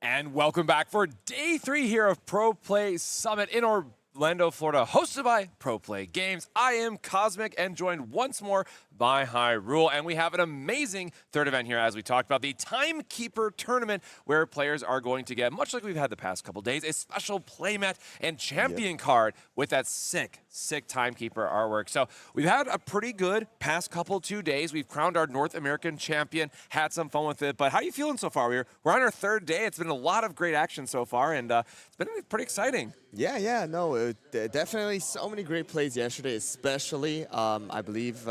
And welcome back for day 3 here of Pro Play Summit in Orlando, Florida, hosted by Pro Play Games. I am Cosmic and joined once more by Hyrule, and we have an amazing third event here as we talked about the Timekeeper Tournament, where players are going to get, much like we've had the past couple days, a special playmat and champion card with that sick Timekeeper artwork. So we've had a pretty good past couple 2 days. We've crowned our North American champion, had some fun with it, but how are you feeling so far? We're on our 3rd day. It's been a lot of great action so far, and it's been pretty exciting. Yeah, no, definitely so many great plays yesterday, especially, I believe,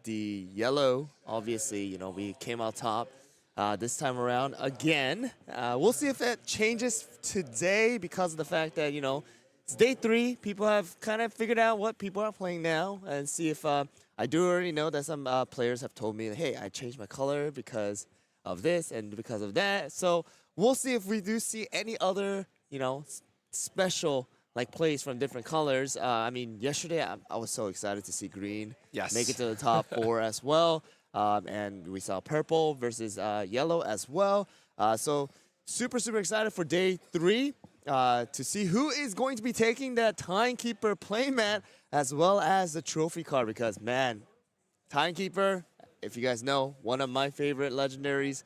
the yellow, obviously, we came out top this time around again. We'll see if that changes today because of the fact that, it's day 3. People have kind of figured out what people are playing now, and see if, I do already know that some players have told me, hey, I changed my color because of this and because of that. So we'll see if we do see any other, special plays from different colors. I mean, yesterday I was so excited to see green make it to the top 4 as well. And we saw purple versus yellow as well. So super excited for day 3 to see who is going to be taking that Timekeeper playmat as well as the trophy card, because, man, Timekeeper, if you guys know, one of my favorite legendaries.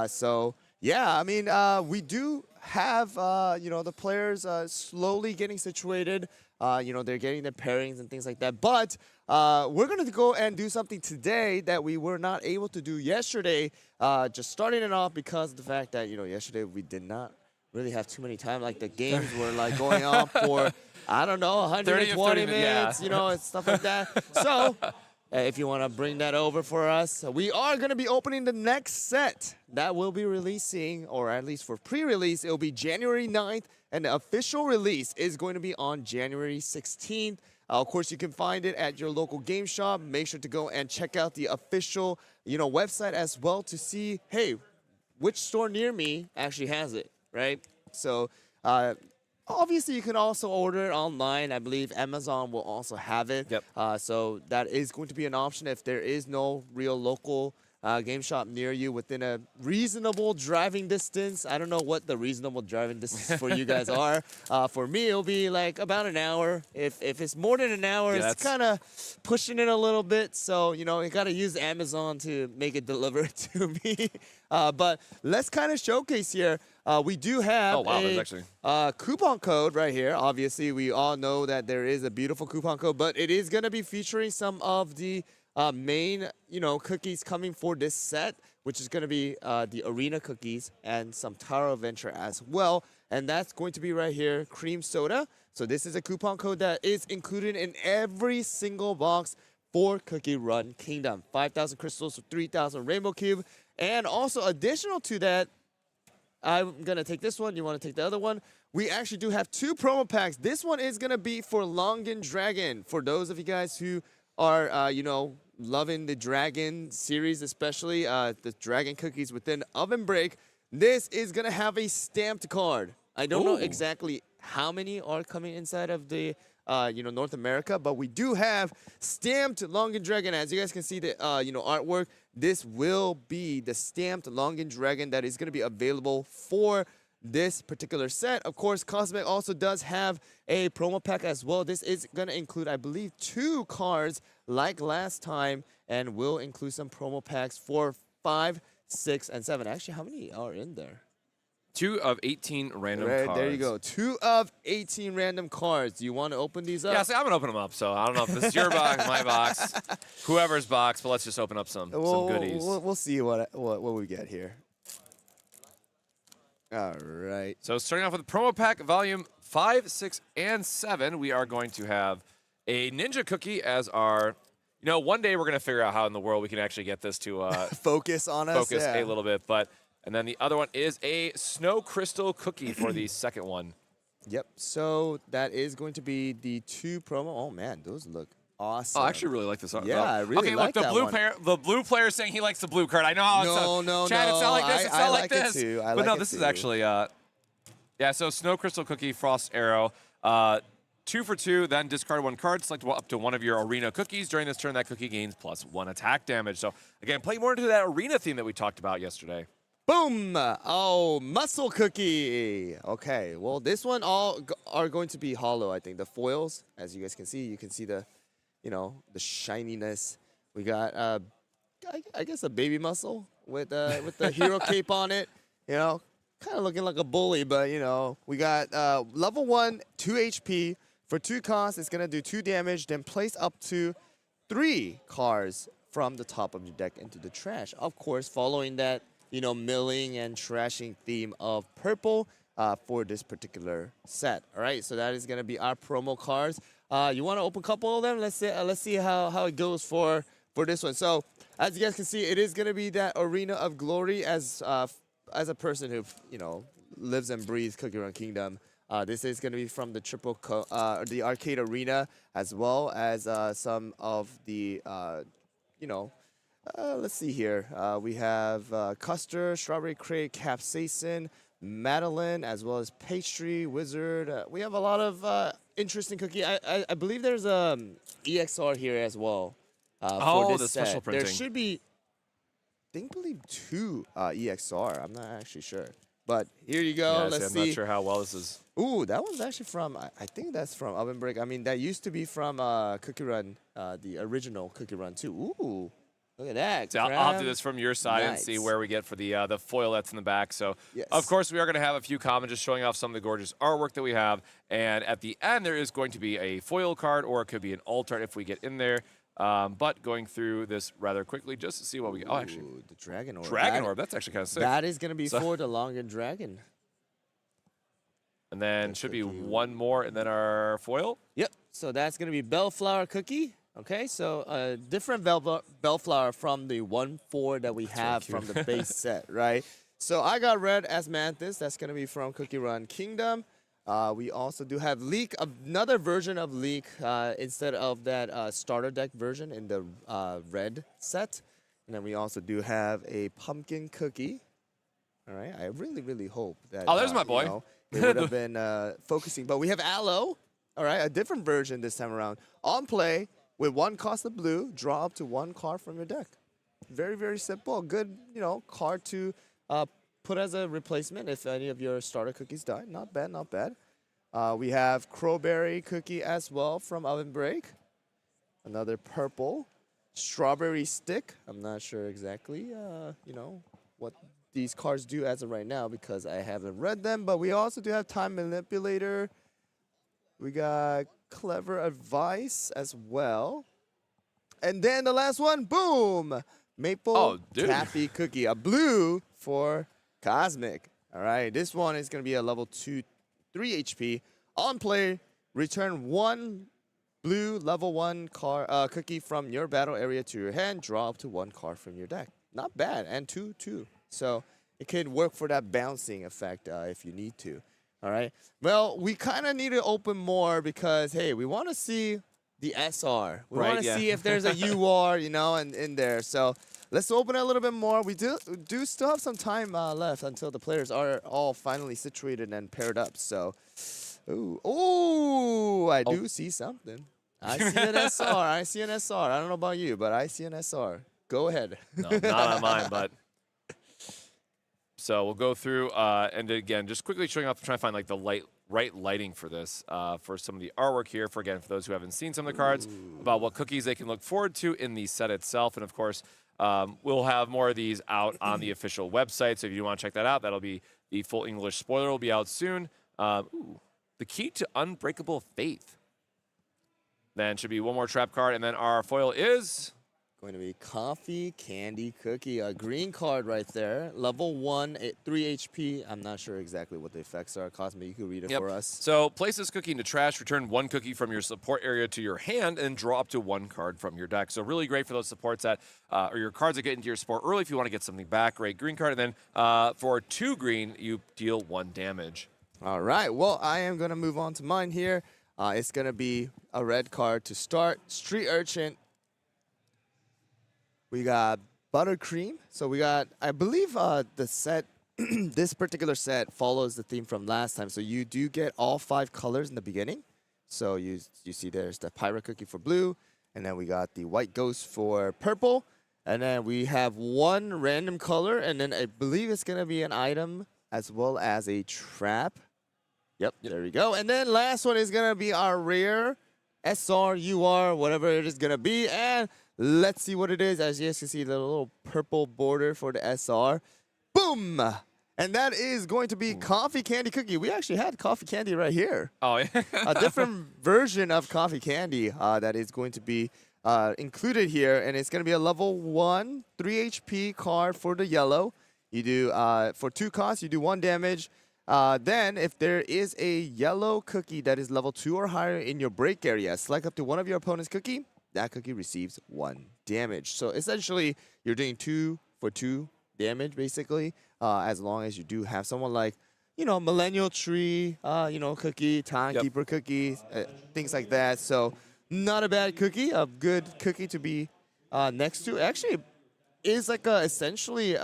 So, yeah, I mean, we do have, the players slowly getting situated. They're getting their pairings and things like that. But we're going to go and do something today that we were not able to do yesterday, just starting it off because of the fact that, yesterday we did not really have too many time. The games were, going on for, I don't know, 120 minutes, and stuff like that. So if you want to bring that over for us, we are going to be opening the next set that we'll be releasing, or at least for pre-release, it'll be January 9th, and the official release is going to be on January 16th. Of course, you can find it at your local game shop. Make sure to go and check out the official, website as well to see, hey, which store near me actually has it, right? So, obviously, you can also order it online. I believe Amazon will also have it. Yep. So that is going to be an option if there is no real local game shop near you within a reasonable driving distance. I don't know what the reasonable driving distance for you guys are. For me, it'll be about an hour. If it's more than an hour, it's kind of pushing it a little bit. So, you got to use Amazon to make it delivered to me. But let's kind of showcase here. We do have a coupon code right here. Obviously, we all know that there is a beautiful coupon code, but it is going to be featuring some of the main, cookies coming for this set, which is going to be the arena cookies and some Tower Adventure as well. And that's going to be right here, cream soda. So this is a coupon code that is included in every single box for CookieRun Kingdom. 5,000 crystals, 3,000 rainbow cube. And also additional to that, I'm going to take this one. You want to take the other one? We actually do have 2 promo packs. This one is going to be for Longan Dragon. For those of you guys who are, loving the Dragon series, especially the Dragon cookies within Oven Break, this is going to have a stamped card. I don't know exactly how many are coming inside of the North America, but we do have stamped Longan Dragon. As you guys can see the, artwork, this will be the stamped Longan Dragon that is going to be available for this particular set. Of course, Cosmic also does have a promo pack as well. This is going to include, I believe, 2 cards like last time, and will include some promo packs for 5, 6, and 7. Actually, how many are in there? 2 of 18 random cards. There you go. 2 of 18 random cards. Do you want to open these up? Yeah, see, I'm going to open them up. So I don't know if this is your box, my box, whoever's box, but let's just open up some goodies. We'll see what we get here. All right. So starting off with promo pack volume 5, 6, and 7, we are going to have a Ninja Cookie as our, one day we're going to figure out how in the world we can actually get this to focus on us. Focus a little bit, and then the other one is a Snow Crystal Cookie for the second one. Yep. So that is going to be the 2 promo. Oh man, those look awesome. Oh, I actually really like this art. Yeah, I really like that one. The blue player is saying he likes the blue card. I know how no, Chad, it's not like this. It's not like this. It too. But no, this is actually so Snow Crystal Cookie, Frost Arrow. 2 for 2, then discard 1 card, select up to 1 of your arena cookies. During this turn, that cookie gains +1 attack damage. So again, play more into that arena theme that we talked about yesterday. Boom! Oh, muscle cookie. Okay, well, this one are going to be hollow, I think. The foils, as you guys can see, the, the shininess. We got, I guess, a baby muscle with the hero cape on it. Kind of looking like a bully, but, we got level 1, 2 HP. For 2 costs, it's going to do 2 damage, then place up to 3 cards from the top of your deck into the trash. Of course, following that, milling and trashing theme of purple for this particular set. All right, so that is going to be our promo cards. You want to open a couple of them? Let's see how it goes for this one. So as you guys can see, it is going to be that Arena of Glory as a person who lives and breathes CookieRun Kingdom. This is going to be from the the arcade arena, as well as some of the let's see here. We have Custer, Strawberry Crate, Capsaicin, Madeline, as well as Pastry, Wizard. We have a lot of interesting cookie. I believe there's EXR here as well. For this the set. special printing. There should be, I believe 2 EXR. I'm not actually sure. But here you go. Yeah, Let's see. I'm not sure how well this is. Ooh, that one's actually from, I think that's from Oven Break. I mean, that used to be from CookieRun, the original CookieRun too. Ooh, look at that. So I'll do this from your side and see Nice. where we get for the foil that's in the back. So, Yes. of course, we are going to have a few comments just showing off some of the gorgeous artwork that we have. And at the end, there is going to be a foil card, or it could be an alt-art if we get in there. But going through this rather quickly just to see what we get. Oh, actually, Ooh, the Dragon Orb. Dragon Orb. That's actually kind of sick. That is going to be for the Longer Dragon. And then should be one more, and then our foil. Yep. So that's going to be Bellflower Cookie. Okay, so a different Bellflower from the 1/4 that we have from the base set, right? So I got Red as Mantis. That's going to be from CookieRun Kingdom. We also do have Leek, another version of Leek instead of that starter deck version in the red set. And then we also do have a Pumpkin Cookie. All right, I really, really hope that. Oh, there's my boy. They would have been focusing. But we have Aloe, all right, a different version this time around. On play, with 1 cost of blue, draw up to 1 card from your deck. Very, very simple. Good, card to put as a replacement if any of your starter cookies die. Not bad, not bad. We have Crowberry Cookie as well from Oven Break. Another purple. Strawberry Stick. I'm not sure exactly, what these cards do as of right now because I haven't read them. But we also do have Time Manipulator. We got Clever Advice as well. And then the last one, boom! Maple Taffy Cookie. A blue for Cosmic. All right, this one is going to be a level 2, 3 HP. On play, return 1 blue level 1 card, cookie from your battle area to your hand. Draw up to 1 card from your deck. Not bad. And 2, 2. So it can work for that bouncing effect if you need to. All right. Well, we kind of need to open more because, hey, we want to see the SR. We want to see if there's a UR, in there. So let's open it a little bit more. We do still have some time left until the players are all finally situated and paired up. So, I do see something. I see an SR. I see an SR. I don't know about you, but I see an SR. Go ahead. No, not on mine, but. So we'll go through, and again, just quickly showing off, trying to find like the right lighting for this, for some of the artwork here, for those who haven't seen some of the cards, about what cookies they can look forward to in the set itself. And of course, we'll have more of these out on the official website. So if you want to check that out, that'll be the full English spoiler will be out soon. The Key to Unbreakable Faith. Then should be one more trap card, and then our foil is going to be Coffee Candy Cookie, a green card right there. Level 1, 3 HP. I'm not sure exactly what the effects are. Cosmic, you can read it for us. So place this cookie into trash, return 1 cookie from your support area to your hand, and draw up to 1 card from your deck. So really great for those supports that, or your cards that get into your support early if you want to get something back. Great green card. And then for 2 green, you deal 1 damage. All right. Well, I am going to move on to mine here. It's going to be a red card to start. Street Urchin. We got Buttercream. So we got, I believe the set, this particular set follows the theme from last time. So you do get all 5 colors in the beginning. So you see there's the Pirate Cookie for blue. And then we got the White Ghost for purple. And then we have one random color, and then I believe it's gonna be an item as well as a trap. Yep, there we go. And then last one is gonna be our rare SR, UR, whatever it is gonna be. And let's see what it is. As you guys can see, the little purple border for the SR. Boom! And that is going to be Coffee Candy Cookie. We actually had Coffee Candy right here. Oh, yeah. A different version of Coffee Candy that is going to be included here. And it's going to be a level 1, 3 HP card for the yellow. You do, for 2 costs, you do 1 damage. Then, if there is a yellow cookie that is level 2 or higher in your break area, select up to one of your opponent's cookie. That cookie receives 1 damage. So essentially, you're doing 2 for 2 damage, basically, as long as you do have someone like, you know, Millennial Tree, you know, cookie, Timekeeper cookie, things like that. So not a bad cookie, a good cookie to be next to. Actually, is like essentially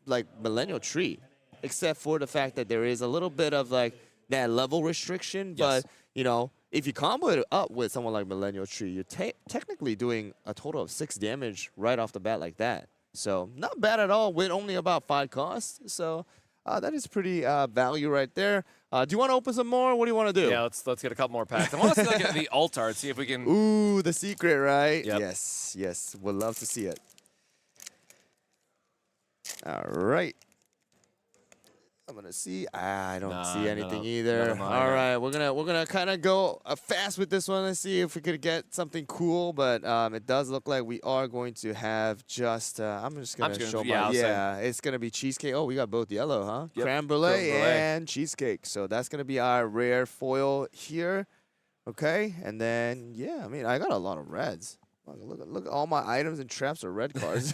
like Millennial Tree, except for the fact that there is a little bit of like that level restriction. Yes. But, you know, if you combo it up with someone like Millennial Tree, you're technically doing a total of 6 damage right off the bat like that. So not bad at all with only about 5 costs. So that is pretty value right there. Do you want to open some more? What do you want to do? Yeah, let's get a couple more packs. I want to see like the alt art, see if we can. Ooh, the secret, right? Yep. Yes, yes. Would love to see it. All right. I'm gonna see. I don't see anything either. All right, we're gonna kind of go fast with this one and see if we could get something cool. But it does look like we are going to have just. I'm just gonna show my. Yeah, it's gonna be cheesecake. Oh, we got both yellow, huh? Yep. Creme brulee and cheesecake. So that's gonna be our rare foil here. Okay, and then yeah, I mean I got a lot of reds. Look at all my items and traps are red cards.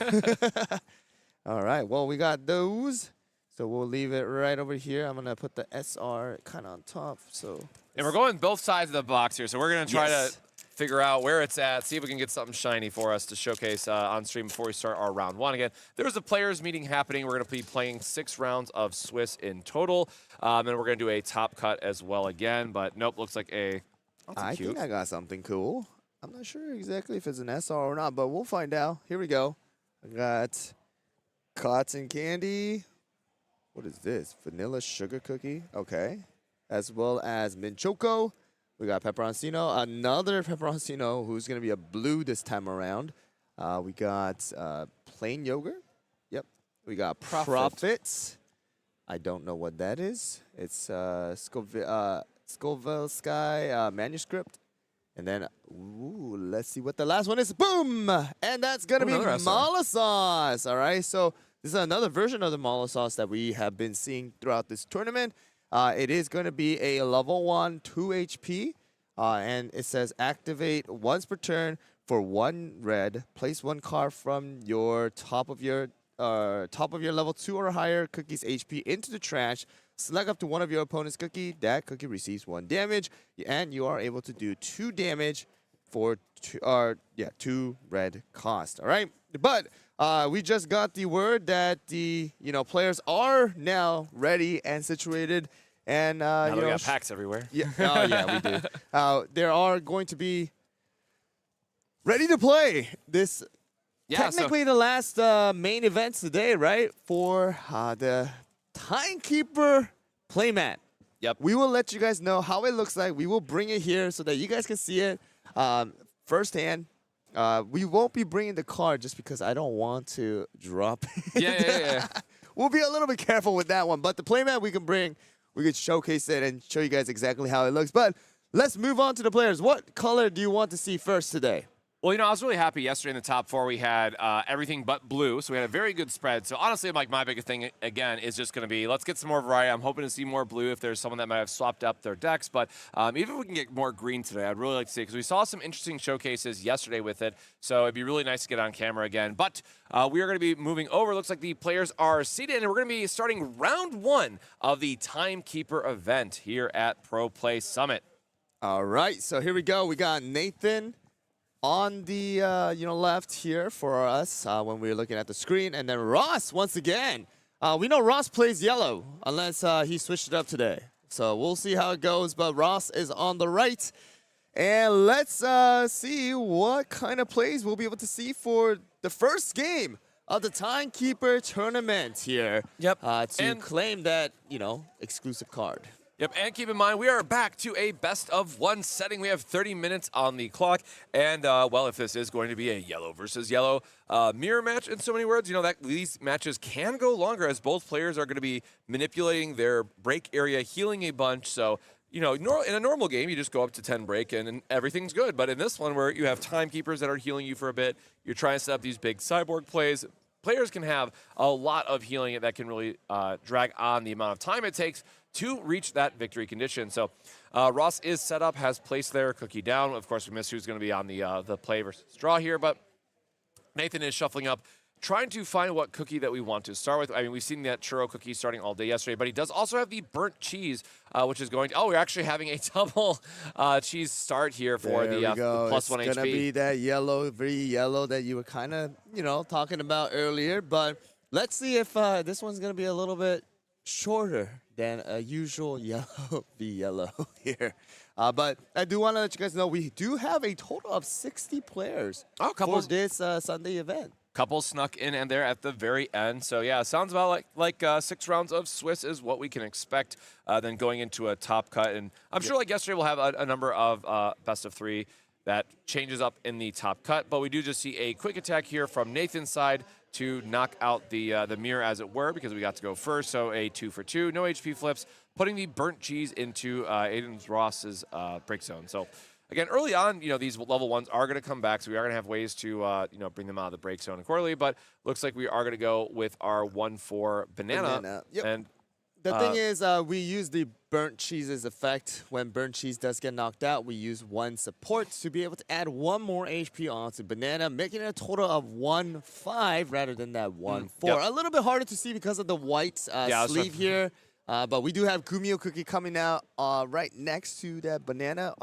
All right, well we got those. So we'll leave it right over here. I'm going to put the SR kind of on top. So, and we're going both sides of the box here. So we're going to try to figure out where it's at, see if we can get something shiny for us to showcase on stream before we start our round 1 again. There's a players meeting happening. We're going to be playing 6 rounds of Swiss in total. And we're going to do a top cut as well again. But nope, looks like a I think I got something cool. I'm not sure exactly if it's an SR or not, but we'll find out. Here we go. I got cotton candy. What is this? Vanilla sugar cookie. Okay. As well as mint choco. We got pepperoncino. Another pepperoncino who's going to be a blue this time around. We got plain yogurt. Yep. We got Profits. I don't know what that is. It's Scoville Sky manuscript. And then, ooh, let's see what the last one is. Boom! And that's going to be mala sauce. All right. So this is another version of the mala sauce that we have been seeing throughout this tournament. It is going to be a level 1, 2 HP. And it says activate once per turn for 1 red. Place 1 card from your top of your level 2 or higher cookie's HP into the trash. Select up to one of your opponent's cookie. That cookie receives 1 damage. And you are able to do 2 damage for 2 red cost. All right. But we just got the word that the players are now ready and situated, and now we got packs everywhere. Yeah, oh yeah, we do. They are going to be ready to play this. Yeah, technically the last main event today, right? For the Timekeeper playmat. Yep. We will let you guys know how it looks like. We will bring it here so that you guys can see it firsthand. We won't be bringing the card just because I don't want to drop it. Yeah. We'll be a little bit careful with that one. But the playmat we can bring, we could showcase it and show you guys exactly how it looks. But let's move on to the players. What color do you want to see first today? Well, I was really happy yesterday in the top 4 we had everything but blue, so we had a very good spread. So honestly, like my biggest thing, again, is just going to be let's get some more variety. I'm hoping to see more blue if there's someone that might have swapped up their decks. But even if we can get more green today, I'd really like to see it because we saw some interesting showcases yesterday with it. So it'd be really nice to get on camera again. But we are going to be moving over. Looks like the players are seated, and we're going to be starting round 1 of the Timekeeper event here at Pro Play Summit. All right, so here we go. We got Nathan on the left here for us when we were looking at the screen, and then Ross once again. We know Ross plays yellow unless he switched it up today. So we'll see how it goes. But Ross is on the right, And let's see what kind of plays we'll be able to see for the first game of the Timekeeper tournament here. Yep. To claim that, exclusive card. Yep, and keep in mind, we are back to a best-of-1 setting. We have 30 minutes on the clock, and, well, if this is going to be a yellow versus yellow mirror match, in so many words, that these matches can go longer as both players are going to be manipulating their break area, healing a bunch, so, in a normal game, you just go up to 10 break and everything's good, but in this one where you have timekeepers that are healing you for a bit, you're trying to set up these big cyborg plays, players can have a lot of healing that can really drag on the amount of time it takes to reach that victory condition. So Ross is set up, has placed their Cookie down. Of course, we missed who's going to be on the play versus draw here, but Nathan is shuffling up, trying to find what cookie that we want to start with. I mean, we've seen that churro cookie starting all day yesterday, but he does also have the burnt cheese, which is going to, we're actually having a double cheese start here for the plus 1 HP. It's going to be that yellow, very yellow that you were kind of, talking about earlier, but let's see if this one's going to be a little bit shorter than a usual yellow v yellow here. But I do want to let you guys know we do have a total of 60 players for this Sunday event. Couple snuck in and there at the very end. So yeah, sounds about like 6 rounds of Swiss is what we can expect then going into a top cut. And I'm sure like yesterday we'll have a number of best of 3 that changes up in the top cut. But we do just see a quick attack here from Nathan's side to knock out the mirror, as it were, because we got to go first. So a 2 for 2, no HP flips, putting the burnt cheese into Aiden's Ross's break zone. So again, early on, these level 1s are going to come back, so we are going to have ways to bring them out of the break zone accordingly. But looks like we are going to go with our 1-4 banana. Yep. And the thing is, we use the burnt cheese's effect. When burnt cheese does get knocked out, we use 1 support to be able to add 1 more HP onto banana, making it a total of 1-5 rather than that 1-4. Yep. A little bit harder to see because of the white sleeve here, but we do have Kumio Cookie coming out right next to that banana.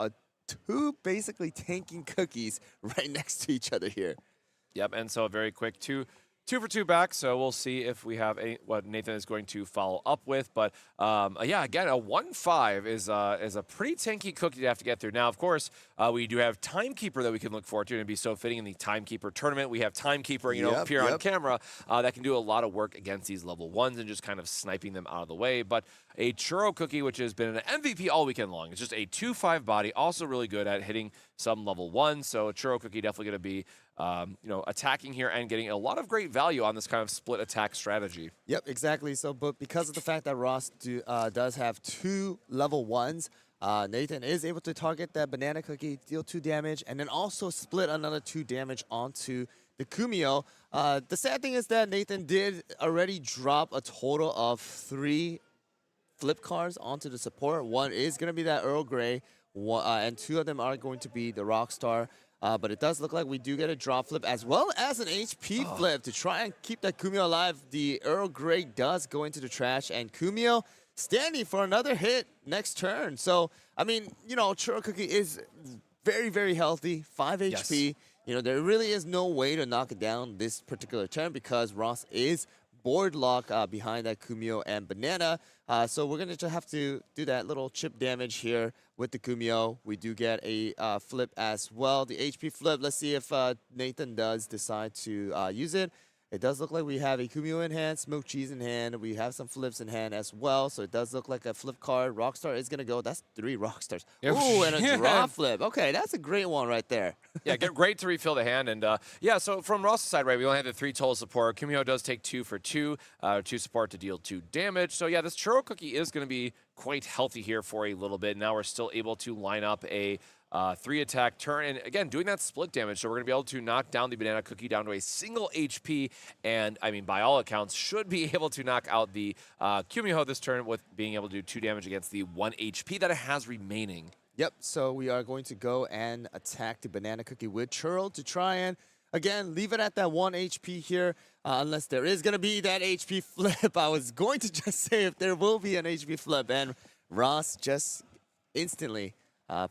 2 basically tanking cookies right next to each other here. Yep, and so a very quick 2 for 2 back, so we'll see if we have what Nathan is going to follow up with. But yeah, again, a 1-5 is a pretty tanky cookie to have to get through. Now, of course, we do have Timekeeper that we can look forward to, and it'd be so fitting in the Timekeeper tournament. We have Timekeeper, appear on camera that can do a lot of work against these level 1s and just kind of sniping them out of the way. But a churro cookie, which has been an MVP all weekend long, it's just a 2-5 body, also really good at hitting some level 1s. So a churro cookie definitely going to be attacking here and getting a lot of great value on this kind of split attack strategy. Yep, exactly. So, but because of the fact that Ross does have 2 level 1s, Nathan is able to target that banana cookie, deal 2 damage, and then also split another 2 damage onto the Kumio. The sad thing is that Nathan did already drop a total of 3 flip cards onto the support. 1 is going to be that Earl Grey, and 2 of them are going to be the Rockstar. But it does look like we do get a drop flip as well as an HP flip to try and keep that Kumio alive. The Earl Grey does go into the trash, and Kumio standing for another hit next turn. So, I mean, Churro Cookie is very, very healthy, 5 HP. There really is no way to knock it down this particular turn because Ross is board lock behind that Kumio and banana. So we're going to have to do that little chip damage here with the Kumio. We do get a flip as well. The HP flip, let's see if Nathan does decide to use it. It does look like we have a Kumio in hand, smoked cheese in hand. We have some flips in hand as well. So it does look like a flip card. Rockstar is going to go. That's 3 Rockstars. Yep. Ooh, and a draw flip. Okay, that's a great one right there. Yeah, great to refill the hand. And yeah, so from Ross's side, right, we only have the 3 total support. Kumio does take 2 for 2, 2 support to deal 2 damage. So yeah, this Churro Cookie is going to be quite healthy here for a little bit. Now we're still able to line up a 3-attack turn, and again, doing that split damage, so we're going to be able to knock down the banana cookie down to a single HP, and I mean, by all accounts, should be able to knock out the Kumio this turn with being able to do 2 damage against the 1 HP that it has remaining. Yep, so we are going to go and attack the banana cookie with Churro to try and, again, leave it at that 1 HP here, unless there is going to be that HP flip. I was going to just say if there will be an HP flip, and Ross just instantly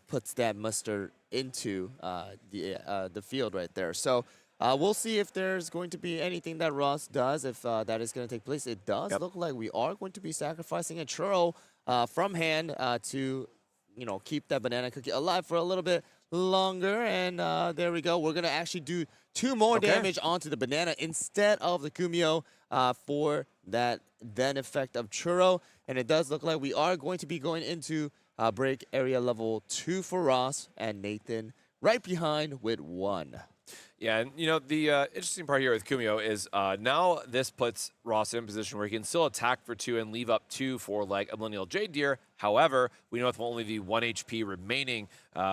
puts that mustard into the field right there. So we'll see if there's going to be anything that Ross does, if that is going to take place. It does look like we are going to be sacrificing a Churro from hand to keep that banana cookie alive for a little bit longer. And there we go. We're going to actually do 2 more damage onto the banana instead of the Kumio for that then effect of Churro. And it does look like we are going to be going into break area level 2 for Ross and Nathan right behind with 1. Yeah, and the interesting part here with Kumio is now this puts Ross in a position where he can still attack for 2 and leave up 2 for like a Millennial Jade Deer. However, we know with only the 1 HP remaining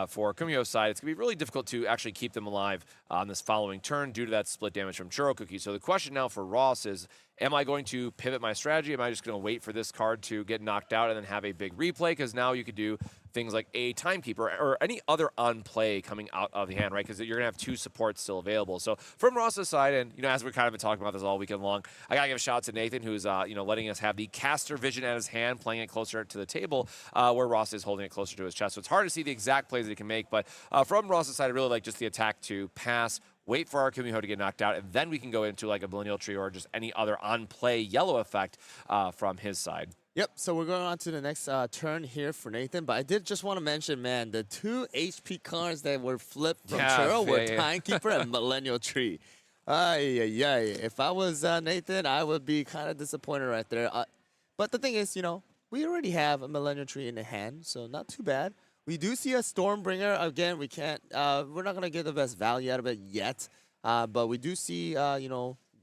for Kumio's side, it's going to be really difficult to actually keep them alive on this following turn due to that split damage from Churro Cookie. So the question now for Ross is, am I going to pivot my strategy? Am I just going to wait for this card to get knocked out and then have a big replay? Because now you could do things like a Timekeeper or any other on play coming out of the hand, right? Because you're going to have 2 supports still available. So from Ross's side, and as we're kind of been talking about this all weekend long, I got to give a shout out to Nathan, who's letting us have the caster vision at his hand, playing it closer to the table, where Ross is holding it closer to his chest. So it's hard to see the exact plays that he can make, but from Ross's side, I really like just the attack to pass, wait for our Kumiho to get knocked out, and then we can go into like a Millennial Tree or just any other on-play yellow effect from his side. Yep, so we're going on to the next turn here for Nathan, but I did just want to mention, man, the 2 HP cards that were flipped from Churro were Timekeeper and Millennial Tree. If I was Nathan, I would be kind of disappointed right there. But the thing is, we already have a Millennial Tree in the hand, so not too bad. We do see a Stormbringer. Again, we can't, we're not going to get the best value out of it yet, but we do see,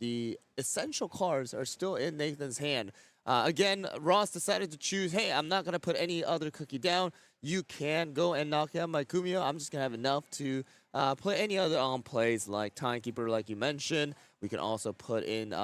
the essential cards are still in Nathan's hand. Again, Ross decided to choose, hey, I'm not going to put any other cookie down. You can go and knock out my Kumio. I'm just going to have enough to play any other on plays like Timekeeper, like you mentioned. We can also put in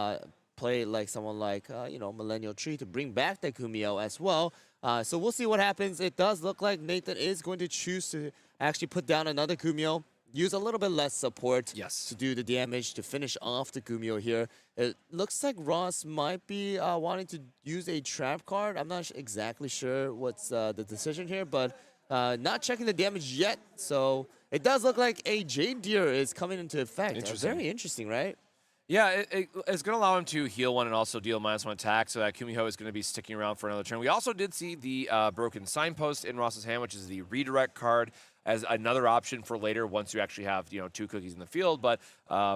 play like someone like, Millennial Tree to bring back that Kumio as well. So we'll see what happens. It does look like Nathan is going to choose to actually put down another Kumio. Use a little bit less support to do the damage to finish off the Kumio here. It looks like Ross might be wanting to use a trap card. I'm not exactly sure what's the decision here, but not checking the damage yet. So it does look like a Jade Deer is coming into effect. Very interesting, right? Yeah, it's going to allow him to heal 1 and also deal -1 attack, so that Kumiho is going to be sticking around for another turn. We also did see the Broken Signpost in Ross's hand, which is the redirect card, as another option for later once you actually have 2 cookies in the field. But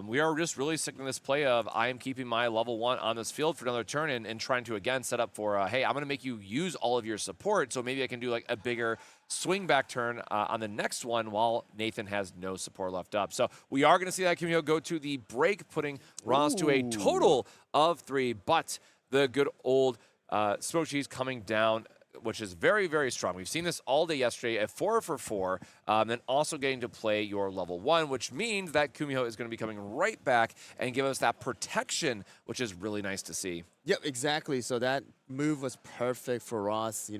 we are just really sticking to this play of I am keeping my level 1 on this field for another turn and trying to again set up for hey, I'm going to make you use all of your support, so maybe I can do like a bigger swing back turn on the next one while Nathan has no support left up. So we are going to see that Kumio go to the break, putting Ross to a total of 3, but the good old Smoke Cheese coming down, which is very, very strong. We've seen this all day yesterday at 4 for 4, then also getting to play your level 1, which means that Kumiho is going to be coming right back and give us that protection, which is really nice to see. Yep, exactly. So that move was perfect for Ross,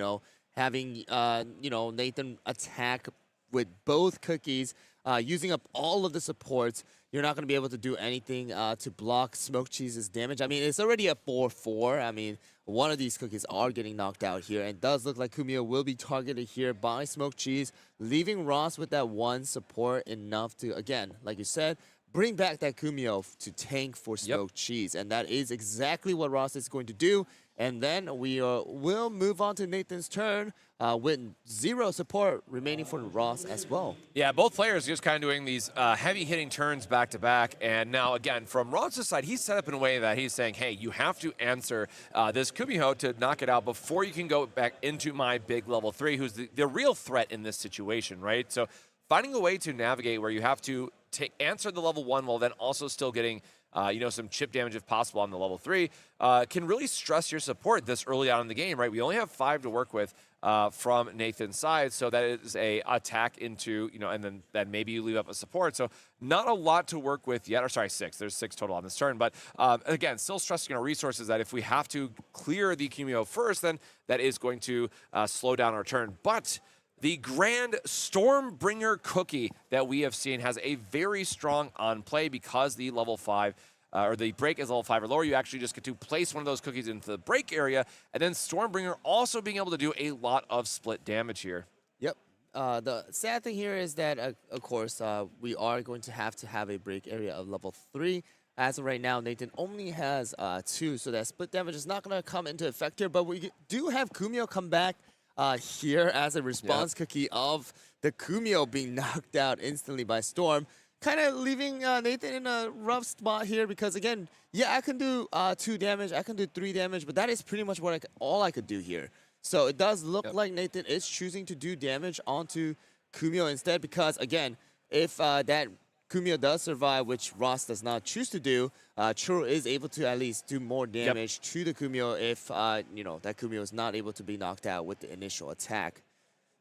having, Nathan attack with both cookies, using up all of the supports. You're not going to be able to do anything to block Smoke Cheese's damage. I mean, it's already a 4-4. I mean, one of these cookies are getting knocked out here. And it does look like Kumio will be targeted here by Smoke Cheese, leaving Ross with that 1 support enough to, again, like you said, bring back that Kumio to tank for Smoke Cheese. And that is exactly what Ross is going to do. And then we will move on to Nathan's turn with 0 support remaining for Ross as well. Yeah, both players just kind of doing these heavy-hitting turns back-to-back. And now, again, from Ross's side, he's set up in a way that he's saying, hey, you have to answer this Kumiho to knock it out before you can go back into my big level 3, who's the real threat in this situation, right? So finding a way to navigate where you have to answer the level 1 while then also still getting some chip damage if possible on the level 3, can really stress your support this early on in the game, right? We only have 5 to work with from Nathan's side, so that is a attack into, and then maybe you leave up a support. So not a lot to work with yet, or sorry, 6. There's 6 total on this turn, but again, still stressing our resources that if we have to clear the Kumio first, then that is going to slow down our turn. But the Grand Stormbringer cookie that we have seen has a very strong on play because the level 5 or the break is level 5 or lower. You actually just get to place one of those cookies into the break area, and then Stormbringer also being able to do a lot of split damage here. Yep. The sad thing here is that, of course, we are going to have a break area of level 3. As of right now, Nathan only has 2, so that split damage is not going to come into effect here, but we do have Kumio come back here as a response cookie of the Kumio being knocked out instantly by Storm. Kind of leaving Nathan in a rough spot here because, again, yeah, I can do 2 damage, I can do 3 damage, but that is pretty much what all I could do here. So it does look like Nathan is choosing to do damage onto Kumio instead because, again, if that Kumio does survive, which Ross does not choose to do, Churro is able to at least do more damage to the Kumio if, that Kumio is not able to be knocked out with the initial attack.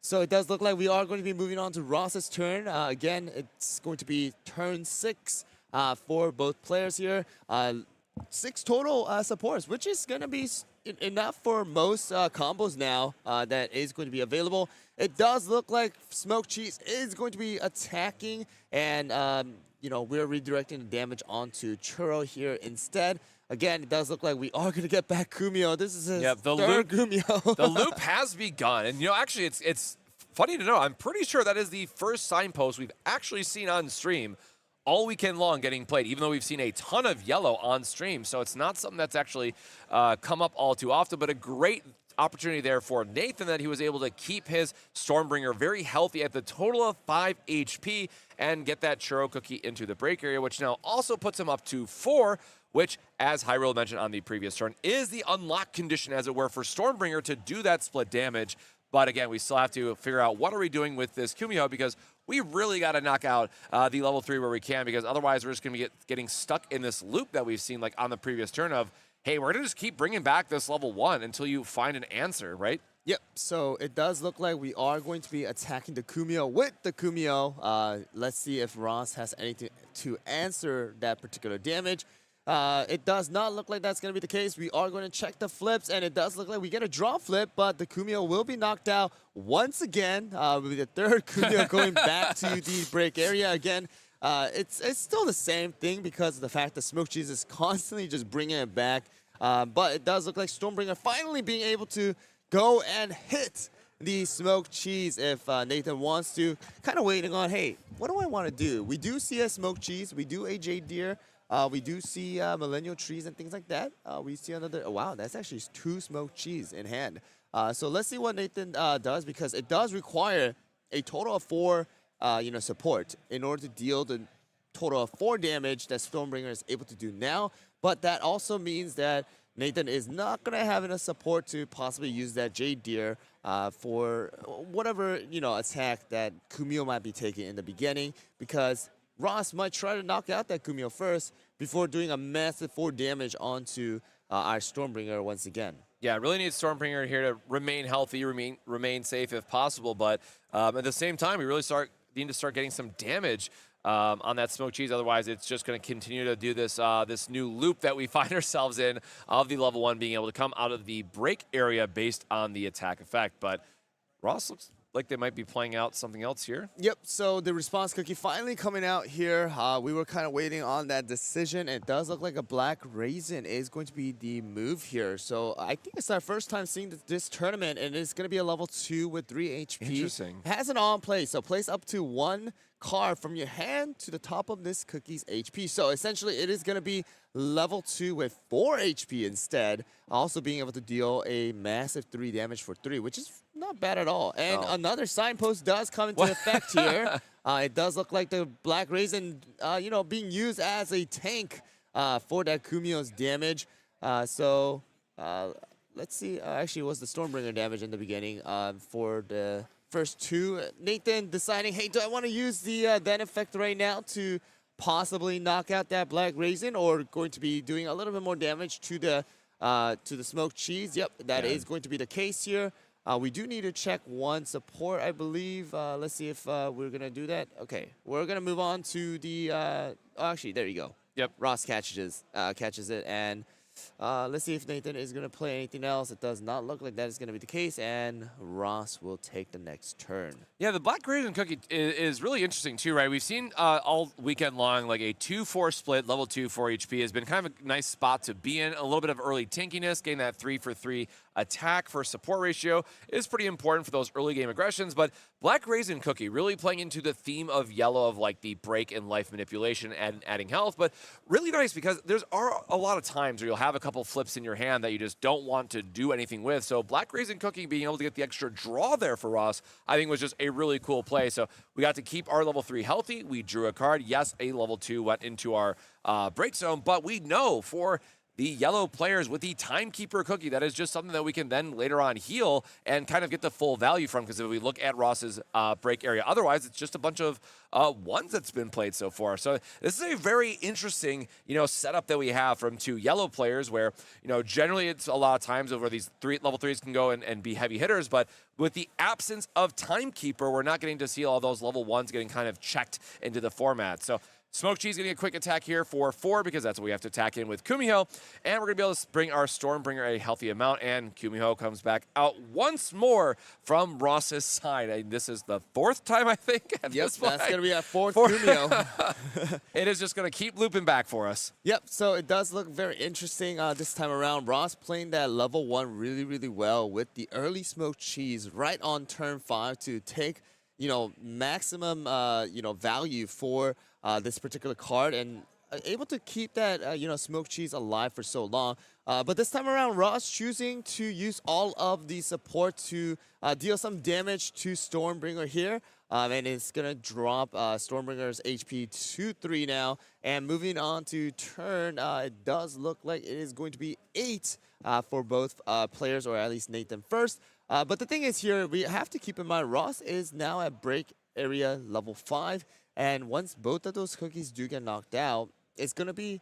So it does look like we are going to be moving on to Ross's turn. Again, it's going to be turn 6 for both players here. 6 total supports, which is going to be enough for most combos now that is going to be available. It does look like Smoke Cheese is going to be attacking, and we're redirecting the damage onto Churro here instead. Again, it does look like we are going to get back Kumio. This is his third Kumio. The loop has begun, and actually, it's funny to know. I'm pretty sure that is the first signpost we've actually seen on stream all weekend long getting played, even though we've seen a ton of yellow on stream. So it's not something that's actually come up all too often, but a great opportunity there for Nathan that he was able to keep his Stormbringer very healthy at the total of 5 HP and get that Churro Cookie into the break area, which now also puts him up to 4, which, as Hyrule mentioned on the previous turn, is the unlock condition, as it were, for Stormbringer to do that split damage. But again, we still have to figure out what are we doing with this Kumio, because we really got to knock out the level 3 where we can, because otherwise we're just going to be getting stuck in this loop that we've seen like on the previous turn of, hey, we're going to just keep bringing back this level 1 until you find an answer, right? Yep, so it does look like we are going to be attacking the Kumio with the Kumio. Let's see if Ross has anything to answer that particular damage. It does not look like that's going to be the case. We are going to check the flips, and it does look like we get a draw flip, but the Kumio will be knocked out once again, with the third Kumio going back to the break area again. It's still the same thing because of the fact that Smoke Cheese is constantly just bringing it back, but it does look like Stormbringer finally being able to go and hit the Smoke Cheese if Nathan wants to. Kind of waiting on, hey, what do I want to do? We do see a Smoke Cheese, we do a Jade Deer, we do see Millennial Trees and things like that. We see another, wow, that's actually 2 Smoke Cheese in hand. So let's see what Nathan does, because it does require a total of 4 support in order to deal the total of 4 damage that Stormbringer is able to do now. But that also means that Nathan is not going to have enough support to possibly use that Jade Deer for whatever, attack that Kumio might be taking in the beginning, because Ross might try to knock out that Kumio first before doing a massive 4 damage onto our Stormbringer once again. Yeah, really need Stormbringer here to remain healthy, remain safe if possible, but at the same time, we really need to start getting some damage on that Smoke Cheese. Otherwise, it's just going to continue to do this this new loop that we find ourselves in of the level 1 being able to come out of the break area based on the attack effect. But Ross looks like they might be playing out something else here. Yep, so the response cookie finally coming out here. We were kind of waiting on that decision. It does look like a Black Raisin is going to be the move here. So I think it's our first time seeing this tournament, and it's going to be a level 2 with 3 HP. Interesting. Has an on play, so place up to 1 card from your hand to the top of this cookie's HP. So essentially, it is going to be level 2 with 4 HP instead, also being able to deal a massive 3 damage for 3, which is not bad at all. And another signpost does come into effect here. It does look like the Black Raisin, being used as a tank for that Kumio's damage. Let's see. Actually, it was the Stormbringer damage in the beginning for the first 2. Nathan deciding, hey, do I want to use the then effect right now to possibly knock out that Black Raisin, or going to be doing a little bit more damage to the Smoked Cheese? Yep, that is going to be the case here. We do need to check 1 support, I believe. Let's see if we're going to do that. Okay, we're going to move on to the... actually, there you go. Yep. Ross catches it, and let's see if Nathan is going to play anything else. It does not look like that is going to be the case, and Ross will take the next turn. Yeah, the Black Raisin Cookie is really interesting too, right? We've seen all weekend long like a 2-4 split, level 2 4 HP has been kind of a nice spot to be in. A little bit of early tankiness, getting that 3 for 3 attack for support ratio is pretty important for those early game aggressions, but Black Raisin Cookie really playing into the theme of yellow of like the break and life manipulation and adding health, but really nice because there's are a lot of times where you'll have a couple flips in your hand that you just don't want to do anything with. So Black Raisin Cookie being able to get the extra draw there for Ross, I think was just a really cool play. So we got to keep our level 3 healthy. We drew a card. Yes, a level 2 went into our break zone, but we know for the yellow players with the Timekeeper Cookie, that is just something that we can then later on heal and kind of get the full value from, because if we look at Ross's break area, otherwise it's just a bunch of ones that's been played so far. So this is a very interesting, setup that we have from 2 yellow players where, generally it's a lot of times over these level 3s can go and be heavy hitters, but with the absence of Timekeeper, we're not getting to see all those level 1s getting kind of checked into the format. So Smoke Cheese getting a quick attack here for 4 because that's what we have to attack in with Kumiho. And we're going to be able to bring our Stormbringer a healthy amount. And Kumiho comes back out once more from Ross's side. And this is the 4th time, I think. Yep, that's going to be our 4th Kumiho. It is just going to keep looping back for us. Yep, so it does look very interesting this time around. Ross playing that level 1 really, really well with the early Smoke Cheese right on turn 5 to take, maximum, value for this particular card, and able to keep that, Smoke Cheese alive for so long. But this time around, Ross choosing to use all of the support to deal some damage to Stormbringer here. And it's going to drop Stormbringer's HP to 3 now. And moving on to turn, it does look like it is going to be 8 for both players, or at least Nathan first. But the thing is here, we have to keep in mind, Ross is now at break area level 5. And once both of those cookies do get knocked out, it's going to be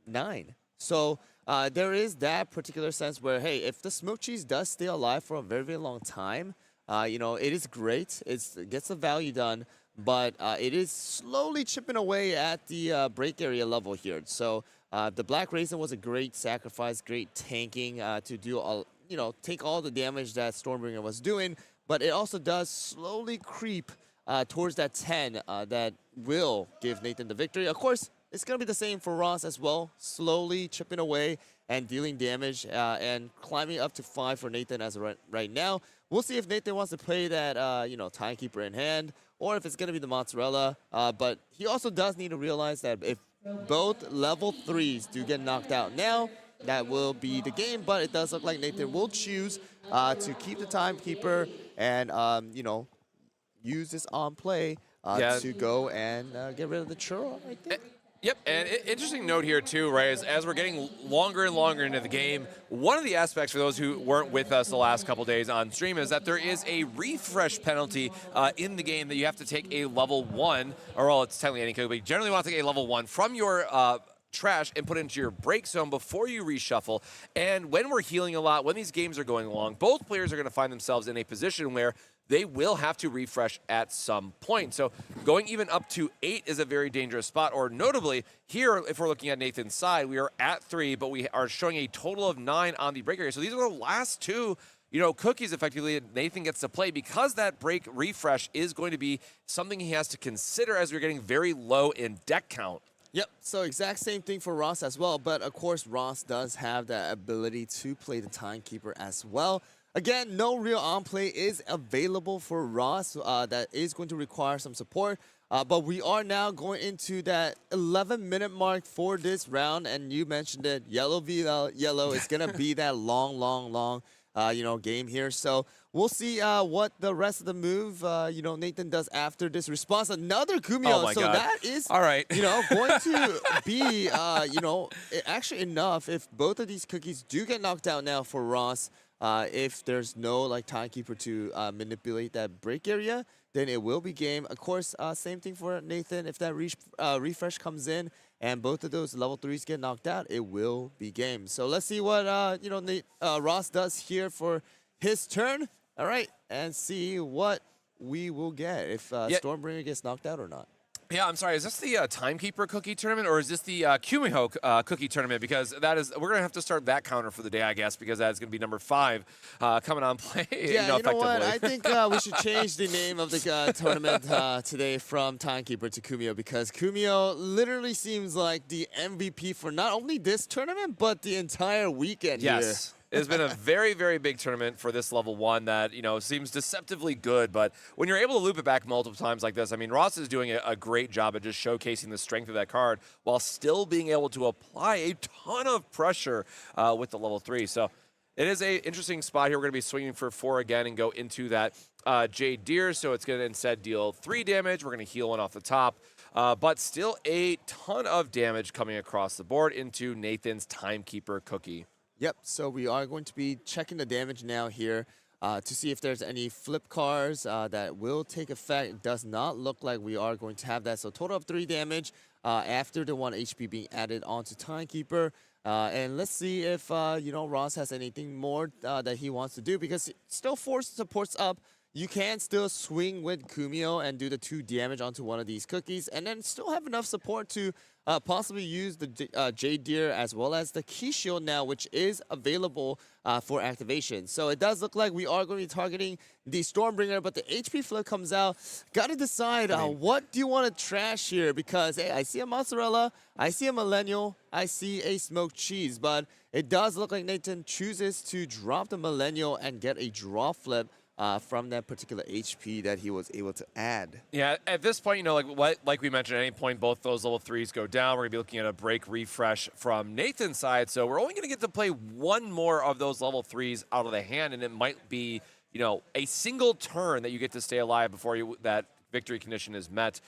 9. So there is that particular sense where, hey, if the Smoke Cheese does stay alive for a very, very long time, it is great. It gets the value done, but it is slowly chipping away at the break area level here. So the Black Raisin was a great sacrifice, great tanking to do all, take all the damage that Stormbringer was doing, but it also does slowly creep towards that 10 that will give Nathan the victory. Of course, it's going to be the same for Ross as well, slowly chipping away and dealing damage and climbing up to 5 for Nathan as of right now. We'll see if Nathan wants to play that, Timekeeper in hand, or if it's going to be the Mozzarella. But he also does need to realize that if both level 3s do get knocked out now, that will be the game. But it does look like Nathan will choose to keep the Timekeeper and, use this on play to go and get rid of the churro, I think. Yep, and interesting note here too, right, is as we're getting longer and longer into the game, one of the aspects for those who weren't with us the last couple days on stream is that there is a refresh penalty in the game that you have to take a level 1, or well, it's technically any cookie, but you generally want to take a level 1 from your trash and put it into your break zone before you reshuffle. And when we're healing a lot, when these games are going along, both players are going to find themselves in a position where they will have to refresh at some point. So going even up to 8 is a very dangerous spot. Or notably, here, if we're looking at Nathan's side, we are at 3, but we are showing a total of 9 on the break area. So these are the last 2 cookies effectively that Nathan gets to play, because that break refresh is going to be something he has to consider as we're getting very low in deck count. Yep, so exact same thing for Ross as well, but of course Ross does have that ability to play the Timekeeper as well. Again, no real on-play is available for Ross. That is going to require some support, but we are now going into that 11-minute mark for this round, and you mentioned it, yellow v yellow is going to be that long, game here. So we'll see what the rest of the move, Nathan does after this response. Another Kumiho. Oh my so God. that is, all right. going to be, actually enough if both of these cookies do get knocked out now for Ross. If there's no Timekeeper to manipulate that break area, then it will be game. Of course, same thing for Nathan. If that refresh comes in and both of those level 3s get knocked out, it will be game. So let's see what Ross does here for his turn. All right, and see what we will get if Stormbringer gets knocked out or not. Yeah, I'm sorry. Is this the Timekeeper Cookie tournament, or is this the Kumiho Cookie tournament? Because we're gonna have to start that counter for the day, I guess, because that's gonna be number 5 coming on play. Yeah, you know what? I think we should change the name of the tournament today from Timekeeper to Kumiho, because Kumiho literally seems like the MVP for not only this tournament but the entire weekend. Yes. It has been a very, very big tournament for this level 1 that, seems deceptively good. But when you're able to loop it back multiple times like this, I mean, Ross is doing a great job at just showcasing the strength of that card while still being able to apply a ton of pressure with the level 3. So it is a interesting spot here. We're going to be swinging for 4 again and go into that Jade Deer. So it's going to instead deal 3 damage. We're going to heal 1 off the top. But still a ton of damage coming across the board into Nathan's Timekeeper Cookie. Yep, so we are going to be checking the damage now here to see if there's any flip cards that will take effect. It does not look like we are going to have that. So total of 3 damage after the 1 HP being added onto Timekeeper. And let's see if, Ross has anything more that he wants to do, because still 4 supports up. You can still swing with Kumio and do the 2 damage onto one of these cookies, and then still have enough support to possibly use the Jade Deer as well as the Key Shield now, which is available for activation. So it does look like we are going to be targeting the Stormbringer, but the HP flip comes out. Got to decide what do you want to trash here, because hey, I see a mozzarella, I see a millennial, I see a smoked cheese, but it does look like Nathan chooses to drop the millennial and get a draw flip from that particular HP that he was able to add. Yeah, at this point, like we mentioned, at any point both those level 3s go down, we're going to be looking at a break refresh from Nathan's side. So we're only going to get to play 1 more of those level 3s out of the hand, and it might be, a single turn that you get to stay alive before that victory condition is met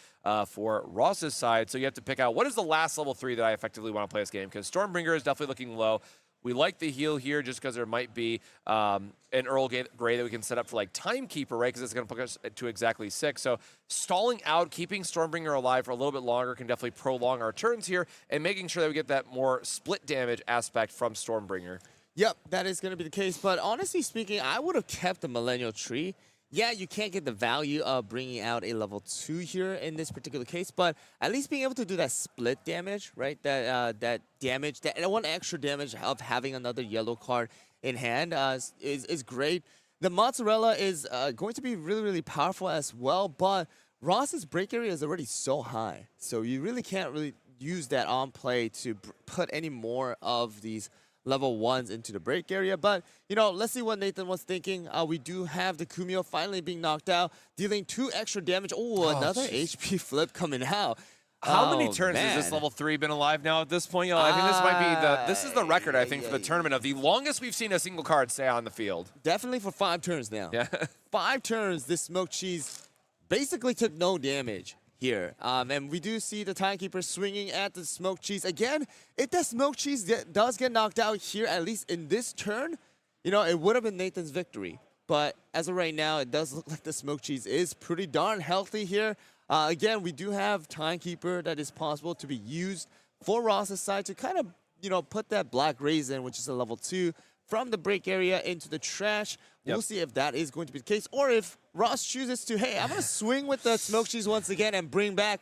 for Ross's side. So you have to pick out what is the last level 3 that I effectively want to play this game, because Stormbringer is definitely looking low. We like the heal here just because there might be an Earl Grey that we can set up for like Timekeeper, right? Because it's going to put us to exactly 6. So stalling out, keeping Stormbringer alive for a little bit longer can definitely prolong our turns here, and making sure that we get that more split damage aspect from Stormbringer. Yep, that is going to be the case. But honestly speaking, I would have kept the Millennial Tree. Yeah, you can't get the value of bringing out a level 2 here in this particular case, but at least being able to do that split damage, right? That damage, that 1 extra damage of having another yellow card in hand is great. The mozzarella is going to be really, really powerful as well, but Ross's break area is already so high, so you really can't really use that on play to put any more of these level 1s into the break area. But, let's see what Nathan was thinking. We do have the Kumio finally being knocked out, dealing 2 extra damage. Oh, another HP flip coming out. How many turns has this level 3 been alive now at this point? I think this might be this is the record, I think, for the tournament of the longest we've seen a single card stay on the field. Definitely for 5 turns now. Yeah. 5 turns, this smoked cheese basically took no damage here. And we do see the Timekeeper swinging at the smoked cheese. Again, if that smoked cheese does get knocked out here, at least in this turn, it would have been Nathan's victory. But as of right now, it does look like the smoked cheese is pretty darn healthy here. Again, we do have Timekeeper that is possible to be used for Ross's side to kind of, put that Black Raisin, which is a level 2, from the break area into the trash. We'll see if that is going to be the case, or if Ross chooses to, hey, I'm going to swing with the smoked cheese once again and bring back,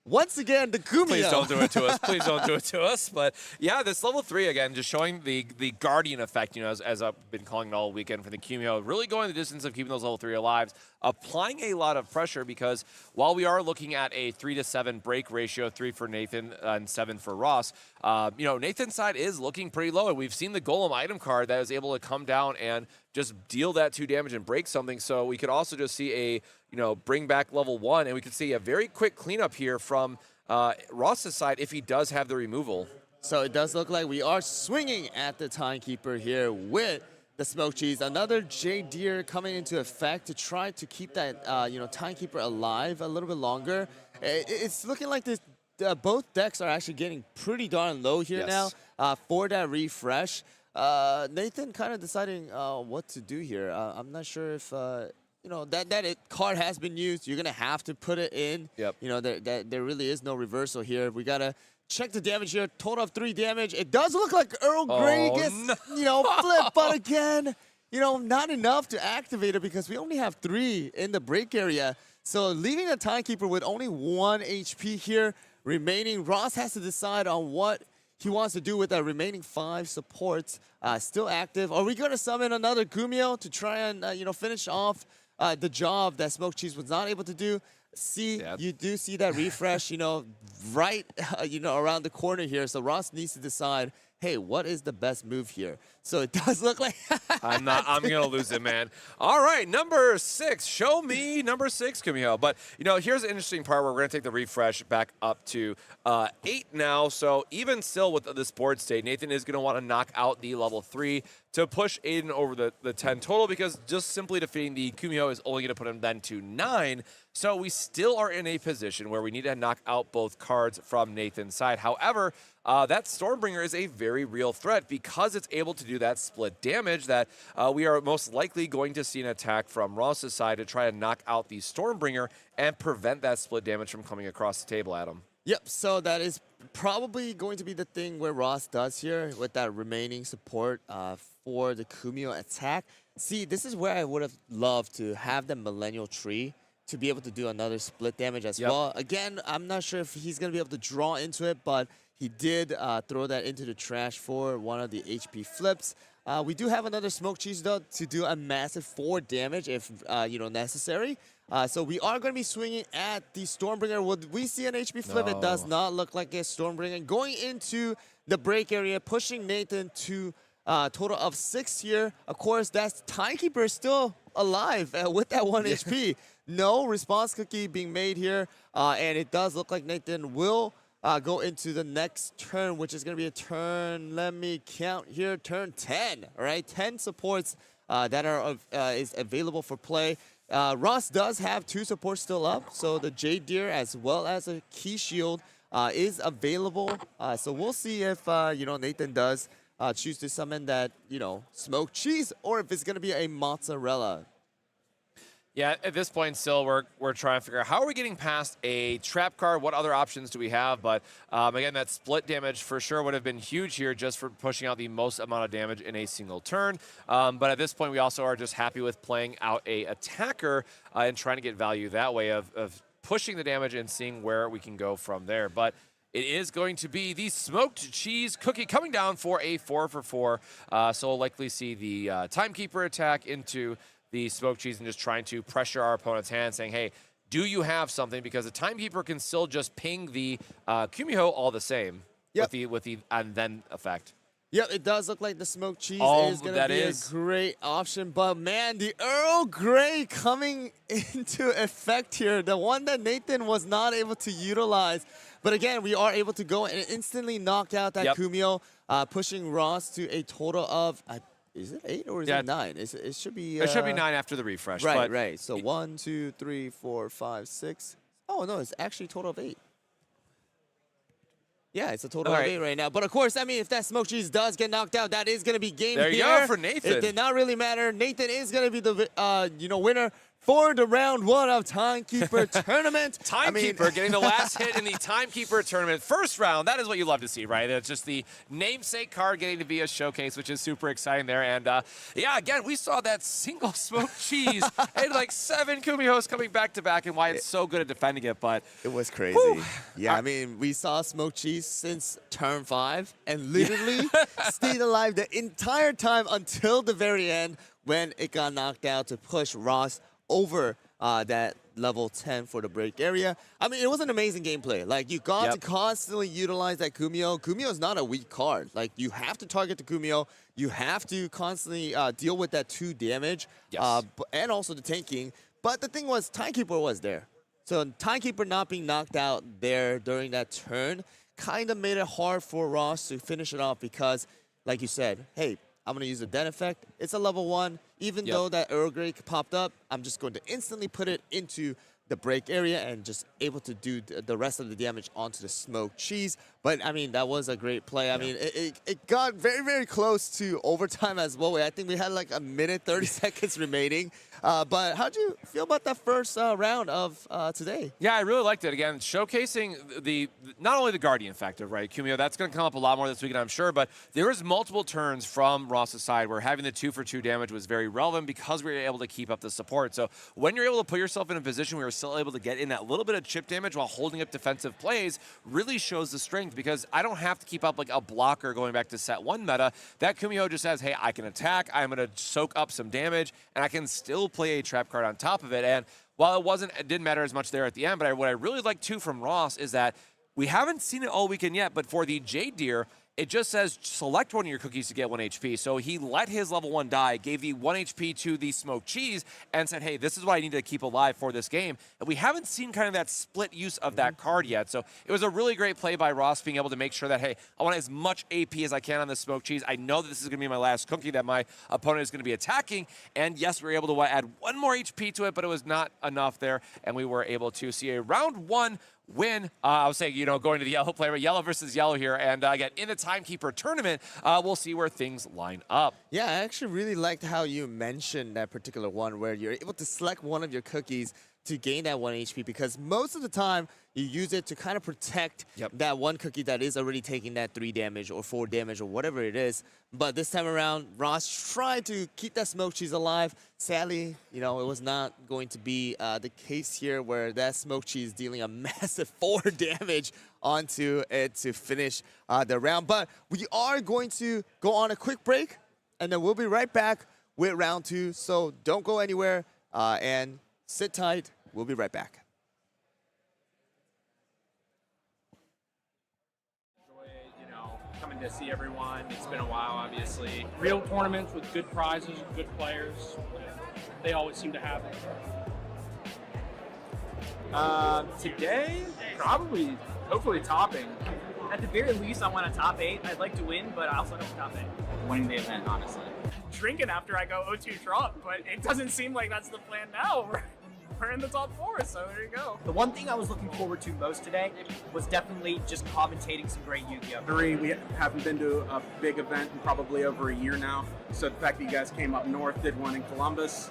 once again, the Kumio. Please don't do it to us. Please don't do it to us. But yeah, this level 3, again, just showing the Guardian effect, as I've been calling it all weekend for the Kumio, really going the distance of keeping those level 3 alive, applying a lot of pressure, because while we are looking at a 3-to-7 break ratio, 3 for Nathan and 7 for Ross, Nathan's side is looking pretty low. And we've seen the Golem item card that is able to come down and just deal that 2 damage and break something. So we could also just see a, bring back level 1, and we could see a very quick cleanup here from Ross's side if he does have the removal. So it does look like we are swinging at the Timekeeper here with the smoked cheese. Another Jade Deer coming into effect to try to keep that, Timekeeper alive a little bit longer. It's looking like this. Both decks are actually getting pretty darn low here now for that refresh. Nathan kind of deciding what to do here. I'm not sure if that card has been used. You're gonna have to put it in. Yep. There really is no reversal here. We gotta check the damage here. Total of 3 damage. It does look like Earl Grey gets flipped, but again, not enough to activate it because we only have 3 in the break area. So leaving the Timekeeper with only 1 HP here remaining. Ross has to decide on what he wants to do with the remaining 5 supports still active. Are we going to summon another Kumio to try and finish off the job that Smoked Cheese was not able to do? You do see that refresh, right, around the corner here. So Ross needs to decide, hey, what is the best move here? So it does look like I'm gonna lose it, man. All right, number 6. Show me number 6, Kumiho. But here's an interesting part where we're gonna take the refresh back up to 8 now. So even still with this board state, Nathan is gonna want to knock out the level 3 to push Aiden over the 10 total, because just simply defeating the Kumiho is only gonna put him then to 9. So we still are in a position where we need to knock out both cards from Nathan's side. However, that Stormbringer is a very real threat because it's able to do that split damage that we are most likely going to see an attack from Ross's side to try to knock out the Stormbringer and prevent that split damage from coming across the table, Adam. Yep, so that is probably going to be the thing where Ross does here with that remaining support for the Kumiho attack. See, this is where I would have loved to have the Millennial Tree to be able to do another split damage as well. Again, I'm not sure if he's going to be able to draw into it, but he did throw that into the trash for one of the HP flips. We do have another Smoke Cheese, though, to do a massive 4 damage if necessary. So we are going to be swinging at the Stormbringer. Would we see an HP flip? No. It does not look like a Stormbringer. Going into the break area, pushing Nathan to a total of 6 here. Of course, that's Timekeeper still alive with that 1 HP. No response cookie being made here. And it does look like Nathan will go into the next turn, which is going to be a turn, let me count here, turn 10. All right, 10 supports that are is available for play. Ross does have 2 supports still up, so the Jade Deer as well as a Key Shield is available. So we'll see if Nathan does choose to summon that Smoke Cheese, or if it's going to be a Mozzarella. Yeah, at this point still we're trying to figure out how are we getting past a trap card, what other options do we have, but again, that split damage for sure would have been huge here just for pushing out the most amount of damage in a single turn. But at this point we also are just happy with playing out a attacker and trying to get value that way of pushing the damage and seeing where we can go from there. But it is going to be the Smoked Cheese Cookie coming down for a 4 for 4. So we'll likely see the Timekeeper attack into the Smoked Cheese and just trying to pressure our opponent's hand, saying, hey, do you have something? Because the Timekeeper can still just ping the Kumiho all the same with the and then effect. Yep, it does look like the Smoked Cheese is going to be a great option. But, man, the Earl Grey coming into effect here. The one that Nathan was not able to utilize. But, again, we are able to go and instantly knock out that Kumiho, pushing Ross to a total of, is it 8 or is it 9? It should be... it should be 9 after the refresh. Right, but right. So 1, 2, 3, 4, 5, 6. Oh, no, it's actually a total of 8. Yeah, it's a total of 8 right now. But, of course, I mean, if that Smoke Cheese does get knocked out, that is going to be game here. There you go for Nathan. It did not really matter. Nathan is going to be the winner for the round 1 of Timekeeper Tournament. Timekeeper getting the last hit in the Timekeeper Tournament. First round, that is what you love to see, right? It's just the namesake card getting to be a showcase, which is super exciting there. And, yeah, again, we saw that single Smoked Cheese and like 7 Kumihos coming back-to-back and why it's so good at defending it. But it was crazy. Whew. Yeah, I mean, we saw Smoked Cheese since turn 5 and literally stayed alive the entire time until the very end when it got knocked out to push Ross over that level 10 for the break area. I mean, it was an amazing gameplay. Like, you got to constantly utilize that Kumiho. Kumiho is not a weak card. Like, you have to target the Kumiho. You have to constantly deal with that 2 damage and also the tanking. But the thing was, Timekeeper was there. So Timekeeper not being knocked out there during that turn kind of made it hard for Ross to finish it off because, like you said, hey, I'm going to use the Den effect. It's a level 1. Even though that Earl Grey popped up, I'm just going to instantly put it into the break area and just able to do the rest of the damage onto the Smoked Cheese. But, I mean, that was a great play. I mean, it got very, very close to overtime as well. I think we had like a minute, 30 seconds remaining. But how'd you feel about that first round of today? Yeah, I really liked it. Again, showcasing the not only the Guardian factor, right, Kumiho, that's going to come up a lot more this weekend, I'm sure, but there was multiple turns from Ross's side where having the 2-for-2 damage was very relevant because we were able to keep up the support. So when you're able to put yourself in a position where you're still able to get in that little bit of chip damage while holding up defensive plays really shows the strength because I don't have to keep up like a blocker going back to set 1 meta. That Kumiho just says, hey, I can attack, I'm going to soak up some damage, and I can still play a trap card on top of it. And while it didn't matter as much there at the end, but what I really like too from Ross is that we haven't seen it all weekend yet, but for the Jade Deer, it just says select one of your cookies to get 1 HP. So he let his level 1 die, gave the 1 HP to the smoked cheese, and said, hey, this is what I need to keep alive for this game. And we haven't seen kind of that split use of that card yet. So it was a really great play by Ross being able to make sure that, hey, I want as much AP as I can on this smoked cheese. I know that this is going to be my last cookie that my opponent is going to be attacking. And yes, we were able to add 1 more HP to it, but it was not enough there. And we were able to see a round 1 win. I was saying, going to the yellow player, but yellow versus yellow here. And again, in the Timekeeper tournament, we'll see where things line up. Yeah, I actually really liked how you mentioned that particular one where you're able to select one of your cookies to gain that 1 HP, because most of the time you use it to kind of protect that one cookie that is already taking that 3 damage or 4 damage or whatever it is. But this time around, Ross tried to keep that smoked cheese alive. Sadly, it was not going to be the case here, where that smoked cheese dealing a massive 4 damage onto it to finish the round. But we are going to go on a quick break, and then we'll be right back with round 2. So don't go anywhere and sit tight. We'll be right back. Coming to see everyone. It's been a while, obviously. Real tournaments with good prizes, good players. They always seem to have it. Today, probably, hopefully topping. At the very least, I want a top 8. I'd like to win, but I also don't top 8. Winning the event, honestly. Drinking after I go 0-2 drop, but it doesn't seem like that's the plan now. We're in the top 4, so there you go. The one thing I was looking forward to most today was definitely just commentating some great Yu-Gi-Oh! We haven't been to a big event in probably over a year now, so the fact that you guys came up north, did one in Columbus,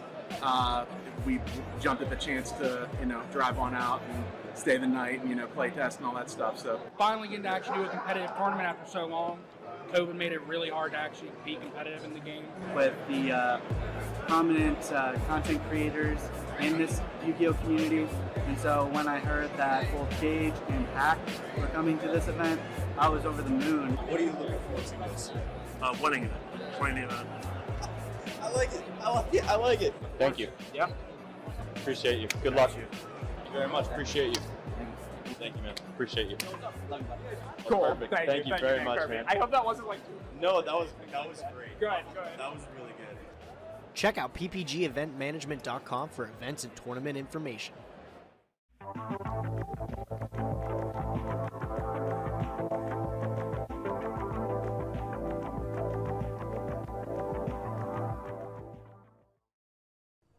we jumped at the chance to drive on out and stay the night and play test and all that stuff. So Finally getting to actually do a competitive tournament after so long. COVID made it really hard to actually be competitive in the game. With the prominent content creators in this Yu-Gi-Oh! Community. And so when I heard that both Gage and Hack were coming to this event, I was over the moon. What are you looking forward to most? Winning it. Winning the event. I like it. I like it. Thank you. Yeah. Appreciate you. Good luck. Thank you very much. Appreciate you. Thank you, man. Appreciate you. Cool. Perfect. Thank you very much, man. I hope that wasn't like... No, that was great. Good. That was really good. Check out ppgeventmanagement.com for events and tournament information.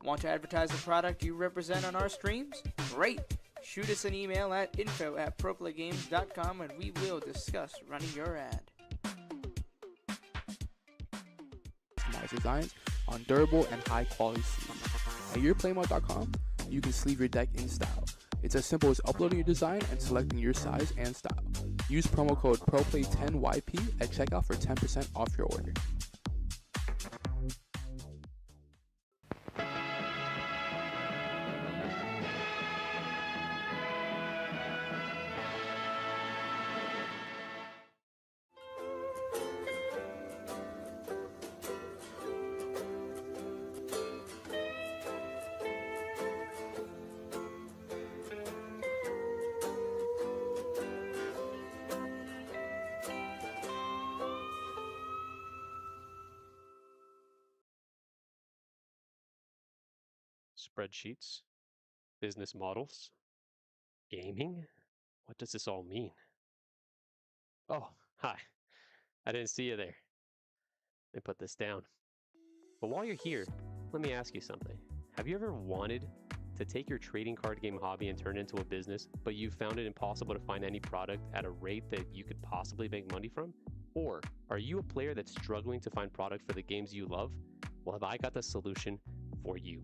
Want to advertise the product you represent on our streams? Great! Shoot us an email at info@proplaygames.com and we will discuss running your ad. Designs on durable and high quality sleeves. At yourplaymode.com, you can sleeve your deck in style. It's as simple as uploading your design and selecting your size and style. Use promo code ProPlay10YP at checkout for 10% off your order. Spreadsheets, business models, gaming? What does this all mean? Oh, hi. I didn't see you there. Let me put this down. But while you're here, let me ask you something. Have you ever wanted to take your trading card game hobby and turn it into a business, but you found it impossible to find any product at a rate that you could possibly make money from? Or are you a player that's struggling to find product for the games you love? Well, have I got the solution for you.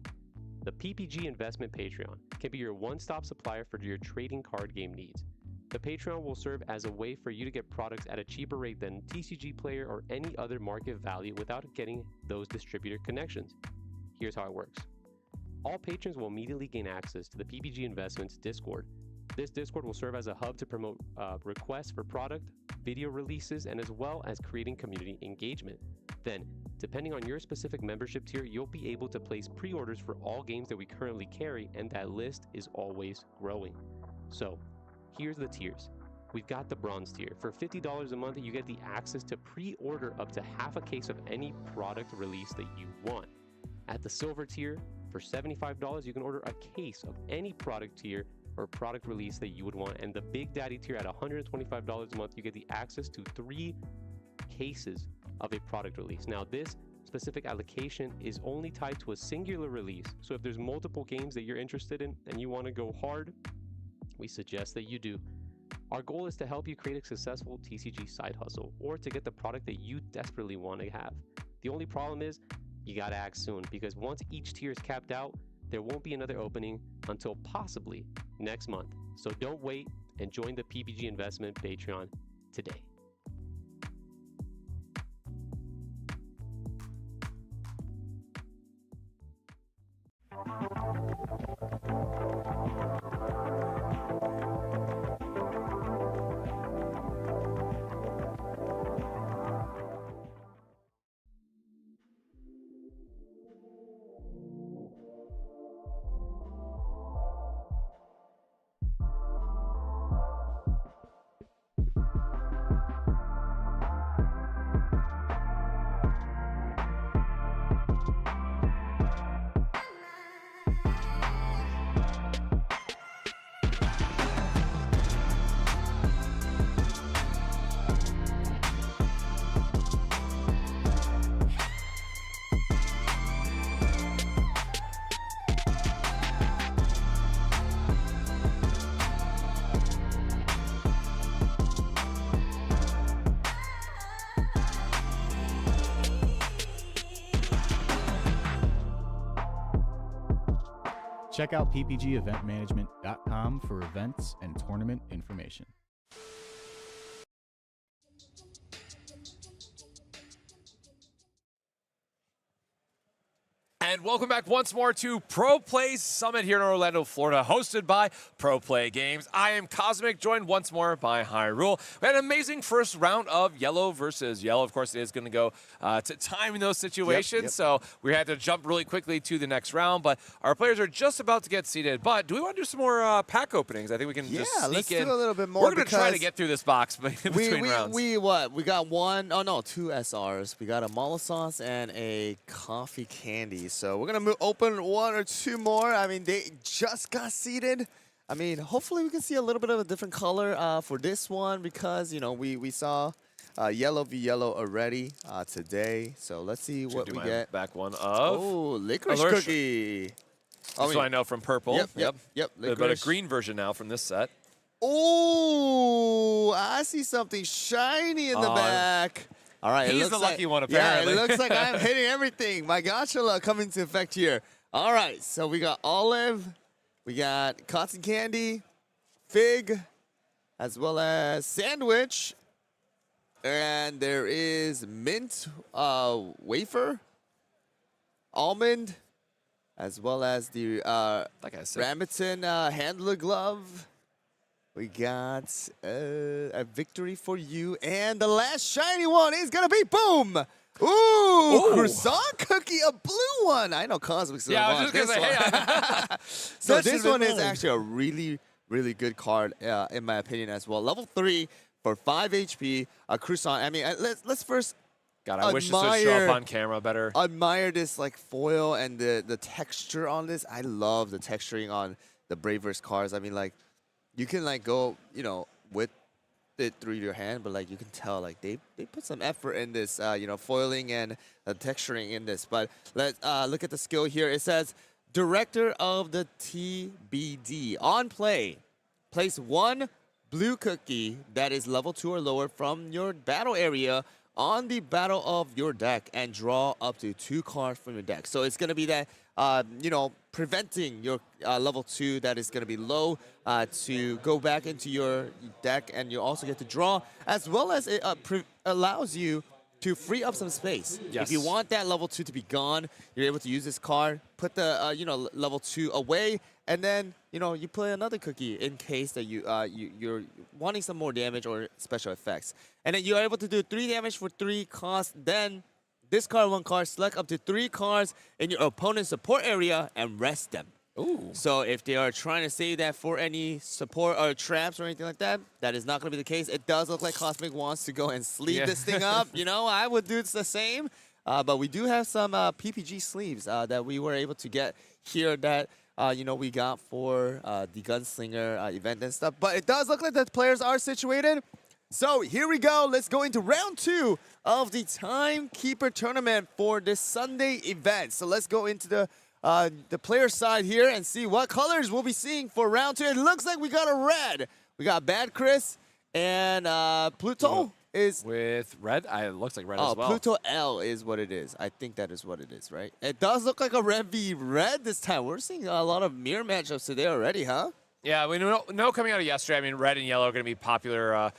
The PPG Investment Patreon can be your one-stop supplier for your trading card game needs. The Patreon will serve as a way for you to get products at a cheaper rate than TCG Player or any other market value without getting those distributor connections. Here's how it works. All patrons will immediately gain access to the PPG Investments Discord. This Discord will serve as a hub to promote requests for product, video releases, and as well as creating community engagement. Then, depending on your specific membership tier, you'll be able to place pre-orders for all games that we currently carry, and that list is always growing. So, here's the tiers. we've got the bronze tier. For $50 a month, you get the access to pre-order up to half a case of any product release that you want. At the silver tier, for $75, you can order a case of any product tier or product release that you would want. And the Big Daddy tier at $125 a month, you get the access to 3 cases of a product release. Now, this specific allocation is only tied to a singular release. So if there's multiple games that you're interested in and you want to go hard, we suggest that you do. Our goal is to help you create a successful TCG side hustle or to get the product that you desperately want to have. The only problem is you got to act soon, because once each tier is capped out, there won't be another opening until possibly next month. So don't wait and join the PPG Investment Patreon today. Check out ppgeventmanagement.com for events and tournament information. And welcome back once more to Pro Play Summit here in Orlando, Florida, hosted by Pro Play Games. I am Cosmic, joined once more by Hyrule. We had an amazing first round of yellow versus yellow. Of course, it is going to go to time in those situations, so we had to jump really quickly to the next round. But our players are just about to get seated. But do we want to do some more pack openings? I think we can just sneak let's in. do a little bit more. We're going to try to get through this box between rounds. We got two SRs. We got a Mala Sauce and a Coffee Candy. So we're going to open one or two more. I mean, they just got seated. I mean, hopefully we can see a little bit of a different color for this one, because, you know, we saw yellow v yellow already today. So let's see what we get. Back one of... Oh, licorice cookie. That's what I know from purple. Yep. But a green version now from this set. Oh, I see something shiny in the back. All right, he's the lucky one, apparently. Yeah, it looks like I'm hitting everything. My gotcha coming to effect here. All right, so we got olive, we got cotton candy, fig, as well as sandwich, and there is mint wafer, almond, as well as the like I said, Rambutan handler glove. We got a victory for you, and the last shiny one is gonna be boom! Ooh, croissant cookie, a blue one. I know Cosmic's I was just gonna say, hey, so this one is actually a really, really good card, in my opinion as well. Level 3 for 5 HP, a croissant. I mean, let's first. God, I wish this would show up on camera better. Admire this like foil and the texture on this. I love the texturing on the Braverse cards. I mean, like, you can like go, you know, with it through your hand, but like you can tell like they put some effort in this, you know, foiling and texturing in this. But let's look at the skill here. It says Director of the TBD. On play, place one blue cookie that is level 2 or lower from your battle area on the battle of your deck and draw up to 2 cards from your deck. So it's going to be that, you know, preventing your level 2 that is going to be low to go back into your deck, and you also get to draw, as well as it allows you to free up some space. Yes. If you want that level 2 to be gone, you're able to use this card, put the you know, level 2 away, and then, you know, you play another cookie in case that you're wanting some more damage or special effects. And then you're able to do 3 damage for 3 costs. Then discard 1 card, select up to 3 cards in your opponent's support area, and rest them. Ooh. So if they are trying to save that for any support or traps or anything like that, that is not going to be the case. It does look like Cosmic wants to go and sleeve this thing up. You know, I would do the same. But we do have some PPG sleeves that we were able to get here that, you know, we got for the Gunslinger event and stuff. But it does look like the players are situated. So here we go. Let's go into round 2 of the Timekeeper tournament for this Sunday event. So let's go into the player side here and see what colors we'll be seeing for round 2. It looks like we got a red. We got Bad Chris and Pluto is with red. It looks like red as well. Pluto L is what it is. I think that is what it is, right? It does look like a red v red this time. We're seeing a lot of mirror matchups today already, huh? Yeah, we know coming out of yesterday, I mean, red and yellow are going to be popular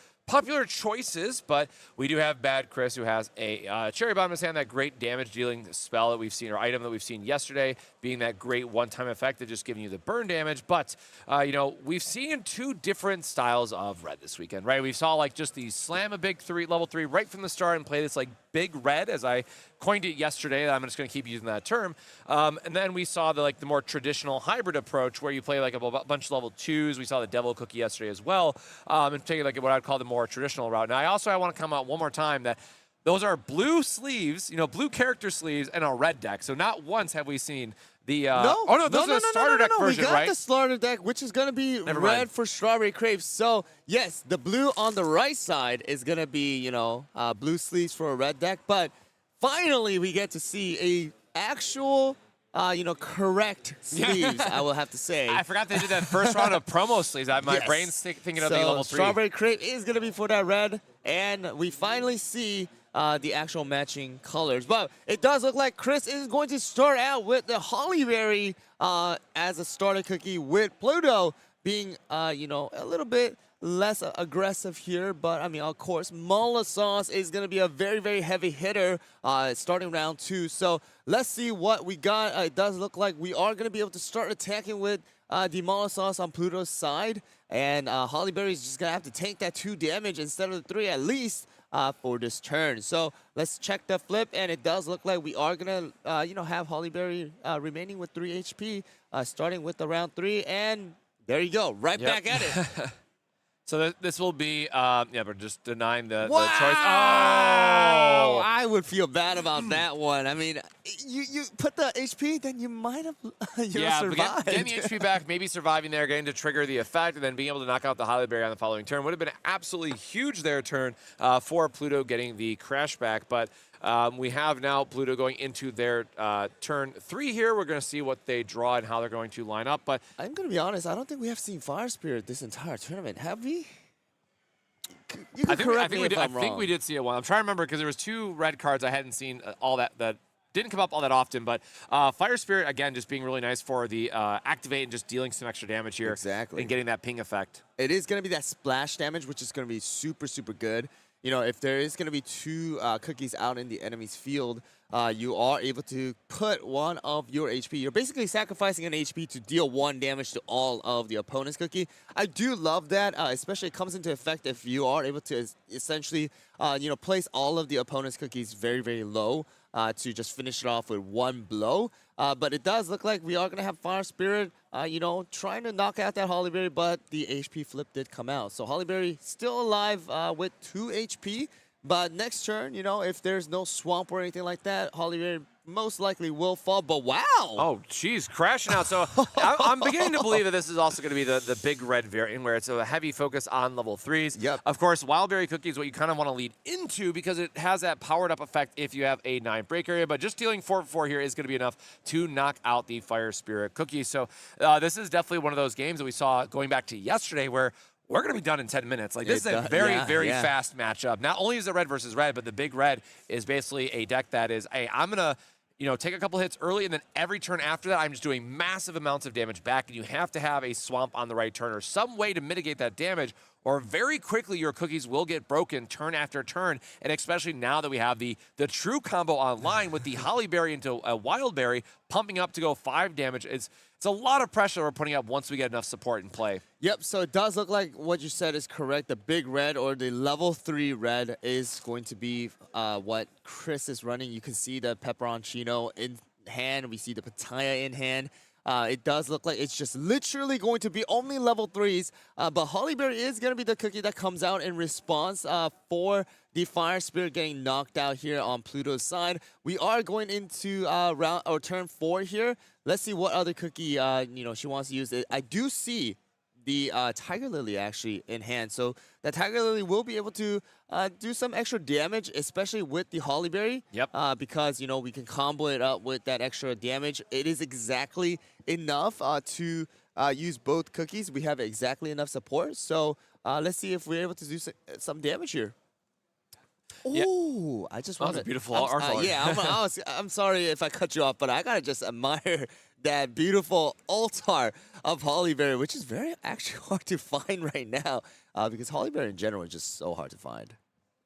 choices, but we do have Bad Chris, who has a Cherry Bomb in his hand, that great damage-dealing spell that we've seen, or item that we've seen yesterday, being that great one-time effect of just giving you the burn damage. But, you know, we've seen 2 different styles of red this weekend, right? We saw, like, just the slam a big level 3 right from the start and play this, like, big red, as I coined it yesterday. I'm just going to keep using that term. And then we saw the more traditional hybrid approach where you play like a bunch of level 2s. We saw the Devil Cookie yesterday as well, and taking like what I'd call the more traditional route. Now, I want to come out one more time that those are blue sleeves, you know, blue character sleeves, and a red deck. So not once have we seen the those are the starter deck version, we got right? the starter deck, which is going to be red for Strawberry Crave. So, yes, the blue on the right side is going to be, you know, blue sleeves for a red deck. But finally, we get to see a actual, you know, correct sleeves, I will have to say. I forgot they did that first round of promo sleeves. My brain's thinking of the level 3. Strawberry Crave is going to be for that red. And we finally see the actual matching colors. But it does look like Chris is going to start out with the Hollyberry as a starter cookie, with Pluto being, you know, a little bit less aggressive here. But, I mean, of course, Mala Sauce is going to be a very, very heavy hitter starting round 2. So let's see what we got. It does look like we are going to be able to start attacking with the Mala Sauce on Pluto's side. And Hollyberry is just going to have to tank that 2 damage instead of the 3 at least for this turn. So let's check the flip, and it does look like we are going to, you know, have Hollyberry remaining with 3 HP, starting with the round 3. And there you go, right back at it. So this will be, we're just denying the choice. Oh, I would feel bad about that one. I mean, you put the HP, then you might have survived. Getting the HP back, maybe surviving there, getting to trigger the effect, and then being able to knock out the Hollyberry on the following turn would have been absolutely huge there turn for Pluto getting the crash back. But we have now Pluto going into their turn 3 here. We're going to see what they draw and how they're going to line up. But I'm going to be honest, I don't think we have seen Fire Spirit this entire tournament. Have we? You can correct me if I'm wrong. I think we did see it one. I'm trying to remember because there was 2 red cards I hadn't seen all that didn't come up all that often. But Fire Spirit, again, just being really nice for the activate and just dealing some extra damage here. Exactly. And getting that ping effect. It is going to be that splash damage, which is going to be super, super good. You know, if there is going to be 2 cookies out in the enemy's field, you are able to put 1 of your HP. You're basically sacrificing an HP to deal 1 damage to all of the opponent's cookie. I do love that, especially it comes into effect if you are able to essentially, you know, place all of the opponent's cookies very, very low to just finish it off with 1 blow. But it does look like we are going to have Fire Spirit, you know, trying to knock out that Hollyberry, but the HP flip did come out. So Hollyberry still alive with 2 HP. But next turn, you know, if there's no swamp or anything like that, Hollyberry most likely will fall. But wow! Oh, geez, crashing out. So I'm beginning to believe that this is also going to be the big red variant, where it's a heavy focus on level 3s. Yep. Of course, Wildberry Cookie is what you kind of want to lead into because it has that powered up effect if you have a 9 break area. But just dealing 4/4 here is going to be enough to knock out the Fire Spirit Cookie. So this is definitely one of those games that we saw going back to yesterday where we're going to be done in 10 minutes. Like, this is a very, very fast matchup. Not only is it red versus red, but the big red is basically a deck that is, hey, I'm going to, you know, take a couple hits early, and then every turn after that, I'm just doing massive amounts of damage back, and you have to have a swamp on the right turn or some way to mitigate that damage, or very quickly your cookies will get broken turn after turn, and especially now that we have the true combo online with the Hollyberry into a Wildberry pumping up to go 5 damage. It's a lot of pressure we're putting up once we get enough support in play. Yep, so it does look like what you said is correct. The big red, or the level 3 red, is going to be what Chris is running. You can see the Pepperoncino in hand. We see the Pitaya in hand. It does look like it's just literally going to be only level 3s, but Hollyberry is going to be the cookie that comes out in response for the Fire Spirit getting knocked out here on Pluto's side. We are going into round or turn 4 here. Let's see what other cookie she wants to use. I do see the Tiger Lily actually in hand. So that Tiger Lily will be able to do some extra damage, especially with the Hollyberry. Yep. Because, we can combo it up with that extra damage. It is exactly enough to use both cookies. We have exactly enough support. So let's see if we're able to do some damage here. Ooh, I just want That was a beautiful art art. yeah, I'm sorry if I cut you off, but I gotta just admire that beautiful altar of Hollyberry, which is very actually hard to find right now because Hollyberry in general is just so hard to find.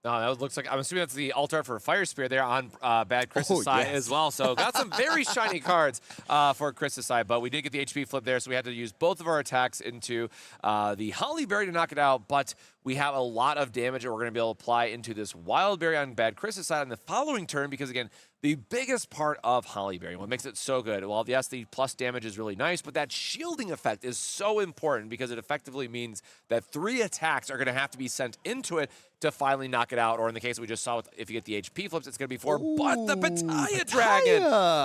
No, that looks like, I'm assuming that's the altar for Fire Spirit there on Bad Chris's side yes. as well. So got some very shiny cards for Chris's side, but we did get the HP flip there, so we had to use both of our attacks into the Hollyberry to knock it out, but we have a lot of damage that we're going to be able to apply into this Wild Berry on Bad Chris's side on the following turn, because again, the biggest part of Hollyberry, what makes it so good, well, yes, the plus damage is really nice, but that shielding effect is so important because it effectively means that 3 attacks are going to have to be sent into it to finally knock it out, or in the case we just saw, if you get the HP flips, it's going to be 4. Ooh, but the Pitaya Dragon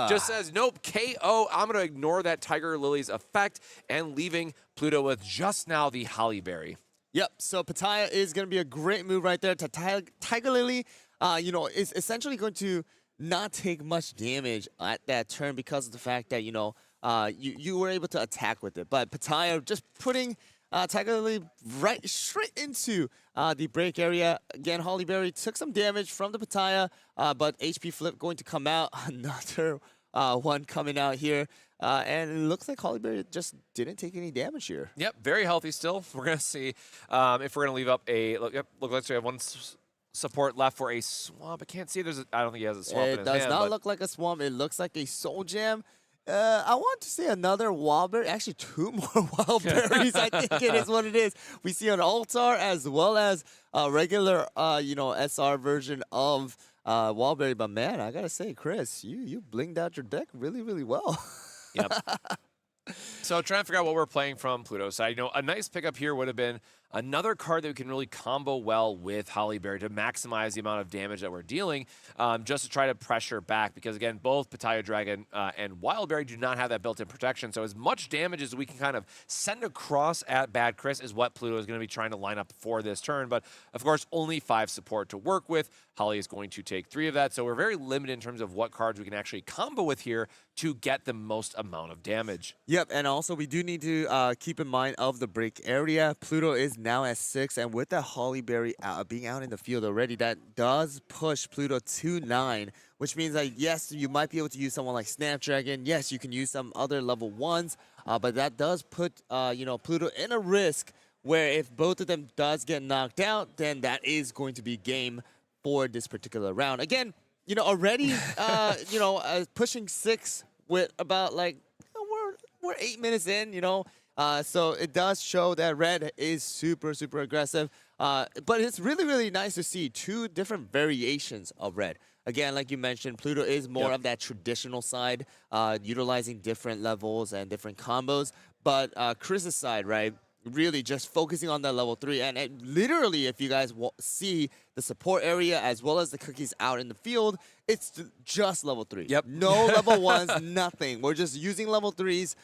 just says, nope, KO. I'm going to ignore that Tiger Lily's effect and leaving Pluto with just now the Hollyberry. Yep, so Pitaya is going to be a great move right there. Tiger Lily, is essentially going to not take much damage at that turn because of the fact that, you were able to attack with it. But Pitaya just putting Tiger Lily straight into the break area. Again, Hollyberry took some damage from the Pitaya, but HP flip going to come out. Another one coming out here. And it looks like Hollyberry just didn't take any damage here. Yep, very healthy still. We're going to see if we're going to leave up a... Look like we have one support left for a swamp. I can't see. I don't think he has a swamp in It his does hand, not look like a swamp. It looks like a soul jam. I want to say another wild berry. Actually, 2 more wild berries. I think it is what it is. We see an altar as well as a regular, SR version of wild berry. But man, I gotta say, Chris, you blinged out your deck really, really well. Yep. So trying to figure out what we're playing from Pluto's side. A nice pickup here would have been another card that we can really combo well with Hollyberry to maximize the amount of damage that we're dealing, just to try to pressure back. Because again, both Pitaya Dragon and Wildberry do not have that built-in protection. So as much damage as we can kind of send across at Bad Chris is what Pluto is going to be trying to line up for this turn. But of course, only 5 support to work with. Holly is going to take 3 of that. So we're very limited in terms of what cards we can actually combo with here to get the most amount of damage. Yep, and also we do need to keep in mind of the break area. Pluto is now at 6, and with that Hollyberry being out in the field already, that does push Pluto to 9, which means that, yes, you might be able to use someone like Snapdragon. Yes, you can use some other level 1s, but that does put, Pluto in a risk where if both of them does get knocked out, then that is going to be game for this particular round. Again, already, pushing 6 with about, we're 8 minutes in, so it does show that red is super, super aggressive. But it's really, really nice to see 2 different variations of red. Again, like you mentioned, Pluto is more of that traditional side, utilizing different levels and different combos. But Chris's side, right, really just focusing on that level 3. And literally, if you guys see the support area as well as the cookies out in the field, it's just level 3. Yep. No level 1s, nothing. We're just using level 3s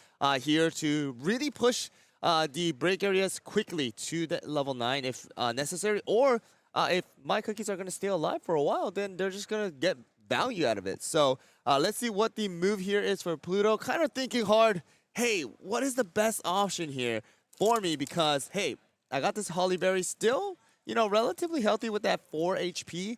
here to really push the break areas quickly to the level 9 if necessary. Or if my cookies are going to stay alive for a while, then they're just going to get value out of it. So let's see what the move here is for Pluto. Kind of thinking hard, hey, what is the best option here for me? Because, hey, I got this Hollyberry still, relatively healthy with that 4 HP.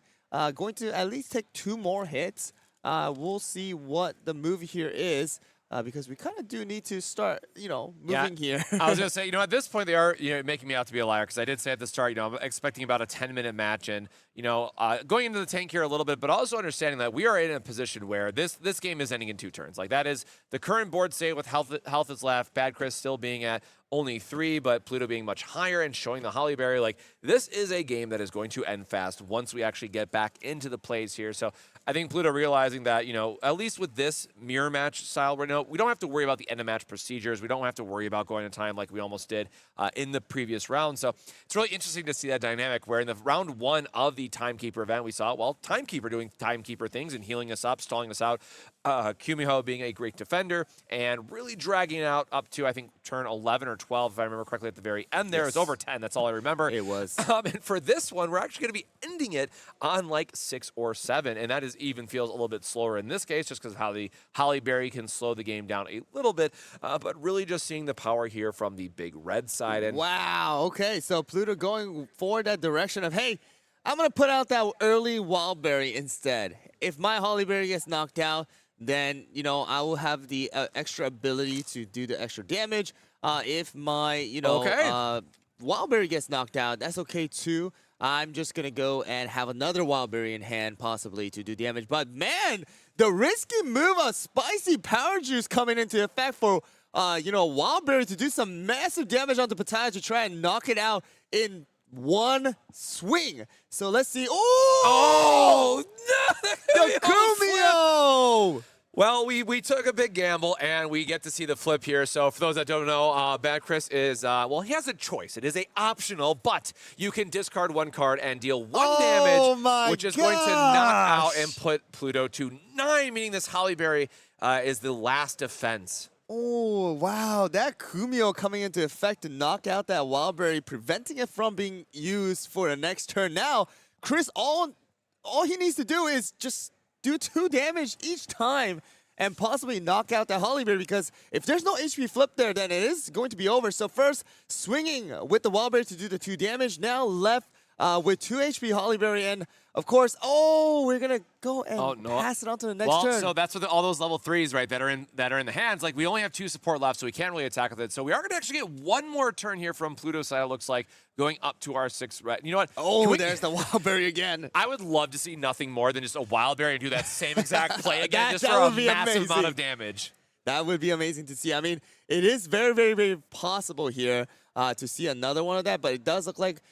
Going to at least take 2 more hits. We'll see what the move here is. Because we kind of do need to start, moving here. I was going to say, at this point, they are, making me out to be a liar, because I did say at the start, I'm expecting about a 10-minute match, and, going into the tank here a little bit, but also understanding that we are in a position where this game is ending in 2 turns. Like, that is the current board state with health is left, Bad Chris still being at only 3, but Pluto being much higher and showing the Holly Berry. Like, this is a game that is going to end fast once we actually get back into the plays here. So I think Pluto realizing that, you know, at least with this mirror match style right now, we don't have to worry about the end of match procedures. We don't have to worry about going to time like we almost did in the previous round. So it's really interesting to see that dynamic where in the round 1 of the Timekeeper event, we saw, well, Timekeeper doing Timekeeper things and healing us up, stalling us out. Kumiho being a great defender and really dragging it out up to, I think, turn 11 or 12, if I remember correctly, at the very end there. It was over 10. That's all I remember. It was. And for this one, we're actually going to be ending it on like 6 or 7, and that is even feels a little bit slower in this case just because of how the Holly Berry can slow the game down a little bit, but really just seeing the power here from the big red side. And wow, okay, so Pluto going forward that direction of, hey, I'm going to put out that early Wildberry instead. If my Holly Berry gets knocked out, then, you know, I will have the extra ability to do the extra damage. If my, you know, Wildberry gets knocked out, that's okay too. I'm just going to go and have another Wildberry in hand possibly to do damage. But man, the risky move of Spicy Power Juice coming into effect for, you know, Wildberry to do some massive damage onto Pataya to try and knock it out in one swing. So let's see. Oh! No! The Kumio! Well, we took a big gamble, and we get to see the flip here. So for those that don't know, Bad Chris is, well, he has a choice. It is a optional, but you can discard 1 card and deal 1 damage, which is going to knock out and put Pluto to 9, meaning this Holly Berry is the last defense. Oh, wow. That Kumio coming into effect to knock out that Wildberry, preventing it from being used for the next turn. Now, Chris, all he needs to do is just do 2 damage each time and possibly knock out that Holly Berry, because if there's no HP flip there, then it is going to be over. So first, swinging with the Wildberry to do the 2 damage. Now left with 2 HP Holly Berry, and of course, we're gonna go and pass it on to the next turn. So that's what all those level 3s, right, that are in the hands. Like, we only have 2 support left, so we can't really attack with it. So we are gonna actually get 1 more turn here from Pluto's side, it looks like, going up to our 6th red. You know what? There's the Wildberry again. I would love to see nothing more than just a Wildberry and do that same exact play again, just for a massive amount of damage. That would be amazing to see. I mean, it is very, very, very possible here to see another one of that, but it does look like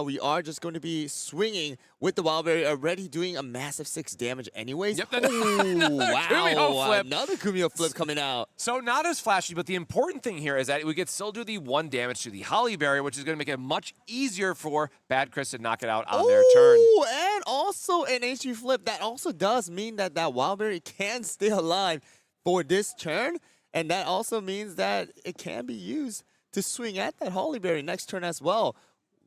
we are just going to be swinging with the Wildberry, already doing a massive 6 damage anyways. Yep. Wow, another Kumio flip coming out. So not as flashy, but the important thing here is that we could still do the 1 damage to the Holly Berry, which is going to make it much easier for Bad Chris to knock it out on their turn. And also an HP flip. That also does mean that that Wildberry can stay alive for this turn, and that also means that it can be used to swing at that Holly Berry next turn as well.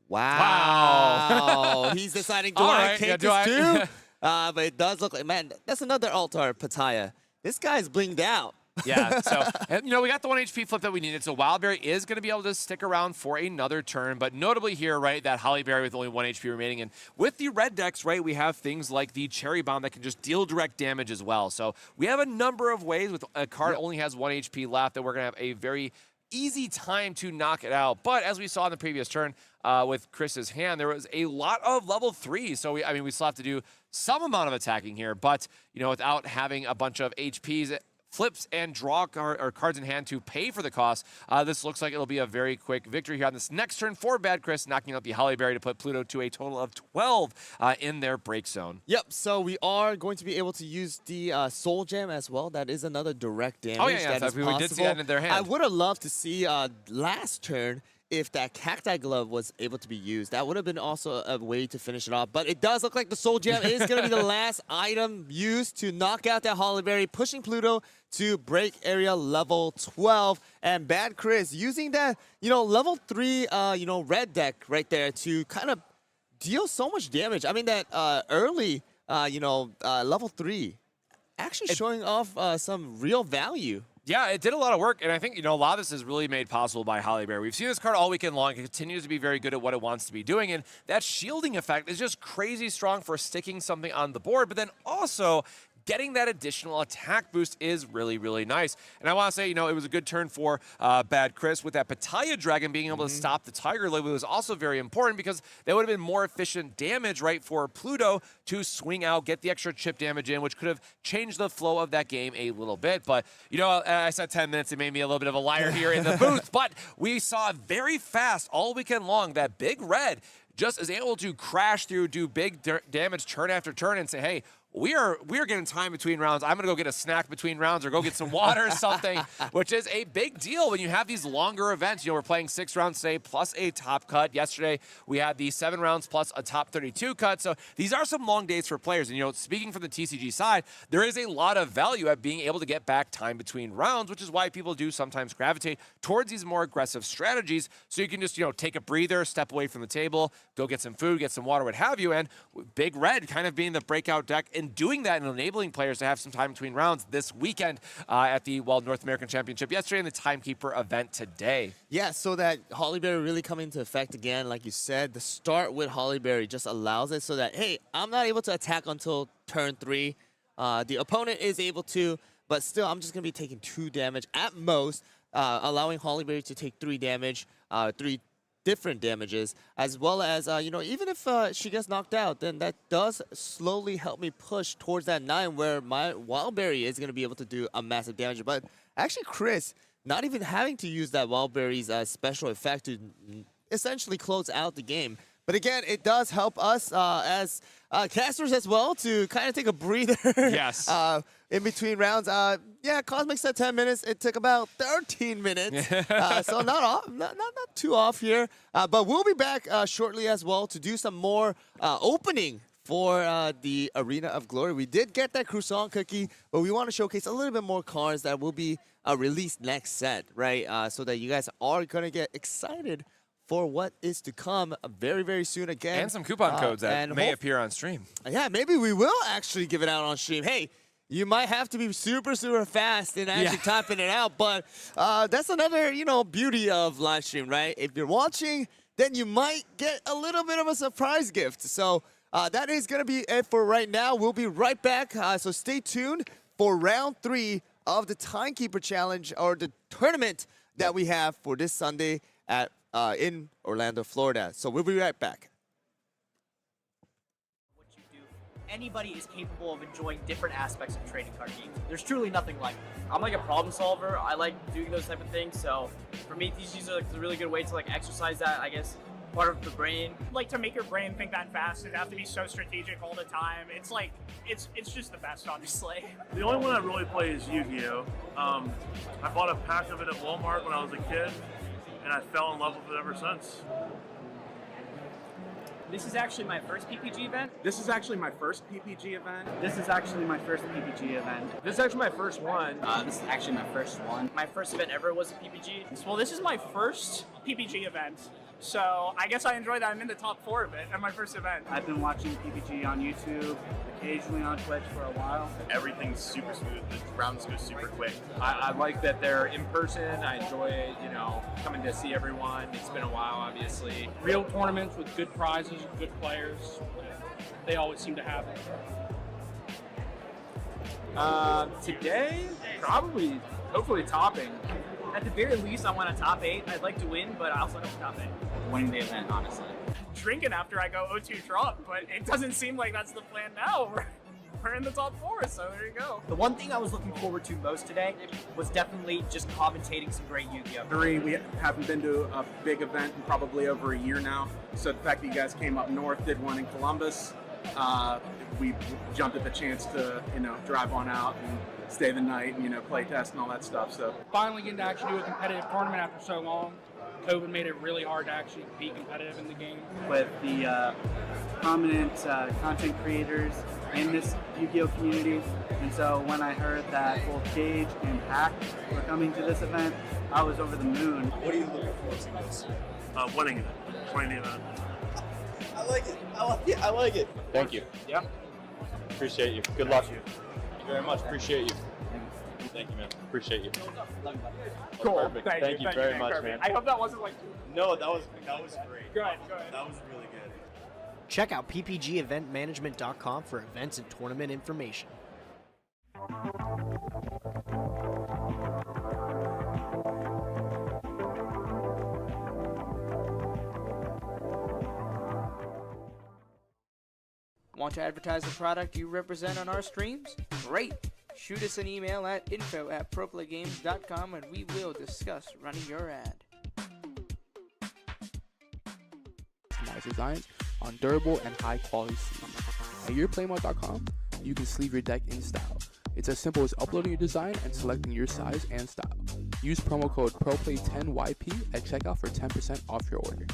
Wow. He's deciding, do I take this too? But it does look like, man, that's another altar, Pataya. This guy's blinged out. Yeah, so, you know, we got the 1 HP flip that we needed, so Wildberry is going to be able to stick around for another turn, but notably here, right, that Holly Berry with only 1 HP remaining, and with the red decks, right, we have things like the Cherry Bomb that can just deal direct damage as well, so we have a number of ways with a card only has 1 HP left that we're going to have a very easy time to knock it out. But as we saw in the previous turn with Chris's hand, there was a lot of level 3. So we still have to do some amount of attacking here. But, you know, without having a bunch of HPs, flips, and draw cards in hand to pay for the cost, this looks like it'll be a very quick victory here on this next turn for Bad Chris, knocking out the Holly Berry to put Pluto to a total of 12 in their break zone. Yep, so we are going to be able to use the Soul Gem as well. That is another direct damage. Oh, yeah, that is we did see that in their hand. I would have loved to see last turn if that Cacti Glove was able to be used. That would have been also a way to finish it off. But it does look like the Soul Gem is going to be the last item used to knock out that Holly Berry, pushing Pluto to break area level 12. And Bad Chris using that, you know, level 3, you know, red deck right there to kind of deal so much damage. I mean, that early, you know, level 3 actually showing off some real value. Yeah, it did a lot of work, and I think, you know, a lot of this is really made possible by Holly Berry. We've seen this card all weekend long. It continues to be very good at what it wants to be doing, and that shielding effect is just crazy strong for sticking something on the board, but then also getting that additional attack boost is really, really nice. And I want to say, it was a good turn for Bad Chris with that Pitaya Dragon being able to stop the Tiger Lily was also very important because that would have been more efficient damage, right, for Pluto to swing out, get the extra chip damage in, which could have changed the flow of that game a little bit. But, I said 10 minutes. It made me a little bit of a liar here in the booth. But we saw very fast all weekend long that Big Red just is able to crash through, do big damage turn after turn, and say, hey, we are getting time between rounds. I'm going to go get a snack between rounds or go get some water or something, which is a big deal when you have these longer events. We're playing 6 rounds today plus a top cut. Yesterday, we had the 7 rounds plus a top 32 cut. So these are some long days for players. And, speaking from the TCG side, there is a lot of value at being able to get back time between rounds, which is why people do sometimes gravitate towards these more aggressive strategies. So you can just, take a breather, step away from the table, go get some food, get some water, what have you. And Big Red kind of being the breakout deck and doing that and enabling players to have some time between rounds this weekend at the North American Championship yesterday and the Timekeeper event today. Yeah, so that Hollyberry really coming into effect again, like you said, the start with Hollyberry just allows it so that, hey, I'm not able to attack until turn 3. The opponent is able to, but still I'm just going to be taking 2 damage at most, allowing Hollyberry to take 3 damage, 3 different damages, as well as, even if she gets knocked out, then that does slowly help me push towards that 9 where my Wildberry is going to be able to do a massive damage. But actually, Chris, not even having to use that Wildberry's special effect to essentially close out the game. But again, it does help us as casters as well to kind of take a breather. Yes. In between rounds. Yeah, Cosmic said 10 minutes. It took about 13 minutes. So not too off here. But we'll be back shortly as well to do some more opening for the Arena of Glory. We did get that croissant cookie, but we want to showcase a little bit more cards that will be released next set, right? So that you guys are going to get excited for what is to come very, very soon again. And some coupon codes that may appear on stream. Yeah, maybe we will actually give it out on stream. Hey, you might have to be super, super fast in actually typing it out, but that's another, beauty of live stream, right? If you're watching, then you might get a little bit of a surprise gift. So that is going to be it for right now. We'll be right back, so stay tuned for round 3 of the Timekeeper Challenge, or the tournament that we have for this Sunday at in Orlando, Florida. So we'll be right back. What you do, anybody is capable of enjoying different aspects of trading card games. There's truly nothing like it. I'm like a problem solver. I like doing those type of things. So for me, TCGs are like a really good way to exercise that, I guess, part of the brain. Like, to make your brain think that fast and have to be so strategic all the time. It's like, it's just the best, honestly. The only one I really play is Yu-Gi-Oh! I bought a pack of it at Walmart when I was a kid, and I fell in love with it ever since. This is actually my first PPG event. This is actually my first PPG event. This is actually my first PPG event. This is actually my first one. This is actually my first one. My first event ever was a PPG. Well, this is my first PPG event, so I guess I enjoy that I'm in the top 4 of it at my first event. I've been watching PPG on YouTube, occasionally on Twitch for a while. Everything's super smooth. The rounds go super quick. I like that they're in person. I enjoy, coming to see everyone. It's been a while, obviously. Real tournaments with good prizes, good players. They always seem to have it. Today, probably, hopefully topping. At the very least, I want a top 8. I'd like to win, but I also want a top 8. Winning the event, honestly. Drinking after I go 0-2 drop, but it doesn't seem like that's the plan now. We're in the top 4, so there you go. The one thing I was looking forward to most today was definitely just commentating some great Yu-Gi-Oh! 3, we haven't been to a big event in probably over a year now. So the fact that you guys came up north, did one in Columbus, we jumped at the chance to, drive on out and stay the night and, play test and all that stuff. So Finally getting to actually do a competitive tournament after so long. COVID made it really hard to actually be competitive in the game. With the prominent content creators in this Yu-Gi-Oh! Community. And so when I heard that both Gage and Hack were coming to this event, I was over the moon. What are you looking forward to this? Winning it. Winning the event. I like it. I like it. Thank you. Yeah. Appreciate you. Good luck. Thank you very much. Appreciate you. Thank you, man. Appreciate you. Cool. Perfect. Thank you very much, man. I hope that wasn't like... No, that was great. Good. That was really good. Check out ppgeventmanagement.com for events and tournament information. Want to advertise the product you represent on our streams? Great! Shoot us an email at info@proplaygames.com and we will discuss running your ad. Nice designs on durable and high quality sleeves. At yourplaymode.com, you can sleeve your deck in style. It's as simple as uploading your design and selecting your size and style. Use promo code PROPLAY10YP at checkout for 10% off your order.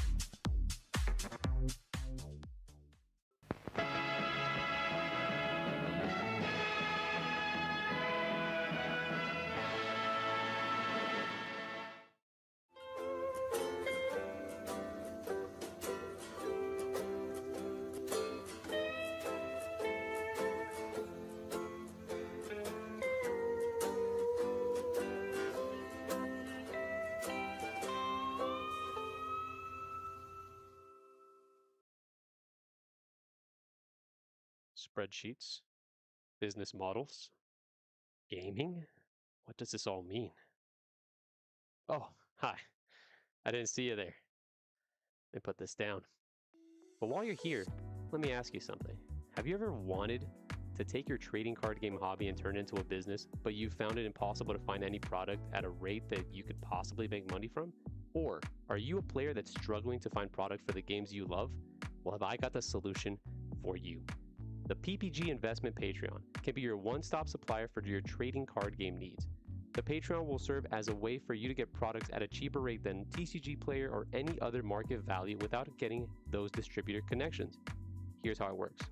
Spreadsheets, business models, gaming? What does this all mean? Oh, hi. I didn't see you there. Let me put this down. But while you're here, let me ask you something. Have you ever wanted to take your trading card game hobby and turn it into a business, but you found it impossible to find any product at a rate that you could possibly make money from? Or are you a player that's struggling to find product for the games you love? Well, have I got the solution for you. The PPG Investment Patreon can be your one-stop supplier for your trading card game needs. The Patreon will serve as a way for you to get products at a cheaper rate than TCG Player or any other market value without getting those distributor connections. Here's how it works.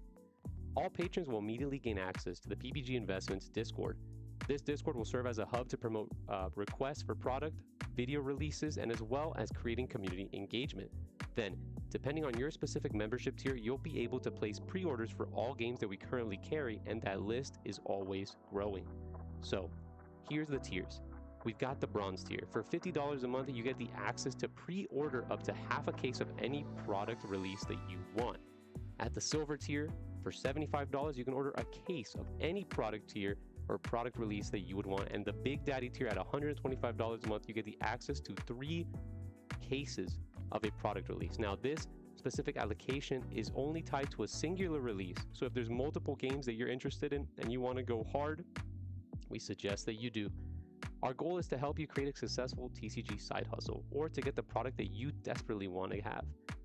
All patrons will immediately gain access to the PPG Investments Discord. This Discord will serve as a hub to promote requests for product, video releases, and as well as creating community engagement. Then, depending on your specific membership tier, you'll be able to place pre-orders for all games that we currently carry, and that list is always growing. So, here's the tiers. We've got the bronze tier. For $50 a month, you get the access to pre-order up to half a case of any product release that you want. At the silver tier, for $75, you can order a case of any product tier or product release that you would want. And the Big Daddy tier at $125 a month, you get the access to 3 cases of a product release. Now, this specific allocation is only tied to a singular release. So if there's multiple games that you're interested in and you want to go hard, we suggest that you do. Our goal is to help you create a successful TCG side hustle or to get the product that you desperately want to have.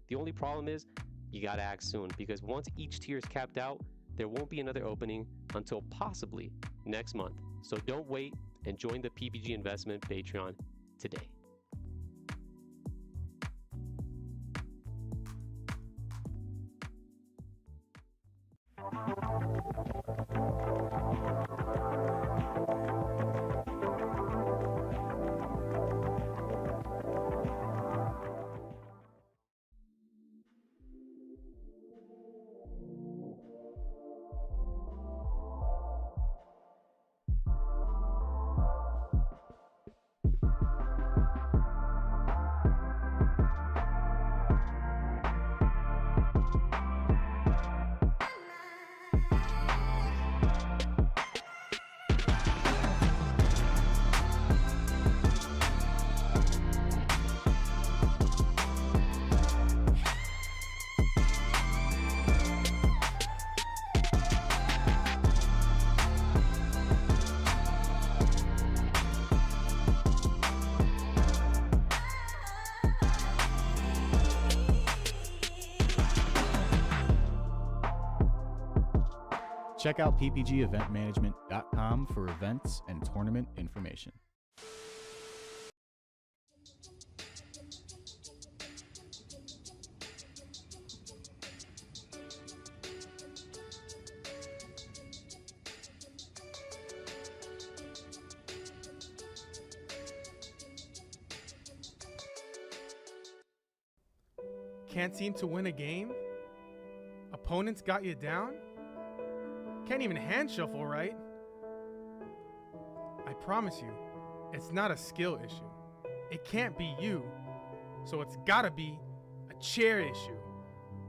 The only problem is you got to act soon, because once each tier is capped out, there won't be another opening until possibly next month. So don't wait and join the PPG Investment Patreon today. Check out ppgeventmanagement.com for events and tournament information. Can't seem to win a game? Opponents got you down? Can't even hand shuffle right? I promise you, it's not a skill issue. It can't be you. So it's gotta be a chair issue.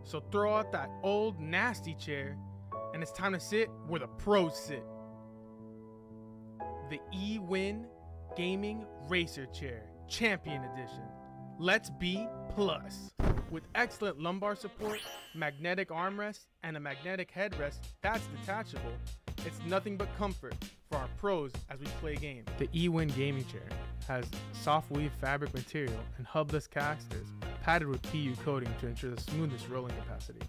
So throw out that old nasty chair and it's time to sit where the pros sit. the eWin Gaming Racer Chair Champion Edition. Let's be plus. With excellent lumbar support, magnetic armrest, and a magnetic headrest that's detachable, it's nothing but comfort for our pros as we play games. The eWin Gaming Chair has soft weave fabric material and hubless casters padded with PU coating to ensure the smoothest rolling capacity.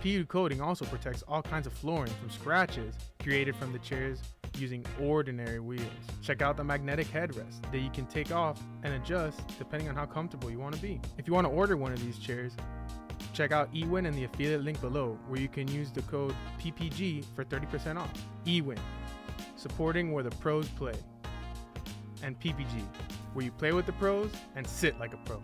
PU coating also protects all kinds of flooring from scratches created from the chairs using ordinary wheels. Check out the magnetic headrest that you can take off and adjust depending on how comfortable you want to be. If you want to order one of these chairs, check out eWin and the affiliate link below where you can use the code PPG for 30% off. eWin, supporting where the pros play. And PPG, where you play with the pros and sit like a pro.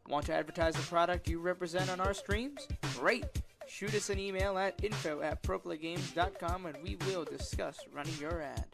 Want to advertise the product you represent on our streams? Great! Shoot us an email at info@proplaygames.com and we will discuss running your ad.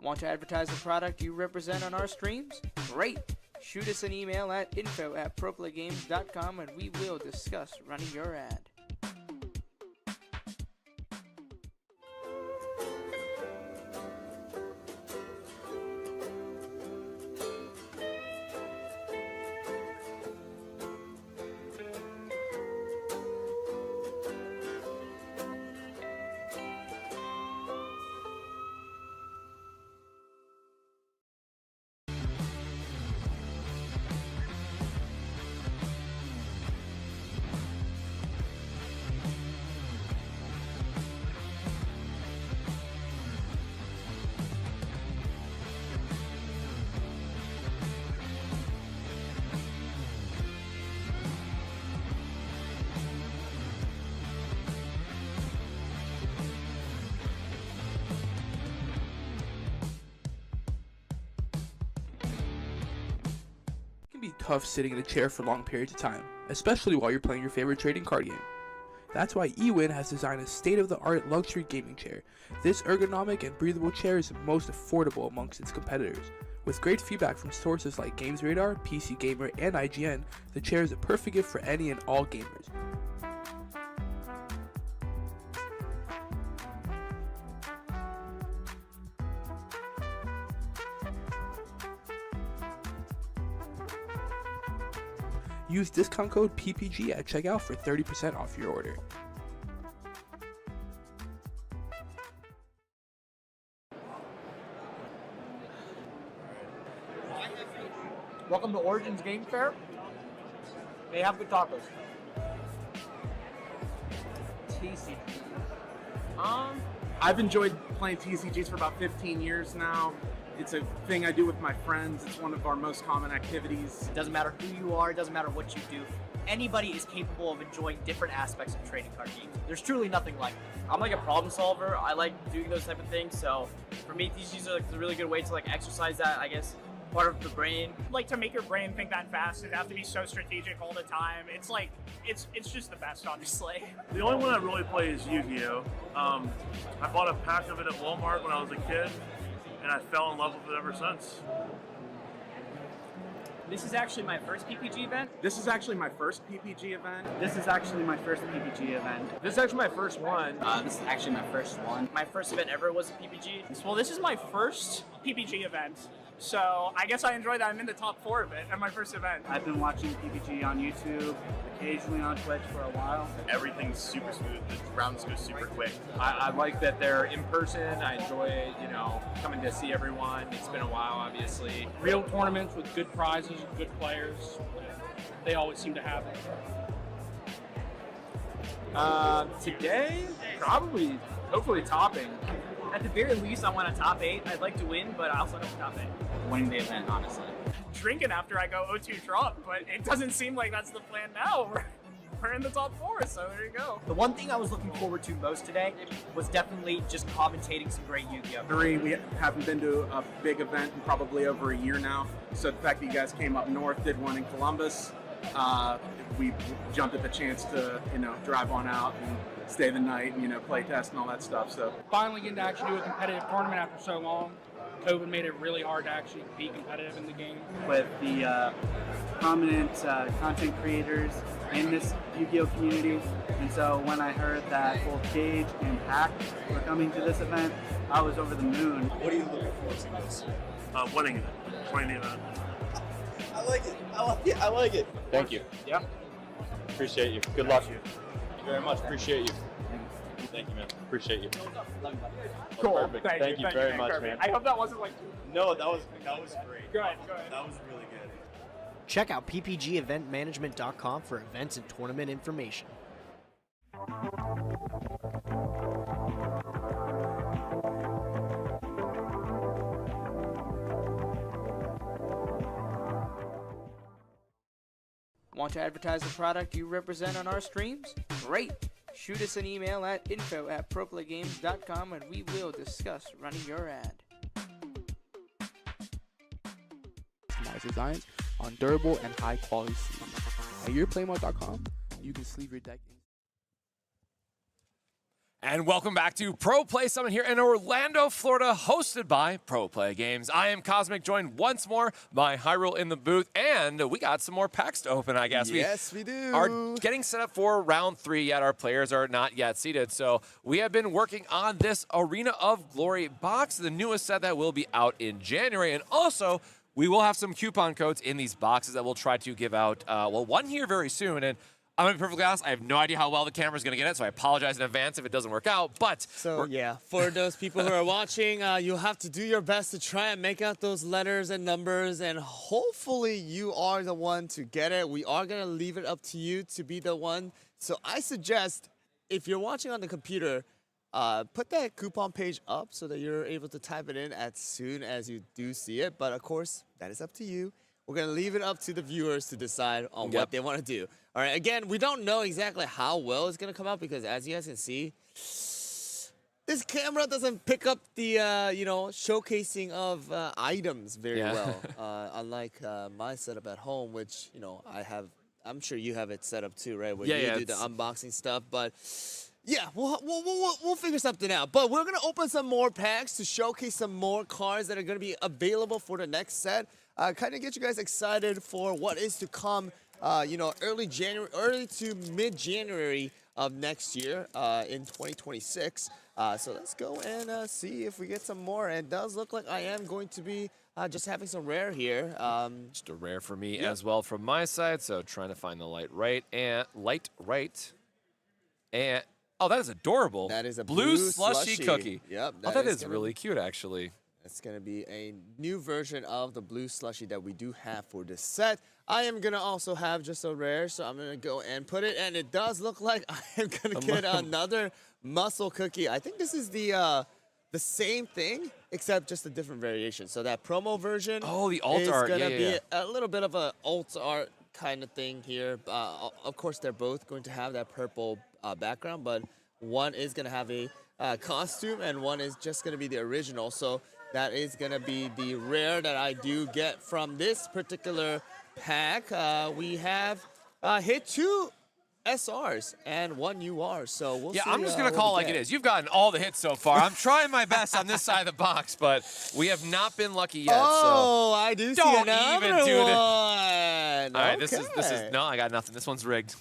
Want to advertise the product you represent on our streams? Great! Shoot us an email at info@proplaygames.com and we will discuss running your ad. tough sitting in a chair for long periods of time, especially while you're playing your favorite trading card game. That's why eWin has designed a state-of-the-art luxury gaming chair. This ergonomic and breathable chair is the most affordable amongst its competitors. With great feedback from sources like GamesRadar, PC Gamer, and IGN, the chair is a perfect gift for any and all gamers. Use discount code PPG at checkout for 30% off your order. Welcome to Origins Game Fair. They have good tacos. TCG. I've enjoyed playing TCGs for about 15 years now. It's a thing I do with my friends. It's one of our most common activities. It doesn't matter who you are, it doesn't matter what you do. Anybody is capable of enjoying different aspects of trading card games. There's truly nothing like it. I'm like a problem solver. I like doing those type of things. So for me, TCGs are like a really good way to like exercise that, I guess, part of the brain. Like to make your brain think that fast and have to be so strategic all the time. It's like, it's just the best, honestly. The only one I really play is Yu-Gi-Oh! I bought a pack of it at Walmart when I was a kid, and I fell in love with it ever since. This is actually my first PPG event. This is actually my first PPG event. This is actually my first PPG event. This is actually my first one. This is actually my first one. My first event ever was a PPG. Well, this is my first PPG event. So I guess I enjoyed that. I'm in the top 4 of it at my first event. I've been watching PPG on YouTube, occasionally on Twitch for a while. Everything's super smooth. The rounds go super quick. I like that they're in person. I enjoy, coming to see everyone. It's been a while, obviously. Real tournaments with good prizes, good players. They always seem to have it. Today, probably, hopefully topping. At the very least, I want a top 8. I'd like to win, but I also want a top 8. Winning the event, honestly. Drinking after I go 0-2 drop, but it doesn't seem like that's the plan now. We're in the top 4, so there you go. The one thing I was looking forward to most today was definitely just commentating some great Yu-Gi-Oh! We haven't been to a big event in probably over a year now. So the fact that you guys came up north, did one in Columbus, we jumped at the chance to, drive on out and stay the night and, play test and all that stuff. So Finally getting to actually do a competitive tournament after so long. COVID made it really hard to actually be competitive in the game. With the prominent content creators in this Yu-Gi-Oh! Community. And so when I heard that both Gage and Hack were coming to this event, I was over the moon. What are you looking forward to this year? Winning it. Winning the event. I like it. I like it. Thank you. Yeah. Appreciate you. Good luck. Thank you very much. Appreciate you. Thank you, man. Appreciate you. Cool. Perfect. Thank you very much, man. I hope that wasn't like... No, that was great. Good. That was really good. Check out ppgeventmanagement.com for events and tournament information. Want to advertise the product you represent on our streams? Great! Shoot us an email at info@proplaygames.com and we will discuss running your ad. Customized designs on durable and high quality sleeves. At yourplaymode.com, you can sleeve your deck. And welcome back to Pro Play Summit here in Orlando, Florida, hosted by Pro Play Games. I am Cosmic, joined once more by Hyrule in the booth, and we got some more packs to open, I guess. Yes, we do. Are getting set up for round 3, yet our players are not yet seated. So we have been working on this Arena of Glory box, the newest set that will be out in January. And also, we will have some coupon codes in these boxes that we'll try to give out, one here very soon. And I'm going to be perfectly honest, I have no idea how well the camera's going to get it, so I apologize in advance if it doesn't work out, but... So, yeah, for those people who are watching, you'll have to do your best to try and make out those letters and numbers, and hopefully you are the one to get it. We are going to leave it up to you to be the one. So I suggest, if you're watching on the computer, put that coupon page up so that you're able to type it in as soon as you do see it. But, of course, that is up to you. We're going to leave it up to the viewers to decide on what they want to do. All right, again, we don't know exactly how well it's going to come out because, as you guys can see, this camera doesn't pick up the you know, showcasing of items very well. Unlike my setup at home, which, you know, I'm sure you have it set up too, right? Where you do the unboxing stuff, but yeah, we'll figure something out. But we're gonna open some more packs to showcase some more cards that are gonna be available for the next set. Kind of get you guys excited for what is to come. You know, early to mid-January of next year in 2026. So let's go and see if we get some more. And it does look like I am going to be just having some rare here. Just a rare for me as well from my side. So trying to find the light right. And oh, that is adorable. That is a blue slushy cookie. Yep. Oh, that is really cute, actually. It's going to be a new version of the blue slushy that we do have for this set. I am going to also have just a rare, so I'm going to go and put it. And it does look like I am going to get another muscle cookie. I think this is the same thing, except just a different variation. So that promo version the alt art. is going to be a little bit of an alt art kind of thing here. Of course, they're both going to have that purple background, but one is going to have a costume, and one is just going to be the original. So that is going to be the rare that I do get from this particular pack. We have hit 2 SRs and 1 UR, so we'll see. I'm just going to call it like it is. You've gotten all the hits so far. I'm trying my best on this side of the box, but we have not been lucky yet. Oh, I do see another Don't even do one. All right, this is no, I got nothing. This one's rigged.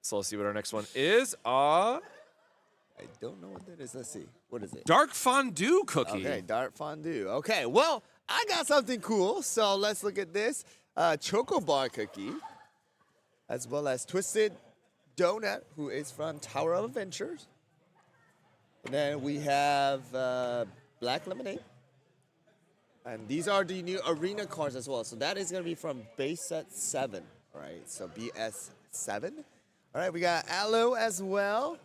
So let's see what our next one is. I don't know what that is. Let's see. What is it? Dark fondue cookie. Okay, dark fondue. Okay, well, I got something cool. So let's look at this. Choco bar cookie, as well as Twisted Donut, who is from Tower of Adventures. And then we have Black Lemonade. And these are the new arena cards as well. So that is going to be from base set 7. All right, so BS 7. All right, we got Aloe as well.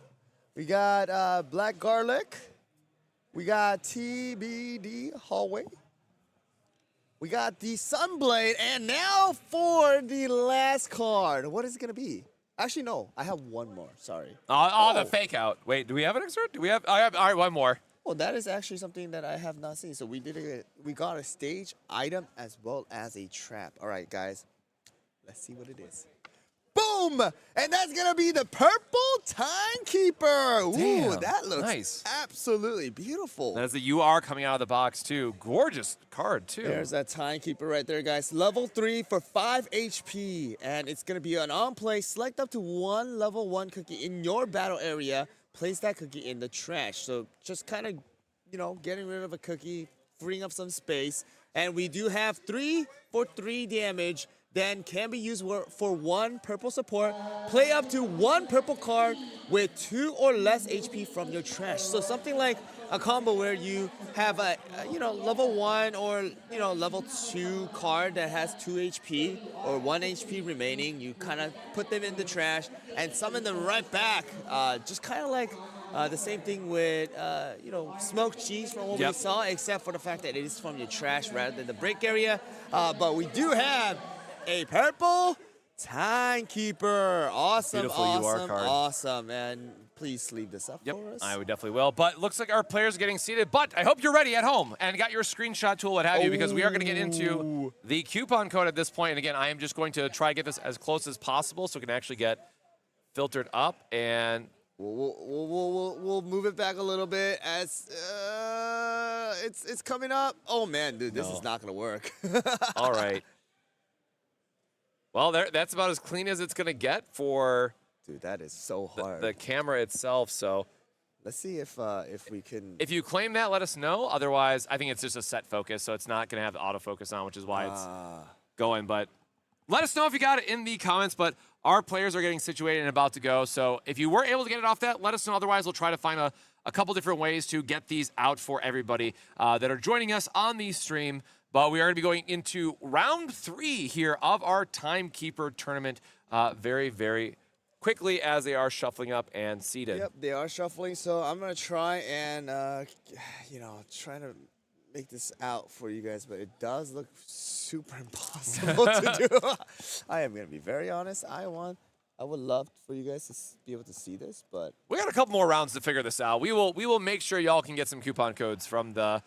We got Black Garlic. We got TBD Hallway. We got the Sunblade. And now for the last card. What is it going to be? Actually, no. I have one more. Sorry. The fake out. Wait, do we have an extra? Do we have? I have. All right, one more. Well, that is actually something that I have not seen. So we got a stage item as well as a trap. All right, guys. Let's see what it is. Boom! And that's going to be the Purple Timekeeper. Ooh, Damn, that looks nice. Absolutely beautiful. That's the UR coming out of the box, too. Gorgeous card, too. There's that Timekeeper right there, guys. Level 3 for 5 HP. And it's going to be an on-play. Select up to 1 level 1 cookie in your battle area. Place that cookie in the trash. So just kind of, you know, getting rid of a cookie, freeing up some space. And we do have 3 for 3 damage. Then can be used for 1 purple support. Play up to 1 purple card with 2 or less HP from your trash. So something like a combo where you have a you know, level 1 or, you know, level 2 card that has 2 HP or 1 HP remaining. You kind of put them in the trash and summon them right back. Just kind of like the same thing with, you know, smoked cheese from what we saw, except for the fact that it is from your trash rather than the break area. But we do have a Purple Timekeeper. Awesome, Beautiful awesome, UR card. awesome. And please leave this up for us. I would definitely will. But looks like our players are getting seated. But I hope you're ready at home and got your screenshot tool, what have you, because we are going to get into the coupon code at this point. And again, I am just going to try to get this as close as possible so it can actually get filtered up. And we'll move it back a little bit as it's coming up. Oh man, dude, this is not going to work. All right. Well, that's about as clean as it's going to get for dude, that is so hard. The camera itself, so let's see if we can. If you claim that, let us know. Otherwise, I think it's just a set focus, so it's not going to have the autofocus on, which is why it's going. But let us know if you got it in the comments. But our players are getting situated and about to go. So if you were able to get it off that, let us know. Otherwise, we'll try to find a couple different ways to get these out for everybody that are joining us on the stream. But we are going to be going into round 3 here of our Timekeeper tournament very, very quickly as they are shuffling up and seated. Yep, they are shuffling. So I'm going to try and, you know, try to make this out for you guys. But it does look super impossible to do. I am going to be very honest. I want I would love for you guys to be able to see this, but We got a couple more rounds to figure this out. We will make sure y'all can get some coupon codes from the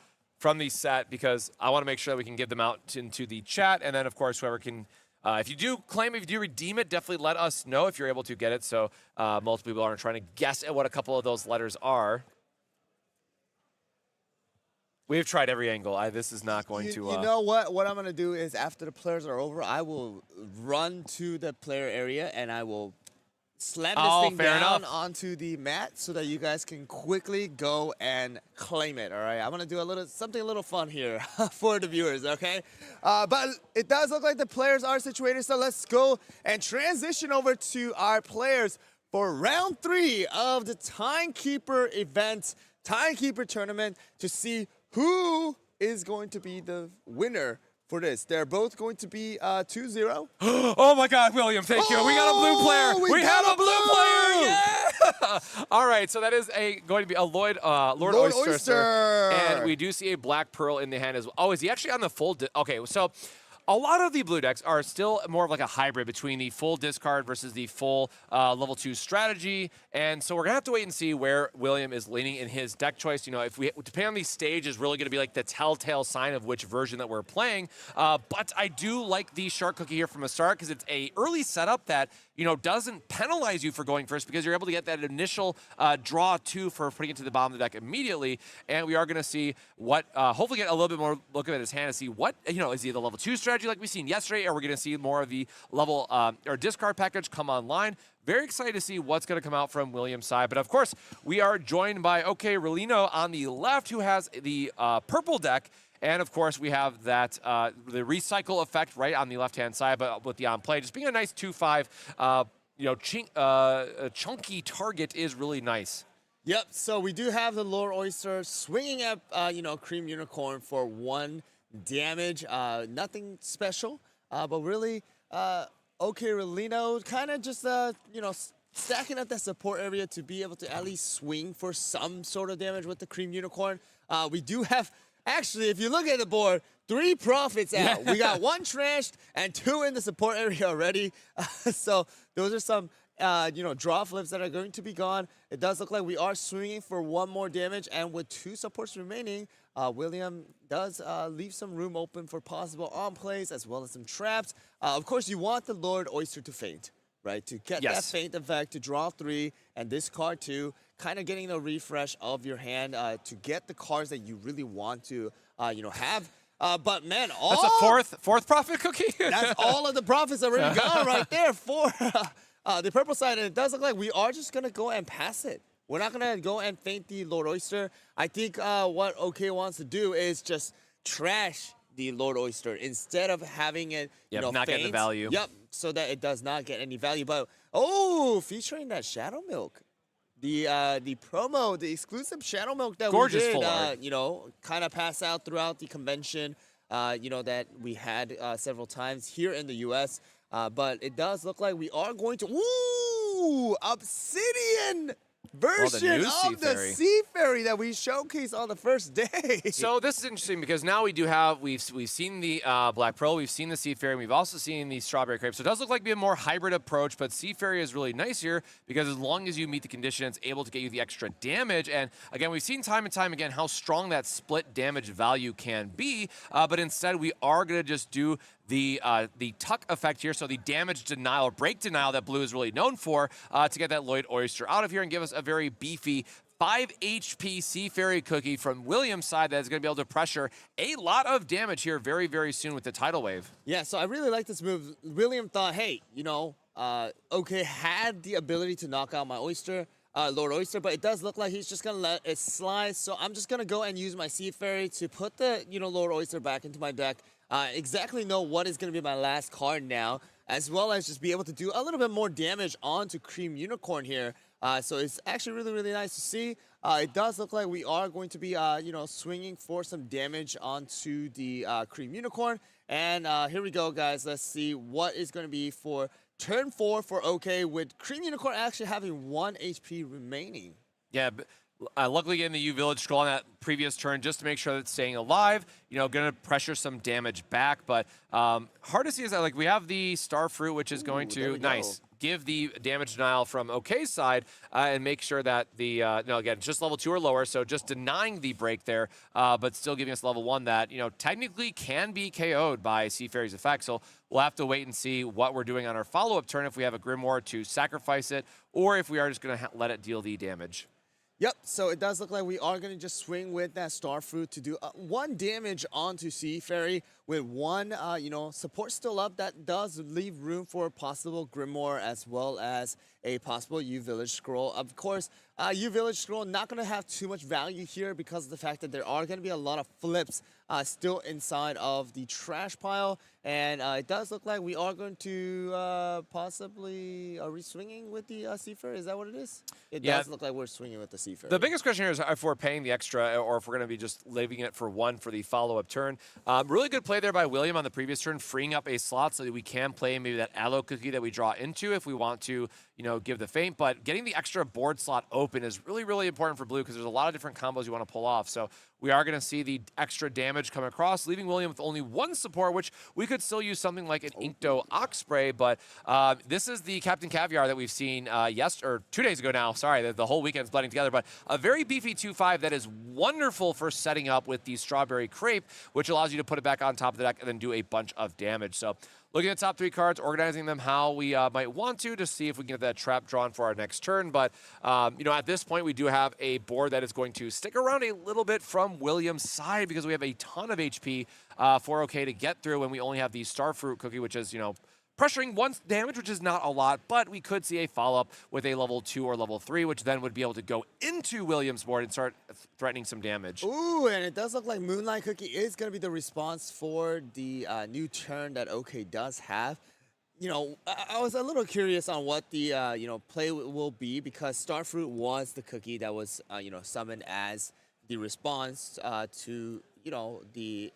set because I want to make sure that we can give them out into the chat, and then of course whoever can. If you do claim, if you do redeem it, definitely let us know if you're able to get it. So multiple people aren't trying to guess at what a couple of those letters are. We've tried every angle. This is not going to. You know what? What I'm going to do is after the players are over, I will run to the player area and I will slam this thing down onto the mat so that you guys can quickly go and claim it. All right. I'm going to do something a little fun here for the viewers. Okay. But it does look like the players are situated. So let's go and transition over to our players for round 3 of the Timekeeper event, Timekeeper tournament, to see who is going to be the winner for this. They're both going to be 2-0. Oh my God, William, thank you. We got a blue player. We have a blue player. Yeah. All right, so that is going to be a Lord Oyster. And we do see a Black Pearl in the hand as well. Oh, is he actually on the full? Okay, so a lot of the blue decks are still more of like a hybrid between the full discard versus the full level 2 strategy. And so we're going to have to wait and see where William is leaning in his deck choice. You know, depending on the stage is really going to be like the telltale sign of which version that we're playing. But I do like the Shark Cookie here from the start because it's a early setup that, you know, doesn't penalize you for going first because you're able to get that initial draw 2 for putting it to the bottom of the deck immediately. And we are going to see what, hopefully get a little bit more look at his hand to see what, you know, is he the level 2 strategy like we seen yesterday, or we're going to see more of the level or discard package come online. Very excited to see what's going to come out from William's side. But of course, we are joined by Rolino on the left, who has the purple deck. And of course, we have that the recycle effect right on the left-hand side, but with the on play, just being a nice 2/5, you know, chunky target is really nice. Yep. So we do have the Lord Oyster swinging at you know, Cream Unicorn for 1 damage. Nothing special, but really, Rolino kind of just you know, stacking up that support area to be able to at least swing for some sort of damage with the Cream Unicorn. We do have. Actually, if you look at the board, 3 profits out. We got 1 trashed and 2 in the support area already. So those are some, you know, draw flips that are going to be gone. It does look like we are swinging for 1 more damage, and with 2 supports remaining, William does leave some room open for possible on plays as well as some traps. Of course, you want the Lord Oyster to faint, right? To get that faint effect, to draw 3 and discard 2. Kind of getting the refresh of your hand to get the cards that you really want to, you know, have. But man, that's a fourth profit cookie. That's all of the profits already gone right there for the purple side. And it does look like we are just gonna go and pass it. We're not gonna go and faint the Lord Oyster. I think what OK wants to do is just trash the Lord Oyster instead of having it, you know, not getting the value. Yep, so that it does not get any value. But featuring that Shadow Milk. The promo, the exclusive Shadow Milk that we did, you know, kind of pass out throughout the convention, you know, that we had several times here in the U.S. But it does look like we are going to, Obsidian version of the Sea Fairy that we showcased on the first day. So this is interesting because now we do have, we've seen the Black Pearl, we've seen the Sea Fairy, and we've also seen the Strawberry Crepe. So it does look like be a more hybrid approach, but Sea Fairy is really nice here because as long as you meet the condition, it's able to get you the extra damage. And again, we've seen time and time again how strong that split damage value can be, but instead we are going to just do the tuck effect here, so the damage denial, break denial that blue is really known for, to get that Lloyd Oyster out of here and give us a very beefy 5 HP Sea Fairy cookie from William's side that is going to be able to pressure a lot of damage here very, very soon with the Tidal Wave. Yeah, so I really like this move. William thought, hey, you know, OK had the ability to knock out my Oyster, Lord Oyster, but it does look like he's just going to let it slide. So I'm just going to go and use my Sea Fairy to put the, you know, Lord Oyster back into my deck. Exactly know what is going to be my last card now, as well as just be able to do a little bit more damage onto Cream Unicorn here. So it's actually really, really nice to see. It does look like we are going to be, you know, swinging for some damage onto the Cream Unicorn. And here we go, guys. Let's see what is going to be for turn 4 for OK, with Cream Unicorn actually having 1 HP remaining. Yeah, but luckily getting the U Village Scroll on that previous turn just to make sure that it's staying alive. You know, going to pressure some damage back, but hard to see is that, like, we have the Star Fruit, which is going to, nice. give the damage denial from OK's side and make sure that the, no, again, just level 2 or lower, so just denying the break there, but still giving us level 1 that, technically can be KO'd by Seafary's effect. So we'll have to wait and see what we're doing on our follow-up turn, if we have a Grimoire to sacrifice it, or if we are just going to let it deal the damage. Yep, so it does look like we are going to just swing with that Starfruit to do 1 damage onto Seafary with 1, support still up. That does leave room for a possible Grimoire as well as a possible U-Village Scroll. Of course, U-Village Scroll not going to have too much value here because of the fact that there are going to be a lot of flips still inside of the trash pile. And it does look like we are going to possibly, are we swinging with the Seafarer? Is that what it is? It does look like we're swinging with the Seafarer. The biggest question here is if we're paying the extra or if we're going to be just leaving it for 1 for the follow-up turn. Really good play there by William on the previous turn, freeing up a slot so that we can play maybe that Aloe Cookie that we draw into if we want to, give the feint. But getting the extra board slot open is really, really important for blue because there's a lot of different combos you want to pull off. So we are going to see the extra damage come across, leaving William with only 1 support, which we could still use something like an Inkto Oxspray. But this is the Captain Caviar that we've seen 2 days ago now. Sorry, the whole weekend's blending together. But a very beefy 2/5 that is wonderful for setting up with the Strawberry Crepe, which allows you to put it back on top of the deck and then do a bunch of damage. So looking at the top 3 cards, organizing them how we might want to see if we can get that trap drawn for our next turn. But, at this point, we do have a board that is going to stick around a little bit from William's side because we have a ton of HP for OK to get through when we only have the Starfruit Cookie, which is, pressuring 1 damage, which is not a lot, but we could see a follow-up with a level 2 or level 3, which then would be able to go into William's board and start threatening some damage. Ooh, and it does look like Moonlight Cookie is going to be the response for the new turn that OK does have. I was a little curious on what the, play will be because Starfruit was the cookie that was, summoned as the response to, the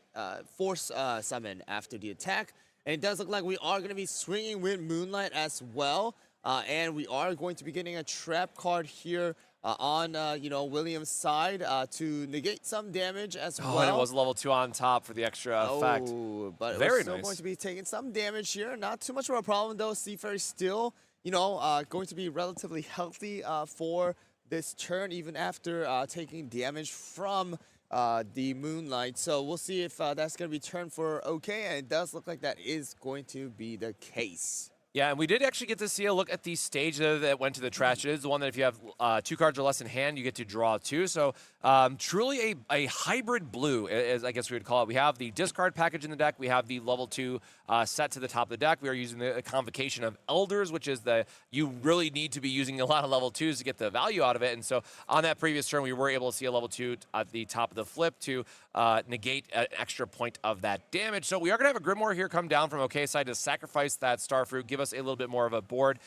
force summon after the attack. And it does look like we are going to be swinging with Moonlight as well. And we are going to be getting a trap card here on, William's side to negate some damage as well. And it was level 2 on top for the extra effect. But Very we're still nice. going to be taking some damage here. Not too much of a problem, though. Seafarer still, going to be relatively healthy for this turn, even after taking damage from the Moonlight. So we'll see if that's going to be turned for OK, and it does look like that is going to be the case. Yeah, and we did actually get to see a look at the stage that went to the trash. It is the one that if you have 2 cards or less in hand, you get to draw 2. So truly a hybrid blue, as I guess we would call it. We have the discard package in the deck. We have the level 2 set to the top of the deck. We are using the convocation of Elders, which is you really need to be using a lot of level 2s to get the value out of it. And so on that previous turn, we were able to see a level 2 at the top of the flip to negate an extra point of that damage. So we are going to have a Grimoire here come down from OK's side to sacrifice that Starfruit, give us a little bit more of a board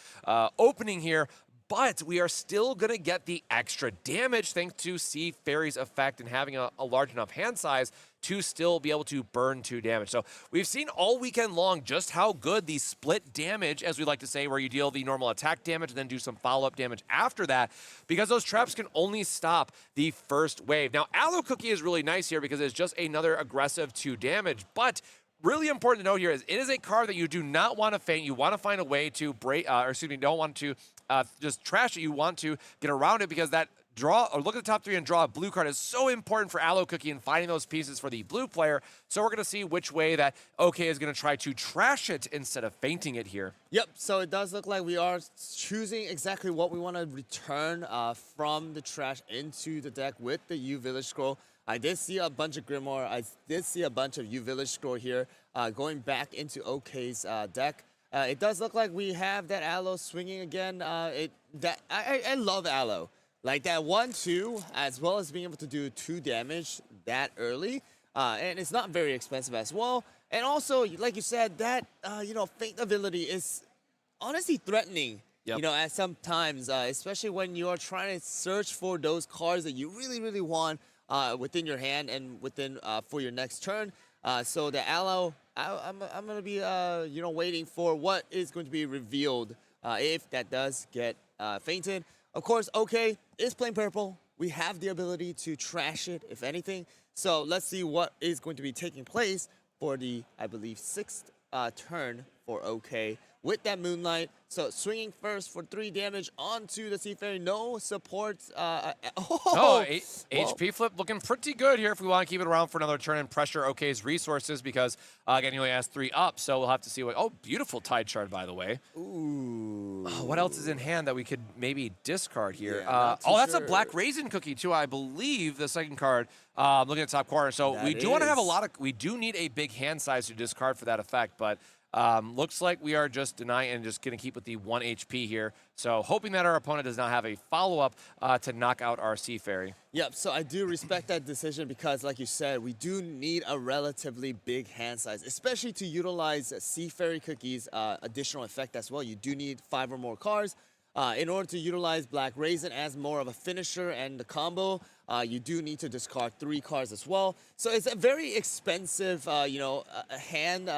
opening here. But we are still going to get the extra damage thanks to Seafary's effect and having a large enough hand size to still be able to burn 2 damage. So we've seen all weekend long just how good the split damage, as we like to say, where you deal the normal attack damage and then do some follow-up damage after that, because those traps can only stop the first wave. Now, Aloe Cookie is really nice here because it's just another aggressive 2 damage, but really important to note here is it is a card that you do not want to feint. You want to find a way to break, don't want to just trash it. You want to get around it because that draw, or look at the top 3 and draw a blue card is so important for Aloe Cookie and finding those pieces for the blue player. So we're going to see which way that OK is going to try to trash it instead of feinting it here. Yep, so it does look like we are choosing exactly what we want to return from the trash into the deck with the U-Village Scroll. I did see a bunch of Grimoire. I did see a bunch of U-Village Scroll here going back into OK's deck. It does look like we have that Aloe swinging again. I love Aloe. Like that 1/2, as well as being able to do 2 damage that early. And it's not very expensive as well. And also, like you said, that, feint ability is honestly threatening. Yep. At some times, especially when you're trying to search for those cards that you really, really want within your hand and within for your next turn. So the Aloe, I'm going to be, waiting for what is going to be revealed if that does get feinted. Of course, OK is playing purple. We have the ability to trash it, if anything. So let's see what is going to be taking place for the, I believe, 6th turn for OK with that Moonlight. So swinging first for 3 damage onto the Seafarer. No support. HP flip looking pretty good here if we want to keep it around for another turn and pressure OK's resources because, again, he only has 3 up, so we'll have to see what... Oh, beautiful Tide Shard, by the way. Ooh. What else is in hand that we could maybe discard here? Yeah, that's a Black Raisin Cookie, too, I believe, the second card. Looking at the top corner. So we do want to have a lot of... We do need a big hand size to discard for that effect, but... looks like we are just denying and just going to keep with the 1 HP here. So hoping that our opponent does not have a follow-up to knock out our Sea Fairy. Yep, so I do respect that decision because, like you said, we do need a relatively big hand size, especially to utilize Sea Fairy Cookie's additional effect as well. You do need 5 or more cards. In order to utilize Black Raisin as more of a finisher and the combo, you do need to discard 3 cards as well. So it's a very expensive, hand,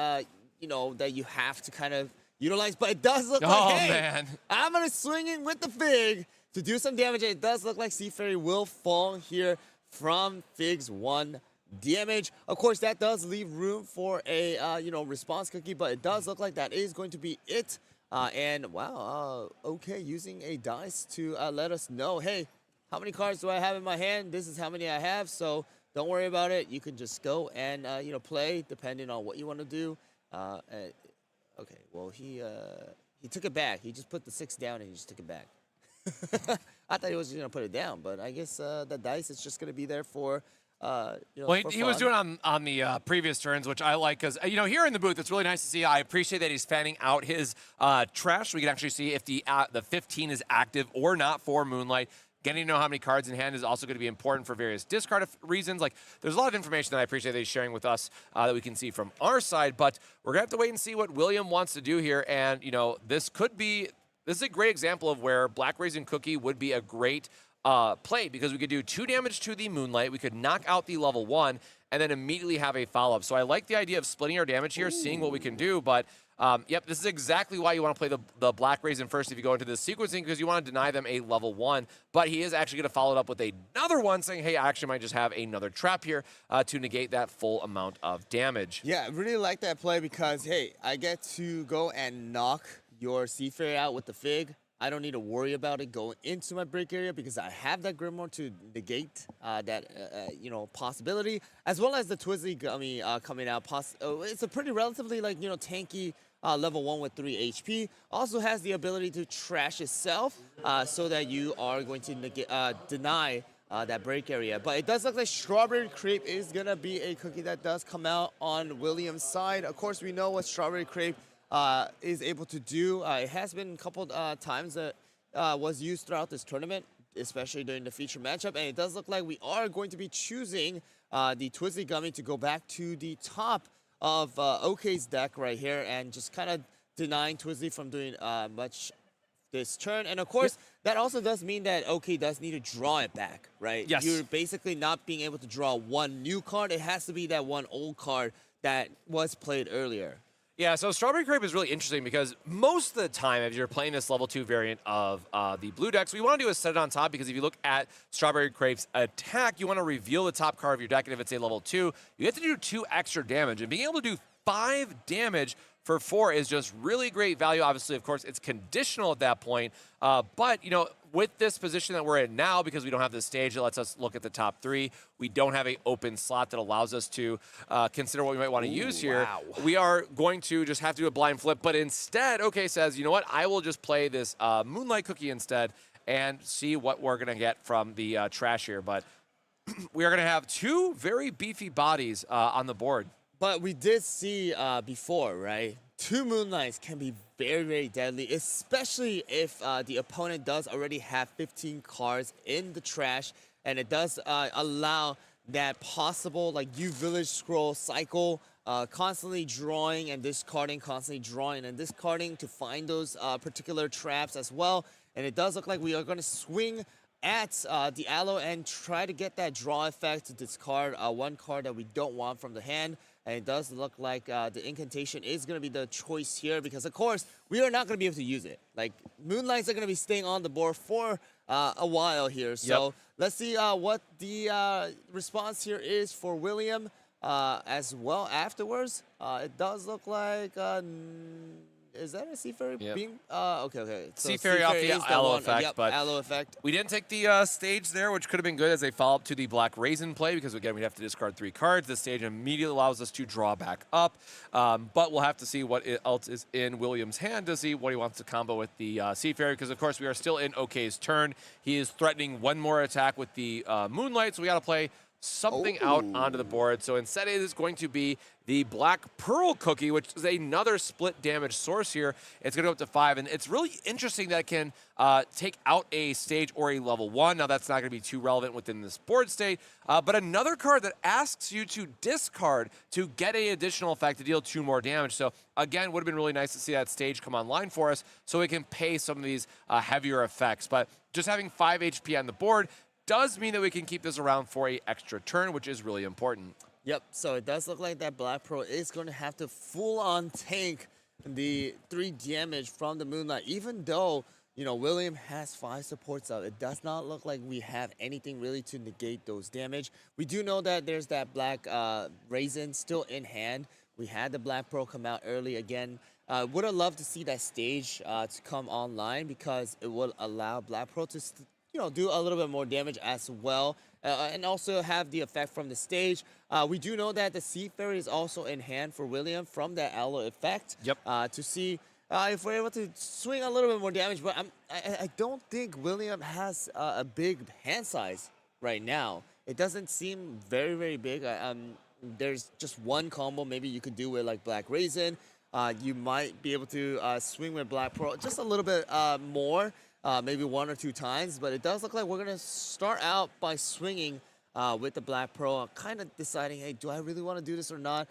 that you have to kind of utilize, but it does look like, hey, man. I'm going to swing in with the Fig to do some damage. It does look like Sea Fairy will fall here from Fig's 1 damage. Of course, that does leave room for a, response cookie, but it does look like that is going to be it. And wow, okay, using a dice to let us know, hey, how many cards do I have in my hand? This is how many I have, so don't worry about it. You can just go and, play depending on what you want to do. Okay, well, he took it back. He just put the 6 down and he just took it back. I thought he was just going to put it down, but I guess the dice is just going to be there for, Well, for he was fun. doing on the previous turns, which I like because, here in the booth, it's really nice to see. I appreciate that he's fanning out his trash. We can actually see if the 15 is active or not for Moonlight. Getting to know how many cards in hand is also going to be important for various discard reasons. Like, there's a lot of information that I appreciate that he's sharing with us that we can see from our side, but we're going to have to wait and see what William wants to do here. And, this is a great example of where Black Raisin Cookie would be a great play because we could do 2 damage to the Moonlight. We could knock out the level 1 and then immediately have a follow-up. So I like the idea of splitting our damage here, seeing what we can do, but yep, this is exactly why you want to play the Black Raisin first if you go into this sequencing because you want to deny them a level 1. But he is actually going to follow it up with another one saying, hey, I actually might just have another trap here to negate that full amount of damage. Yeah, I really like that play because, hey, I get to go and knock your Sea Fairy out with the Fig. I don't need to worry about it going into my break area because I have that Grimoire to negate that, possibility, as well as the Twizzly Gummy coming out. It's a pretty relatively, tanky level 1 with 3 HP. Also has the ability to trash itself so that you are going to deny that break area. But it does look like Strawberry Crepe is going to be a cookie that does come out on William's side. Of course, we know what Strawberry Crepe is able to do. It has been a couple times that was used throughout this tournament, especially during the feature matchup, and it does look like we are going to be choosing the Twizzly Gummy to go back to the top of OK's deck right here and just kind of denying Twizzly from doing much this turn. And of course, that also does mean that OK does need to draw it back, right? Yes. You're basically not being able to draw 1 new card. It has to be that 1 old card that was played earlier. Yeah, so Strawberry Crepe is really interesting because most of the time, if you're playing this level 2 variant of the blue decks, what you want to do is set it on top because if you look at Strawberry Crepe's attack, you want to reveal the top card of your deck, and if it's a level 2, you have to do 2 extra damage. And being able to do 5 damage for 4 is just really great value. Obviously, of course, it's conditional at that point. But, with this position that we're in now, because we don't have this stage that lets us look at the top 3, we don't have an open slot that allows us to consider what we might want to use here. Wow. We are going to just have to do a blind flip. But instead, OK says, you know what? I will just play this Moonlight Cookie instead and see what we're going to get from the trash here. But we are going to have 2 very beefy bodies on the board. But we did see before, right? 2 Moonlights can be very, very deadly, especially if the opponent does already have 15 cards in the trash, and it does allow that possible U-Village scroll cycle, constantly drawing and discarding, constantly drawing and discarding to find those particular traps as well. And it does look like we are going to swing at the Aloe and try to get that draw effect to discard 1 card that we don't want from the hand. And it does look like the incantation is going to be the choice here because, of course, we are not going to be able to use it. Moonlights are going to be staying on the board for a while here. So let's see what the response here is for William as well afterwards. It does look like Is that a Sea Fairy Yep. being? Okay. So Sea Fairy off the is Aloe one. effect, Yep, but Aloe effect. we didn't take the stage there, which could have been good as a follow-up to the Black Raisin play, because again, we'd have to discard 3 cards. This stage immediately allows us to draw back up, but we'll have to see what else is in William's hand to see what he wants to combo with the Sea Fairy, because of course we are still in OK's turn. He is threatening one more attack with the Moonlight, so we got to play something out onto the board. So instead it is going to be the Black Pearl Cookie, which is another split damage source here. It's going to go up to 5, and it's really interesting that it can take out a stage or a level 1. Now, that's not going to be too relevant within this board state, but another card that asks you to discard to get an additional effect to deal 2 more damage. So, again, would have been really nice to see that stage come online for us so we can pay some of these heavier effects. But just having 5 HP on the board does mean that we can keep this around for an extra turn, which is really important. Yep, so it does look like that Black Pearl is going to have to full-on tank the 3 damage from the Moonlight, even though, you know, William has 5 supports out. It does not look like we have anything really to negate those damage. We do know that there's that Black Raisin still in hand. We had the Black Pearl come out early again. Would have loved to see that stage to come online, because it will allow Black Pearl to do a little bit more damage as well, and also have the effect from the stage. We do know that the Sea Fairy is also in hand for William from that Aloe effect. Yep. To see if we're able to swing a little bit more damage, but I don't think William has a big hand size right now. It doesn't seem very, very big. There's just one combo maybe you could do with like Black Raisin. You might be able to swing with Black Pearl just a little bit more. Maybe 1 or 2 times, but it does look like we're going to start out by swinging with the Black Pearl, kind of deciding, hey, do I really want to do this or not?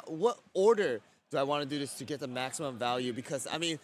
What order do I want to do this to get the maximum value? Because, I mean,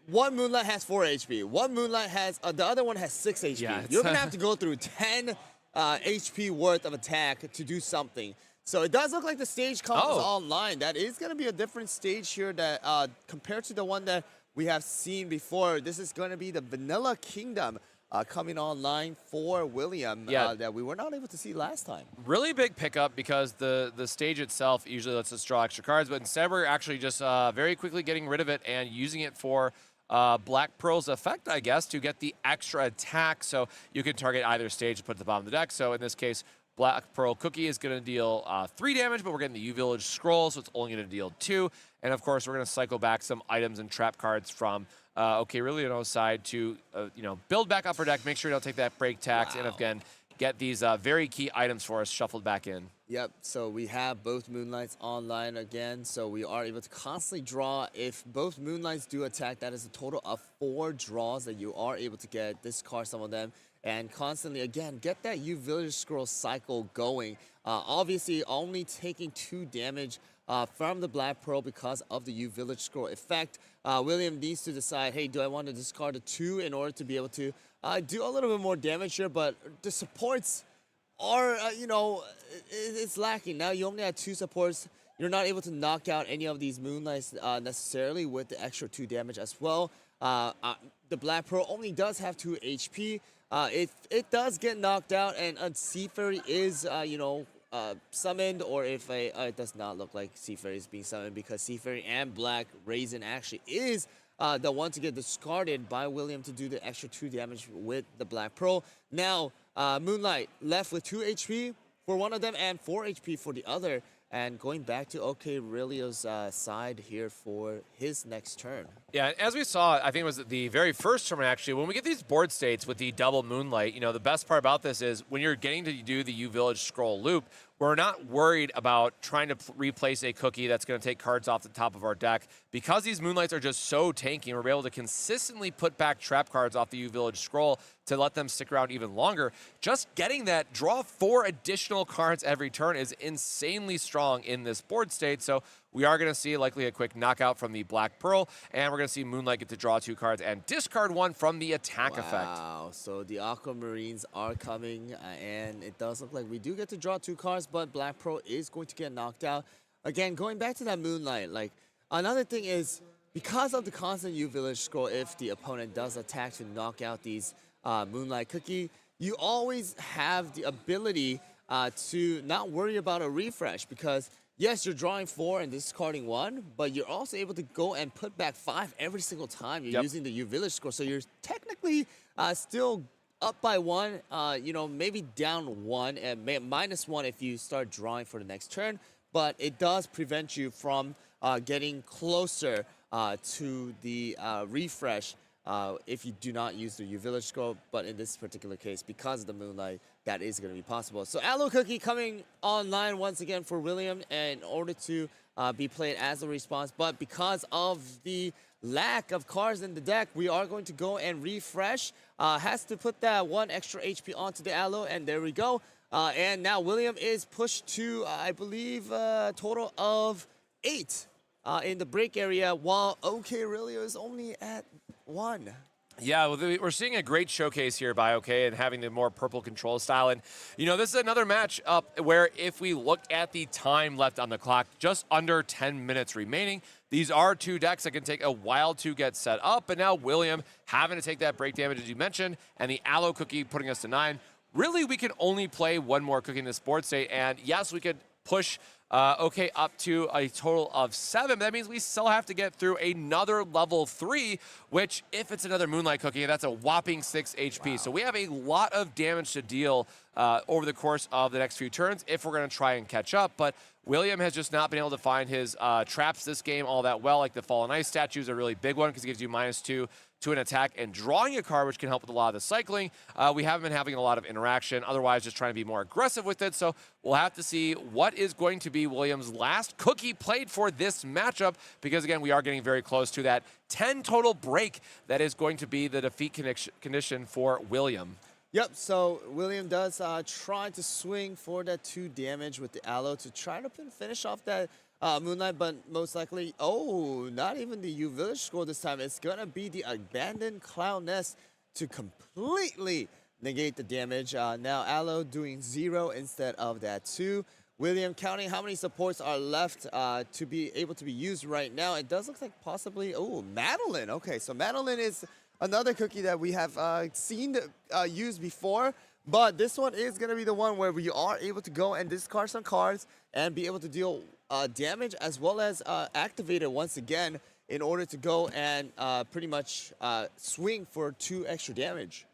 one Moonlight has 4 HP. One Moonlight has, the other one has 6 HP. Yeah, You're going to have to go through 10 HP worth of attack to do something. So it does look like the stage comes online. That is going to be a different stage here that compared to the one that we have seen before. This is going to be the Vanilla Kingdom coming online for William that we were not able to see last time. Really big pickup, because the stage itself usually lets us draw extra cards, but instead we're actually just very quickly getting rid of it and using it for Black Pearl's effect, I guess, to get the extra attack. So you can target either stage to put at the bottom of the deck. So in this case, Black Pearl Cookie is going to deal 3 damage, but we're getting the U Village Scroll, so it's only going to deal 2. And of course, we're going to cycle back some items and trap cards from OKRuleo's side to build back up our deck, make sure we don't take that break tax, and again, get these very key items for us shuffled back in. Yep, so we have both Moonlights online again, so we are able to constantly draw. If both Moonlights do attack, that is a total of 4 draws that you are able to get, discard some of them, and constantly, again, get that U Village Scroll cycle going. Obviously, only taking 2 damage from the Black Pearl because of the U Village Scroll effect. William needs to decide, hey, do I want to discard a 2 in order to be able to do a little bit more damage here? But the supports are, it's lacking. Now you only have 2 supports. You're not able to knock out any of these Moonlights necessarily with the extra 2 damage as well. The Black Pearl only does have 2 HP. If it does get knocked out and a Sea Fairy is, summoned, or if it does not look like Sea Fairy is being summoned, because Sea Fairy and Black Raisin actually is the one to get discarded by William to do the extra 2 damage with the Black Pearl. Now, Moonlight left with 2 HP for one of them and 4 HP for the other. And going back to OKRuleo's side here for his next turn. Yeah, as we saw, I think it was the very first tournament, actually, when we get these board states with the double Moonlight, the best part about this is when you're getting to do the U Village Scroll loop, we're not worried about trying to replace a cookie that's going to take cards off the top of our deck. Because these Moonlights are just so tanky, we're able to consistently put back trap cards off the U Village Scroll to let them stick around even longer. Just getting that draw 4 additional cards every turn is insanely strong in this board state. So we are going to see likely a quick knockout from the Black Pearl, and we're going to see Moonlight get to draw 2 cards and discard 1 from the attack effect. Wow, so the Aquamarines are coming, and it does look like we do get to draw 2 cards, but Black Pearl is going to get knocked out. Again, going back to that Moonlight, another thing is, because of the constant U Village Scroll, if the opponent does attack to knock out these Moonlight Cookie, you always have the ability to not worry about a refresh, because yes, you're drawing 4 and discarding 1, but you're also able to go and put back 5 every single time you're using the U Village score. So you're technically still up by 1, you know, maybe down 1 and minus 1 if you start drawing for the next turn. But it does prevent you from getting closer to the refresh if you do not use the U Village scroll. But in this particular case, because of the Moonlight, that is going to be possible. So Aloe Cookie coming online once again for William in order to be played as a response. But because of the lack of cards in the deck, we are going to go and refresh. Has to put that 1 extra HP onto the Aloe, and there we go. And now William is pushed to, I believe, a total of 8 in the break area, while OK Aurelio is only at 1. Yeah, well, we're seeing a great showcase here by OK and having the more purple control style. And, you know, this is another match up where if we look at the time left on the clock, just under 10 minutes remaining. These are 2 decks that can take a while to get set up. But now William having to take that break damage, as you mentioned, and the Aloe Cookie putting us to 9. Really, we can only play 1 more cookie in this board state. And yes, we could push OK up to a total of 7. That means we still have to get through another level 3, which if it's another Moonlight Cookie, that's a whopping 6 HP. Wow. So we have a lot of damage to deal over the course of the next few turns if we're going to try and catch up. But William has just not been able to find his traps this game all that well. Like the Fallen Ice statue is a really big one because it gives you -2 to an attack and drawing a card, which can help with a lot of the cycling. We haven't been having a lot of interaction, otherwise just trying to be more aggressive with it. So we'll have to see what is going to be William's last cookie played for this matchup, because again, we are getting very close to that 10 total break that is going to be the defeat condition for William. Yep, so William does try to swing for that 2 damage with the Aloe to try to finish off that Moonlight, but most likely, not even the U Village score this time. It's going to be the Abandoned Cloud Nest to completely negate the damage. Now Aloe doing 0 instead of that 2. William counting how many supports are left to be able to be used right now. It does look like possibly, Madeline. Okay, so Madeline is another cookie that we have seen used before. But this one is going to be the one where we are able to go and discard some cards and be able to deal damage as well as activate it once again in order to go and pretty much swing for 2 extra damage.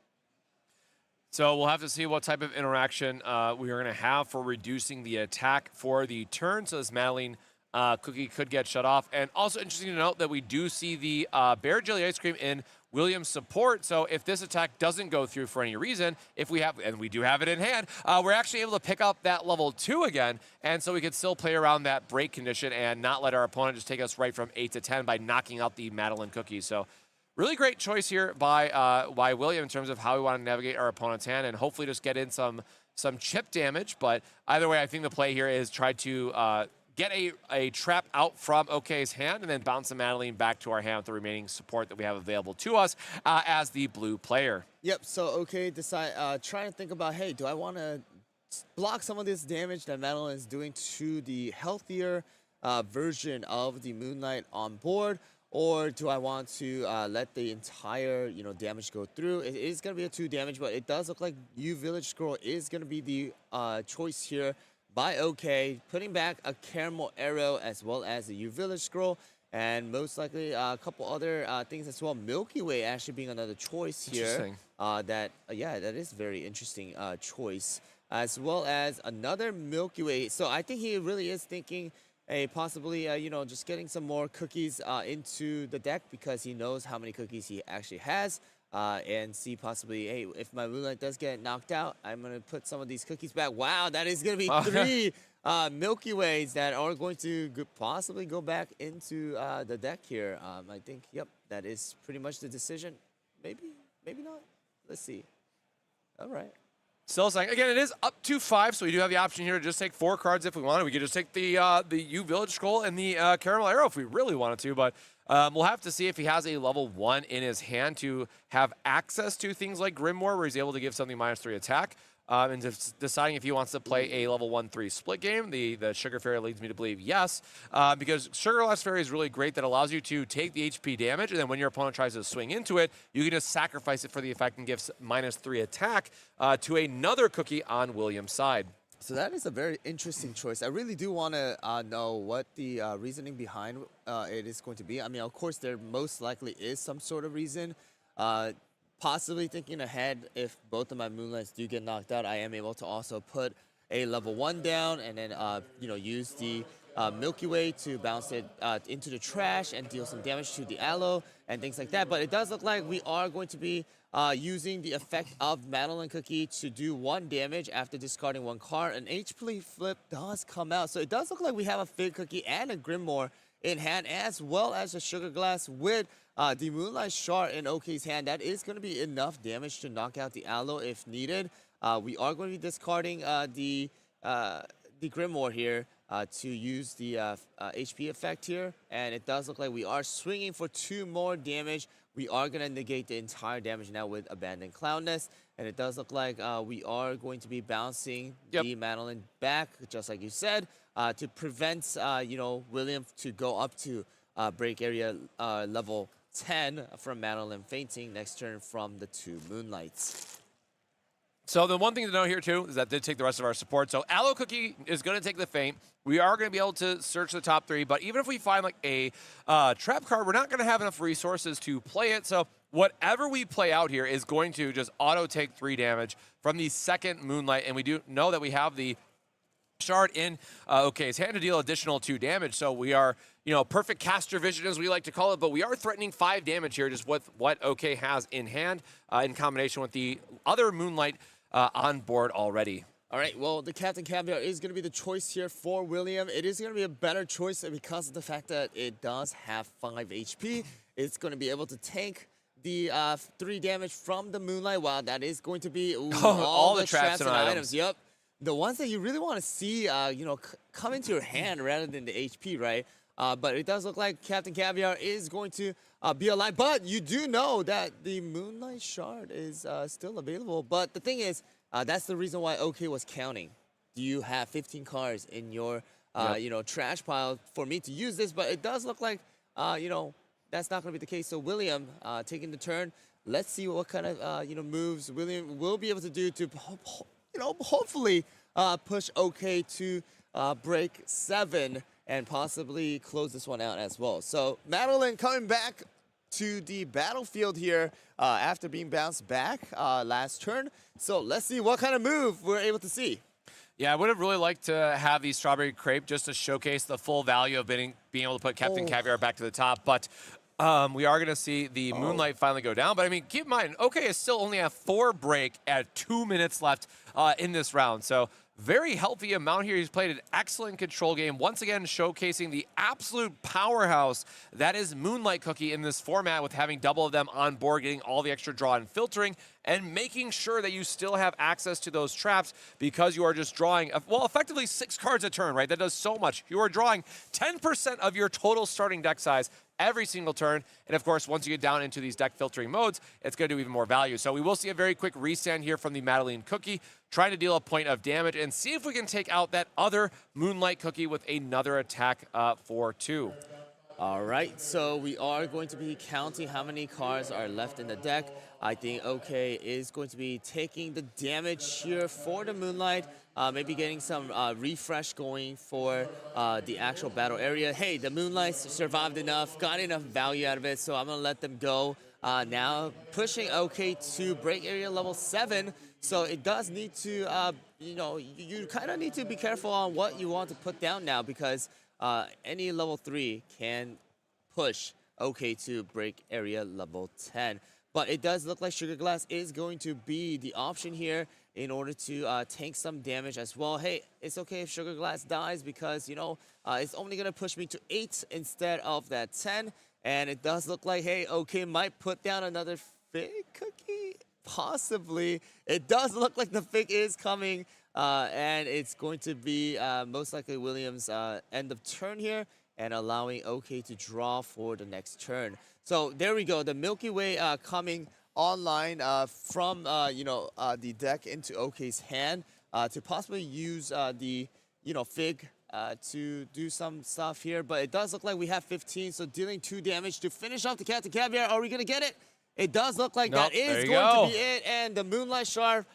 So we'll have to see what type of interaction we are going to have for reducing the attack for the turn. So this Madeline cookie could get shut off. And also interesting to note that we do see the Bear Jelly Ice Cream in William's support. So if this attack doesn't go through for any reason, if we have, and we do have it in hand, we're actually able to pick up that level 2 again. And so we could still play around that break condition and not let our opponent just take us right from 8 to 10 by knocking out the Madeline cookie. So really great choice here by William in terms of how we want to navigate our opponent's hand and hopefully just get in some chip damage. But either way, I think the play here is try to get a trap out from OK's hand and then bounce the Madeline back to our hand with the remaining support that we have available to us as the blue player. Yep, so OK decide, trying to think about, hey, do I want to block some of this damage that Madeline is doing to the healthier version of the Moonlight on board? Or do I want to let the entire, damage go through? It is going to be a 2 damage, but it does look like U Village Scroll is going to be the choice here by OK, putting back a Caramel Arrow as well as the U Village Scroll, and most likely a couple other things as well. Milky Way actually being another choice here. Interesting. That is very interesting choice, as well as another Milky Way. So I think he really is thinking possibly, just getting some more cookies into the deck because he knows how many cookies he actually has. And see possibly, hey, if my Moonlight does get knocked out, I'm going to put some of these cookies back. Wow, that is going to be 3 Milky Ways that are going to possibly go back into the deck here. I think, yep, that is pretty much the decision. Maybe not. Let's see. All right. Still saying, again, it is up to 5, so we do have the option here to just take 4 cards if we wanted. We could just take the U Village Scroll and the Caramel Arrow if we really wanted to, but we'll have to see if he has a level 1 in his hand to have access to things like Grimoire, where he's able to give something -3 attack. And deciding if he wants to play a level 1/3 split game. The Sugar Fairy leads me to believe yes, because Sugar Glass Fairy is really great. That allows you to take the HP damage, and then when your opponent tries to swing into it, you can just sacrifice it for the effect and give -3 attack to another cookie on William's side. So that is a very interesting choice. I really do want to know what the reasoning behind it is going to be. I mean, of course, there most likely is some sort of reason. Possibly thinking ahead, if both of my Moonlights do get knocked out, I am able to also put a level 1 down and then, use the Milky Way to bounce it into the trash and deal some damage to the Aloe and things like that. But it does look like we are going to be using the effect of Madeline Cookie to do 1 damage after discarding 1 card. An HP flip does come out. So it does look like we have a Fig Cookie and a Grimoire in hand, as well as a Sugar Glass with the Moonlight Shard in OK's hand. That is going to be enough damage to knock out the Aloe if needed. We are going to be discarding the Grimoire here to use the HP effect here. And it does look like we are swinging for 2 more damage. We are going to negate the entire damage now with Abandoned Clown Nest. And it does look like we are going to be bouncing the Madeline back, just like you said, to prevent, William to go up to break area level 10 from Madeline fainting next turn from the 2 Moonlights. So the one thing to know here, too, is that did take the rest of our support. So Aloe Cookie is going to take the feint. We are going to be able to search the top 3, but even if we find like a trap card, we're not going to have enough resources to play it. So whatever we play out here is going to just auto take 3 damage from the second Moonlight, and we do know that we have the Shard in OK's hand to deal additional 2 damage. So we are, perfect caster vision, as we like to call it, but we are threatening 5 damage here just with what OK has in hand in combination with the other Moonlight on board already. All right, well, the Captain Caviar is going to be the choice here for William. It is going to be a better choice because of the fact that it does have 5 HP. It's going to be able to tank the 3 damage from the Moonlight. Wow, that is going to be all the traps and items. Yep. The ones that you really want to see, come into your hand rather than the HP, right? But it does look like Captain Caviar is going to be alive. But you do know that the Moonlight Shard is still available. But the thing is, that's the reason why OK was counting. Do you have 15 cards in your, trash pile for me to use this? But it does look like, that's not going to be the case. So William taking the turn. Let's see what kind of, moves William will be able to do to, hopefully push OK to break 7 and possibly close this one out as well. So Madeline coming back to the battlefield here after being bounced back last turn. So let's see what kind of move we're able to see. Yeah, I would have really liked to have the Strawberry Crepe just to showcase the full value of being able to put Captain Caviar back to the top. But we are going to see the Moonlight finally go down. But, I mean, keep in mind, OK is still only at 4 break at 2 minutes left in this round. So very healthy amount here. He's played an excellent control game, once again showcasing the absolute powerhouse that is Moonlight Cookie in this format, with having double of them on board, getting all the extra draw and filtering, and making sure that you still have access to those traps because you are just drawing, well, effectively 6 cards a turn, right? That does so much. You are drawing 10% of your total starting deck size every single turn. And of course, once you get down into these deck filtering modes, it's going to do even more value. So we will see a very quick restand here from the Madeline Cookie, trying to deal a point of damage and see if we can take out that other Moonlight Cookie with another attack for 2. All right, so we are going to be counting how many cards are left in the deck. I think OK is going to be taking the damage here for the Moonlight, maybe getting some refresh going for the actual battle area. Hey, the Moonlights survived enough, got enough value out of it, so I'm going to let them go. Now pushing OK to break area level 7. So it does need to, you kind of need to be careful on what you want to put down now, because any level 3 can push OK to break area level 10. But it does look like Sugar Glass is going to be the option here in order to tank some damage as well. Hey, it's okay if Sugar Glass dies because, it's only going to push me to 8 instead of that 10. And it does look like, hey, OK might put down another Fig Cookie. Possibly. It does look like the Fig is coming. And it's going to be most likely Williams' end of turn here and allowing OK to draw for the next turn. So there we go. The Milky Way coming online from, the deck into OK's hand to possibly use the, Fig to do some stuff here. But it does look like we have 15, so dealing 2 damage to finish off the Captain Caviar. Are we going to get it? It does look like that is going to be it. And the Moonlight Shard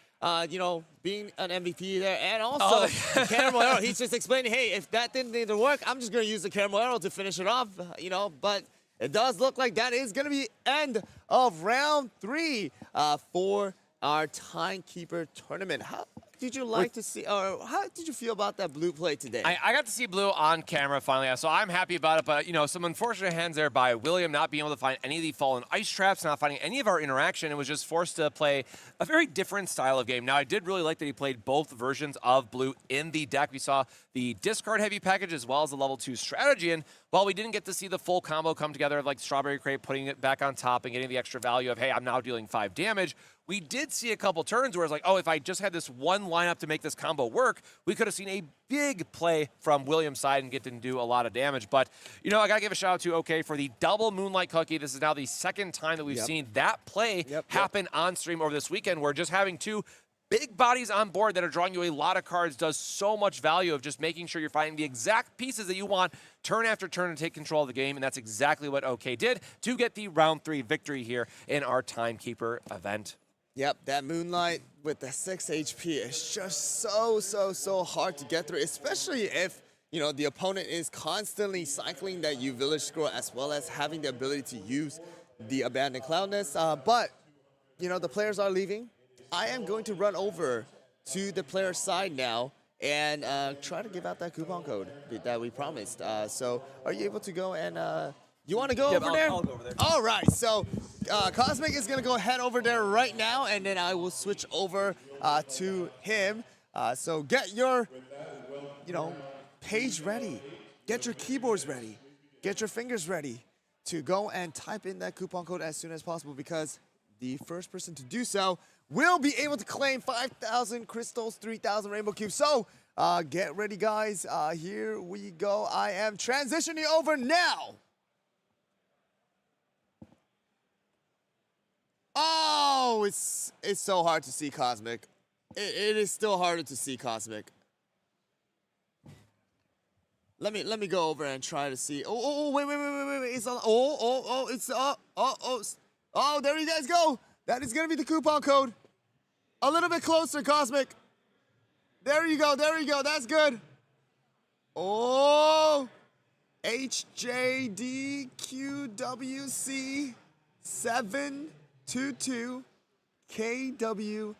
you know, being an MVP there, and also Oh, the caramel arrow. He's just explaining, hey, if that didn't work, I'm just gonna use the caramel arrow to finish it off, you know. But it does look like that is gonna be end of round 3 for our timekeeper tournament. How did you like to see, or how did you feel about that blue play today? I got to see Blue on camera finally, so I'm happy about it. But, you know, some unfortunate hands there by William not being able to find any of the fallen ice traps, not finding any of our interaction, and was just forced to play a very different style of game. Now, I did really like that he played both versions of Blue in the deck. We saw the discard heavy package as well as the level 2 strategy, and while we didn't get to see the full combo come together of like Strawberry Crate, putting it back on top and getting the extra value of, hey, I'm now dealing 5 damage, we did see a couple turns where it's like, oh, if I just had this one lineup to make this combo work, we could have seen a big play from William's side and get to do a lot of damage. But, you know, I got to give a shout out to OK for the double Moonlight Cookie. This is now the second time that we've seen that play happen on stream over this weekend, where just having 2 big bodies on board that are drawing you a lot of cards does so much value of just making sure you're finding the exact pieces that you want turn after turn to take control of the game, and that's exactly what OK did to get the round 3 victory here in our Timekeeper event. Yep, that Moonlight with the 6 HP is just so hard to get through, especially if, you know, the opponent is constantly cycling that U Village Scroll as well as having the ability to use the Abandoned Cloudness. But, you know, the players are leaving. I am going to run over to the player side now and try to give out that coupon code that we promised. So are you able to go and... you want to go over there? I'll go over there. All right, so Cosmic is going to go head over there right now, and then I will switch over to him. So get your, you know, page ready. Get your keyboards ready. Get your fingers ready to go and type in that coupon code as soon as possible, because the first person to do so will be able to claim 5,000 crystals, 3,000 rainbow cubes. So get ready, guys. Here we go. I am transitioning over now. Oh, it's so hard to see Cosmic. It is still harder to see Cosmic. Let me go over and try to see. Oh, wait. It's on. It's oh, there you guys go. That is gonna be the coupon code. A little bit closer, Cosmic. There you go. That's good. Oh, HJDQWC 722 KWZNDBN.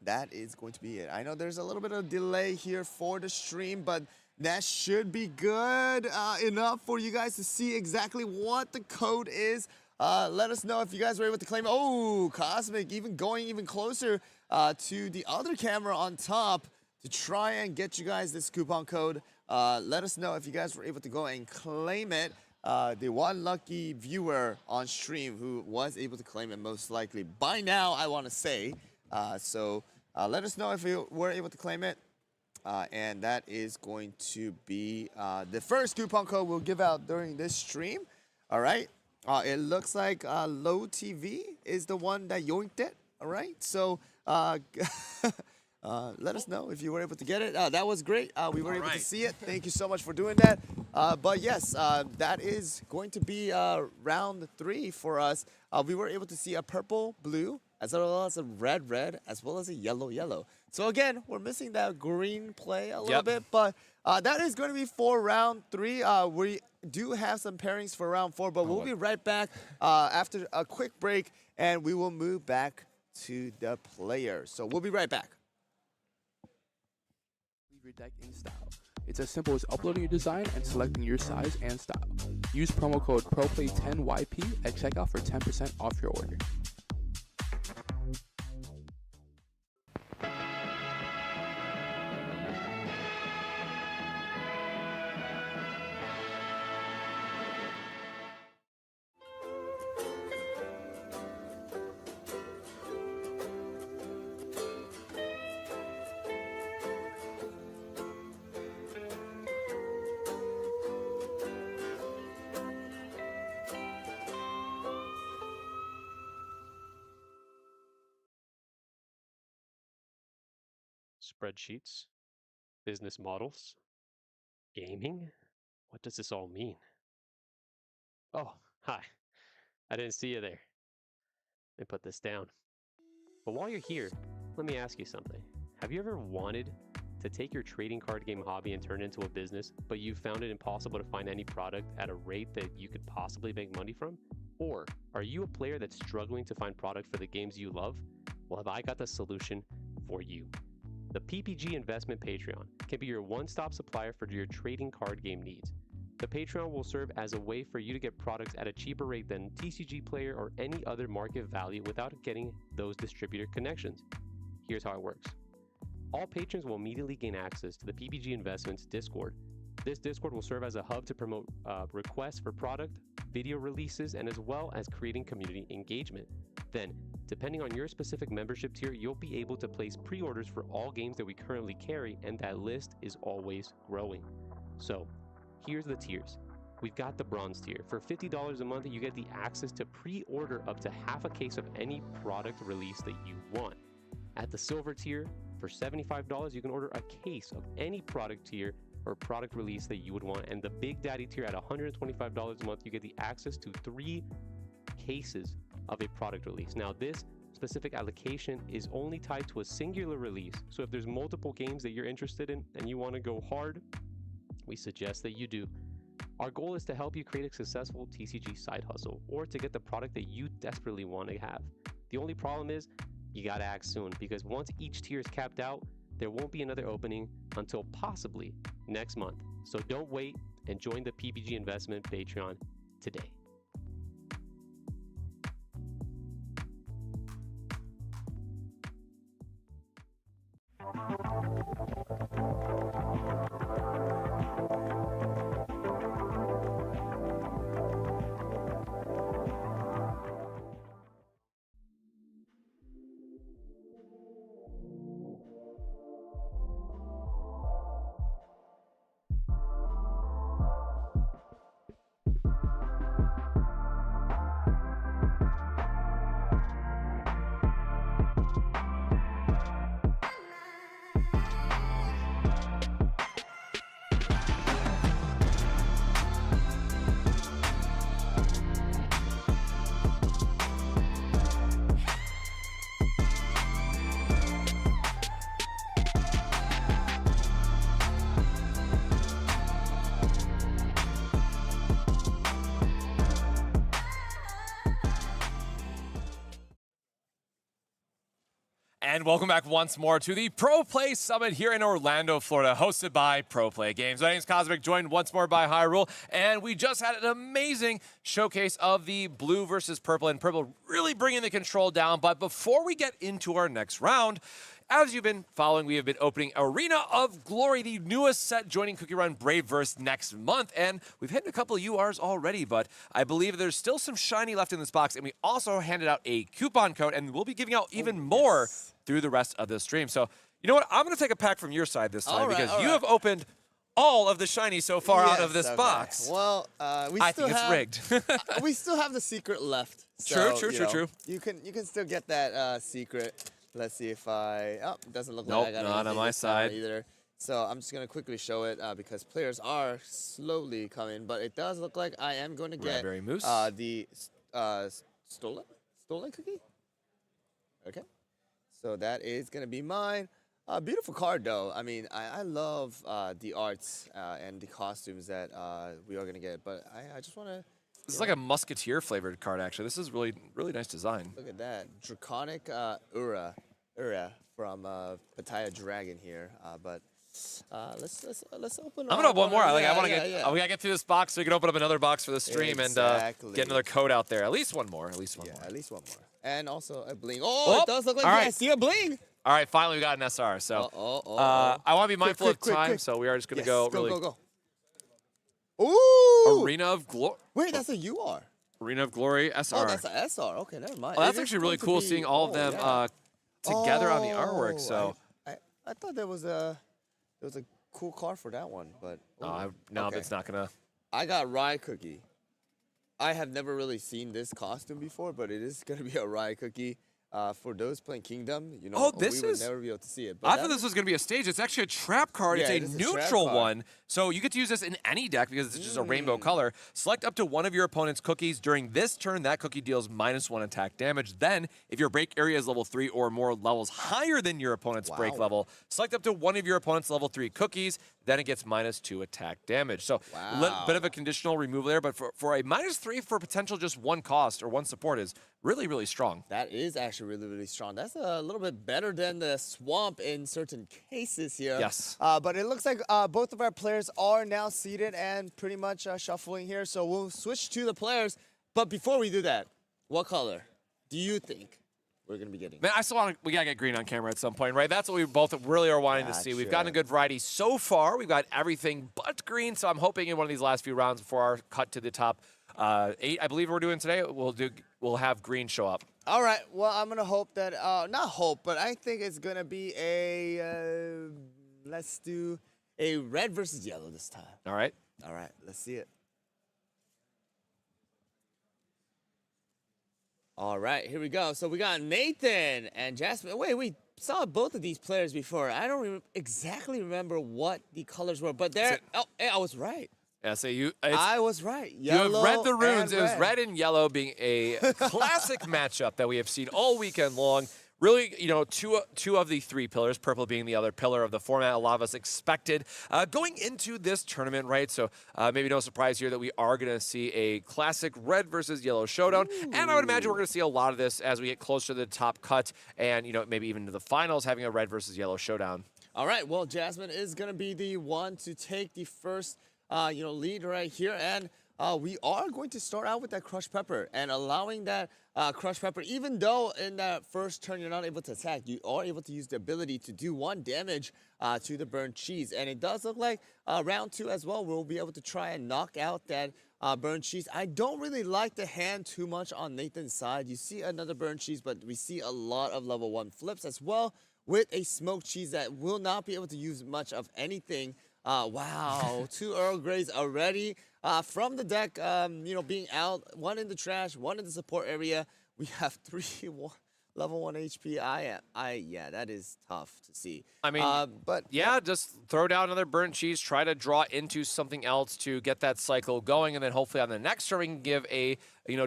That is going to be it. I know there's a little bit of delay here for the stream, but that should be good enough for you guys to see exactly what the code is. Let us know if you guys were able to claim it. Oh, Cosmic even going even closer to the other camera on top to try and get you guys this coupon code. Let us know if you guys were able to go and claim it. The one lucky viewer on stream who was able to claim it, most likely by now, I want to say. So let us know if you were able to claim it. And that is going to be the first coupon code we'll give out during this stream. All right. It looks like Low TV is the one that yoinked it. All right. So let us know if you were able to get it. That was great. We were able to see it. Thank you so much for doing that. But yes, that is going to be round 3 for us. We were able to see a purple, blue, as well as a red, as well as a yellow. So again, we're missing that green play a little bit, but that is going to be for round 3. We do have some pairings for round 4, but we'll be right back after a quick break, and we will move back to the player. So we'll be right back. Leave your deck in style. It's as simple as uploading your design and selecting your size and style. Use promo code PROPLAY10YP at checkout for 10% off your order. Spreadsheets, business models, gaming? What does this all mean? Oh, hi. I didn't see you there. Let me put this down. But while you're here, let me ask you something. Have you ever wanted to take your trading card game hobby and turn it into a business, but you found it impossible to find any product at a rate that you could possibly make money from? Or are you a player that's struggling to find product for the games you love? Well, have I got the solution for you. The PPG Investment Patreon can be your one-stop supplier for your trading card game needs. The Patreon will serve as a way for you to get products at a cheaper rate than TCG Player or any other market value without getting those distributor connections. Here's how it works. All patrons will immediately gain access to the PPG Investments Discord. This Discord will serve as a hub to promote requests for product, video releases, and as well as creating community engagement. Then, depending on your specific membership tier, you'll be able to place pre-orders for all games that we currently carry, and that list is always growing. So, here's the tiers. We've got the bronze tier. For $50 a month, you get the access to pre-order up to half a case of any product release that you want. At the silver tier, for $75, you can order a case of any product tier or product release that you would want. And the Big Daddy tier at $125 a month, you get the access to 3 cases of a product release. Now, this specific allocation is only tied to a singular release. So if there's multiple games that you're interested in and you want to go hard, we suggest that you do. Our goal is to help you create a successful TCG side hustle or to get the product that you desperately want to have. The only problem is you gotta act soon, because once each tier is capped out, there won't be another opening until possibly next month. So don't wait and join the PPG Investment Patreon today. And welcome back once more to the Pro Play Summit here in Orlando, Florida, hosted by Pro Play Games. My name is Cosmic, joined once more by Hyrule, and we just had an amazing showcase of the blue versus purple, and purple really bringing the control down. But before we get into our next round, as you've been following, we have been opening Arena of Glory, the newest set joining CookieRun Braverse next month. And we've hit a couple of URs already, but I believe there's still some shiny left in this box. And we also handed out a coupon code, and we'll be giving out even more through the rest of the stream. So, you know what? I'm going to take a pack from your side this time, because you have opened all of the shiny so far out of this box. Well, I think it's rigged. We still have the secret left. True, So, true. You can still get that secret. Let's see if I. Oh, it doesn't look like I got not on my side either. So I'm just gonna quickly show it because players are slowly coming, but it does look like I am going to get Raspberry Moose. The stolen cookie. Okay, so that is gonna be mine. Beautiful card though. I mean, I love the arts and the costumes that we are gonna get, but I just wanna. This is like a musketeer flavored card, actually. This is really nice design. Look at that. Draconic Ura from Pattaya Dragon here. But let's open I'm gonna open one more. I want to get. We gotta get through this box so we can open up another box for the stream and get another code out there. At least one more. At least one more. At least one more. And also a bling. Oh, it does look like I see a bling. All right, finally we got an SR. So I want to be mindful of time, so we are just gonna go really. Go. Ooh! Arena of Glory. Wait, that's a UR. Arena of Glory SR. Oh, that's a SR. Okay, never mind. Oh, that's actually really cool seeing all of them together on the artwork. So I thought there was a cool card for that one, but no, it's not gonna. I got Rye Cookie. I have never really seen this costume before, but it is gonna be a Rye Cookie. for those playing Kingdom, you know, Oh, this we would is- never be able to see it. But I that thought this was going to be a stage. It's actually a trap card. Yeah, it it's is a a trap neutral card. one. So you get to use this in any deck because it's just a rainbow color. Select up to one of your opponent's cookies. During this turn, that cookie deals -1 attack damage. Then, if your break area is level 3 or more levels higher than your opponent's break level, select up to one of your opponent's level 3 cookies. Then it gets -2 attack damage. So a bit of a conditional removal there, but for a -3 for potential just one cost or one support is really, really strong. That is actually really, really strong. That's a little bit better than the Swamp in certain cases here. Yes. But it looks like both of our players are now seated and pretty much shuffling here. So we'll switch to the players. But before we do that, what color do you think we're going to be getting? Man, I still want we got to get green on camera at some point, right? That's what we both really are wanting to see. We've gotten a good variety so far. We've got everything but green, so I'm hoping in one of these last few rounds before our cut to the top 8, I believe we're doing today, we'll have green show up. All right. Well, I'm going to hope that, not hope, but I think it's going to be a, let's do a red versus yellow this time. All right. All right. Let's see it. All right. Here we go. So we got Nathan and Jasmine. Wait, we saw both of these players before. I don't exactly remember what the colors were, but they're, oh, hey, I was right. Yeah, so I was right. You have read the runes. and It was red. red and yellow being a classic matchup that we have seen all weekend long. Really, you know, two of the 3 pillars, purple being the other pillar of the format, a lot of us expected going into this tournament, right? So maybe no surprise here that we are going to see a classic red versus yellow showdown. And I would imagine we're going to see a lot of this as we get closer to the top cut and, you know, maybe even to the finals, having a red versus yellow showdown. All right. Well, Jasmine is going to be the one to take the first lead right here. And we are going to start out with that crushed pepper and allowing that crushed pepper, even though in that first turn you're not able to attack, you are able to use the ability to do 1 damage to the burnt cheese. And it does look like round 2 as well, we'll be able to try and knock out that burnt cheese. I don't really like the hand too much on Nathan's side. You see another burnt cheese, but we see a lot of level 1 flips as well with a smoked cheese that will not be able to use much of anything. Wow, 2 Earl Greys already from the deck, being out. 1 in the trash, 1 in the support area. We have 3 level 1 HP. Yeah, that is tough to see. I mean, but yeah, just throw down another burnt cheese, try to draw into something else to get that cycle going, and then hopefully on the next turn we can give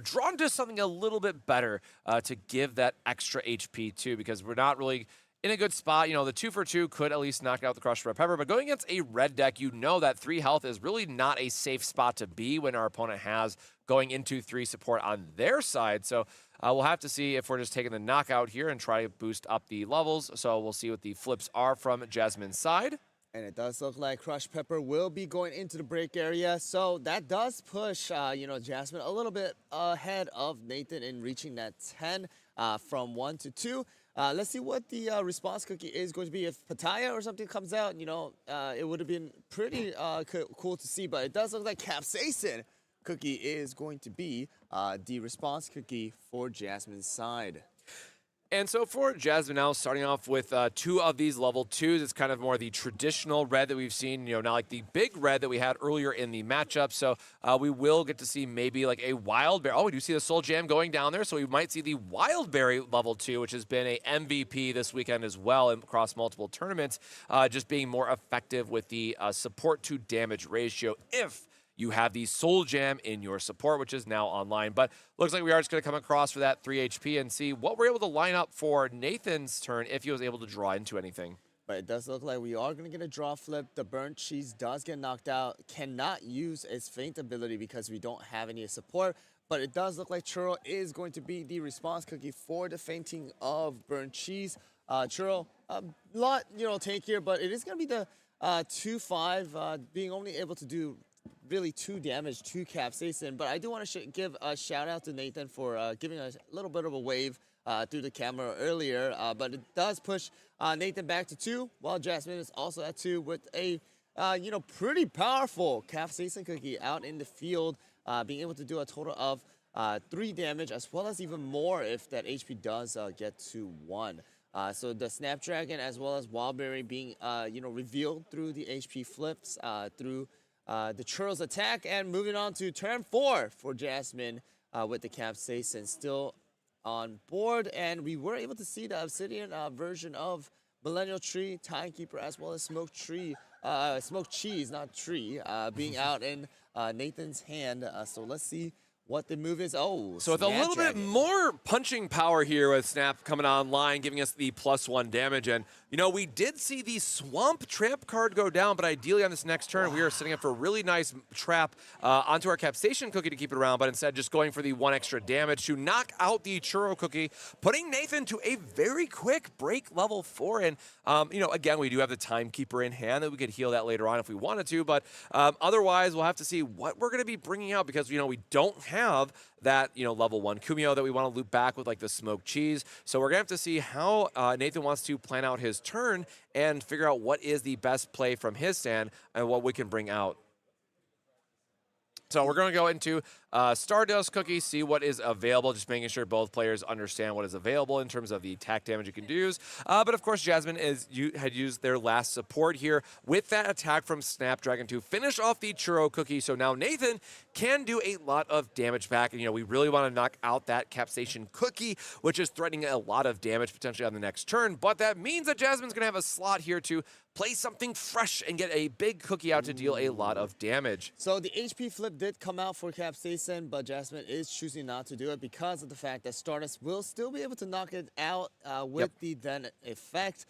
draw into something a little bit better to give that extra HP too, because we're not really in a good spot. You know, the 2 for 2 could at least knock out the crushed red pepper, but going against a red deck, you know that 3 health is really not a safe spot to be when our opponent has going into 3 support on their side. So we'll have to see if we're just taking the knockout here and try to boost up the levels. So we'll see what the flips are from Jasmine's side. And it does look like crushed pepper will be going into the break area. So that does push, Jasmine a little bit ahead of Nathan in reaching that 10 from 1 to 2. Let's see what the response cookie is going to be. If Pattaya or something comes out, it would have been pretty cool to see. But it does look like Capsaicin cookie is going to be the response cookie for Jasmine's side. And so for Jasmine now, starting off with 2 of these level 2s, it's kind of more the traditional red that we've seen, not like the big red that we had earlier in the matchup. So we will get to see maybe like a wild berry. Oh, we do see the Soul Jam going down there, so we might see the wild berry level 2, which has been a MVP this weekend as well across multiple tournaments, just being more effective with the support to damage ratio if you have the Soul Jam in your support, which is now online. But looks like we are just going to come across for that 3 HP and see what we're able to line up for Nathan's turn if he was able to draw into anything. But it does look like we are going to get a draw flip. The burnt cheese does get knocked out. Cannot use its feint ability because we don't have any support. But it does look like Churro is going to be the response cookie for the fainting of burnt cheese. Churro, a lot, take here, but it is going to be the 2-5, being only able to do really 2 damage to Capsaicin. But I do want to give a shout out to Nathan for giving a little bit of a wave through the camera earlier. But it does push Nathan back to 2, while Jasmine is also at 2 with a pretty powerful Capsaicin cookie out in the field, being able to do a total of 3 damage, as well as even more if that HP does get to 1. So the Snapdragon as well as Wildberry being revealed through the HP flips through the Churro's attack. And moving on to turn 4 for Jasmine with the Capsaicin still on board, and we were able to see the Obsidian version of Millennial Tree, Timekeeper, as well as Smoked Cheese, not Tree, being out in Nathan's hand. So let's see what the move is. Oh, so with a little bit more punching power here with Snap coming online, giving us the +1 damage. And, you know, we did see the Swamp Trap card go down, but ideally on this next turn, we are setting up for a really nice trap onto our Capstation Cookie to keep it around, but instead just going for the 1 extra damage to knock out the Churro Cookie, putting Nathan to a very quick break level 4. And, you know, again, we do have the Timekeeper in hand that we could heal that later on if we wanted to, but otherwise we'll have to see what we're going to be bringing out because, you know, we don't have that, you know, level 1 Kumio that we want to loop back with like the Smoked Cheese. So we're going to have to see how Nathan wants to plan out his turn and figure out what is the best play from his stand and what we can bring out. So we're going to go into Stardust Cookie, see what is available, just making sure both players understand what is available in terms of the attack damage you can do. But of course, Jasmine had used their last support here with that attack from Snapdragon to finish off the Churro Cookie. So now Nathan can do a lot of damage back. And, you know, we really want to knock out that Capsation Cookie, which is threatening a lot of damage potentially on the next turn. But that means that Jasmine's going to have a slot here to play something fresh and get a big cookie out to deal a lot of damage. So the HP flip did come out for Capsaicin, but Jasmine is choosing not to do it because of the fact that Stardust will still be able to knock it out with the then effect.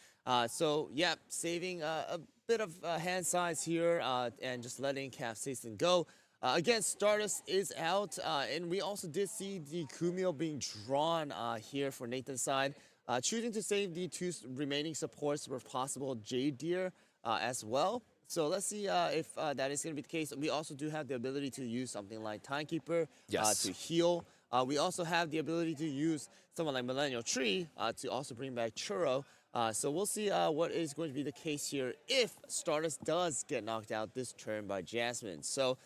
So, yeah, saving a bit of hand size here and just letting Capsaicin go. Again, Stardust is out, and we also did see the Kumio being drawn here for Nathan's side. Choosing to save the 2 remaining supports were possible Jade Deer as well. So let's see if that is going to be the case. We also do have the ability to use something like Timekeeper to heal. We also have the ability to use someone like Millennial Tree to also bring back Churro. So we'll see what is going to be the case here if Stardust does get knocked out this turn by Jasmine. So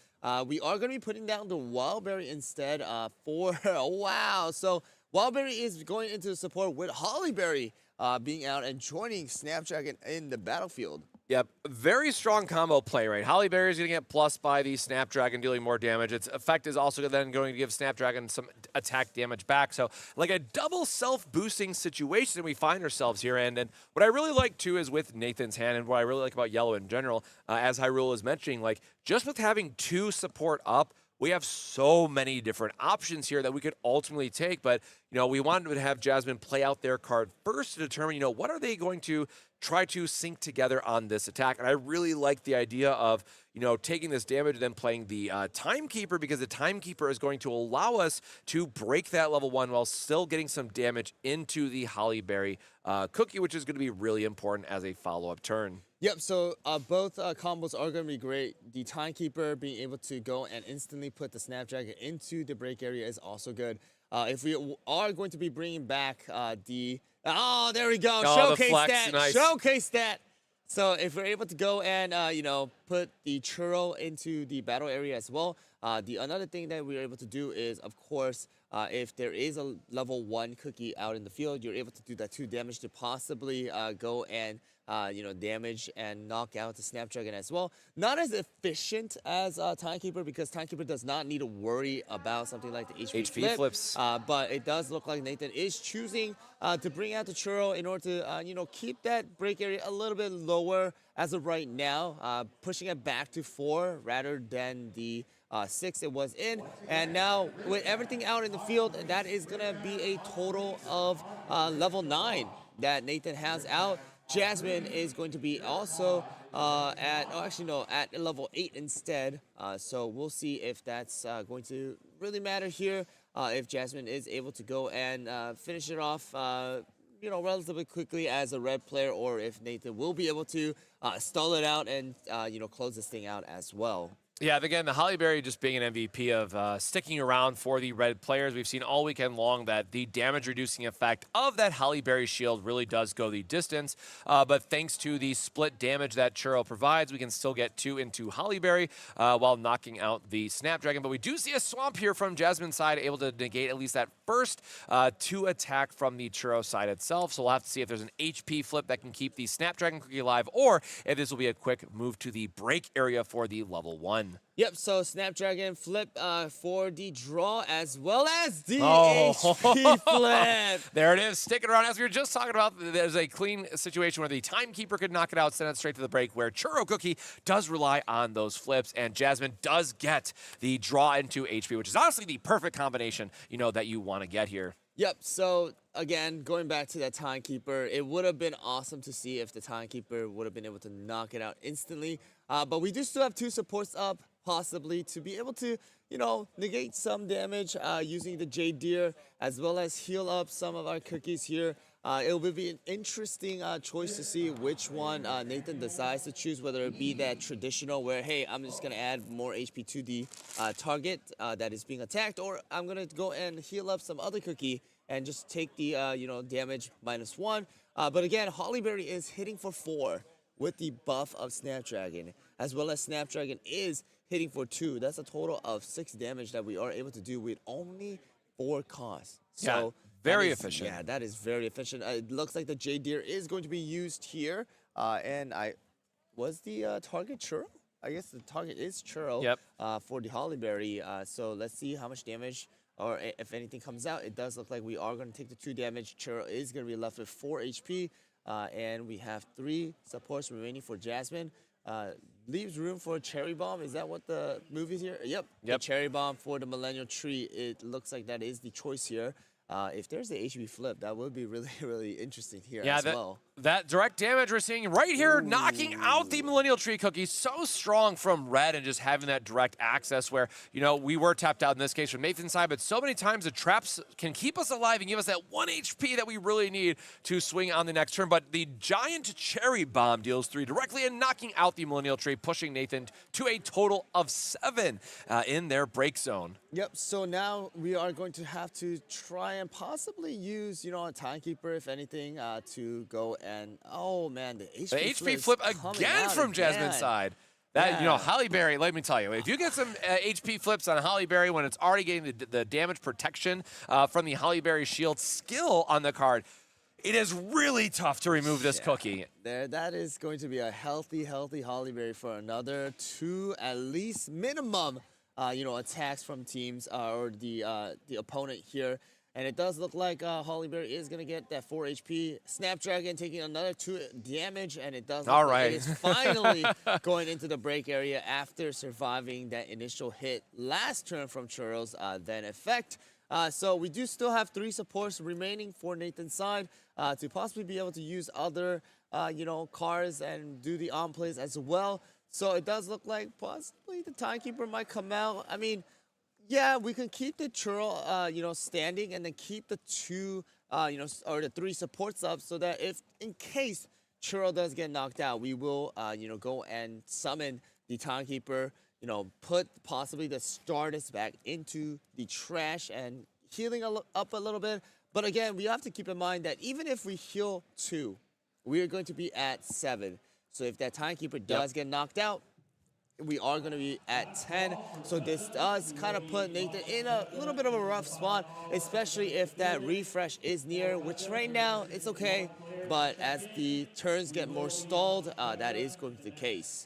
we are going to be putting down the Wildberry instead for wow. So Wildberry is going into support with Hollyberry being out and joining Snapdragon in the battlefield. Yep, very strong combo play, right? Hollyberry is going to get plus by the Snapdragon, dealing more damage. Its effect is also then going to give Snapdragon some attack damage back. So, like a double self-boosting situation we find ourselves here. And what I really like, too, is with Nathan's hand, and what I really like about Yellow in general, as Hyrule is mentioning, like, just with having 2 support up, we have so many different options here that we could ultimately take, but, you know, we wanted to have Jasmine play out their card first to determine, you know, what are they going to try to sync together on this attack. And I really like the idea of, you know, taking this damage and then playing the Timekeeper, because the Timekeeper is going to allow us to break that level 1 while still getting some damage into the Hollyberry Cookie, which is going to be really important as a follow-up turn. Yep, so both combos are going to be great. The Timekeeper being able to go and instantly put the Snapdragon into the break area is also good. If we are going to be bringing back the... Oh, there we go. Oh, Showcase that. Nice. Showcase that. So if we're able to go and, you know, put the Churro into the battle area as well, another thing that we're able to do is, of course, if there is a level 1 cookie out in the field, you're able to do that 2 damage to possibly go and, you know, damage and knock out the Snapdragon as well. Not as efficient as Timekeeper, because Timekeeper does not need to worry about something like the HP flips. But it does look like Nathan is choosing to bring out the Churro in order to, you know, keep that break area a little bit lower as of right now, pushing it back to 4 rather than the 6 it was in. And now with everything out in the field, that is going to be a total of level 9 that Nathan has out. Jasmine is going to be also at level 8 instead. So we'll see if that's going to really matter here. If Jasmine is able to go and finish it off, you know, relatively quickly as a red player, or if Nathan will be able to stall it out and, you know, close this thing out as well. Yeah, again, the Hollyberry just being an MVP of sticking around for the red players. We've seen all weekend long that the damage-reducing effect of that Hollyberry shield really does go the distance. But thanks to the split damage that Churro provides, we can still get 2 into Hollyberry while knocking out the Snapdragon. But we do see a Swamp here from Jasmine's side, able to negate at least that first 2 attack from the Churro side itself. So we'll have to see if there's an HP flip that can keep the Snapdragon Cookie alive, or if this will be a quick move to the break area for the level 1. 1. Yep, so Snapdragon flip for the draw as well as the Oh. HP flip. There it is. Sticking around. As we were just talking about, there's a clean situation where the timekeeper could knock it out, send it straight to the break, where Churro Cookie does rely on those flips, and Jasmine does get the draw into HP, which is honestly the perfect combination, you know, that you want to get here. Yep, so again, going back to that timekeeper, it would have been awesome to see if the timekeeper would have been able to knock it out instantly. But we do still have 2 supports up, possibly, to be able to, you know, negate some damage using the Jade Deer, as well as heal up some of our cookies here. It will be an interesting choice to see which one Nathan decides to choose, whether it be that traditional where, hey, I'm just going to add more HP to the target that is being attacked, or I'm going to go and heal up some other cookie and just take the, you know, damage -1. But again, Hollyberry is hitting for 4 with the buff of Snapdragon, as well as Snapdragon is hitting for 2. That's a total of 6 damage that we are able to do with only 4 costs. So yeah, very efficient. Yeah, that is very efficient. It looks like the Jade Deer is going to be used here. And was the target Churro? I guess the target is Churro. Yep. For the Hollyberry. So let's see how much damage, or if anything comes out. It does look like we are going to take the 2 damage. Churro is going to be left with 4 HP. And we have 3 supports remaining for Jasmine. Leaves room for a Cherry Bomb. Is that what the move is here? Yep. The Cherry Bomb for the Millennial Tree. It looks like that is the choice here. If there's the HP flip, that would be really, really interesting here as well. That direct damage we're seeing right here, knocking out the Millennial Tree Cookie. So strong from Red, and just having that direct access where, you know, we were tapped out in this case from Nathan's side, but so many times the traps can keep us alive and give us that 1 HP that we really need to swing on the next turn. But the giant Cherry Bomb deals 3 directly and knocking out the Millennial Tree, pushing Nathan to a total of 7 in their break zone. Yep, so now we are going to have to try and possibly use, you know, a timekeeper, if anything, to go and, oh man, the HP flip again from Jasmine's side. That, you know, Hollyberry, let me tell you, if you get some HP flips on Hollyberry when it's already getting the damage protection from the Hollyberry shield skill on the card, it is really tough to remove this cookie. That is going to be a healthy Hollyberry for another 2, at least minimum, you know, attacks from teams or the opponent here. And it does look like Hollyberry is going to get that 4 HP. Snapdragon taking another 2 damage, and it does look like it is finally going into the break area after surviving that initial hit last turn from Churro's then effect. So we do still have 3 supports remaining for Nathan's side to possibly be able to use other, you know, cards and do the on plays as well. So it does look like possibly the timekeeper might come out. I mean, yeah, we can keep the Churro, you know, standing, and then keep the 2, you know, or the 3 supports up, so that if, in case Churro does get knocked out, we will, you know, go and summon the timekeeper, you know, put possibly the Stardust back into the trash and healing up a little bit. But again, we have to keep in mind that even if we heal 2, we are going to be at 7. So if that timekeeper does get knocked out, we are going to be at 10. So this does kind of put Nathan in a little bit of a rough spot, especially if that refresh is near, which right now it's okay. But as the turns get more stalled, that is going to be the case.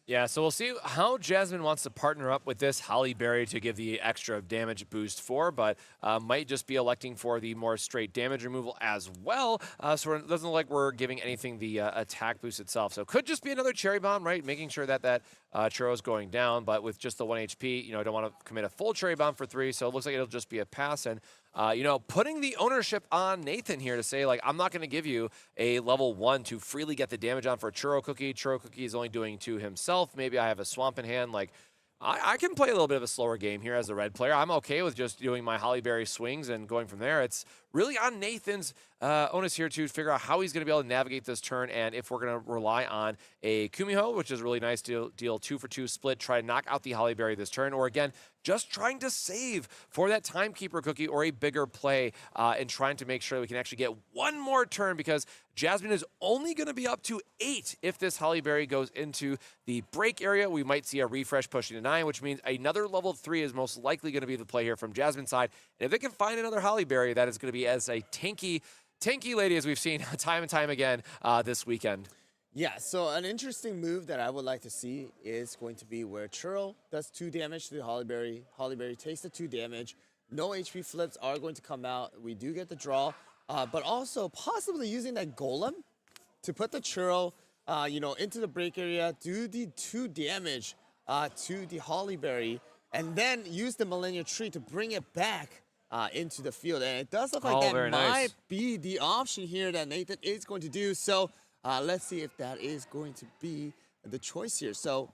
Yeah, so we'll see how Jasmine wants to partner up with this Hollyberry to give the extra damage boost for, but might just be electing for the more straight damage removal as well. So it doesn't look like we're giving anything the attack boost itself. So could just be another Cherry Bomb, right? Making sure that Churro is going down, but with just the 1 HP, you know, I don't want to commit a full Cherry Bomb for 3, so it looks like it'll just be a pass. And you know, putting the ownership on Nathan here to say, like, I'm not going to give you a level 1 to freely get the damage on for Churro Cookie. Churro Cookie is only doing 2 himself. Maybe I have a Swamp in hand. Like, I can play a little bit of a slower game here as a red player. I'm okay with just doing my Hollyberry swings and going from there. It's really on Nathan's onus here to figure out how he's going to be able to navigate this turn, and if we're going to rely on a Kumiho, which is really nice to deal 2-for-2 split, try to knock out the Hollyberry this turn, or again, just trying to save for that Timekeeper Cookie or a bigger play and trying to make sure we can actually get 1 more turn, because Jasmine is only going to be up to 8 if this Hollyberry goes into the break area. We might see a refresh pushing to 9, which means another level 3 is most likely going to be the play here from Jasmine's side. And if they can find another Hollyberry, that is going to be as a tanky lady as we've seen time and time again this weekend. Yeah, so an interesting move that I would like to see is going to be where Churl does 2 damage to the Hollyberry. Hollyberry takes the 2 damage. No HP flips are going to come out. We do get the draw, but also possibly using that Golem to put the Churl, into the break area, do the 2 damage to the Hollyberry, and then use the Millennial Tree to bring it back into the field. And it does look like that very might nice. be the option here that Nathan is going to do. So let's see if that is going to be the choice here. So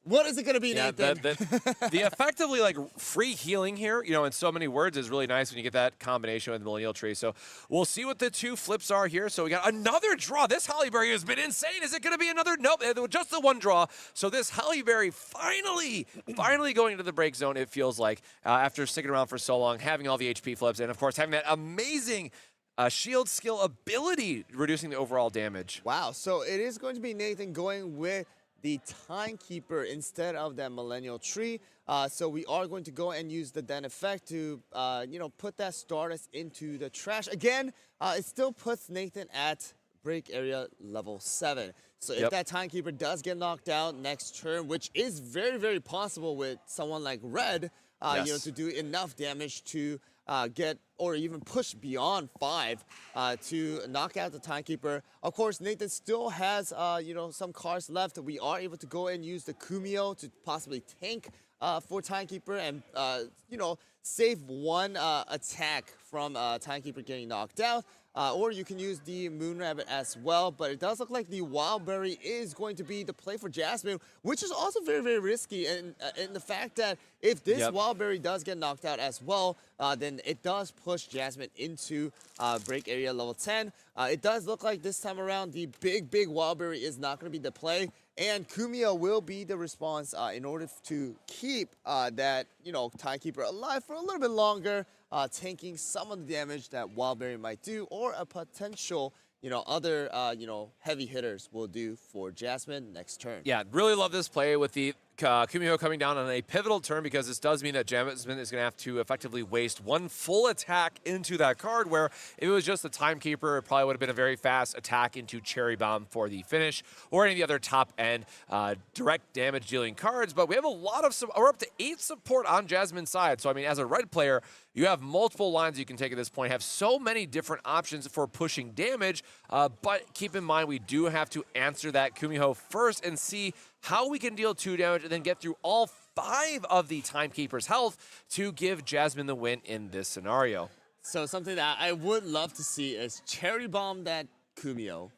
what is it going to be, Nathan? The effectively like free healing here, in so many words is really nice when you get that combination with the Millennial Tree. So we'll see what the 2 flips are here. So we got another draw. This Hollyberry has been insane. Is it going to be another? Nope, just the 1 draw. So this Hollyberry finally going into the break zone, it feels like, after sticking around for so long, having all the HP flips, and of course having that amazing shield skill ability, reducing the overall damage. Wow, so it is going to be Nathan going with the Timekeeper instead of that Millennial Tree. So we are going to go and use the Den effect to, put that Stardust into the trash. Again, it still puts Nathan at break area level 7. So if that Timekeeper does get knocked out next turn, which is very, very possible with someone like Red, to do enough damage to get or even push beyond 5 to knock out the Timekeeper. Of course, Nathan still has, some cards left. We are able to go and use the Kumio to possibly tank for Timekeeper and, save 1 attack from Timekeeper getting knocked out. Or you can use the Moon Rabbit as well, but it does look like the Wildberry is going to be the play for Jasmine, which is also very, very risky in the fact that if this Wildberry does get knocked out as well, then it does push Jasmine into break area level 10. It does look like this time around the big Wildberry is not going to be the play, and Kumio will be the response in order to keep that, Timekeeper alive for a little bit longer, tanking some of the damage that Wildberry might do, or a potential, other, heavy hitters will do for Jasmine next turn. Yeah, really love this play with the Kumio coming down on a pivotal turn, because this does mean that Jasmine is going to have to effectively waste 1 full attack into that card, where if it was just the Timekeeper, it probably would have been a very fast attack into Cherry Bomb for the finish, or any of the other top-end direct damage-dealing cards. But we have a lot of, we're up to 8 support on Jasmine's side. So, I mean, as a red player, you have multiple lines you can take at this point, have so many different options for pushing damage, but keep in mind we do have to answer that Kumio first and see how we can deal 2 damage and then get through all 5 of the Timekeeper's health to give Jasmine the win in this scenario. So something that I would love to see is Cherry Bomb that Kumio,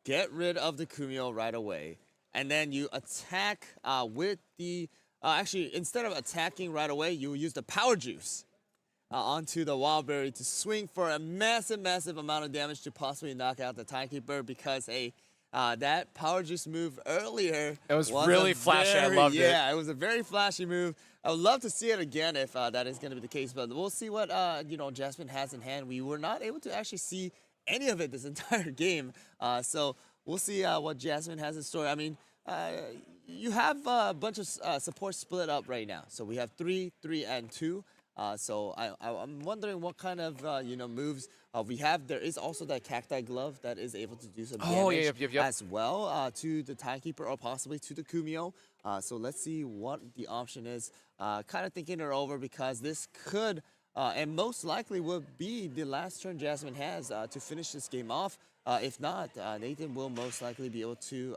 get rid of the Kumio right away, and then you attack with the, actually instead of attacking right away, you use the Power Juice onto the Wildberry to swing for a massive amount of damage to possibly knock out the Timekeeper, because that Power Juice move earlier, it was really flashy. I loved it. Yeah, it was a very flashy move. I would love to see it again if that is going to be the case, but we'll see what Jasmine has in hand. We were not able to actually see any of it this entire game, so we'll see what Jasmine has in store. I mean, you have a bunch of support split up right now, so we have 3, 3, and 2. So I'm wondering what kind of moves we have. There is also that Cacti Glove that is able to do some damage as well to the Timekeeper, or possibly to the Kumio. So let's see what the option is. Kind of thinking it over, because this could and most likely will be the last turn Jasmine has to finish this game off. If not, Nathan will most likely be able to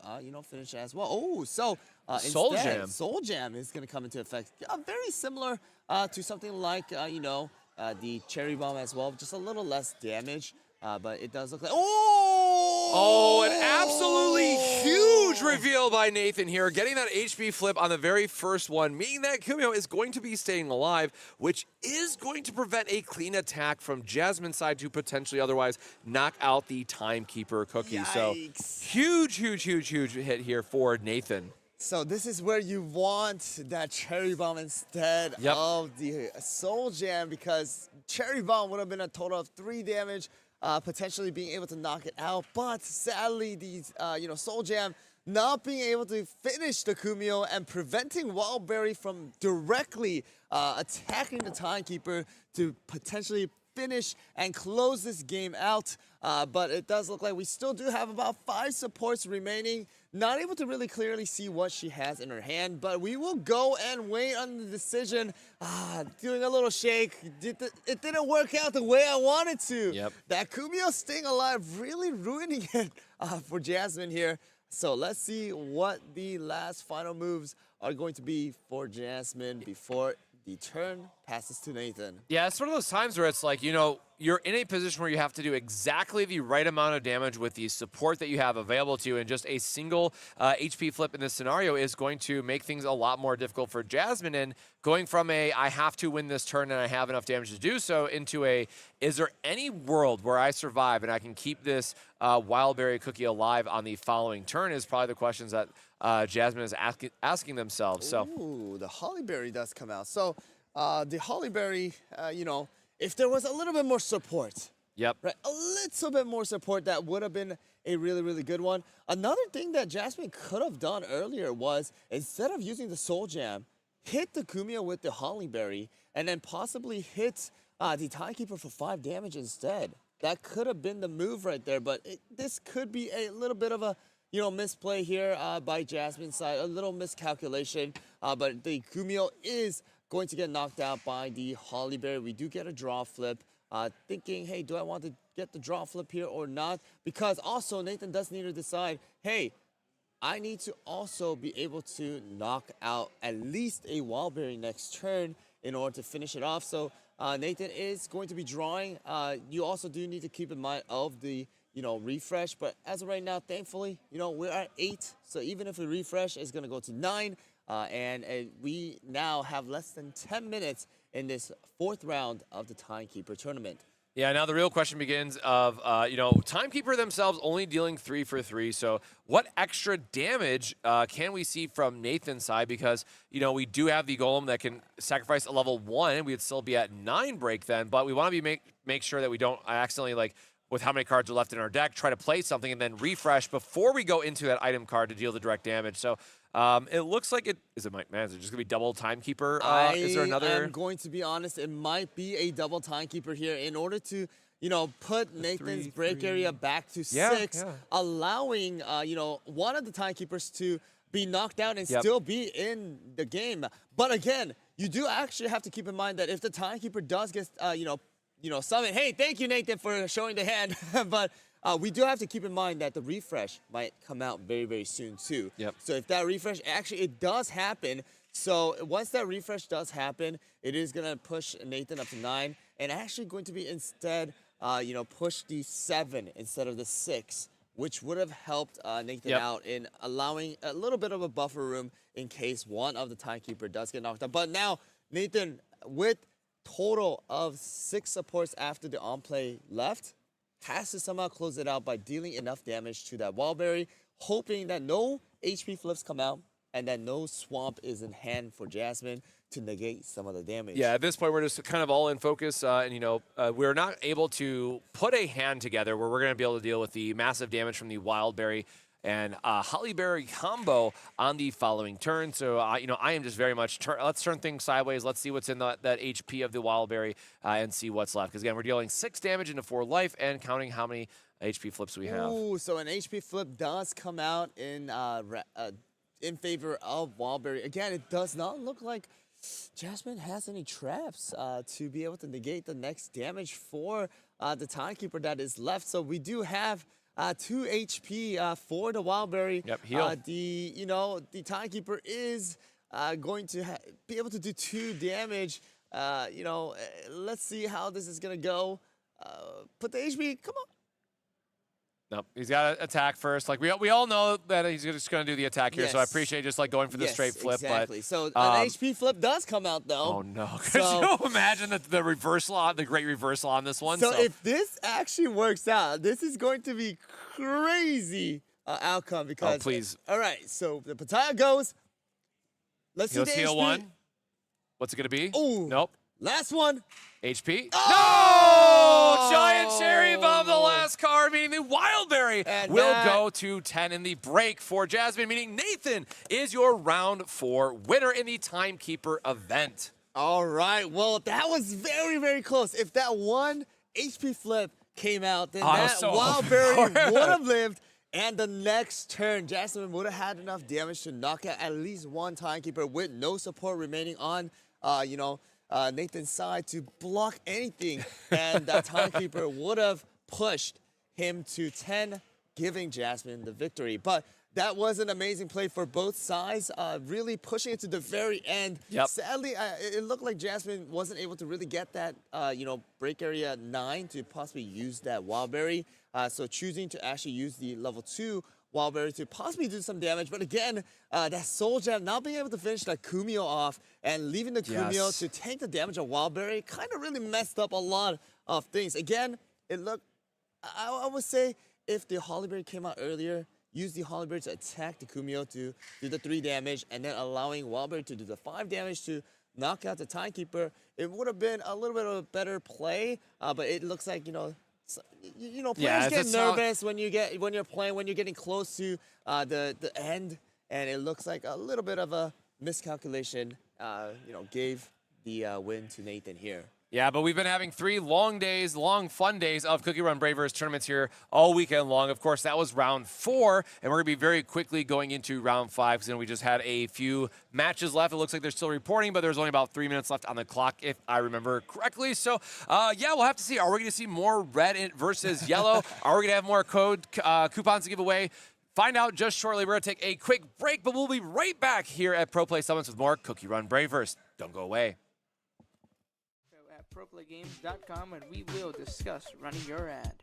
finish as well. Oh, so instead, Soul Jam is going to come into effect. Very similar to something like the Cherry Bomb as well, just a little less damage, but it does look like an absolutely huge reveal by Nathan here, getting that HP flip on the very first one, meaning that Kumio is going to be staying alive, which is going to prevent a clean attack from Jasmine's side to potentially otherwise knock out the Timekeeper Cookie. Yikes. So huge hit here for Nathan. So this is where you want that Cherry Bomb instead of the Soul Jam, because Cherry Bomb would have been a total of 3 damage, potentially being able to knock it out. But sadly, these Soul Jam not being able to finish the Kumio and preventing Wildberry from directly attacking the Timekeeper to potentially finish and close this game out. But it does look like we still do have about 5 supports remaining. Not able to really clearly see what she has in her hand, but we will go and wait on the decision. Doing a little shake. It didn't work out the way I wanted to. Yep. That Kumio staying alive really ruining it for Jasmine here. So let's see what the last final moves are going to be for Jasmine before the turn passes to Nathan. Yeah, it's one of those times where it's like, you know, you're in a position where you have to do exactly the right amount of damage with the support that you have available to you, and just a single HP flip in this scenario is going to make things a lot more difficult for Jasmine. And going from a I have to win this turn and I have enough damage to do so into a is there any world where I survive and I can keep this Wildberry Cookie alive on the following turn is probably the questions that Jasmine is asking themselves. So, ooh, the Hollyberry does come out. So the Hollyberry, you know, if there was a little bit more support, yep, right, a little bit more support, that would have been a really, really good one. Another thing that Jasmine could have done earlier was, instead of using the Soul Jam, hit the Kumio with the Hollyberry, and then possibly hit the Timekeeper for 5 damage instead. That could have been the move right there, but this could be a little bit of a, you know, misplay here by Jasmine's side, a little miscalculation, but the Kumio is going to get knocked out by the Hollyberry. We do get a draw flip, thinking, hey, do I want to get the draw flip here or not? Because also Nathan does need to decide, hey, I need to also be able to knock out at least a Wildberry next turn in order to finish it off. So Nathan is going to be drawing. You also do need to keep in mind of the, you know, refresh. But as of right now, thankfully, you know, we're at 8. So even if we refresh, it's going to go to 9. And we now have less than 10 minutes in this 4th round of the Timekeeper tournament. Yeah, now the real question begins of, you know, Timekeeper themselves only dealing 3 for 3. So what extra damage can we see from Nathan's side? Because, you know, we do have the Golem that can sacrifice a level 1. We'd still be at 9 break then. But we want to be make sure that we don't accidentally, like, with how many cards are left in our deck, try to play something and then refresh before we go into that item card to deal the direct damage. So it looks like it is it just going to be double Timekeeper? Is there another? I'm going to be honest, it might be a double Timekeeper here in order to, you know, put Nathan's break area back to 6, allowing, you know, one of the Timekeepers to be knocked out and still be in the game. But again, you do actually have to keep in mind that if the Timekeeper does get, you know, summon. Hey, thank you, Nathan, for showing the hand. But we do have to keep in mind that the refresh might come out very, very soon, too. Yep. So if that refresh, actually, it does happen. So once that refresh does happen, it is going to push Nathan up to 9. And actually going to be instead, you know, push the 7 instead of the 6, which would have helped Nathan out in allowing a little bit of a buffer room in case one of the Timekeeper does get knocked out. But now, Nathan, with total of 6 supports after the on-play left, has to somehow close it out by dealing enough damage to that Wildberry, hoping that no HP flips come out and that no Swamp is in hand for Jasmine to negate some of the damage. Yeah, at this point, we're just kind of all in focus, and, you know, we're not able to put a hand together where we're going to be able to deal with the massive damage from the Wildberry and Hollyberry combo on the following turn. So, you know, I am just very much, let's turn things sideways. Let's see what's in that HP of the Wildberry and see what's left. Because, again, we're dealing 6 damage into 4 life and counting how many HP flips we have. Ooh, so an HP flip does come out in favor of Wildberry. Again, it does not look like Jasmine has any traps to be able to negate the next damage for the Timekeeper that is left. So we do have 2 HP for the Wildberry. Yep, heal. The Timekeeper is going to be able to do 2 damage. Let's see how this is going to go. Put the HP, come on. Nope, he's got to attack first. Like we all know that he's just going to do the attack here, so I appreciate just like going for the straight flip. Exactly. But so an HP flip does come out though. Oh no! Could you imagine the reversal on the great reversal on this one? So if this actually works out, this is going to be crazy outcome because. Oh please! All right, so the Pataya goes. Let's see the heal HP. One. What's it going to be? Ooh. Nope. Last one. HP. Oh! No! Giant cherry bomb, the last card, meaning the Wildberry will go to 10 in the break for Jasmine, meaning Nathan is your round 4 winner in the Timekeeper event. All right. Well, that was very, very close. If that one HP flip came out, then that so Wild Berry would have lived. And the next turn, Jasmine would have had enough damage to knock out at least one timekeeper with no support remaining on, Nathan's side to block anything. And that timekeeper would have pushed him to 10, giving Jasmine the victory. But that was an amazing play for both sides, really pushing it to the very end. Yep. Sadly, it looked like Jasmine wasn't able to really get that, break area 9 to possibly use that Wild Berry. So choosing to actually use the level 2 Wild Berry to possibly do some damage. But again, that Soul Gem not being able to finish that Kumio off and leaving the Kumio to take the damage of Wild Berry kind of really messed up a lot of things. Again, it looked, I would say, if the Holly Berry came out earlier, use the Holly Berry to attack the Kumio to do the 3 damage, and then allowing Wild Berry to do the 5 damage to knock out the Timekeeper, it would have been a little bit of a better play. But it looks like, players get nervous when you're getting close to the end, and it looks like a little bit of a miscalculation, gave the win to Nathan here. Yeah, but we've been having 3 long days, long fun days of CookieRun Braverse tournaments here all weekend long. Of course, that was round 4, and we're going to be very quickly going into round 5 because we just had a few matches left. It looks like they're still reporting, but there's only about 3 minutes left on the clock, if I remember correctly. So, we'll have to see. Are we going to see more red versus yellow? Are we going to have more coupons to give away? Find out just shortly. We're going to take a quick break, but we'll be right back here at Pro Play Summits with more CookieRun Braverse. Don't go away. ProPlayGames.com, and we will discuss running your ad.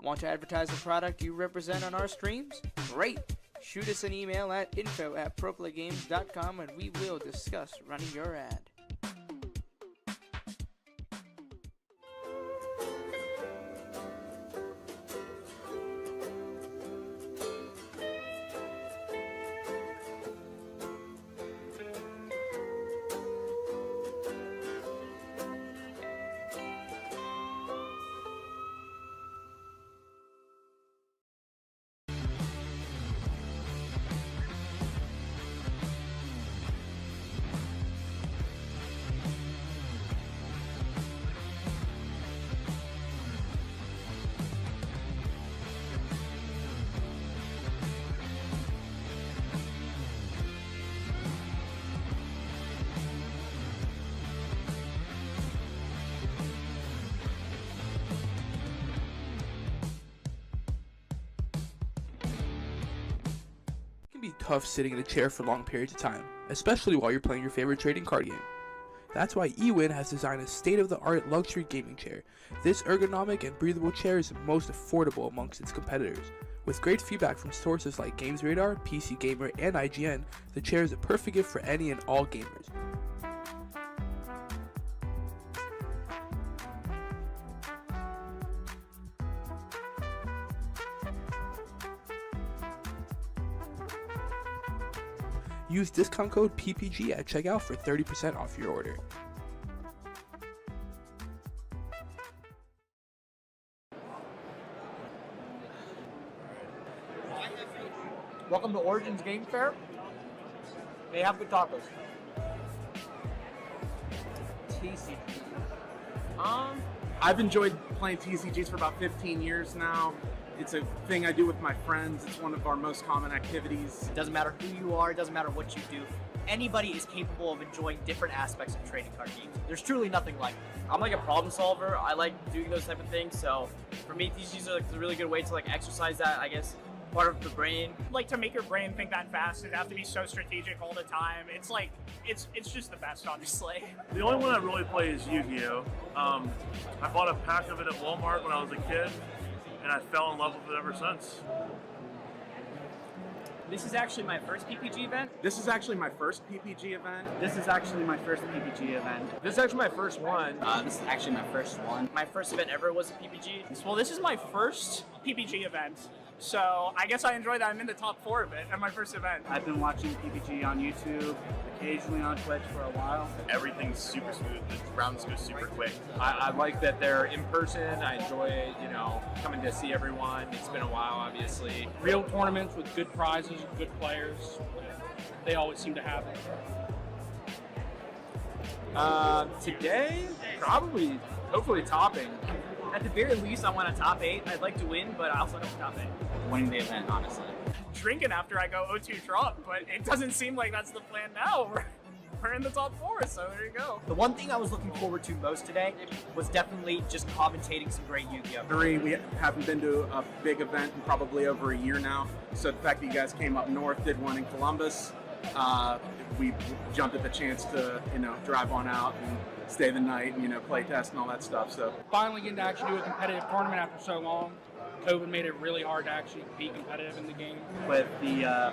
Want to advertise the product you represent on our streams? Great! Shoot us an email at info@proplaygames.com, and we will discuss running your ad. tough sitting in a chair for long periods of time, especially while you're playing your favorite trading card game. That's why eWin has designed a state-of-the-art luxury gaming chair. This ergonomic and breathable chair is the most affordable amongst its competitors. With great feedback from sources like GamesRadar, PC Gamer, and IGN, the chair is a perfect gift for any and all gamers. Use discount code PPG at checkout for 30% off your order. Welcome to Origins Game Fair. They have good tacos. TCG. I've enjoyed playing TCGs for about 15 years now. It's a thing I do with my friends. It's one of our most common activities. It doesn't matter who you are, it doesn't matter what you do. Anybody is capable of enjoying different aspects of trading card games. There's truly nothing like it. I'm like a problem solver. I like doing those type of things. So for me, TCGs are like a really good way to like exercise that, I guess, part of the brain. Like to make your brain think that fast and have to be so strategic all the time. It's like, it's just the best, honestly. The only one I really play is Yu-Gi-Oh! I bought a pack of it at Walmart when I was a kid, and I fell in love with it ever since. This is actually my first PPG event. This is actually my first PPG event. This is actually my first PPG event. This is actually my first one. This is actually my first one. My first event ever was a PPG. Well, this is my first PPG event. So I guess I enjoy that I'm in the top 4 of it at my first event. I've been watching PPG on YouTube, occasionally on Twitch for a while. Everything's super smooth. The rounds go super quick. I like that they're in person. I enjoy, coming to see everyone. It's been a while, obviously. Real tournaments with good prizes and good players. They always seem to have it. Today, probably, hopefully topping. At the very least, I want a top 8. I'd like to win, but I also want a top 8. Winning the event, honestly. Drinking after I go 0-2 drop, but it doesn't seem like that's the plan now. We're in the top 4, so there you go. The one thing I was looking forward to most today was definitely just commentating some great Yu-Gi-Oh! We haven't been to a big event in probably over a year now. So the fact that you guys came up north, did one in Columbus, we jumped at the chance to, drive on out and stay the night and, play test and all that stuff. So Finally getting to actually do a competitive tournament after so long. COVID made it really hard to actually be competitive in the game. With the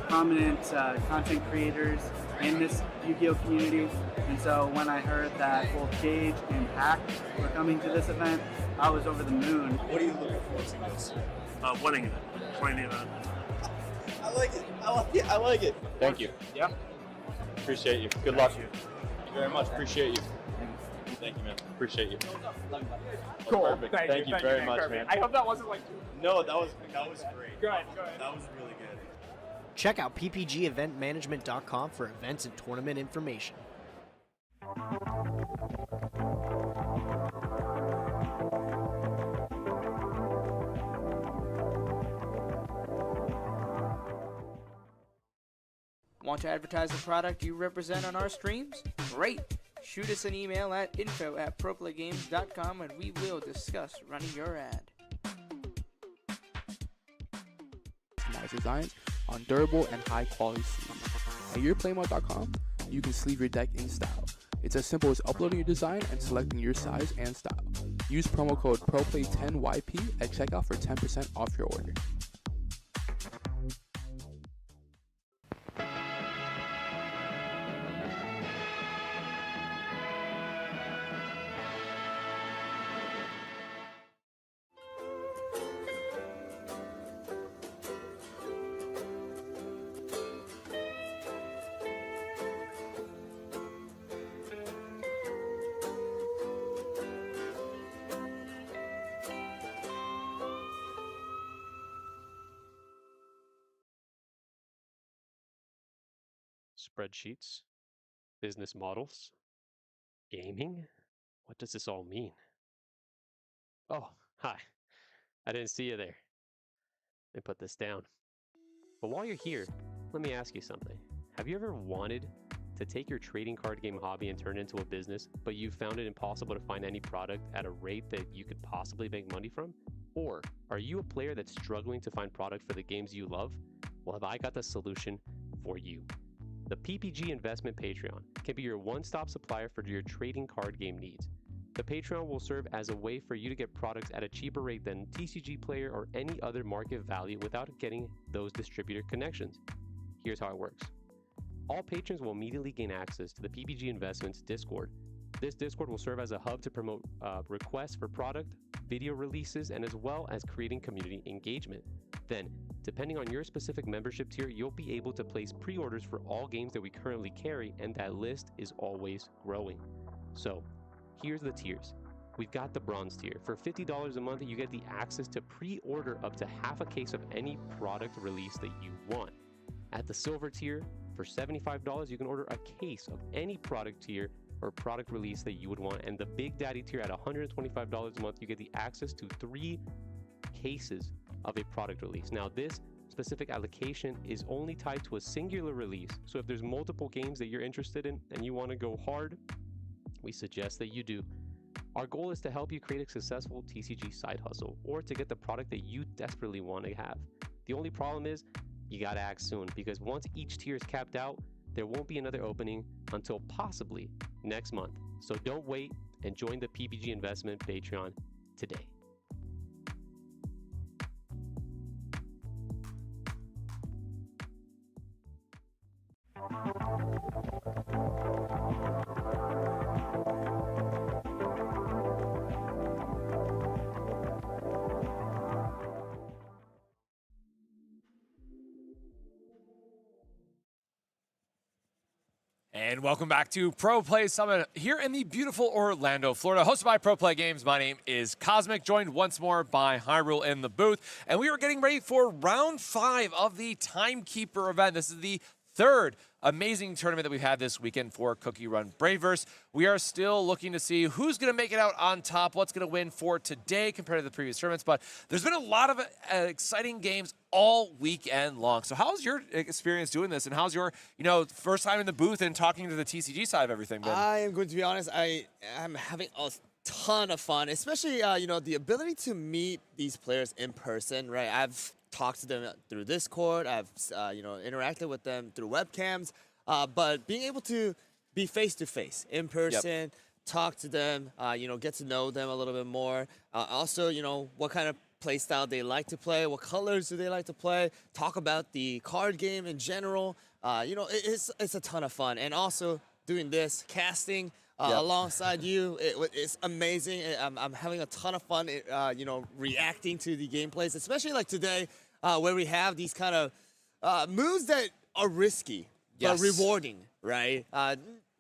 prominent content creators in this Yu-Gi-Oh! Community. And so when I heard that both Gage and Hack were coming to this event, I was over the moon. What are you looking forward to most? Winning the event. I like it. I like it. Thank you. Yeah. Appreciate you. Good luck. Thank you very much. Appreciate you. Thank you, man. Appreciate you. Cool. Perfect. Thank you very much, man. I hope that wasn't like... No, that was great. Good. That was really good. Check out ppgeventmanagement.com for events and tournament information. Want to advertise the product you represent on our streams? Great! Shoot us an email at info@proplaygames.com and we will discuss running your ad. Customized designs on durable and high quality sleeves. At yourplaymode.com, you can sleeve your deck in style. It's as simple as uploading your design and selecting your size and style. Use promo code ProPlay10YP at checkout for 10% off your order. Spreadsheets, business models, gaming? What does this all mean? Oh, hi. I didn't see you there. Let me put this down. But while you're here, let me ask you something. Have you ever wanted to take your trading card game hobby and turn it into a business, but you found it impossible to find any product at a rate that you could possibly make money from? Or are you a player that's struggling to find product for the games you love? Well, have I got the solution for you. The PPG Investment Patreon can be your one-stop supplier for your trading card game needs. The Patreon will serve as a way for you to get products at a cheaper rate than TCG Player or any other market value without getting those distributor connections. Here's how it works. All patrons will immediately gain access to the PPG Investments Discord. This Discord will serve as a hub to promote requests for product, video releases, and as well as creating community engagement. Then, depending on your specific membership tier, you'll be able to place pre-orders for all games that we currently carry, and that list is always growing. So, here's the tiers. We've got the bronze tier. For $50 a month, you get the access to pre-order up to half a case of any product release that you want. At the silver tier, for $75, you can order a case of any product tier or product release that you would want. And the Big Daddy tier at $125 a month, you get the access to 3 cases of a product release. Now, this specific allocation is only tied to a singular release. So if there's multiple games that you're interested in and you want to go hard, we suggest that you do. Our goal is to help you create a successful TCG side hustle or to get the product that you desperately want to have. The only problem is you gotta act soon, because once each tier is capped out, there won't be another opening until possibly next month. So don't wait and join the PPG Investment Patreon today. And welcome back to Pro Play Summit here in the beautiful Orlando, Florida, hosted by Pro Play Games. My name is Cosmic, joined once more by Hyrule in the booth. And we are getting ready for round 5 of the Timekeeper event. This is the third amazing tournament that we've had this weekend for CookieRun Braverse. We are still looking to see who's going to make it out on top, what's going to win for today compared to the previous tournaments. But there's been a lot of exciting games all weekend long. So how's your experience doing this, and how's your, first time in the booth and talking to the TCG side of everything been? I am going to be honest, I'm having a ton of fun, especially, the ability to meet these players in person, right? I've talked to them through Discord, I've, interacted with them through webcams, but being able to be face-to-face, in person, talk to them, get to know them a little bit more. Also, what kind of play style they like to play, what colors do they like to play, talk about the card game in general. It's a ton of fun. And also doing this, casting alongside you, it's amazing. I'm having a ton of fun, reacting to the gameplays, especially like today, where we have these kind of moves that are risky, but rewarding, right?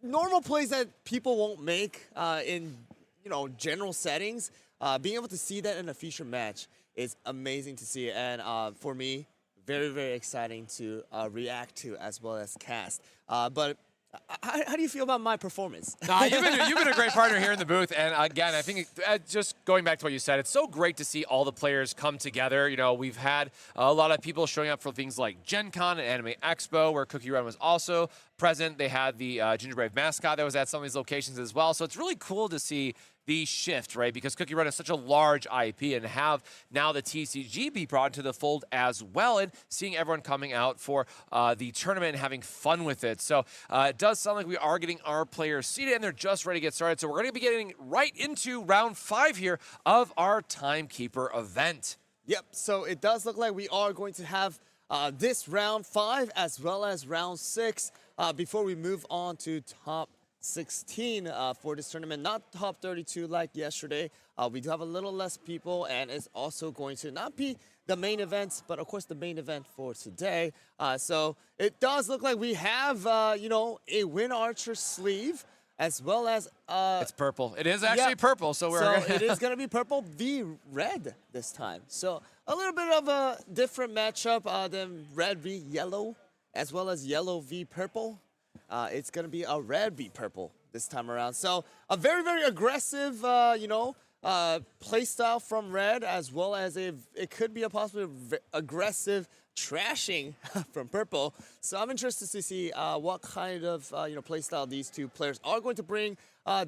Normal plays that people won't make in, general settings. Being able to see that in a feature match is amazing to see, and for me, very, very exciting to react to as well as cast. But how do you feel about my performance? You've been a great partner here in the booth, and again, I think just going back to what you said, it's so great to see all the players come together. We've had a lot of people showing up for things like Gen Con and Anime Expo, where CookieRun was also present. They had the Ginger Brave mascot that was at some of these locations as well. So it's really cool to see the shift, right? Because CookieRun is such a large IP, and have now the TCG be brought into the fold as well, and seeing everyone coming out for the tournament and having fun with it. So it does sound like we are getting our players seated, and they're just ready to get started. So we're going to be getting right into round 5 here of our Timekeeper event. Yep, so it does look like we are going to have this round 5 as well as round 6 before we move on to top 16 for this tournament, not top 32 like yesterday. We do have a little less people, and it's also going to not be the main event, but of course the main event for today. So it does look like we have, a Win Archer sleeve, as well as it's purple. It is actually purple, so it is going to be purple v red this time. So a little bit of a different matchup than red v yellow, as well as yellow v purple. It's going to be a red v purple this time around. So a very, very aggressive, play style from red, as well as it could be a possibly aggressive trashing from purple. So I'm interested to see what kind of play style these two players are going to bring.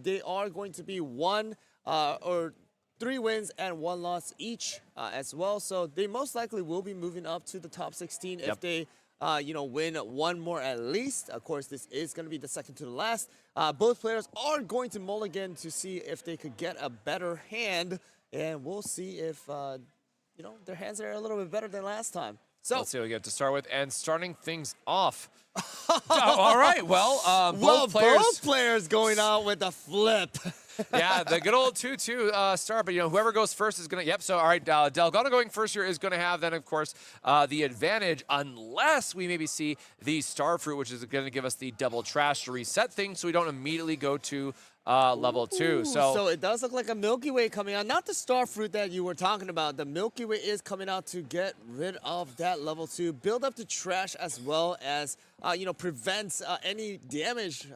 They are going to be one or 3 wins and 1 loss each as well. So they most likely will be moving up to the top 16 if they win 1 more at least. Of course, this is going to be the second to the last. Both players are going to mulligan to see if they could get a better hand, and we'll see if their hands are a little bit better than last time. So let's see what we get to start with, and starting things off. All right, well, both players going out with a flip. Yeah, the good old 2-2 start, but whoever goes first is going to, so all right, Delgado going first here is going to have then, of course, the advantage, unless we maybe see the Starfruit, which is going to give us the double trash to reset things so we don't immediately go to level 2. So it does look like a Milky Way coming out. Not the Starfruit that you were talking about. The Milky Way is coming out to get rid of that level 2. Build up the trash as well as, prevents any damage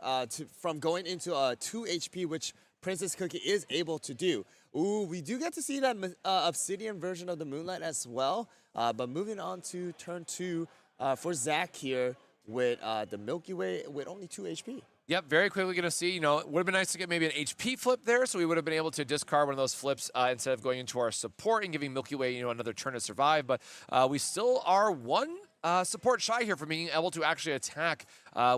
from going into 2 HP, which Princess Cookie is able to do. Ooh, we do get to see that Obsidian version of the Moonlight as well. But moving on to turn 2 for Zach here with the Milky Way with only 2 HP. Yep, very quickly going to see, it would have been nice to get maybe an HP flip there, so we would have been able to discard one of those flips instead of going into our support and giving Milky Way, another turn to survive. But we still are 1 support shy here from being able to actually attack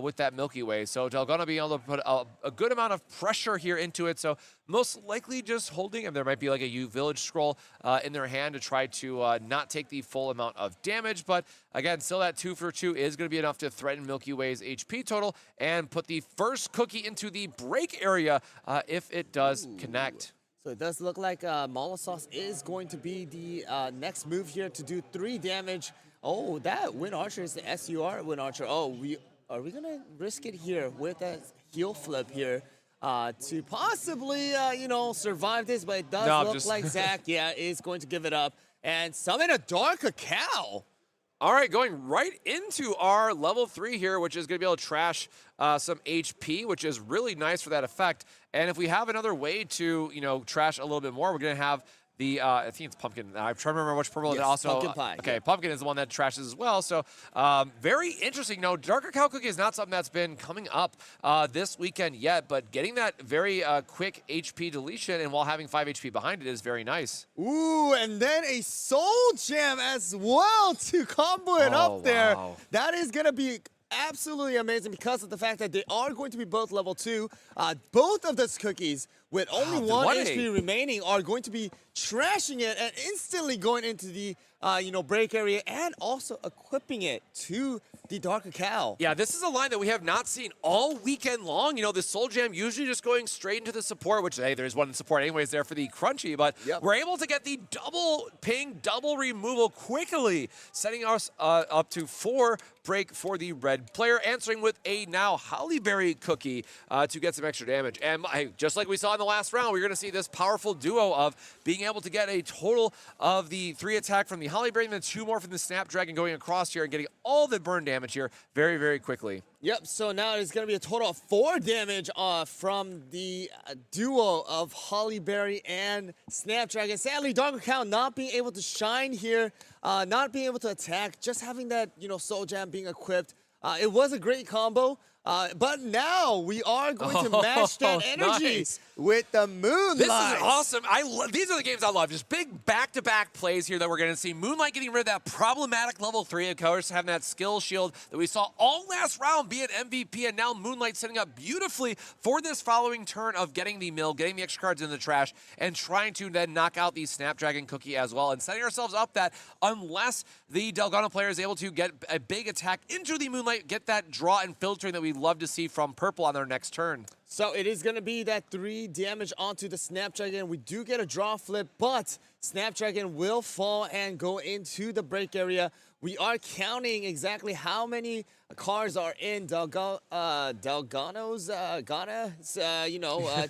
with that Milky Way. So Delgado being able to put a good amount of pressure here into it. So most likely just holding, and there might be like a U Village scroll in their hand to try to not take the full amount of damage. But again, still that 2 for 2 is going to be enough to threaten Milky Way's HP total and put the first cookie into the break area if it does connect. So it does look like Molosauce is going to be the next move here to do 3 damage. Oh, that Wind Archer is the SUR Wind Archer. Oh, are we going to risk it here with that heal flip here to possibly, survive this? But it does look like Zach, is going to give it up and summon a Dark Cacao. All right, going right into our level 3 here, which is going to be able to trash some HP, which is really nice for that effect. And if we have another way to, trash a little bit more, we're going to have the, I think it's Pumpkin. I'm trying to remember which purple it also. Pumpkin Pie. Okay, Pumpkin is the one that trashes as well. So very interesting. No, Dark Cacao Cookie is not something that's been coming up this weekend yet, but getting that very quick HP deletion and while having 5 HP behind it is very nice. Ooh, and then a Soul Gem as well to combo it up there. Wow. That is going to be absolutely amazing because of the fact that they are going to be both level 2. Both of those cookies with only 1 HP remaining are going to be trashing it and instantly going into the break area and also equipping it to the Dark Cacao. Yeah, this is a line that we have not seen all weekend long. The Soul Gem usually just going straight into the support, which, hey, there's one in support anyways there for the Crunchy, but we're able to get the double ping, double removal quickly, setting us up to 4 break for the red player, answering with a now Hollyberry Cookie to get some extra damage. And just like we saw in the last round, we're going to see this powerful duo of being able to get a total of the 3 attack from the Hollyberry and then 2 more from the Snapdragon going across here and getting all the burn damage here very, very quickly. Yep, so now it's going to be a total of 4 damage from the duo of Hollyberry and Snapdragon. Sadly, Dark Cacao not being able to shine here, not being able to attack, just having that, Soul Jam being equipped. It was a great combo. But now we are going to match that energy with the Moonlight. This is awesome. These are the games I love. Just big back-to-back plays here that we're going to see. Moonlight getting rid of that problematic level 3, of course, having that skill shield that we saw all last round be an MVP, and now Moonlight setting up beautifully for this following turn of getting the mill, getting the extra cards in the trash, and trying to then knock out the Snapdragon Cookie as well, and setting ourselves up that unless the Delgado player is able to get a big attack into the Moonlight, get that draw and filtering that we love to see from Purple on their next turn. So it is going to be that 3 damage onto the Snapdragon. We do get a draw flip, but Snapdragon will fall and go into the break area. We are counting exactly how many cards are in Delgano's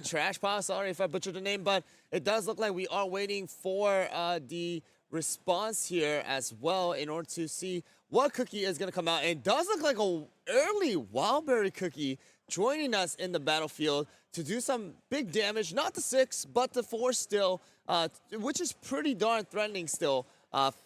trash pile. Sorry if I butchered the name, but it does look like we are waiting for the response here as well in order to see what cookie is going to come out. And it does look like a early Wildberry Cookie joining us in the battlefield to do some big damage. Not the 6, but the 4 still, which is pretty darn threatening still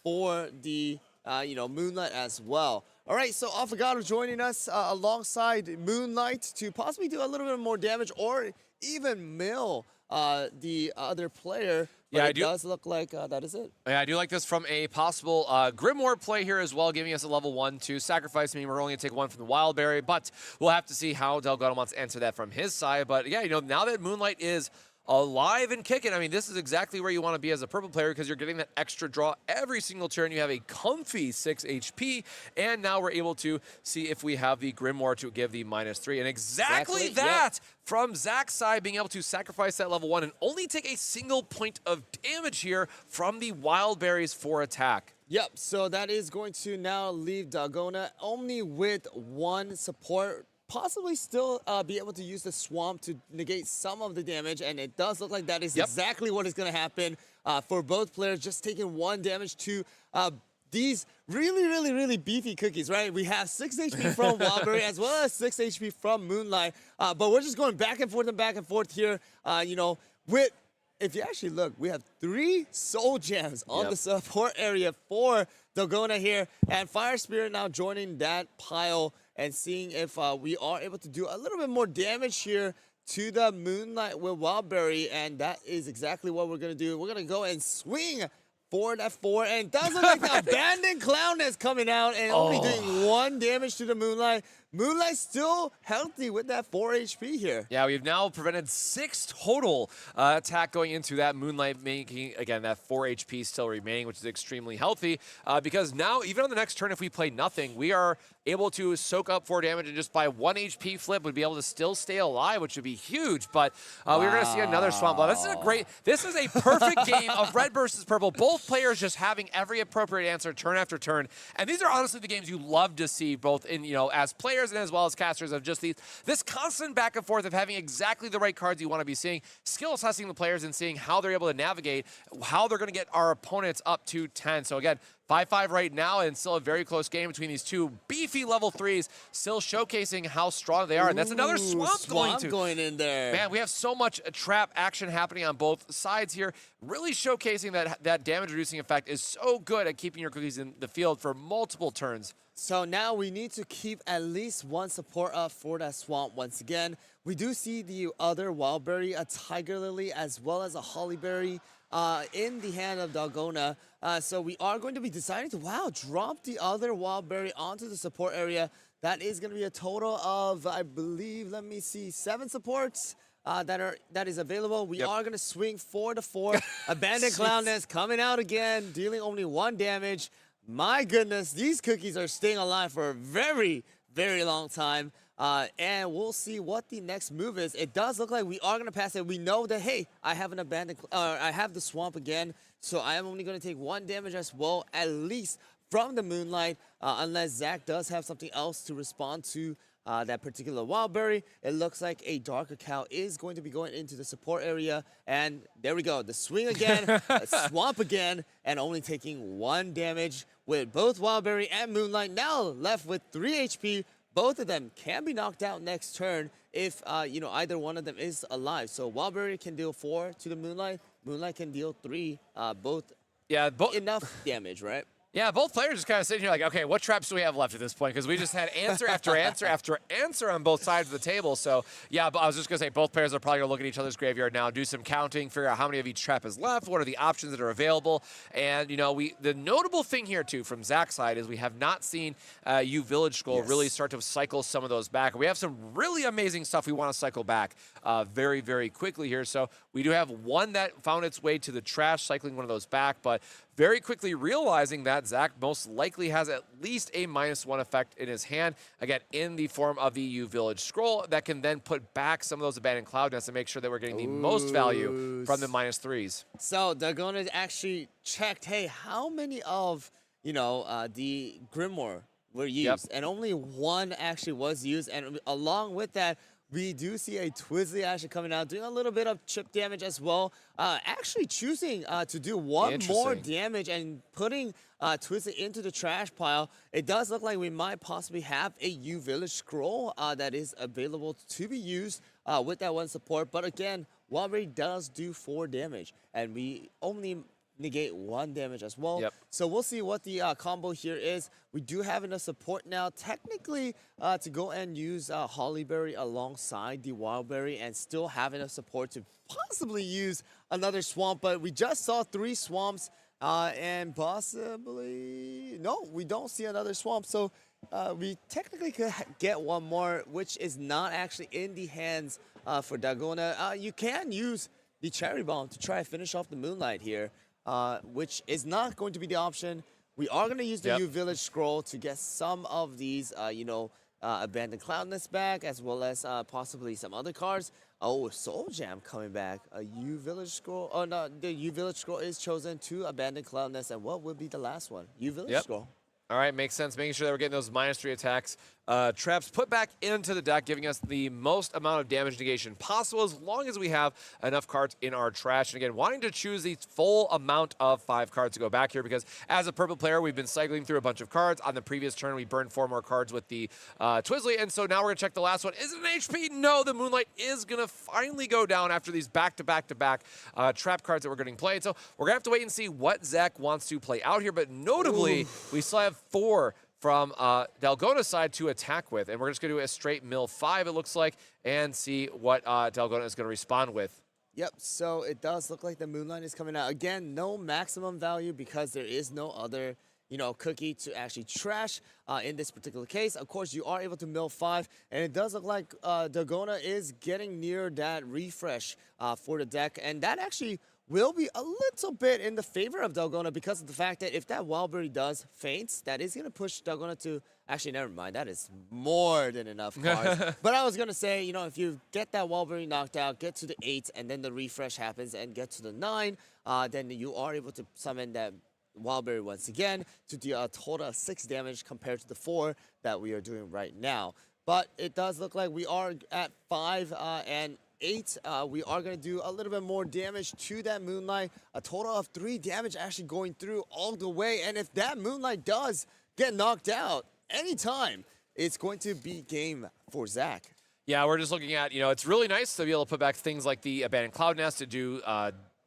for the Moonlight as well. All right, so Affogato joining us alongside Moonlight to possibly do a little bit more damage or even mill the other player. But Yeah, it does look like that is it. Yeah, I do like this from a possible Grimoire play here as well, giving us a level 1-2. Sacrifice mean we're only going to take one from the Wild Berry, but we'll have to see how Delgado wants to answer that from his side. But yeah, now that Moonlight is alive and kicking, I mean, this is exactly where you want to be as a purple player because you're getting that extra draw every single turn. You have a comfy 6 HP, and now we're able to see if we have the Grimoire to give the -3. And exactly that from Zach's side, being able to sacrifice that level 1 and only take a single point of damage here from the Wild Berries for attack. Yep, so that is going to now leave Dalgona only with 1 support. Possibly still be able to use the Swamp to negate some of the damage, and it does look like that is exactly what is going to happen for both players, just taking 1 damage to these really beefy cookies, right? We have 6 HP from Wildberry as well as 6 HP from Moonlight, but we're just going back and forth here, with... If you actually look, we have 3 Soul Gems on the support area for Dalgona here, and Fire Spirit now joining that pile and seeing if we are able to do a little bit more damage here to the Moonlight with Wildberry, and that is exactly what we're going to do. We're going to go and swing for that 4, and it does look like the Abandoned Clown is coming out and only doing 1 damage to the Moonlight. Moonlight's still healthy with that 4 HP here. Yeah, we've now prevented 6 total attack going into that Moonlight, making, again, that 4 HP still remaining, which is extremely healthy. Because now, even on the next turn, if we play nothing, we are able to soak up 4 damage and just by 1 HP flip would be able to still stay alive, which would be huge. But we're going to see another Swamp Blood. This is a perfect game of red versus purple. Both players just having every appropriate answer turn after turn. And these are honestly the games you love to see, both in, as players and as well as casters, of just this constant back and forth of having exactly the right cards you want to be seeing, skill assessing the players and seeing how they're able to navigate, how they're going to get our opponents up to 10. So again, 5-5 right now, and still a very close game between these 2 beefy level 3s, still showcasing how strong they are. And that's another Swamp going in there. Man, we have so much trap action happening on both sides here, really showcasing that damage-reducing effect is so good at keeping your cookies in the field for multiple turns. So now we need to keep at least 1 support up for that Swamp once again. We do see the other Wildberry, a Tiger Lily, as well as a Hollyberry in the hand of Dalgona. So we are going to be deciding to, drop the other Wildberry onto the support area. That is going to be a total of, I believe, 7 supports that is available. We are going to swing 4 to 4. Abandoned Clownness coming out again, dealing only 1 damage. My goodness, these cookies are staying alive for a very, very long time. And we'll see what the next move is. It does look like we are going to pass it. We know that, hey, I have an I have the Swamp again, so I am only going to take 1 damage as well, at least from the Moonlight, unless Zach does have something else to respond to that particular Wildberry. It looks like a Darker Cow is going to be going into the support area, and there we go. The swing again, Swamp again, and only taking 1 damage with both Wildberry and Moonlight now left with 3 HP. Both of them can be knocked out next turn if, either one of them is alive. So Wildberry can deal 4 to the Moonlight. Moonlight can deal 3. Both enough damage, right? Yeah, both players just kind of sitting here like, okay, what traps do we have left at this point? Because we just had answer after answer after answer on both sides of the table. So, yeah, but I was just going to say both players are probably going to look at each other's graveyard now, do some counting, figure out how many of each trap is left, what are the options that are available. And, the notable thing here, too, from Zach's side is we have not seen U Village Scroll really start to cycle some of those back. We have some really amazing stuff we want to cycle back very, very quickly here. So we do have one that found its way to the trash, cycling one of those back, but very quickly realizing that Zach most likely has at least a -1 effect in his hand, again, in the form of the U Village Scroll that can then put back some of those Abandoned Cloud Nests and make sure that we're getting the most value from the -3s. So they're going to actually check, hey, how many of, the Grimoire were used? And only 1 actually was used. And along with that, we do see a Twizzly actually coming out, doing a little bit of chip damage as well. Actually choosing to do 1 more damage and putting Twizzly into the trash pile. It does look like we might possibly have a U Village Scroll that is available to be used with that 1 support. But again, Wildberry does do 4 damage. And we only negate 1 damage as well. Yep. So we'll see what the combo here is. We do have enough support now, technically, to go and use Hollyberry alongside the Wildberry and still have enough support to possibly use another swamp. But we just saw 3 swamps and possibly... No, we don't see another swamp. So we technically could get 1 more, which is not actually in the hands for Dalgona. You can use the Cherry Bomb to try to finish off the Moonlight here, which is not going to be the option. We are going to use the U Village Scroll to get some of these, Abandoned Cloudness back, as well as possibly some other cards. Oh, Soul Jam coming back. A U Village Scroll. Oh, no, the U Village Scroll is chosen to Abandoned Cloudness. And what would be the last one? U Village Scroll. All right, makes sense. Making sure that we're getting those -3 attacks. Traps put back into the deck, giving us the most amount of damage negation possible as long as we have enough cards in our trash. And again, wanting to choose the full amount of 5 cards to go back here because as a purple player, we've been cycling through a bunch of cards. On the previous turn, we burned 4 more cards with the Twizzly. And so now we're going to check the last one. Is it an HP? No, the Moonlight is going to finally go down after these back-to-back-to-back trap cards that we're getting played. So we're going to have to wait and see what Zach wants to play out here. But notably, we still have 4 from Dalgona's side to attack with. And we're just going to do a straight mill 5, it looks like, and see what Dalgona is going to respond with. Yep, so it does look like the Moonlight is coming out. Again, no maximum value because there is no other, cookie to actually trash in this particular case. Of course, you are able to mill 5, and it does look like Dalgona is getting near that refresh for the deck. And that actually will be a little bit in the favor of Dalgona because of the fact that if that Wildberry does faint, that is going to push Dalgona to... Actually, never mind. That is more than enough cards. But I was going to say, if you get that Wildberry knocked out, get to the 8, and then the refresh happens and get to the 9, then you are able to summon that Wildberry once again to do a total of 6 damage compared to the 4 that we are doing right now. But it does look like we are at 5 and 8, we are going to do a little bit more damage to that Moonlight. A total of 3 damage actually going through all the way. And if that Moonlight does get knocked out anytime, it's going to be game for Zach. Yeah, we're just looking at, it's really nice to be able to put back things like the Abandoned Cloud Nest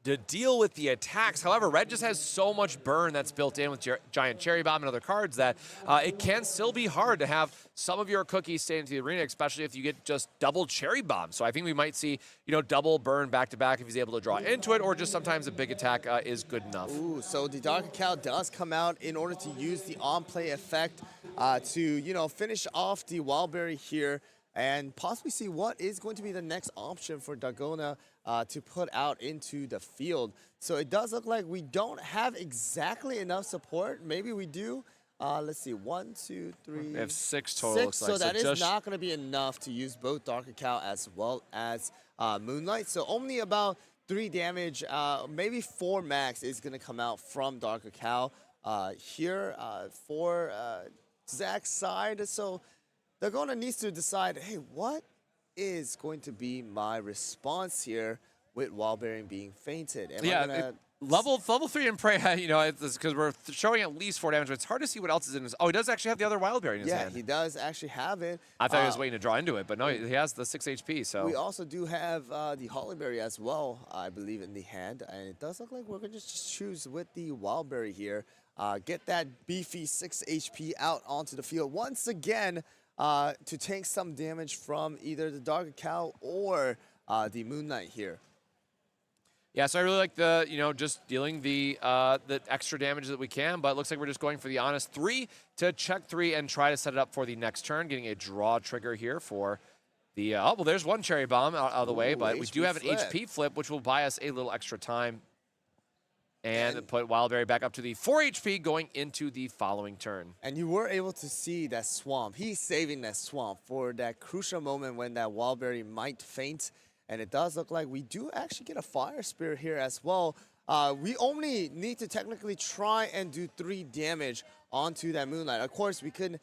to deal with the attacks. However, Red just has so much burn that's built in with Giant Cherry Bomb and other cards that it can still be hard to have some of your cookies stay into the arena, especially if you get just double Cherry Bomb. So I think we might see, double burn back-to-back if he's able to draw into it, or just sometimes a big attack is good enough. Ooh, so the Dark Cow does come out in order to use the on-play effect to, finish off the Wildberry here and possibly see what is going to be the next option for Dalgona to put out into the field. So it does look like we don't have exactly enough support. Maybe we do. Let's see, 1, 2, 3. We have 6 total. 6, looks so like. that is not going to be enough to use both Dark Cow as well as Moonlight. So only about 3 damage, maybe 4 max is going to come out from Dark Cow here for Zach's side. So Dalgona needs to decide, hey, what is going to be my response here with Wildberry being fainted? Level 3 and Prey, because we're showing at least 4 damage, but it's hard to see what else is in his... Oh, he does actually have the other Wildberry in his hand. Yeah, he does actually have it. I thought he was waiting to draw into it, but no, he has the 6 HP, so... We also do have the Hollyberry as well, I believe, in the hand, and it does look like we're going to just choose with the Wildberry here. Get that beefy 6 HP out onto the field once again to take some damage from either the Dark Cow or the Moonlight here. Yeah, so I really like the, just dealing the extra damage that we can, but it looks like we're just going for the honest 3 to check 3 and try to set it up for the next turn, getting a draw trigger here for the, well, there's 1 Cherry Bomb out of the way, but we do have an HP flip, which will buy us a little extra time. And put Wildberry back up to the 4 HP going into the following turn. And you were able to see that swamp. He's saving that swamp for that crucial moment when that Wildberry might faint. And it does look like we do actually get a Fire Spirit here as well. We only need to technically try and do 3 damage onto that Moonlight. Of course, we could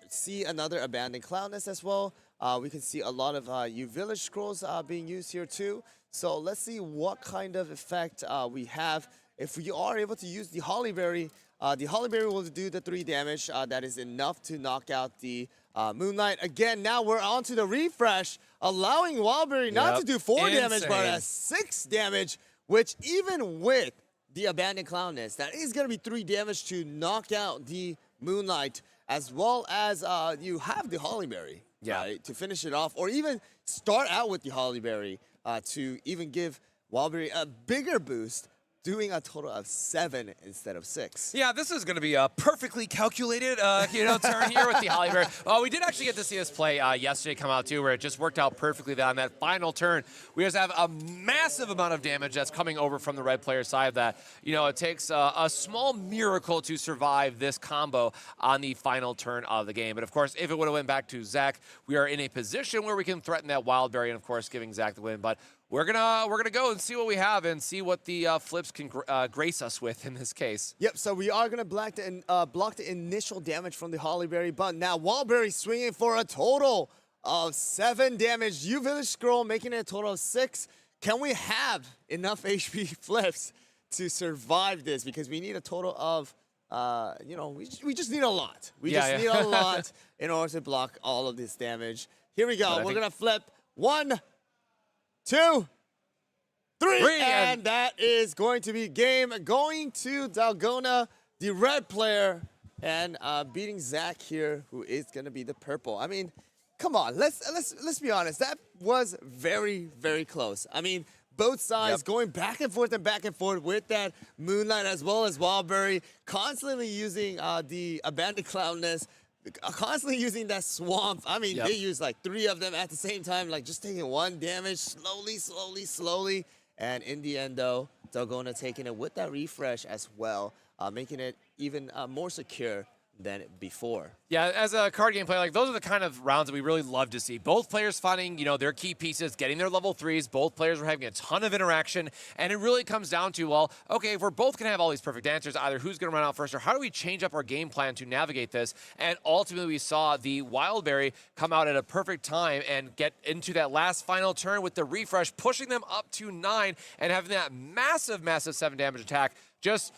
see another Abandoned Cloudness as well. We can see a lot of U Village Scrolls being used here too. So let's see what kind of effect we have. If we are able to use the Hollyberry will do the 3 damage. That is enough to knock out the Moonlight. Again, now we're on to the refresh, allowing Wildberry not to do 4 damage, but 6 damage, which even with the Abandoned Clownness. That is going to be 3 damage to knock out the Moonlight, as well as you have the Hollyberry, right, to finish it off, or even start out with the Hollyberry to even give Wildberry a bigger boost, doing a total of 7 instead of 6. Yeah, this is going to be a perfectly calculated, turn here with the Hollyberry. We did actually get to see this play yesterday come out too, where it just worked out perfectly on that final turn. We just have a massive amount of damage that's coming over from the red player side. That it takes a small miracle to survive this combo on the final turn of the game. But of course, if it would have went back to Zach, we are in a position where we can threaten that Wildberry, and of course, giving Zach the win. But we're gonna go and see what we have and see what the flips can grace us with in this case. Yep. So we are gonna block the initial damage from the Hollyberry, but now Wildberry swinging for a total of 7 damage. You Village Scroll making it a total of 6. Can we have enough HP flips to survive this? Because we need a total of we just need a lot. We need a lot in order to block all of this damage. Here we go. We're gonna flip 1, 2, 3, and that is going to be game going to Dalgona, the red player, and beating Zach here, who is going to be the purple. I mean, come on, let's be honest. That was very, very close. I mean, both sides going back and forth with that Moonlight as well as Wildberry, constantly using the Abandoned Clownness, constantly using that swamp. I mean, they use like 3 of them at the same time, like just taking 1 damage slowly. And in the end, though, Dalgona taking it with that refresh as well, making it even more secure than before. Yeah, as a card game player, like those are the kind of rounds that we really love to see. Both players finding, their key pieces, getting their level 3s. Both players are having a ton of interaction, and it really comes down to, well, okay, if we're both going to have all these perfect answers, either who's going to run out first, or how do we change up our game plan to navigate this? And ultimately, we saw the Wildberry come out at a perfect time and get into that last final turn with the refresh, pushing them up to 9 and having that massive 7 damage attack. Just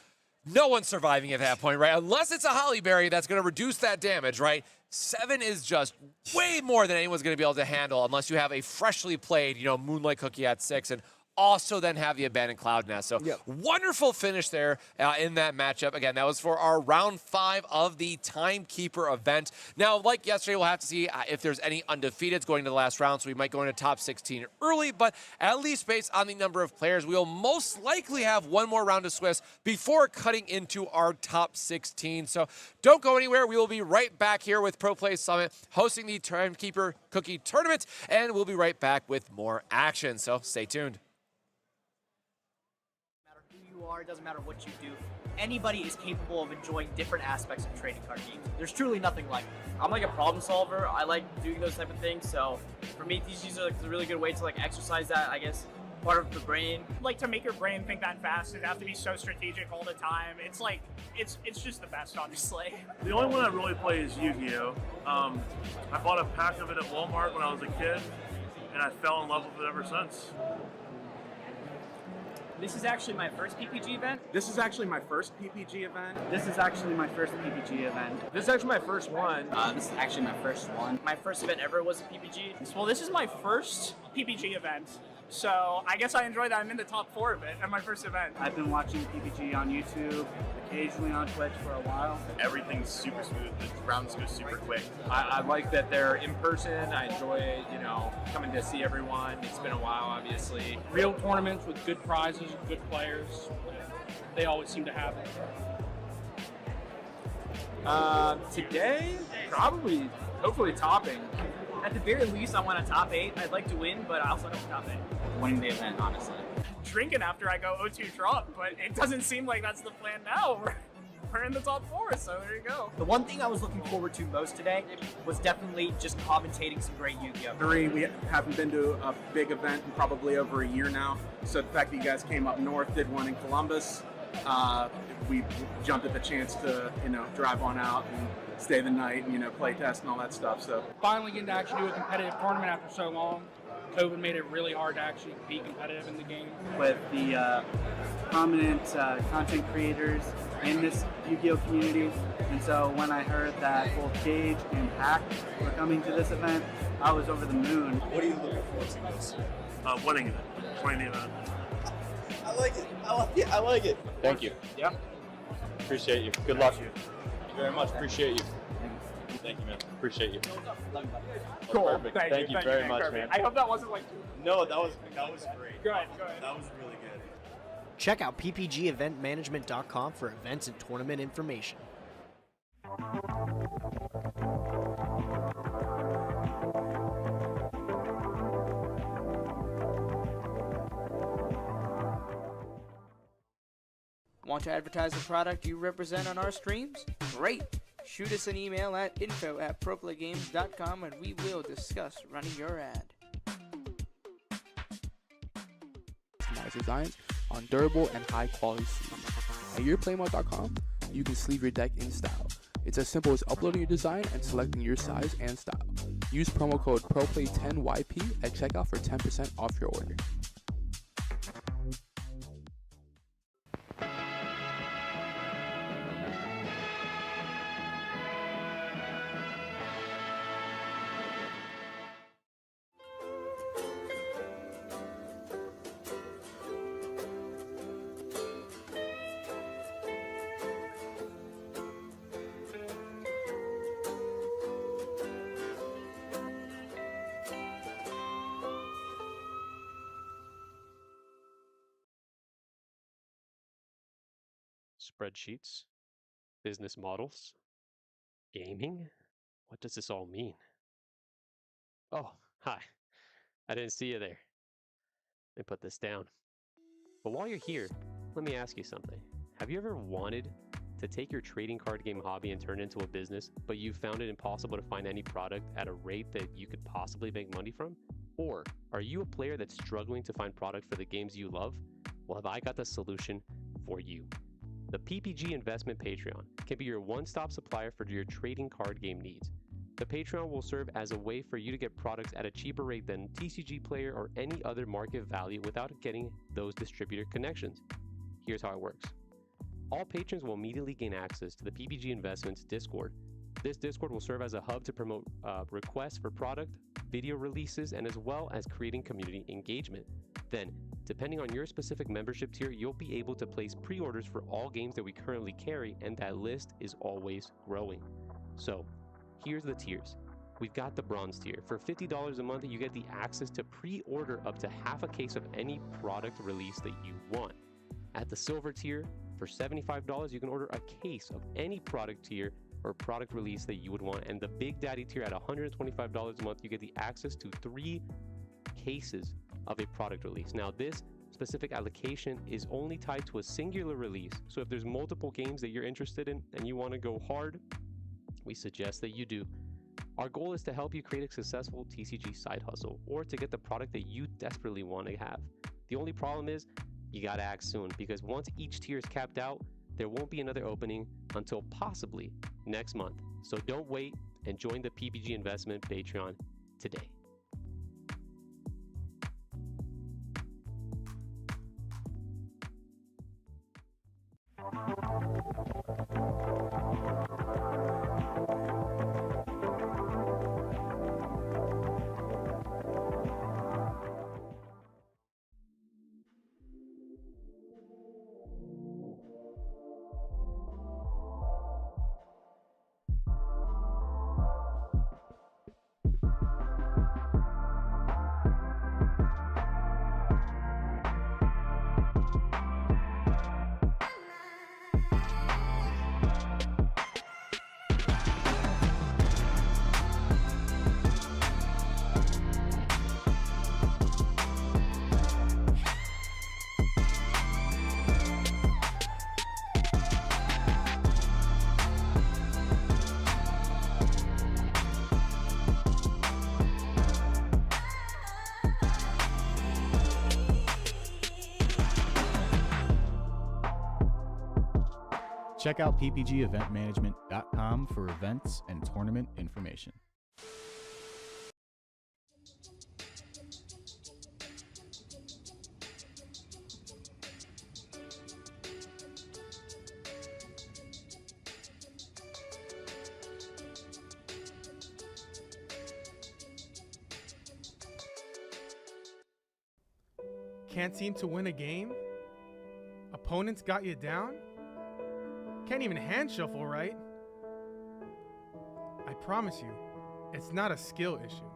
no one's surviving at that point, right? Unless it's a Hollyberry that's going to reduce that damage, right? 7 is just way more than anyone's going to be able to handle unless you have a freshly played, Moonlight Cookie at 6 and also then have the Abandoned Clownness. So wonderful finish there in that matchup. Again, that was for our round 5 of the Timekeeper event. Now, like yesterday, we'll have to see if there's any undefeateds going to the last round, so we might go into top 16 early, but at least based on the number of players, we'll most likely have 1 more round of Swiss before cutting into our top 16. So don't go anywhere. We will be right back here with Pro Play Summit, hosting the Timekeeper Cookie Tournament, and we'll be right back with more action. So stay tuned. It doesn't matter what you do. Anybody is capable of enjoying different aspects of trading card games. There's truly nothing like it. I'm like a problem solver. I like doing those type of things. So for me, TCGs are like a really good way to exercise that, I guess, part of the brain. Like to make your brain think that fast and have to be so strategic all the time. It's like, it's just the best, honestly. The only one I really play is Yu-Gi-Oh! I bought a pack of it at Walmart when I was a kid, and I fell in love with it ever since. This is actually my first PPG event. This is actually my first PPG event. This is actually my first PPG event. This is actually my first one. This is actually my first one. My first event ever was a PPG. Well, this is my first PPG event. So I guess I enjoy that I'm in the top 4 of it at my first event. I've been watching PPG on YouTube, occasionally on Twitch for a while. Everything's super smooth. The rounds go super quick. I like that they're in person. I enjoy, coming to see everyone. It's been a while, obviously. Real tournaments with good prizes, good players. They always seem to have it. Today, probably, hopefully topping. At the very least, I want a top 8. I'd like to win, but I also have a top 8. Winning the event, honestly. Drinking after I go 0-2 drop, but it doesn't seem like that's the plan now. We're in the top 4, so there you go. The one thing I was looking forward to most today was definitely just commentating some great Yu-Gi-Oh! We haven't been to a big event in probably over a year now, so the fact that you guys came up north, did one in Columbus, we jumped at the chance to, drive on out and stay the night and, play test and all that stuff. So finally getting to actually do a competitive tournament after so long. COVID made it really hard to actually be competitive in the game. With the prominent content creators in this Yu-Gi-Oh! Community. And so when I heard that both Gage and Hack were coming to this event, I was over the moon. What are you looking forward to most? Winning the event. I like it. I like it. I like it. Thank you. Yeah. Appreciate you. Good luck. Thank you very much. Appreciate you. Thank you, man. Appreciate you. Cool. Perfect. Thank you very much, perfect. man. I hope that wasn't like. No, that was great. Go ahead. That was really good. Check out ppgeventmanagement.com for events and tournament information. Want to advertise the product you represent on our streams? Great! Shoot us an email at info@proplaygames.com and we will discuss running your ad. Customized designs on durable and high quality sleeves. At yourplaymode.com, you can sleeve your deck in style. It's as simple as uploading your design and selecting your size and style. Use promo code ProPlay10YP at checkout for 10% off your order. Spreadsheets, business models, gaming? What does this all mean? Oh, hi. I didn't see you there. Let me put this down. But while you're here, let me ask you something. Have you ever wanted to take your trading card game hobby and turn it into a business, but you found it impossible to find any product at a rate that you could possibly make money from? Or are you a player that's struggling to find product for the games you love? Well, have I got the solution for you. The PPG Investment Patreon can be your one-stop supplier for your trading card game needs. The Patreon will serve as a way for you to get products at a cheaper rate than TCG Player or any other market value without getting those distributor connections. Here's how it works. All patrons will immediately gain access to the PPG Investments Discord. This Discord will serve as a hub to promote requests for product, video releases, and as well as creating community engagement. Then, depending on your specific membership tier, you'll be able to place pre-orders for all games that we currently carry, and that list is always growing. So, here's the tiers. We've got the bronze tier. For $50 a month, you get the access to pre-order up to half a case of any product release that you want. At the silver tier, for $75, you can order a case of any product tier or product release that you would want. And the Big Daddy tier at $125 a month, you get the access to 3 cases of a product release. Now, this specific allocation is only tied to a singular release. So if there's multiple games that you're interested in and you want to go hard, we suggest that you do. Our goal is to help you create a successful TCG side hustle or to get the product that you desperately want to have. The only problem is you got to act soon, because once each tier is capped out, there won't be another opening until possibly next month. So don't wait and join the PPG Investment Patreon today. Check out ppgeventmanagement.com for events and tournament information. Can't seem to win a game? opponents got you down? Can't even hand shuffle right? I promise you, it's not a skill issue.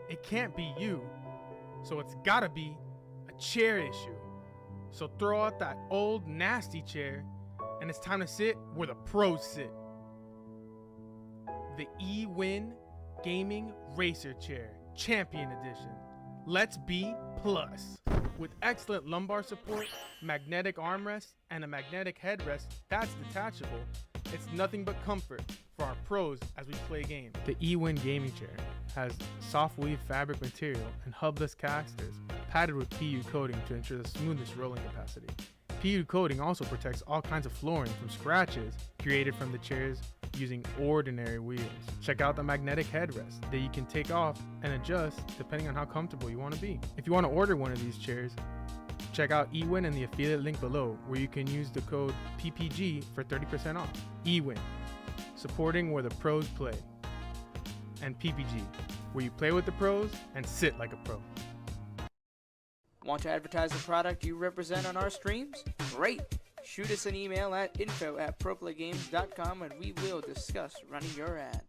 It can't be you, so it's gotta be a chair issue. So throw out that old nasty chair, and it's time to sit where the pros sit. The eWin Gaming Racer Chair, Champion Edition. Let's be plus. With excellent lumbar support, magnetic armrest, and a magnetic headrest that's detachable, it's nothing but comfort for our pros as we play games. The eWin Gaming Chair has soft weave fabric material and hubless casters padded with PU coating to ensure the smoothest rolling capacity. PU coating also protects all kinds of flooring from scratches created from the chairs using ordinary wheels. Check out the magnetic headrest that you can take off and adjust depending on how comfortable you want to be. If you want to order one of these chairs, check out eWin in the affiliate link below, where you can use the code PPG for 30% off. eWin, supporting where the pros play. And PPG, where you play with the pros and sit like a pro. Want to advertise the product you represent on our streams? Great! Shoot us an email at info@proplaygames.com and we will discuss running your ad.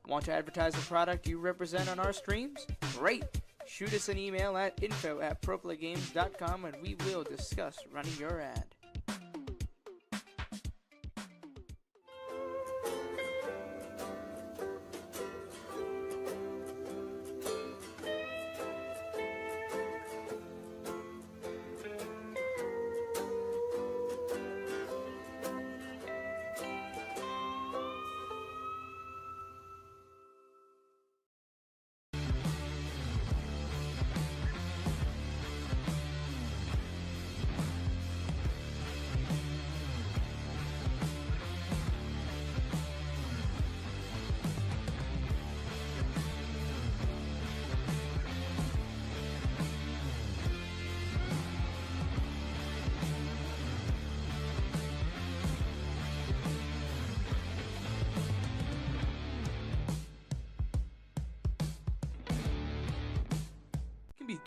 Want to advertise the product you represent on our streams? Great! Shoot us an email at info@proplaygames.com and we will discuss running your ad.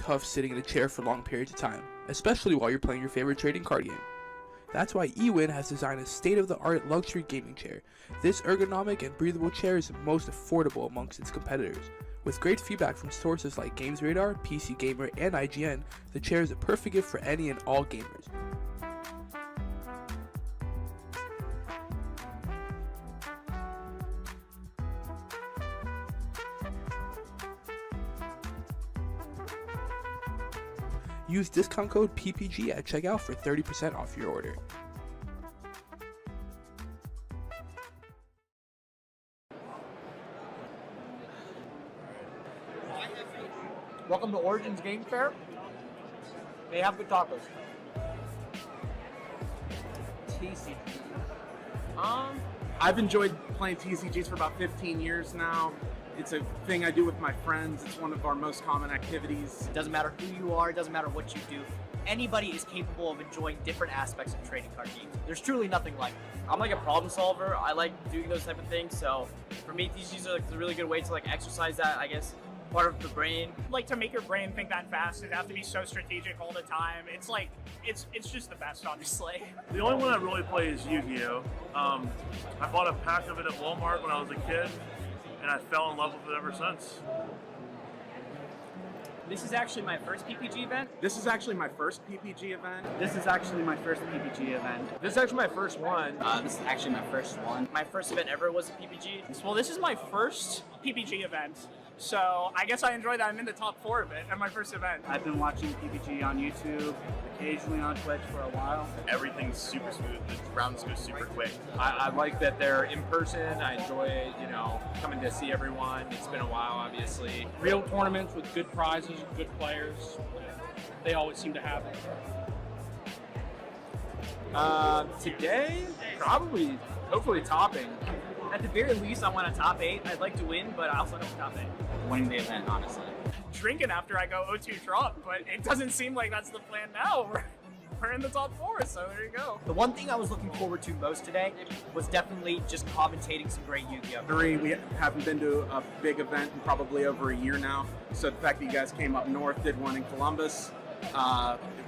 tough sitting in a chair for long periods of time, especially while you're playing your favorite trading card game. That's why eWin has designed a state-of-the-art luxury gaming chair. This ergonomic and breathable chair is the most affordable amongst its competitors. With great feedback from sources like GamesRadar, PC Gamer, and IGN, the chair is a perfect gift for any and all gamers. Use discount code PPG at checkout for 30% off your order. Welcome to Origins Game Fair. They have good tacos. TCG. I've enjoyed playing TCGs for about 15 years now. It's a thing I do with my friends. It's one of our most common activities. It doesn't matter who you are, it doesn't matter what you do. Anybody is capable of enjoying different aspects of trading card games. There's truly nothing like it. I'm like a problem solver. I like doing those type of things. So for me, TCGs are like a really good way to like exercise that, I guess, part of the brain. Like to make your brain think that fast and have to be so strategic all the time. It's like, it's just the best, honestly. The only one I really play is Yu-Gi-Oh! I bought a pack of it at Walmart when I was a kid, and I fell in love with it ever since. This is actually my first PPG event. This is actually my first PPG event. This is actually my first PPG event. This is actually my first one. This is actually my first one. My first event ever was a PPG. Well, this is my first PPG event. So I guess I enjoy that I'm in the top 4 of it at my first event. I've been watching PPG on YouTube, occasionally on Twitch for a while. Everything's super smooth. The rounds go super quick. I like that they're in person. I enjoy, coming to see everyone. It's been a while, obviously. Real tournaments with good prizes, good players. They always seem to have them. Today, probably, hopefully topping. At the very least, I want a top 8. I'd like to win, but I also don't top 8. Winning the event, honestly. Drinking after I go 0-2 drop, but it doesn't seem like that's the plan now. We're in the top 4, so there you go. The one thing I was looking forward to most today was definitely just commentating some great Yu-Gi-Oh! We haven't been to a big event in probably over a year now. So the fact that you guys came up north, did one in Columbus,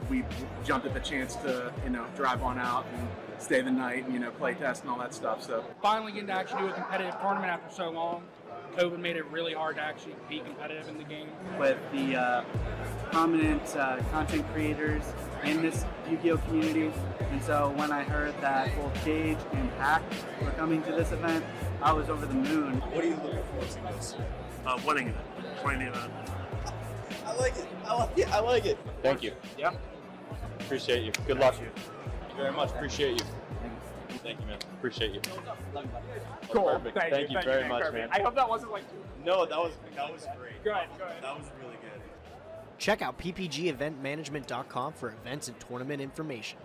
we jumped at the chance to, drive on out and stay the night and, play test and all that stuff. So Finally getting to actually do a competitive tournament after so long. COVID made it really hard to actually be competitive in the game. With the prominent content creators in this Yu-Gi-Oh! Community. And so when I heard that both Gage and Hack were coming to this event, I was over the moon. What are you looking forward to most? Winning it. Winning the event. I like it. I like it. Thank you. Yeah. Appreciate you. Good luck. Thank you very much. Appreciate you. Thank you, man. Appreciate you. Cool. Perfect. Thank you very much, perfect. man. I hope that wasn't like... No, that was great. Good. That was really good. Check out ppgeventmanagement.com for events and tournament information.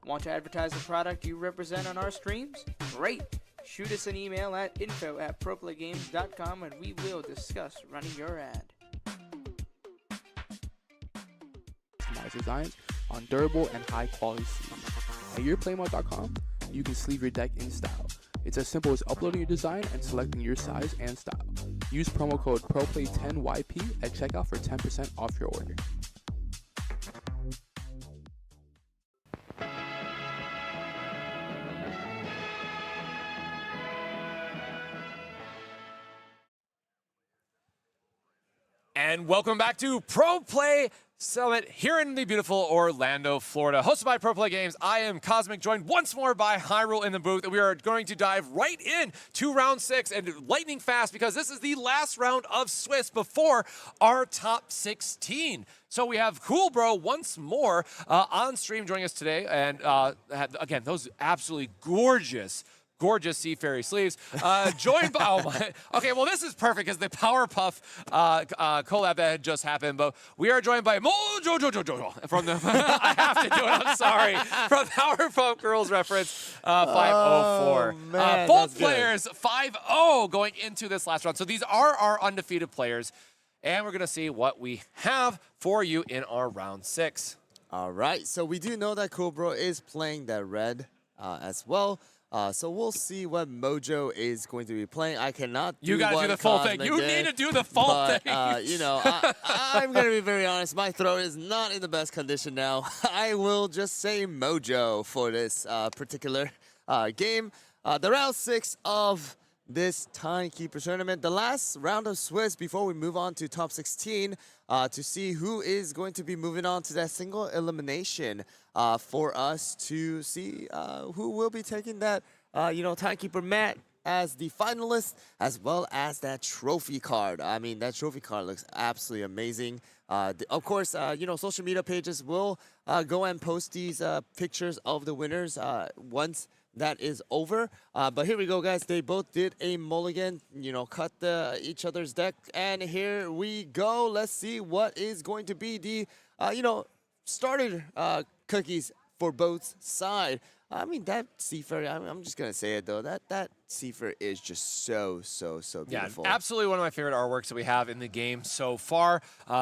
Want to advertise the product you represent on our streams? Great! Shoot us an email at info@proplaygames.com and we will discuss running your ad. Customized designs on durable and high quality sleeves. At yourplaymode.com, you can sleeve your deck in style. It's as simple as uploading your design and selecting your size and style. Use promo code ProPlay10YP at checkout for 10% off your order. And welcome back to Pro Play Summit here in the beautiful Orlando, Florida. Hosted by Pro Play Games, I am Cosmic, joined once more by Hyrule in the booth. We are going to dive right in to round 6 and lightning fast because this is the last round of Swiss before our top 16. So we have Cool Bro once more on stream joining us today. And again, those absolutely gorgeous Sea Fairy sleeves. Joined by, oh my, okay, well this is perfect because the Powerpuff collab that had just happened, but we are joined by Mojo from the, I have to do it, I'm sorry, from Powerpuff Girls reference 504. Man, both players 5-0 going into this last round. So these are our undefeated players, and we're gonna see what we have for you in our round 6. All right, so we do know that Cobra is playing that red as well. So we'll see what Mojo is going to be playing. I cannot do You got to do the full thing. You need to do the full thing. You know, I'm going to be very honest. My throat is not in the best condition now. I will just say Mojo for this particular game. The round 6 of this Timekeeper tournament. The last round of Swiss before we move on to top 16 to see who is going to be moving on to that single elimination for us to see who will be taking that, Timekeeper mat as the finalist, as well as that trophy card. I mean, that trophy card looks absolutely amazing. Of course, social media pages will go and post these pictures of the winners once that is over. But here we go, guys. They both did a mulligan, cut each other's deck. And here we go. Let's see what is going to be the, starter cookies for both sides. I mean, that Seafair, I'm just going to say it, though. That Seafair is just so beautiful. Yeah, absolutely one of my favorite artworks that we have in the game so far.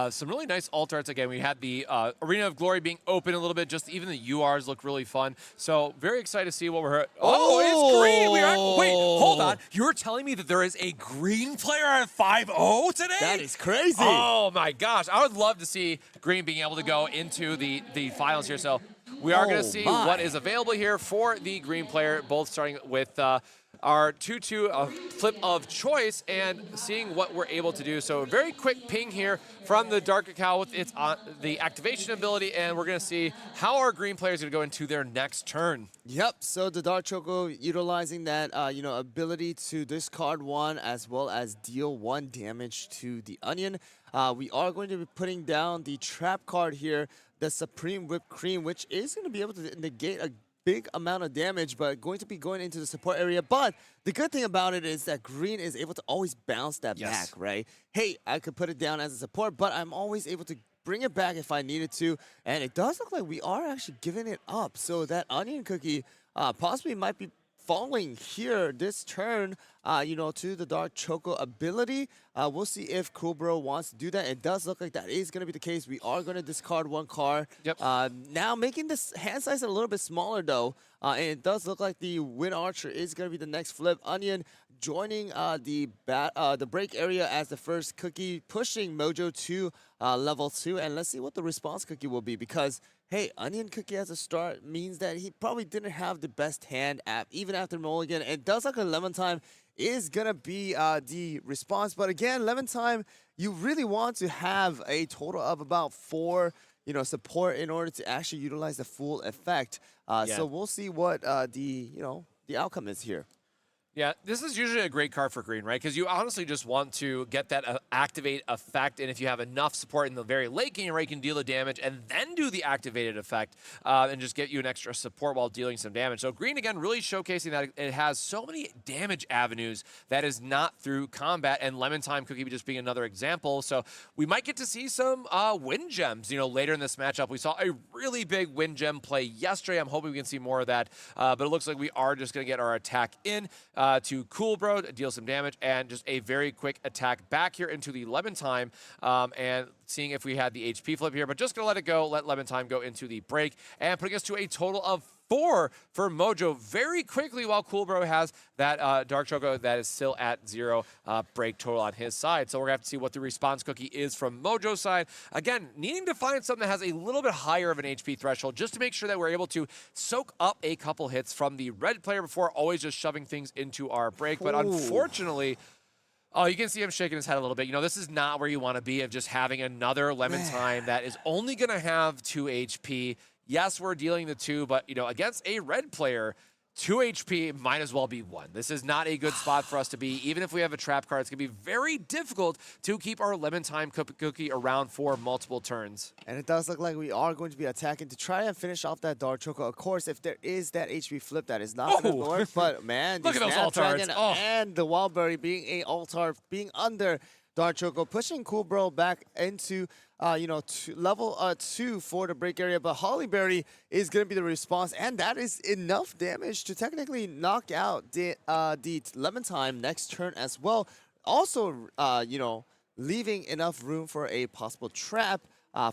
Some really nice alt arts. Again, we had the Arena of Glory being open a little bit. Just even the URs look really fun. So very excited to see what we're... Oh, it's green! Wait, hold on. You're telling me that there is a green player at 5-0 today? That is crazy. Oh, my gosh. I would love to see green being able to go into the finals here. So we are going to see what is available here for the green player, both starting with our 2-2 flip of choice and seeing what we're able to do. So a very quick ping here from the Dark Cacao with its the activation ability, and we're going to see how our green player is going to go into their next turn. Yep, so the Dark Choco utilizing that ability to discard 1 as well as deal 1 damage to the Onion. We are going to be putting down the trap card here, the Supreme Whipped Cream, which is going to be able to negate a big amount of damage, but going to be going into the support area. But the good thing about it is that green is able to always bounce that back, right? Hey, I could put it down as a support, but I'm always able to bring it back if I needed to. And it does look like we are actually giving it up. So that Onion Cookie possibly might be falling here this turn, to the Dark Choco ability. We'll see if Cobra wants to do that. It does look like that is going to be the case. We are going to discard 1 card. Yep. Now making this hand size a little bit smaller, though. And it does look like the Wind Archer is going to be the next flip. Onion joining the break area as the first cookie, pushing Mojo to level 2. And let's see what the response cookie will be, because hey, Onion Cookie as a start means that he probably didn't have the best hand even after Mulligan. It does look like Lemon Time is going to be the response. But again, Lemon Time, you really want to have a total of about 4 support in order to actually utilize the full effect. So we'll see what the outcome is here. Yeah, this is usually a great card for green, right? Because you honestly just want to get that activate effect, and if you have enough support in the very late game, right, you can deal the damage and then do the activated effect and just get you an extra support while dealing some damage. So green, again, really showcasing that it has so many damage avenues that is not through combat, and Lemon Time Cookie just being another example. So we might get to see some win gems, later in this matchup. We saw a really big win gem play yesterday. I'm hoping we can see more of that, but it looks like we are just going to get our attack in. To Cool Bro, deal some damage, and just a very quick attack back here into the Lemon Time, and seeing if we had the HP flip here, but just going to let it go, let Lemon Time go into the break, and putting us to a total of 4 for Mojo very quickly, while Cool Bro has that Dark Choco that is still at 0 break total on his side. So we're going to have to see what the response cookie is from Mojo's side. Again, needing to find something that has a little bit higher of an HP threshold just to make sure that we're able to soak up a couple hits from the red player before always just shoving things into our break. But unfortunately... Oh, you can see him shaking his head a little bit. This is not where you want to be, of just having another Lemon Time that is only going to have 2 HP. Yes, we're dealing the 2, but, against a red player, 2 HP might as well be 1. This is not a good spot for us to be. Even if we have a trap card, it's going to be very difficult to keep our Lemon Time Cookie around for multiple turns. And it does look like we are going to be attacking to try and finish off that Dark Choco. Of course, if there is that HP flip, that is not going to work. But, man, look at those alt-arts. And the Wildberry being a alt-art, being under Dark Choco, pushing Cool Bro back into level 2 for the break area. But Hollyberry is going to be the response, and that is enough damage to technically knock out the Lemon Time next turn as well. Also, leaving enough room for a possible trap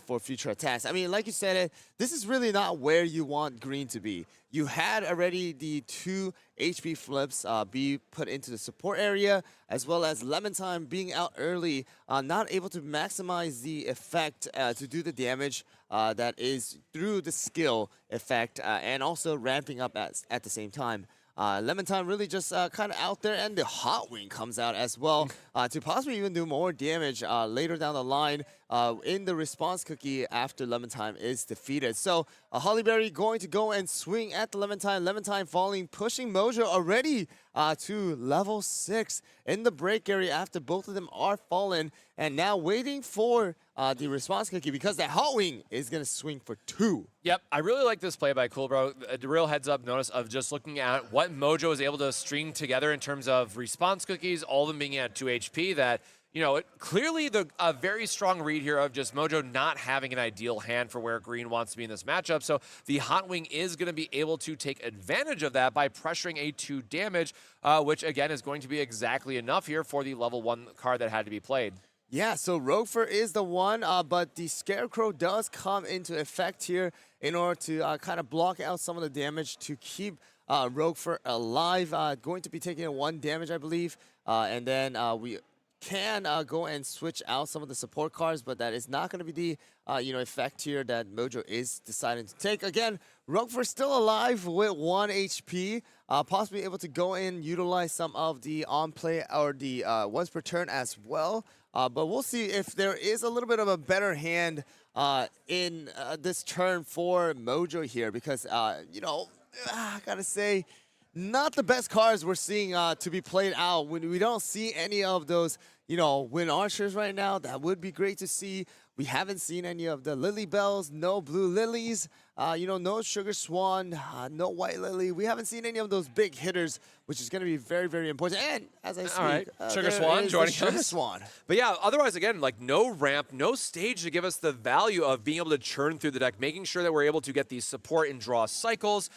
for future attacks. I mean, like you said, this is really not where you want green to be. You had already the 2 HP flips be put into the support area, as well as Lemon Time being out early, not able to maximize the effect to do the damage that is through the skill effect, and also ramping up at the same time. Lemon Time really just kind of out there, and the Hot Wing comes out as well to possibly even do more damage later down the line in the response cookie after Lemon Time is defeated. So Hollyberry going to go and swing at the Lemon Time falling, pushing Mojo already to level 6 in the break area after both of them are fallen, and now waiting for the response cookie because that Hot Wing is going to swing for 2. Yep, I really like this play by CoolBro. A real heads up notice of just looking at what Mojo is able to string together in terms of response cookies, all of them being at 2 HP, that, you know, clearly a very strong read here of just Mojo not having an ideal hand for where green wants to be in this matchup. So the Hot Wing is going to be able to take advantage of that by pressuring a 2 damage, which again is going to be exactly enough here for the level 1 card that had to be played. Yeah, so Roguefur is the one, but the Scarecrow does come into effect here in order to kind of block out some of the damage to keep Roguefur alive. Going to be taking 1 damage, I believe, and then we can go and switch out some of the support cards, but that is not going to be the effect here that Mojo is deciding to take. Again, Roguefur still alive with 1 HP, possibly able to go in, utilize some of the on-play or the once per turn as well. But we'll see if there is a little bit of a better hand in this turn for Mojo here, because, I gotta say, not the best cards we're seeing to be played out. When we don't see any of those, Wind Archers right now, that would be great to see. We haven't seen any of the Lily Bells, no Blue Lilies, no Sugar Swan, no White Lily. We haven't seen any of those big hitters, which is going to be very, very important. And as I speak, all right, Sugar Swan joining Sugar us. Swan. But yeah, otherwise, again, like no ramp, no stage to give us the value of being able to churn through the deck, making sure that we're able to get these support and draw cycles.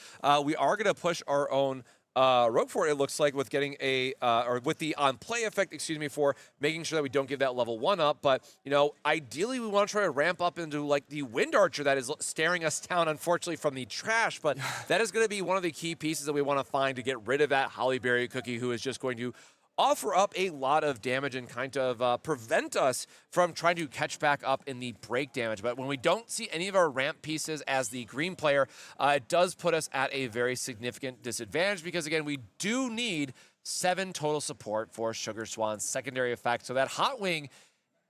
We are going to push our own Roguefur, it looks like, with getting or with the on-play effect, for making sure that we don't give that level 1 up. But, ideally we want to try to ramp up into, like, the Wind Archer that is staring us down, unfortunately, from the trash. But that is going to be one of the key pieces that we want to find to get rid of that Hollyberry cookie, who is just going to offer up a lot of damage and kind of prevent us from trying to catch back up in the break damage. But when we don't see any of our ramp pieces as the green player, it does put us at a very significant disadvantage because, again, we do need 7 total support for Sugar Swan's secondary effect. So that Hot Wing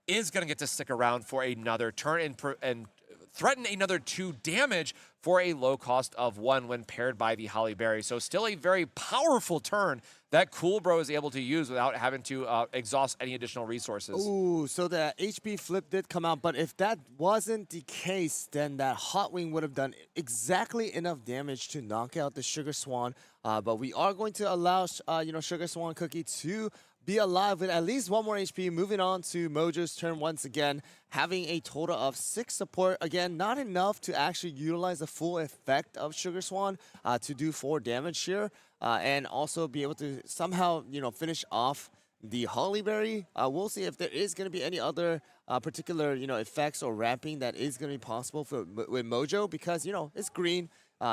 is going to get to stick around for another turn and threaten another 2 damage for a low cost of 1 when paired by the Hollyberry. So still a very powerful turn that CoolBro is able to use without having to exhaust any additional resources. Ooh, so the HP flip did come out, but if that wasn't the case, then that Hot Wing would have done exactly enough damage to knock out the Sugar Swan. But we are going to allow, Sugar Swan Cookie to be alive with at least 1 more HP. Moving on to Mojo's turn once again, having a total of 6 support. Again, not enough to actually utilize the full effect of Sugar Swan to do 4 damage here. And also be able to somehow, finish off the Hollyberry. We'll see if there is going to be any other particular, effects or ramping that is going to be possible with Mojo because, it's green.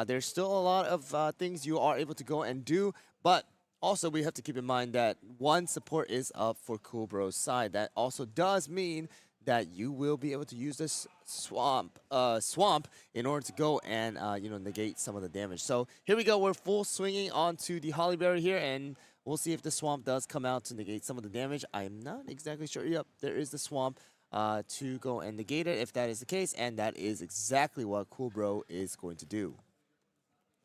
There's still a lot of things you are able to go and do, but also we have to keep in mind that 1 support is up for CoolBro's side. That also does mean that you will be able to use this swamp in order to go and negate some of the damage. So here we go. We're full swinging onto the Hollyberry here, and we'll see if the swamp does come out to negate some of the damage. I am not exactly sure. Yep, there is the swamp to go and negate it if that is the case, and that is exactly what CoolBro is going to do.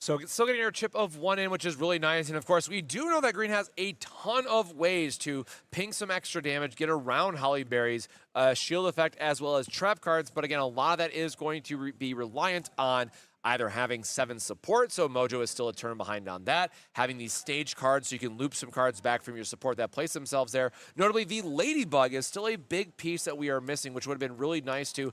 So still getting our chip of 1 in, which is really nice. And of course, we do know that green has a ton of ways to ping some extra damage, get around Hollyberry's shield effect, as well as trap cards. But again, a lot of that is going to be reliant on either having 7 support, so Mojo is still a turn behind on that, having these stage cards so you can loop some cards back from your support that place themselves there. Notably, the Ladybug is still a big piece that we are missing, which would have been really nice to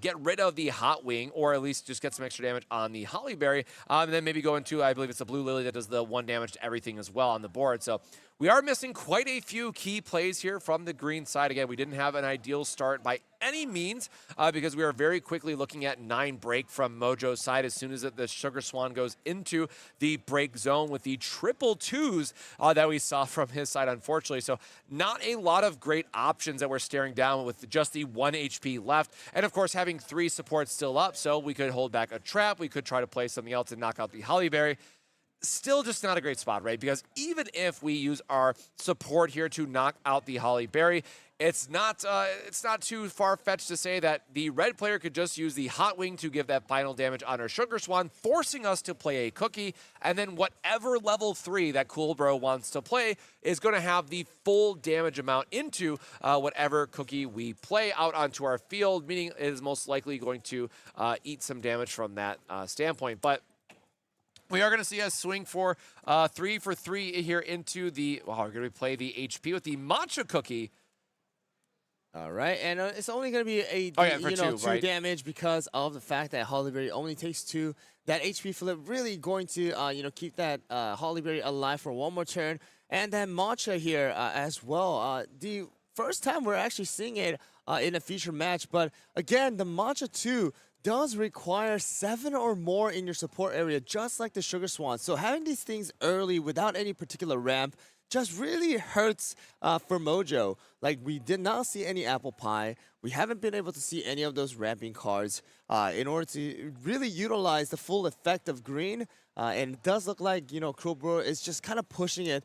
get rid of the Hot Wing, or at least just get some extra damage on the Holly Berry, and then maybe go into, I believe it's a Blue Lily that does the 1 damage to everything as well on the board. So we are missing quite a few key plays here from the green side. Again, we didn't have an ideal start by any means because we are very quickly looking at 9 break from Mojo's side as soon as the Sugar Swan goes into the break zone with the triple 2s that we saw from his side, unfortunately. So not a lot of great options that we're staring down with just the 1 HP left. And of course, having 3 supports still up, so we could hold back a trap. We could try to play something else and knock out the Holly Berry. Still just not a great spot, right? Because even if we use our support here to knock out the Holly Berry, it's not too far-fetched to say that the red player could just use the Hot Wing to give that final damage on our Sugar Swan, forcing us to play a Cookie, and then whatever level 3 that Cool Bro wants to play is going to have the full damage amount into whatever Cookie we play out onto our field, meaning it is most likely going to eat some damage from that standpoint. But we are going to see us swing for 3 for 3 here into the, we're going to play the HP with the Matcha Cookie. All right, and it's only going to be a 2 damage because of the fact that Holly Berry only takes 2. That HP flip really going to keep that Holly Berry alive for 1 more turn, and then Matcha here as well. The first time we're actually seeing it in a feature match, but again, the Matcha 2 does require 7 or more in your support area, just like the Sugar Swan. So having these things early without any particular ramp just really hurts for Mojo. Like, we did not see any Apple Pie. We haven't been able to see any of those ramping cards in order to really utilize the full effect of green. And it does look like, Cool Bro is just kind of pushing it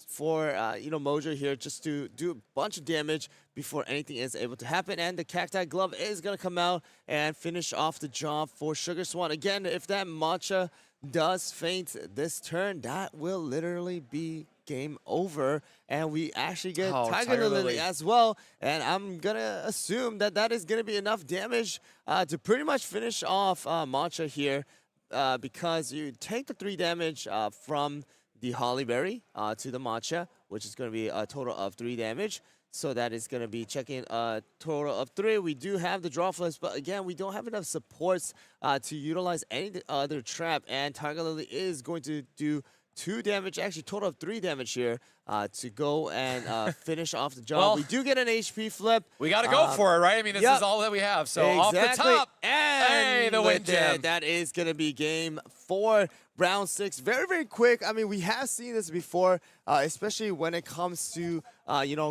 for, Mojo here just to do a bunch of damage before anything is able to happen. And the Cacti Glove is going to come out and finish off the job for Sugar Swan. Again, if that Matcha does faint this turn, that will literally be game over, and we actually get Tiger Lily as well, and I'm gonna assume that that is gonna be enough damage to pretty much finish off Matcha here, because you take the 3 damage from the Holly Berry to the Matcha, which is gonna be a total of 3 damage. So that is going to be checking a total of 3. We do have the draw flips, but again, we don't have enough supports to utilize any other trap, and Tiger Lily is going to do 2 damage, actually total of 3 damage here to go and finish off the job. Well, we do get an HP flip. We got to go for it, right? I mean, this is all that we have. So off the top, and hey, the win gem. That is going to be game 4, round 6. Very, very quick. I mean, we have seen this before, especially when it comes to,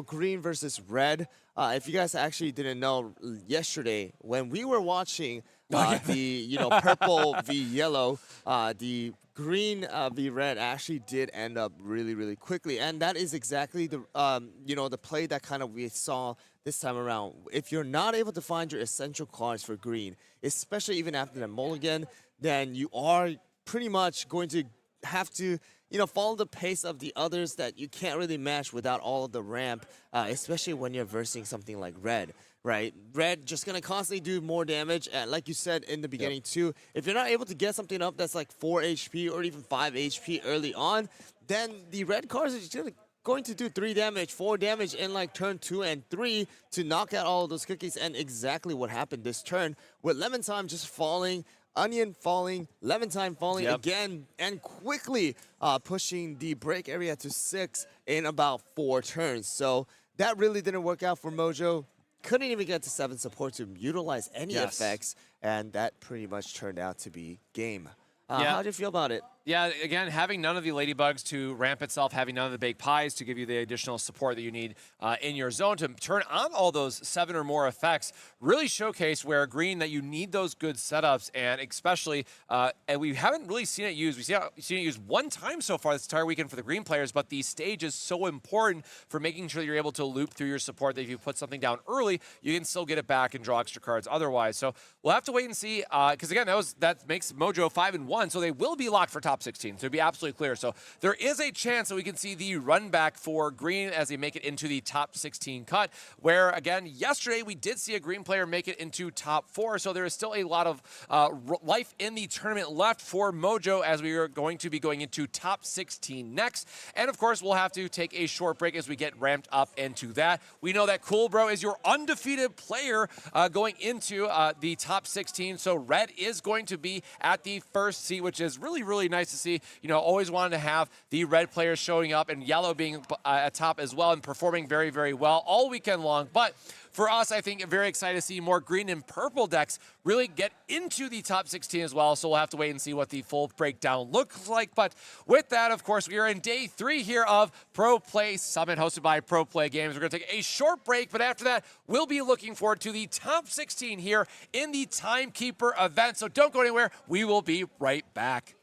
green versus red. If you guys actually didn't know, yesterday when we were watching the, purple v yellow, the green v red actually did end up really, really quickly, and that is exactly the the play that kind of we saw this time around. If you're not able to find your essential cards for green, especially even after the mulligan, then you are pretty much going to have to follow the pace of the others that you can't really match without all of the ramp, especially when you're versing something like red. Right, red just gonna constantly do more damage, like you said in the beginning too. If you're not able to get something up that's like 4 HP or even 5 HP early on, then the red cards are just going to do 3 damage, 4 damage in like turn 2 and 3 to knock out all of those cookies. And exactly what happened this turn with Lemon Time just falling, Onion falling, Lemon Time falling again, and quickly pushing the break area to 6 in about 4 turns. So that really didn't work out for Mojo. Couldn't even get to 7 support to utilize any effects, and that pretty much turned out to be game. How do you feel about it? Yeah, again, having none of the ladybugs to ramp itself, having none of the baked pies to give you the additional support that you need in your zone to turn on all those 7 or more effects really showcase where green that you need those good setups, and especially, and we haven't really seen it used. We've seen it used 1 time so far this entire weekend for the green players, but the stage is so important for making sure that you're able to loop through your support that if you put something down early, you can still get it back and draw extra cards otherwise. So we'll have to wait and see, because again, that makes Mojo 5-1, so they will be locked for top top 16, to be absolutely clear. So there is a chance that we can see the run back for green as they make it into the top 16 cut, where, again, yesterday we did see a green player make it into top 4, so there is still a lot of life in the tournament left for Mojo as we are going to be going into top 16 next. And, of course, we'll have to take a short break as we get ramped up into that. We know that Cool Bro is your undefeated player going into the top 16, so red is going to be at the first seat, which is really, really nice to see. You know, always wanted to have the red players showing up and yellow being at top as well and performing very, very well all weekend long. But for us, I think very excited to see more green and purple decks really get into the top 16 as well. So we'll have to wait and see what the full breakdown looks like. But with that, of course, we are in day 3 here of Pro Play Summit hosted by Pro Play Games. We're going to take a short break, but after that, we'll be looking forward to the top 16 here in the Timekeeper event. So don't go anywhere. We will be right back.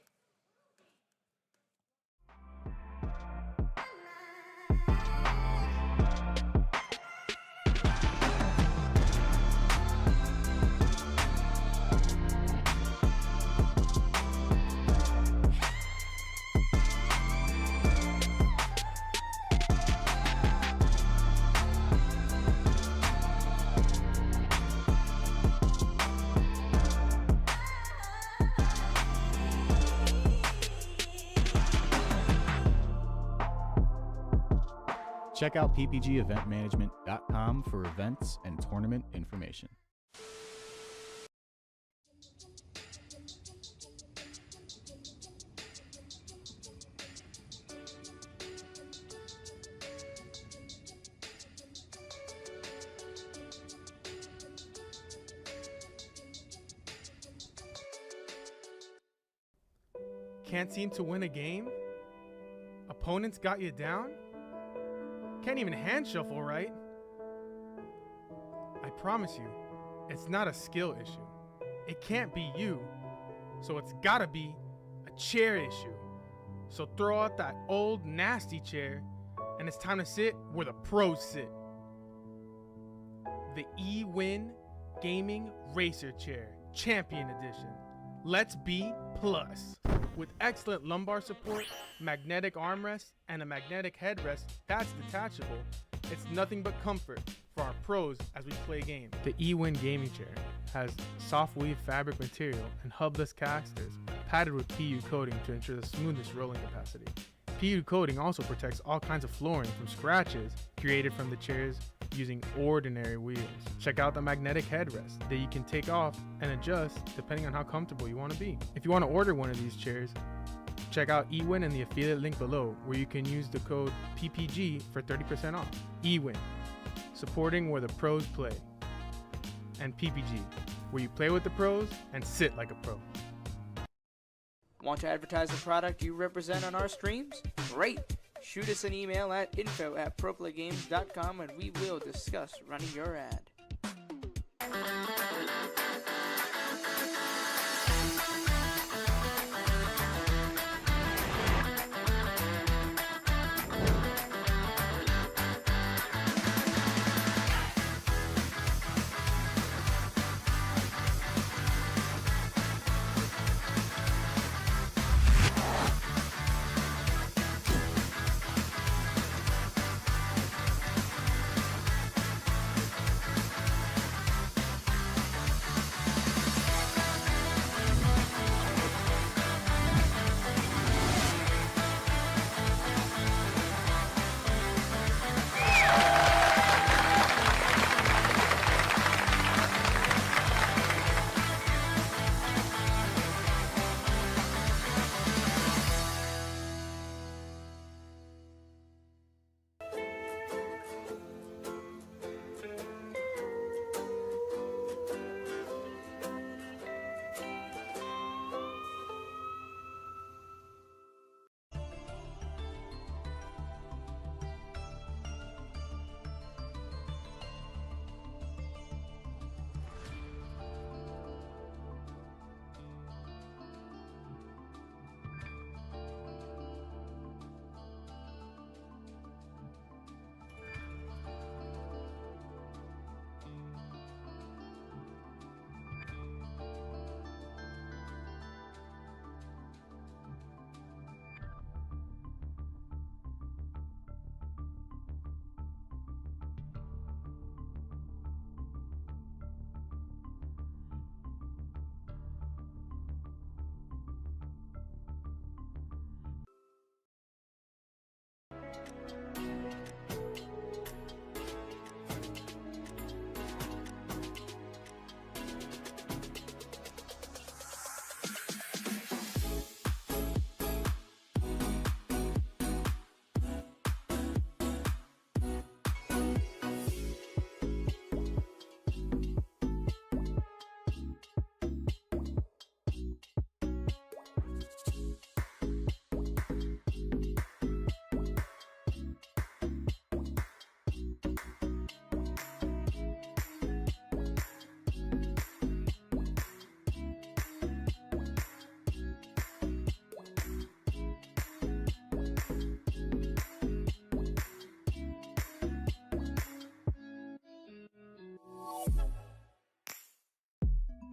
Check out ppgeventmanagement.com for events and tournament information. Can't seem to win a game? Opponents got you down? Can't even hand shuffle right? I promise you, it's not a skill issue. It can't be you, so it's gotta be a chair issue. So throw out that old nasty chair, and it's time to sit where the pros sit. The eWin Gaming Racer Chair, Champion Edition. Let's be plus. With excellent lumbar support, magnetic armrest, and a magnetic headrest that's detachable, it's nothing but comfort for our pros as we play games. The eWin Gaming Chair has soft weave fabric material and hubless casters padded with PU coating to ensure the smoothest rolling capacity. PU coating also protects all kinds of flooring from scratches created from the chairs using ordinary wheels. Check out the magnetic headrest that you can take off and adjust depending on how comfortable you want to be. If you want to order one of these chairs, check out eWin in the affiliate link below, where you can use the code PPG for 30% off. eWin, supporting where the pros play. And PPG, where you play with the pros and sit like a pro. Want to advertise the product you represent on our streams? Great! Shoot us an email at info@proplaygames.com and we will discuss running your ad.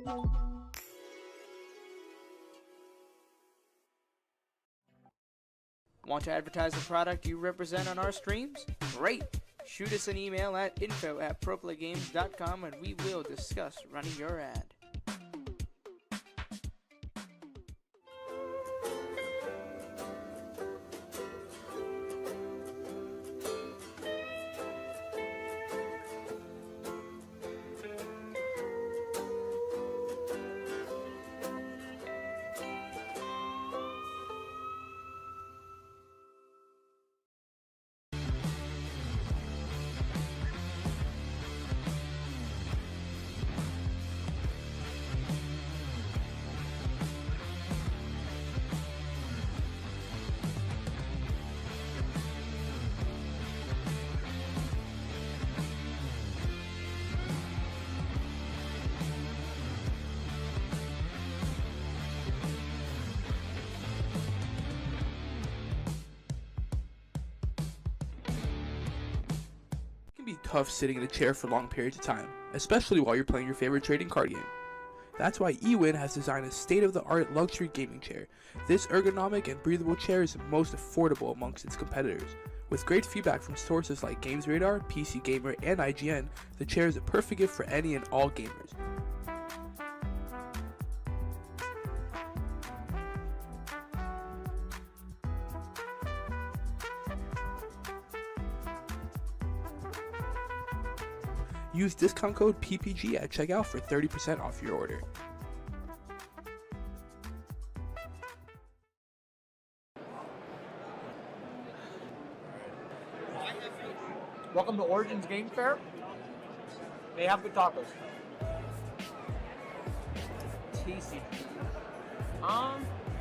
Want to advertise the product you represent on our streams? Great! Shoot us an email at info@proplaygames.com and we will discuss running your ad. It can be tough sitting in a chair for long periods of time, especially while you're playing your favorite trading card game. That's why eWin has designed a state-of-the-art luxury gaming chair. This ergonomic and breathable chair is the most affordable amongst its competitors. With great feedback from sources like GamesRadar, PC Gamer, and IGN, the chair is a perfect gift for any and all gamers. Use discount code PPG at checkout for 30% off your order. Welcome to Origins Game Fair. They have good tacos. TCG.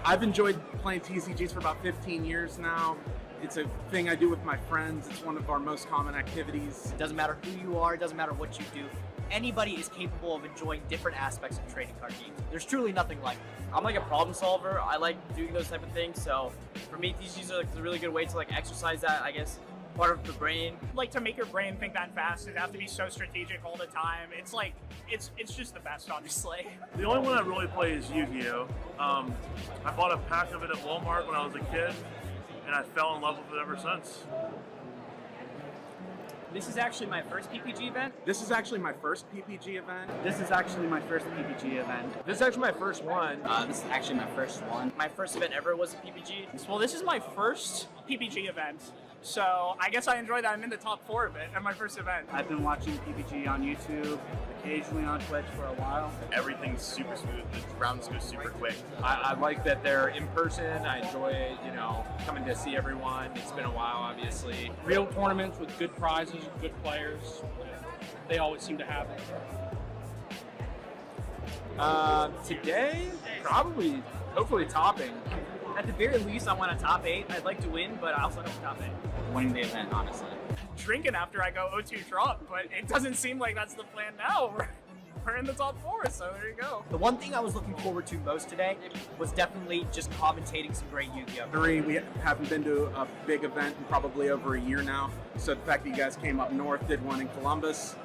I've enjoyed playing TCGs for about 15 years now. It's a thing I do with my friends. It's one of our most common activities. It doesn't matter who you are, it doesn't matter what you do. Anybody is capable of enjoying different aspects of trading card games. There's truly nothing like it. I'm like a problem solver. I like doing those type of things. So for me, TCGs are like a really good way to like exercise that, I guess, part of the brain. Like to make your brain think that fast, it have to be so strategic all the time. It's like, it's just the best, honestly. The only one I really play is Yu-Gi-Oh! I bought a pack of it at Walmart when I was a kid, and I fell in love with it ever since. This is actually my first PPG event. This is actually my first PPG event. This is actually my first PPG event. This is actually my first one. This is actually my first one. My first event ever was a PPG. Well, this is my first PPG event. So I guess I enjoy that I'm in the top 4 of it at my first event. I've been watching PPG on YouTube, occasionally on Twitch for a while. Everything's super smooth. The rounds go super quick. I like that they're in person. I enjoy, coming to see everyone. It's been a while, obviously. Real tournaments with good prizes, good players. They always seem to have it. Today, probably, hopefully topping. At the very least, I want a top 8. I'd like to win, but I also don't top 8. Winning the event, honestly. Drinking after I go 0-2 drop, but it doesn't seem like that's the plan now. We're in the top 4, so there you go. The one thing I was looking forward to most today was definitely just commentating some great Yu-Gi-Oh! We haven't been to a big event in probably over a year now, so the fact that you guys came up north, did one in Columbus,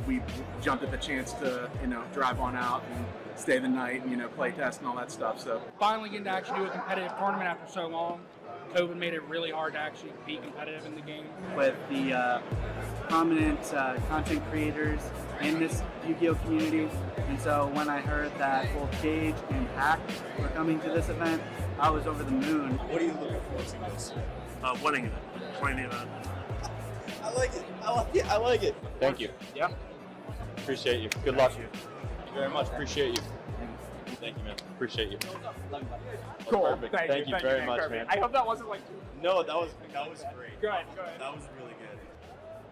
we jumped at the chance to, drive on out and stay the night and, play test and all that stuff. So Finally getting to actually do a competitive tournament after so long. COVID made it really hard to actually be competitive in the game. With the prominent content creators in this Yu-Gi-Oh! Community. And so when I heard that both Gage and Hack were coming to this event, I was over the moon. What are you looking forward to most? Winning it. Winning the event. I like it. I like it. Thank you. Yeah. Appreciate you. Good luck. Thank you very much. Appreciate you. Thank you, man. Appreciate you. Cool. Perfect. Thank you very much, man. I hope that wasn't like... No, that was great. Good. That was really good.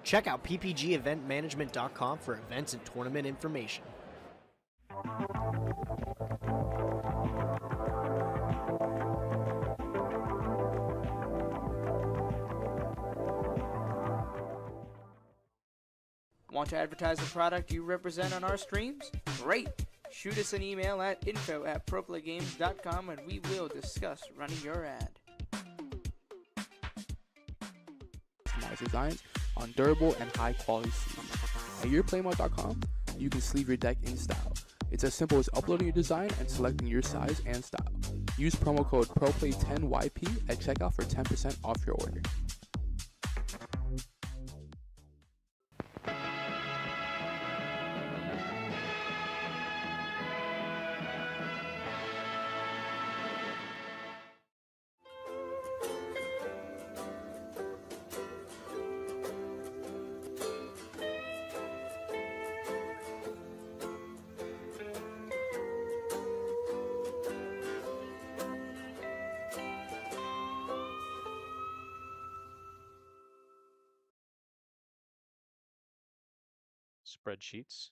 Check out ppgeventmanagement.com for events and tournament information. Want to advertise the product you represent on our streams? Great! Shoot us an email at info@proplaygames.com and we will discuss running your ad. Customized designs on durable and high quality sleeves. At yourplaymode.com, you can sleeve your deck in style. It's as simple as uploading your design and selecting your size and style. Use promo code ProPlay10YP at checkout for 10% off your order. Spreadsheets,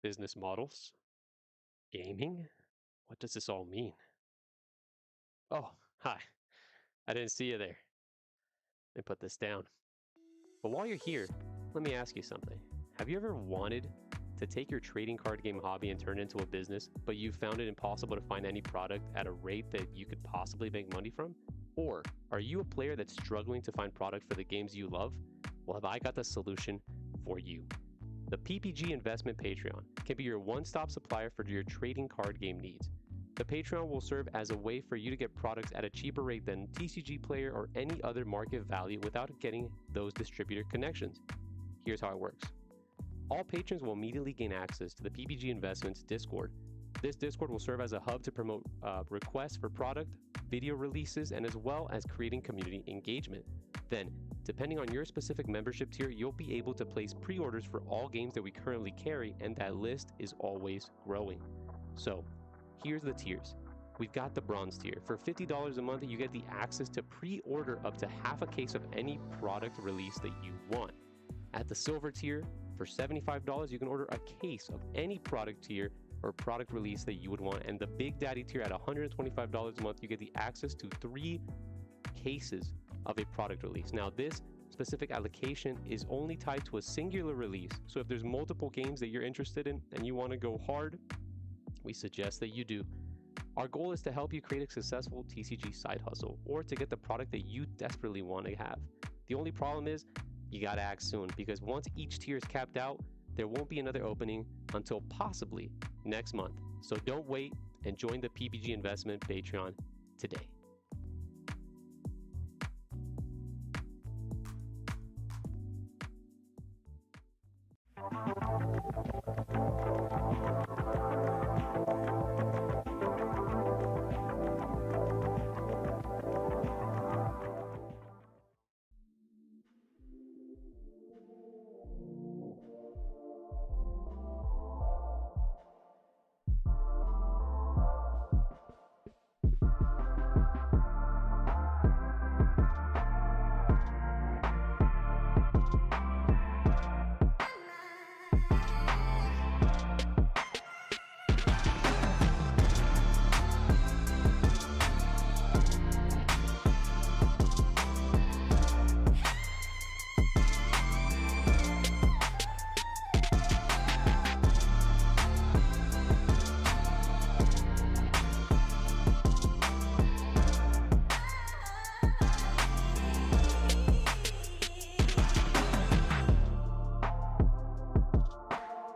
business models, gaming? What does this all mean? Oh, hi. I didn't see you there. Let me put this down. But while you're here, let me ask you something. Have you ever wanted to take your trading card game hobby and turn it into a business, but you found it impossible to find any product at a rate that you could possibly make money from? Or are you a player that's struggling to find product for the games you love? Well, have I got the solution for you. The PPG Investment Patreon can be your one-stop supplier for your trading card game needs. The Patreon will serve as a way for you to get products at a cheaper rate than TCG Player or any other market value without getting those distributor connections. Here's how it works. All patrons will immediately gain access to the PPG Investments Discord. This Discord will serve as a hub to promote requests for product, video releases, and as well as creating community engagement. Then, depending on your specific membership tier, you'll be able to place pre-orders for all games that we currently carry, and that list is always growing. So, here's the tiers. We've got the bronze tier. For $50 a month, you get the access to pre-order up to half a case of any product release that you want. At the silver tier, for $75, you can order a case of any product tier or product release that you would want. And the Big Daddy tier at $125 a month, you get the access to 3 cases of a product release. Now, this specific allocation is only tied to a singular release. So if there's multiple games that you're interested in and you want to go hard, we suggest that you do. Our goal is to help you create a successful TCG side hustle or to get the product that you desperately want to have. The only problem is you got to act soon, because once each tier is capped out, there won't be another opening until possibly next month. So don't wait and join the PPG Investment Patreon today.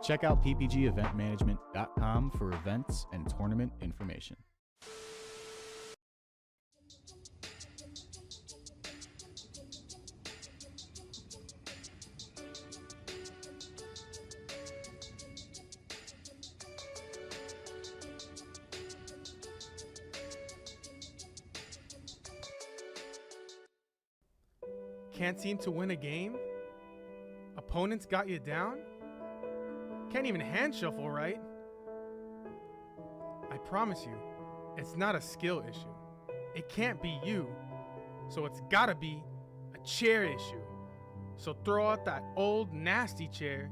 Check out ppgeventmanagement.com for events and tournament information. Can't seem to win a game? Opponents got you down? Can't even hand shuffle right? I promise you, it's not a skill issue. It can't be you. So it's gotta be a chair issue. So throw out that old nasty chair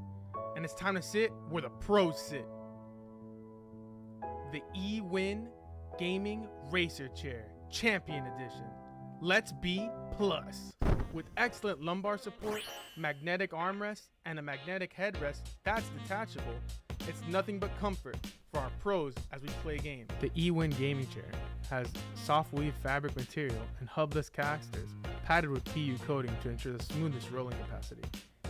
and it's time to sit where the pros sit. The eWin Gaming Racer Chair Champion Edition. Let's be plus. With excellent lumbar support, magnetic armrest, and a magnetic headrest that's detachable, it's nothing but comfort for our pros as we play games. The eWin Gaming Chair has soft weave fabric material and hubless casters padded with PU coating to ensure the smoothest rolling capacity.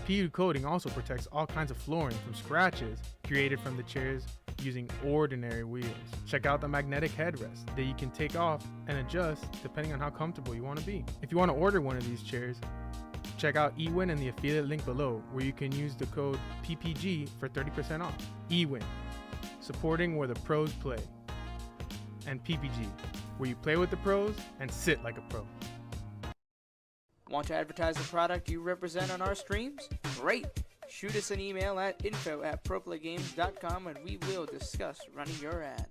PU coating also protects all kinds of flooring from scratches created from the chair's using ordinary wheels. Check out the magnetic headrest that you can take off and adjust depending on how comfortable you want to be. If you want to order one of these chairs, check out eWin and the affiliate link below, where you can use the code PPG for 30% off. eWin, supporting where the pros play. And PPG, where you play with the pros and sit like a pro. Want to advertise the product you represent on our streams? Great! Shoot us an email at info@proplaygames.com and we will discuss running your ad.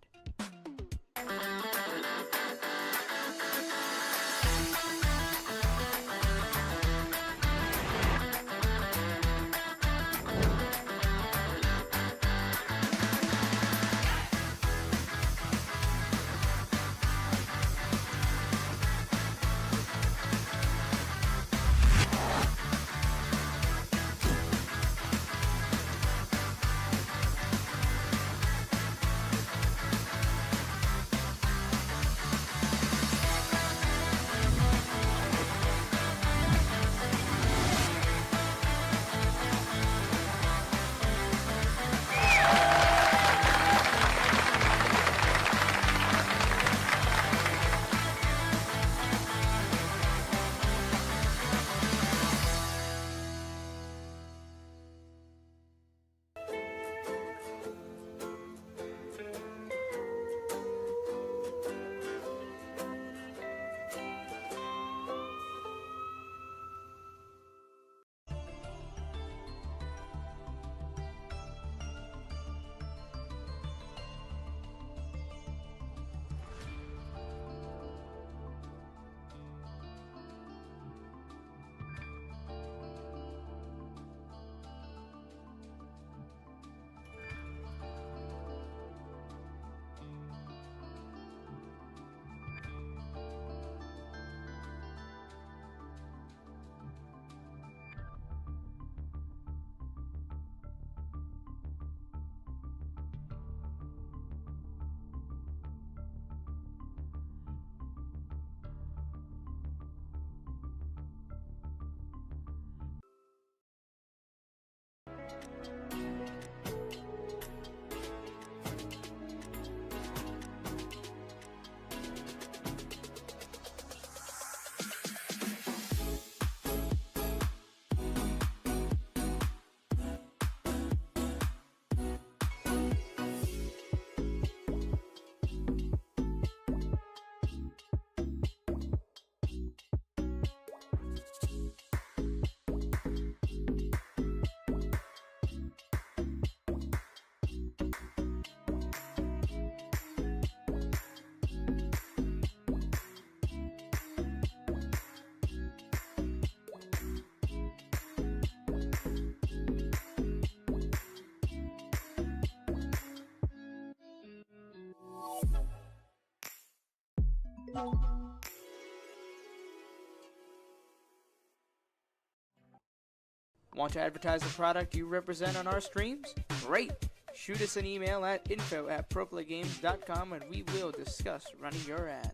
Want to advertise the product you represent on our streams? Great! Shoot us an email at info@proplaygames.com and we will discuss running your ad.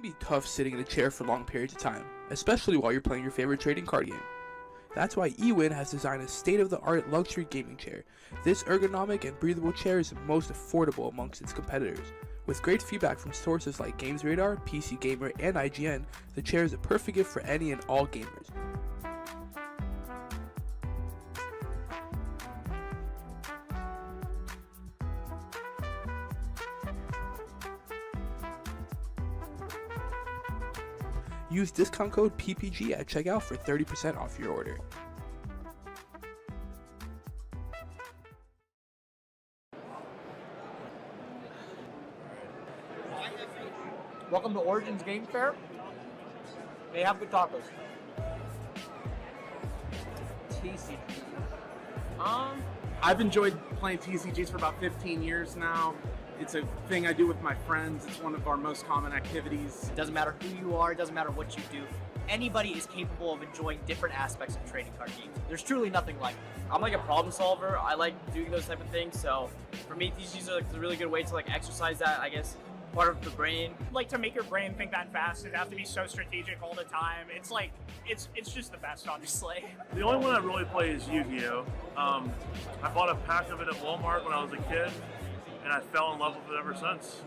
Be tough sitting in a chair for long periods of time, especially while you're playing your favorite trading card game. That's why eWin has designed a state-of-the-art luxury gaming chair. This ergonomic and breathable chair is the most affordable amongst its competitors. With great feedback from sources like GamesRadar, PC Gamer, and IGN, the chair is a perfect gift for any and all gamers. Use discount code PPG at checkout for 30% off your order. Welcome to Origins Game Fair. They have good tacos. TCG. I've enjoyed playing TCGs for about 15 years now. It's a thing I do with my friends. It's one of our most common activities. It doesn't matter who you are, it doesn't matter what you do. Anybody is capable of enjoying different aspects of trading card games. There's truly nothing like it. I'm like a problem solver. I like doing those type of things. So for me, TCGs are like a really good way to like exercise that, I guess, part of the brain. Like to make your brain think that fast, it have to be so strategic all the time. It's like, it's just the best, honestly. The only one I really play is Yu-Gi-Oh! I bought a pack of it at Walmart when I was a kid, and I fell in love with it ever since.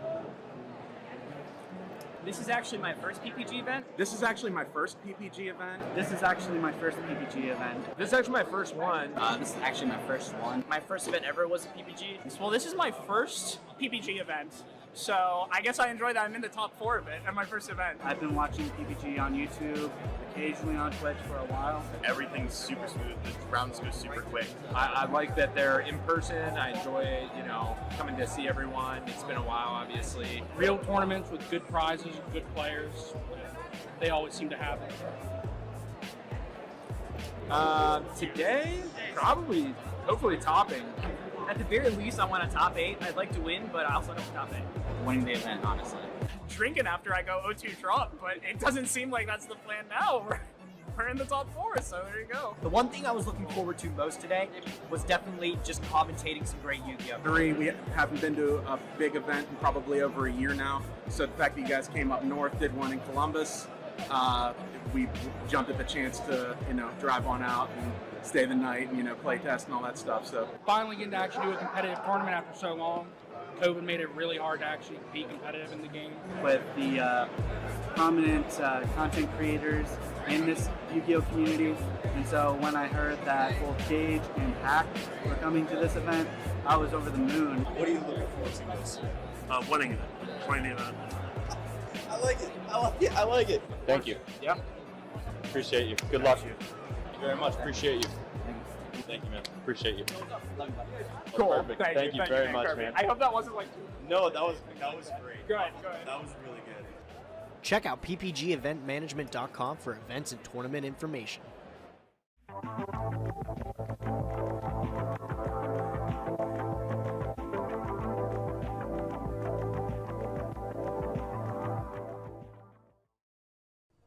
This is actually my first PPG event. This is actually my first PPG event. This is actually my first PPG event. This is actually my first one. This is actually my first one. My first event ever was a PPG. Well, this is my first PPG event. So I guess I enjoy that I'm in the top 4 of it at my first event. I've been watching PPG on YouTube, occasionally on Twitch for a while. Everything's super smooth. The rounds go super quick. I like that they're in person. I enjoy, coming to see everyone. It's been a while, obviously. Real tournaments with good prizes, good players. They always seem to have it. Today, probably, hopefully topping. At the very least, I want a top 8. I'd like to win, but I also want a top 8. Winning the event, honestly. Drinking after I go 0-2 drop, but it doesn't seem like that's the plan now. We're in the top 4, so there you go. The one thing I was looking forward to most today was definitely just commentating some great Yu-Gi-Oh! We haven't been to a big event in probably over a year now. So the fact that you guys came up north, did one in Columbus, we jumped at the chance to, drive on out and stay the night and, play test and all that stuff. So Finally getting to actually do a competitive tournament after so long. COVID made it really hard to actually be competitive in the game. With the prominent content creators in this Yu-Gi-Oh! Community. And so when I heard that both Gage and Hack were coming to this event, I was over the moon. What are you looking forward to most? Winning it. Winning the event. I like it. I like it. Thank you. Yeah. Appreciate you. Good luck. Thank you very much. Appreciate you. Thank you, man. Appreciate you. Cool. Perfect. Thank you very much, man. I hope that wasn't like... No, that was great. Good. That was really good. Check out ppgeventmanagement.com for events and tournament information.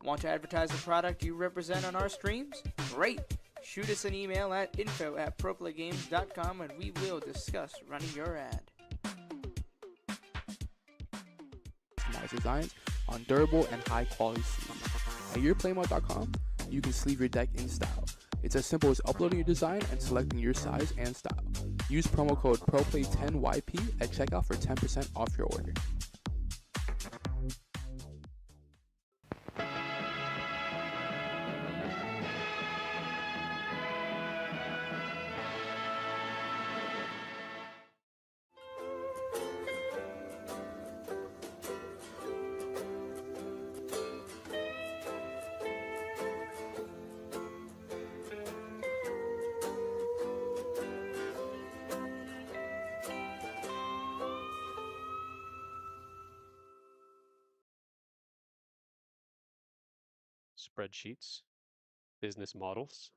Want to advertise the product you represent on our streams? Great! Shoot us an email at info@proplaygames.com and we will discuss running your ad. Nice designs on durable and high quality sleeves. At yourplaymode.com, you can sleeve your deck in style. It's as simple as uploading your design and selecting your size and style. Use promo code PROPLAY10YP at checkout for 10% off your order. Spreadsheets, business models,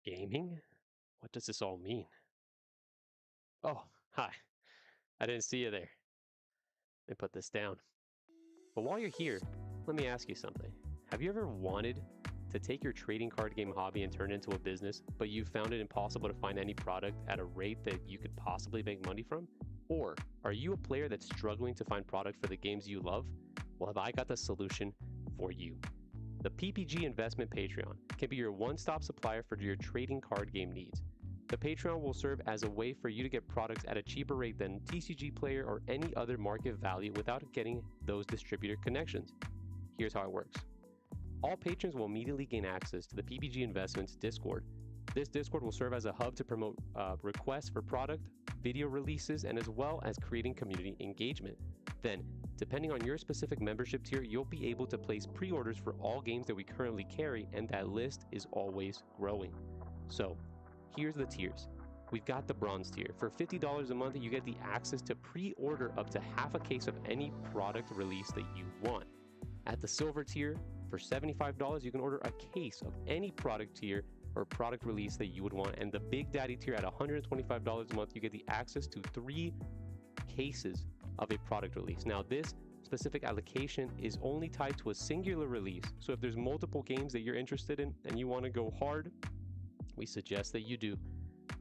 gaming? What does this all mean? Oh, hi. I didn't see you there. Let me put this down. But while you're here, let me ask you something. Have you ever wanted to take your trading card game hobby and turn it into a business, but you found it impossible to find any product at a rate that you could possibly make money from? Or are you a player that's struggling to find product for the games you love? Well, have I got the solution for you. The PPG Investment Patreon can be your one-stop supplier for your trading card game needs. The Patreon will serve as a way for you to get products at a cheaper rate than TCG Player or any other market value without getting those distributor connections. Here's how it works. All patrons will immediately gain access to the PPG Investments Discord, This Discord will serve as a hub to promote requests for product, video releases, and as well as creating community engagement. Then, depending on your specific membership tier, you'll be able to place pre-orders for all games that we currently carry, and that list is always growing. So, here's the tiers. We've got the bronze tier. For $50 a month, you get the access to pre-order up to half a case of any product release that you want. At the silver tier, for $75, you can order a case of any product tier or product release that you would want. And the Big Daddy tier at $125 a month, you get the access to 3 cases of a product release. Now, this specific allocation is only tied to a singular release. So if there's multiple games that you're interested in and you want to go hard, we suggest that you do.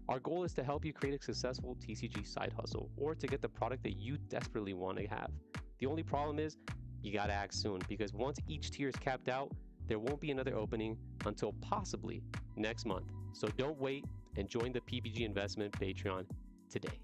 Our goal is to help you create a successful TCG side hustle or to get the product that you desperately want to have. The only problem is you got to act soon, because once each tier is capped out, there won't be another opening until possibly next month. So don't wait and join the PPG Investment Patreon today.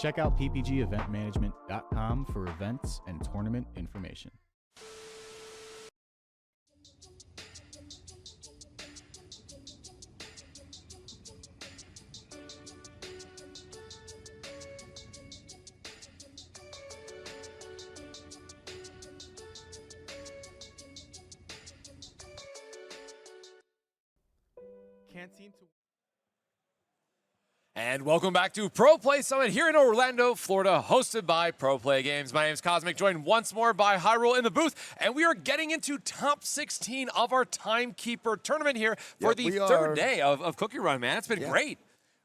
Check out ppgeventmanagement.com for events and tournament information. Can't seem to. And welcome back to Pro Play Summit here in Orlando, Florida, hosted by Pro Play Games. My name is Cosmic, joined once more by Hyrule in the booth, and we are getting into top 16 of our Timekeeper tournament here for the third day of CookieRun, man. It's been great.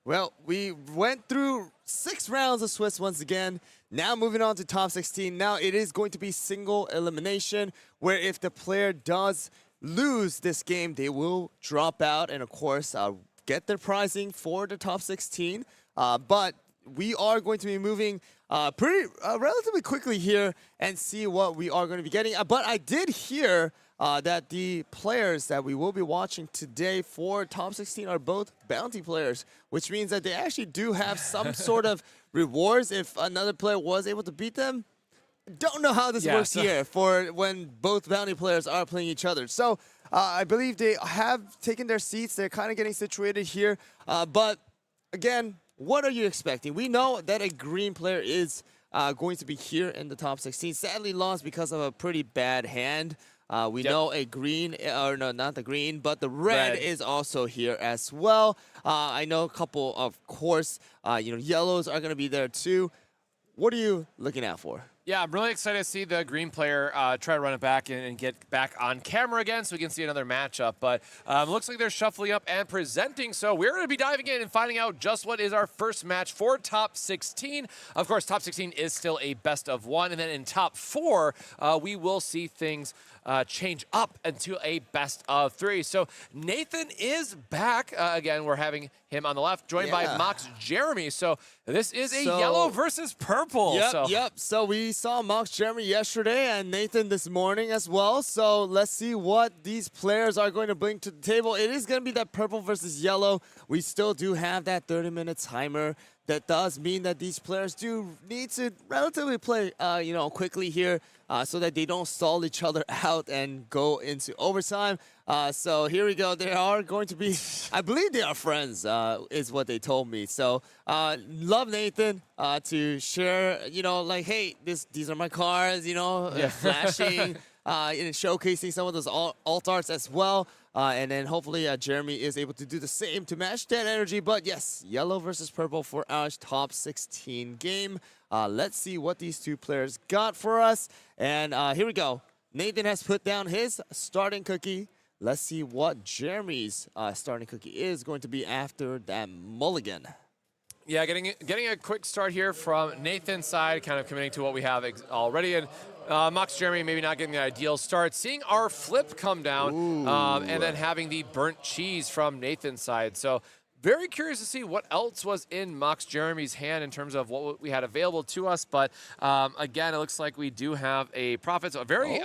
Well, we went through 6 rounds of Swiss once again. Now moving on to top 16. Now it is going to be single elimination, where if the player does lose this game, they will drop out and, of course, get their pricing for the top 16. But we are going to be moving relatively quickly here and see what we are going to be getting. But I did hear that the players that we will be watching today for top 16 are both bounty players, which means that they actually do have some sort of rewards if another player was able to beat them. Don't know how this works here for when both bounty players are playing each other. So I believe they have taken their seats. They're kind of getting situated here. But again, what are you expecting? We know that a green player is going to be here in the top 16. Sadly lost because of a pretty bad hand. We know a green, or no, not the green, but the red is also here as well. I know a couple, of course, yellows are going to be there too. What are you looking out for? Yeah, I'm really excited to see the green player try to run it back and get back on camera again so we can see another matchup. But looks like they're shuffling up and presenting. So we're going to be diving in and finding out just what is our first match for top 16. Of course, top 16 is still a best of 1. And then in top 4, we will see things change up into a best of 3. So Nathan is back. Again, we're having him on the left, joined by Mox Jeremy. So this is a yellow versus purple. Yep. So we saw Mox Jeremy yesterday and Nathan this morning as well. So let's see what these players are going to bring to the table. It is going to be that purple versus yellow. We still do have that 30-minute timer that does mean that these players do need to relatively play, quickly here so that they don't stall each other out and go into overtime. So here we go. They are going to be, I believe they are friends, is what they told me. So love Nathan to share, like, hey, these are my cards, flashing. And showcasing some of those alt arts as well. And then hopefully Jeremy is able to do the same to match that energy. But yes, yellow versus purple for our top 16 game. Let's see what these two players got for us. And here we go. Nathan has put down his starting cookie. Let's see what Jeremy's starting cookie is going to be after that mulligan. Yeah, getting a quick start here from Nathan's side, kind of committing to what we have already. And Mox Jeremy maybe not getting the ideal start. Seeing our flip come down and then having the burnt cheese from Nathan's side. So very curious to see what else was in Mox Jeremy's hand in terms of what we had available to us. But again, it looks like we do have a profit. So a very...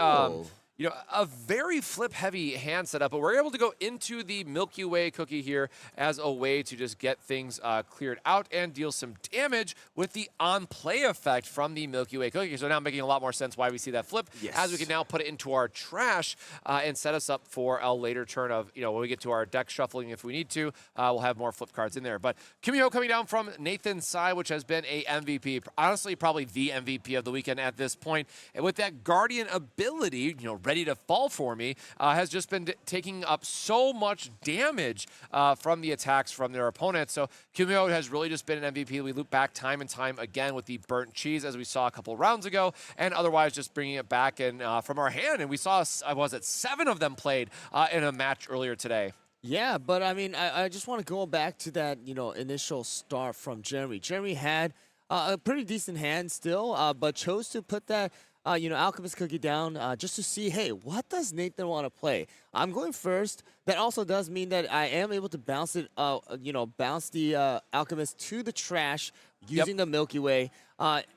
a very flip-heavy hand setup, but we're able to go into the Milky Way cookie here as a way to just get things cleared out and deal some damage with the on-play effect from the Milky Way cookie. So now making a lot more sense why we see that flip, as we can now put it into our trash and set us up for a later turn of, when we get to our deck shuffling if we need to, we'll have more flip cards in there. But Kumiho coming down from Nathan's side, which has been a MVP, honestly probably the MVP of the weekend at this point. And with that Guardian ability, ready to fall for me, has just been taking up so much damage from the attacks from their opponents. So Kumio has really just been an MVP. We loop back time and time again with the burnt cheese, as we saw a couple rounds ago, and otherwise just bringing it back and from our hand. And we saw, 7 of them played in a match earlier today. Yeah, but I mean, I just want to go back to that, initial start from Jeremy. Jeremy had a pretty decent hand still, but chose to put that Alchemist Cookie down just to see, hey, what does Nathan want to play? I'm going first. That also does mean that I am able to bounce it, bounce the Alchemist to the trash using the Milky Way.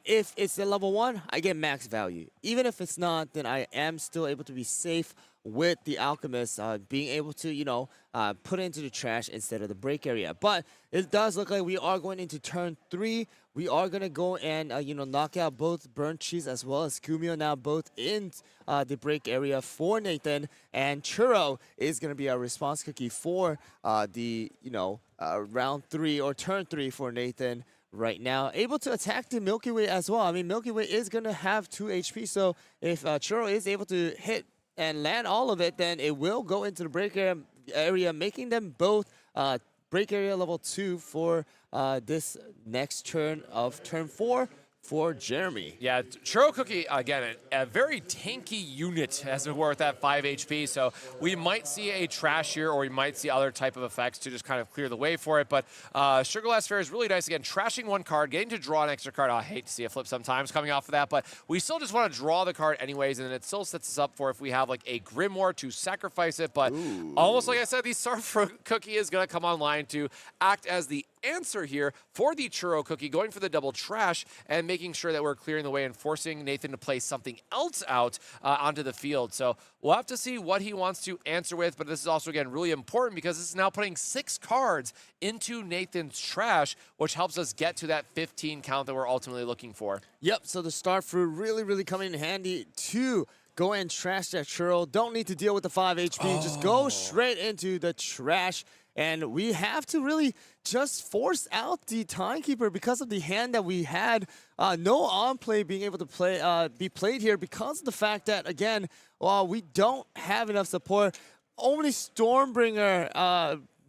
If it's the level 1, I get max value. Even if it's not, then I am still able to be safe with the Alchemist being able to, put it into the trash instead of the break area. But it does look like we are going into turn 3. We are going to go and, knock out both Burnt Cheese as well as Kumio now both in the break area for Nathan. And Churro is going to be our response cookie for the, round 3 or turn 3 for Nathan right now. Able to attack the Milky Way as well. I mean, Milky Way is going to have 2 HP. So if Churro is able to hit and land all of it, then it will go into the break area, making them both break area level 2 for this next turn of turn 4 for Jeremy. Yeah, Churro Cookie, again, a very tanky unit as it were with that 5 HP, so we might see a trash here or we might see other type of effects to just kind of clear the way for it, but Sugar Glass Fair is really nice. Again, trashing 1 card, getting to draw an extra card. I hate to see a flip sometimes coming off of that, but we still just want to draw the card anyways, and it still sets us up for if we have like a Grimoire to sacrifice it, but almost like I said, the Starfruit Cookie is going to come online to act as the answer here for the Churro Cookie, going for the double trash and making sure that we're clearing the way and forcing Nathan to play something else out onto the field. So we'll have to see what he wants to answer with, but this is also, again, really important because this is now putting 6 cards into Nathan's trash, which helps us get to that 15 count that we're ultimately looking for. Yep, so the Starfruit really coming in handy to go and trash that Churro. Don't need to deal with the 5 HP. Just go straight into the trash. And we have to really just force out the Timekeeper because of the hand that we had. No on-play being able to be played here because of the fact that, again, while we don't have enough support, only Stormbringer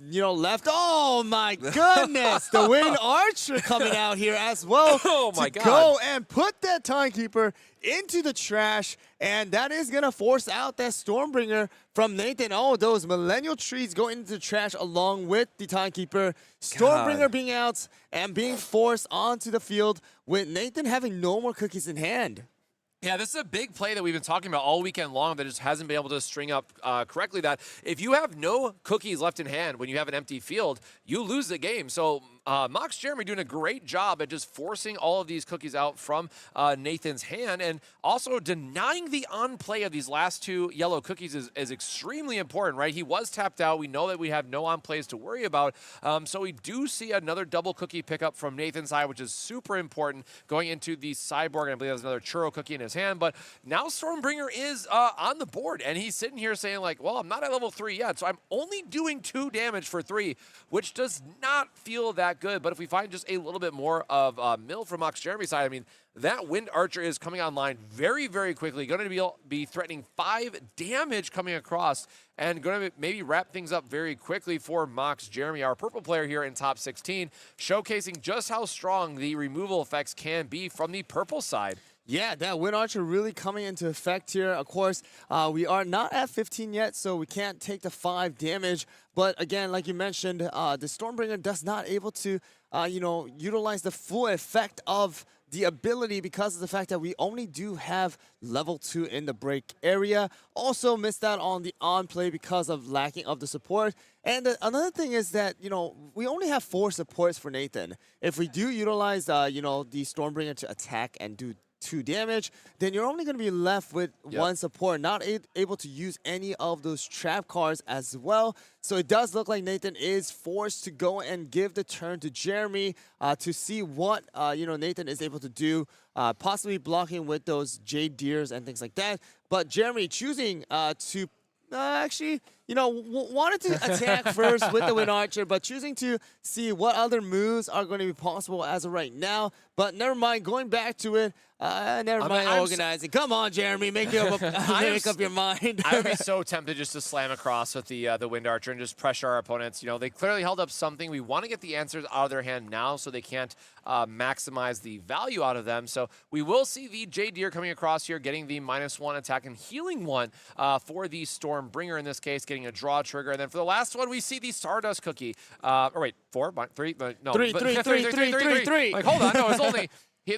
left. Oh my goodness! The Wind Archer coming out here as well. Oh my God! Go and put that Timekeeper into the trash, and that is gonna force out that Stormbringer from Nathan. Oh, those Millennial Trees going into the trash along with the Timekeeper. Stormbringer being out and being forced onto the field with Nathan having no more cookies in hand. Yeah, this is a big play that we've been talking about all weekend long that just hasn't been able to string up correctly, that if you have no cookies left in hand when you have an empty field, you lose the game. So Mox Jeremy doing a great job at just forcing all of these cookies out from Nathan's hand, and also denying the on-play of these last 2 yellow cookies is extremely important, right? He was tapped out. We know that we have no on-plays to worry about, so we do see another double cookie pickup from Nathan's side, which is super important going into the sideboard. I believe there's another churro cookie in his hand, but now Stormbringer is on the board, and he's sitting here saying like, well, I'm not at level 3 yet, so I'm only doing 2 damage for 3, which does not feel that good. But if we find just a little bit more of mill from Mox Jeremy's side, I mean, that Wind Archer is coming online very, very quickly. Going to be threatening 5 damage coming across, and going to maybe wrap things up very quickly for Mox Jeremy, our purple player here in top 16, showcasing just how strong the removal effects can be from the purple side. Yeah, that Wind Archer really coming into effect here. Of course, we are not at 15 yet, so we can't take the 5 damage. But again, like you mentioned, the Stormbringer does not able to, utilize the full effect of the ability because of the fact that we only do have level 2 in the break area. Also missed out on the on play because of lacking of the support. And another thing is that, we only have 4 supports for Nathan. If we do utilize, the Stormbringer to attack and do 2 damage, then you're only going to be left with 1 support, not able to use any of those trap cards as well. So it does look like Nathan is forced to go and give the turn to Jeremy to see what Nathan is able to do, possibly blocking with those Jade Deers and things like that. But Jeremy choosing to actually, wanted to attack first with the Wind Archer, but choosing to see what other moves are going to be possible as of right now. But never mind, going back to it. Never mind organizing. Come on, Jeremy, make up your mind. I would be so tempted just to slam across with the Wind Archer and just pressure our opponents. They clearly held up something. We want to get the answers out of their hand now so they can't maximize the value out of them. So we will see the Jade Deer coming across here, getting the -1 attack and healing 1 for the Stormbringer in this case, getting a draw trigger. And then for the last one, we see the Stardust Cookie. Or wait, 4? 3? No. 3. Like, hold on. No, it's only...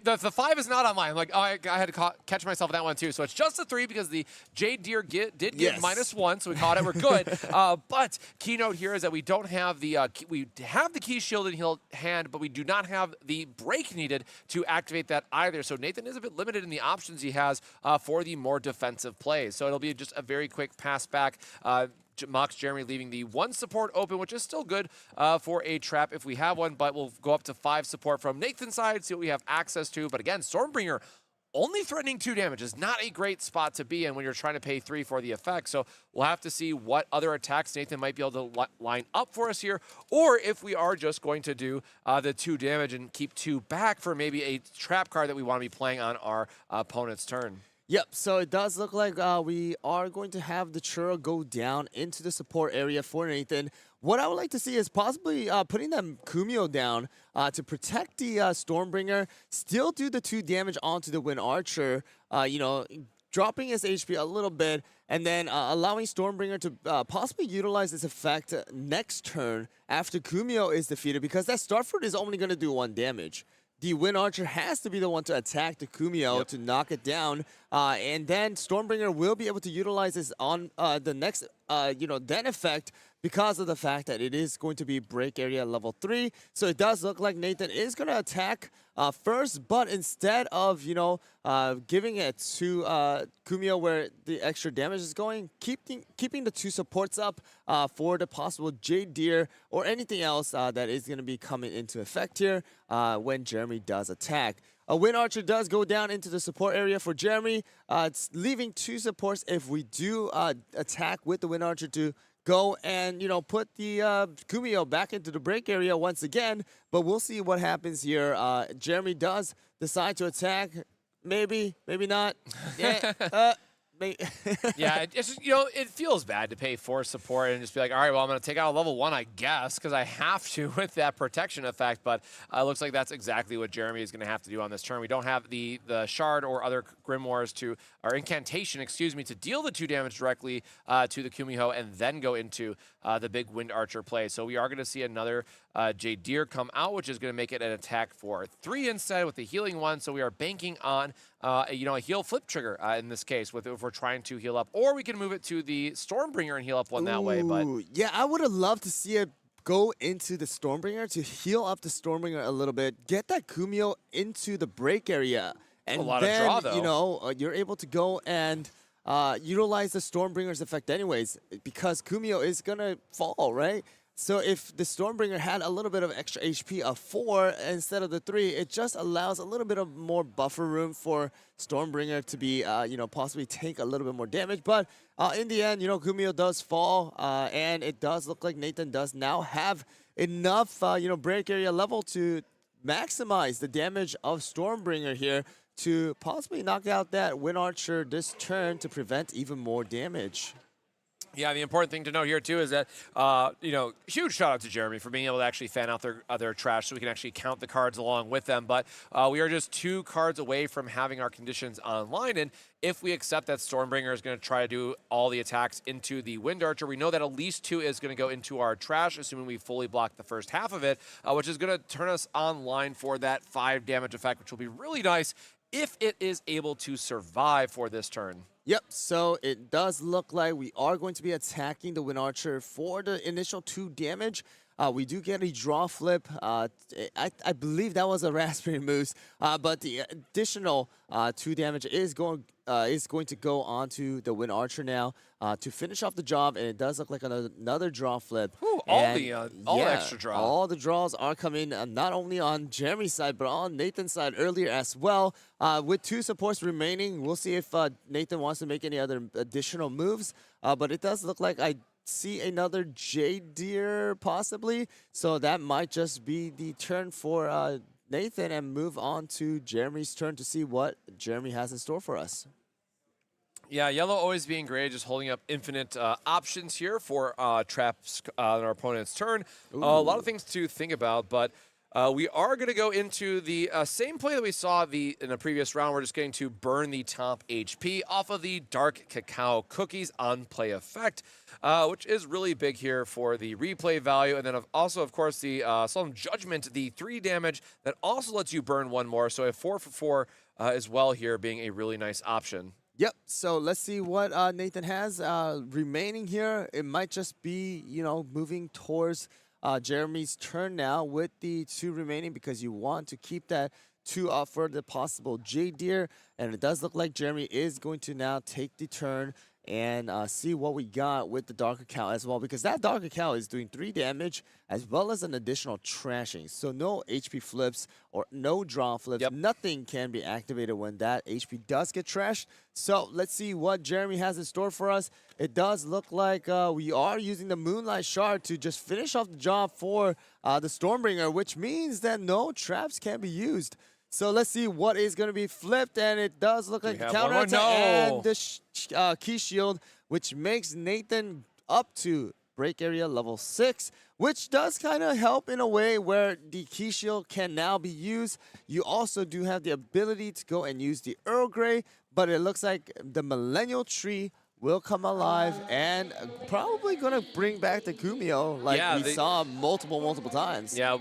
The 5 is not online. Like, I had to catch myself on that one too. So it's just a 3 because the Jade Deer did get -1, so we caught it. We're good. But keynote here is that we don't have the we have the key shield in healed hand, but we do not have the break needed to activate that either. So Nathan is a bit limited in the options he has for the more defensive plays. So it'll be just a very quick pass back. Mox Jeremy leaving the 1 support open, which is still good for a trap if we have one, but we'll go up to 5 support from Nathan's side, see what we have access to. But again, Stormbringer only threatening 2 damage is not a great spot to be in when you're trying to pay 3 for the effect. So we'll have to see what other attacks Nathan might be able to line up for us here, or if we are just going to do the 2 damage and keep 2 back for maybe a trap card that we want to be playing on our opponent's turn. Yep, so it does look like we are going to have the churro go down into the support area for Nathan. What I would like to see is possibly putting them Kumio down to protect the Stormbringer, still do the 2 damage onto the Wind Archer, dropping his HP a little bit, and then allowing Stormbringer to possibly utilize this effect next turn after Kumio is defeated, because that Starfruit is only going to do 1 damage. The Wind Archer has to be the one to attack the Kumio to knock it down, and then Stormbringer will be able to utilize this on the next, den effect, because of the fact that it is going to be break area level 3. So it does look like Nathan is going to attack first, but instead of, giving it to Kumio where the extra damage is going, keeping the 2 supports up for the possible Jade Deer or anything else that is going to be coming into effect here when Jeremy does attack. A Wind Archer does go down into the support area for Jeremy. It's leaving 2 supports if we do attack with the Wind Archer to go and, put the Kumio back into the break area once again. But we'll see what happens here. Jeremy does decide to attack. Maybe, maybe not. Yeah, yeah, it's just, it feels bad to pay 4 support and just be like, all right, well, I'm going to take out a level 1, I guess, because I have to with that protection effect. But it looks like that's exactly what Jeremy is going to have to do on this turn. We don't have the shard or other grimoires or incantation, to deal the 2 damage directly to the Kumiho and then go into the big Wind Archer play. So we are going to see another Jade Deer come out, which is going to make it an attack for 3 instead with the healing 1. So we are banking on a heal flip trigger in this case if we're trying to heal up, or we can move it to the Stormbringer and heal up 1 that way. But yeah, I would have loved to see it go into the Stormbringer to heal up the Stormbringer a little bit, get that Kumio into the break area, and A lot then, of draw, though. you know, you're able to go and utilize the Stormbringer's effect anyways, because Kumio is going to fall, right? So if the Stormbringer had a little bit of extra HP of 4 instead of the 3, it just allows a little bit of more buffer room for Stormbringer to be, you know, possibly take a little bit more damage. But in the end, you know, Kumio does fall, and it does look like Nathan does now have enough, you know, break area level to maximize the damage of Stormbringer here to possibly knock out that Wind Archer this turn to prevent even more damage. Yeah, the important thing to note here, too, is that, you know, huge shout out to Jeremy for being able to actually fan out their trash so we can actually count the cards along with them. But we are just 2 cards away from having our conditions online. And if we accept that Stormbringer is going to try to do all the attacks into the Wind Archer, we know that at least 2 is going to go into our trash, assuming we fully block the first half of it, which is going to turn us online for that 5 damage effect, which will be really nice if it is able to survive for this turn. Yep, so it does look like we are going to be attacking the Wind Archer for the initial 2 damage. We do get a draw flip. I believe that was a Raspberry Moose, but the additional 2 damage is going to go onto the Wind Archer now to finish off the job, and it does look like another draw flip. Ooh, all the extra draw. All the draws are coming not only on Jeremy's side, but on Nathan's side earlier as well. With 2 supports remaining, we'll see if Nathan wants to make any other additional moves, but it does look like I see another Jade Deer possibly, so that might just be the turn for Nathan and move on to Jeremy's turn to see what Jeremy has in store for us. Yeah, yellow always being great, just holding up infinite options here for traps on our opponent's turn. A lot of things to think about, but we are going to go into the same play that we saw in the previous round. We're just going to burn the top HP off of the Dark Cacao Cookies on play effect, which is really big here for the replay value. And then also, of course, the Solemn Judgment, the 3 damage that also lets you burn 1 more. So a 4 for 4 as well here being a really nice option. Yep, so let's see what Nathan has remaining here. It might just be, you know, moving towards Jeremy's turn now with the 2 remaining, because you want to keep that 2 up for the possible Jade Deer. And it does look like Jeremy is going to now take the turn and see what we got with the Dark Cacao as well, because that Dark Cacao is doing 3 damage as well as an additional trashing. So no HP flips or no draw flips. Yep. Nothing can be activated when that HP does get trashed. So let's see what Jeremy has in store for us. It does look like we are using the Moonlight Shard to just finish off the job for the Stormbringer, which means that no traps can be used. So let's see what is going to be flipped, and it does look like the counter attack and the key shield, which makes Nathan up to break area level 6, which does kind of help in a way where the key shield can now be used. You also do have the ability to go and use the Earl Grey, but it looks like the Millennial Tree will come alive and probably going to bring back the Kumio like we saw multiple times. Yeah,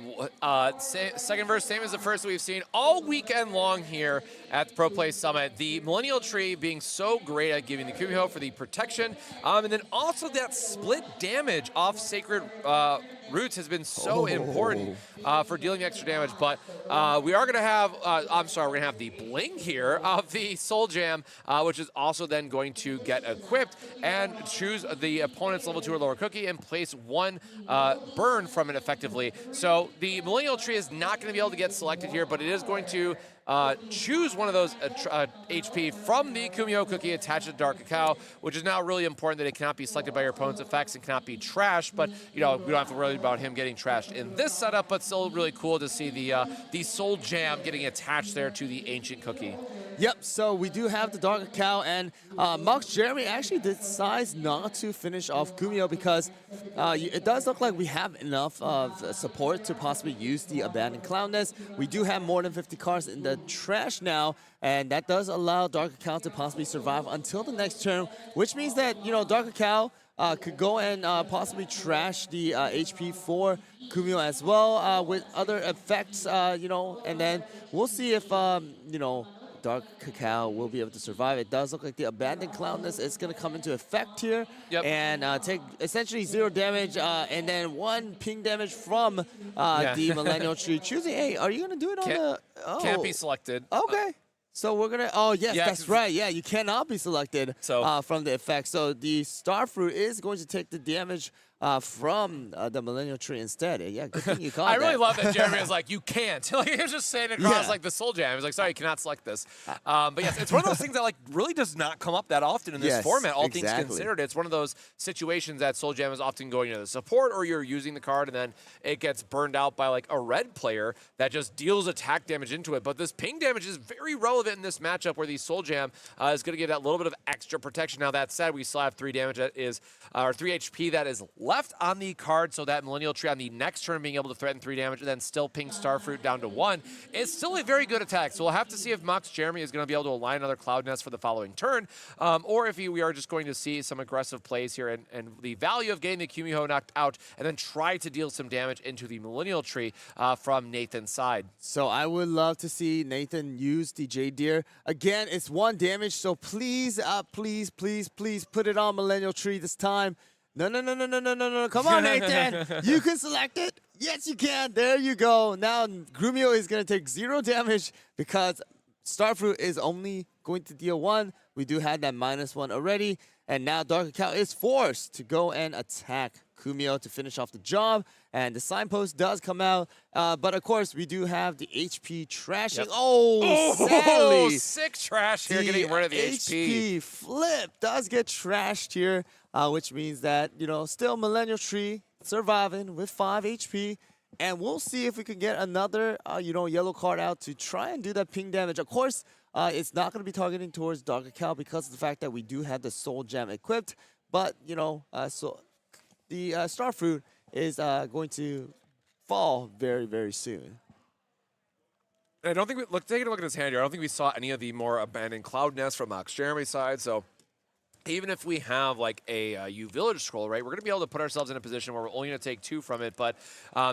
second verse, same as the first we've seen all weekend long here at the Pro Play Summit. The Millennial Tree being so great at giving the Kumio for the protection, and then also that split damage off Sacred Roots has been so important for dealing the extra damage. But we are going to have, we're going to have the bling here of the Soul Jam, which is also then going to get equipped and choose the opponent's level 2 or lower cookie and place 1 burn from it effectively. So the Millennial Tree is not going to be able to get selected here, but it is going to choose one of those HP from the Kumio cookie attached to the Dark Cacao, which is now really important that it cannot be selected by your opponent's effects and cannot be trashed. But, you know, we don't have to worry about him getting trashed in this setup, but still really cool to see the Soul Jam getting attached there to the Ancient Cookie. Yep, so we do have the Dark Cacao, and Mox Jeremy actually decides not to finish off Kumio because it does look like we have enough of support to possibly use the Abandoned Clown Nest. We do have more than 50 cards in the trash now, and that does allow Dark Cacao to possibly survive until the next turn, which means that, you know, Dark Cacao could go and possibly trash the HP for Kumio as well with other effects, you know, and then we'll see if, you know, Dark Cacao will be able to survive. It does look like the Abandoned Cloudness is going to come into effect here and take essentially 0 damage and then 1 ping damage from the Millennial Tree. Choosing, hey, are you going to do it on the... Oh. Can't be selected. Okay. So we're going to... Oh, yes, Yeah, that's right. Yeah, you cannot be selected from the effect. So the Starfruit is going to take the damage from the Millennial Tree instead. Yeah, good thing you caught I really that. love that Jeremy was like, you can't. Like, he was just saying across like the Soul Jam. He was like, sorry, you cannot select this. But yes, it's one of those things that like really does not come up that often in this format, all things considered. It's one of those situations that Soul Jam is often going to the support or you're using the card and then it gets burned out by like a red player that just deals attack damage into it. But this ping damage is very relevant in this matchup where the Soul Jam is going to get that little bit of extra protection. Now that said, we still have 3 damage that is, or 3 HP that is left on the card, so that Millennial Tree on the next turn being able to threaten 3 damage and then still ping Starfruit down to 1 is still a very good attack. So we'll have to see if Mox Jeremy is going to be able to align another Cloud Nest for the following turn, or if we are just going to see some aggressive plays here and the value of getting the Kumiho knocked out and then try to deal some damage into the Millennial Tree from Nathan's side. So I would love to see Nathan use the Jade Deer. Again, it's 1 damage, so please, please, please, please put it on Millennial Tree this time. No. Come on, Nathan. You can select it. Yes, you can. There you go. Now, Grumio is going to take 0 damage because Starfruit is only going to deal 1. We do have that -1 already. And now Dark Cacao is forced to go and attack Kumio to finish off the job. And the signpost does come out. But, of course, we do have the HP trashing. Sadly. Sick trash here, getting rid of the HP. Flip does get trashed here, which means that, you know, still Millennial Tree surviving with 5 HP. And we'll see if we can get another, you know, yellow card out to try and do that ping damage. Of course, it's not going to be targeting towards Dark Cacao because of the fact that we do have the Soul Gem equipped. But, you know, so the Starfruit is going to fall very, very soon. I don't think taking a look at his hand here, I don't think we saw any of the more abandoned Cloud Nests from Mox Jeremy's side. So even if we have like a U Village scroll, right, we're going to be able to put ourselves in a position where we're only going to take 2 from it. But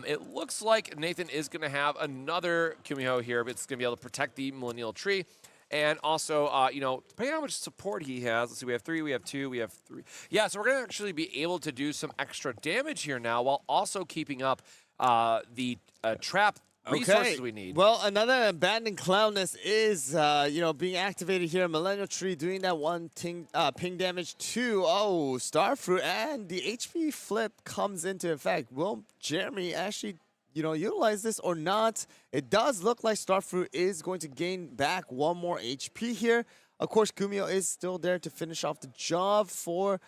it looks like Nathan is going to have another Kumiho here, but it's going to be able to protect the Millennial Tree. And also, you know, depending on how much support he has, let's see, we have 3, we have 2, we have 3. Yeah, so we're going to actually be able to do some extra damage here now while also keeping up the trap resources we need. Well, another Abandoned Cloudness is, you know, being activated here. Millennial Tree doing that 1 ping damage to, Starfruit. And the HP flip comes into effect. Will Jeremy actually, you know, utilize this or not? It does look like Starfruit is going to gain back 1 more HP here. Of course, Kumio is still there to finish off the job for,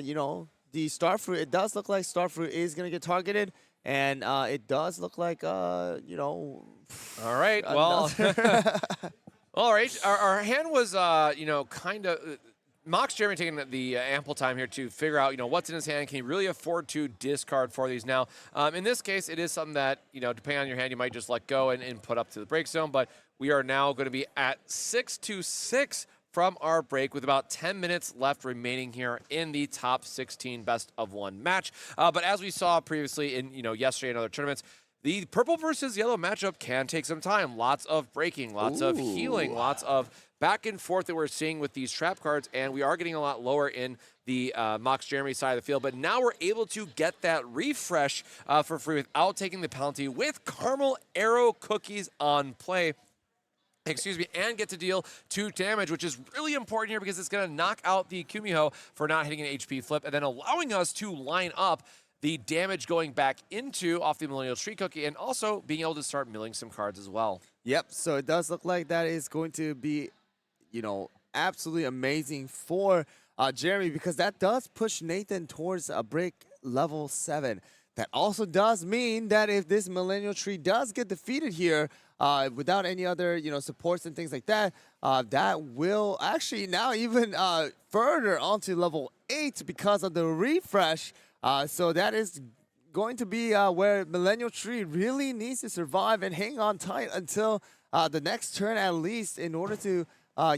you know, the Starfruit. It does look like Starfruit is going to get targeted. And it does look like, you know... All right, well... all right, our hand was, you know, kind of... Mox Jeremy taking the ample time here to figure out, you know, what's in his hand. Can he really afford to discard for these now? In this case, it is something that, you know, depending on your hand, you might just let go and put up to the break zone. But we are now going to be at 6-6 from our break with about 10 minutes left remaining here in the top 16 best of 1 match. But as we saw previously in, you know, yesterday and other tournaments, the purple versus yellow matchup can take some time. Lots of breaking, lots of healing, lots of back and forth that we're seeing with these trap cards, and we are getting a lot lower in the Mox Jeremy side of the field. But now we're able to get that refresh for free without taking the penalty with Caramel Arrow Cookies on play. Excuse me, and get to deal 2 damage, which is really important here because it's going to knock out the Kumiho for not hitting an HP flip and then allowing us to line up the damage going back into off the Millennial Tree Cookie and also being able to start milling some cards as well. Yep, so it does look like that is going to be, you know, absolutely amazing for Jeremy because that does push Nathan towards a break level 7. That also does mean that if this Millennial Tree does get defeated here without any other, you know, supports and things like that, that will actually now even further onto level 8 because of the refresh. So that is going to be where Millennial Tree really needs to survive and hang on tight until the next turn at least in order to,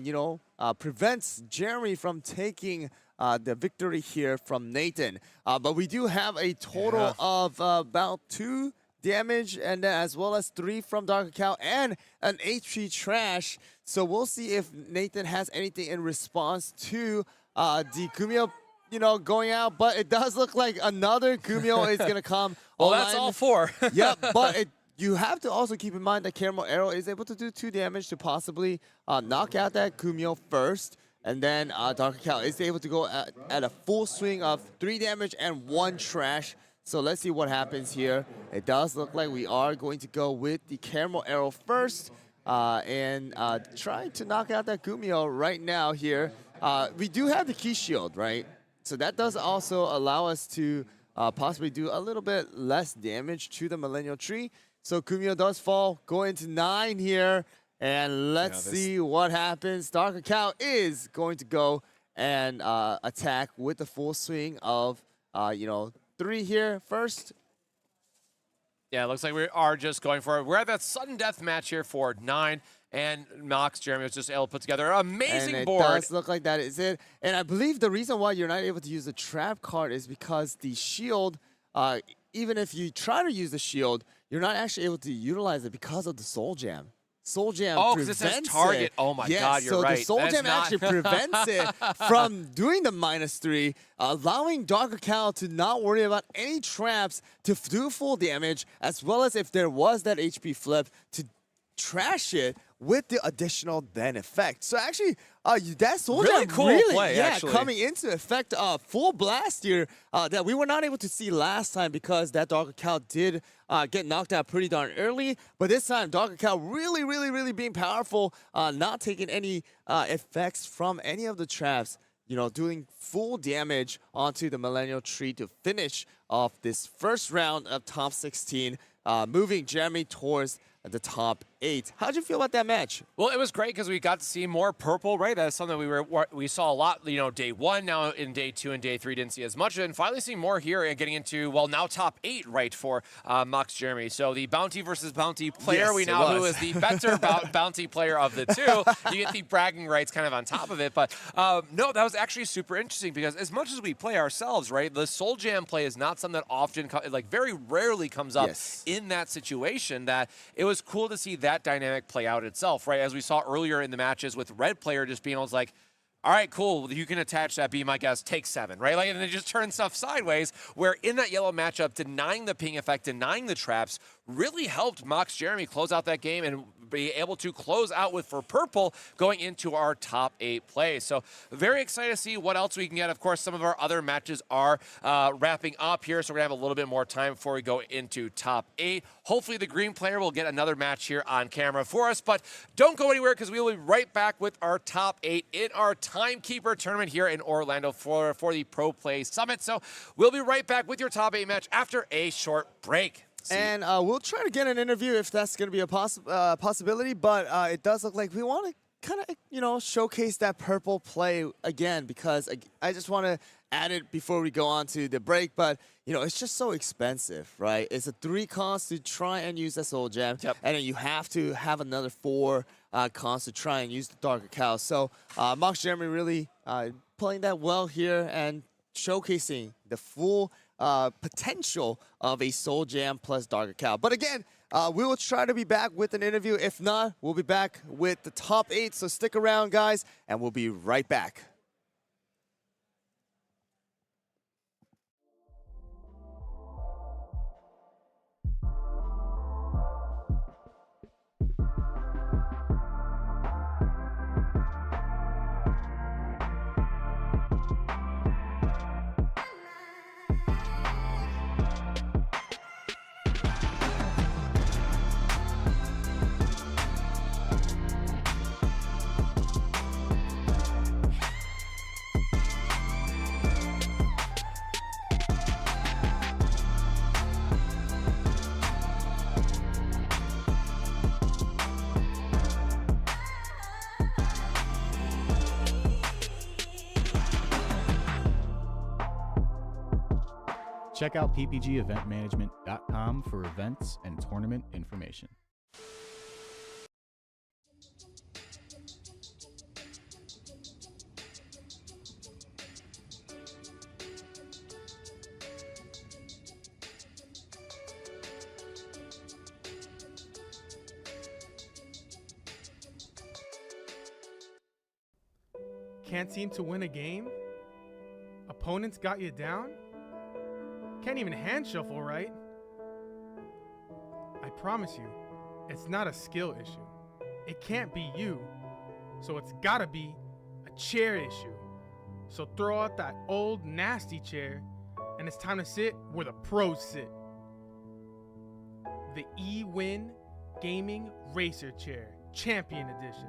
you know, prevent Jeremy from taking the victory here from Nathan. But we do have a total of about 2 damage, and then as well as 3 from Dark Cacao and an HP trash. So we'll see if Nathan has anything in response to the Kumio, going out. But it does look like another Kumio is going to come. Well, that's all 4. Yep, but you have to also keep in mind that Caramel Arrow is able to do 2 damage to possibly knock out that Kumio first. And then Dark Cacao is able to go at a full swing of 3 damage and 1 trash. So let's see what happens here. It does look like we are going to go with the Caramel Arrow first and trying to knock out that Kumio right now here. We do have the Key Shield, right? So that does also allow us to possibly do a little bit less damage to the Millennial Tree. So Kumio does fall, going to 9 here. And let's see what happens. Dark Cacao is going to go and attack with the full swing of, 3 here first. Yeah, it looks like we are just going for it. We're at that sudden death match here for 9. And Mox Jeremy was just able to put together an amazing board. It does look like that is it. And I believe the reason why you're not able to use the trap card is because the shield, even if you try to use the shield, you're not actually able to utilize it because of the Soul Jam. Soul Jam because it says target. Oh my God, you're right. So the Soul Jam actually prevents it from doing the -3, allowing Dark Cacao to not worry about any traps to do full damage, as well as if there was that HP flip to trash it with the additional then effect. So actually, that Soul Jam cool play, actually. coming into effect, full blast here that we were not able to see last time because that Dark Cacao did get knocked out pretty darn early. But this time, Dark Cacao really being powerful, not taking any effects from any of the traps, doing full damage onto the Millennial Tree to finish off this first round of top 16, moving Jeremy towards the top 8. How'd you feel about that match? Well, it was great because we got to see more purple, right? That's something we saw a lot, day 1. Now in day 2 and day 3 didn't see as much, and finally seeing more here and getting into, well, now top 8, right, for Mox Jeremy. So the bounty versus bounty player, who is the better bounty player of the 2. You get the bragging rights kind of on top of it, but no, that was actually super interesting because as much as we play ourselves, right, the Soul Jam play is not something that often, very rarely comes up in that situation. That it was cool to see that dynamic play out itself, right? As we saw earlier in the matches with red player just being like, all right, cool, you can attach that, be my guest, take 7, right? And then just turn stuff sideways, where in that yellow matchup, denying the ping effect, denying the traps, really helped Mox Jeremy close out that game and be able to close out for purple going into our top 8 plays. So very excited to see what else we can get. Of course, some of our other matches are wrapping up here, so we're going to have a little bit more time before we go into top 8. Hopefully the green player will get another match here on camera for us, but don't go anywhere because we will be right back with our top 8 in our Timekeeper tournament here in Orlando for the Pro Play Summit. So we'll be right back with your top 8 match after a short break. And we'll try to get an interview if that's going to be a possibility, but it does look like we want to kind of, showcase that purple play again because I just want to add it before we go on to the break, but, it's just so expensive, right? It's a 3 cost to try and use that Soul Gem, and then you have to have another 4 cost to try and use the Dark Cacao. So Mox Jeremy really playing that well here and showcasing the full potential of a Soul Jam plus Dark Cacao. But again, we will try to be back with an interview. If not, we'll be back with the top 8. So stick around, guys, and we'll be right back. Check out ppgeventmanagement.com for events and tournament information. Can't seem to win a game? Opponents got you down? Can't even hand shuffle right? I promise you, it's not a skill issue. It can't be you, so it's gotta be a chair issue. So throw out that old nasty chair, and it's time to sit where the pros sit. The eWin Gaming Racer Chair, Champion Edition.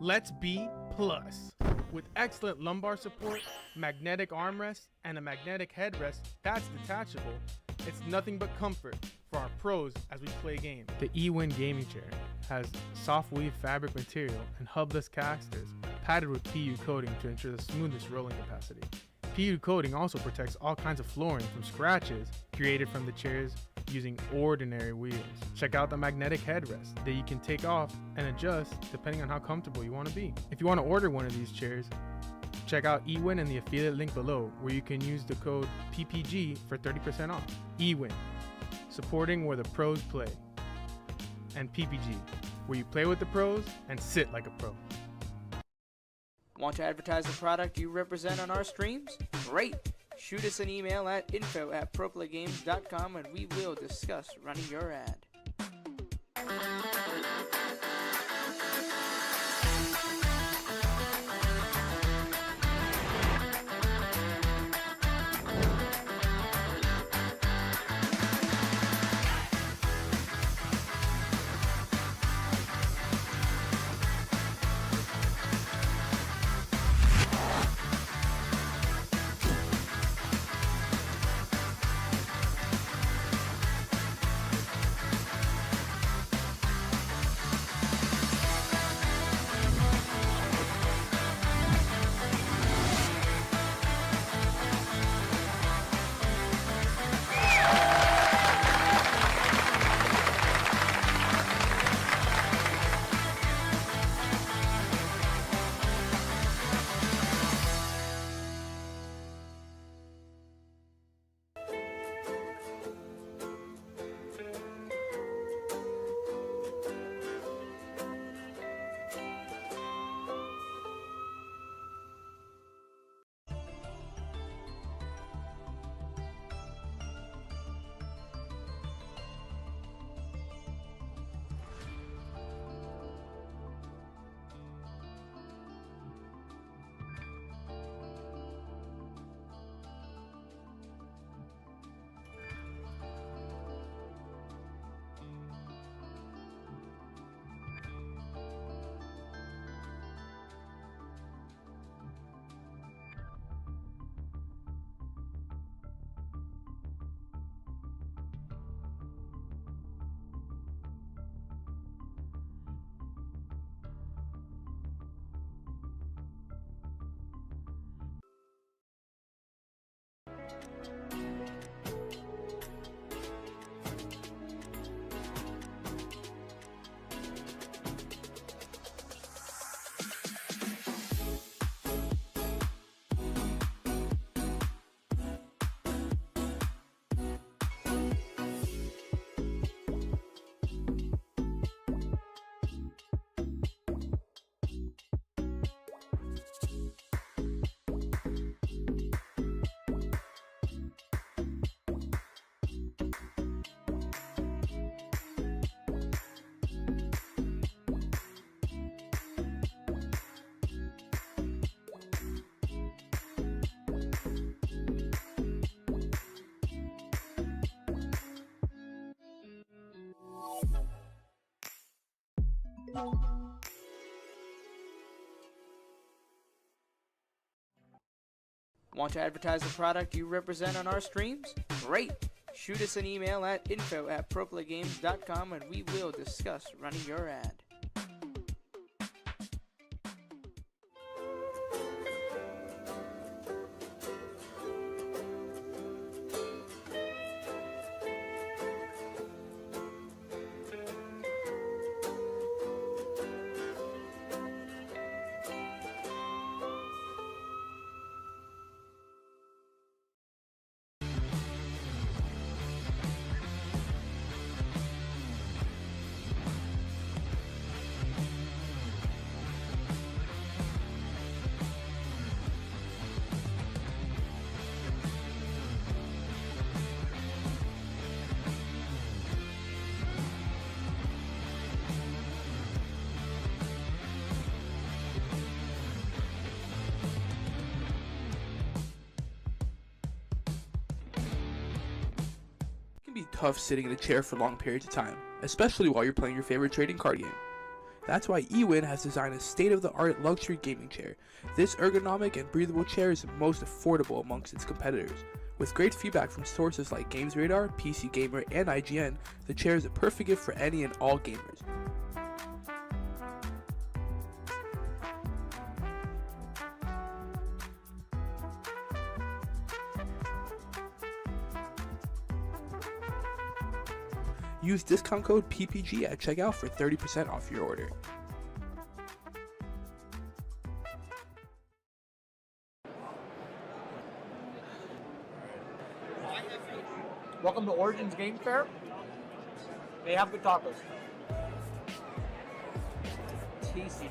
Let's be plus. With excellent lumbar support, magnetic armrest, and a magnetic headrest that's detachable, it's nothing but comfort for our pros as we play games. The eWin Gaming Chair has soft weave fabric material and hubless casters padded with PU coating to ensure the smoothest rolling capacity. PU coating also protects all kinds of flooring from scratches created from the chairs using ordinary wheels. Check out the magnetic headrest that you can take off and adjust depending on how comfortable you want to be. If you want to order one of these chairs, check out eWin in the affiliate link below, where you can use the code PPG for 30% off. eWin, supporting where the pros play. And PPG, where you play with the pros and sit like a pro. Want to advertise the product you represent on our streams? Great! Shoot us an email at info@proplaygames.com and we will discuss running your ad. Want to advertise the product you represent on our streams? Great! Shoot us an email at info@proplaygames.com and we will discuss running your ad. tough sitting in a chair for long periods of time, especially while you're playing your favorite trading card game. That's why eWin has designed a state-of-the-art luxury gaming chair. This ergonomic and breathable chair is the most affordable amongst its competitors. With great feedback from sources like GamesRadar, PC Gamer, and IGN, the chair is a perfect gift for any and all gamers. Use discount code PPG at checkout for 30% off your order. Welcome to Origins Game Fair. They have good tacos. TCG.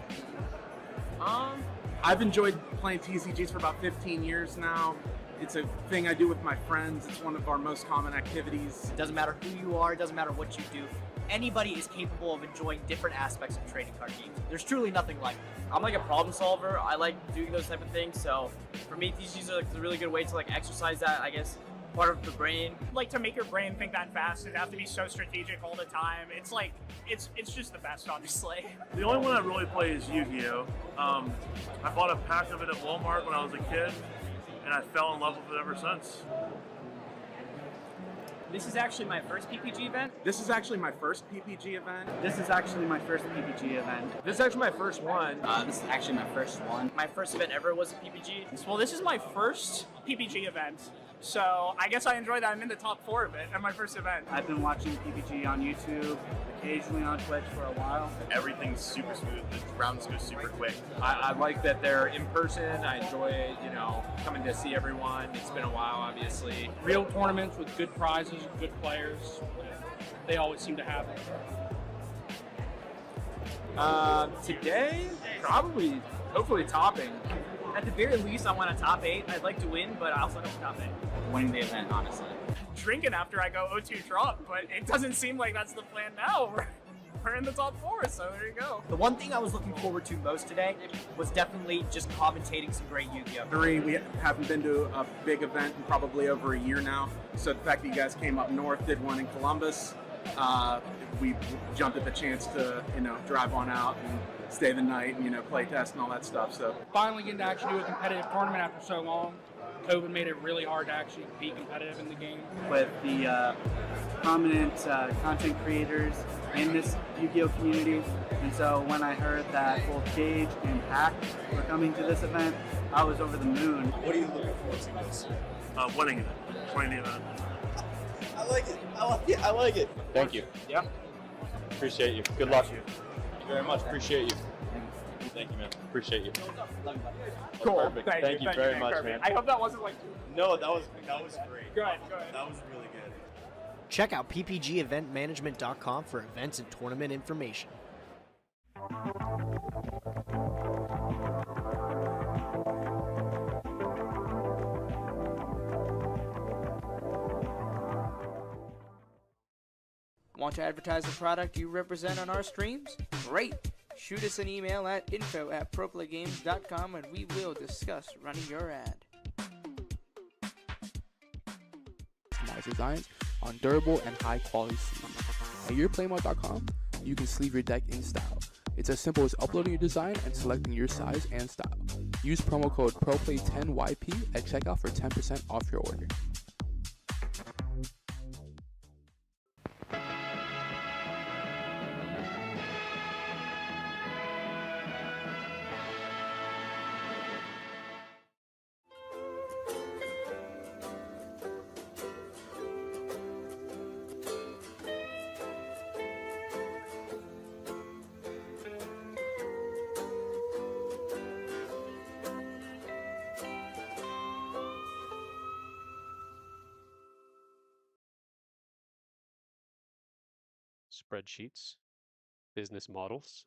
I've enjoyed playing TCGs for about 15 years now. It's a thing I do with my friends. It's one of our most common activities. It doesn't matter who you are, it doesn't matter what you do. Anybody is capable of enjoying different aspects of trading card games. There's truly nothing like it. I'm like a problem solver. I like doing those type of things. So for me, TCGs are like a really good way to like exercise that, I guess, part of the brain. Like to make your brain think that fast and have to be so strategic all the time. It's like, it's just the best, honestly. The only one I really play is Yu-Gi-Oh! I bought a pack of it at Walmart when I was a kid, and I fell in love with it ever since. This is actually my first PPG event. This is actually my first PPG event. This is actually my first PPG event. This is actually my first one. This is actually my first one. My first event ever was a PPG. Well, this is my first PPG event. So I guess I enjoy that. I'm in the top 4 of it at my first event. I've been watching PPG on YouTube, occasionally on Twitch for a while. Everything's super smooth. The rounds go super quick. I like that they're in person. I enjoy, coming to see everyone. It's been a while, obviously. Real tournaments with good prizes, good players. They always seem to have it. Today, probably, hopefully topping. At the very least, I want a top 8. I'd like to win, but I also hope top 8. Winning the event, honestly. Drinking after I go 0-2 drop, but it doesn't seem like that's the plan now. We're in the top 4, so there you go. The one thing I was looking forward to most today was definitely just commentating some great Yu-Gi-Oh! We haven't been to a big event in probably over a year now. So the fact that you guys came up north, did one in Columbus, we jumped at the chance to, drive on out and stay the night and, play test and all that stuff. So Finally getting to actually do a competitive tournament after so long. COVID made it really hard to actually be competitive in the game. With the prominent content creators in this Yu-Gi-Oh! Community. And so when I heard that both Gage and Hack were coming to this event, I was over the moon. What are you looking forward to most? Winning it. Winning the event. I like it. I like it. Thank you. Yeah. Appreciate you. Good luck. Thank you very much. Appreciate you. Thank you, man. Appreciate you. Cool. Perfect. Thank you very much, man. I hope that wasn't like... No, that was great. Good. That was really good. Check out ppgeventmanagement.com for events and tournament information. Want to advertise the product you represent on our streams? Great! Shoot us an email at info@proplaygames.com and we will discuss running your ad. Customized designs on durable and high quality sleeves. At yourplaymode.com, you can sleeve your deck in style. It's as simple as uploading your design and selecting your size and style. Use promo code PROPLAY10YP at checkout for 10% off your order. Spreadsheets, business models,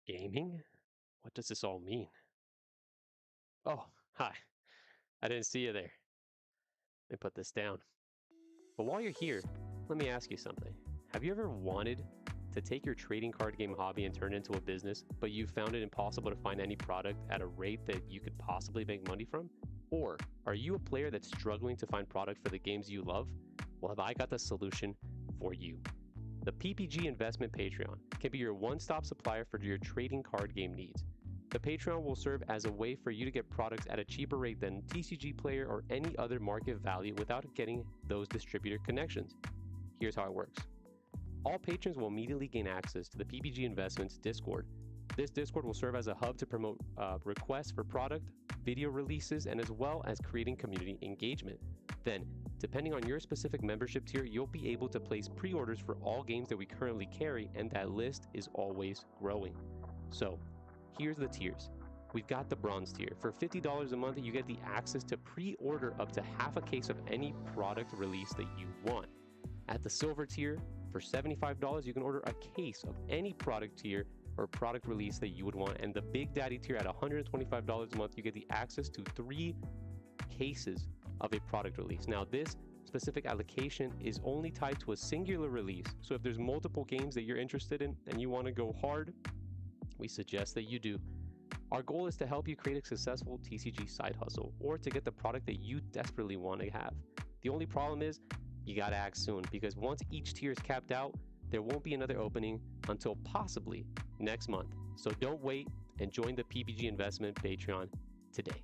gaming? What does this all mean? Oh, hi. I didn't see you there. Let me put this down. But while you're here, let me ask you something. Have you ever wanted to take your trading card game hobby and turn it into a business, but you found it impossible to find any product at a rate that you could possibly make money from? Or are you a player that's struggling to find product for the games you love? Well, have I got the solution for you? The PPG Investment Patreon can be your one-stop supplier for your trading card game needs. The Patreon will serve as a way for you to get products at a cheaper rate than TCG Player or any other market value without getting those distributor connections. Here's how it works. All patrons will immediately gain access to the PPG Investments Discord. This Discord will serve as a hub to promote requests for product, video releases, and as well as creating community engagement. Then, depending on your specific membership tier, you'll be able to place pre-orders for all games that we currently carry, and that list is always growing. So, here's the tiers. We've got the bronze tier. For $50 a month, you get the access to pre-order up to half a case of any product release that you want. At the silver tier, for $75, you can order a case of any product tier or product release that you would want. And the Big Daddy tier at $125 a month, you get the access to 3 cases of a product release. Now, this specific allocation is only tied to a singular release. So if there's multiple games that you're interested in and you want to go hard, we suggest that you do. Our goal is to help you create a successful TCG side hustle or to get the product that you desperately want to have. The only problem is you gotta act soon, because once each tier is capped out, there won't be another opening until possibly next month. So don't wait and join the PPG Investment Patreon today.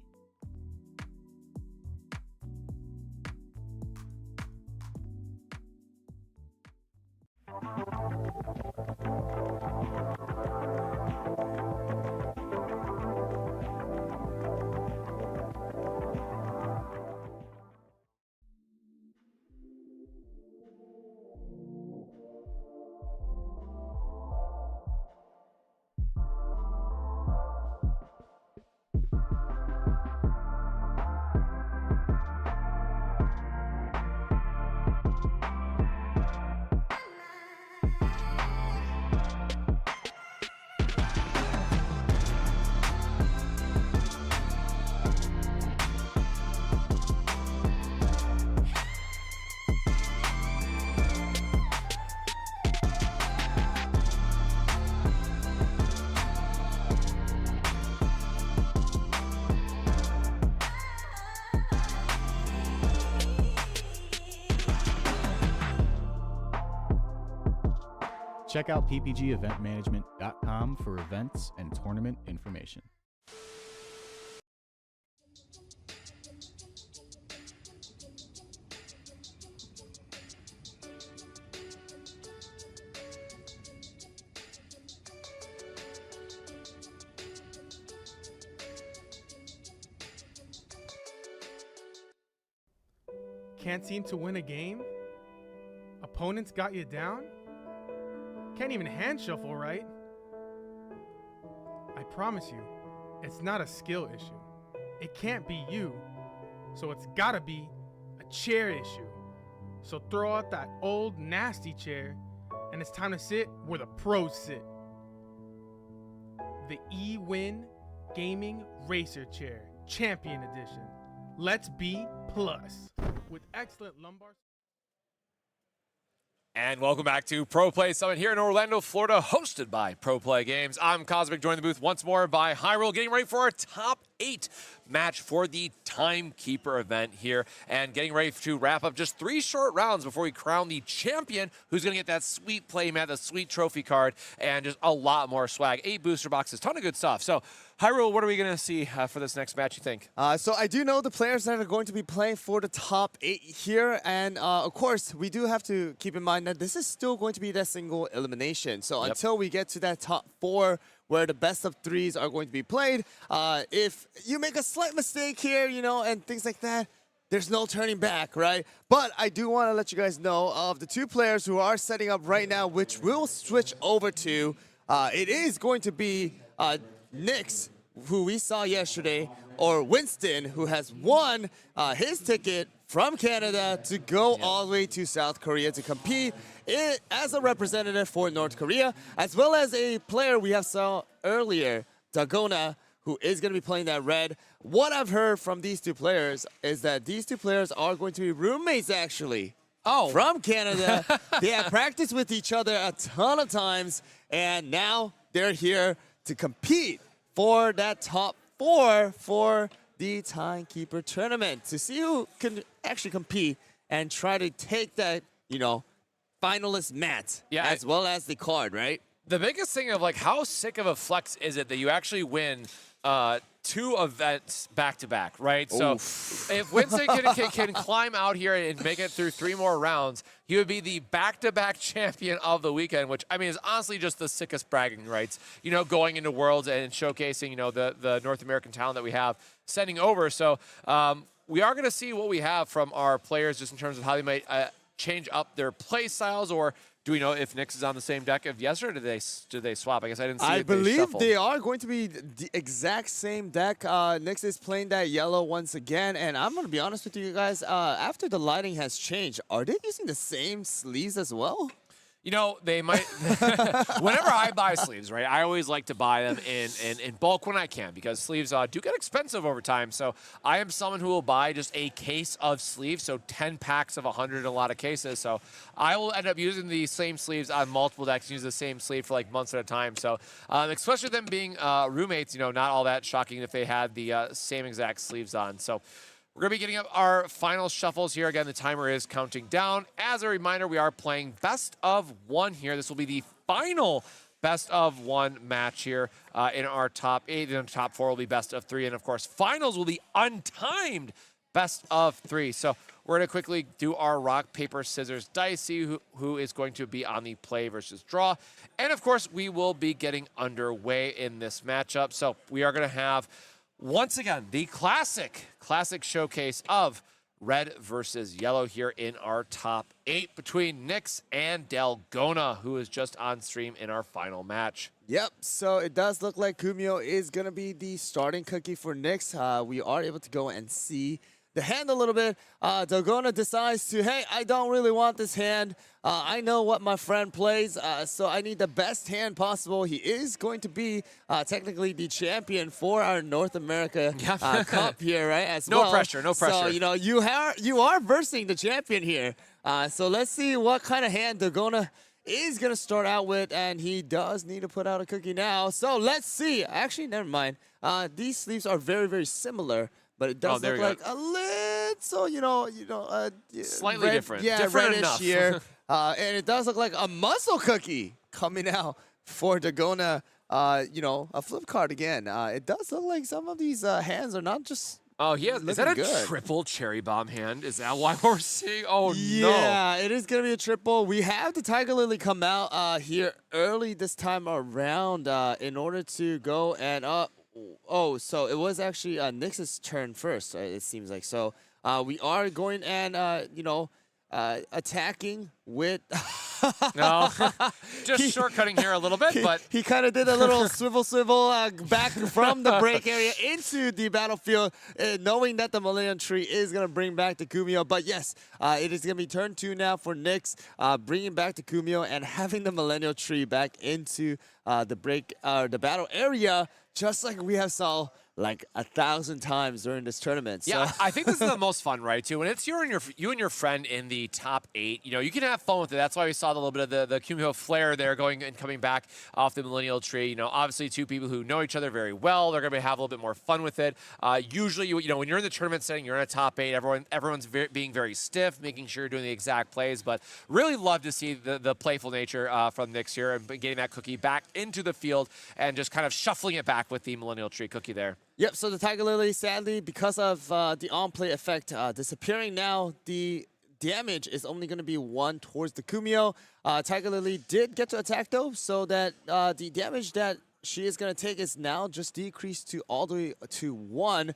Check out ppgeventmanagement.com for events and tournament information. Can't seem to win a game? Opponents got you down? Can't even hand shuffle right? I promise you, it's not a skill issue. It can't be you, so it's gotta be a chair issue. So throw out that old nasty chair, and it's time to sit where the pros sit. The eWin Gaming Racer Chair, Champion Edition. Let's be plus. With excellent lumbar. And welcome back to Pro Play Summit here in Orlando, Florida, hosted by Pro Play Games. I'm Cosmic, joined the booth once more by Hyrule, getting ready for our top 8 match for the Timekeeper event here, and getting ready to wrap up just 3 short rounds before we crown the champion, who's going to get that sweet playmat, the sweet trophy card, and just a lot more swag. 8 booster boxes, ton of good stuff. So, Hyrule, what are we going to see for this next match, you think? So I do know the players that are going to be playing for the top 8 here, and of course, we do have to keep in mind that this is still going to be that single elimination. So until we get to that top 4, where the best of 3s are going to be played, if you make a slight mistake here, you know, and things like that, there's no turning back, right? But I do want to let you guys know of the 2 players who are setting up right now, which we'll switch over to. It is going to be Nyx, who we saw yesterday, or Winston, who has won his ticket from Canada to go all the way to South Korea to compete as a representative for North Korea, as well as a player we have saw earlier, Dagona, who is going to be playing that red. What I've heard from these 2 players is that these 2 players are going to be roommates, actually. Oh. From Canada. They have practiced with each other a ton of times, and now they're here to compete for that top 4 for the Timekeeper tournament, to see who can actually compete and try to take that, finalist mat as well as the card, right? The biggest thing of like how sick of a flex is it that you actually win 2 events back to back, right? So if Winston can climb out here and make it through 3 more rounds, he would be the back-to-back champion of the weekend, which I mean is honestly just the sickest bragging rights. Going into Worlds and showcasing the North American talent that we have sending over. So we are going to see what we have from our players just in terms of how they might change up their play styles, or do we know if Nyx is on the same deck of yesterday? Did they swap? I guess I didn't see I if they believe shuffled. they are going to be the exact same deck. Nyx is playing that yellow once again, and I'm going to be honest with you guys. After the lighting has changed, are they using the same sleeves as well? They might. Whenever I buy sleeves, right, I always like to buy them in bulk when I can, because sleeves do get expensive over time. So I am someone who will buy just a case of sleeves, so 10 packs of 100 in a lot of cases. So I will end up using the same sleeves on multiple decks, use the same sleeve for like months at a time. So especially them being roommates, not all that shocking if they had the same exact sleeves on. So we're going to be getting up our final shuffles here. Again, the timer is counting down. As a reminder, we are playing best of 1 here. This will be the final best of 1 match here in our top 8. And top 4 will be best of 3. And, of course, finals will be untimed best of 3. So we're going to quickly do our rock, paper, scissors, dice, see who is going to be on the play versus draw. And, of course, we will be getting underway in this matchup. So we are going to have, once again, the classic showcase of red versus yellow here in our top 8 between Nyx and Dalgona, who is just on stream in our final match. Yep, so it does look like Kumio is going to be the starting cookie for Nyx. We are able to go and see the hand a little bit. Dalgona decides to, hey, I don't really want this hand. I know what my friend plays, so I need the best hand possible. He is going to be technically the champion for our North America Cup here, right? No pressure, no pressure. So, you are versing the champion here. So let's see what kind of hand Dalgona is going to start out with, and he does need to put out a cookie now. So let's see. Actually, never mind. These sleeves are very, very similar. But it does look like a little, slightly different. Yeah, different reddish enough. here. And it does look like a muscle cookie coming out for Dalgona, a flip card again. It does look like some of these hands are not just is that a good. triple cherry bomb hand? Is that why we're seeing? Oh, no. Yeah, it is going to be a triple. We have the Tiger Lily come out here early this time around in order to go and so it was actually Nyx's turn first, it seems like. So we are going and, attacking with... No, just shortcutting here a little bit, but... He kind of did a little swivel back from the break area into the battlefield, knowing that the Millennium Tree is going to bring back the Kumio. But yes, it is going to be turn 2 now for Nyx, bringing back the Kumio and having the Millennium Tree back into the battle area, just like we have saw like 1,000 times during this tournament. Yeah, So. I think this is the most fun, right, too? When it's you and your friend in the top 8, you can have fun with it. That's why we saw a little bit of the Kumio flair there going and coming back off the Millennial Tree. Obviously 2 people who know each other very well. They're going to have a little bit more fun with it. Usually, when you're in the tournament setting, you're in a top 8. Everyone's being very stiff, making sure you're doing the exact plays. But really love to see the playful nature from Nyx here and getting that cookie back into the field and just kind of shuffling it back with the Millennial Tree cookie there. Yep, so the Tiger Lily, sadly, because of the on-play effect disappearing now, the damage is only going to be 1 towards the Kumio. Tiger Lily did get to attack, though, so that the damage that she is going to take is now just decreased to all the way to 1.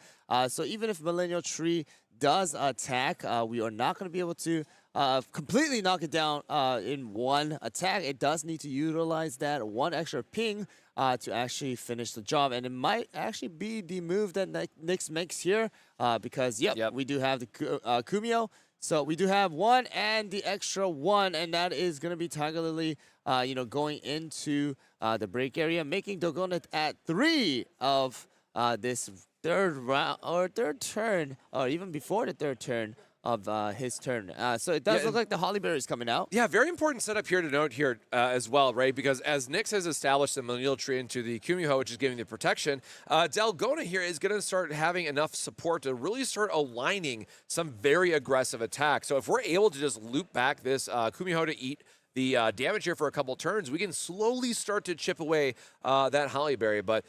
So even if Millennial Tree does attack, we are not going to be able to completely knock it down in 1 attack. It does need to utilize that 1 extra ping to actually finish the job. And it might actually be the move that Nyx makes here because, we do have the Kumio. So we do have 1 and the extra 1, and that is going to be Tiger Lily, going into the break area, making Dalgona at 3 of this third round or third turn, or even before the third turn, his turn. So it does look like the Hollyberry is coming out. Yeah, very important setup here to note here as well, right? Because as Nyx has established the Millennial Tree into the Kumiho, which is giving the protection, Dalgona here is going to start having enough support to really start aligning some very aggressive attacks. So if we're able to just loop back this Kumiho to eat the damage here for a couple turns, we can slowly start to chip away that Hollyberry. But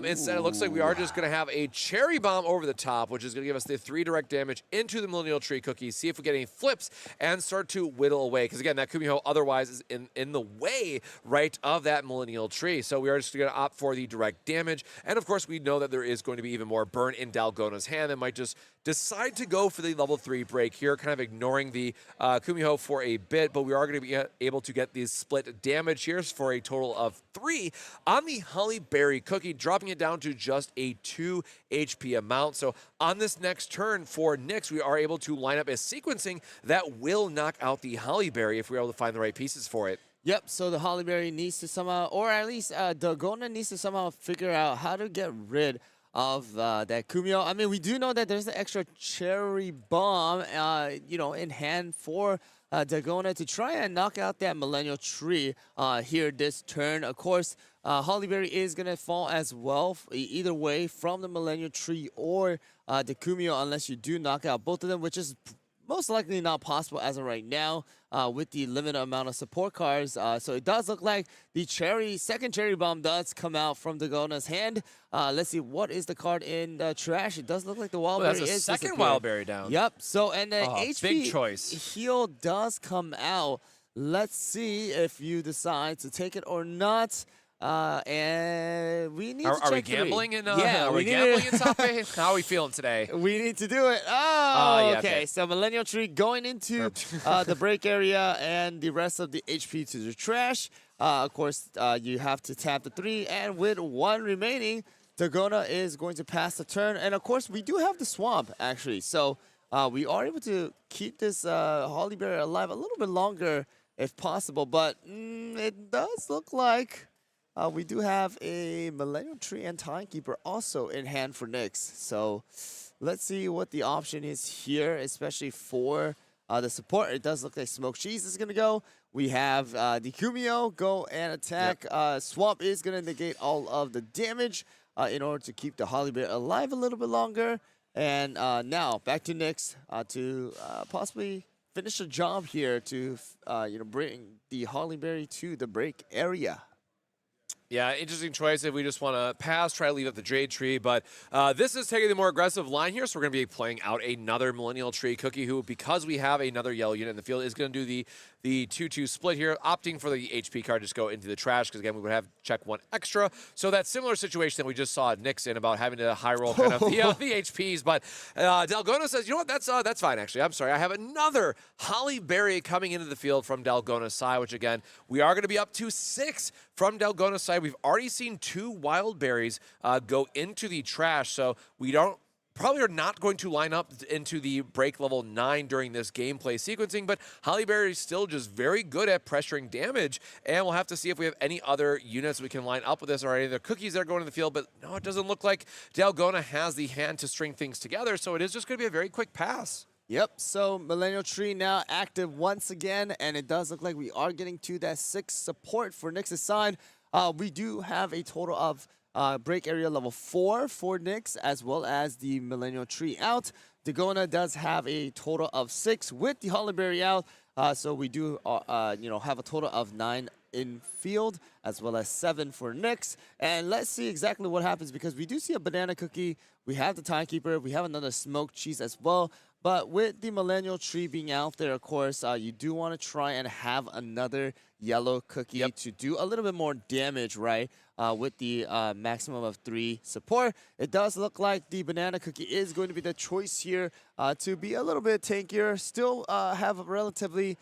instead, it looks like we are just going to have a Cherry Bomb over the top, which is going to give us the 3 direct damage into the Millennial Tree Cookie, see if we get any flips, and start to whittle away. Because again, that Kumiho otherwise is in the way, right, of that Millennial Tree. So we are just going to opt for the direct damage. And of course, we know that there is going to be even more burn in Dalgona's hand that might just decide to go for the level 3 break here, kind of ignoring the Kumiho for a bit, but we are going to be able to get these split damage here for a total of 3 on the Hollyberry Cookie, dropping it down to just a 2 HP amount. So on this next turn for Nyx, we are able to line up a sequencing that will knock out the Hollyberry if we're able to find the right pieces for it. Yep, so the Hollyberry needs to somehow, or at least Dalgona needs to somehow figure out how to get rid of that Kumiho. I mean, we do know that there's an extra Cherry Bomb, you know, in hand for Dalgona to try and knock out that Millennial Tree here this turn. Of course, Hollyberry is going to fall as well, either way, from the Millennial Tree or the Kumiho, unless you do knock out both of them, which is most likely not possible as of right now with the limited amount of support cards. So it does look like the second Cherry Bomb does come out from Dalgona's hand. Let's see, what is the card in the trash? It does look like the Wildberry That's a is second disappearing. Wildberry down. Yep, so and the HP big choice. heal does come out. Let's see if you decide to take it or not. And we need to check Are we gambling in? yeah, are we gambling in top 8? How are we feeling today? We need to do it. Yeah, Okay. So Millennial Tree going into the break area and the rest of the HP to the trash. Of course, you have to tap the 3, and with 1 remaining, Dalgona is going to pass the turn. And of course, we do have the swamp actually, so we are able to keep this Hollyberry alive a little bit longer if possible. But it does look like we do have a Millennial Tree and Timekeeper also in hand for Nyx. So let's see what the option is here, especially for the support. It does look like Smoke Cheese is going to go. We have the Kumiho go and attack. Swamp is going to negate all of the damage in order to keep the Hollyberry alive a little bit longer. And now back to Nyx to possibly finish the job here to bring the Hollyberry to the break area. Yeah, interesting choice if we just want to pass, try to leave up the Jade Tree, but this is taking the more aggressive line here, so we're going to be playing out another Millennial Tree Cookie who, because we have another yellow unit in the field, is going to do the 2-2 split here, opting for the HP card just go into the trash, because again, we would have check 1 extra. So that similar situation that we just saw Nyx in about having to high roll kind of the HPs, but Dalgona says, you know what, that's fine actually. I'm sorry, I have another Hollyberry coming into the field from Dalgona's side, which again, we are going to be up to 6 from Dalgona's side. We've already seen 2 wild berries go into the trash, so we probably are not going to line up into the break level 9 during this gameplay sequencing, but Hollyberry is still just very good at pressuring damage, and we'll have to see if we have any other units we can line up with this or any other cookies that are going to the field, but no, it doesn't look like Dalgona has the hand to string things together, so it is just going to be a very quick pass. Yep, so Millennial Tree now active once again, and it does look like we are getting to that 6 support for Nyx's side. We do have a total of break area level 4 for Nyx, as well as the Millennial Tree out. Dalgona does have a total of 6 with the Hollyberry out, so we do have a total of 9 in field, as well as 7 for Nyx. And let's see exactly what happens, because we do see a Banana Cookie, we have the Timekeeper, we have another Smoked Cheese as well. But with the Millennial Tree being out there, of course, you do want to try and have another yellow cookie to do a little bit more damage, right? With the maximum of 3 support. It does look like the Banana Cookie is going to be the choice here to be a little bit tankier, still have a relatively,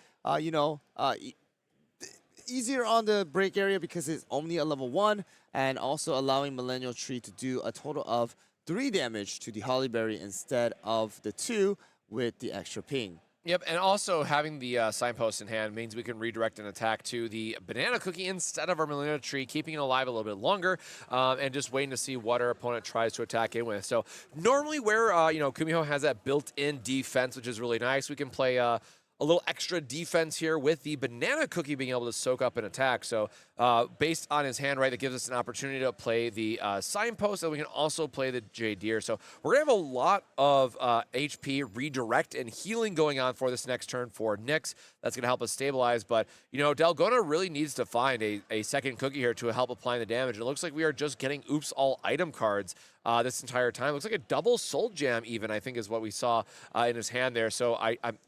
easier on the break area because it's only a level 1, and also allowing Millennial Tree to do a total of 3 damage to the Hollyberry instead of the 2 with the extra ping. Yep, and also having the signpost in hand means we can redirect an attack to the banana cookie instead of our millennial tree, keeping it alive a little bit longer, and just waiting to see what our opponent tries to attack in with. So normally where, Kumiho has that built-in defense, which is really nice, we can play a little extra defense here with the banana cookie being able to soak up an attack. So based on his hand, right, that gives us an opportunity to play the signpost, and we can also play the J Deer. So we're going to have a lot of HP redirect and healing going on for this next turn for Nyx. That's going to help us stabilize. But, Dalgona really needs to find a second cookie here to help applying the damage. It looks like we are just getting oops all item cards this entire time. Looks like a double soul jam even, I think, is what we saw in his hand there. So I'm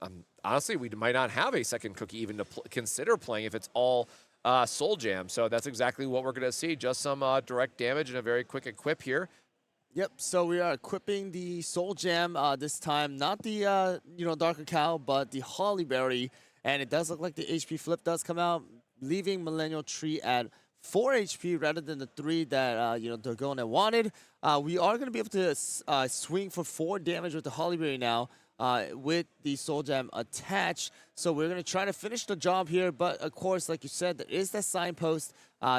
honestly, we might not have a second cookie even to consider playing if it's all soul jam. So that's exactly what we're going to see. Just some direct damage and a very quick equip here. Yep, so we are equipping the Soul Gem this time. Not the, Dark Cacao, but the Holly Berry. And it does look like the HP flip does come out, leaving Millennial Tree at 4 HP rather than the 3 that, Dalgona wanted. We are going to be able to swing for 4 damage with the Holly Berry now. With the Soul Gem attached. So we're going to try to finish the job here, but of course, like you said, there is that signpost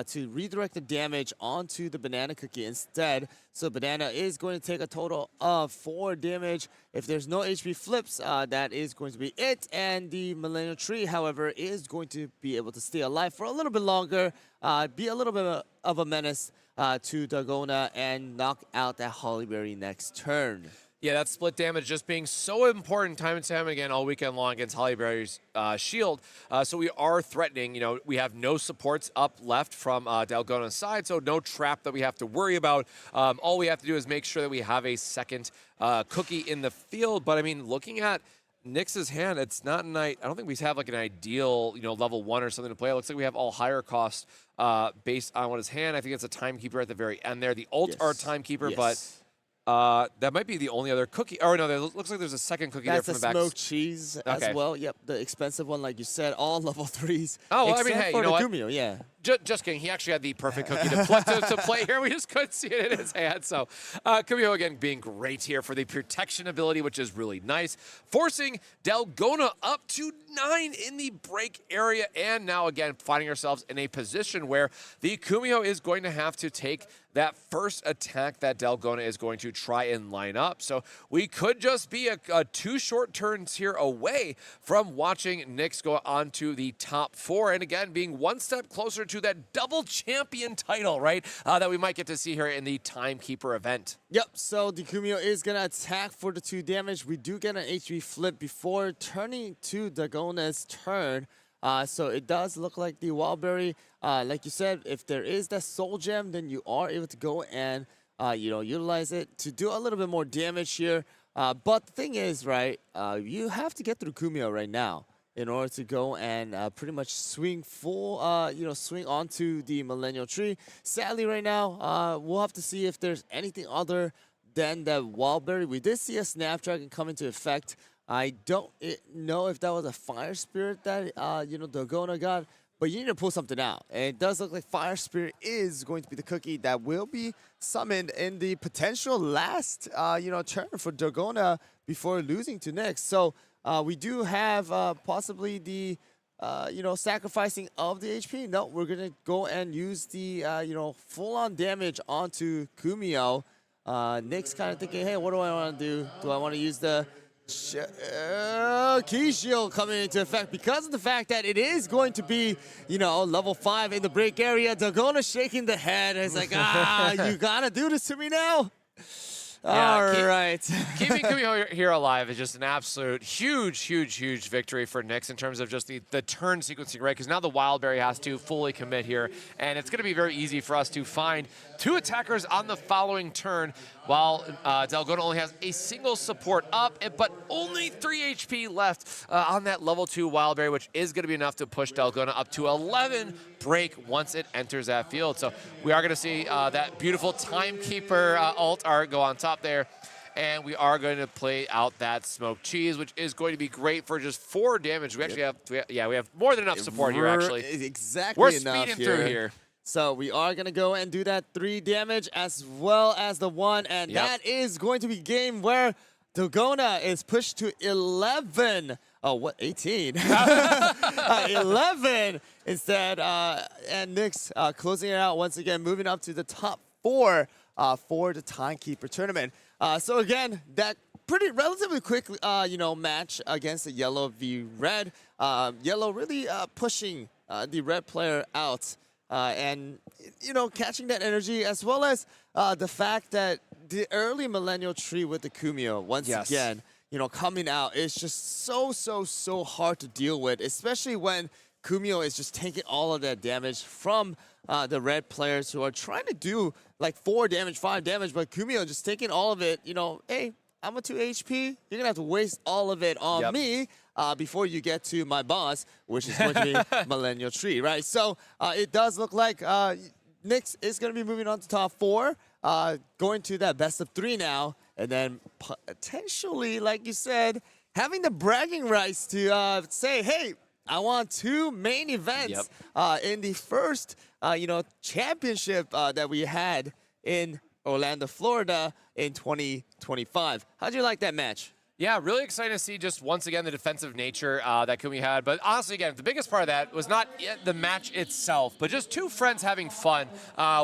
to redirect the damage onto the banana cookie instead. So banana is going to take a total of 4 damage. If there's no HP flips, that is going to be it. And the Millennial Tree, however, is going to be able to stay alive for a little bit longer, be a little bit of a menace to Dalgona, and knock out that Hollyberry next turn. Yeah, that split damage just being so important time and time again all weekend long against Hollyberry's shield. So we are threatening, we have no supports up left from Dalgona's side, so no trap that we have to worry about. All we have to do is make sure that we have a second cookie in the field. But, I mean, looking at Nyx's hand, it's not I don't think we have like an ideal, level 1 or something to play. It looks like we have all higher cost based on what his hand. I think it's a timekeeper at the very end there. The ult are timekeeper, but that might be the only other cookie. Oh, no, there looks like there's a second cookie there from the back. That's smoked cheese as well. Yep, the expensive one, like you said, all level 3s. Oh, well, I mean, hey, you know what? Kumio, yeah. Just kidding. He actually had the perfect cookie to play here. We just couldn't see it in his hand. So Kumio, again, being great here for the protection ability, which is really nice. Forcing Dalgona up to 9 in the break area. And now, again, finding ourselves in a position where the Kumio is going to have to take that first attack that Dalgona is going to try and line up. So we could just be a 2 short turns here away from watching Nyx go on to the top 4. And again, being one step closer to that double champion title, right? That we might get to see here in the Timekeeper event. Yep, so the Kumio is going to attack for the 2 damage. We do get an HP flip before turning to Dalgona's turn. So it does look like the Wildberry, like you said, if there is that Soul Gem, then you are able to go and, utilize it to do a little bit more damage here. But the thing is, right, you have to get through Kumio right now in order to go and pretty much swing full, swing onto the Millennial Tree. Sadly, right now, we'll have to see if there's anything other than that Wildberry. We did see a Snapdragon come into effect. I don't know if that was a Fire Spirit that, Dalgona got, but you need to pull something out. And it does look like Fire Spirit is going to be the cookie that will be summoned in the potential last, turn for Dalgona before losing to Nyx. So we do have possibly the, sacrificing of the HP. No, we're going to go and use the, full-on damage onto Kumio. Nyx kind of thinking, hey, what do I want to do? Do I want to use the Key Shield coming into effect because of the fact that it is going to be, level 5 in the break area. Dalgona shaking the head. It's like, you gotta do this to me now? Yeah, all right. Keeping Kumio here alive is just an absolute huge victory for Nyx in terms of just the turn sequencing, right? Because now the Wildberry has to fully commit here, and it's going to be very easy for us to find 2 attackers on the following turn, while Dalgona only has a single support up, but only 3 HP left on that level 2 Wildberry, which is going to be enough to push Dalgona up to 11 break once it enters that field. So we are going to see that beautiful Timekeeper ult art go on top there. And we are going to play out that smoked cheese, which is going to be great for just 4 damage. We actually have, we have more than enough support here, actually. Exactly We're enough speeding through here. So we are going to go and do that 3 damage as well as the 1. And that is going to be game where Dalgona is pushed to 11 what, 18? 11 instead. And Knicks closing it out once again, moving up to the top 4 for the Timekeeper tournament. So again, that pretty relatively quick, match against the yellow v red. Yellow really pushing the red player out and, catching that energy, as well as the fact that the early Millennial Tree with the Kumio, once again, coming out is just so hard to deal with, especially when Kumio is just taking all of that damage from the red players who are trying to do like 4 damage, 5 damage, but Kumio just taking all of it, hey, I'm a 2 HP, you're going to have to waste all of it on me before you get to my boss, which is going to be Millennial Tree, right? So it does look like Knicks is going to be moving on to top 4, going to that best of 3 now, and then potentially, like you said, having the bragging rights to say, hey, I want 2 main events in the first, championship that we had in Orlando, Florida in 2025. How'd you like that match? Yeah, really excited to see just once again the defensive nature that Kumi had. But honestly, again, the biggest part of that was not the match itself, but just 2 friends having fun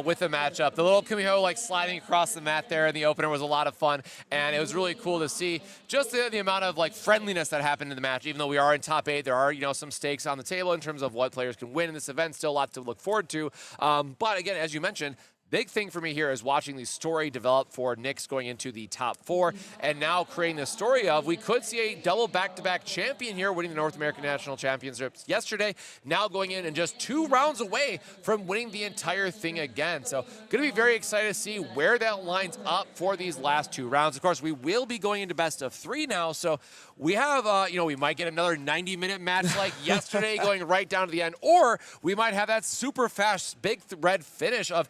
with the matchup. The little Kumiho like sliding across the mat there in the opener was a lot of fun, and it was really cool to see just the amount of like friendliness that happened in the match. Even though we are in top 8, there are some stakes on the table in terms of what players can win in this event. Still a lot to look forward to. But again, as you mentioned, big thing for me here is watching the story develop for Knicks going into the top 4, and now creating the story of we could see a double back-to-back champion here, winning the North American National Championships yesterday, now going in and just 2 rounds away from winning the entire thing again. So going to be very excited to see where that lines up for these last 2 rounds. Of course, we will be going into best of 3 now, so we have, we might get another 90-minute match like yesterday going right down to the end, or we might have that super fast big red finish of,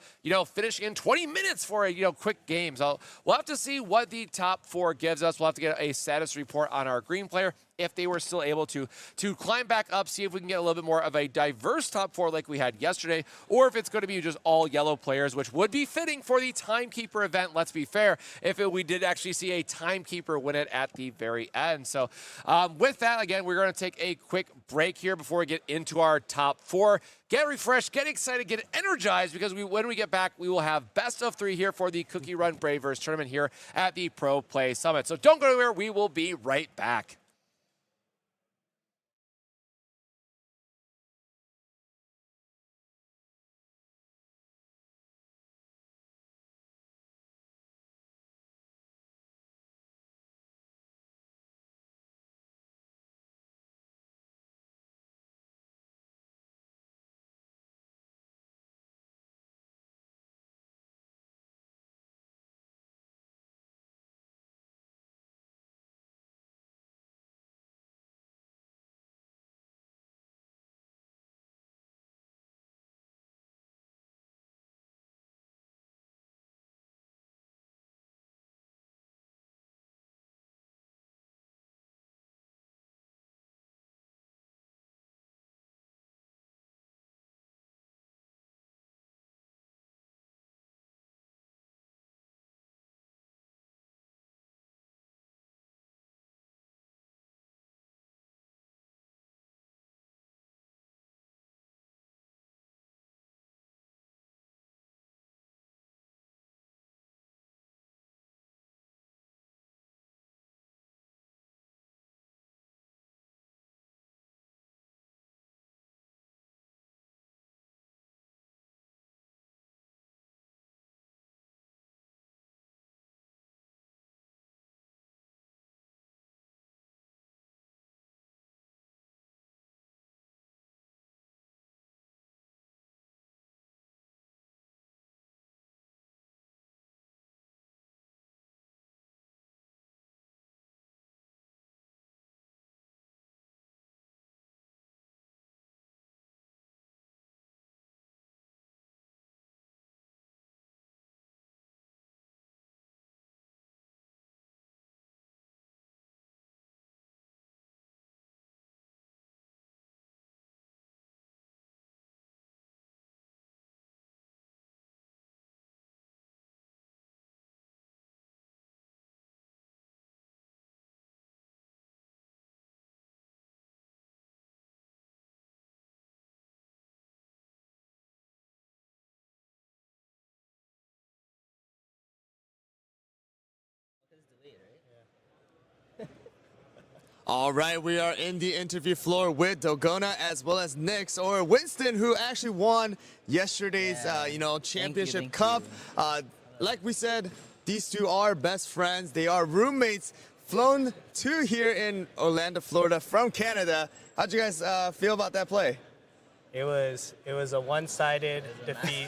finish in 20 minutes for a quick game. So we'll have to see what the top 4 gives us. We'll have to get a status report on our green player if they were still able to climb back up, see if we can get a little bit more of a diverse top 4 like we had yesterday, or if it's going to be just all yellow players, which would be fitting for the Timekeeper event, let's be fair, if we did actually see a Timekeeper win it at the very end. So with that, again, we're going to take a quick break here before we get into our top 4. Get refreshed, get excited, get energized, because when we get back, we will have best of 3 here for the CookieRun Braverse tournament here at the Pro Play Summit. So don't go anywhere. We will be right back. All right, we are in the interview floor with Dogona as well as Nix, or Winston, who actually won yesterday's, championship cup. Like we said, these two are best friends. They are roommates, flown to here in Orlando, Florida from Canada. How'd you guys feel about that play? It was a one-sided defeat.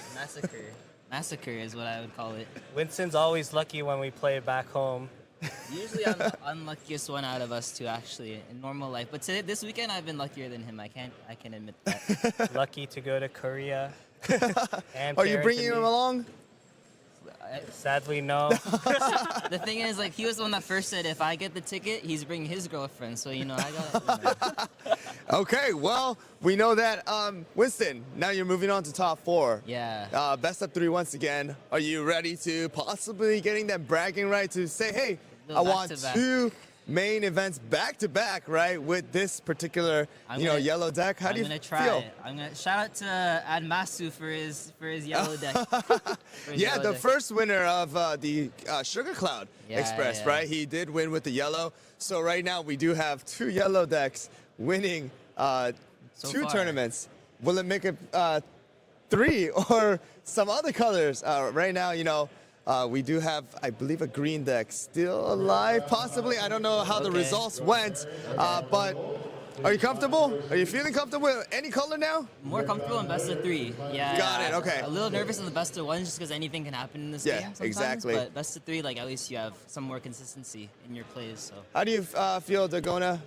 Massacre is what I would call it. Winston's always lucky when we play back home. Usually I'm the unluckiest one out of us two, actually, in normal life. But this weekend I've been luckier than him. I can admit that. Lucky to go to Korea. And Are you bringing him along? Sadly, no. The thing is, like, he was the one that first said, if I get the ticket, he's bringing his girlfriend. So, I got it. Okay, well, we know that. Winston, now you're moving on to top 4. Yeah. Best of 3 once again. Are you ready to possibly getting that bragging right to say, hey, I want 2 main events back to back, right, with this particular, yellow deck? How do you feel? I'm gonna shout out to Admasu for his yellow deck. Yeah, the first winner of the Sugar Cloud Express, right? He did win with the yellow. So right now we do have 2 yellow decks winning 2 tournaments. Will it make it 3 or some other colors? Right now, we do have, I believe, a green deck still alive, possibly. I don't know how the results went, but are you comfortable? Are you feeling comfortable with any color now? More comfortable in best of 3. Yeah. Got it, okay. A little nervous in the best of 1 just because anything can happen in this game sometimes. Exactly. But best of 3, like, at least you have some more consistency in your plays. So. How do you feel, Dagona?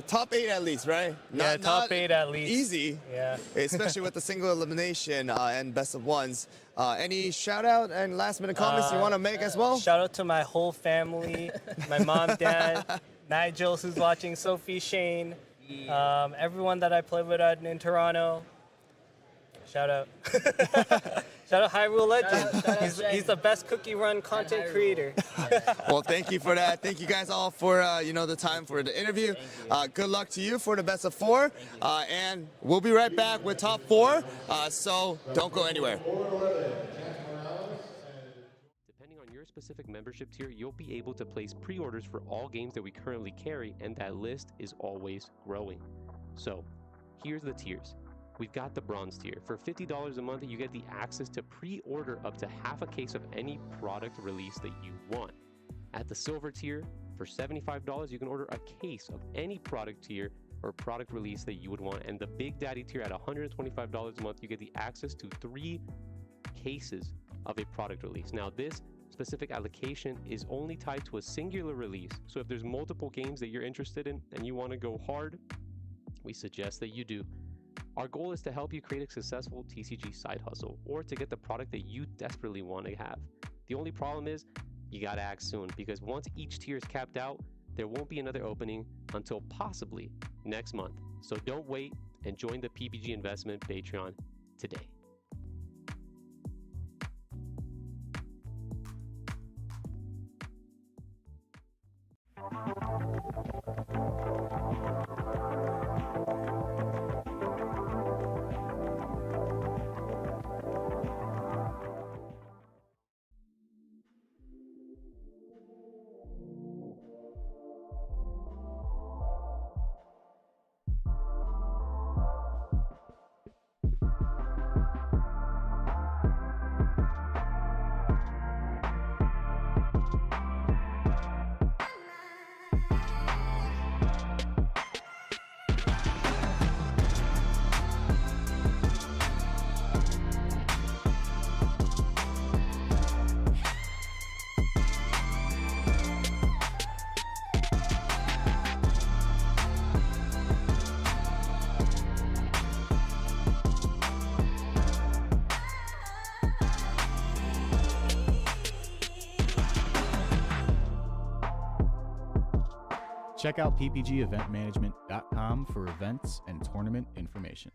Top 8 at least, right? Yeah, top 8 at least. Easy. Yeah. Especially with the single elimination and best of 1s. Any shout out and last minute comments you want to make as well? Shout out to my whole family, my mom, dad, Nigel, who's watching, Sophie, Shane, everyone that I play with in Toronto. Shout out. Shout out Hyrule Legend. He's the best CookieRun content creator. Well, thank you for that. Thank you guys all for the time for the interview. Good luck to you for the best of 4. And we'll be right back with top 4. So don't go anywhere. Depending on your specific membership tier, you'll be able to place pre-orders for all games that we currently carry, and that list is always growing. So here's the tiers. We've got the bronze tier. For $50 a month, you get the access to pre-order up to half a case of any product release that you want. At the silver tier, for $75, you can order a case of any product tier or product release that you would want. And the Big Daddy tier at $125 a month, you get the access to 3 cases of a product release. Now, this specific allocation is only tied to a singular release. So if there's multiple games that you're interested in and you want to go hard, we suggest that you do. Our goal is to help you create a successful TCG side hustle or to get the product that you desperately want to have. The only problem is you gotta act soon, because once each tier is capped out, there won't be another opening until possibly next month. So don't wait and join the PPG Investment Patreon today. Check out ppgeventmanagement.com for events and tournament information.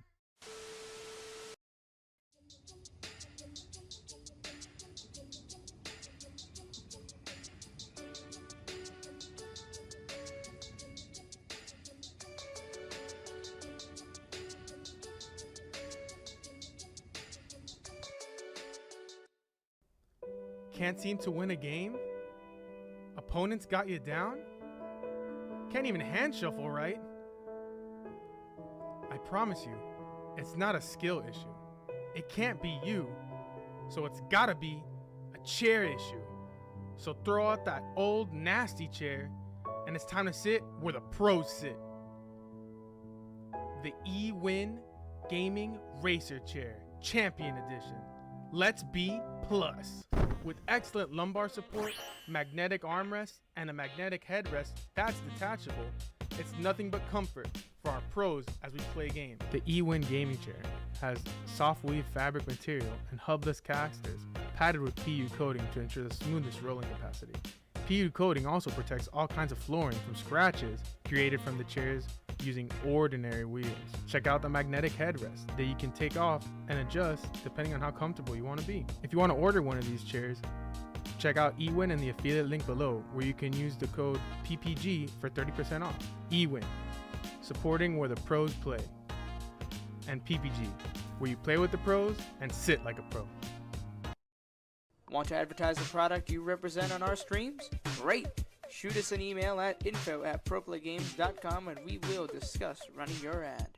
Can't seem to win a game? Opponents got you down? Can't even hand shuffle right. I promise you, it's not a skill issue. It can't be you. So it's gotta be a chair issue. So throw out that old nasty chair and it's time to sit where the pros sit. The eWin Gaming Racer Chair Champion Edition. Let's be plus. With excellent lumbar support, magnetic armrest, and a magnetic headrest that's detachable, it's nothing but comfort for our pros as we play games. The eWin Gaming Chair has soft weave fabric material and hubless casters padded with PU coating to ensure the smoothest rolling capacity. PU coating also protects all kinds of flooring from scratches created from the chairs using ordinary wheels. Check out the magnetic headrest that you can take off and adjust depending on how comfortable you want to be. If you want to order one of these chairs, check out eWin in the affiliate link below where you can use the code PPG for 30% off. eWin, supporting where the pros play. And PPG, where you play with the pros and sit like a pro. Want to advertise the product you represent on our streams? Great! Shoot us an email at info@proplaygames.com and we will discuss running your ad.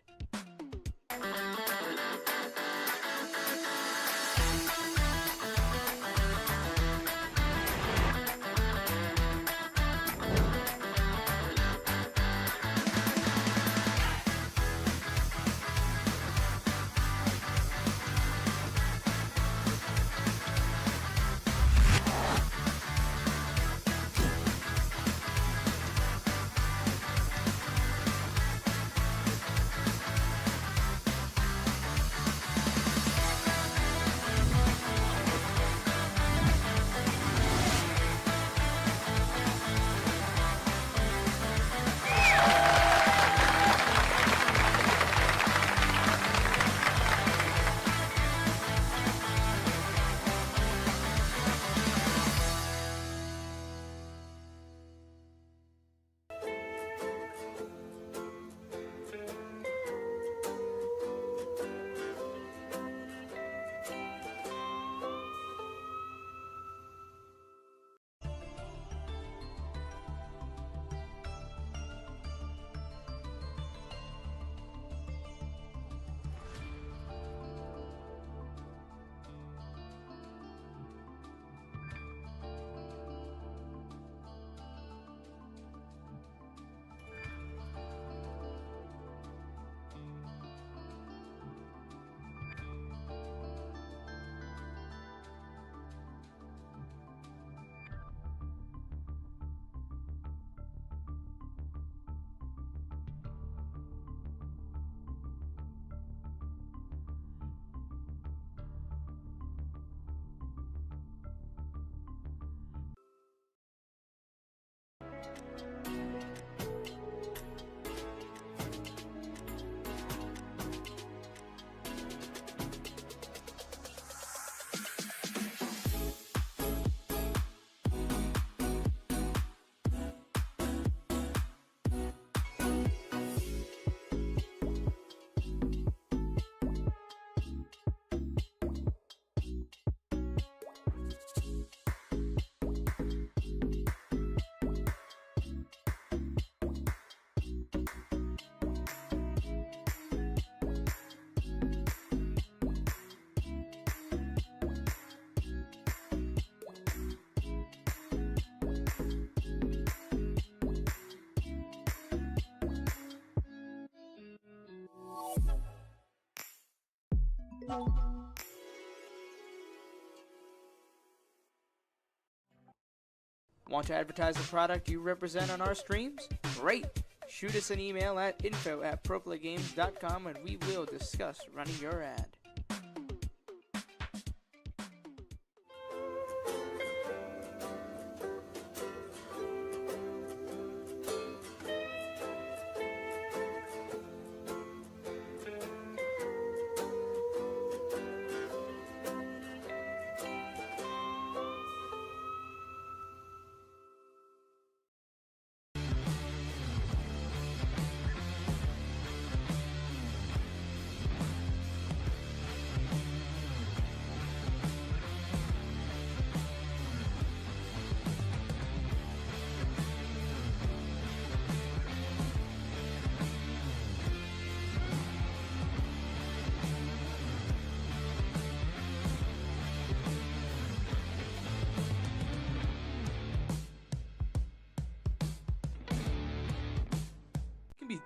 Want to advertise the product you represent on our streams? Great! Shoot us an email at info@proplaygames.com and we will discuss running your ad.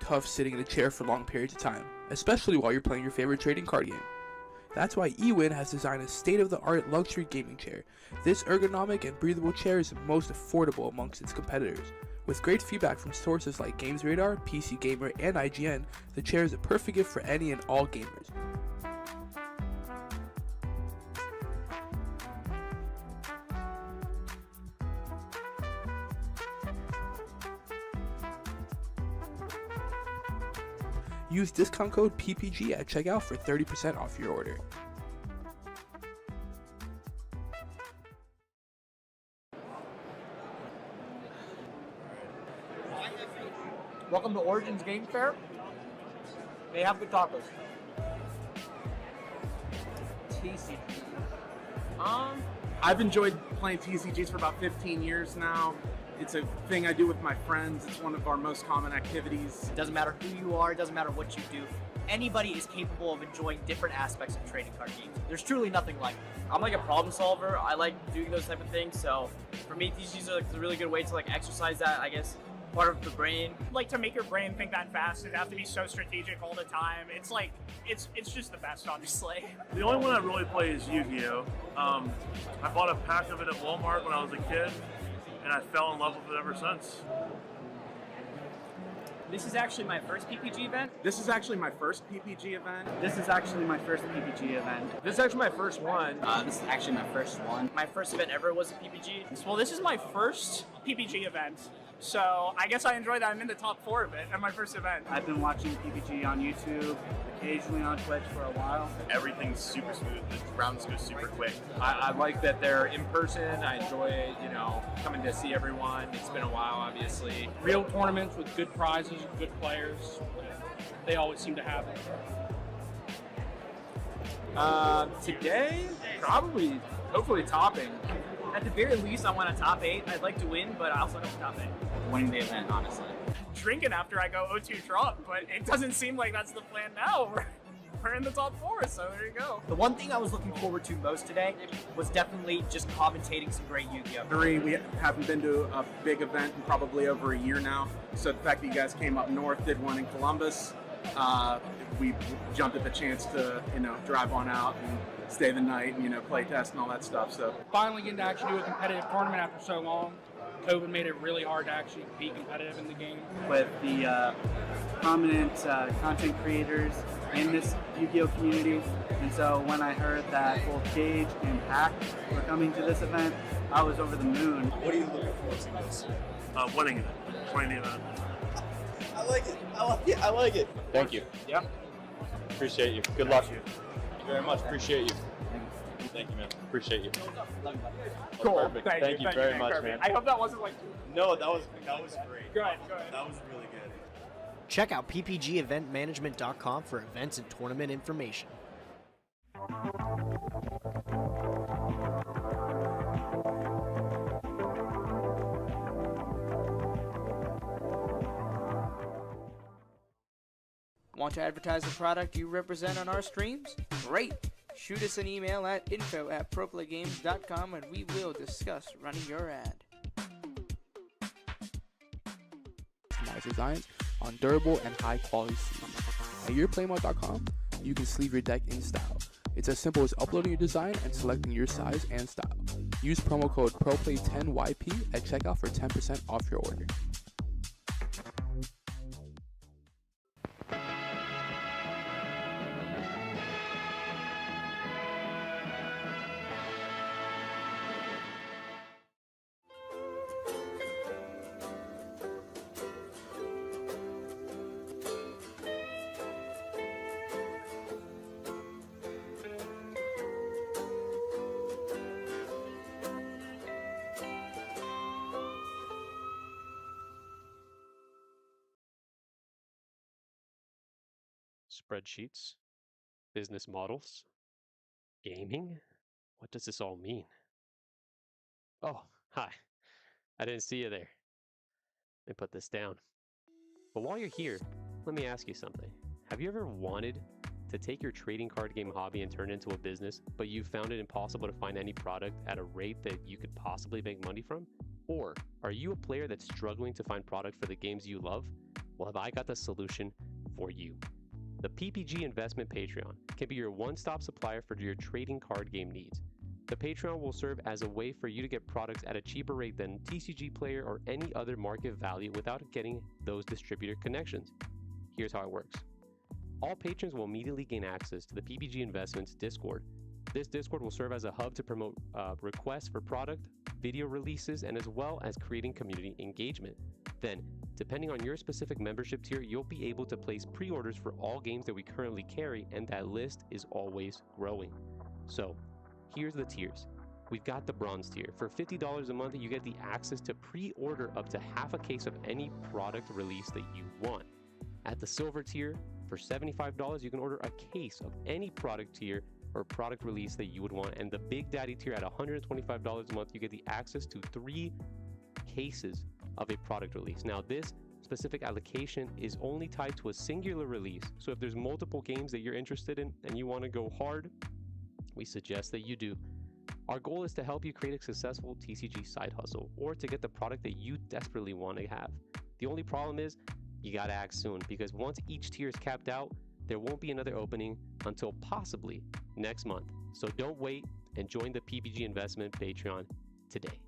tough sitting in a chair for long periods of time, especially while you're playing your favorite trading card game. That's why eWin has designed a state-of-the-art luxury gaming chair. This ergonomic and breathable chair is the most affordable amongst its competitors. With great feedback from sources like GamesRadar, PC Gamer, and IGN, the chair is a perfect gift for any and all gamers. Use discount code PPG at checkout for 30% off your order. Welcome to Origins Game Fair. They have good tacos. TCG. I've enjoyed playing TCGs for about 15 years now. It's a thing I do with my friends. It's one of our most common activities. It doesn't matter who you are, it doesn't matter what you do. Anybody is capable of enjoying different aspects of trading card games. There's truly nothing like it. I'm like a problem solver. I like doing those type of things. So for me, TCGs are like a really good way to like exercise that, I guess, part of the brain. Like to make your brain think that fast and have to be so strategic all the time. It's like, it's just the best, honestly. The only one I really play is Yu-Gi-Oh! I bought a pack of it at Walmart when I was a kid, and I fell in love with it ever since. This is actually my first PPG event. This is actually my first PPG event. This is actually my first PPG event. This is actually my first one. This is actually my first one. My first event ever was a PPG. Well, this is my first PPG event. So I guess I enjoy that I'm in the top 4 of it at my first event. I've been watching PPG on YouTube, occasionally on Twitch for a while. Everything's super smooth. The rounds go super quick. I like that they're in person. I enjoy, coming to see everyone. It's been a while, obviously. Real tournaments with good prizes and good players. They always seem to have it. Today, probably, hopefully topping. At the very least, I want a top 8. I'd like to win, but I also don't top 8. Winning the event, honestly. Drinking after I go 0-2 drop, but it doesn't seem like that's the plan now. We're in the top 4, so there you go. The one thing I was looking forward to most today was definitely just commentating some great Yu-Gi-Oh! We haven't been to a big event in probably over a year now. So the fact that you guys came up north, did one in Columbus, we jumped at the chance to, drive on out and stay the night and, play test and all that stuff. So Finally getting to actually do a competitive tournament after so long. COVID made it really hard to actually be competitive in the game. With the prominent content creators in this Yu-Gi-Oh! Community. And so when I heard that both Gage and Hack were coming to this event, I was over the moon. What are you looking forward to most? Winning the event. I like it. I like it. Thank you. Yeah. Appreciate you. Good luck. Thank you very much. Appreciate you. Thank you, man. Appreciate you. Cool. Perfect. Thank you very much, man. I hope that wasn't like... No, that was great. Good. That was really good. Check out ppgeventmanagement.com for events and tournament information. Want to advertise the product you represent on our streams? Great! Shoot us an email at info@proplaygames.com and we will discuss running your ad. Customized designs on durable and high quality sleeves. At yourplaymode.com, you can sleeve your deck in style. It's as simple as uploading your design and selecting your size and style. Use promo code ProPlay10YP at checkout for 10% off your order. Spreadsheets, business models, gaming? What does this all mean? Oh, hi. I didn't see you there. Let me put this down. But while you're here, let me ask you something. Have you ever wanted to take your trading card game hobby and turn it into a business, but you found it impossible to find any product at a rate that you could possibly make money from? Or are you a player that's struggling to find product for the games you love? Well, have I got the solution for you. The PPG Investment Patreon can be your one-stop supplier for your trading card game needs. The Patreon will serve as a way for you to get products at a cheaper rate than TCG Player or any other market value without getting those distributor connections. Here's how it works. All patrons will immediately gain access to the PPG Investments Discord. This Discord will serve as a hub to promote requests for product, video releases, and as well as creating community engagement. Then, depending on your specific membership tier, you'll be able to place pre-orders for all games that we currently carry, and that list is always growing. So, here's the tiers. We've got the bronze tier. For $50 a month, you get the access to pre-order up to half a case of any product release that you want. At the silver tier, for $75, you can order a case of any product tier or product release that you would want. And the Big Daddy tier at $125 a month, you get the access to 3 cases of a product release. Now, this specific allocation is only tied to a singular release. So if there's multiple games that you're interested in and you want to go hard, we suggest that you do. Our goal is to help you create a successful TCG side hustle or to get the product that you desperately want to have. The only problem is you gotta act soon, because once each tier is capped out, there won't be another opening until possibly next month. So don't wait and join the PPG Investment Patreon today.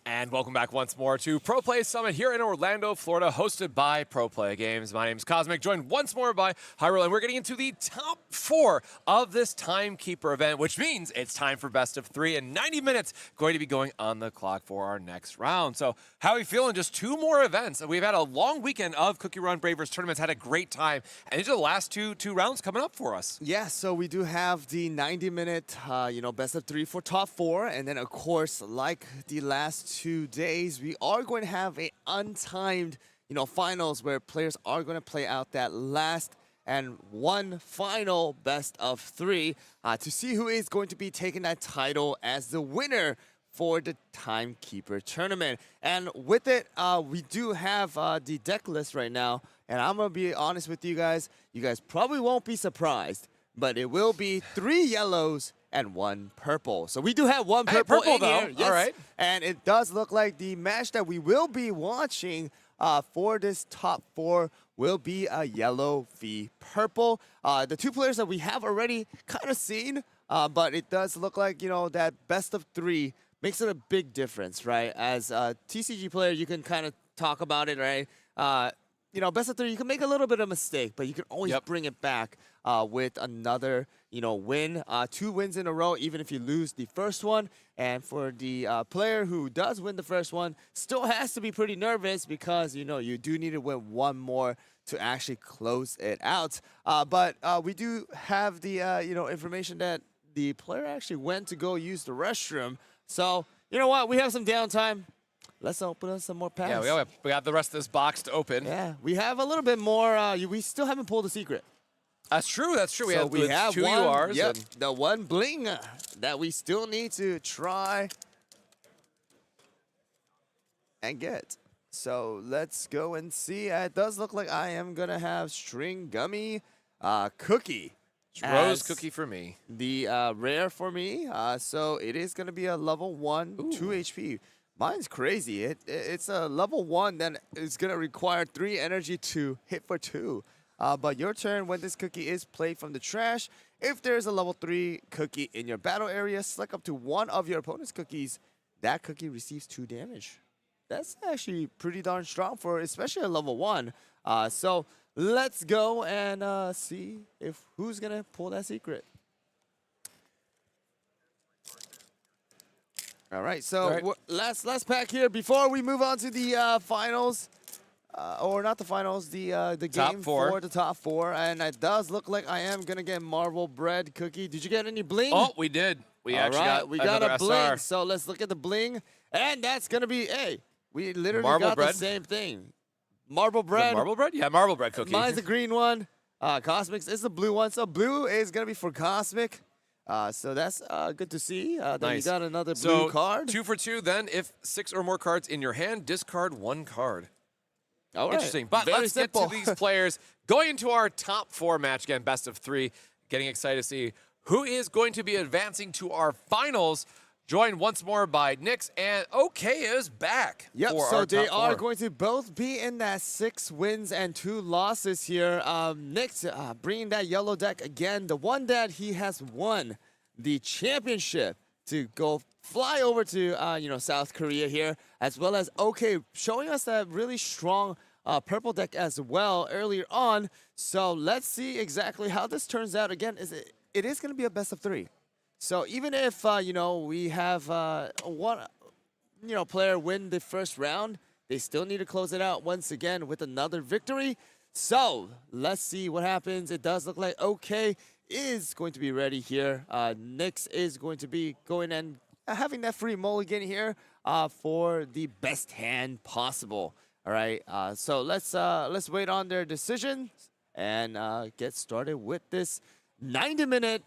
And welcome back once more to Pro Play Summit here in Orlando, Florida, hosted by Pro Play Games. My name is Cosmic, joined once more by Hyrule, and we're getting into the top 4 of this Timekeeper event, which means it's time for best of 3 and 90 minutes going to be going on the clock for our next round. So how are we feeling? Just 2 more events. We've had a long weekend of CookieRun Braverse tournaments, had a great time, and these are the last two rounds coming up for us. Yeah, so we do have the 90-minute, best of 3 for top 4, and then of course, like the last 2 days, we are going to have a untimed, finals where players are going to play out that last and one final best of 3 to see who is going to be taking that title as the winner for the Timekeeper tournament. And with it, we do have the deck list right now, and I'm going to be honest with you guys. You guys probably won't be surprised, but it will be 3 yellows and 1 purple. So we do have 1 purple, purple in though. here. Yes. All right. And it does look like the match that we will be watching for this top 4 will be a yellow v purple. The 2 players that we have already kind of seen, but it does look like, that best of 3 makes it a big difference, right? As a TCG player, you can kind of talk about it, right? Best of 3, you can make a little bit of mistake, but you can always bring it back with another, win. 2 wins in a row, even if you lose the first one. And for the player who does win the first one, still has to be pretty nervous because, you do need to win 1 more to actually close it out. But we do have the, information that the player actually went to go use the restroom. So, you know what? We have some downtime. Let's open up some more packs. Yeah, we got the rest of this box to open. Yeah, we have a little bit more. We still haven't pulled the secret. That's true. That's true. So we have 2 one, URs. Yep, the 1 bling that we still need to try and get. So let's go and see. It does look like I am going to have String Gummy Cookie. Rose Cookie for me. The rare for me. So it is going to be a level 1, 2 HP. Mine's crazy. It's a level 1 that is going to require 3 energy to hit for 2. But your turn, when this cookie is played from the trash, if there's a level 3 cookie in your battle area, select up to 1 of your opponent's cookies. That cookie receives 2 damage. That's actually pretty darn strong for especially a level 1. So let's go and see if who's going to pull that secret. All right, so last pack here before we move on to the finals, or not the finals, the Top game four. for the top 4, and it does look like I am gonna get marble bread cookie. Did you get any bling? Oh, we did. We actually got we another got a bling. SR. So let's look at the bling, and that's gonna be we literally Marble got bread? the same thing. Marble Is that bread. marble bread? Yeah, marble bread cookie. Mine's the green one. Cosmic's is the blue one. So blue is gonna be for Cosmic. So that's good to see. That you Nice. got another So, blue card. 2 for 2 then. If 6 or more cards in your hand, discard 1 card. All right. Interesting. But Very let's simple. get to these players. Going into our top 4 match, again, best of 3. Getting excited to see who is going to be advancing to our finals. Joined once more by Nyx, and OK is back. Yep, for so our they top are 4. going to both be in that 6 wins and 2 losses here. Nyx bringing that yellow deck again, the one that he has won the championship to go fly over to South Korea here, as well as OK showing us that really strong purple deck as well earlier on. So let's see exactly how this turns out. Again, it is going to be a best of 3. So even if we have one player win the first round, they still need to close it out once again with another victory. So let's see what happens. It does look like OK is going to be ready here. Nyx is going to be going and having that free mulligan here for the best hand possible. All right. So let's wait on their decision and get started with this 90-minute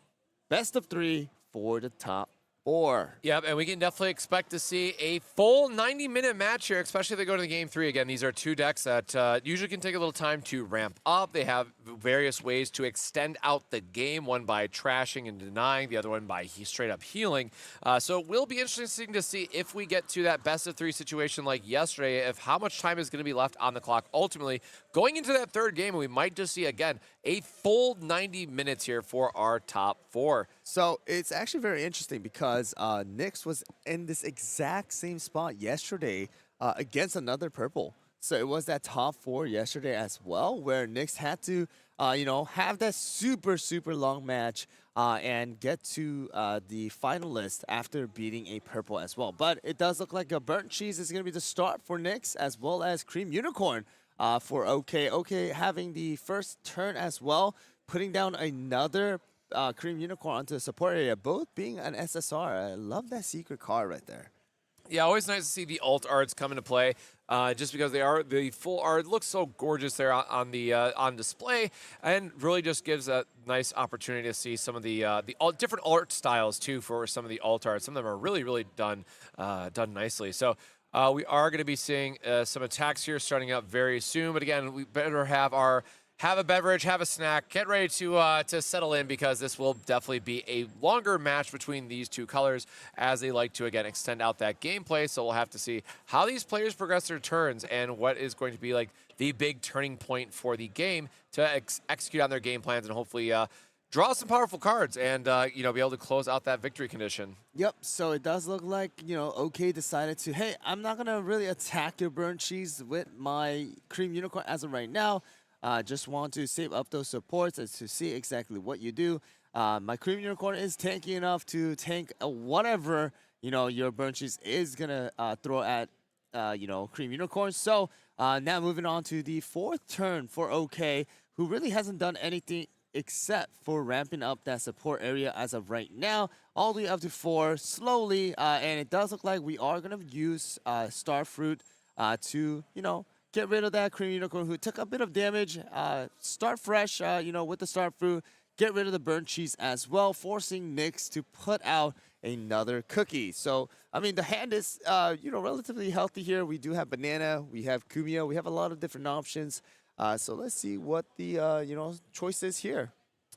best of 3 for the top 4. Yep, and we can definitely expect to see a full 90-minute match here, especially if they go to the game 3. Again, these are 2 decks that usually can take a little time to ramp up. They have various ways to extend out the game, one by trashing and denying, the other one by straight up healing. So it will be interesting to see if we get to that best of 3 situation like yesterday, if how much time is going to be left on the clock ultimately. Going into that 3rd game, we might just see, again, a full 90 minutes here for our top 4. So it's actually very interesting because Nyx was in this exact same spot yesterday against another purple. So it was that top 4 yesterday as well, where Nyx had to, have that super, super long match and get to the finalist after beating a purple as well. But it does look like a burnt cheese is going to be the start for Nyx, as well as cream unicorn for OK. OK having the first turn as well, putting down another cream unicorn onto the support area, both being an SSR. I love that secret card right there. Yeah, always nice to see the alt arts come into play, just because the full art looks so gorgeous there on the on display, and really just gives a nice opportunity to see some of the different art styles too for some of the alt arts. Some of them are really done nicely. So we are going to be seeing some attacks here starting up very soon. But again, we better have a beverage, have a snack, get ready to settle in, because this will definitely be a longer match between these 2 colors as they like to, again, extend out that gameplay. So we'll have to see how these players progress their turns and what is going to be like the big turning point for the game to execute on their game plans and hopefully draw some powerful cards and be able to close out that victory condition. Yep, so it does look like, OK decided to, hey, I'm not going to really attack your burnt cheese with my cream unicorn as of right now. Just want to save up those supports and to see exactly what you do. My cream unicorn is tanky enough to tank whatever your burnt cheese is gonna throw at cream unicorn. So now moving on to the 4th turn for OK, who really hasn't done anything except for ramping up that support area as of right now, all the way up to 4 slowly. And it does look like we are gonna use Starfruit to get rid of that cream unicorn who took a bit of damage. Start fresh, with the start fruit. Get rid of the burnt cheese as well, forcing Nyx to put out another cookie. So, I mean, the hand is, relatively healthy here. We do have banana, we have kumio, we have a lot of different options. So let's see what the, choice is here.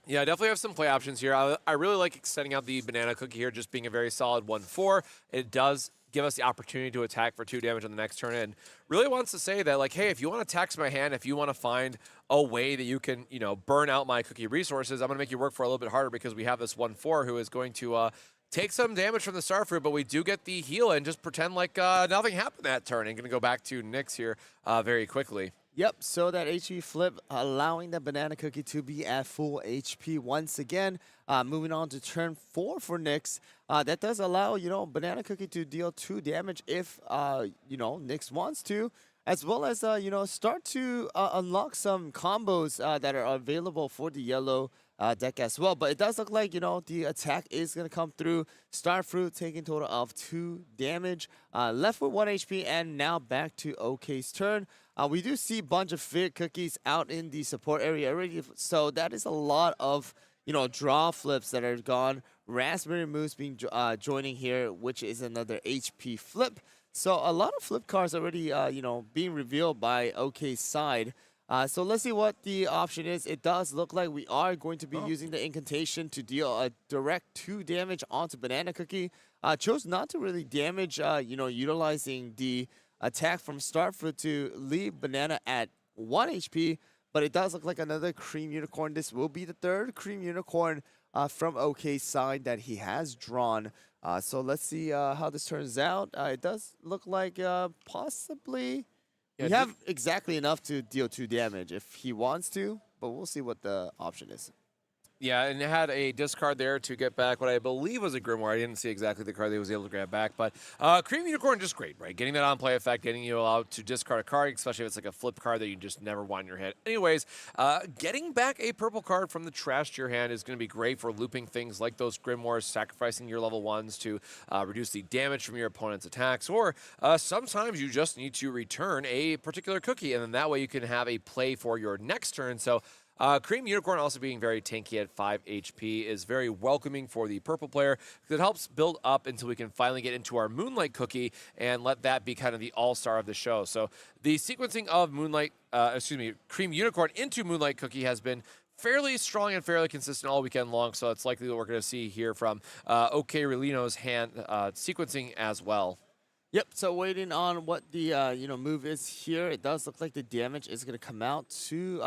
Yeah, I definitely have some play options here. I really like extending out the banana cookie here, just being a very solid 1/4. It does give us the opportunity to attack for 2 damage on the next turn, and really wants to say that, like, hey, if you want to tax my hand, if you want to find a way that you can, burn out my cookie resources, I'm going to make you work for a little bit harder, because we have this 1/4 who is going to take some damage from the Starfruit, but we do get the heal and just pretend like nothing happened that turn, and going to go back to Nyx here very quickly. Yep, so that HP flip allowing the Banana Cookie to be at full HP once again. Moving on to turn 4 for Nyx. That does allow, Banana Cookie to deal 2 damage if, Nyx wants to, as well as, start to unlock some combos that are available for the yellow deck as well. But it does look like, the attack is going to come through. Starfruit taking total of 2 damage. Left with 1 HP, and now back to OK's turn. We do see a bunch of Fig Cookies out in the support area already, so that is a lot of, draw flips that are gone. Raspberry Moose being joining here, which is another HP flip. So a lot of flip cards already, being revealed by OK's side. So let's see what the option is. It does look like we are going to be using the incantation to deal a direct 2 damage onto Banana Cookie. Chose not to really damage, utilizing the attack from Starfruit to leave Banana at 1 HP. But it does look like another Cream Unicorn. This will be the 3rd Cream Unicorn from OK's side that he has drawn. So let's see how this turns out. It does look like possibly we have exactly enough to deal 2 damage if he wants to, but we'll see what the option is. Yeah, and it had a discard there to get back what I believe was a Grimoire. I didn't see exactly the card that he was able to grab back, but Cream Unicorn just great, right? Getting that on-play effect, getting you allowed to discard a card, especially if it's like a flip card that you just never want in your hand. Anyways, getting back a purple card from the trash to your hand is going to be great for looping things like those Grimoires, sacrificing your level 1s to reduce the damage from your opponent's attacks, or sometimes you just need to return a particular cookie, and then that way you can have a play for your next turn. So Cream Unicorn also being very tanky at 5 HP is very welcoming for the purple player because it helps build up until we can finally get into our Moonlight Cookie and let that be kind of the all-star of the show. So the sequencing of Cream Unicorn into Moonlight Cookie has been fairly strong and fairly consistent all weekend long, so it's likely that we're going to see here from OK Relino's hand sequencing as well. Yep, so waiting on what the, move is here. It does look like the damage is going to come out to,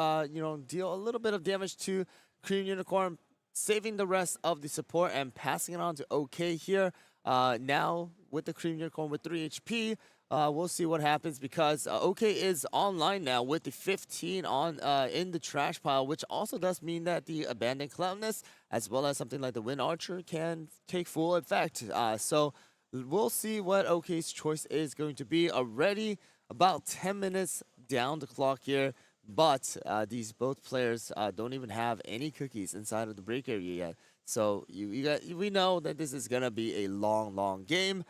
deal a little bit of damage to Cream Unicorn, saving the rest of the support and passing it on to OK here. Now, with the Cream Unicorn with 3 HP, we'll see what happens because OK is online now with the 15 on in the trash pile, which also does mean that the Abandoned Cloudness, as well as something like the Wind Archer, can take full effect. So we'll see what OK's choice is going to be. Already about 10 minutes down the clock here, but these both players don't even have any cookies inside of the break area yet. So we know that this is going to be a long game.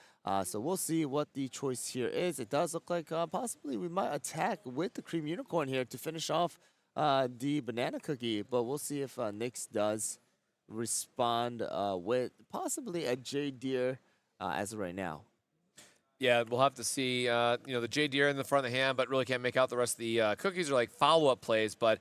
So we'll see what the choice here is. It does look like possibly we might attack with the Cream Unicorn here to finish off the Banana Cookie, but we'll see if Nyx does respond with possibly a Jade Deer as of right now. Yeah, we'll have to see. The Jade Deer in the front of the hand, but really can't make out the rest of the cookies are like follow-up plays. But,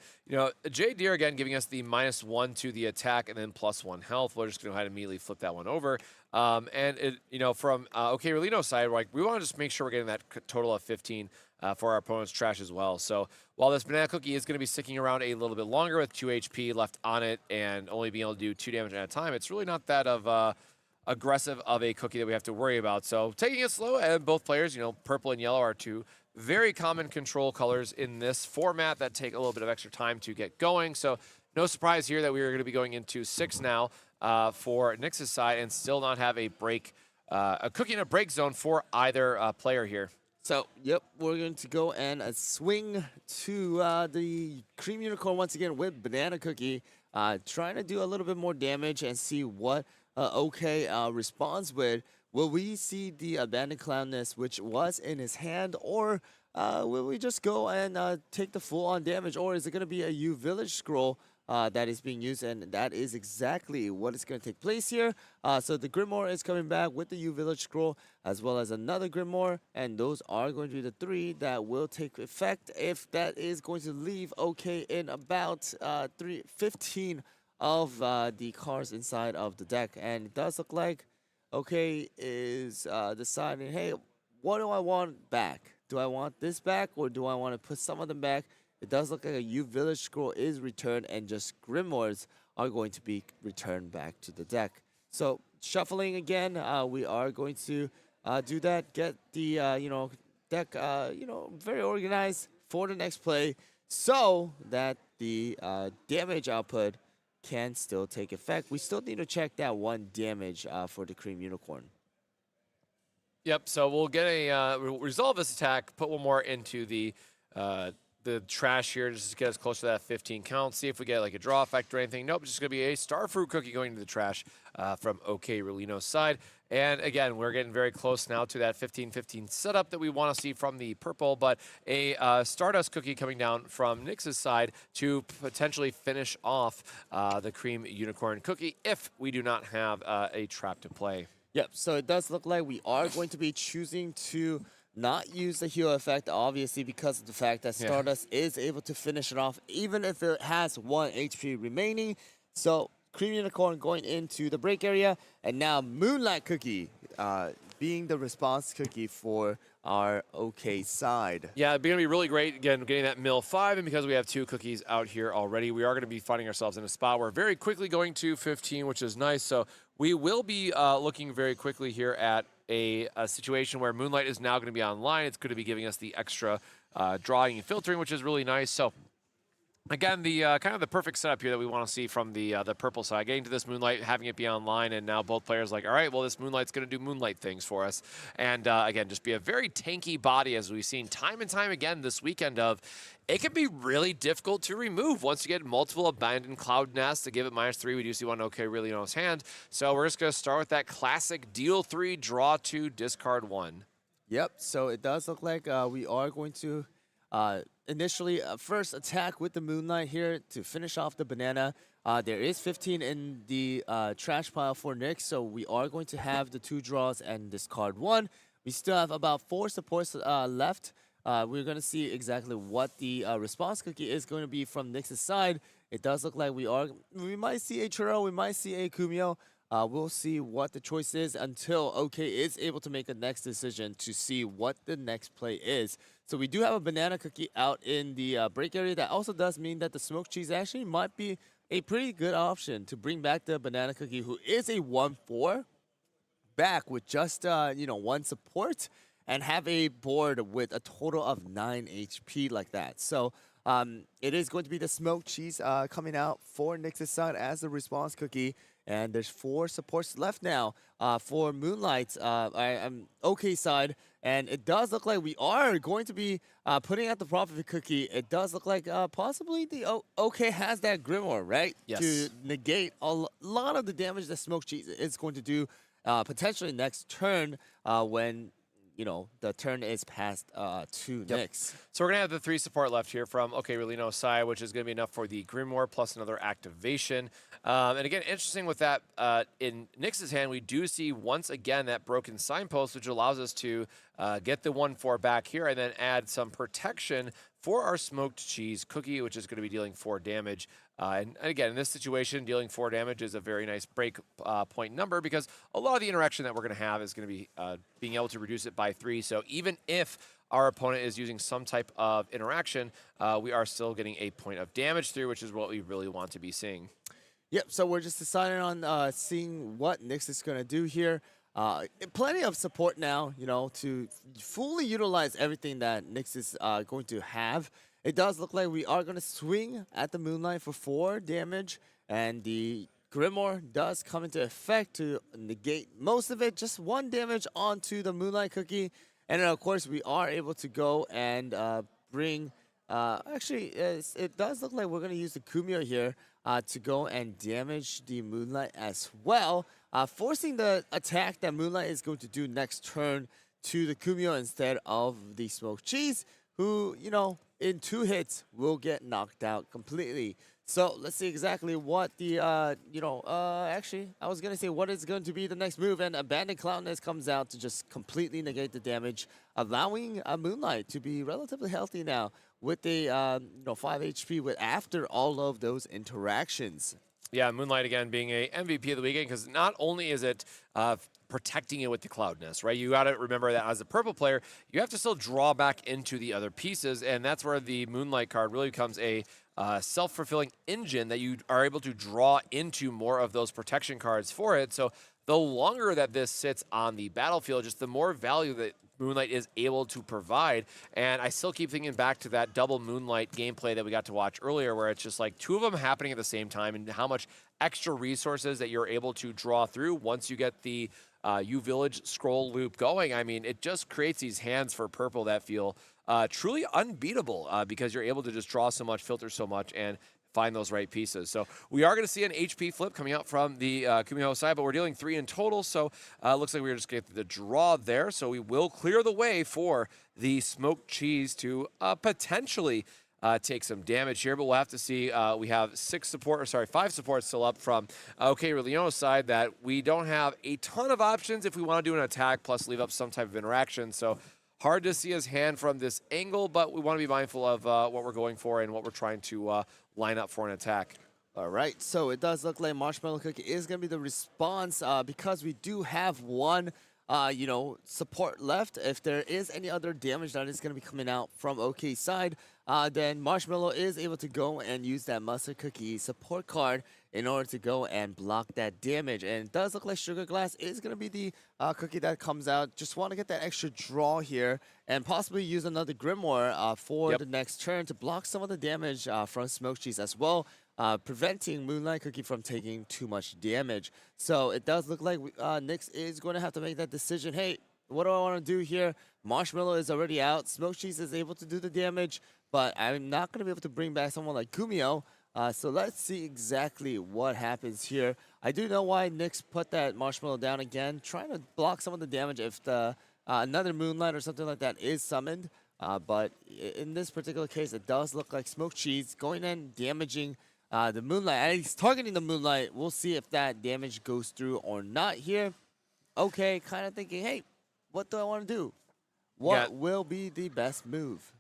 Jade Deer, again, giving us the -1 to the attack and then +1 health. We're just going to go ahead and immediately flip that one over. And, from OK Relino's side, we want to just make sure we're getting that total of 15 for our opponent's trash as well. So while this Banana Cookie is going to be sticking around a little bit longer with 2 HP left on it and only being able to do 2 damage at a time, it's really not that of aggressive of a cookie that we have to worry about. So taking it slow, and both players, purple and yellow are 2 very common control colors in this format that take a little bit of extra time to get going. So no surprise here that we are going to be going into 6 now for Nyx's side and still not have a cookie in a break zone for either player here. So, yep, we're going to go and swing to the Cream Unicorn once again with Banana Cookie, trying to do a little bit more damage and see what OK responds with. Will we see the Abandoned Cloudness, which was in his hand, or will we just go and take the full-on damage, or is it going to be a U Village Scroll that is being used? And that is exactly what is going to take place here. So the Grimoire is coming back with the U Village Scroll, as well as another Grimoire, and those are going to be the 3 that will take effect if that is going to leave OK in about 15 of the cards inside of the deck. And it does look like OK is deciding, hey, what do I want back? Do I want this back, or do I want to put some of them back? It does look like a U Village Scroll is returned, and just Grimoires are going to be returned back to the deck. So shuffling again, we are going to do that, get the deck very organized, for the next play so that the damage output can still take effect. We still need to check that 1 damage for the Cream Unicorn. Yep, so we'll get a resolve this attack, put 1 more into the trash here just to get us close to that 15 count. See if we get like a draw effect or anything. Nope, it's just going to be a Starfruit Cookie going to the trash from OK Relino's side. And again, we're getting very close now to that 15-15 setup that we want to see from the purple, but a Stardust Cookie coming down from Nyx's side to potentially finish off the Cream Unicorn Cookie if we do not have a trap to play. Yep, so it does look like we are going to be choosing to not use the heal effect, obviously, because of the fact that Stardust is able to finish it off, even if it has 1 HP remaining. So Cream Unicorn going into the break area, and now Moonlight Cookie being the response cookie for our OK side. Yeah, it's going to be really great, again, getting that mill 5, and because we have 2 cookies out here already, we are going to be finding ourselves in a spot where very quickly going to 15, which is nice. So we will be looking very quickly here at a situation where Moonlight is now going to be online. It's going to be giving us the extra drawing and filtering, which is really nice. So again, the kind of the perfect setup here that we want to see from the purple side, getting to this Moonlight, having it be online, and now both players like, all right, well, this Moonlight's going to do Moonlight things for us. And again, just be a very tanky body, as we've seen time and time again this weekend of, it can be really difficult to remove once you get multiple abandoned cloud nests. To give it -3, we do see 1 OK Relino's hand. So we're just going to start with that classic deal 3, draw 2, discard 1. Yep, so it does look like we are going to initially first attack with the Moonlight here to finish off the banana. There is 15 in the trash pile for Nyx, so we are going to have the 2 draws and discard 1. We still have about 4 supports left. We're going to see exactly what the response cookie is going to be from Nyx's side. It does look like we might see a Churro, we might see a Kumio. We'll see what the choice is until OK is able to make a next decision to see what the next play is. So we do have a banana cookie out in the break area. That also does mean that the smoked cheese actually might be a pretty good option to bring back the banana cookie, who is a 1/4, back with just 1 support, and have a board with a total of 9 HP like that. So it is going to be the smoked cheese coming out for Nyx's side as the response cookie. And there's 4 supports left now for Moonlight's OK side. And it does look like we are going to be putting out the Prophet Cookie. It does look like possibly the OK has that Grimoire, right? Yes. To negate a lot of the damage that Smoke Cheese is going to do potentially next turn when the turn is passed to Nyx. So we're going to have the 3 support left here from OK Relino's side, which is going to be enough for the Grimoire plus another activation. And again, interesting with that, in Nyx's hand, we do see once again that broken signpost, which allows us to get the 1/4 back here and then add some protection for our smoked cheese cookie, which is going to be dealing 4 damage. And again, in this situation, dealing 4 damage is a very nice break point number, because a lot of the interaction that we're going to have is going to be being able to reduce it by 3. So even if our opponent is using some type of interaction, we are still getting a point of damage through, which is what we really want to be seeing. Yep, so we're just deciding on seeing what Nyx is going to do here. Plenty of support now, to fully utilize everything that Nyx is going to have. It does look like we are going to swing at the Moonlight for 4 damage, and the Grimoire does come into effect to negate most of it. Just 1 damage onto the Moonlight Cookie, and then of course we are able to go and bring. Actually, it does look like we're going to use the Kumio here to go and damage the Moonlight as well, forcing the attack that Moonlight is going to do next turn to the Kumio instead of the Smoked Cheese, who, in 2 hits will get knocked out completely. So let's see exactly what the, actually, I was going to say what is going to be the next move, and Abandoned Cloudness comes out to just completely negate the damage, allowing Moonlight to be relatively healthy now with a 5 HP after all of those interactions. Yeah, Moonlight again being a MVP of the weekend, because not only is it protecting it with the Cloudness, right? You got to remember that as a purple player, you have to still draw back into the other pieces, and that's where the Moonlight card really becomes a self-fulfilling engine that you are able to draw into more of those protection cards for it. So the longer that this sits on the battlefield, just the more value that Moonlight is able to provide. And I still keep thinking back to that double Moonlight gameplay that we got to watch earlier, where it's just like two of them happening at the same time, and how much extra resources that you're able to draw through once you get the U-Village scroll loop going. I mean, it just creates these hands for purple that feel truly unbeatable because you're able to just draw so much, filter so much, and find those right pieces. So we are going to see an HP flip coming out from the Kumiho side, but we're dealing 3 in total, so looks like we're just getting the draw there. So we will clear the way for the smoked cheese to potentially take some damage here, but we'll have to see. We have 5 supports still up from Leono's side that we don't have a ton of options if we want to do an attack plus leave up some type of interaction. So hard to see his hand from this angle, but we want to be mindful of what we're going for and what we're trying to line up for an attack. All right, so it does look like Marshmallow Cookie is going to be the response because we do have one support left. If there is any other damage that is going to be coming out from OK's side, then Marshmallow is able to go and use that Mustard Cookie support card in order to go and block that damage. And it does look like Sugar Glass is going to be the cookie that comes out. Just want to get that extra draw here and possibly use another Grimoire for the next turn to block some of the damage from Smoke Cheese as well, preventing Moonlight Cookie from taking too much damage. So it does look like Nyx is going to have to make that decision. Hey, what do I want to do here? Marshmallow is already out. Smoke Cheese is able to do the damage, but I'm not going to be able to bring back someone like Kumiho. So let's see exactly what happens here. I do know why Nyx put that Marshmallow down again, trying to block some of the damage if the another Moonlight or something like that is summoned. But in this particular case, it does look like Smoke Cheese going in, damaging the Moonlight. And he's targeting the Moonlight. We'll see if that damage goes through or not here. Okay, kind of thinking, hey, what do I want to do? What will be the best move?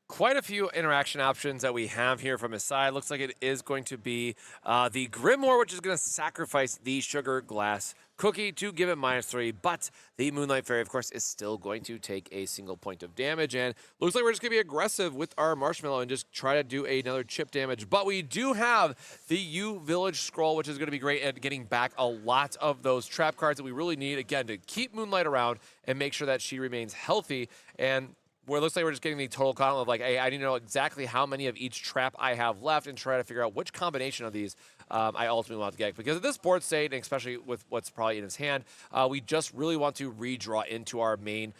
Quite a few interaction options that we have here from his side. Looks like it is going to be the Grimoire, which is going to sacrifice the Sugar Glass Cookie to give it -3, but the Moonlight Fairy, of course, is still going to take a single point of damage, and looks like we're just going to be aggressive with our Marshmallow and just try to do another chip damage. But we do have the U-Village scroll, which is going to be great at getting back a lot of those trap cards that we really need, again, to keep Moonlight around and make sure that she remains healthy. And where it looks like we're just getting the total count of like, hey, I need to know exactly how many of each trap I have left and try to figure out which combination of these I ultimately want to get. Because at this board state, and especially with what's probably in his hand, we just really want to redraw into our main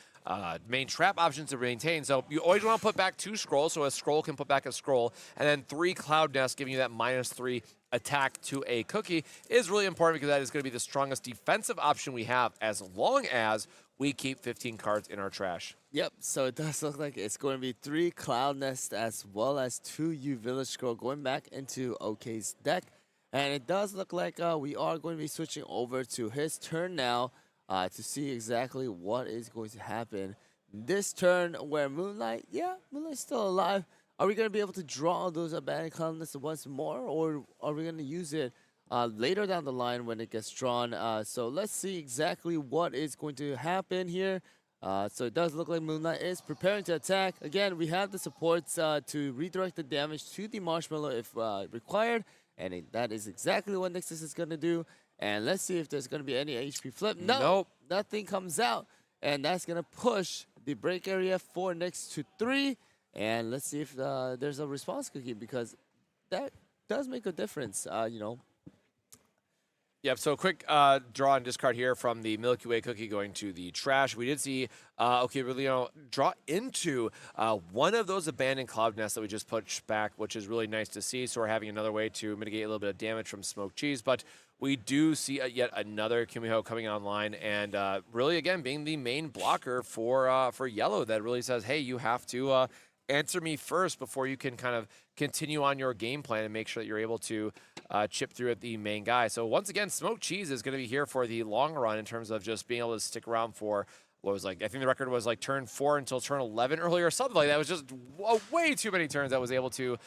trap options to maintain. So you always want to put back 2 scrolls, so a scroll can put back a scroll, and then 3 Cloud Nests giving you that -3 attack to a cookie is really important because that is going to be the strongest defensive option we have as long as we keep 15 cards in our trash. Yep, so it does look like it's going to be 3 Cloud Nest as well as 2 U-Village Scroll going back into OK's deck. And it does look like we are going to be switching over to his turn now to see exactly what is going to happen. This turn where Moonlight's still alive. Are we going to be able to draw those abandoned Cloud Nests once more, or are we going to use it later down the line when it gets drawn? So let's see exactly what is going to happen here. So it does look like Moonlight is preparing to attack. Again, we have the supports to redirect the damage to the Marshmallow if required. And that is exactly what Nexus is going to do. And let's see if there's going to be any HP flip. Nope. Nothing comes out. And that's going to push the break area for Nyx to 3. And let's see if there's a response cookie, because that does make a difference, Yep, so quick draw and discard here from the Milky Way cookie going to the trash. We did see draw into one of those abandoned Cloud Nests that we just pushed back, which is really nice to see. So we're having another way to mitigate a little bit of damage from Smoked Cheese. But we do see yet another Kumiho coming online and really, again, being the main blocker for Yellow that really says, hey, you have to answer me first before you can kind of continue on your game plan and make sure that you're able to chip through at the main guy. So once again, Smoked Cheese is going to be here for the long run in terms of just being able to stick around for what was like, I think the record was like turn 4 until turn 11 earlier, or something like that. It was just way too many turns that was able to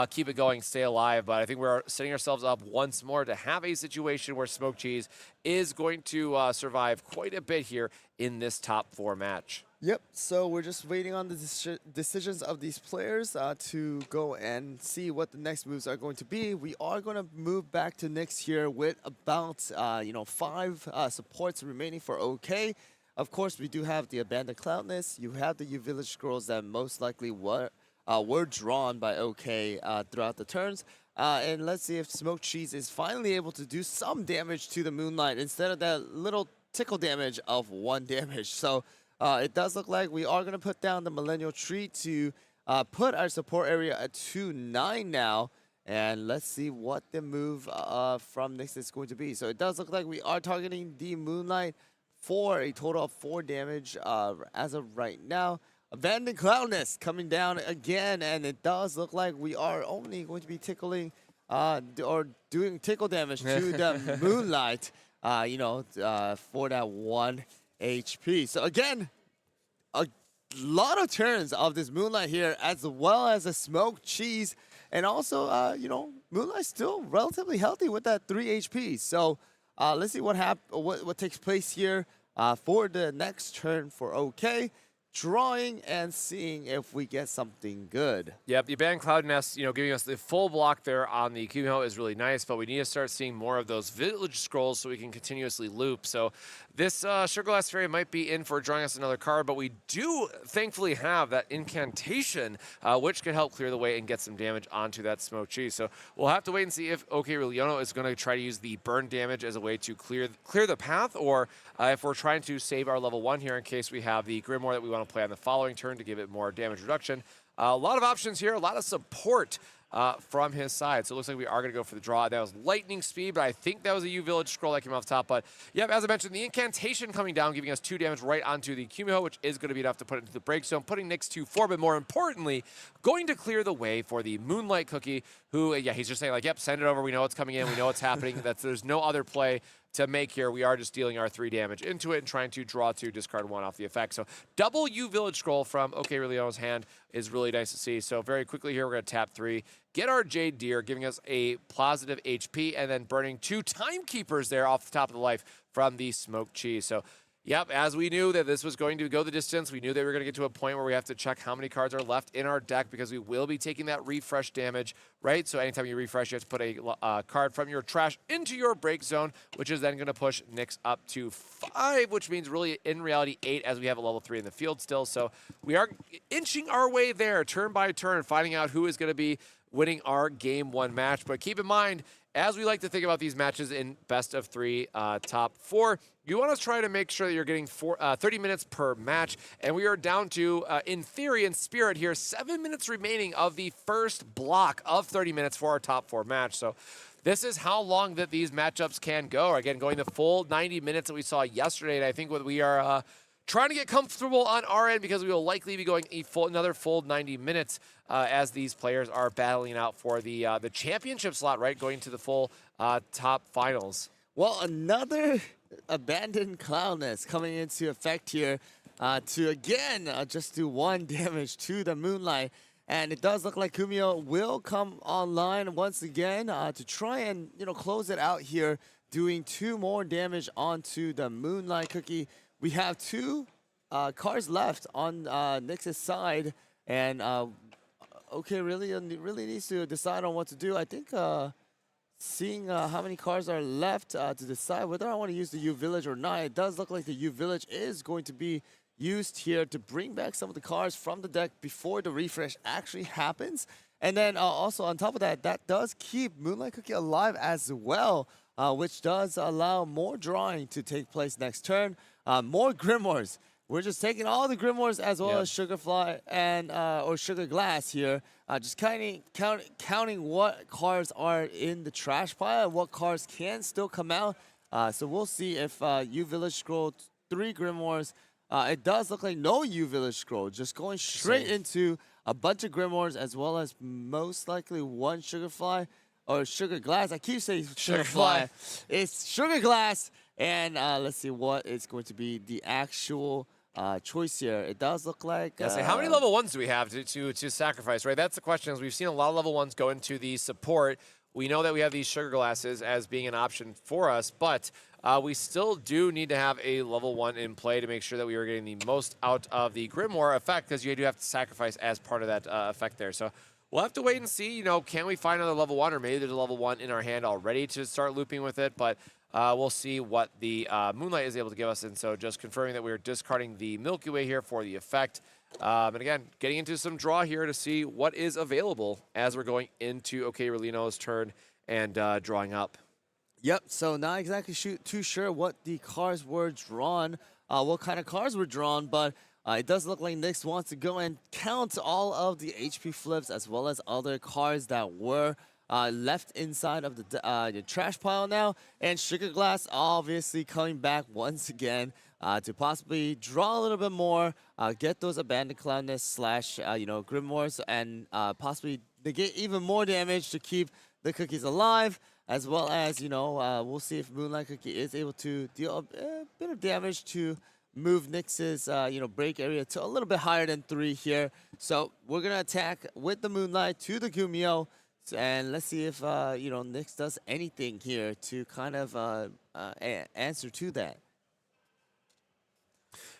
keep it going, stay alive. But I think we're setting ourselves up once more to have a situation where Smoked Cheese is going to survive quite a bit here in this top 4 match. Yep, so we're just waiting on the decisions of these players to go and see what the next moves are going to be. We are going to move back to Nyx here with about 5 supports remaining for OK. of course, we do have the Abandoned Cloudness. You have the U Village Scrolls that most likely were drawn by OK throughout the turns. And let's see if Smoked Cheese is finally able to do some damage to the Moonlight instead of that little tickle damage of 1 damage. So it does look like we are going to put down the Millennial Tree to put our support area at 2-9 now. And let's see what the move from Nyx is going to be. So it does look like we are targeting the Moonlight for a total of 4 damage as of right now. Abandoned Cloudness coming down again, and it does look like we are only going to be tickling or doing tickle damage to the Moonlight, for that 1 HP. So again, a lot of turns of this Moonlight here, as well as a Smoked Cheese. And also, Moonlight's still relatively healthy with that 3 HP. So let's see what takes place here for the next turn for OK. Drawing and seeing if we get something good. Yep, the Abandoned Cloud Nest, giving us the full block there on the Kumho is really nice, but we need to start seeing more of those village scrolls so we can continuously loop. So this Sugar Glass Fairy might be in for drawing us another card, but we do thankfully have that incantation, which could help clear the way and get some damage onto that Smoked Cheese. So we'll have to wait and see if OK Leono is going to try to use the burn damage as a way to clear the path, or if we're trying to save our level 1 here in case we have the Grimoire that we want to play on the following turn to give it more damage reduction. A lot of options here, a lot of support from his side. So it looks like we are going to go for the draw. That was lightning speed, but I think that was a U Village scroll that came off the top. But yep, as I mentioned, the incantation coming down, giving us 2 damage right onto the Kumho, which is going to be enough to put it into the break zone, putting Nyx to 4, but more importantly, going to clear the way for the Moonlight Cookie, who, he's just saying like, yep, send it over. We know what's coming in. We know what's happening. There's no other play to make here. We are just dealing our 3 damage into it and trying to draw 2, discard 1 off the effect. So double U Village Scroll from OK Leono's hand is really nice to see. So very quickly here, we're going to tap 3, get our Jade Deer, giving us a positive HP, and then burning 2 Timekeepers there off the top of the life from the Smoked Cheese. So yep, as we knew that this was going to go the distance, we knew that we were going to get to a point where we have to check how many cards are left in our deck, because we will be taking that refresh damage, right? So anytime you refresh, you have to put a card from your trash into your break zone, which is then going to push Nyx up to 5, which means really in reality 8, as we have a level 3 in the field still. So we are inching our way there turn by turn, finding out who is going to be winning our game 1 match. But keep in mind, as we like to think about these matches in best of 3 top 4, you want to try to make sure that you're getting 30 minutes per match. And we are down to, in theory, in spirit here, 7 minutes remaining of the first block of 30 minutes for our top 4 match. So this is how long that these matchups can go. Again, going the full 90 minutes that we saw yesterday. And I think what we are trying to get comfortable on our end, because we will likely be going another full 90 minutes as these players are battling out for the championship slot, right? Going to the full top finals. Well, another Abandoned Cloudness coming into effect here to again just do 1 damage to the Moonlight. And it does look like Kumio will come online once again to try and close it out here, doing 2 more damage onto the Moonlight Cookie. We have 2 cards left on Nyx's side, and OK really needs to decide on what to do. I think seeing how many cards are left to decide whether I want to use the U Village or not. It does look like the U Village is going to be used here to bring back some of the cards from the deck before the refresh actually happens. And then also on top of that, that does keep Moonlight Cookie alive as well, which does allow more drawing to take place next turn. More Grimoires. We're just taking all the Grimoires as well as Sugarfly and or Sugar Glass here. Just counting what cards are in the trash pile and what cards can still come out. So we'll see if U Village Scroll 3 Grimoires. It does look like no U Village Scroll, just going straight into a bunch of Grimoires, as well as most likely 1 Sugarfly or Sugar Glass. I keep saying Sugarfly. It's Sugar Glass. And let's see what is going to be the actual choice here. It does look like... how many level 1s do we have to sacrifice, right? That's the question. Is we've seen a lot of level 1s go into the support. We know that we have these Sugar Glasses as being an option for us, but we still do need to have a level 1 in play to make sure that we are getting the most out of the Grimoire effect, because you do have to sacrifice as part of that effect there. So we'll have to wait and see, can we find another level 1, or maybe there's a level 1 in our hand already to start looping with it. But we'll see what the Moonlight is able to give us. And so just confirming that we're discarding the Milky Way here for the effect. And again, getting into some draw here to see what is available as we're going into Relino's turn and drawing up. Yep, so not exactly too sure what the cards were drawn, what kind of cards were drawn, but it does look like Nyx wants to go and count all of the HP flips as well as other cards that were left inside of the trash pile now. And Sugar Glass obviously coming back once again to possibly draw a little bit more, get those Abandoned Cloudness slash, Grimoires, and possibly negate even more damage to keep the cookies alive. As well as, we'll see if Moonlight Cookie is able to deal a bit of damage to move Nyx's, break area to a little bit higher than 3 here. So we're going to attack with the Moonlight to the Gumiho. And let's see if, Nyx does anything here to kind of answer to that.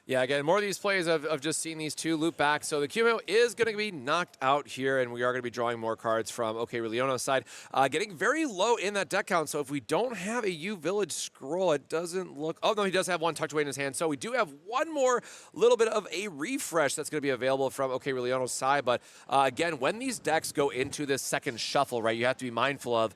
Yeah, again, more of these plays of just seeing these two loop back. So the Gumiho is going to be knocked out here, and we are going to be drawing more cards from Relino's side. Getting very low in that deck count, so if we don't have a U Village Scroll, it doesn't look... Oh, no, he does have one Tucked Away in his hand. So we do have one more little bit of a refresh that's going to be available from Relino's side. But again, when these decks go into this second shuffle, right, you have to be mindful of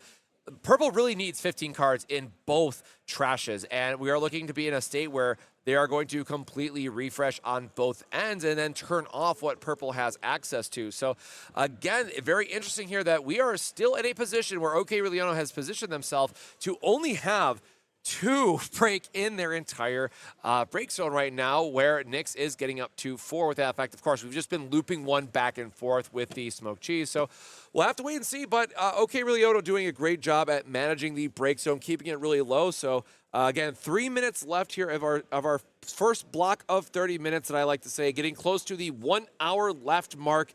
Purple really needs 15 cards in both trashes, and we are looking to be in a state where they are going to completely refresh on both ends and then turn off what Purple has access to. So again, very interesting here that we are still in a position where Relino has positioned themselves to only have 2 break in their entire break zone right now, where Nyx is getting up to 4 with that effect. Of course, we've just been looping one back and forth with the smoked cheese, so we'll have to wait and see. But Relino doing a great job at managing the break zone, keeping it really low. So again, 3 minutes left here of our first block of 30 minutes, and I like to say getting close to the 1 hour left mark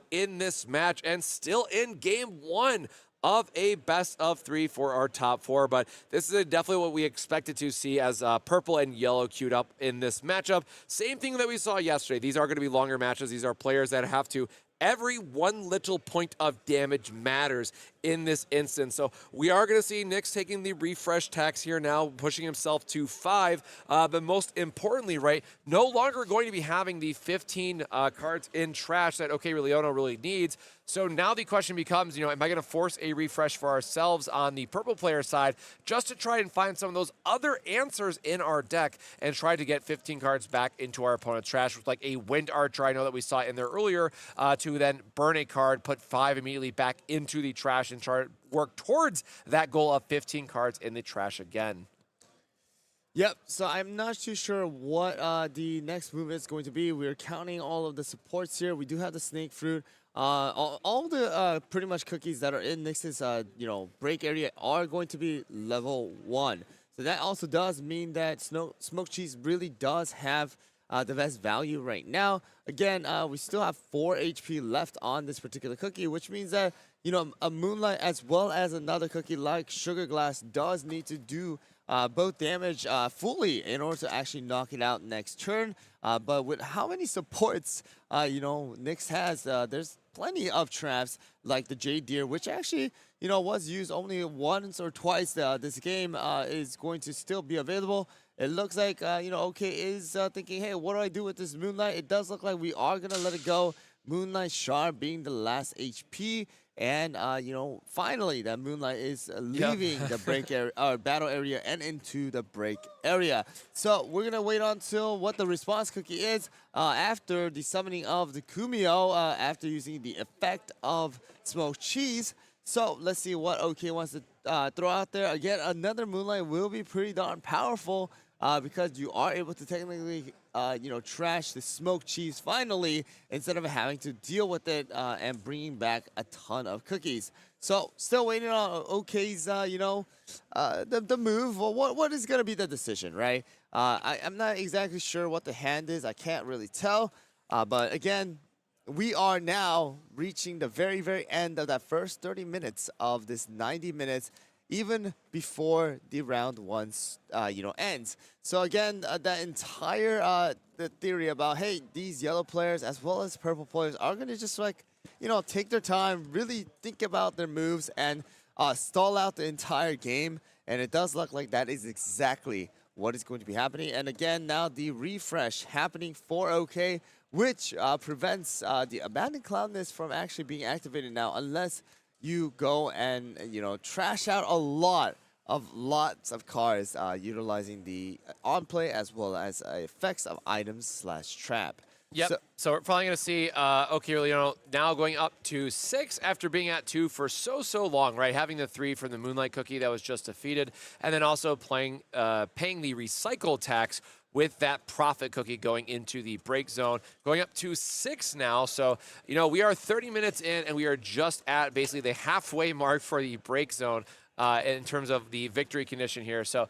in this match, and still in game 1 of a best of 3 for our top 4. But this is definitely what we expected to see as Purple and Yellow queued up in this matchup. Same thing that we saw yesterday. These are going to be longer matches. These are players that have to... Every one little point of damage matters in this instance. So we are going to see Nyx taking the refresh tax here now, pushing himself to 5. But most importantly, right, no longer going to be having the 15 cards in trash that Relino really needs. So now the question becomes, am I going to force a refresh for ourselves on the Purple player side just to try and find some of those other answers in our deck and try to get 15 cards back into our opponent's trash with like a Wind Archer, I know that we saw in there earlier, to then burn a card, put 5 immediately back into the trash and try to work towards that goal of 15 cards in the trash again. Yep, so I'm not too sure what the next move is going to be. We're counting all of the supports here. We do have the Snake Fruit. All the pretty much cookies that are in Nyx's break area are going to be level 1. So that also does mean that Smoked Cheese really does have the best value right now. Again, we still have 4 HP left on this particular cookie, which means that a Moonlight as well as another cookie like Sugar Glass does need to do both damage fully in order to actually knock it out next turn. But with how many supports Nyx has, there's plenty of traps like the Jade Deer, which actually was used only once or twice this game, is going to still be available. It looks like OK is thinking, hey, what do I do with this Moonlight? It does look like we are gonna let it go. Moonlight Shard being the last HP. And, finally, that Moonlight is leaving the break area, battle area and into the break area. So we're going to wait until what the response cookie is after the summoning of the Gumiho, after using the effect of Smoked Cheese. So let's see what OK wants to throw out there. Again, another Moonlight will be pretty darn powerful because you are able to technically trash the Smoked Cheese finally, instead of having to deal with it and bringing back a ton of cookies. So still waiting on OK's, the move. Well, what is going to be the decision, right? I'm not exactly sure what the hand is. I can't really tell. But again, we are now reaching the very, very end of that first 30 minutes of this 90 minutes. Even before the round 1, ends. So again, that entire the theory about, hey, these yellow players as well as purple players are going to just take their time, really think about their moves and stall out the entire game And it does look like that is exactly what is going to be happening. And again, now the refresh happening for OK, which prevents the Abandoned Cloud Nest from actually being activated now, unless you go and, trash out lots of cards utilizing the on-play as well as effects of items / trap. Yep. So we're probably going to see OK Leono now going up to 6 after being at 2 for so long, right? Having the 3 from the Moonlight Cookie that was just defeated, and then also paying the recycle tax with that profit cookie going into the break zone, going up to 6 now. So, we are 30 minutes in, and we are just at basically the halfway mark for the break zone. In terms of the victory condition here. So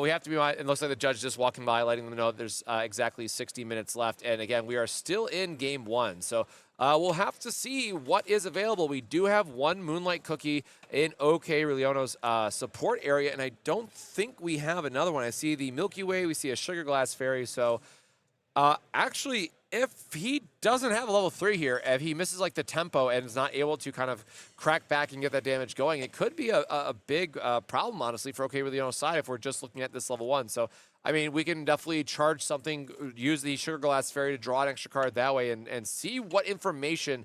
we have to be, it looks like the judge just walking by, letting them know there's exactly 60 minutes left. And again, we are still in game 1. So we'll have to see what is available. We do have one Moonlight Cookie in OK Leono's support area, and I don't think we have another one. I see the Milky Way, we see a Sugar Glass Fairy. So actually, if he doesn't have a level 3 here, if he misses like the tempo and is not able to kind of crack back and get that damage going, it could be a big problem, honestly, for OK Leono's side if we're just looking at this level 1. So, I mean, we can definitely charge something, use the Sugar Glass Fairy to draw an extra card that way and see what information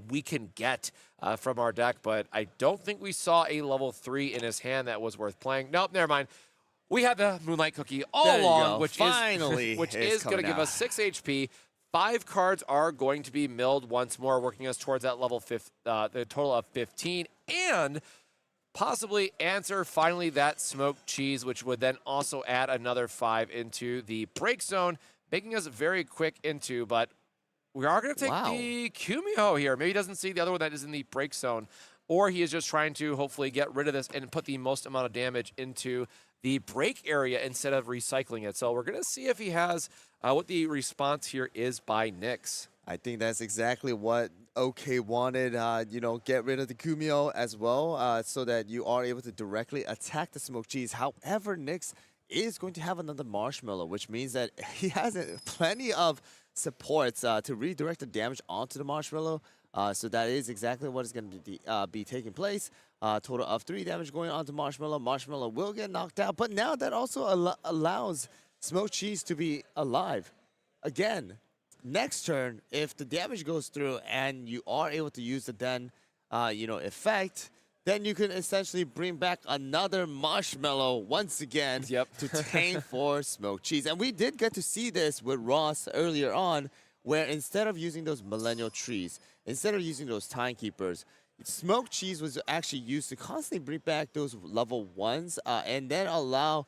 we can get from our deck. But I don't think we saw a level 3 in his hand that was worth playing. Nope, never mind. We had the Moonlight Cookie all along, which Finally, is going to give us 6 HP. 5 cards are going to be milled once more, working us towards that level the total of 15, and possibly answer finally that smoked cheese, which would then also add another 5 into the break zone, making us very quick into, but we are going to take the Kumio here. Maybe he doesn't see the other one that is in the break zone, or he is just trying to hopefully get rid of this and put the most amount of damage into the break area instead of recycling it. So we're going to see if he has what the response here is by Nyx. I think that's exactly what OK wanted, get rid of the Kumio as well, so that you are able to directly attack the smoked cheese. However, Nyx is going to have another Marshmallow, which means that he has plenty of supports to redirect the damage onto the Marshmallow. So that is exactly what is going to be taking place. Total of 3 damage going on to Marshmallow. Marshmallow will get knocked out, but now that also allows Smoked Cheese to be alive. Again, next turn, if the damage goes through and you are able to use the den, effect, then you can essentially bring back another Marshmallow once again to tame for Smoked Cheese. And we did get to see this with Ross earlier on, where instead of using those Millennial Trees, instead of using those Timekeepers, Smoked Cheese was actually used to constantly bring back those level 1s and then allow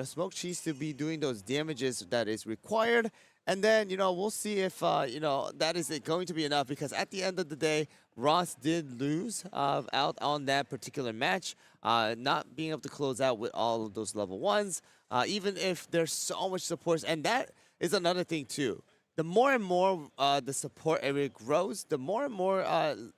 Smoked Cheese to be doing those damages that is required. And then, we'll see if, that is going to be enough, because at the end of the day, Ross did lose out on that particular match, not being able to close out with all of those level 1s, even if there's so much support. And that is another thing, too. The more and more the support area grows, the more and more,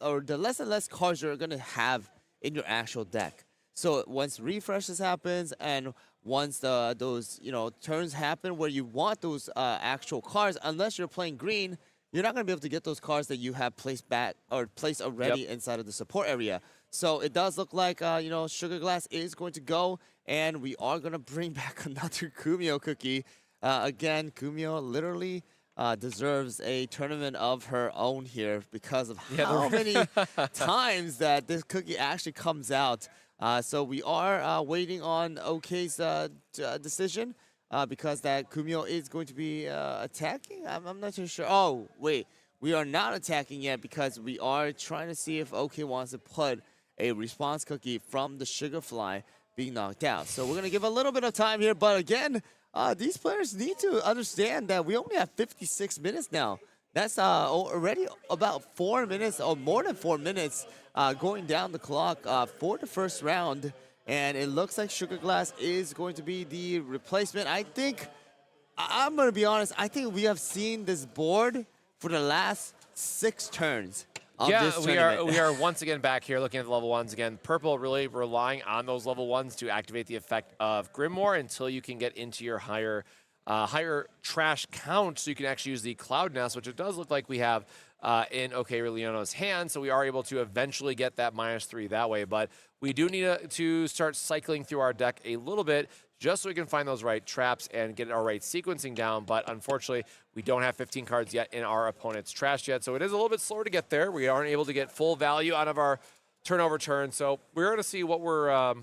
or the less and less cards you're going to have in your actual deck. So once refreshes happens and once those turns happen where you want those actual cards, unless you're playing green, you're not going to be able to get those cards that you have placed back or placed already inside of the support area. So it does look like Sugar Glass is going to go, and we are going to bring back another Kumio cookie. Again, Kumio literally deserves a tournament of her own here because of how many times that this cookie actually comes out. So we are waiting on OK's decision because that Kumio is going to be attacking. I'm not too sure. Oh, wait. We are not attacking yet because we are trying to see if OK wants to put a response cookie from the Sugarfly being knocked out. So we're going to give a little bit of time here. But again, these players need to understand that we only have 56 minutes now. That's already about 4 minutes or more than 4 minutes going down the clock for the first round. And it looks like Sugar Glass is going to be the replacement. I think, I'm going to be honest, I think we have seen this board for the last 6 turns. Yeah, we are once again back here looking at the level 1s again. Purple really relying on those level 1s to activate the effect of Grimoire until you can get into your higher higher trash count, so you can actually use the Cloud Nest, which it does look like we have in OK Leono's hand, so we are able to eventually get that -3 that way. But we do need to start cycling through our deck a little bit just so we can find those right traps and get our right sequencing down. But unfortunately, we don't have 15 cards yet in our opponent's trash yet, so it is a little bit slower to get there. We aren't able to get full value out of our turnover turn, so we're going to see what we're...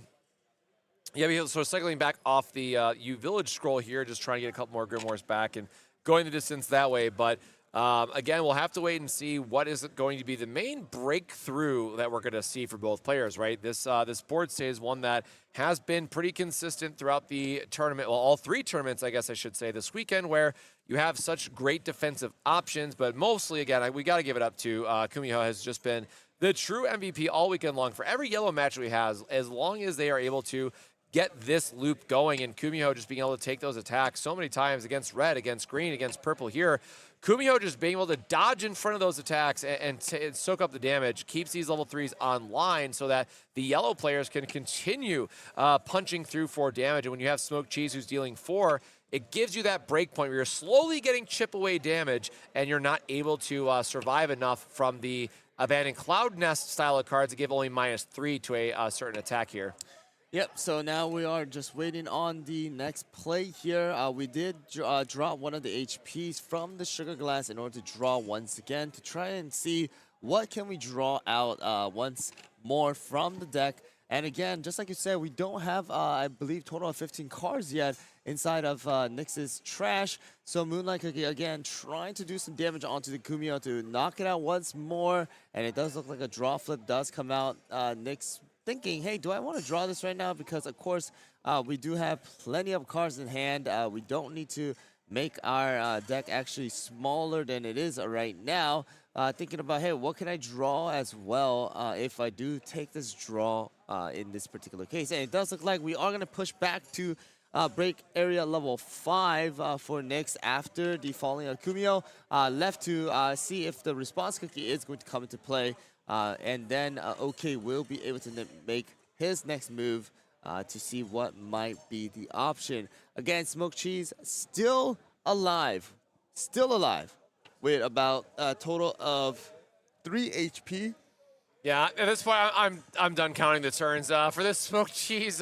so cycling back off the U Village scroll here, just trying to get a couple more Grimoires back and going the distance that way. But again, we'll have to wait and see what is going to be the main breakthrough that we're going to see for both players, right? This board state is one that has been pretty consistent throughout the tournament, well, all 3 tournaments, I guess I should say, this weekend, where you have such great defensive options. But mostly, again, we got to give it up to Kumiho has just been the true MVP all weekend long for every yellow match we have, as long as they are able to get this loop going, and Kumiho just being able to take those attacks so many times against red, against green, against purple here. Kumiho just being able to dodge in front of those attacks and soak up the damage, keeps these level 3s online so that the yellow players can continue punching through for damage. And when you have Smoke Cheese who's dealing 4, it gives you that break point where you're slowly getting chip away damage and you're not able to survive enough from the Abandoned Cloud Nest style of cards to give only -3 to a certain attack here. Yep, so now we are just waiting on the next play here. We did draw one of the HPs from the Sugar Glass in order to draw once again to try and see what can we draw out once more from the deck. And again, just like you said, we don't have, I believe, total of 15 cards yet inside of Nyx's trash. So Moonlight Cookie, again, trying to do some damage onto the Kumiho to knock it out once more. And it does look like a draw flip does come out. Nyx thinking, hey, do I want to draw this right now? Because, of course, we do have plenty of cards in hand. We don't need to make our deck actually smaller than it is right now. Thinking about, hey, what can I draw as well if I do take this draw in this particular case? And it does look like we are going to push back to break area level 5 for Nyx after the falling of Kumiho. Left to see if the response cookie is going to come into play. And then OK will be able to make his next move to see what might be the option. Again, Smoke Cheese still alive with about a total of 3 HP. Yeah, at this point, I'm done counting the turns. For this Smoked Cheese,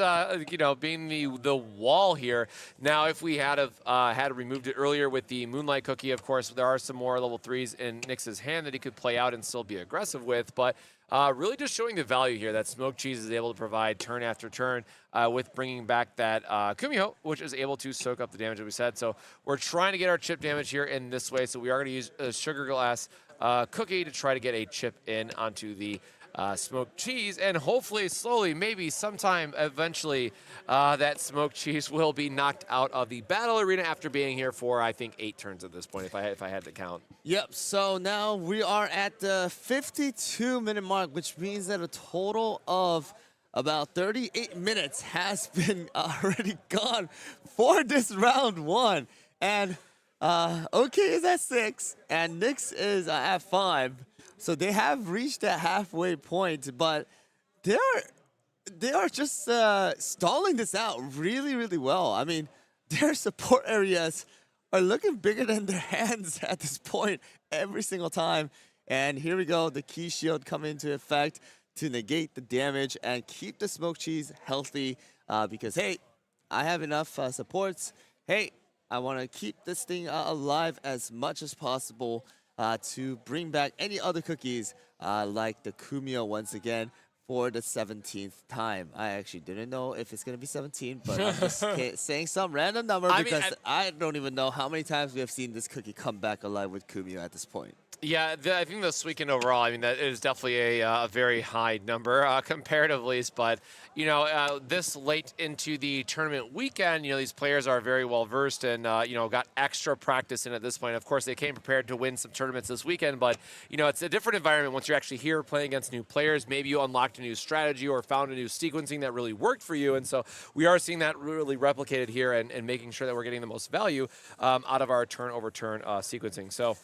being the wall here. Now, if we had removed it earlier with the Moonlight Cookie, of course, there are some more level 3s in Nyx's hand that he could play out and still be aggressive with. But really just showing the value here that Smoked Cheese is able to provide turn after turn with bringing back that Kumiho, which is able to soak up the damage that we said. So we're trying to get our chip damage here in this way. So we are going to use a Sugar Glass Cookie to try to get a chip in onto the Smoked Cheese, and hopefully, slowly, maybe sometime eventually, that Smoked Cheese will be knocked out of the battle arena after being here for, I think, 8 turns at this point, if I had to count. Yep, so now we are at the 52-minute mark, which means that a total of about 38 minutes has been already gone for this round 1. And OK is at 6, and Nyx is at 5. So they have reached that halfway point, but they are just stalling this out really, really well. I mean, their support areas are looking bigger than their hands at this point every single time. And here we go, the Key Shield coming into effect to negate the damage and keep the Smoked Cheese healthy because, hey, I have enough supports. Hey, I want to keep this thing alive as much as possible to bring back any other cookies like the Kumiho once again for the 17th time. I actually didn't know if it's going to be 17, but I'm just saying some random number because I don't even know how many times we have seen this cookie come back alive with Kumiho at this point. Yeah, I think this weekend overall, I mean, that is definitely a very high number comparatively. But, this late into the tournament weekend, these players are very well versed and, got extra practice in at this point. Of course, they came prepared to win some tournaments this weekend, but, it's a different environment once you're actually here playing against new players. Maybe you unlocked a new strategy or found a new sequencing that really worked for you. And so we are seeing that really replicated here and making sure that we're getting the most value out of our turn-over-turn sequencing. So.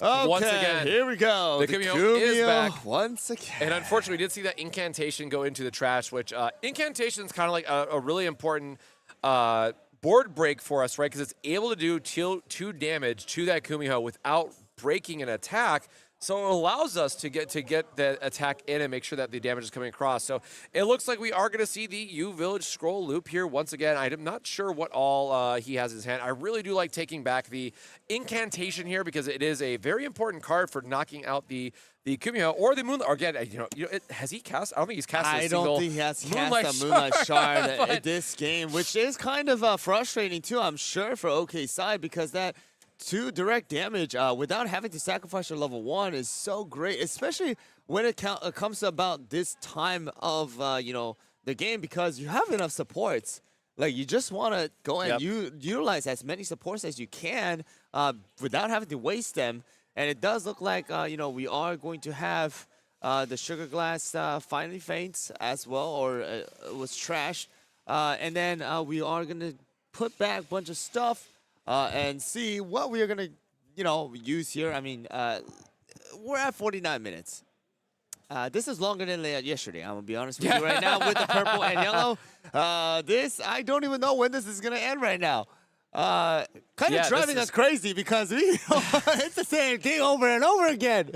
Okay, once again, here we go. The Kumiho is back. Once again. And unfortunately, we did see that incantation go into the trash, which incantation is kind of like a really important board break for us, right? Because it's able to do two damage to that Kumiho without breaking an attack. So it allows us to get the attack in and make sure that the damage is coming across. So it looks like we are going to see the U Village scroll loop here once again. I'm not sure what all he has in his hand. I really do like taking back the incantation here because it is a very important card for knocking out the Kumiho or the Moonlight. Or again, has he cast? I don't think he's cast. I don't think he has cast a Moonlight Shard in this game, which is kind of frustrating too, I'm sure, for OK's side, because that 2 direct damage without having to sacrifice your level 1 is so great, especially when it comes to about this time of the game, because you have enough supports. Like, you just want to go and utilize as many supports as you can without having to waste them. And it does look like we are going to have the Sugar Glass finally faints as well, or it was trashed, and then we are gonna put back a bunch of stuff. And see what we are going to, use here. I mean, we're at 49 minutes. This is longer than yesterday, I'm going to be honest with you right now with the purple and yellow. I don't even know when this is going to end right now. Kind of driving us crazy because it's the same thing over and over again.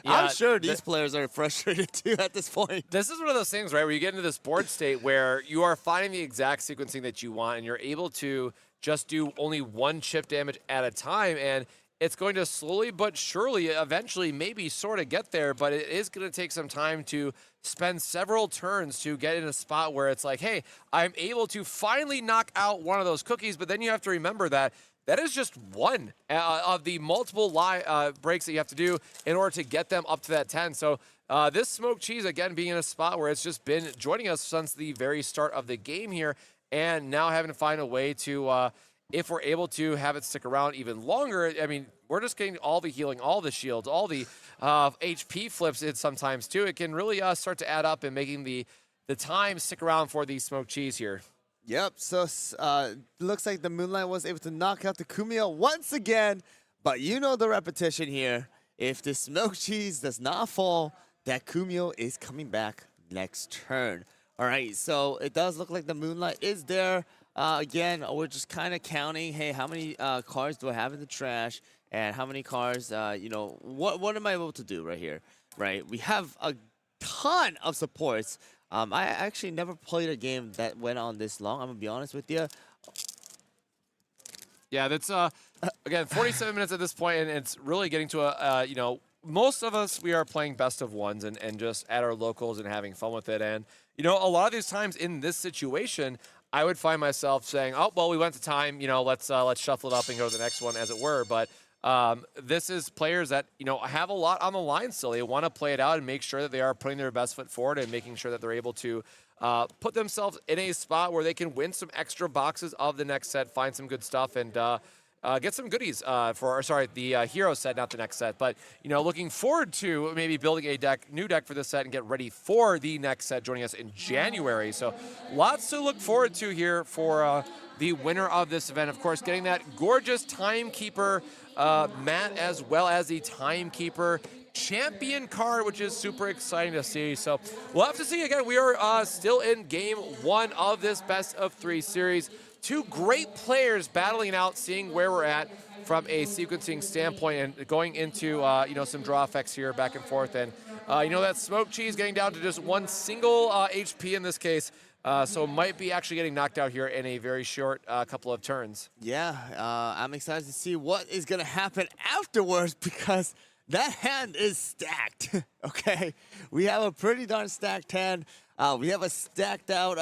I'm sure these players are frustrated too at this point. This is one of those things, right, where you get into this board state where you are finding the exact sequencing that you want and you're able to just do only 1 chip damage at a time, and it's going to slowly but surely eventually maybe sort of get there, but it is going to take some time to spend several turns to get in a spot where it's like, hey, I'm able to finally knock out one of those cookies, but then you have to remember that that is just one of the multiple breaks that you have to do in order to get them up to that 10. So this smoked cheese, again, being in a spot where it's just been joining us since the very start of the game here, and now having to find a way to, if we're able to have it stick around even longer, I mean, we're just getting all the healing, all the shields, all the HP flips in sometimes too. It can really start to add up and making the time stick around for the smoked cheese here. Yep, so looks like the Moonlight was able to knock out the Kumiho once again, but you know the repetition here. If the smoked cheese does not fall, that Kumiho is coming back next turn. All right, so it does look like the Moonlight is there. Again, we're just kind of counting, hey, how many cards do I have in the trash? And how many cards, what am I able to do right here? Right, we have a ton of supports. I actually never played a game that went on this long, I'm going to be honest with you. Yeah, that's, again, 47 minutes at this point, and it's really getting to a, most of us, we are playing best of ones and just at our locals and having fun with it. And, a lot of these times in this situation, I would find myself saying, oh, well, we went to time, let's shuffle it up and go to the next one, as it were. But this is players that, have a lot on the line still. They want to play it out and make sure that they are putting their best foot forward and making sure that they're able to put themselves in a spot where they can win some extra boxes of the next set, find some good stuff, and get some goodies the hero set, not the next set. But, looking forward to maybe building a new deck for this set and get ready for the next set joining us in January. So lots to look forward to here for the winner of this event. Of course, getting that gorgeous Timekeeper mat as well as the Timekeeper champion card, which is super exciting to see. So we'll have to see. Again, we are still in game 1 of this best of 3 series. 2 great players battling it out, seeing where we're at from a sequencing standpoint and going into, some draw effects here back and forth. And, that smoked cheese getting down to just 1 single HP in this case. So might be actually getting knocked out here in a very short couple of turns. Yeah, I'm excited to see what is going to happen afterwards because that hand is stacked, okay? We have a pretty darn stacked hand. We have a stacked out,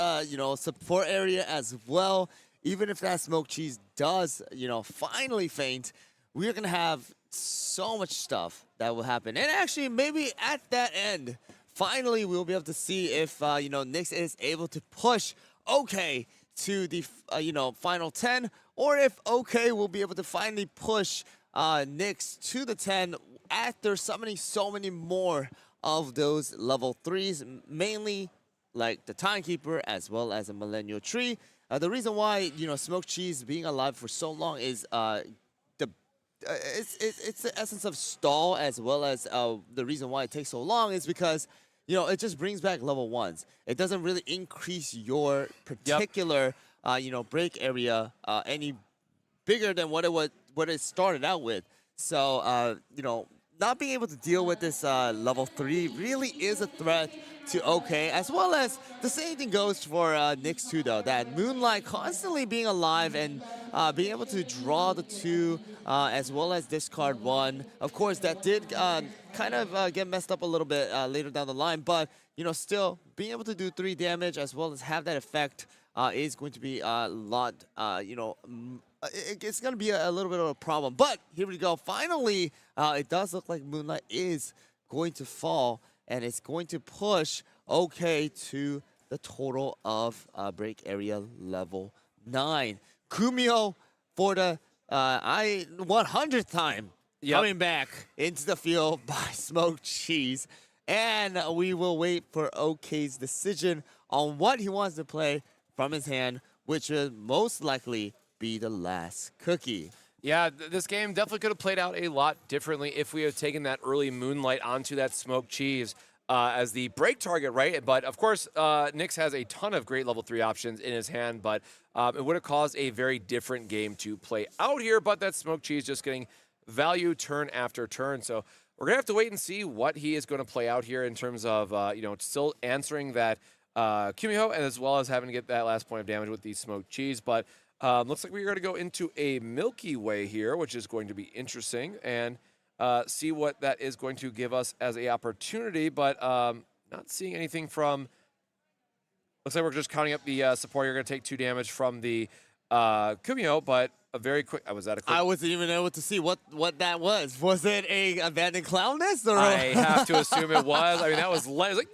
support area as well. Even if that smoked cheese does, finally faint, we're going to have so much stuff that will happen. And actually, maybe at that end, finally, we'll be able to see if, Nyx is able to push OK to the, final 10, or if OK will be able to finally push Nyx to the 10 after summoning so many more of those level 3s, mainly like the Timekeeper as well as a Millennial Tree. The reason why, smoked cheese being alive for so long is it's the essence of stall, as well as the reason why it takes so long is because, it just brings back level 1s. It doesn't really increase your particular break area any bigger than what it started out with. So not being able to deal with this level 3 really is a threat to OK, as well as the same thing goes for Nyx too, though. That Moonlight constantly being alive and being able to draw the 2 as well as discard 1. Of course, that did kind of get messed up a little bit later down the line, but still being able to do 3 damage as well as have that effect is going to be a lot, it's going to be a little bit of a problem. But here we go. Finally, it does look like Moonlight is going to fall, and it's going to push OK to the total of break area level 9. Kumio for the 100th time coming back into the field by Smoked Cheese. And we will wait for OK's decision on what he wants to play from his hand, which will most likely be the last cookie. Yeah, this game definitely could have played out a lot differently if we had taken that early Moonlight onto that Smoked Cheese as the break target, right? But of course, Nyx has a ton of great level 3 options in his hand, but it would have caused a very different game to play out here. But that Smoked Cheese just getting value turn after turn. So we're going to have to wait and see what he is going to play out here in terms of, still answering that Kumiho, and as well as having to get that last point of damage with the Smoked Cheese. But looks like we're going to go into a Milky Way here, which is going to be interesting, and see what that is going to give us as a opportunity. But not seeing anything from... Looks like we're just counting up the support. You're going to take 2 damage from the Kumiho, but a very quick... Was that a quick... I wasn't even able to see what that was. Was it a abandoned clown nest? Or I have to assume it was. I mean, that was like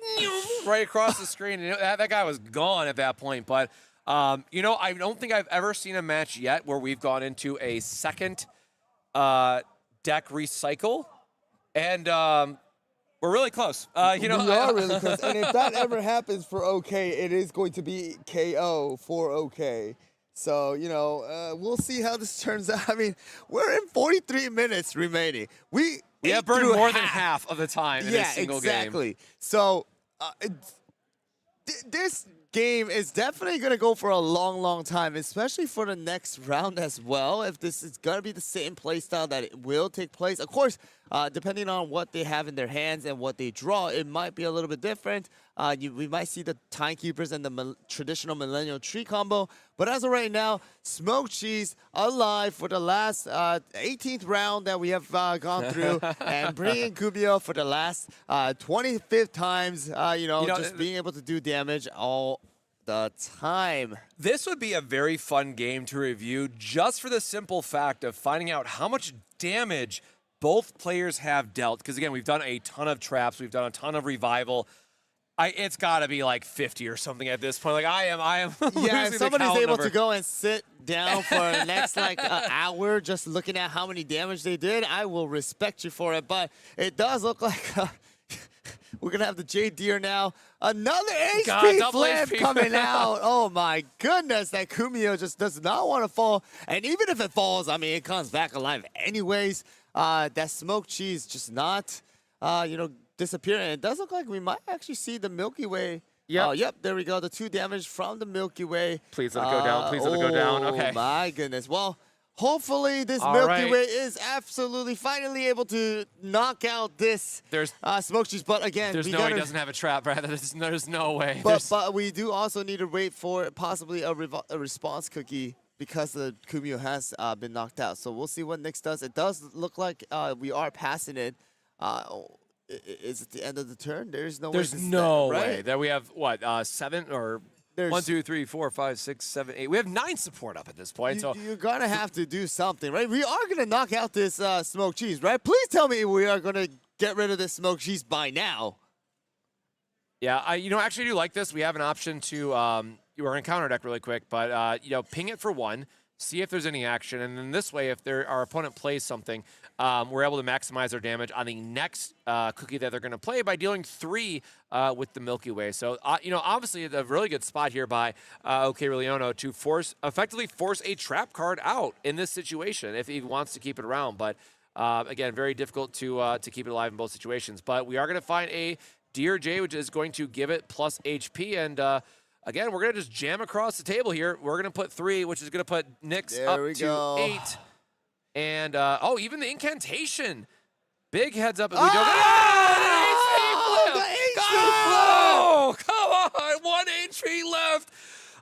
right across the screen. And that guy was gone at that point. But, I don't think I've ever seen a match yet where we've gone into a second deck recycle. And we're really close. We are really close. And if that ever happens for OK, it is going to be KO for OK. So, we'll see how this turns out. I mean, we're in 43 minutes remaining. We have burned more than half of the time in a single game. Exactly. So, this game is definitely going to go for a long, long time, especially for the next round as well. If this is going to be the same playstyle that it will take place. Of course, depending on what they have in their hands and what they draw, it might be a little bit different. We might see the Timekeepers and the traditional Millennial Tree combo. But as of right now, Smoked Cheese alive for the last 18th round that we have gone through, and bringing Kubio for the last 25th times, just being able to do damage all the time. This would be a very fun game to review just for the simple fact of finding out how much damage both players have dealt. Because again, we've done a ton of traps, we've done a ton of revival. It's got to be like 50 or something at this point. Like I am. Yeah, if somebody's able to go and sit down for the next hour just looking at how many damage they did, I will respect you for it. But it does look like we're gonna have the Jade Deer now. Another HP flip coming out. Oh my goodness, that Kumio just does not want to fall. And even if it falls, I mean, it comes back alive anyways. That Smoked Cheese just not, disappearing. It does look like we might actually see the Milky Way. Yep, there we go. The 2 damage from the Milky Way. Please let it go down. Please let it go down. Okay. Oh my goodness. Well, hopefully this Milky Way is absolutely finally able to knock out this Smoked Cheese. But again, there's no way he doesn't have a trap, Brad. There's no way. But we do also need to wait for possibly a response cookie, because the Kumio has been knocked out. So we'll see what Nyx does. It does look like we are passing it. Is it the end of the turn? There's no way that we have, 7 or... There's 1, 2, 3, 4, 5, 6, 7, 8. We have 9 support up at this point. So you're gonna have to do something, right? We are gonna knock out this Smoked Cheese, right? Please tell me we are gonna get rid of this Smoked Cheese by now. Yeah, I actually do like this. We have an option to we're gonna counter deck really quick, but ping it for 1, see if there's any action, and then this way, if our opponent plays something, we're able to maximize our damage on the next cookie that they're going to play by dealing 3 with the Milky Way. So, obviously a really good spot here by OK Leono to effectively force a trap card out in this situation if he wants to keep it around. But again, very difficult to keep it alive in both situations. But we are going to find a Deer J, which is going to give it plus HP, and again, we're going to just jam across the table here. We're going to put 3, which is going to put Nyx There up we to go. 8. And, oh, even the incantation. Big heads up as we Oh, go. the HP Oh, come on. 1 HP left.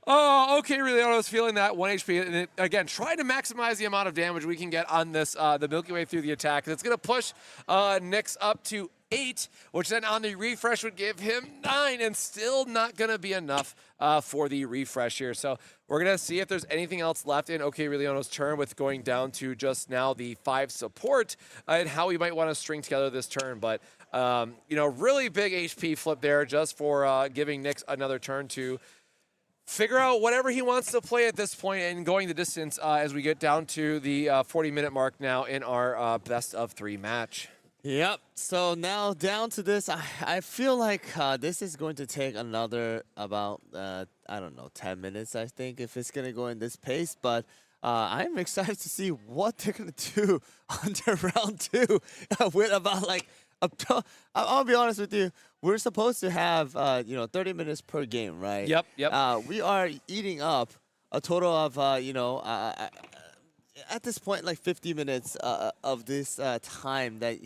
Oh, okay, really, I was feeling that 1 HP. And it, again, trying to maximize the amount of damage we can get on this, the Milky Way through the attack. It's going to push Nyx up to 8, which then on the refresh would give him 9, and still not going to be enough for the refresh here. So we're going to see if there's anything else left in OK Leono's turn with going down to just now the 5 support and how we might want to string together this turn. But, you know, really big HP flip there just for giving Nyx another turn to figure out whatever he wants to play at this point and going the distance as we get down to the 40-minute mark now in our best of 3 match. Yep. So now down to this, I feel like this is going to take another about, I don't know, 10 minutes, I think, if it's going to go in this pace. But I'm excited to see what they're going to do under round 2 with about like, I'll be honest with you, we're supposed to have, you know, 30 minutes per game, right? Yep, yep. We are eating up a total of, you know, at this point, like 50 minutes of this time that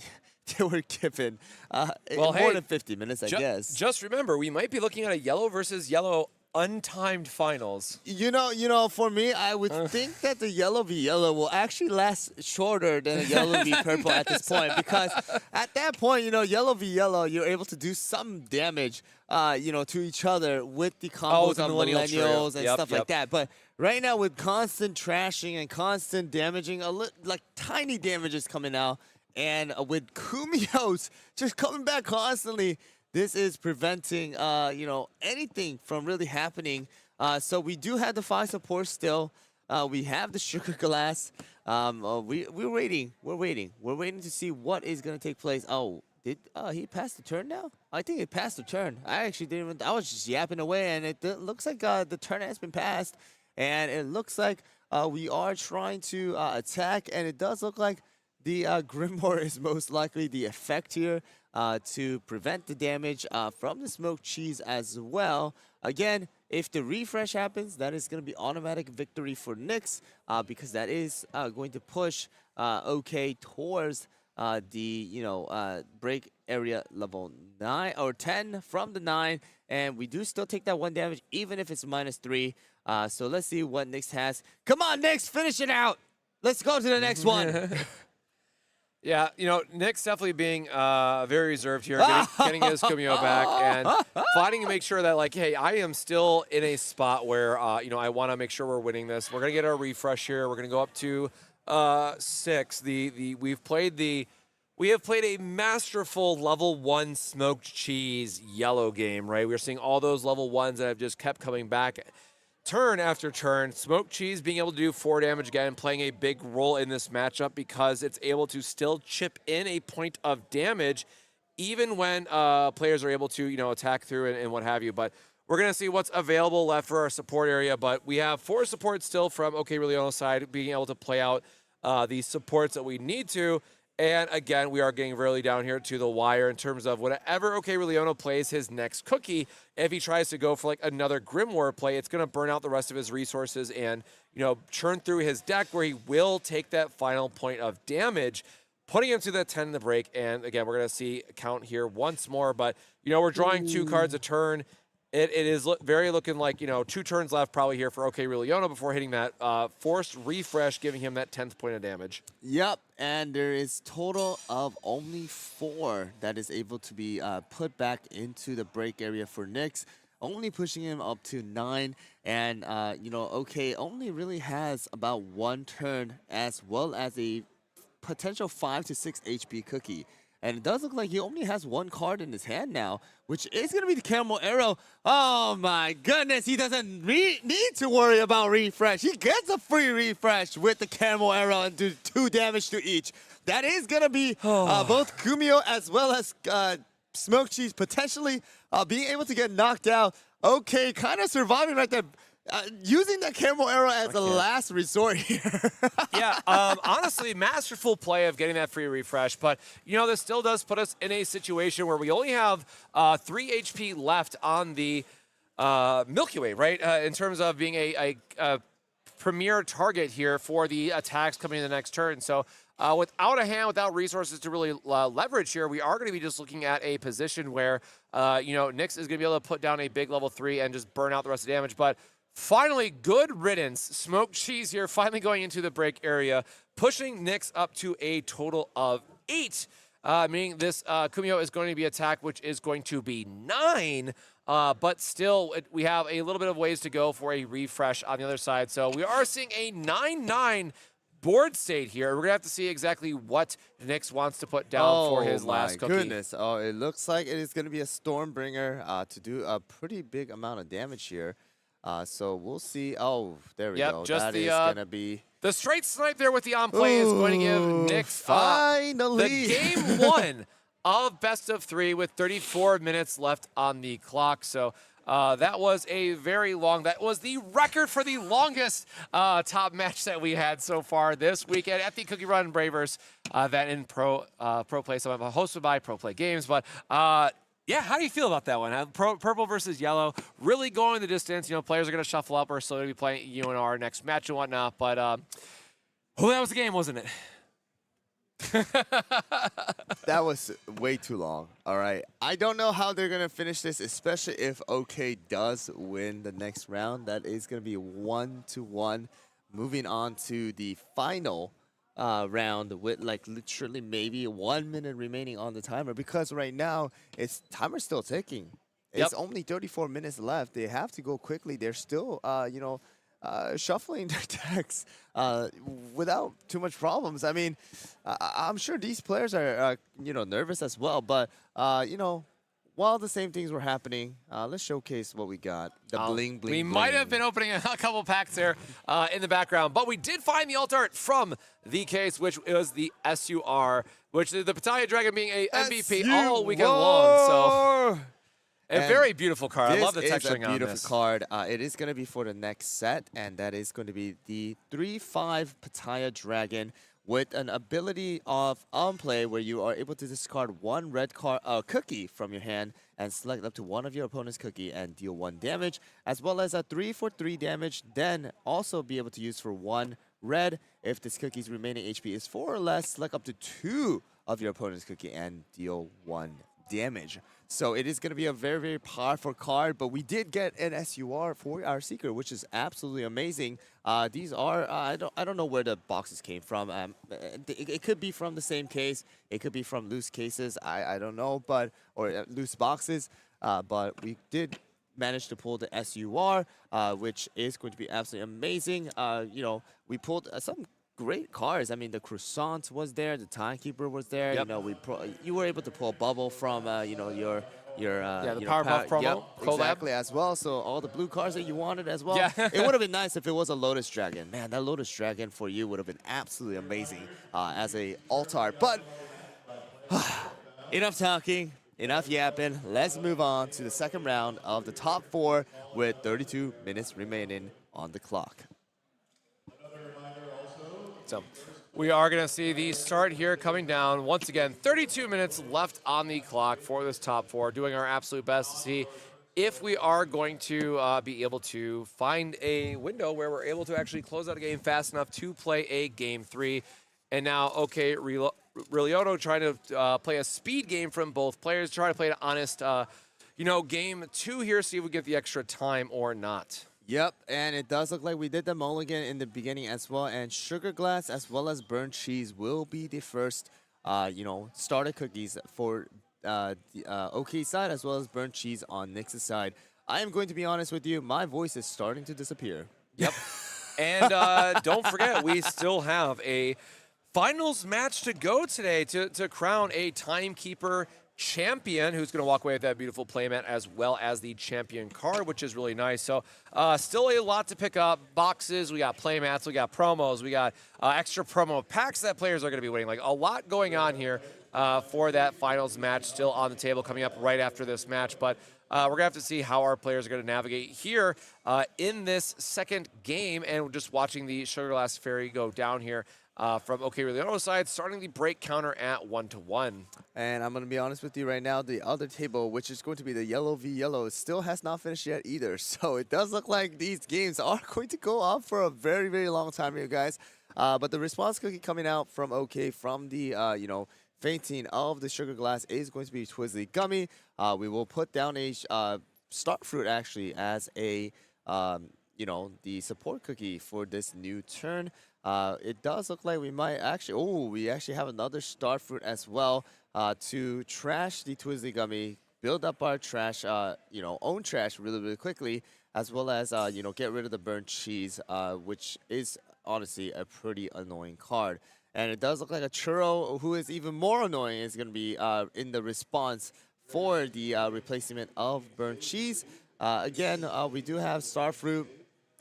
they were given. Well, more hey, than 50 minutes, I guess. Just remember, we might be looking at a yellow versus yellow untimed finals. You know, for me, I would think that the yellow v yellow will actually last shorter than a yellow v purple at this point, because at that point, you know, yellow v yellow, you're able to do some damage, you know, to each other with the combos the of millennial trio. millennials and Yep, stuff like that. But right now, with constant trashing and constant damaging, like tiny damages coming out, and with Kumiho's just coming back constantly, this is preventing, you know, anything from really happening. So we do have the 5 support still. We have the sugar glass. We're waiting. We're waiting to see what is going to take place. Oh, did he pass the turn now? I think it passed the turn. I actually didn't even, I was just yapping away, and it looks like the turn has been passed. And it looks like we are trying to attack, and it does look like the Grimoire is most likely the effect here to prevent the damage from the smoked cheese as well. Again, if the refresh happens, that is going to be automatic victory for Nyx, because that is going to push OK towards the, you know, break area level 9 or 10 from the 9, and we do still take that 1 damage even if it's -3. So let's see what Nyx has. Come on, Nyx, finish it out. Let's go to the next one. Yeah, you know, Nyx definitely being very reserved here, getting his Kumio back and fighting to make sure that, like, hey, I am still in a spot where, you know, I want to make sure we're winning this. We're going to get our refresh here. We're going to go up to 6. We have played a masterful level 1 smoked cheese yellow game, right? We're seeing all those level 1s that have just kept coming back turn after turn. Smoked cheese being able to do 4 damage again, playing a big role in this matchup because it's able to still chip in a point of damage even when players are able to, you know, attack through and what have you. But we're going to see what's available left for our support area. But we have 4 supports still from OK Leono's side, being able to play out the supports that we need to. And again, we are getting really down here to the wire in terms of whatever OK Leono plays his next cookie. If he tries to go for like another Grimoire play, it's going to burn out the rest of his resources and, you know, churn through his deck where he will take that final point of damage, putting him to that 10 in the break. And again, we're going to see a count here once more. But, you know, we're drawing 2 cards a turn. It is very looking like, you know, 2 turns left probably here for OK Leono before hitting that forced refresh, giving him that 10th point of damage. Yep, and there is total of only 4 that is able to be put back into the break area for Nyx, only pushing him up to 9. And, you know, OK only really has about 1 turn as well as a potential 5 to 6 HP cookie. And it does look like he only has 1 card in his hand now, which is going to be the Caramel Arrow. Oh my goodness, he doesn't need to worry about refresh. He gets a free refresh with the Caramel Arrow and do 2 damage to each. That is going to be both Kumio as well as Smoked Cheese potentially being able to get knocked out. Okay, kind of surviving right there. Using that Caramel Arrow as a last resort here. Yeah, honestly, masterful play of getting that free refresh. But, you know, this still does put us in a situation where we only have 3 HP left on the Milky Way, right? In terms of being a premier target here for the attacks coming in the next turn. So without a hand, without resources to really leverage here, we are going to be just looking at a position where, Nyx is going to be able to put down a big level 3 and just burn out the rest of the damage. But finally, good riddance. Smoked cheese here, finally going into the break area, pushing Nyx up to a total of 8. Meaning this Kumio is going to be attacked, which is going to be 9. But still, we have a little bit of ways to go for a refresh on the other side. So we are seeing a 9-9 board state here. We're going to have to see exactly what Nyx wants to put down for his last cookie. Oh, my goodness. Oh, it looks like it is going to be a Stormbringer to do a pretty big amount of damage here. So we'll see. Oh, there we go. Just that the, is going to be... The straight snipe there with the on-play is going to give Nyx finally the game 1 of best of 3 with 34 minutes left on the clock. So that was a very long, that was the record for the longest top match that we had so far this weekend at the CookieRun Braverse event in Pro Play Summit, hosted by Pro Play Games. But yeah, how do you feel about that one? Purple versus yellow, really going the distance. You know, players are going to shuffle up. We're still going to be playing UNR next match and whatnot. But that was the game, wasn't it? That was way too long. All right. I don't know how they're going to finish this, especially if OK does win the next round. That is going to be 1-1. Moving on to the final round with like literally maybe 1 minute remaining on the timer, because right now it's timer's still ticking. It's only 34 minutes left. They have to go quickly. They're still, shuffling their decks without too much problems. I mean, I'm sure these players are, nervous as well. But, while the same things were happening, let's showcase what we got. The bling, bling, We bling. might have been opening a couple packs there in the background, but we did find the alt art from the case, which was the SUR, which is the Battalion Dragon being a MVP all weekend long. So a very beautiful card. I love the texturing on this. This is a beautiful card. It is going to be for the next set, and that is going to be the 3/5 Pattaya Dragon with an ability of on-play where you are able to discard one red cookie from your hand and select up to one of your opponent's cookie and deal 1 damage, as well as a 3/3 damage, then also be able to use for 1 red. If this cookie's remaining HP is 4 or less, select up to 2 of your opponent's cookie and deal 1 damage. So it is going to be a very, very powerful card, but we did get an SUR for our Seeker, which is absolutely amazing. These are, I don't know where the boxes came from. It could be from the same case. It could be from loose cases. I don't know, but, or loose boxes. But we did manage to pull the SUR, which is going to be absolutely amazing. We pulled some great cards. I mean, the Croissant was there, the Timekeeper was there. You were able to pull a bubble from your the Powerpuff promo collab. Exactly, as well. So all the blue cards that you wanted as well. Yeah. It would have been nice if it was a Lotus Dragon. Man, that Lotus Dragon for you would have been absolutely amazing as a alt art. But enough talking, enough yapping. Let's move on to the second round of the top 4 with 32 minutes remaining on the clock. So we are going to see the start here coming down. Once again, 32 minutes left on the clock for this top 4. Doing our absolute best to see if we are going to be able to find a window where we're able to actually close out a game fast enough to play a game 3. And now, okay, Rilioto trying to play a speed game from both players, try to play an honest, game 2 here, see if we get the extra time or not. Yep, and it does look like we did the mulligan in the beginning as well, and Sugar Glass as well as Burnt Cheese will be the first, starter cookies for the OK side as well as Burnt Cheese on Nyx's side. I am going to be honest with you, my voice is starting to disappear. Yep, and don't forget, we still have a finals match to go today to crown a Timekeeper champion who's going to walk away with that beautiful playmat as well as the champion card, which is really nice. So still a lot to pick up. Boxes, we got playmats, we got promos, we got extra promo packs that players are going to be winning. Like a lot going on here for that finals match still on the table coming up right after this match. But we're going to have to see how our players are going to navigate here in this second game. And just watching the Sugar Glass Fairy go down here from OK Leono's side, starting the break counter at 1-1. And I'm going to be honest with you right now, the other table, which is going to be the yellow v yellow, still has not finished yet either. So it does look like these games are going to go on for a very, very long time here, guys. But the response cookie coming out from OK from the, fainting of the Sugar Glass is going to be Twizzly Gummy. We will put down a Star Fruit actually as a, the support cookie for this new turn. It does look like we might actually, we actually have another Star Fruit as well to trash the Twizzly Gummy, build up our trash, own trash really, really quickly, as well as, get rid of the burnt cheese, which is honestly a pretty annoying card. And it does look like a Churro, who is even more annoying, is going to be in the response for the replacement of burnt cheese. Again, we do have Star Fruit,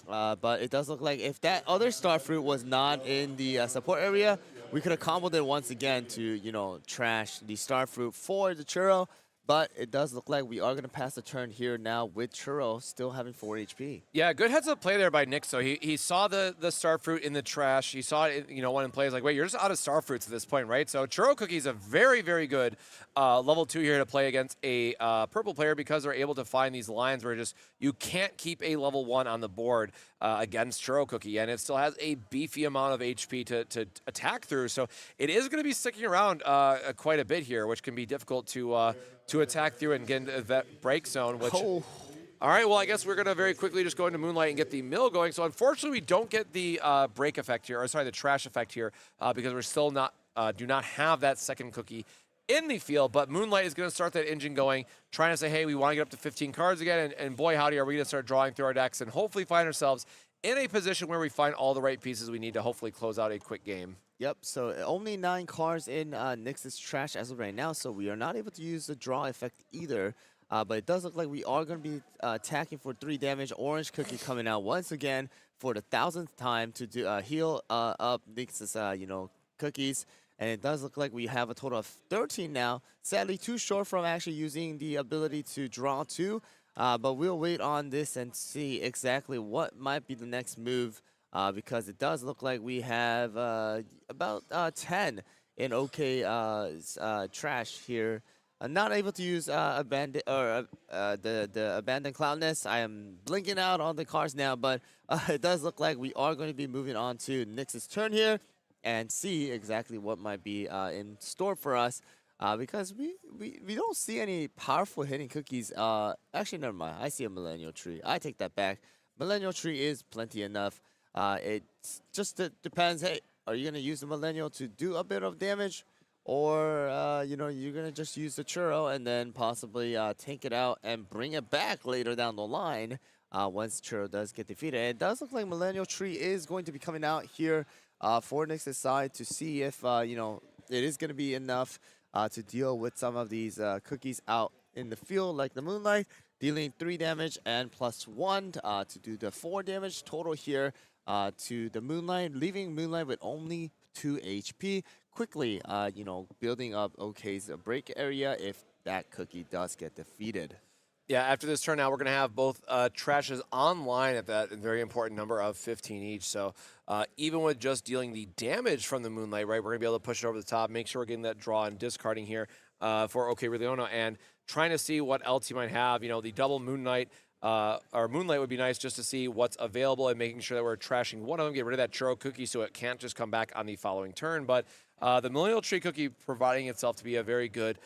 but it does look like if that other Star Fruit was not in the support area, we could have comboed it once again to, trash the Star Fruit for the Churro. But it does look like we are going to pass the turn here now with Churro still having 4 HP. Yeah, good heads-up play there by Nick. So he saw the Star Fruit in the trash. He saw it, one in play. He's like, wait, you're just out of Star Fruits at this point, right? So Churro Cookie is a very, very good level 2 here to play against a purple player because they're able to find these lines where you can't keep a level 1 on the board against Churro Cookie, and it still has a beefy amount of HP to attack through. So it is going to be sticking around quite a bit here, which can be difficult to attack through and get into that break zone, which... Oh. All right, well, I guess we're going to very quickly just go into Moonlight and get the mill going. So unfortunately, we don't get the break effect here, or sorry, the trash effect here, because we're still do not have that second cookie in the field. But Moonlight is going to start that engine going, trying to say, hey, we want to get up to 15 cards again, and boy, howdy, are we going to start drawing through our decks and hopefully find ourselves in a position where we find all the right pieces we need to hopefully close out a quick game. Yep, so only 9 cards in Nyx's trash as of right now, so we are not able to use the draw effect either. But it does look like we are going to be attacking for 3 damage. Orange Cookie coming out once again for the 1000th time to do heal up Nyx's, cookies. And it does look like we have a total of 13 now. Sadly, too short from actually using the ability to draw 2. But we'll wait on this and see exactly what might be the next move. Because it does look like we have about 10 in OK trash here. Not able to use abandon or the abandoned cloudness. I am blinking out on the cards now, but it does look like we are going to be moving on to Nyx's turn here and see exactly what might be in store for us. Because we don't see any powerful hitting cookies. Actually, never mind. I see a Millennial Tree. I take that back. Millennial Tree is plenty enough. It just depends. Hey, are you going to use the Millennial to do a bit of damage? Or, you're going to just use the Churro and then possibly tank it out and bring it back later down the line once Churro does get defeated. And it does look like Millennial Tree is going to be coming out here for Nyx's side to see if, it is going to be enough to deal with some of these cookies out in the field, like the Moonlight, dealing 3 damage and +1 to do the 4 damage total here to the Moonlight, leaving Moonlight with only 2 HP. Quickly, building up OK's break area if that cookie does get defeated. Yeah, after this turn now, we're going to have both trashes online at that very important number of 15 each. So even with just dealing the damage from the Moonlight, right, we're going to be able to push it over the top, make sure we're getting that draw and discarding here for OK Leona, and trying to see what else you might have. The double Moonlight or Moonlight would be nice just to see what's available and making sure that we're trashing one of them, get rid of that Churro Cookie so it can't just come back on the following turn. But the Millennial Tree Cookie providing itself to be a very good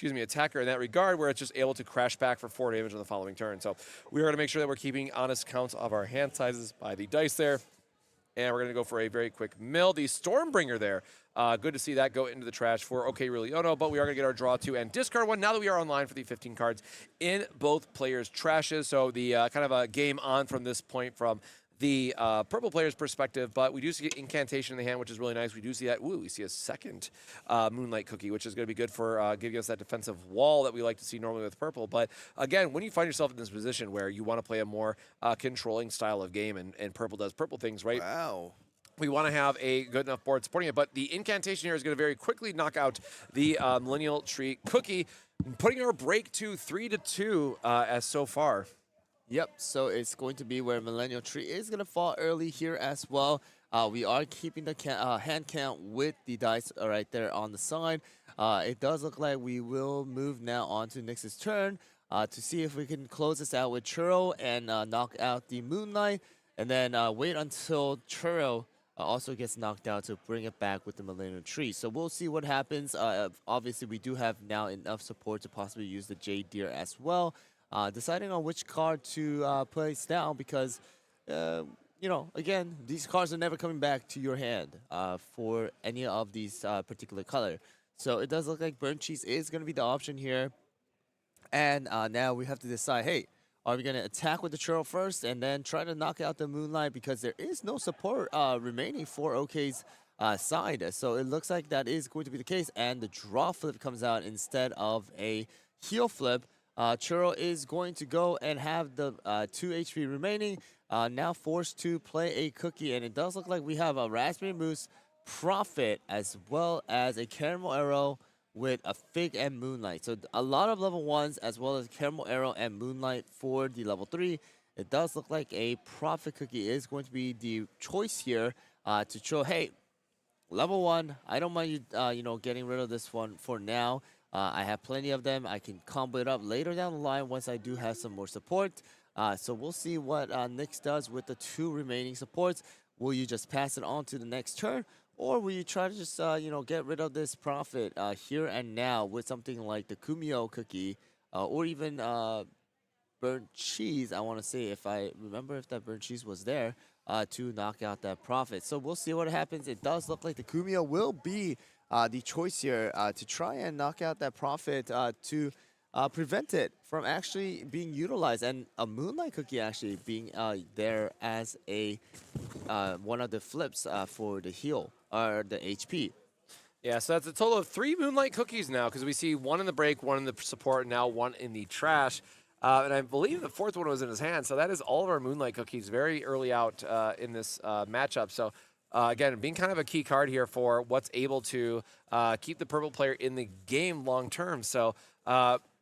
attacker in that regard, where it's just able to crash back for 4 damage on the following turn. So we are going to make sure that we're keeping honest counts of our hand sizes by the dice there. And we're going to go for a very quick mill. The Stormbringer there. Good to see that go into the trash for OK Leono, but we are going to get our draw 2 and discard 1 now that we are online for the 15 cards in both players' trashes. So the kind of a game on from this point from the purple player's perspective, but we do see Incantation in the hand, which is really nice. We do see that. Ooh, we see a second Moonlight Cookie, which is going to be good for giving us that defensive wall that we like to see normally with purple. But again, when you find yourself in this position where you want to play a more controlling style of game, and purple does purple things, right? Wow. we want to have a good enough board supporting it. But the incantation here is going to very quickly knock out the Millennial Tree Cookie, putting our break to 3-2 as so far. Yep, so it's going to be where Millennial Tree is going to fall early here as well. We are keeping the hand count with the dice right there on the side. It does look like we will move now on to Nyx's turn to see if we can close this out with Churro and knock out the Moonlight, and then wait until Churro also gets knocked out to bring it back with the Millennial Tree. So we'll see what happens. Obviously, we do have now enough support to possibly use the Jade Deer as well. Deciding on which card to place down because, you know, again, these cards are never coming back to your hand for any of these particular color. So it does look like Burnt Cheese is going to be the option here. And now we have to decide, hey, are we going to attack with the Churro first and then try to knock out the Moonlight because there is no support remaining for OK's side. So it looks like that is going to be the case. And the draw flip comes out instead of a heal flip. Churro is going to go and have the 2 HP remaining. Now forced to play a Cookie. And it does look like we have a Raspberry Mousse, Prophet, as well as a Caramel Arrow with a Fig and Moonlight. So a lot of level 1s as well as Caramel Arrow and Moonlight for the level 3. It does look like a Prophet Cookie is going to be the choice here to show, hey, level 1, I don't mind you, you know, getting rid of this one for now. I have plenty of them. I can combo it up later down the line once I do have some more support. So we'll see what Nyx does with the 2 remaining supports. Will you just pass it on to the next turn? Or will you try to just, you know, get rid of this Prophet here and now with something like the Kumio Cookie or even Burnt Cheese, I want to say, if I remember if that Burnt Cheese was there, to knock out that Prophet. So we'll see what happens. It does look like the Kumio will be the choice here to try and knock out that Prophet to prevent it from actually being utilized, and a Moonlight Cookie actually being there as a one of the flips for the heal or the HP. Yeah, so that's a total of 3 Moonlight Cookies now because we see 1 in the break, 1 in the support, and now 1 in the trash. And I believe the 4th one was in his hand, so that is all of our Moonlight Cookies very early out in this matchup. So again, being kind of a key card here for what's able to keep the purple player in the game long term. So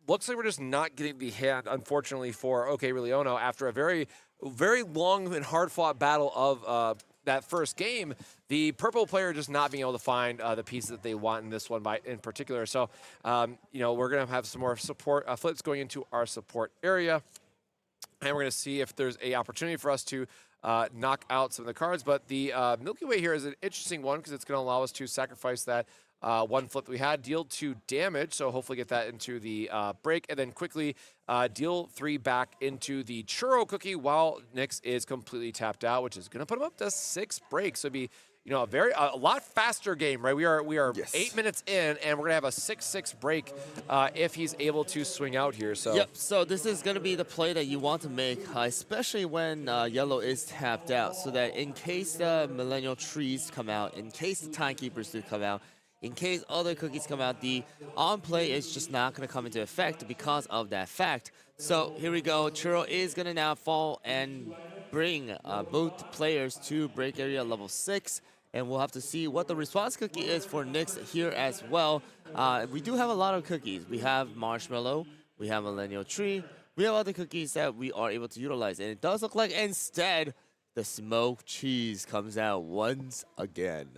looks like we're just not getting the hand, unfortunately, for OK Leono after a very, very long and hard-fought battle of that first game. The purple player just not being able to find the pieces that they want in this one in particular. So, you know, we're going to have some more support flips going into our support area. And we're going to see if there's a opportunity for us to knock out some of the cards. But the Milky Way here is an interesting one because it's going to allow us to sacrifice that 1 flip that we had, deal 2 damage, so hopefully get that into the break, and then quickly deal 3 back into the Churro Cookie while Nyx is completely tapped out, which is going to put him up to 6 breaks. So it'd be, you know, a lot faster game, right? We are yes. 8 minutes in, and we're gonna have a 6-6 break if he's able to swing out here. So yep. So this is gonna be the play that you want to make, especially when yellow is tapped out, so that in case the Millennial Trees come out, in case the Timekeepers do come out, in case other cookies come out, the on play is just not going to come into effect because of that fact. So here we go. Churro is going to now fall and bring both players to break area level 6. And we'll have to see what the response cookie is for Nyx here as well. We do have a lot of cookies. We have Marshmallow. We have Millennial Tree. We have other cookies that we are able to utilize. And it does look like instead the Smoked Cheese comes out once again.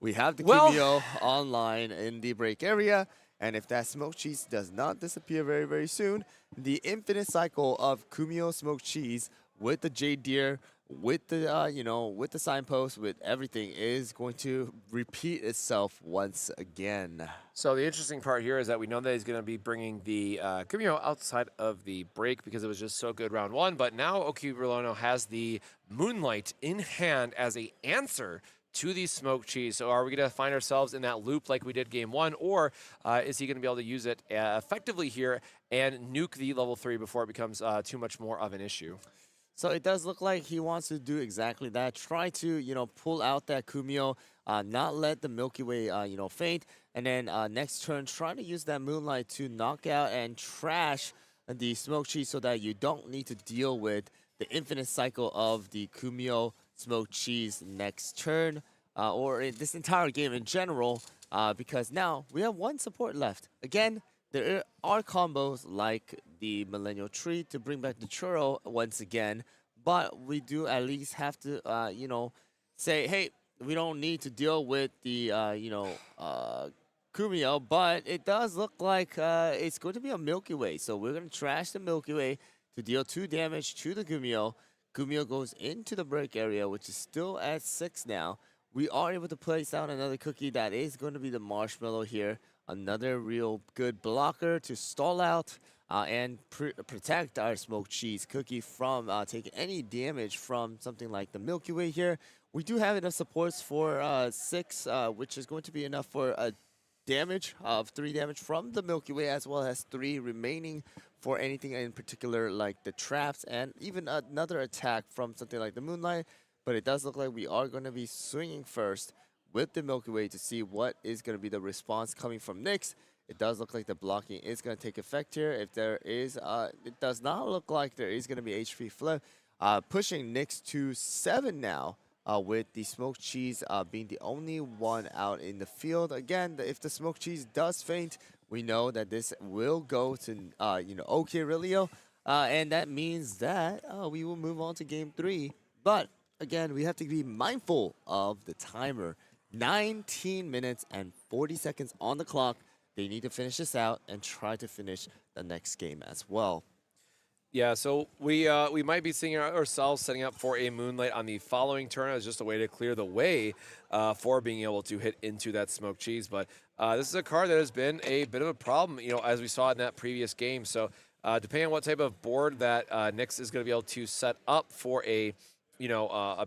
We have the Kumio online in the break area, and if that Smoked Cheese does not disappear very, very soon, the infinite cycle of Kumio Smoked Cheese with the Jade Deer, with the you know, with the signpost, with everything is going to repeat itself once again. So the interesting part here is that we know that he's going to be bringing the Kumio outside of the break because it was just so good round 1, but now CookieRun has the Moonlight in hand as a answer to the Smoked Cheese. So are we going to find ourselves in that loop like we did game 1, or is he going to be able to use it effectively here and nuke the level 3 before it becomes too much more of an issue? So it does look like he wants to do exactly that. Try to, you know, pull out that Kumio, not let the Milky Way, you know, faint. And then next turn, try to use that Moonlight to knock out and trash the Smoked Cheese so that you don't need to deal with the infinite cycle of the Kumio smoked cheese next turn, or in this entire game in general, because now we have one support left. Again, there are combos like the Millennial Tree to bring back the churro once again, but we do at least have to, say, hey, we don't need to deal with the, Kumio, but it does look like it's going to be a Milky Way. So we're going to trash the Milky Way to deal 2 damage to the Kumio. Kumio goes into the break area, which is still at 6 now. We are able to place down another cookie. That is going to be the Marshmallow here. Another real good blocker to stall out and protect our smoked cheese cookie from taking any damage from something like the Milky Way here. We do have enough supports for 6, which is going to be enough for a damage of 3 damage from the Milky Way, as well as 3 remaining for anything in particular like the traps and even another attack from something like the Moonlight. But it does look like we are going to be swinging first with the Milky Way to see what is going to be the response coming from Nyx. It does look like the blocking is going to take effect here. If there is, it does not look like there is going to be HP flip, pushing Nyx to 7 now. With the smoked cheese being the only one out in the field. Again, if the smoked cheese does faint, we know that this will go to, OK Rilio. And that means that we will move on to game 3. But again, we have to be mindful of the timer. 19 minutes and 40 seconds on the clock. They need to finish this out and try to finish the next game as well. Yeah, so we might be seeing ourselves setting up for a Moonlight on the following turn as just a way to clear the way for being able to hit into that smoked cheese. But this is a card that has been a bit of a problem, as we saw in that previous game. So depending on what type of board that Nyx is going to be able to set up for a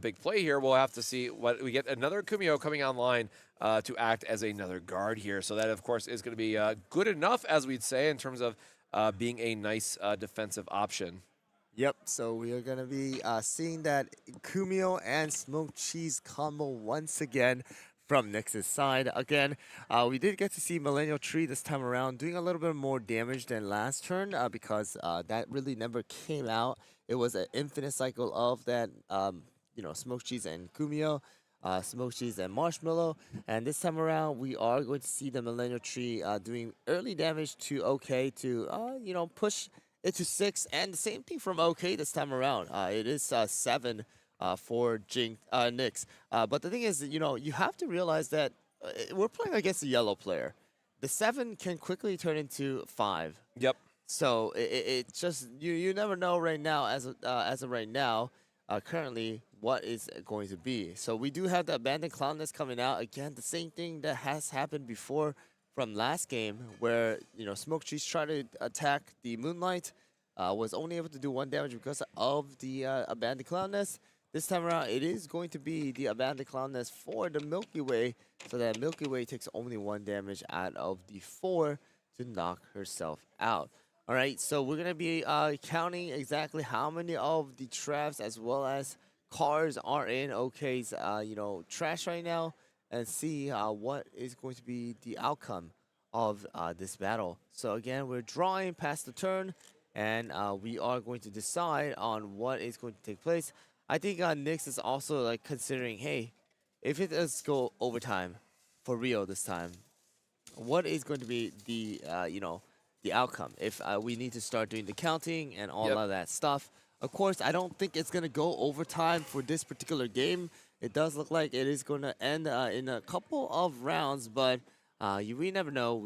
big play here, we'll have to see what we get. Another Kumio coming online to act as another guard here. So that, of course, is going to be good enough, as we'd say, in terms of being a nice defensive option. Yep, so we are going to be seeing that Kumio and smoked cheese combo once again from Nyx's side. Again, we did get to see Millennial Tree this time around doing a little bit more damage than last turn because that really never came out. It was an infinite cycle of that, smoked cheese and Kumio. Smoked cheese and marshmallow, and this time around we are going to see the Millennial Tree doing early damage to OK to push it to 6, and the same thing from OK this time around. It is 7 for Nyx, but the thing is, you have to realize that we're playing against a yellow player. The 7 can quickly turn into 5. Yep. So it just you never know right now as of right now. Currently, what is going to be. So we do have the Abandoned Clownness coming out. Again, the same thing that has happened before from last game where, Smoked Cheese tried to attack the Moonlight, was only able to do 1 damage because of the Abandoned Clownness. This time around, it is going to be the Abandoned Clownness for the Milky Way, so that Milky Way takes only 1 damage out of the 4 to knock herself out. All right, so we're going to be counting exactly how many of the traps as well as cars are in OK's, trash right now, and see what is going to be the outcome of this battle. So again, we're drawing past the turn, and we are going to decide on what is going to take place. I think Nyx is also considering, hey, if it does go overtime for real this time, what is going to be the the outcome if we need to start doing the counting and all of that stuff. Of course, I don't think it's going to go overtime for this particular game. It does look like it is going to end in a couple of rounds, but we never know.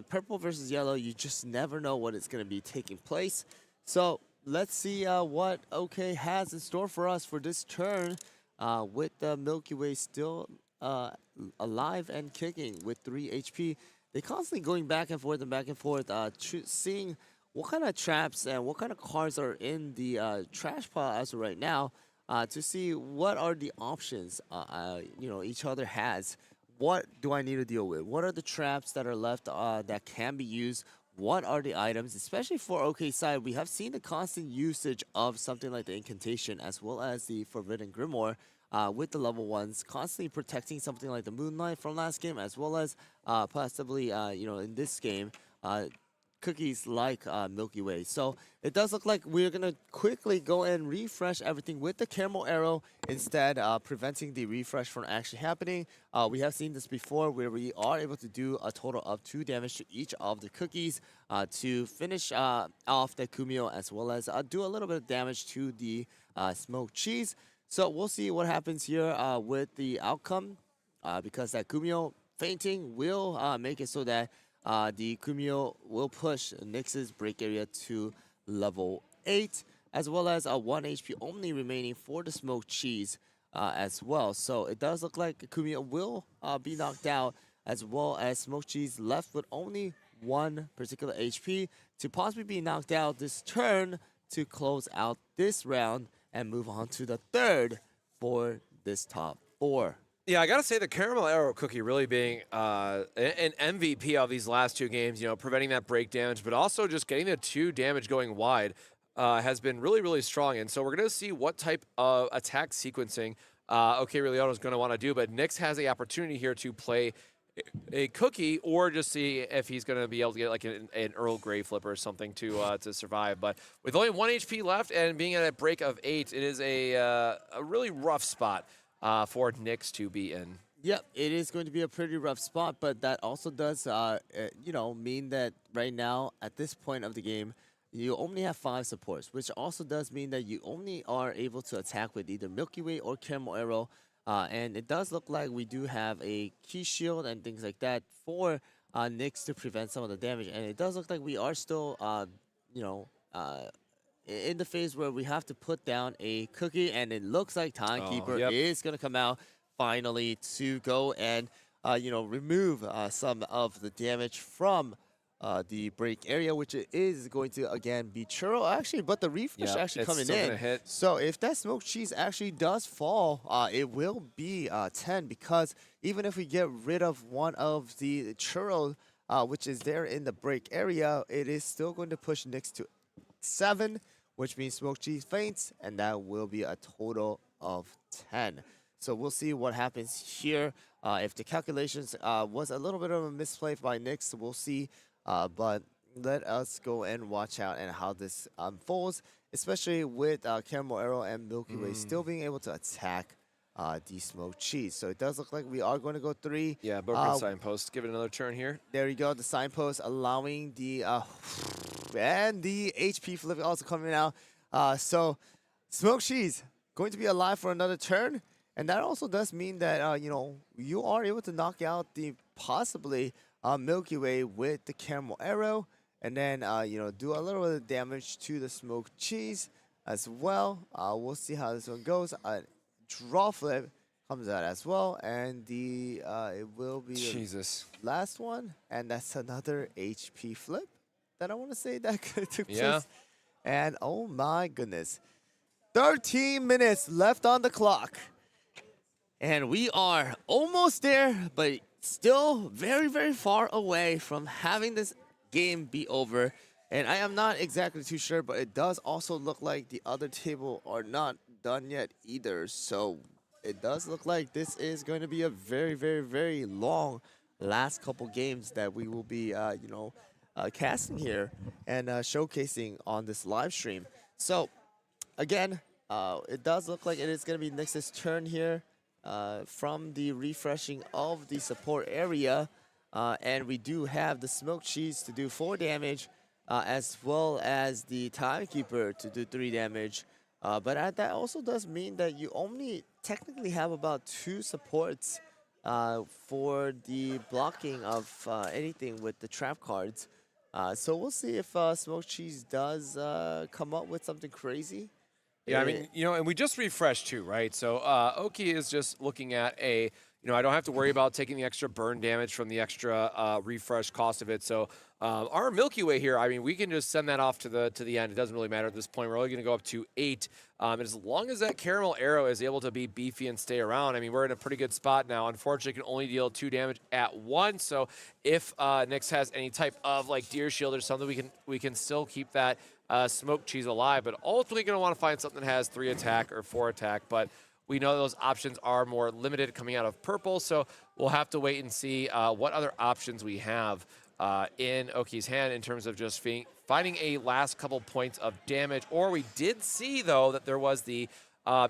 Purple versus yellow, you just never know what is going to be taking place. So let's see what OK has in store for us for this turn with the Milky Way still alive and kicking with 3 HP. They're constantly going back and forth, seeing what kind of traps and what kind of cards are in the trash pile as of right now, to see what are the options each other has. What do I need to deal with? What are the traps that are left that can be used? What are the items? Especially for OK side, we have seen the constant usage of something like the Incantation as well as the Forbidden Grimoire. With the level 1s, constantly protecting something like the Moonlight from last game, as well as possibly, in this game, cookies like Milky Way. So it does look like we're going to quickly go and refresh everything with the caramel arrow, instead preventing the refresh from actually happening. We have seen this before where we are able to do a total of 2 damage to each of the cookies to finish off the Kumio, as well as do a little bit of damage to the smoked cheese. So we'll see what happens here with the outcome, because that Kumio fainting will make it so that the Kumio will push Nyx's break area to level 8, as well as 1 HP only remaining for the smoked cheese as well. So it does look like Kumio will be knocked out, as well as smoked cheese left with only 1 particular HP to possibly be knocked out this turn to close out this round and move on to the third for this top 4. Yeah, I gotta say the Caramel Arrow Cookie really being an MVP of these last 2 games, you know, preventing that break damage, but also just getting the 2 damage going wide has been really, really strong. And so we're gonna see what type of attack sequencing Realiono is gonna want to do, but Nyx has the opportunity here to play a cookie, or just see if he's going to be able to get like an Earl Grey flip or something to survive. But with only 1 HP left and being at a break of 8, it is a really rough spot for Nyx to be in. Yep, it is going to be a pretty rough spot, but that also does, mean that right now, at this point of the game, you only have 5 supports, which also does mean that you only are able to attack with either Milky Way or Caramel Arrow. And it does look like we do have a key shield and things like that for Nyx to prevent some of the damage. And it does look like we are still, in the phase where we have to put down a cookie. And it looks like Timekeeper is going to come out finally to go and, remove some of the damage from the break area, which it is going to again be churro actually, but the refresh actually coming in. So if that smoked cheese actually does fall, it will be 10, because even if we get rid of one of the churro, which is there in the break area, it is still going to push Nyx to 7, which means smoked cheese faints, and that will be a total of 10. So we'll see what happens here. If the calculations was a little bit of a misplay by Nyx, we'll see. But let us go and watch out and how this unfolds, especially with Caramel Arrow and Milky Way still being able to attack the smoked cheese. So it does look like we are going to go 3. Yeah, broken signpost. Give it another turn here. There you go, the signpost allowing the and the HP flip also coming out. So smoked cheese going to be alive for another turn, and that also does mean that you are able to knock out the possibly Milky Way with the Caramel Arrow, and then do a little bit of damage to the smoked cheese as well. We'll see how this one goes. Draw flip comes out as well, and the it will be the last one, and that's another HP flip that I want to say that took place. And oh my goodness, 13 minutes left on the clock, and we are almost there, but still very, very far away from having this game be over. And I am not exactly too sure, but it does also look like the other table are not done yet either. So it does look like this is going to be a very, very, very long last couple games that we will be, casting here and showcasing on this live stream. So again, it does look like it is going to be Nyx's turn here. From the refreshing of the support area, and we do have the smoked cheese to do 4 damage, as well as the Timekeeper to do 3 damage. But that also does mean that you only technically have about 2 supports for the blocking of anything with the trap cards. So we'll see if smoked cheese does come up with something crazy. Yeah, I mean, and we just refreshed too, right? So Oki is just looking at I don't have to worry about taking the extra burn damage from the extra refresh cost of it. So our Milky Way here, I mean, we can just send that off to the end. It doesn't really matter at this point. We're only going to go up to 8. And as long as that Caramel Arrow is able to be beefy and stay around, I mean, we're in a pretty good spot now. Unfortunately, can only deal 2 damage at once. So if Nyx has any type of like Deer Shield or something, we can still keep that smoked cheese alive, but ultimately going to want to find something that has 3 attack or 4 attack, but we know those options are more limited coming out of purple, so we'll have to wait and see what other options we have in Oki's hand in terms of just finding a last couple points of damage. Or we did see, though, that there was the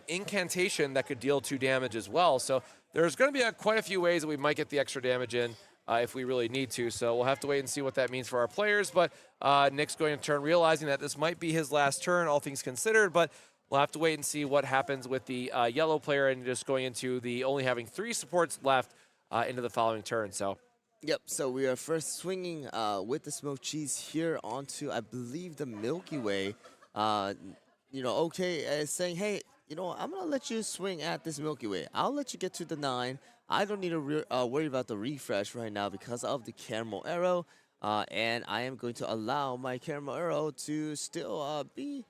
incantation that could deal 2 damage as well. So there's going to be quite a few ways that we might get the extra damage in if we really need to. So we'll have to wait and see what that means for our players. But Nick's going to turn, realizing that this might be his last turn, all things considered. But we'll have to wait and see what happens with the yellow player and just going into the only having 3 supports left into the following turn. So. Yep, so we are first swinging with the smoked cheese here onto, I believe, the Milky Way. OK is saying, hey, I'm going to let you swing at this Milky Way. I'll let you get to the 9. I don't need to worry about the refresh right now because of the caramel arrow. And I am going to allow my caramel arrow to still be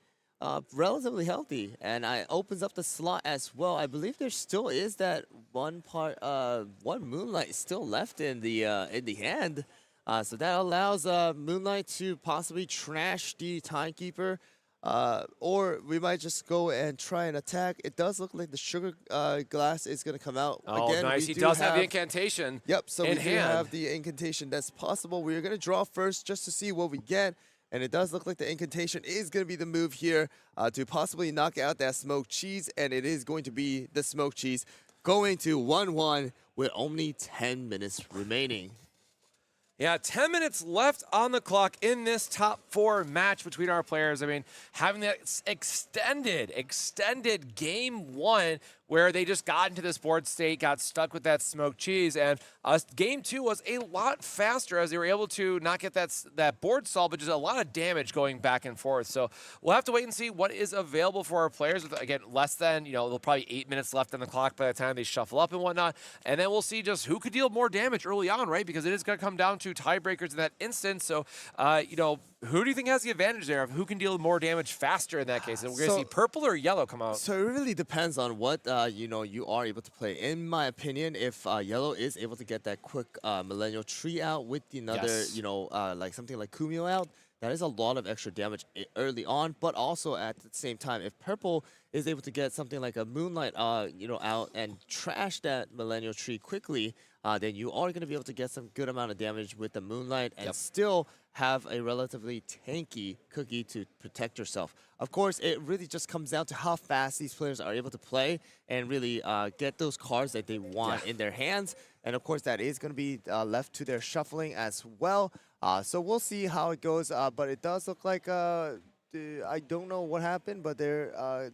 relatively healthy. And I opens up the slot as well. I believe there still is that one Moonlight still left in the hand. So that allows Moonlight to possibly trash the Timekeeper. Or we might just go and try and attack. It does look like the Sugar Glass is going to come out. Oh, again, nice. He does have the incantation. Yep, so in we do have the incantation. That's possible. We're going to draw first just to see what we get. And it does look like the incantation is going to be the move here to possibly knock out that smoked cheese. And it is going to be the smoked cheese going to 1-1 with only 10 minutes remaining. Yeah, 10 minutes left on the clock in this top 4 match between our players. I mean, having that extended game 1 where they just got into this board state, got stuck with that smoked cheese, and game 2 was a lot faster as they were able to not get that board solved, but just a lot of damage going back and forth. So we'll have to wait and see what is available for our players. With, again, less than, there'll probably 8 minutes left on the clock by the time they shuffle up and whatnot, and then we'll see just who could deal more damage early on, right? Because it is going to come down to tiebreakers in that instance. So, who do you think has the advantage there of who can deal more damage faster in that case? And we're going to see purple or yellow come out. So it really depends on what you are able to play. In my opinion, if yellow is able to get that quick Millennial Tree out with another, like something like Kumio out, that is a lot of extra damage early on. But also at the same time, if purple is able to get something like a Moonlight, out and trash that Millennial Tree quickly, then you are going to be able to get some good amount of damage with the Moonlight and still have a relatively tanky Cookie to protect yourself. Of course, it really just comes down to how fast these players are able to play and really get those cards that they want in their hands. And of course, that is going to be left to their shuffling as well. So we'll see how it goes. But it does look like, I don't know what happened, but they're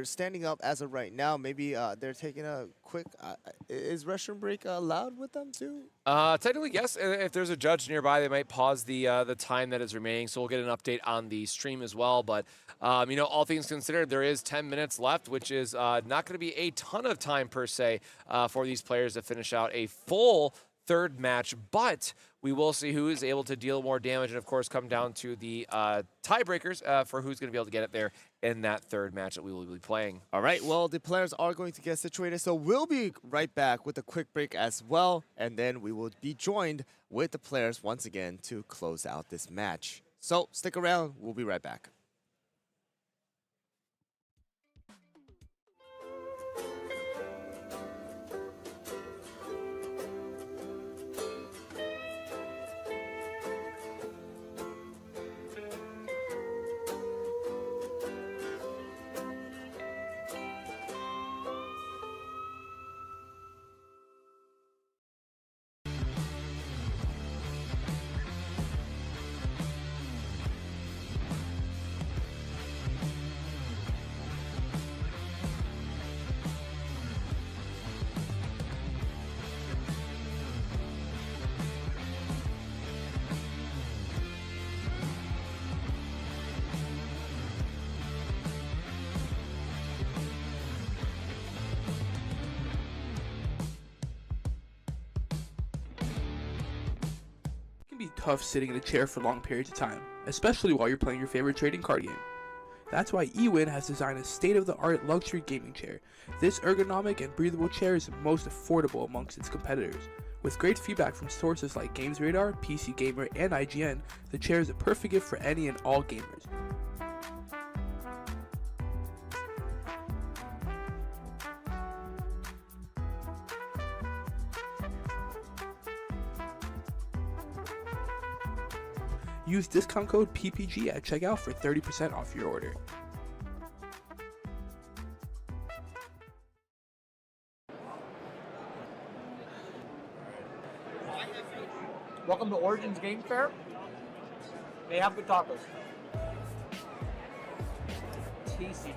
standing up as of right now. Maybe they're taking a quick. Is restroom break allowed with them too? Technically, yes. If there's a judge nearby, they might pause the time that is remaining. So we'll get an update on the stream as well. But all things considered, there is 10 minutes left, which is not going to be a ton of time per se for these players to finish out a full third match, but we will see who is able to deal more damage and, of course, come down to the tiebreakers for who's going to be able to get it there in that third match that we will be playing. All right, well, the players are going to get situated, so we'll be right back with a quick break as well, and then we will be joined with the players once again to close out this match. So stick around, we'll be right back. Be tough sitting in a chair for long periods of time, especially while you're playing your favorite trading card game. That's why eWin has designed a state-of-the-art luxury gaming chair. This ergonomic and breathable chair is the most affordable amongst its competitors. With great feedback from sources like GamesRadar, PC Gamer, and IGN, the chair is a perfect gift for any and all gamers. Use discount code PPG at checkout for 30% off your order. Welcome to Origins Game Fair. They have good tacos. TCG.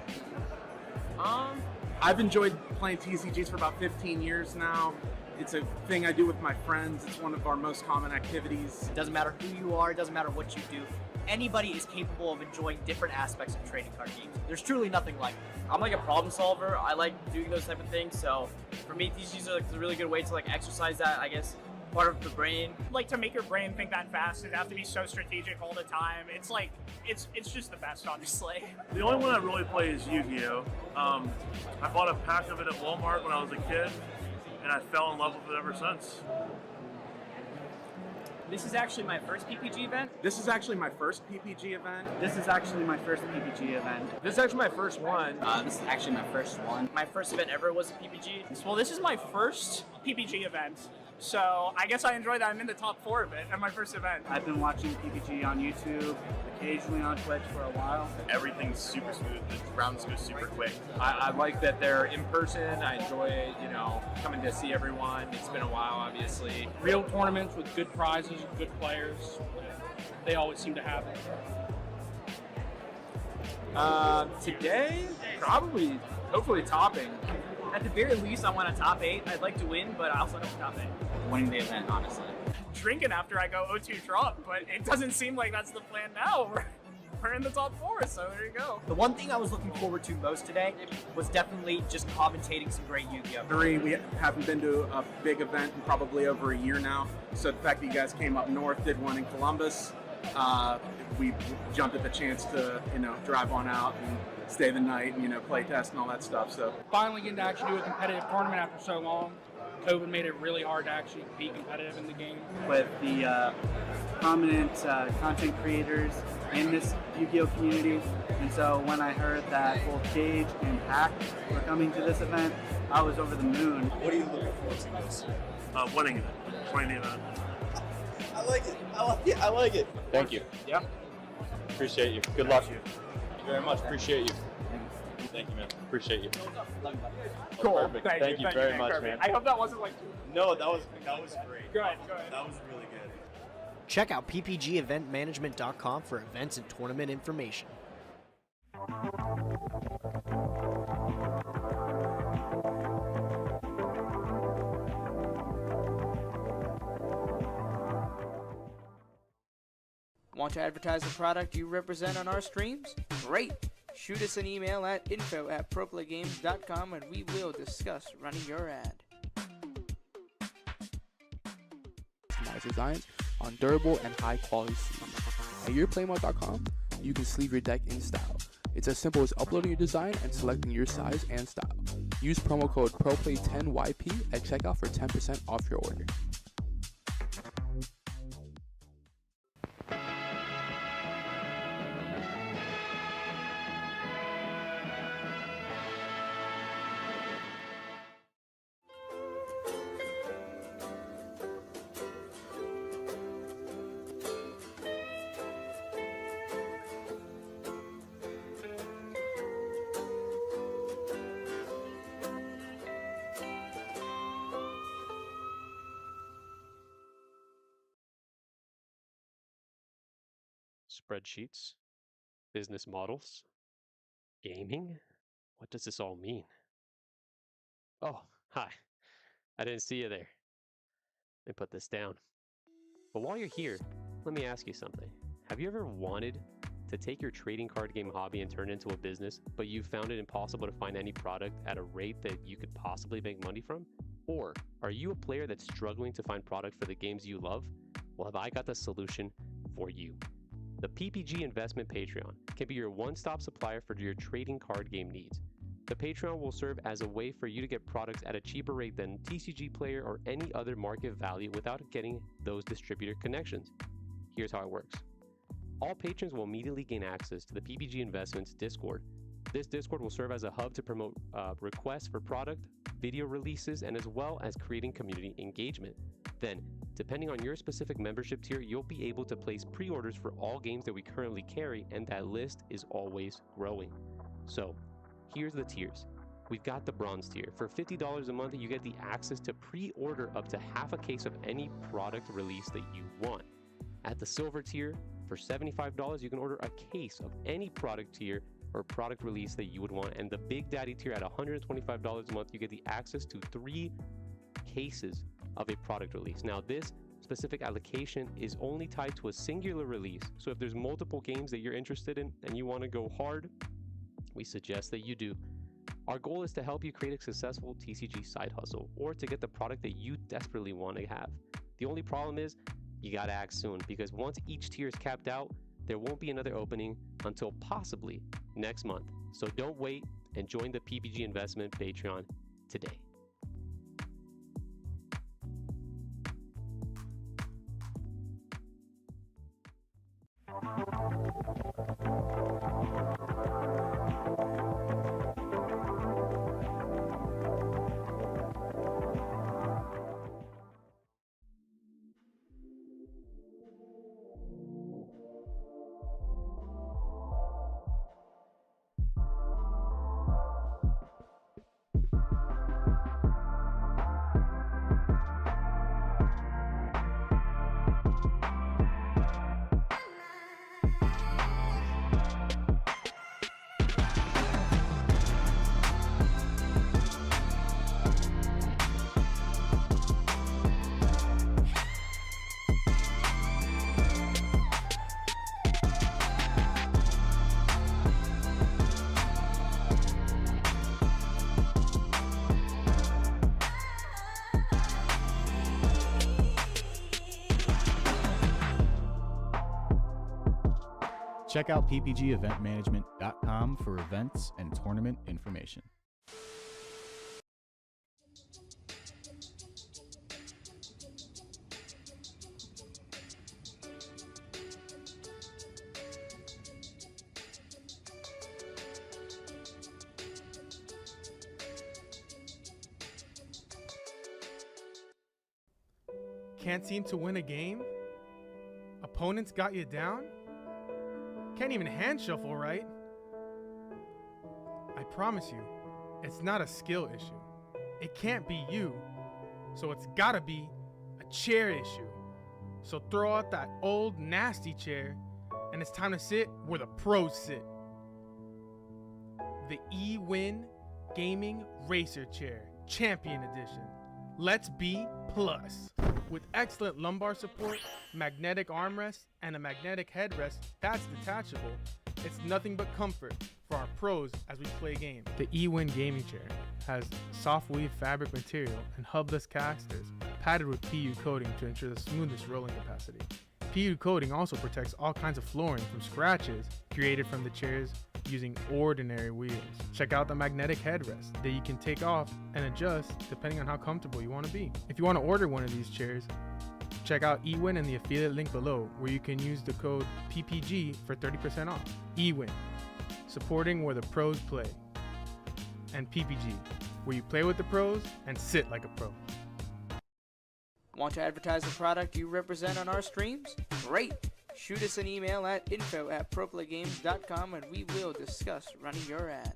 I've enjoyed playing TCGs for about 15 years now. It's a thing I do with my friends. It's one of our most common activities. It doesn't matter who you are, it doesn't matter what you do. Anybody is capable of enjoying different aspects of trading card games. There's truly nothing like it. I'm like a problem solver. I like doing those type of things. So for me, TCGs are like a really good way to like exercise that, I guess, part of the brain. Like, to make your brain think that fast and have to be so strategic all the time. It's like, it's just the best, honestly. The only one I really play is Yu-Gi-Oh! I bought a pack of it at Walmart when I was a kid, and I fell in love with it ever since. This is actually my first PPG event. This is actually my first PPG event. This is actually my first PPG event. This is actually my first one. This is actually my first one. My first event ever was a PPG. Well, this is my first PPG event. So I guess I enjoy that I'm in the top 4 of it at my first event. I've been watching PPG on YouTube, occasionally on Twitch for a while. Everything's super smooth. The rounds go super quick. I like that they're in person. I enjoy, coming to see everyone. It's been a while, obviously. Real tournaments with good prizes, good players. They always seem to have it. Today, probably, hopefully topping. At the very least, I want a top 8. I'd like to win, but I also don't top 8. Winning the event, honestly. Drinking after I go 0-2 drop, but it doesn't seem like that's the plan now. We're in the top 4, so there you go. The one thing I was looking forward to most today was definitely just commentating some great Yu-Gi-Oh! We haven't been to a big event in probably over a year now. So the fact that you guys came up north, did one in Columbus, we jumped at the chance to, drive on out and stay the night and, play test and all that stuff. So Finally getting to actually do a competitive tournament after so long. COVID made it really hard to actually be competitive in the game. With the prominent content creators in this Yu-Gi-Oh community. And so when I heard that both Gage and Hack were coming to this event, I was over the moon. What are you looking forward to most? Winning it. Winning the event. I like it. I like it. Thank you. Yeah. Appreciate you. Good luck. Thank you very much. Appreciate you. Thank you, man. Appreciate you. Cool. Perfect. Thank you very much, man. I hope that wasn't like... No, that was great. Good. That was really good. Check out ppgeventmanagement.com for events and tournament information. Want to advertise the product you represent on our streams? Great! Shoot us an email at info@proplaygames.com and we will discuss running your ad. Customized designs on durable and high quality sleeves. At yourplaymode.com, you can sleeve your deck in style. It's as simple as uploading your design and selecting your size and style. Use promo code ProPlay10YP at checkout for 10% off your order. Spreadsheets, business models, gaming? What does this all mean? Oh, hi. I didn't see you there. Let me put this down. But while you're here, let me ask you something. Have you ever wanted to take your trading card game hobby and turn it into a business, but you found it impossible to find any product at a rate that you could possibly make money from? Or are you a player that's struggling to find product for the games you love? Well, have I got the solution for you. The PPG Investment Patreon can be your one-stop supplier for your trading card game needs. The Patreon will serve as a way for you to get products at a cheaper rate than TCG Player or any other market value without getting those distributor connections. Here's how it works. All patrons will immediately gain access to the PPG Investments Discord. This Discord will serve as a hub to promote requests for product, video releases, and as well as creating community engagement. Then, depending on your specific membership tier, you'll be able to place pre-orders for all games that we currently carry, and that list is always growing. So, here's the tiers. We've got the bronze tier. For $50 a month, you get the access to pre-order up to half a case of any product release that you want. At the silver tier, for $75, you can order a case of any product tier or product release that you would want. And the Big Daddy tier at $125 a month, you get the access to 3 cases of a product release. Now, this specific allocation is only tied to a singular release. So if there's multiple games that you're interested in and you want to go hard, we suggest that you do. Our goal is to help you create a successful TCG side hustle or to get the product that you desperately want to have. The only problem is you gotta act soon, because once each tier is capped out, there won't be another opening until possibly next month. So don't wait and join the PPG Investment Patreon today. Check out ppgeventmanagement.com for events and tournament information. Can't seem to win a game? Opponents got you down? Can't even hand shuffle right? I promise you, it's not a skill issue. It can't be you. So it's gotta be a chair issue. So throw out that old nasty chair and it's time to sit where the pros sit. The eWin Gaming Racer Chair, Champion Edition. Let's be plus. With excellent lumbar support, magnetic armrest, and a magnetic headrest that's detachable, it's nothing but comfort for our pros as we play games. The eWin Gaming Chair has soft weave fabric material and hubless casters padded with PU coating to ensure the smoothest rolling capacity. PU coating also protects all kinds of flooring from scratches created from the chairs using ordinary wheels. Check out the magnetic headrest that you can take off and adjust depending on how comfortable you want to be. If you want to order one of these chairs, check out eWin and the affiliate link below, where you can use the code PPG for 30% off. eWin, supporting where the pros play. And PPG, where you play with the pros and sit like a pro. Want to advertise the product you represent on our streams? Great! Shoot us an email at info@proplaygames.com and we will discuss running your ad.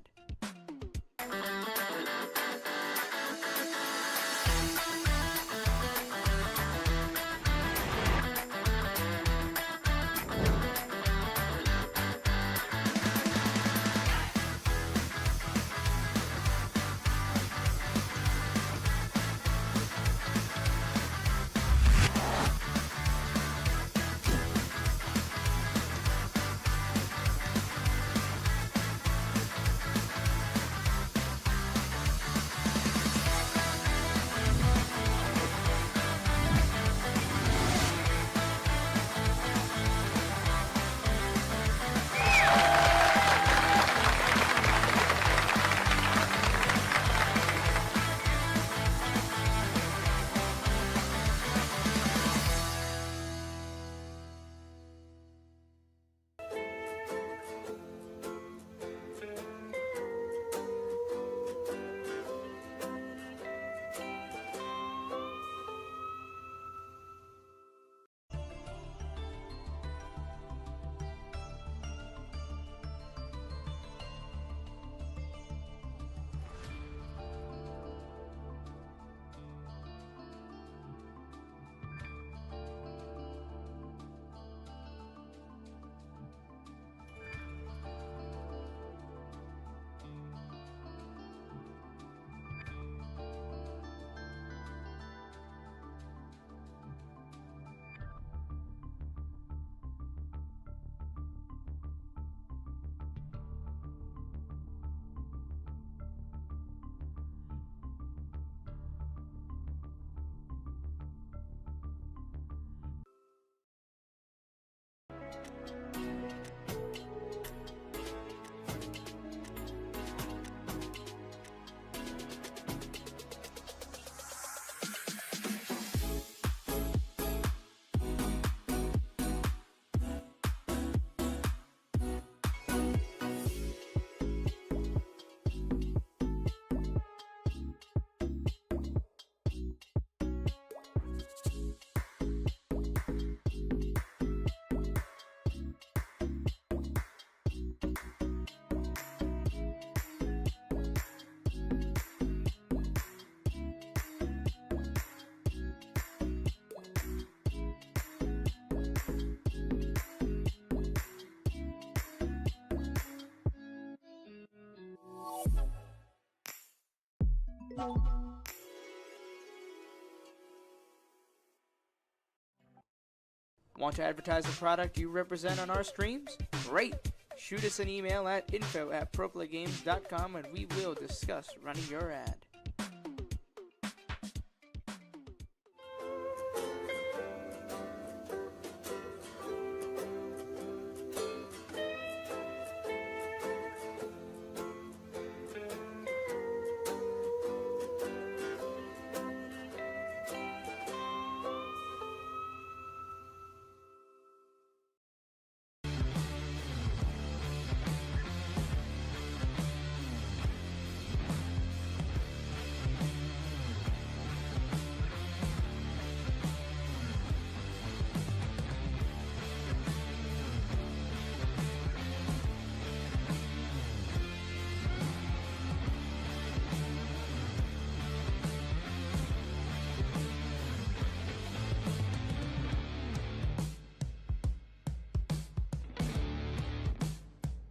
Want to advertise the product you represent on our streams? Great! Shoot us an email at info@proplaygames.com and we will discuss running your ad.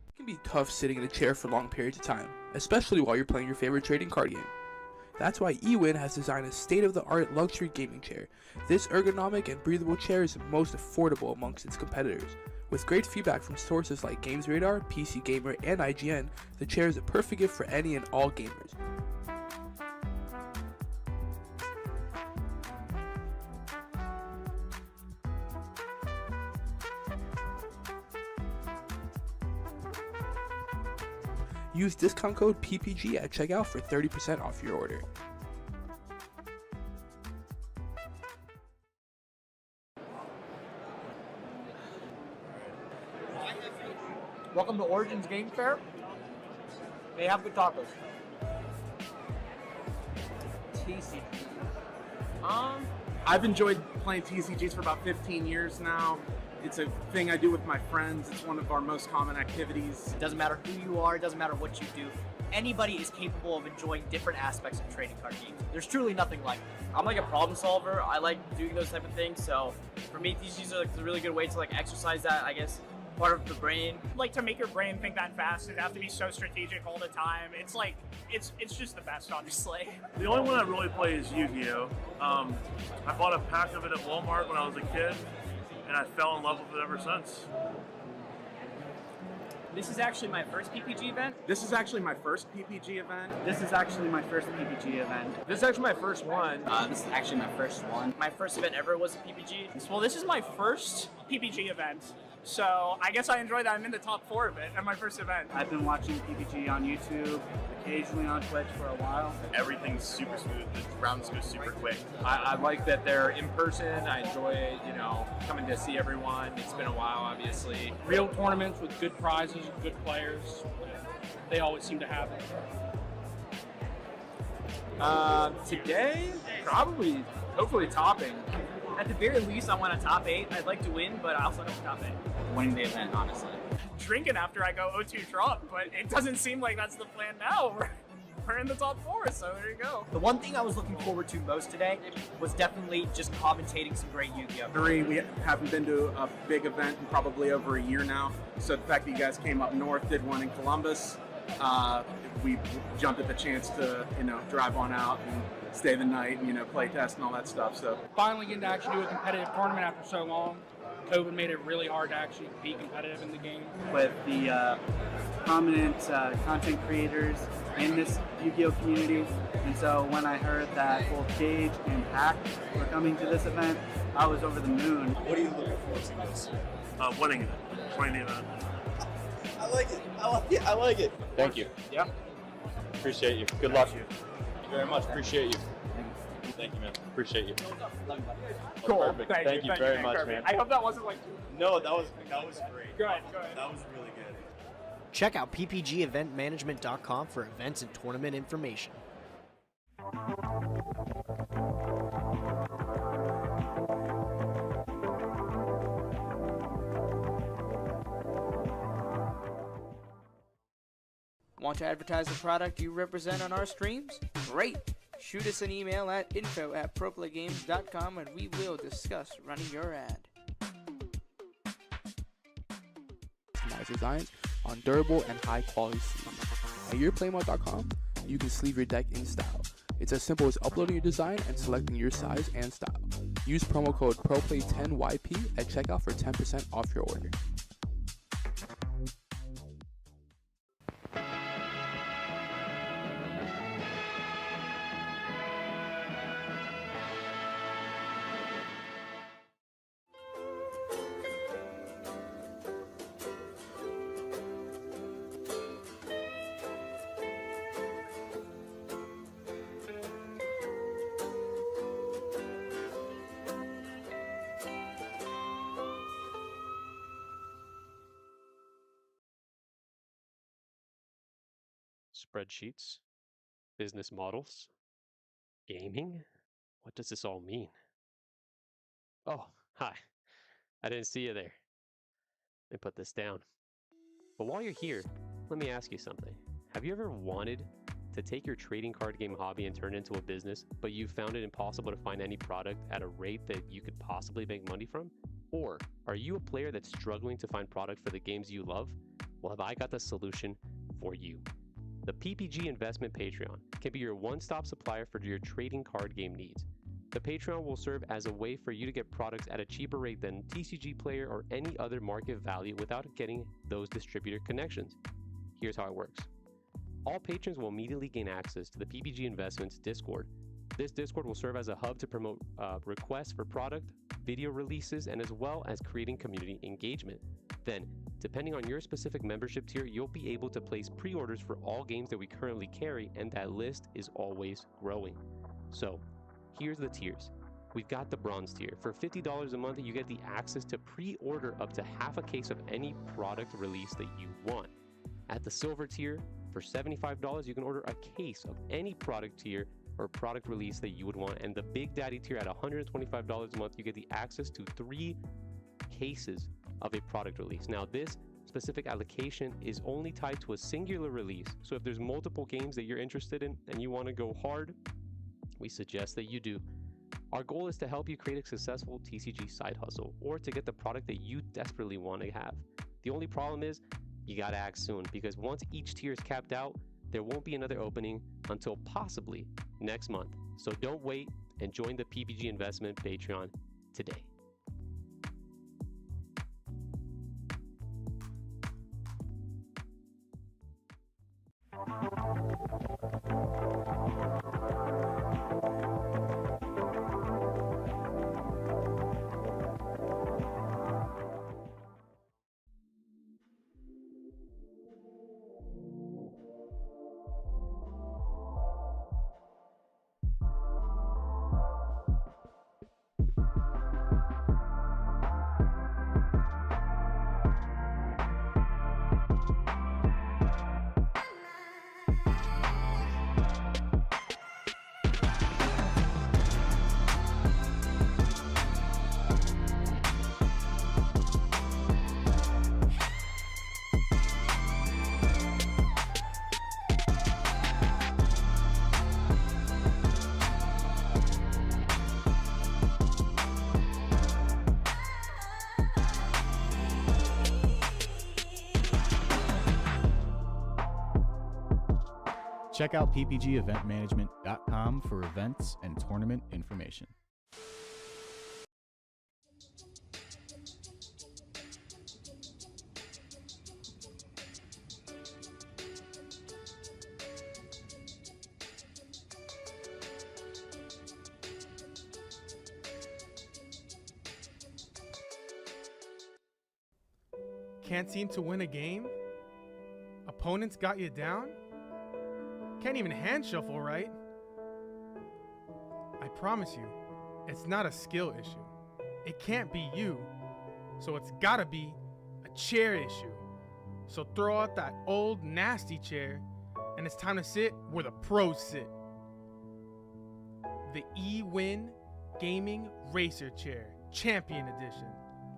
It can be tough sitting in a chair for long periods of time, especially while you're playing your favorite trading card game. That's why eWin has designed a state-of-the-art luxury gaming chair. This ergonomic and breathable chair is the most affordable amongst its competitors. With great feedback from sources like GamesRadar, PC Gamer, and IGN, the chair is a perfect gift for any and all gamers. Use discount code PPG at checkout for 30% off your order. Welcome to Origins Game Fair. They have good tacos. TCG. I've enjoyed playing TCGs for about 15 years now. It's a thing I do with my friends. It's one of our most common activities. It doesn't matter who you are, it doesn't matter what you do. Anybody is capable of enjoying different aspects of trading card games. There's truly nothing like it. I'm like a problem solver. I like doing those type of things. So for me, TCGs are like a really good way to like exercise that, I guess, part of the brain. Like to make your brain think that fast, it have to be so strategic all the time. It's like, it's just the best, honestly. The only one I really play is Yu-Gi-Oh! I bought a pack of it at Walmart when I was a kid, and I fell in love with it ever since. This is actually my first PPG event. This is actually my first PPG event. This is actually my first PPG event. This is actually my first one. This is actually my first one. My first event ever was a PPG. Well, this is my first PPG event. So I guess I enjoy that I'm in the top 4 of it at my first event. I've been watching PPG on YouTube, occasionally on Twitch for a while. Everything's super smooth. The rounds go super quick. I like that they're in person. I enjoy, coming to see everyone. It's been a while, obviously. Real tournaments with good prizes, good players. They always seem to have it. Today, probably, hopefully topping. At the very least, I want a top 8. I'd like to win, but I also want a top 8. Winning the event, honestly. Drinking after I go 0-2 drop, but it doesn't seem like that's the plan now. We're in the top 4, so there you go. The one thing I was looking forward to most today was definitely just commentating some great Yu-Gi-Oh! We haven't been to a big event in probably over a year now. So the fact that you guys came up north, did one in Columbus, we jumped at the chance to, drive on out and stay the night and, play test and all that stuff. So Finally getting to actually do a competitive tournament after so long. COVID made it really hard to actually be competitive in the game. With the prominent content creators in this Yu-Gi-Oh! Community. And so when I heard that both Gage and Hack were coming to this event, I was over the moon. What are you looking forward to most? Winning it. Winning the event. I like it. I like it. Thank you. Yeah. Appreciate you. Good luck. Thank you very much. Appreciate you. Thank you, man. Appreciate you. Cool. Perfect. Thank you very much, man. I hope that wasn't like... No, that was great. Good. That was really good. Check out ppgeventmanagement.com for events and tournament information. Want to advertise the product you represent on our streams? Great! Shoot us an email at info@proplaygames.com and we will discuss running your ad. Nice designs on durable and high quality sleeves. At yourplaymode.com, you can sleeve your deck in style. It's as simple as uploading your design and selecting your size and style. Use promo code ProPlay10YP at checkout for 10% off your order. Spreadsheets, business models, gaming? What does this all mean? Oh, hi. I didn't see you there. Let me put this down. But while you're here, let me ask you something. Have you ever wanted to take your trading card game hobby and turn it into a business, but you found it impossible to find any product at a rate that you could possibly make money from? Or are you a player that's struggling to find product for the games you love? Well, have I got the solution for you. The PPG Investment Patreon can be your one-stop supplier for your trading card game needs. The Patreon will serve as a way for you to get products at a cheaper rate than TCG Player or any other market value without getting those distributor connections. Here's how it works. All patrons will immediately gain access to the PPG Investments Discord. This Discord will serve as a hub to promote requests for product, video releases, and as well as creating community engagement. Then, depending on your specific membership tier, you'll be able to place pre-orders for all games that we currently carry, and that list is always growing. So, here's the tiers. We've got the bronze tier. For $50 a month, you get the access to pre-order up to half a case of any product release that you want. At the silver tier, for $75, you can order a case of any product tier or product release that you would want. And the Big Daddy tier at $125 a month, you get the access to 3 cases of a product release. Now, this specific allocation is only tied to a singular release. So if there's multiple games that you're interested in and you want to go hard, we suggest that you do. Our goal is to help you create a successful TCG side hustle or to get the product that you desperately want to have. The only problem is you got to act soon, because once each tier is capped out, there won't be another opening until possibly next month. So don't wait and join the PPG Investment Patreon today. Check out ppgeventmanagement.com for events and tournament information. Can't seem to win a game? Opponents got you down? Can't even hand shuffle right? I promise you, it's not a skill issue. It can't be you, so it's gotta be a chair issue. So throw out that old nasty chair, and it's time to sit where the pros sit. The eWin Gaming Racer Chair, Champion Edition.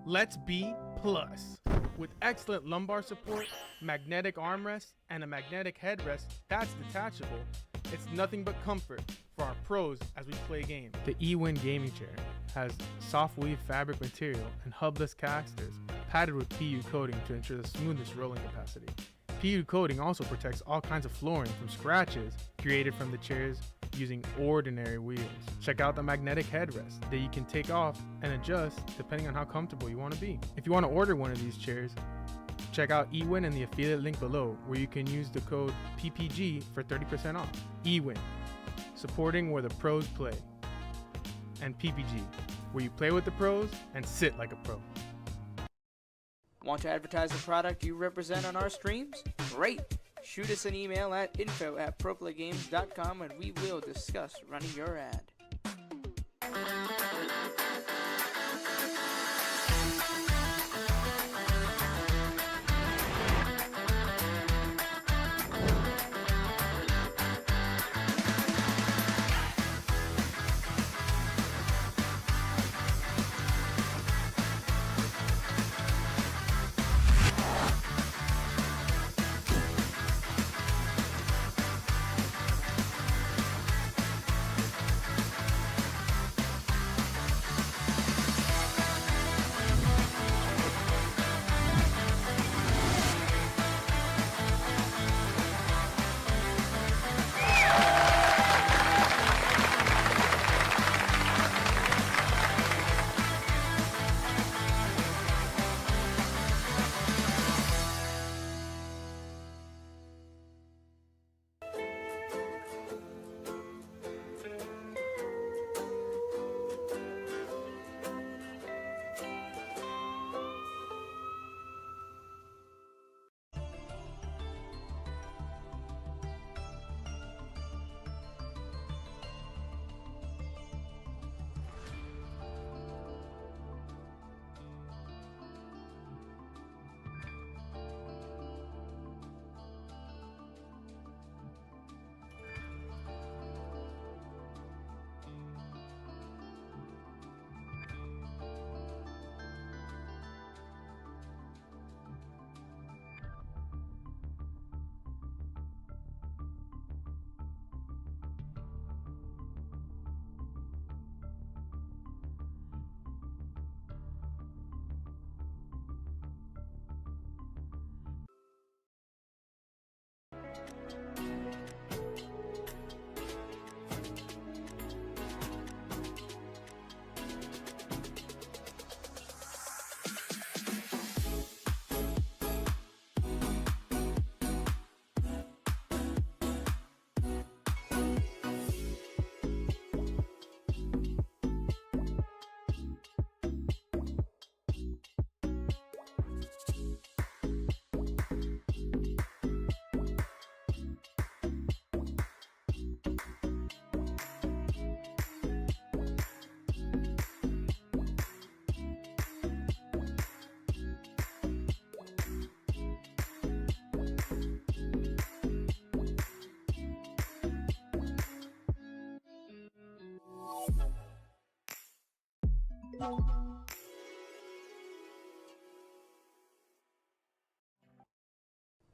Let's be plus. With excellent lumbar support, magnetic armrest, and a magnetic headrest that's detachable, it's nothing but comfort for our pros as we play games. The eWin Gaming Chair has soft weave fabric material and hubless casters padded with PU coating to ensure the smoothest rolling capacity. PU coating also protects all kinds of flooring from scratches created from the chair's using ordinary wheels. Check out the magnetic headrest that you can take off and adjust depending on how comfortable you want to be. If you want to order one of these chairs, check out eWin and the affiliate link below, where you can use the code PPG for 30% off. eWin, supporting where the pros play. And PPG, where you play with the pros and sit like a pro. Want to advertise the product you represent on our streams? Great! Shoot us an email at info@proplaygames.com and we will discuss running your ad.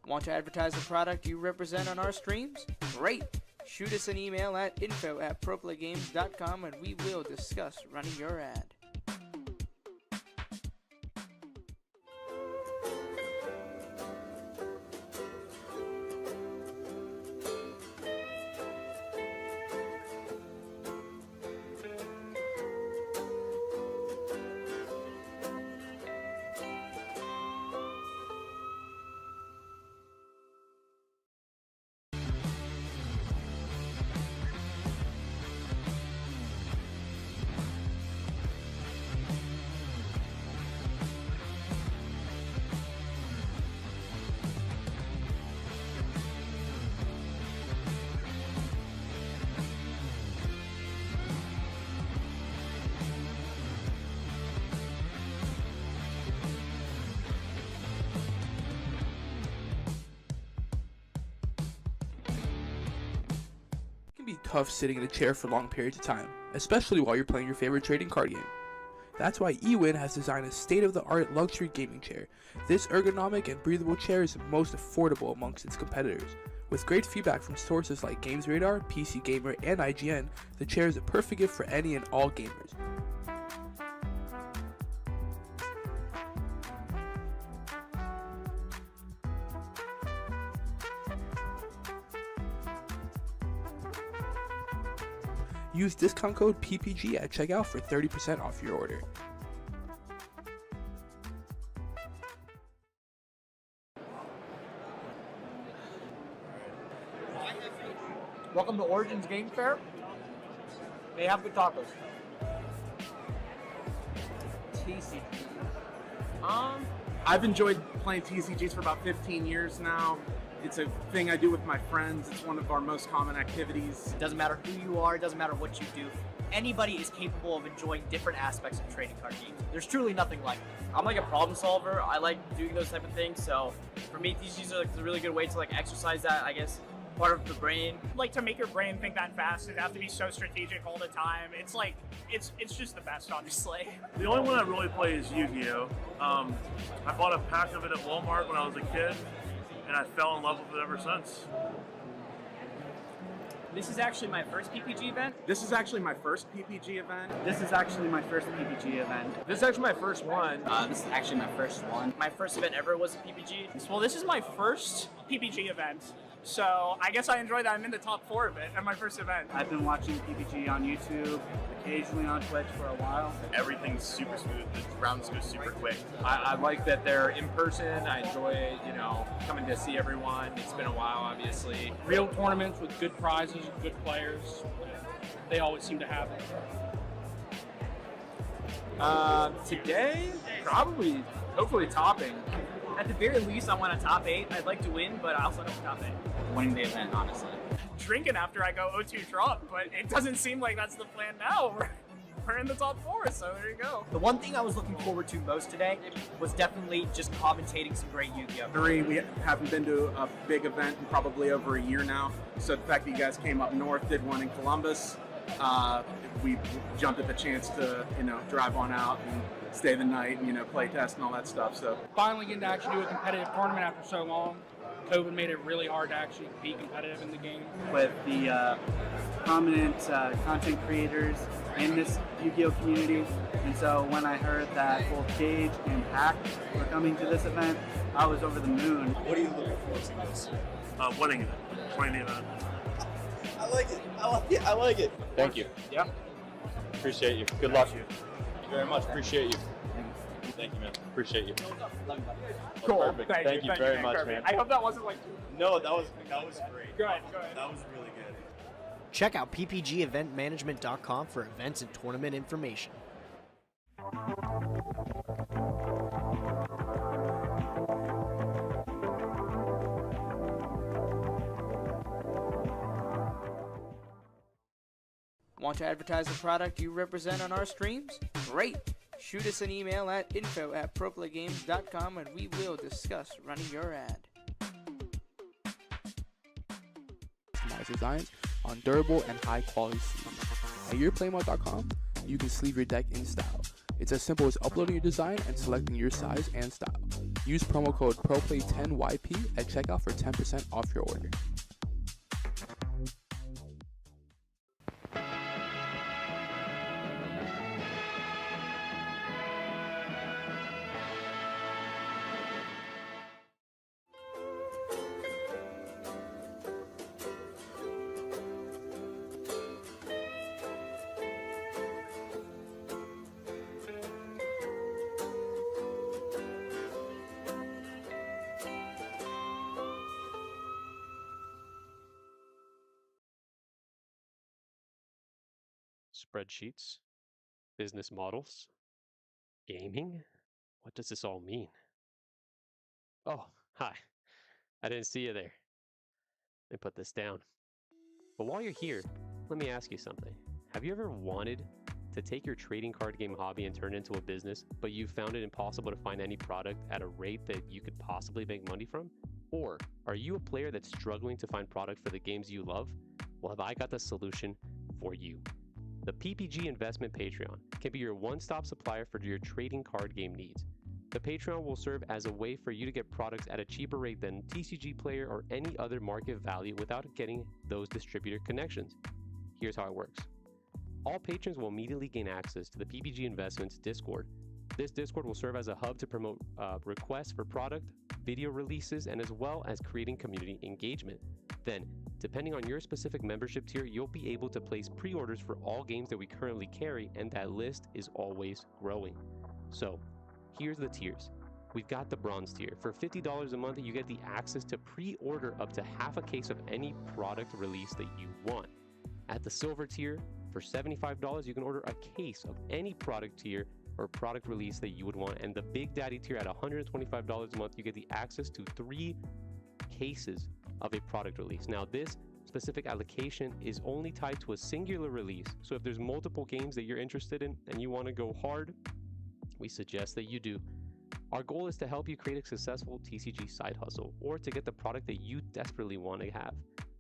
Want to advertise the product you represent on our streams? Great! Shoot us an email at info@proplaygames.com and we will discuss running your ad. Be tough sitting in a chair for long periods of time, especially while you're playing your favorite trading card game. That's why eWin has designed a state-of-the-art luxury gaming chair. This ergonomic and breathable chair is the most affordable amongst its competitors. With great feedback from sources like GamesRadar, PC Gamer, and IGN, the chair is a perfect gift for any and all gamers. Use discount code PPG at checkout for 30% off your order. Welcome to Origins Game Fair. They have good tacos. TCG. I've enjoyed playing TCGs for about 15 years now. It's a thing I do with my friends. It's one of our most common activities. It doesn't matter who you are, it doesn't matter what you do. Anybody is capable of enjoying different aspects of trading card games. There's truly nothing like it. I'm like a problem solver. I like doing those type of things. So for me, TCGs are like a really good way to like exercise that, I guess, part of the brain. Like to make your brain think that fast and have to be so strategic all the time. It's like, it's just the best, honestly. The only one I really play is Yu-Gi-Oh! I bought a pack of it at Walmart when I was a kid, and I fell in love with it ever since. This is actually my first PPG event. This is actually my first PPG event. This is actually my first PPG event. This is actually my first one. This is actually my first one. My first event ever was a PPG. Well, this is my first PPG event. So I guess I enjoy that I'm in the top 4 of it at my first event. I've been watching PPG on YouTube, occasionally on Twitch for a while. Everything's super smooth. The rounds go super quick. I like that they're in person. I enjoy, coming to see everyone. It's been a while, obviously. Real tournaments with good prizes, good players. They always seem to have it. Today, probably, hopefully topping. At the very least, I want a top 8. I'd like to win, but I also don't top 8. Winning the event, honestly. Drinking after I go 0-2 drop, but it doesn't seem like that's the plan now. We're in the top 4, so there you go. The one thing I was looking forward to most today was definitely just commentating some great Yu-Gi-Oh! We haven't been to a big event in probably over a year now. So the fact that you guys came up north, did one in Columbus, we jumped at the chance to, drive on out and stay the night and, play test and all that stuff. So Finally getting to actually do a competitive tournament after so long. COVID made it really hard to actually be competitive in the game. With the prominent content creators in this Yu-Gi-Oh! Community. And so when I heard that both Gage and Hack were coming to this event, I was over the moon. What are you looking forward to this? Winning it. Winning the event. I like it. I like it. Thank you. Yeah. Appreciate you. Good luck. Thank you very much. Appreciate you. Thank you, man. Appreciate you. Cool. Perfect. Thank you very much, man. I hope that wasn't like... No, that was great. Good. That was really good. Check out ppgeventmanagement.com for events and tournament information. Want to advertise the product you represent on our streams? Great! Shoot us an email at info@proplaygames.com and we will discuss running your ad. Customized designs on durable and high quality sleeves. At yourplaymode.com, you can sleeve your deck in style. It's as simple as uploading your design and selecting your size and style. Use promo code PROPLAY10YP at checkout for 10% off your order. Spreadsheets, business models, gaming? What does this all mean? Oh, hi. I didn't see you there. Let me put this down. But while you're here, let me ask you something. Have you ever wanted to take your trading card game hobby and turn it into a business, but you found it impossible to find any product at a rate that you could possibly make money from? Or are you a player that's struggling to find product for the games you love? Well, have I got the solution for you. The PPG Investment Patreon can be your one-stop supplier for your trading card game needs. The Patreon will serve as a way for you to get products at a cheaper rate than TCG Player or any other market value without getting those distributor connections. Here's how it works. All patrons will immediately gain access to the PPG Investments Discord. This Discord will serve as a hub to promote requests for product, video releases, and as well as creating community engagement. Then, Depending on your specific membership tier, you'll be able to place pre-orders for all games that we currently carry, and that list is always growing. So, here's the tiers. We've got the bronze tier. For $50 a month, you get the access to pre-order up to half a case of any product release that you want. At the silver tier, for $75, you can order a case of any product tier or product release that you would want. And the Big Daddy tier at $125 a month, you get the access to 3 cases of a product release. Now, this specific allocation is only tied to a singular release. So if there's multiple games that you're interested in and you want to go hard, we suggest that you do. Our goal is to help you create a successful TCG side hustle or to get the product that you desperately want to have.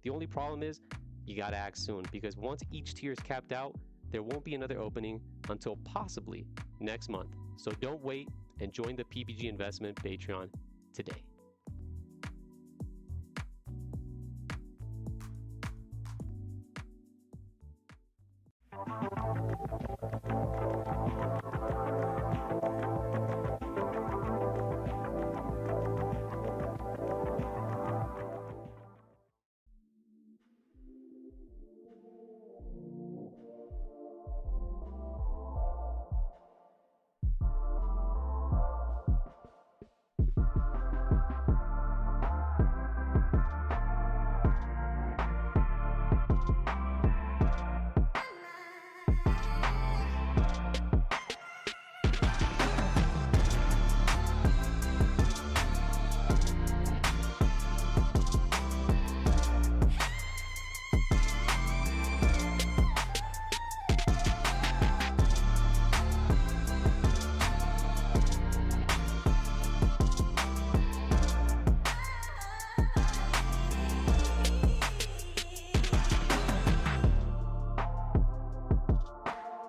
The only problem is you gotta act soon, because once each tier is capped out, there won't be another opening until possibly next month. So don't wait and join the PPG Investment Patreon today.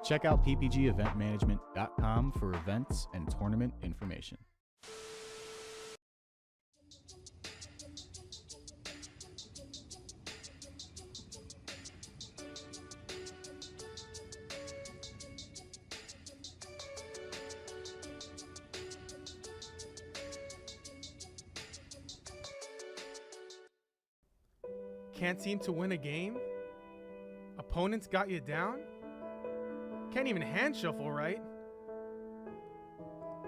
Check out ppgeventmanagement.com for events and tournament information. Can't seem to win a game? Opponents got you down? Can't even hand shuffle right?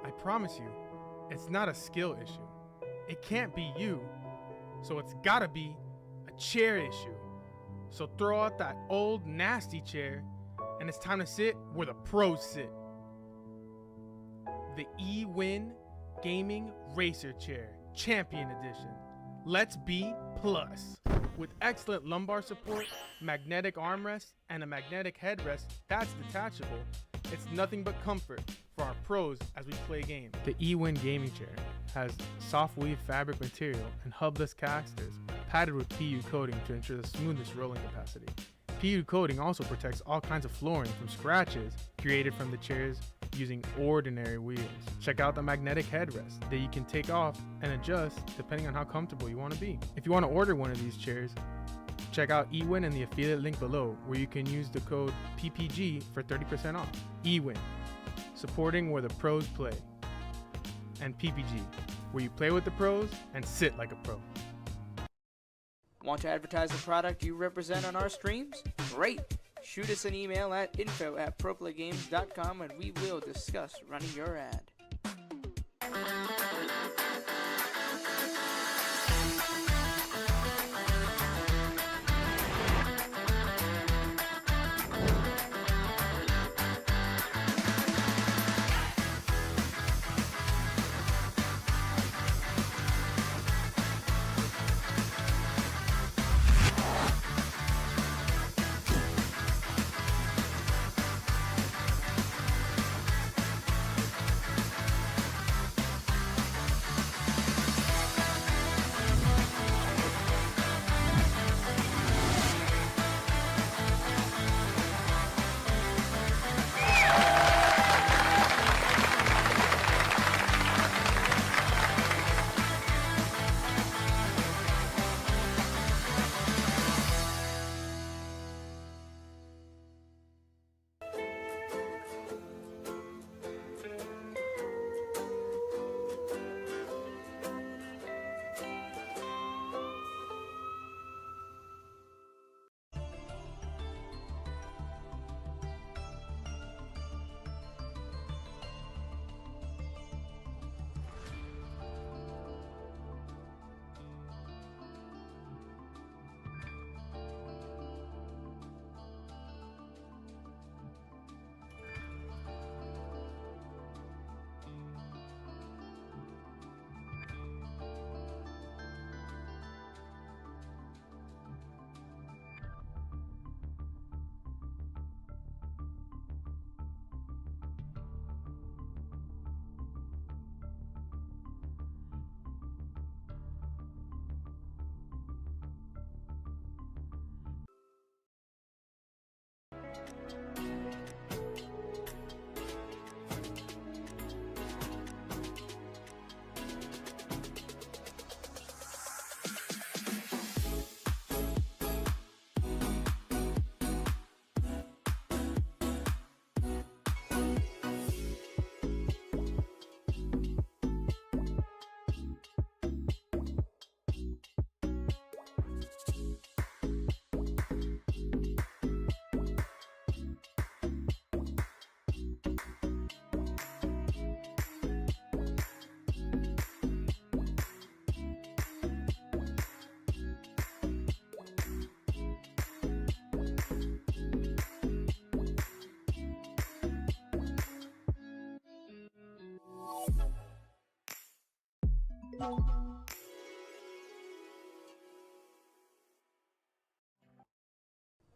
I promise you, it's not a skill issue. It can't be you, so it's gotta be a chair issue. So throw out that old nasty chair, and it's time to sit where the pros sit. The eWin Gaming Racer Chair, Champion Edition. Let's be plus. With excellent lumbar support, magnetic armrest, and a magnetic headrest that's detachable, it's nothing but comfort for our pros as we play games. The eWin Gaming Chair has soft weave fabric material and hubless casters padded with PU coating to ensure the smoothest rolling capacity. PU coating also protects all kinds of flooring from scratches created from the chairs using ordinary wheels. Check out the magnetic headrest that you can take off and adjust depending on how comfortable you want to be. If you want to order one of these chairs, check out eWin in the affiliate link below, where you can use the code PPG for 30% off. eWin, supporting where the pros play. And PPG, where you play with the pros and sit like a pro. Want to advertise the product you represent on our streams? Great! Shoot us an email at info@proplaygames.com and we will discuss running your ad.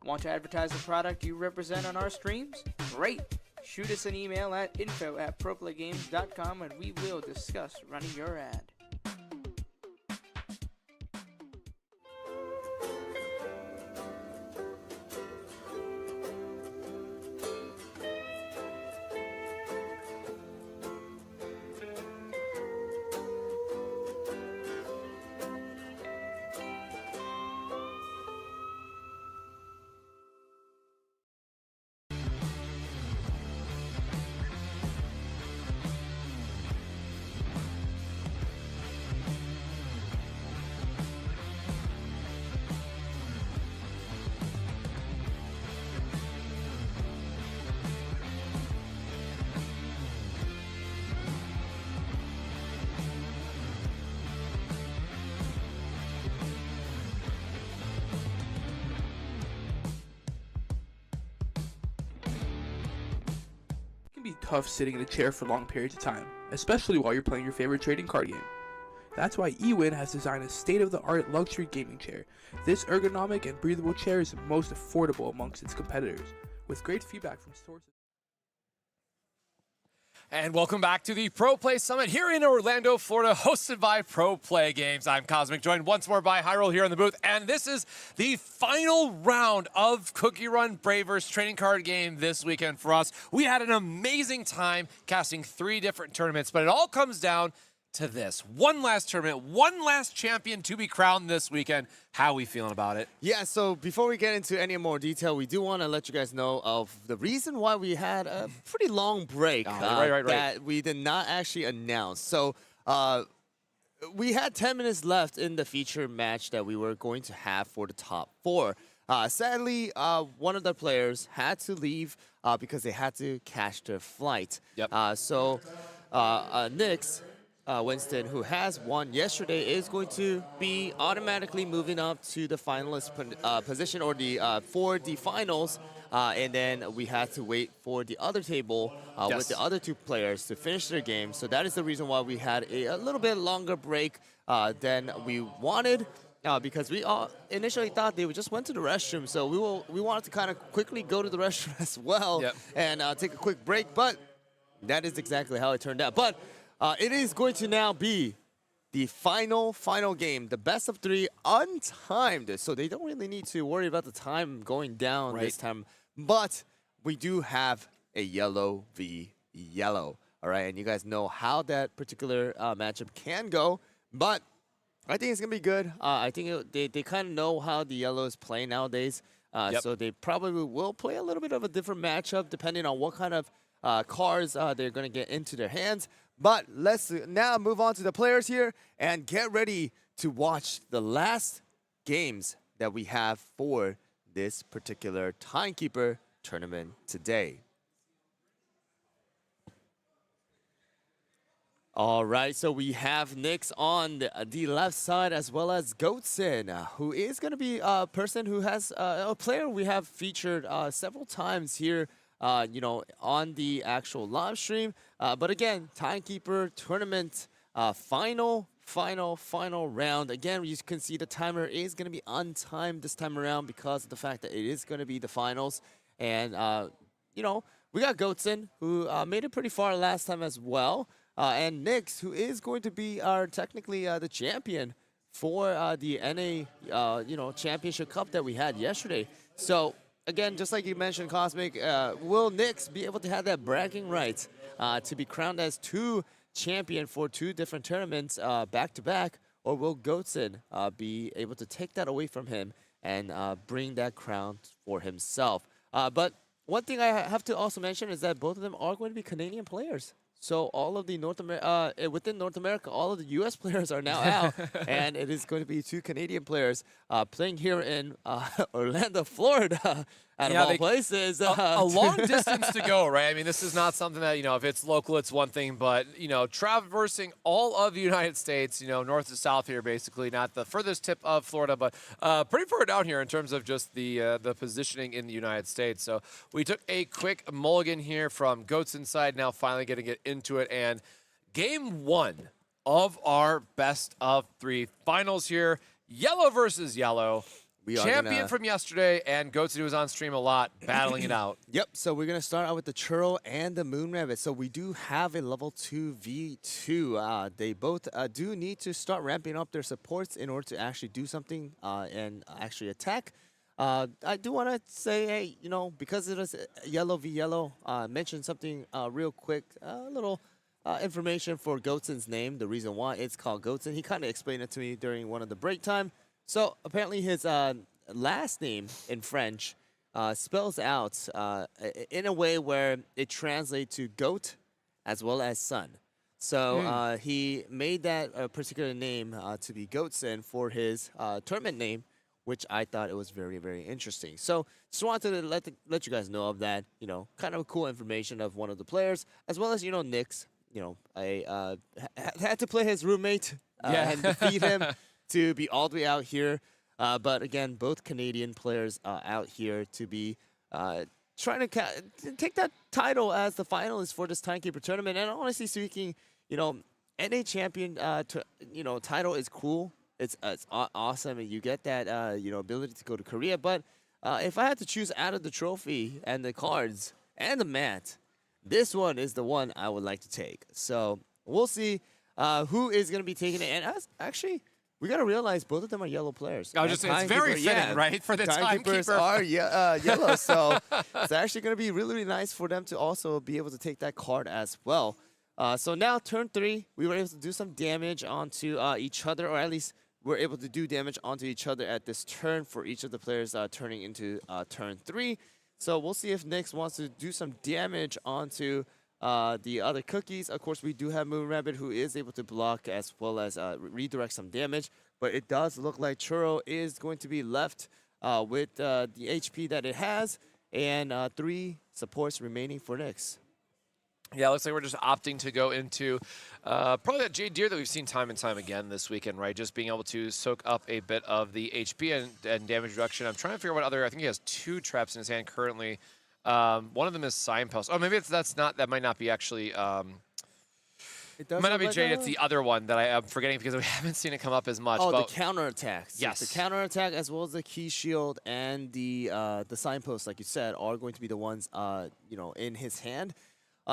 Want to advertise the product you represent on our streams? Great! Shoot us an email at info@proplaygames.com and we will discuss running your ad. It can be tough sitting in a chair for long periods of time, especially while you're playing your favorite trading card game. That's why eWin has designed a state-of-the-art luxury gaming chair. This ergonomic and breathable chair is the most affordable amongst its competitors, with great feedback from sources. And welcome back to the Pro Play Summit here in Orlando, Florida, hosted by Pro Play Games. I'm Cosmic, joined once more by Hyrule here in the booth, and this is the final round of CookieRun Braverse trading card game this weekend for us. We had an amazing time casting 3 different tournaments, but it all comes down to this. One last tournament, one last champion to be crowned this weekend. How are we feeling about it? Yeah, so before we get into any more detail, we do want to let you guys know of the reason why we had a pretty long break that we did not actually announce. So we had 10 minutes left in the feature match that we were going to have for the top 4. Sadly, one of the players had to leave because they had to catch their flight. So Nyx, Winston, who has won yesterday, is going to be automatically moving up to the finalist position, or the for the finals, and then we had to wait for the other table with the other 2 players to finish their game. So that is the reason why we had a little bit longer break than we wanted, because we all initially thought they just went to the restroom. So we wanted to kind of quickly go to the restroom as well and take a quick break, but that is exactly how it turned out. But it is going to now be the final game, the best of 3, untimed. So they don't really need to worry about the time going down this time. But we do have a yellow v yellow, all right? And you guys know how that particular matchup can go. But I think it's going to be good. I think they kind of know how the yellow is playing nowadays. So they probably will play a little bit of a different matchup depending on what kind of cards they're going to get into their hands. But let's now move on to the players here and get ready to watch the last games that we have for this particular Timekeeper tournament today. All right, so we have Nyx on the left side, as well as Goatson, who is going to be a person who has a player we have featured several times here, on the actual live stream. But again, Timekeeper tournament final round. Again, you can see the timer is going to be untimed this time around because of the fact that it is going to be the finals. And, we got Goatson, who made it pretty far last time as well. And Nyx, who is going to be technically the champion for the NA, Championship Cup that we had yesterday. So, again, just like you mentioned, Cosmic, will Nyx be able to have that bragging right to be crowned as 2 champion for 2 different tournaments back-to-back, or will Goatson be able to take that away from him and bring that crown for himself? But one thing I have to also mention is that both of them are going to be Canadian players. So all of the within North America, all of the U.S. players are now out, and it is going to be 2 Canadian players playing here in Orlando, Florida, out of all places. A long distance to go, right? I mean, this is not something that, if it's local, it's one thing, but, traversing all of the United States, north to south here, basically, not the furthest tip of Florida, but pretty far down here in terms of just the positioning in the United States. So we took a quick mulligan here from Goatson's side, now finally getting it into it, and game 1 of our best of 3 finals here. Yellow versus yellow. We are Champion gonna- from yesterday, and Goatsu was on stream a lot, battling it out. Yep, so we're going to start out with the Churro and the Moon Rabbit. So we do have a level 2 V2. They both do need to start ramping up their supports in order to actually do something and actually attack. I do want to say, hey, you know, because it is yellow v yellow, mention something real quick, a little information for Goatsen's name, the reason why it's called Goatsen. He kind of explained it to me during one of the break time. So apparently his last name in French spells out in a way where it translates to goat as well as sun. So he made that particular name to be Goatsen for his tournament name, which I thought it was very, very interesting. So just wanted to let you guys know of that, you know, kind of cool information of one of the players, as well as, you know, Nyx. You know, I had to play his roommate and defeat him to be all the way out here. But again, both Canadian players out here to be trying to take that title as the finalists for this Timekeeper tournament. And honestly speaking, you know, NA champion, you know, title is cool. It's awesome, and you get that you know, ability to go to Korea. But if I had to choose out of the trophy and the cards and the mat, this one is the one I would like to take. So we'll see who is going to be taking it. And actually, we got to realize both of them are yellow players. I was just saying, it's very fitting, right, for the Timekeepers Timekeeper. are yellow, so it's actually going to be really, really nice for them to also be able to take that card as well. So now, turn 3, we were able to do some damage onto each other, or at least we're able to do damage onto each other at this turn for each of the players turning into turn 3. So we'll see if Nyx wants to do some damage onto the other cookies. Of course, we do have Moon Rabbit, who is able to block as well as redirect some damage. But it does look like Churro is going to be left with the HP that it has, and 3 supports remaining for Nyx. Yeah, it looks like we're just opting to go into probably that Jade Deer that we've seen time and time again this weekend, right? Just being able to soak up a bit of the HP and damage reduction. I'm trying to figure out what other, I think he has 2 traps in his hand currently. One of them is Signpost. Oh, maybe that might not be actually, it might not be Jade, it's the other one that I am forgetting because we haven't seen it come up as much. Oh, but the counterattacks. Yes. The counterattack as well as the key shield and the Signpost, like you said, are going to be the ones, you know, in his hand.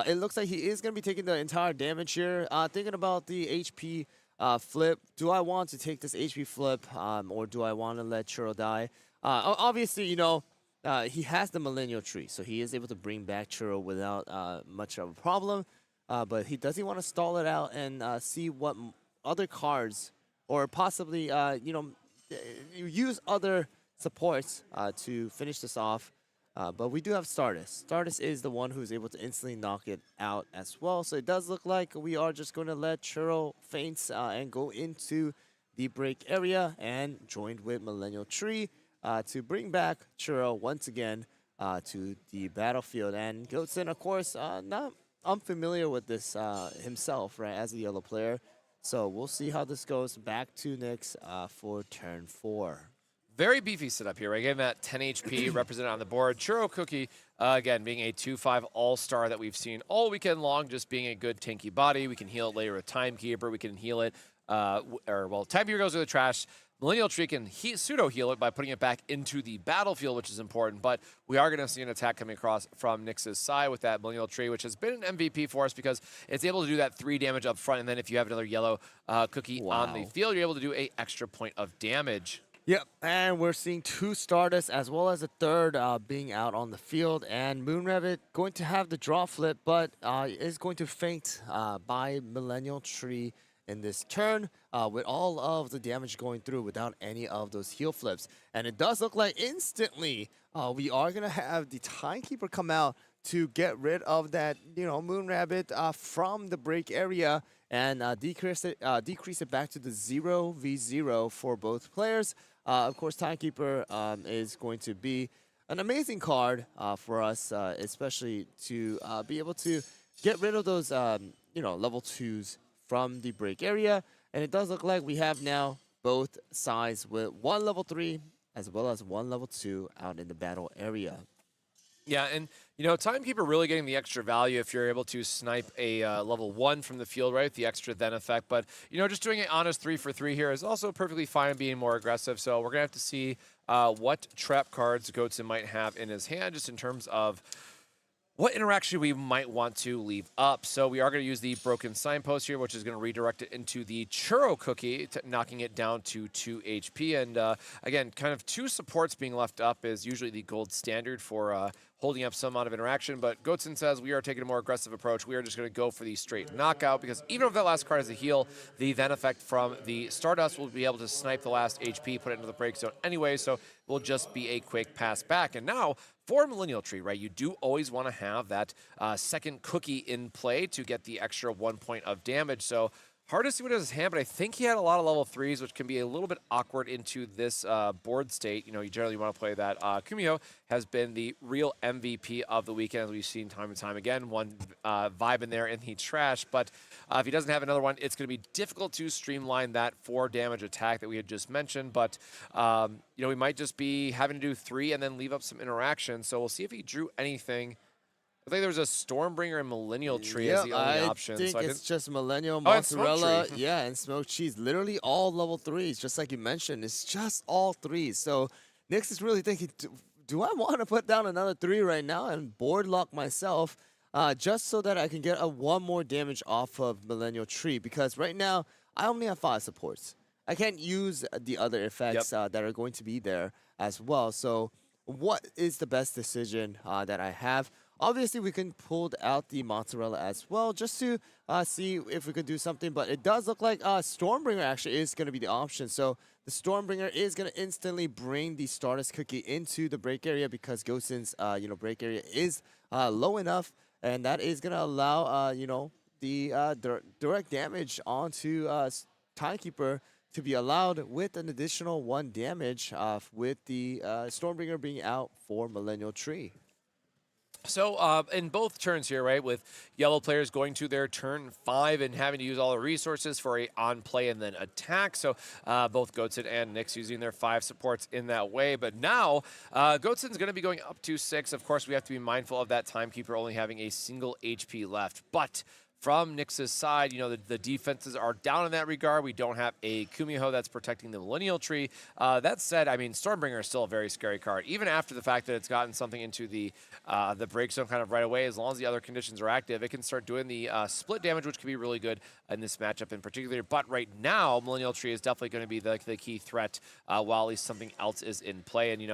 It looks like he is going to be taking the entire damage here. Thinking about the HP flip, do I want to take this HP flip or do I want to let Churro die? Obviously, you know, he has the Millennial Tree, so he is able to bring back Churro without much of a problem. But does he want to stall it out and see what other cards or possibly, you know, use other supports to finish this off? But we do have Stardust. Stardust is the one who's able to instantly knock it out as well. So it does look like we are just going to let Churro faint and go into the break area and joined with Millennial Tree to bring back Churro once again to the battlefield. And Goatsen, of course, not unfamiliar with this himself, right, as a yellow player. So we'll see how this goes. Back to Nyx for turn 4. Very beefy setup here, right? Getting that 10 HP represented on the board. Churro Cookie, again, being a 2-5 all-star that we've seen all weekend long, just being a good tanky body. We can heal it later with Timekeeper. We can heal it, Timekeeper goes to the trash. Millennial Tree can pseudo-heal it by putting it back into the battlefield, which is important. But we are going to see an attack coming across from Nyx's side with that Millennial Tree, which has been an MVP for us because it's able to do that 3 damage up front. And then if you have another yellow cookie on the field, you're able to do an extra point of damage. Yep, and we're seeing 2 Stardust as well as a third being out on the field. And Moon Rabbit going to have the draw flip, but is going to faint by Millennial Tree in this turn with all of the damage going through without any of those heal flips. And it does look like instantly we are going to have the Timekeeper come out to get rid of that, you know, Moon Rabbit from the break area and decrease it back to the 0v0 for both players. Of course, Timekeeper is going to be an amazing card for us, especially to be able to get rid of those, you know, level 2s from the break area. And it does look like we have now both sides with 1 level 3 as well as 1 level 2 out in the battle area. Yeah, and Timekeeper really getting the extra value if you're able to snipe a level 1 from the field, right? The extra then effect. But, just doing an honest 3 for 3 here is also perfectly fine being more aggressive. So we're going to have to see what trap cards Goatson might have in his hand just in terms of what interaction we might want to leave up. So we are going to use the Broken Signpost here, which is going to redirect it into the Churro Cookie, knocking it down to 2 HP. And again, kind of 2 supports being left up is usually the gold standard for holding up some amount of interaction. But Goatson says we are taking a more aggressive approach. We are just going to go for the straight knockout, because even if that last card is a heal, the then effect from the Stardust will be able to snipe the last HP, put it into the break zone anyway, so it will just be a quick pass back. And now, for Millennial Tree, right, you do always want to have that second cookie in play to get the extra 1 point of damage. So hard to see what is his hand, but I think he had a lot of level 3s, which can be a little bit awkward into this board state. You generally want to play that. Kumio has been the real MVP of the weekend, as we've seen time and time again. One vibe in there in the trash, but if he doesn't have another one, it's going to be difficult to streamline that 4 damage attack that we had just mentioned. But, we might just be having to do 3 and then leave up some interaction. So we'll see if he drew anything. I think there was a Stormbringer and Millennial Tree as the only option. I think it's just Millennial, Oh, Mozzarella, and Smoked Cheese. Literally all level 3s, just like you mentioned. It's just all 3s. So Nyx is really thinking, do I want to put down another 3 right now and board lock myself just so that I can get a 1 more damage off of Millennial Tree? Because right now, I only have 5 supports. I can't use the other effects that are going to be there as well. So what is the best decision that I have? Obviously, we can pull out the Mozzarella as well, just to see if we could do something. But it does look like Stormbringer actually is going to be the option. So the Stormbringer is going to instantly bring the Stardust Cookie into the break area, because Goatson's break area is low enough, and that is going to allow the direct damage onto Timekeeper to be allowed with an additional 1 damage with the Stormbringer being out for Millennial Tree. So in both turns here, right, with yellow players going to their turn 5 and having to use all the resources for a on play and then attack. So both Goatson and Nyx using their 5 supports in that way. But now Goatson's going to be going up to 6. Of course, we have to be mindful of that Timekeeper only having a single HP left. But from Nyx's side, the defenses are down in that regard. We don't have a Kumiho that's protecting the Millennial Tree. That said, I mean, Stormbringer is still a very scary card, even after the fact that it's gotten something into the break zone kind of right away. As long as the other conditions are active, it can start doing the split damage, which can be really good in this matchup in particular. But right now, Millennial Tree is definitely going to be the key threat while at least something else is in play. And,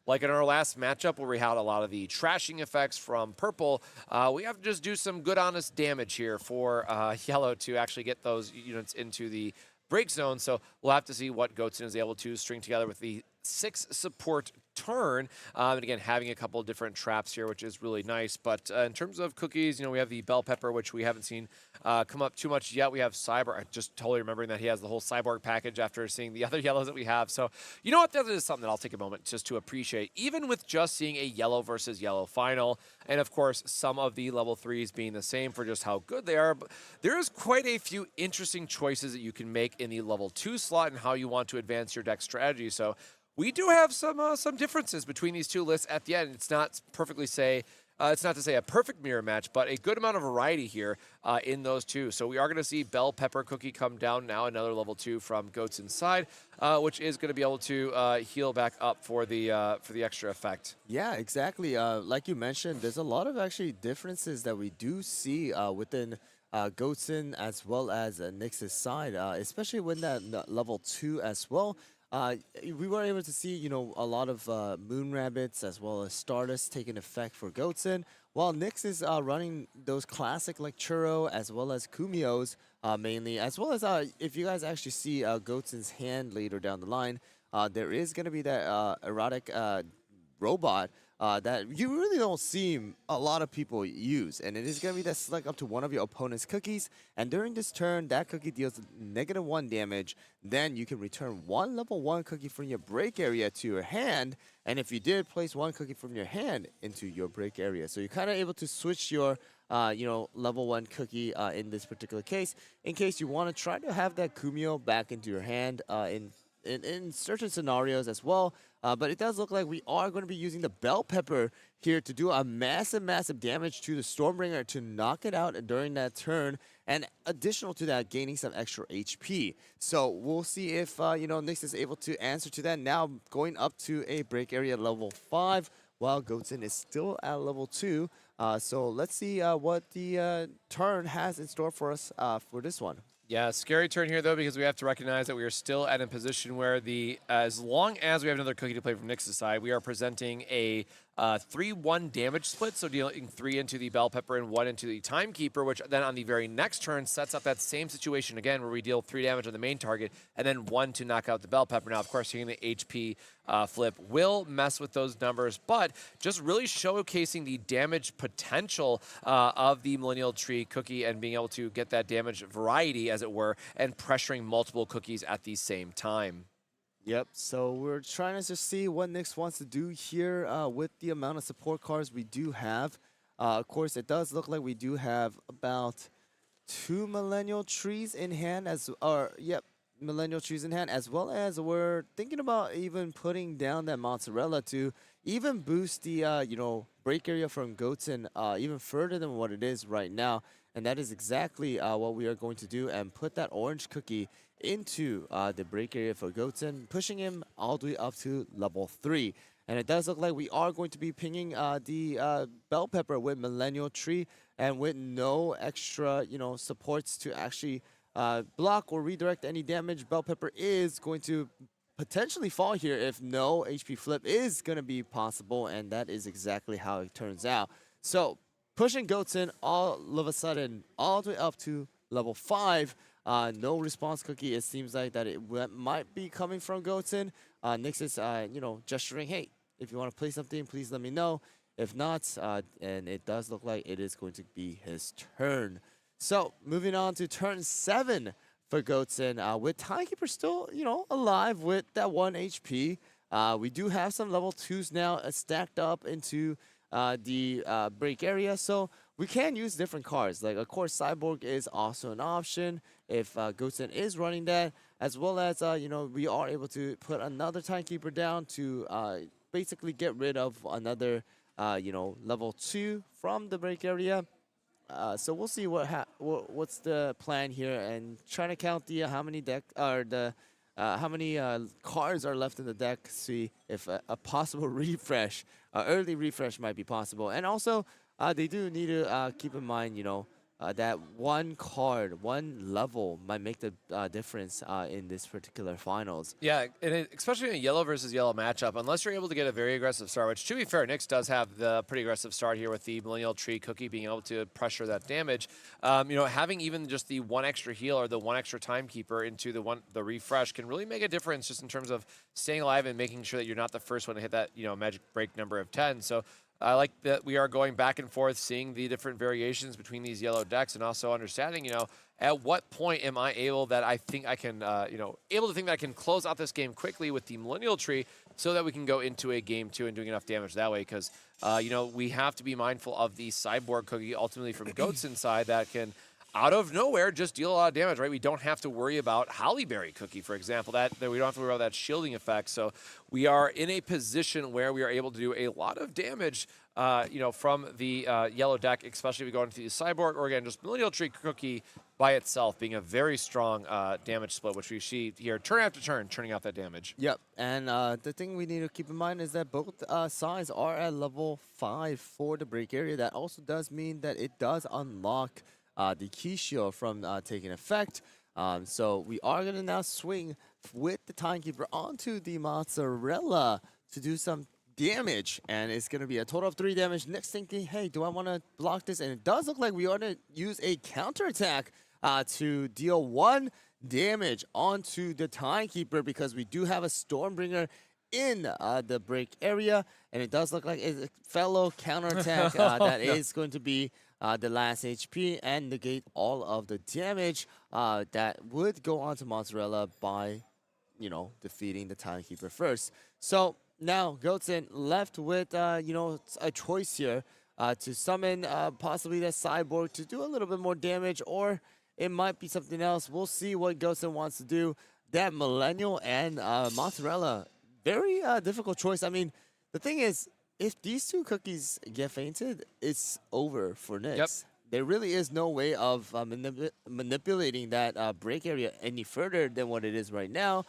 like in our last matchup where we had a lot of the trashing effects from purple, we have to just do some good, honest damage here for yellow to actually get those units into the break zone. So we'll have to see what Goatson is able to string together with the 6 support turn. And again, having a couple of different traps here, which is really nice. But in terms of cookies, we have the bell pepper, which we haven't seen come up too much yet. We have Cyborg. I'm just totally remembering that he has the whole Cyborg package after seeing the other yellows that we have. So you know what? That is something that I'll take a moment just to appreciate, even with just seeing a yellow versus yellow final. And of course, some of the level 3s being the same for just how good they are. But there is quite a few interesting choices that you can make in the level 2 slot and how you want to advance your deck strategy. So we do have some differences between these 2 lists at the end. It's not perfectly it's not to say a perfect mirror match, but a good amount of variety here in those 2. So we are going to see Bell Pepper Cookie come down now, another level 2 from Goatson's side, which is going to be able to heal back up for the extra effect. Yeah, exactly. Like you mentioned, there's a lot of actually differences that we do see within Goatson as well as Nyx's side, especially when that level 2 as well. We were able to see, a lot of Moon Rabbits as well as Stardust taking effect for Goatson, while Nyx is running those classic like Churro as well as Kumios mainly, as well as if you guys actually see Goatson's hand later down the line, there is going to be that erotic robot that you really don't see a lot of people use, and it is going to be that select up to one of your opponent's cookies, and during this turn, that cookie deals -1 damage. Then you can return 1 level 1 cookie from your break area to your hand, and if you did, place 1 cookie from your hand into your break area. So you're kind of able to switch your level 1 cookie in this particular case, in case you want to try to have that Kumio back into your hand in certain scenarios as well. But it does look like we are going to be using the Bell Pepper here to do a massive, massive damage to the Stormbringer to knock it out during that turn. And additional to that, gaining some extra HP. So we'll see if, Nyx is able to answer to that. Now going up to a break area level 5, while Goatson is still at level 2. So let's see what the turn has in store for us for this one. Yeah, scary turn here, though, because we have to recognize that we are still at a position where as long as we have another cookie to play from Nyx's side, we are presenting a 3-1 damage split, so dealing 3 into the Bell Pepper and 1 into the Timekeeper, which then on the very next turn sets up that same situation again, where we deal 3 damage on the main target, and then 1 to knock out the Bell Pepper. Now, of course, hitting the HP flip will mess with those numbers, but just really showcasing the damage potential of the Millennial Tree Cookie and being able to get that damage variety, as it were, and pressuring multiple cookies at the same time. Yep, so we're trying to just see what Nyx wants to do here with the amount of support cards we do have. Of course, it does look like we do have about 2 Millennial Trees in hand, Millennial Trees in hand, as well as we're thinking about even putting down that Mozzarella to even boost the, break area from Goatson even further than what it is right now. And that is exactly what we are going to do, and put that orange cookie into the break area for Goatson, pushing him all the way up to level 3. And it does look like we are going to be pinging the Bell Pepper with Millennial Tree, and with no extra, supports to actually block or redirect any damage. Bell Pepper is going to potentially fall here if no HP flip is going to be possible, and that is exactly how it turns out. So pushing Goatson all of a sudden all the way up to level 5. No response cookie. It seems like that it might be coming from Goatson. Nyx is, gesturing, hey, if you want to play something, please let me know. If not, and it does look like it is going to be his turn. So moving on to turn 7 for Goatson, with Timekeeper still, alive with that 1 HP. We do have some level 2s now stacked up into the break area, so we can use different cards. Like, of course, Cyborg is also an option if Goatson is running that, as well as, we are able to put another Timekeeper down to basically get rid of another, level 2 from the break area. So we'll see what's the plan here, and trying to count the how many cards are left in the deck. See if a possible refresh, early refresh might be possible. And also, they do need to keep in mind, that one card, one level might make the difference in this particular finals. Yeah, and especially in a yellow versus yellow matchup, unless you're able to get a very aggressive start, which, to be fair, Nyx does have the pretty aggressive start here with the Millennial Tree Cookie being able to pressure that damage. Having even just the 1 extra heal or the 1 extra Timekeeper into the refresh can really make a difference, just in terms of staying alive and making sure that you're not the first one to hit that magic break number of 10. So I like that we are going back and forth, seeing the different variations between these yellow decks, and also understanding, at what point am I able that I think I can, able to think that I can close out this game quickly with the Millennial Tree, so that we can go into a game 2 and doing enough damage that way. Because, we have to be mindful of the Cyborg Cookie ultimately from Goatson's side that can, out of nowhere, just deal a lot of damage, right? We don't have to worry about Hollyberry Cookie, for example. That we don't have to worry about that shielding effect. So we are in a position where we are able to do a lot of damage, from the yellow deck, especially if we go into the Cyborg, or again, just Millennial Tree Cookie by itself being a very strong damage split, which we see here turn after turn, turning out that damage. Yep, and the thing we need to keep in mind is that both sides are at level 5 for the break area. That also does mean that it does unlock the key shield from taking effect. So we are going to now swing with the Timekeeper onto the Mozzarella to do some damage, and it's going to be a total of 3 damage. Next thinking, hey, do I want to block this? And it does look like we are going to use a counterattack to deal 1 damage onto the Timekeeper, because we do have a Stormbringer in the break area, and it does look like a fellow counterattack that is going to be the last HP and negate all of the damage that would go onto Mozzarella by, defeating the Timekeeper first. So now Goatson left with, a choice here to summon possibly that Cyborg to do a little bit more damage, or it might be something else. We'll see what Goatson wants to do. That Millennial and Mozzarella very difficult choice. I mean, the thing is, if these two cookies get fainted, it's over for Nyx. There really is no way of manipulating that break area any further than what it is right now,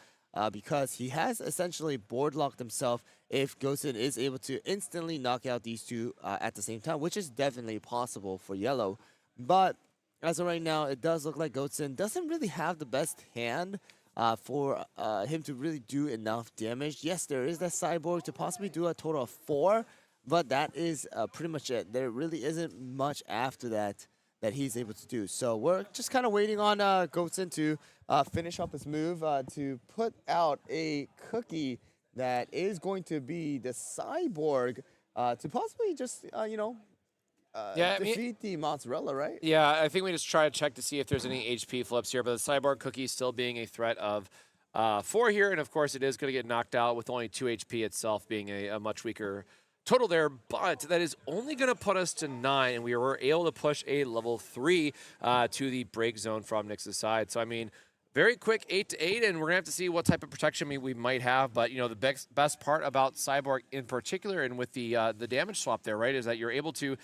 because he has essentially board locked himself if Gosen is able to instantly knock out these two at the same time, which is definitely possible for yellow. But as of right now, it does look like Gosen doesn't really have the best hand for him to really do enough damage. Yes, there is that cyborg to possibly do a total of 4, but that is pretty much it. There really isn't much after that he's able to do. So we're just kind of waiting on Gosen to finish up his move to put out a cookie that is going to be the cyborg to possibly just, defeat the mozzarella, right? Yeah, I think we just try to check to see if there's any HP flips here, but the cyborg cookie still being a threat of 4 here, and of course it is going to get knocked out with only 2 HP itself being a much weaker total there, but that is only going to put us to 9, and we were able to push a level 3 to the break zone from Nyx's side. So, I mean, very quick 8 to 8, and we're going to have to see what type of protection we might have. But, the best part about Cyborg in particular, and with the damage swap there, right, is that you're able to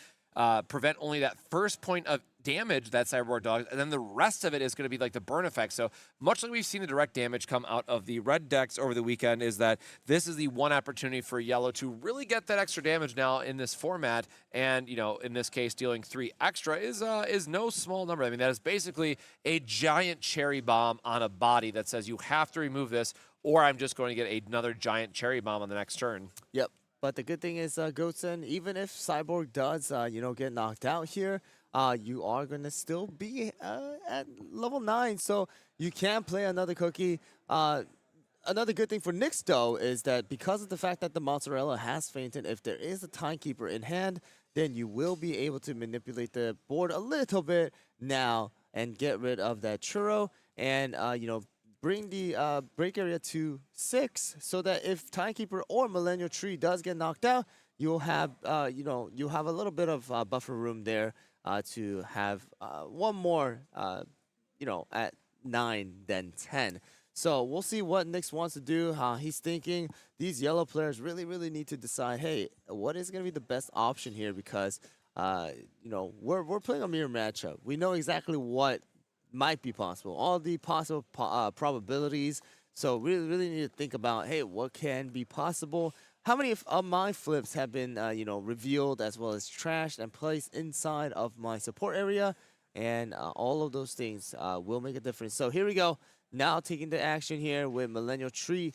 prevent only that first point of damage that Cyborg does, and then the rest of it is going to be like the burn effect. So much like we've seen the direct damage come out of the red decks over the weekend, is that this is the one opportunity for yellow to really get that extra damage now in this format. And, in this case, dealing 3 extra is no small number. I mean, that is basically a giant cherry bomb on a body that says you have to remove this, or I'm just going to get another giant cherry bomb on the next turn. Yep. But the good thing is, Gosen, even if Cyborg does, get knocked out here, you are going to still be at level 9, so you can play another cookie. Another good thing for Nyx, though, is that because of the fact that the mozzarella has fainted, if there is a timekeeper in hand, then you will be able to manipulate the board a little bit now and get rid of that churro and, bring the break area to 6 so that if Timekeeper or Millennial Tree does get knocked out, you'll have, you'll have a little bit of buffer room there to have one more, at 9 than 10. So we'll see what Nyx wants to do. He's thinking these yellow players really, really need to decide, hey, what is going to be the best option here? Because, we're playing a mirror matchup. We know exactly what might be possible, all the possible probabilities. So we really need to think about, hey, what can be possible? How many of my flips have been, revealed as well as trashed and placed inside of my support area? And all of those things will make a difference. So here we go. Now taking the action here with Millennial Tree,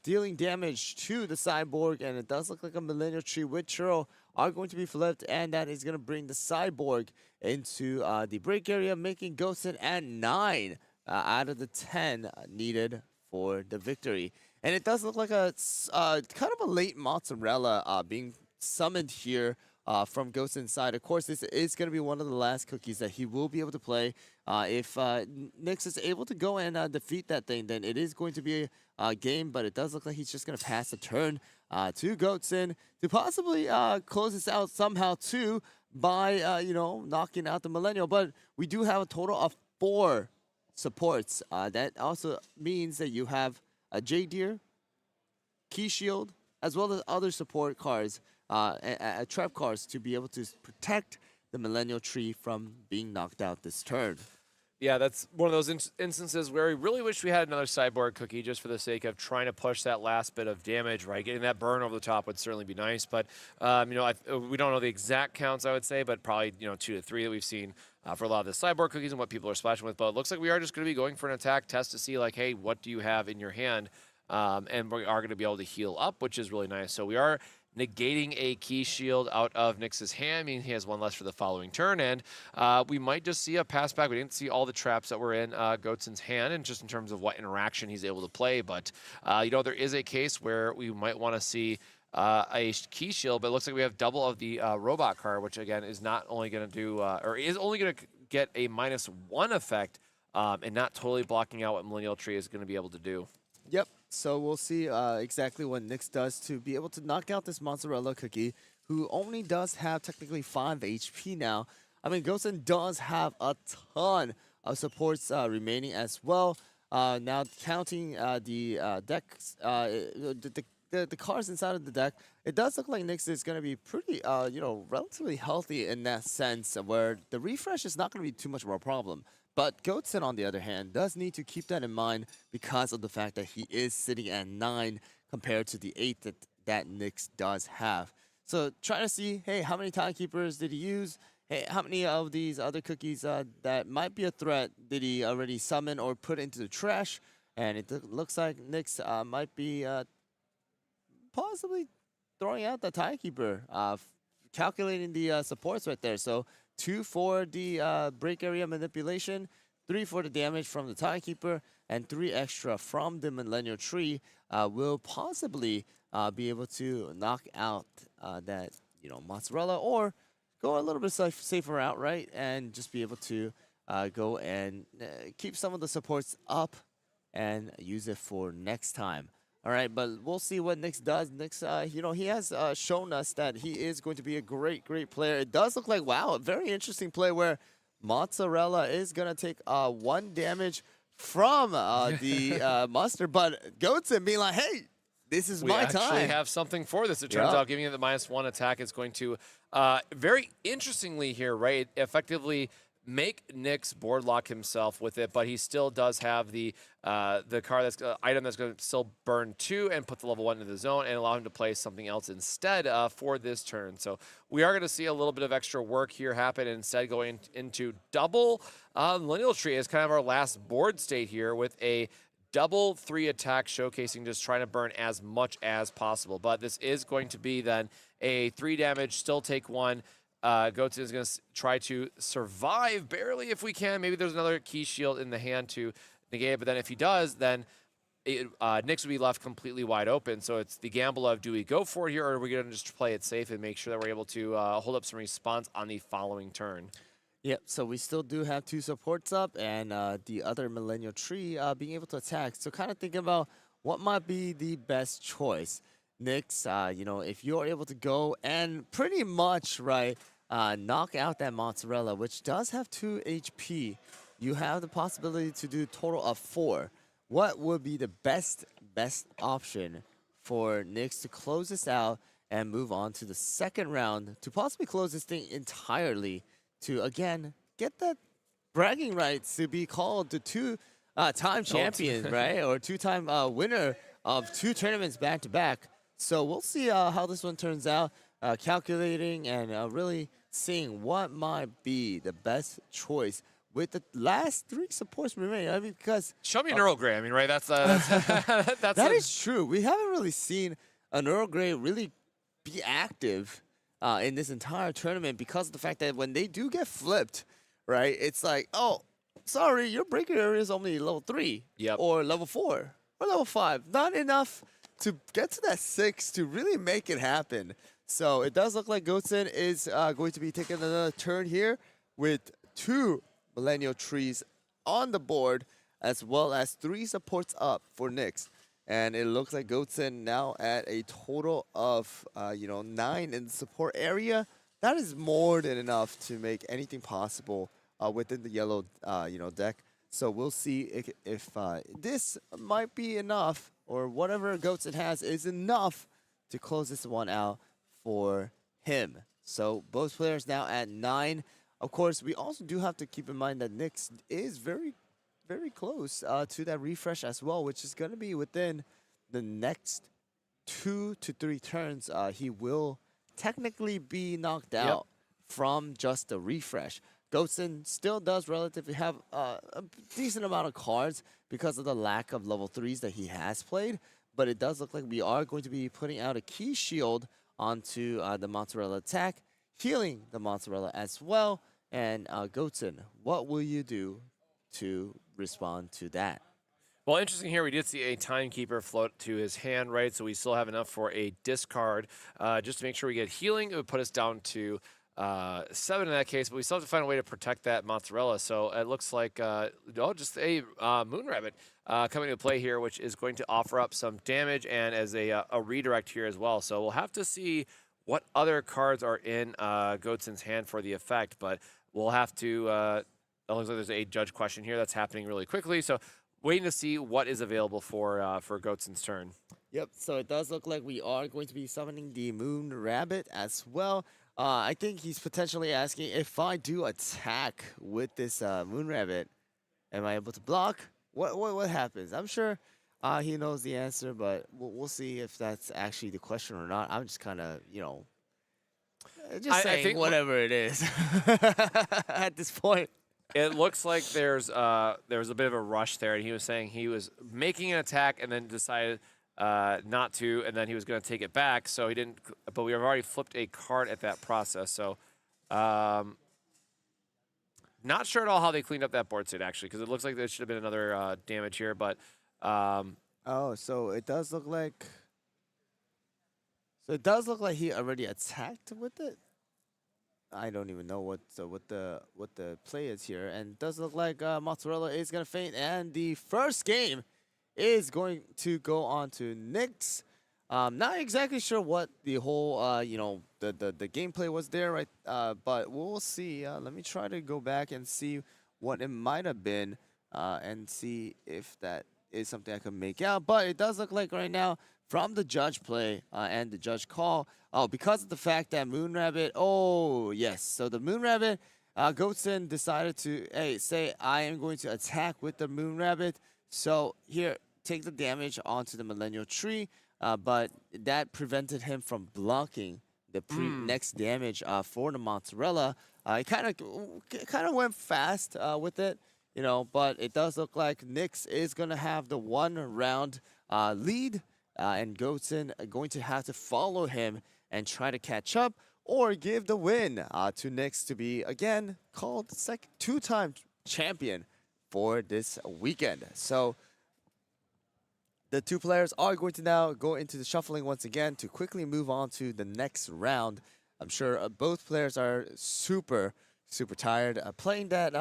dealing damage to the cyborg. And it does look like a Millennial Tree with Churro are going to be flipped, and that is going to bring the cyborg into the break area, making Gosen at 9 out of the 10 needed for the victory. And it does look like a kind of a late mozzarella being summoned here from Gosen's side. Of course, this is going to be one of the last cookies that he will be able to play. If Nyx is able to go and defeat that thing, then it is going to be a game, but it does look like he's just going to pass the turn to Gosen to possibly close this out somehow too by, knocking out the Millennial. But we do have a total of 4 supports. That also means that you have a J-Deer, Key Shield, as well as other support cards, trap cards to be able to protect the Millennial Tree from being knocked out this turn. Yeah, that's one of those instances where we really wish we had another cyborg cookie just for the sake of trying to push that last bit of damage, right? Getting that burn over the top would certainly be nice. But, we don't know the exact counts, I would say, but probably, 2 to 3 that we've seen for a lot of the cyborg cookies and what people are splashing with. But it looks like we are just going to be going for an attack test to see, like, hey, what do you have in your hand? And we are going to be able to heal up, which is really nice. So we are negating a key shield out of Nyx's hand, meaning he has 1 less for the following turn, and we might just see a pass back. We didn't see all the traps that were in Goten's hand, and just in terms of what interaction he's able to play, but there is a case where we might want to see a key shield, but it looks like we have double of the robot card, which again is not only going to do, or is only going to get a -1 effect, and not totally blocking out what Millennial Tree is going to be able to do. Yep. So we'll see exactly what Nyx does to be able to knock out this mozzarella cookie, who only does have technically 5 HP now. I mean, Gosen does have a ton of supports remaining as well. Now counting the decks, the cards inside of the deck, it does look like Nyx is going to be pretty, relatively healthy in that sense, where the refresh is not going to be too much of a problem. But Goatson, on the other hand, does need to keep that in mind because of the fact that he is sitting at 9 compared to the 8 that Nyx does have. So trying to see, hey, how many Timekeepers did he use? Hey, how many of these other cookies that might be a threat did he already summon or put into the trash? And it looks like Nyx might be possibly throwing out the Timekeeper, calculating the supports right there. So 2 for the break area manipulation, 3 for the damage from the Timekeeper, and 3 extra from the Millennial Tree will possibly be able to knock out that mozzarella, or go a little bit safer route, right? And just be able to go and keep some of the supports up and use it for next time. All right, but we'll see what Nyx does. Nyx, he has shown us that he is going to be a great, great player. It does look like, wow, a very interesting play where Mozzarella is going to take 1 damage from the Mustard, but Goatson being like, hey, this is my time. We actually have something for this. It turns out giving it the -1 attack is going to, very interestingly here, right, effectively make Nyx board lock himself with it, but he still does have the card that's item that's going to still burn 2 and put the level 1 into the zone and allow him to play something else instead for this turn. So we are going to see a little bit of extra work here happen, instead going into double Millennial Tree as kind of our last board state here, with a double 3 attack, showcasing just trying to burn as much as possible. But this is going to be then a 3 damage, still take 1. Goatson is going to try to survive barely if we can. Maybe there's another key shield in the hand to negate it, but then if he does, then Nyx would be left completely wide open. So it's the gamble of, do we go for it here, or are we going to just play it safe and make sure that we're able to hold up some response on the following turn? Yep, so we still do have 2 supports up, and the other Millennial Tree being able to attack. So kind of thinking about what might be the best choice. Nyx, if you're able to go and pretty much, right, knock out that Mozzarella, which does have 2 HP, you have the possibility to do a total of 4. What would be the best option for Nyx to close this out and move on to the second round to possibly close this thing entirely, to again get that bragging rights to be called the 2-time champion, right? Or 2-time winner of 2 tournaments back to back. So we'll see how this one turns out, calculating and really seeing what might be the best choice with the last 3 supports remaining. I mean, because show me an Earl Grey. I mean, right? That's that is true. We haven't really seen an Earl Grey really be active in this entire tournament, because of the fact that when they do get flipped, right, it's like, oh, sorry, your breaker area is only level 3 or level 4 or level 5. Not enough to get to that 6 to really make it happen. So it does look like Goatson is going to be taking another turn here with 2 Millennial Trees on the board, as well as 3 supports up for Nyx. And it looks like Goatson now at a total of 9 in the support area. That is more than enough to make anything possible within the yellow deck. So we'll see if this might be enough, or whatever Goatson has is enough to close this one out for him. So both players now at 9. Of course, we also do have to keep in mind that Nyx is very, very close to that refresh as well, which is going to be within the next 2 to 3 turns. He will technically be knocked out from just the refresh. Goatson still does relatively have a decent amount of cards because of the lack of level 3s that he has played, but it does look like we are going to be putting out a key shield onto the Mozzarella attack, healing the Mozzarella as well. And Goatson, what will you do to respond to that? Well, interesting here, we did see a Timekeeper float to his hand, right? So we still have enough for a discard. Just to make sure we get healing, it would put us down to 7 in that case, but we still have to find a way to protect that Mozzarella. So it looks like just a Moon Rabbit coming into play here, which is going to offer up some damage and as a redirect here as well. So we'll have to see what other cards are in Goatson's hand for the effect, but we'll have to, it looks like there's a judge question here that's happening really quickly. So waiting to see what is available for Goatson's turn. Yep, so it does look like we are going to be summoning the Moon Rabbit as well. I think he's potentially asking, if I do attack with this Moon Rabbit, am I able to block? What happens? I'm sure he knows the answer, but we'll see if that's actually the question or not. I'm just kind of, just saying think whatever it is at this point. It looks like there was a bit of a rush there, and he was saying he was making an attack and then decided not to, and then he was going to take it back, so he didn't. But we have already flipped a card at that process, so not sure at all how they cleaned up that board state actually, because it looks like there should have been another damage here, but. Oh, so it does look like. He already attacked with it. I don't even know what the play is here, and it does look like Mozzarella is gonna faint, and the first game is going to go on to Nyx. Not exactly sure what the whole the gameplay was there, right? But we'll see. Let me try to go back and see what it might have been, and see if that is something I can make out. But it does look like right now, from the judge play and the judge call, because of the fact that Moon Rabbit, yes, so the Moon Rabbit, Goatson decided to say, I am going to attack with the Moon Rabbit. So here, take the damage onto the Millennial Tree, but that prevented him from blocking the next damage for the Mozzarella. It kind of went fast with it, but it does look like Nyx is going to have the 1 round lead, and Goatson going to have to follow him and try to catch up or give the win to Nyx to be, again, called the 2-time champion for this weekend. So the two players are going to now go into the shuffling once again to quickly move on to the next round. I'm sure both players are super tired playing that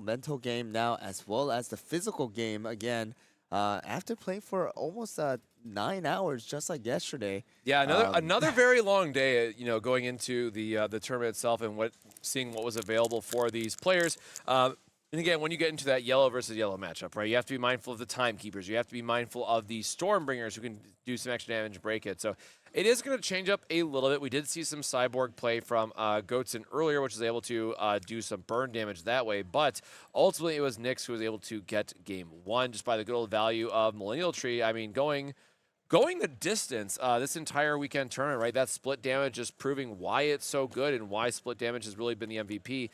mental game now, as well as the physical game again, after playing for almost 9 hours, just like yesterday. Yeah, another very long day. Going into the tournament itself and seeing what was available for these players. And again, when you get into that yellow versus yellow matchup, right, you have to be mindful of the timekeepers. You have to be mindful of the Stormbringers who can do some extra damage and break it. So it is going to change up a little bit. We did see some Cyborg play from Goatson earlier, which was able to do some burn damage that way. But ultimately, it was Nyx who was able to get game 1 just by the good old value of Millennial Tree. I mean, going the distance this entire weekend tournament, right? That split damage is proving why it's so good and why split damage has really been the MVP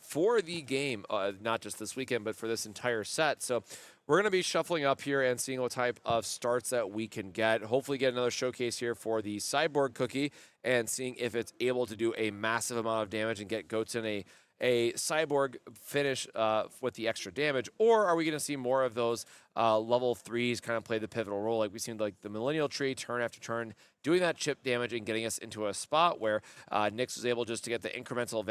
for the game, not just this weekend, but for this entire set. So we're going to be shuffling up here and seeing what type of starts that we can get. Hopefully get another showcase here for the Cyborg Cookie and seeing if it's able to do a massive amount of damage and get Goatson a Cyborg finish with the extra damage, or are we going to see more of those level 3s kind of play the pivotal role like we've seen like the Millennial Tree turn after turn, doing that chip damage and getting us into a spot where Nyx was able just to get the incremental